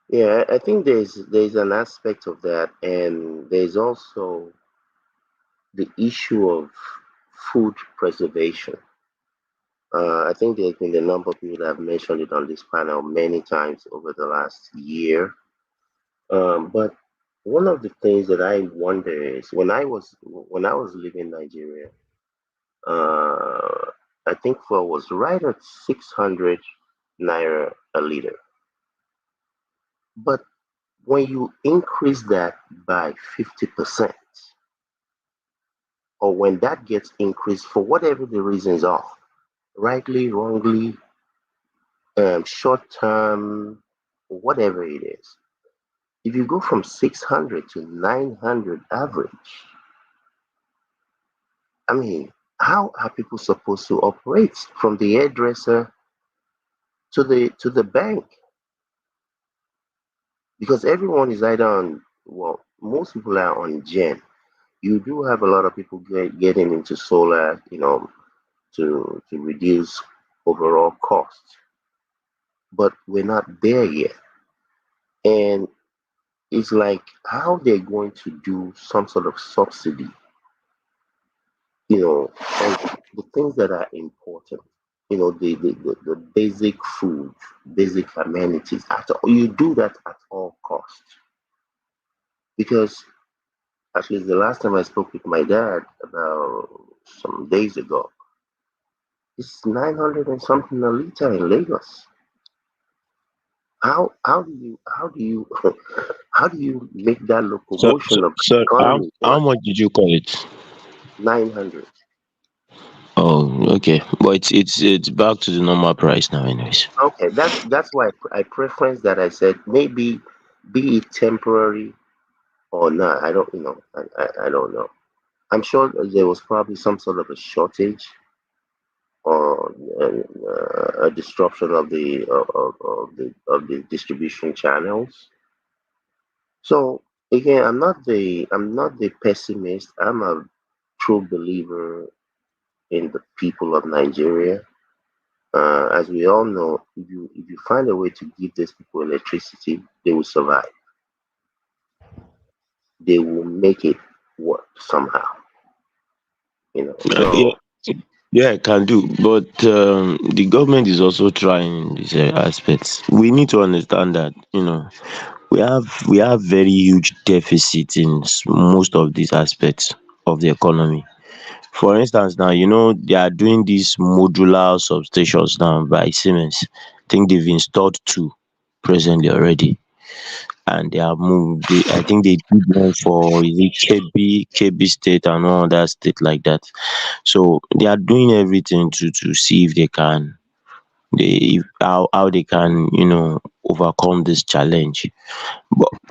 Yeah, I think there's an aspect of that, and there's also the issue of food preservation. I think there's been a number of people that have mentioned it on this panel many times over the last year. But one of the things that I wonder is when I was living in Nigeria, I think fuel was right at 600 naira a liter. But when you increase that by 50%, or when that gets increased for whatever the reasons are, rightly, wrongly, short term, whatever it is, if you go from 600 to 900 average, I mean, How are people supposed to operate from the hairdresser to the bank? Because everyone is either on, well, most people are on Gen. You do have a lot of people getting into solar, to reduce overall costs, but we're not there yet. And it's like how they're going to do some sort of subsidy, on the things that are important, the basic food, basic amenities. You do that at all costs. Because at least the last time I spoke with my dad about some days ago, it's 900 and something a liter in Lagos. How do you how do you make that locomotion of the economy How work? much did you call it? 900. Oh, okay. But it's back to the normal price now, anyways. Okay, that's why I preference that. I said maybe be it temporary or not. I don't, I don't know. I'm sure there was probably some sort of a shortage or a disruption of the distribution channels. So again, I'm not the pessimist. I'm a true believer in the people of Nigeria. As we all know, if you find a way to give these people electricity, they will survive. They will make it work somehow. Yeah, So yeah, I can do. But the government is also trying in these aspects. We need to understand that we have very huge deficit in most of these aspects of the economy. For instance, now they are doing these modular substations now by Siemens. I think they've installed two presently already, and they have moved. I think they did one for is it KB State and one other state like that. So they are doing everything to see if they can how they can overcome this challenge.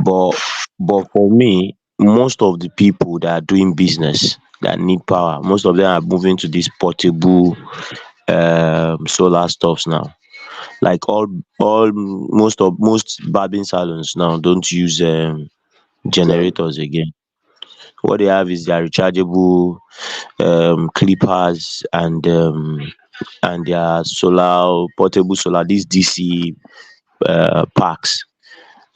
But for me, most of the people that are doing business that need power, most of them are moving to these portable solar stuffs now. Like most barbing salons now don't use yeah, generators again. What they have is their rechargeable clippers and their solar portable solar, these DC packs,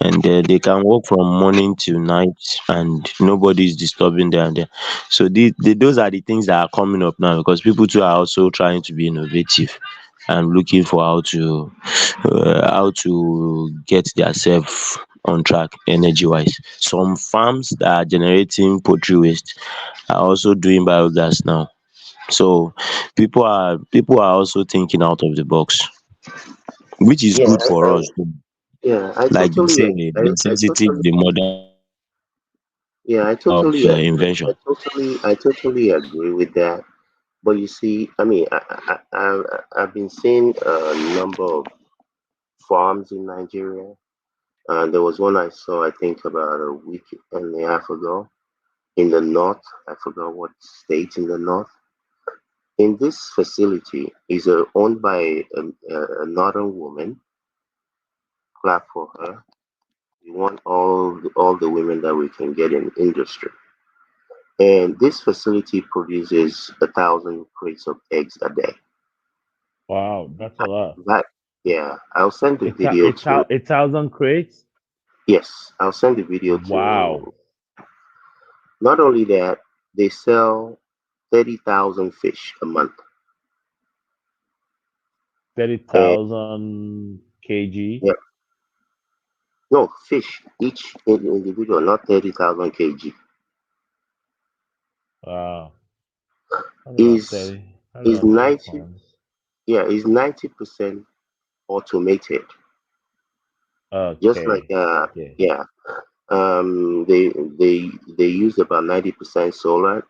and they can work from morning till night and nobody is disturbing them there. So those are the things that are coming up now, because people too are also trying to be innovative and looking for how to get themselves on track energy wise. Some farms that are generating poultry waste are also doing biogas now. So people are also thinking out of the box, which is yeah, good for us too. yeah. I Like they totally, say, I, I necessity is totally, the mother yeah, I of totally agree. invention. I totally agree with that. But you see, I mean, I've been seeing a number of farms in Nigeria. There was one I saw, I think, about a week and a half ago in the north. I forgot what state in the north. In this facility is owned by a northern woman. Clap for her. We want all the women that we can get in industry. And this facility produces 1,000 crates of eggs a day. Wow, that's a lot. That, yeah, I'll send the It's a video it's to. a 1,000 crates. Yes, I'll send the video Wow, to. Not only that, they sell 30,000 fish a month. thirty And thousand kg. yeah, no fish each individual, not 30,000 kg. Wow, that's about Is 30. That's is about 10 90 tons. yeah is 90% automated. Just like Okay, okay. yeah, they use about 90% solar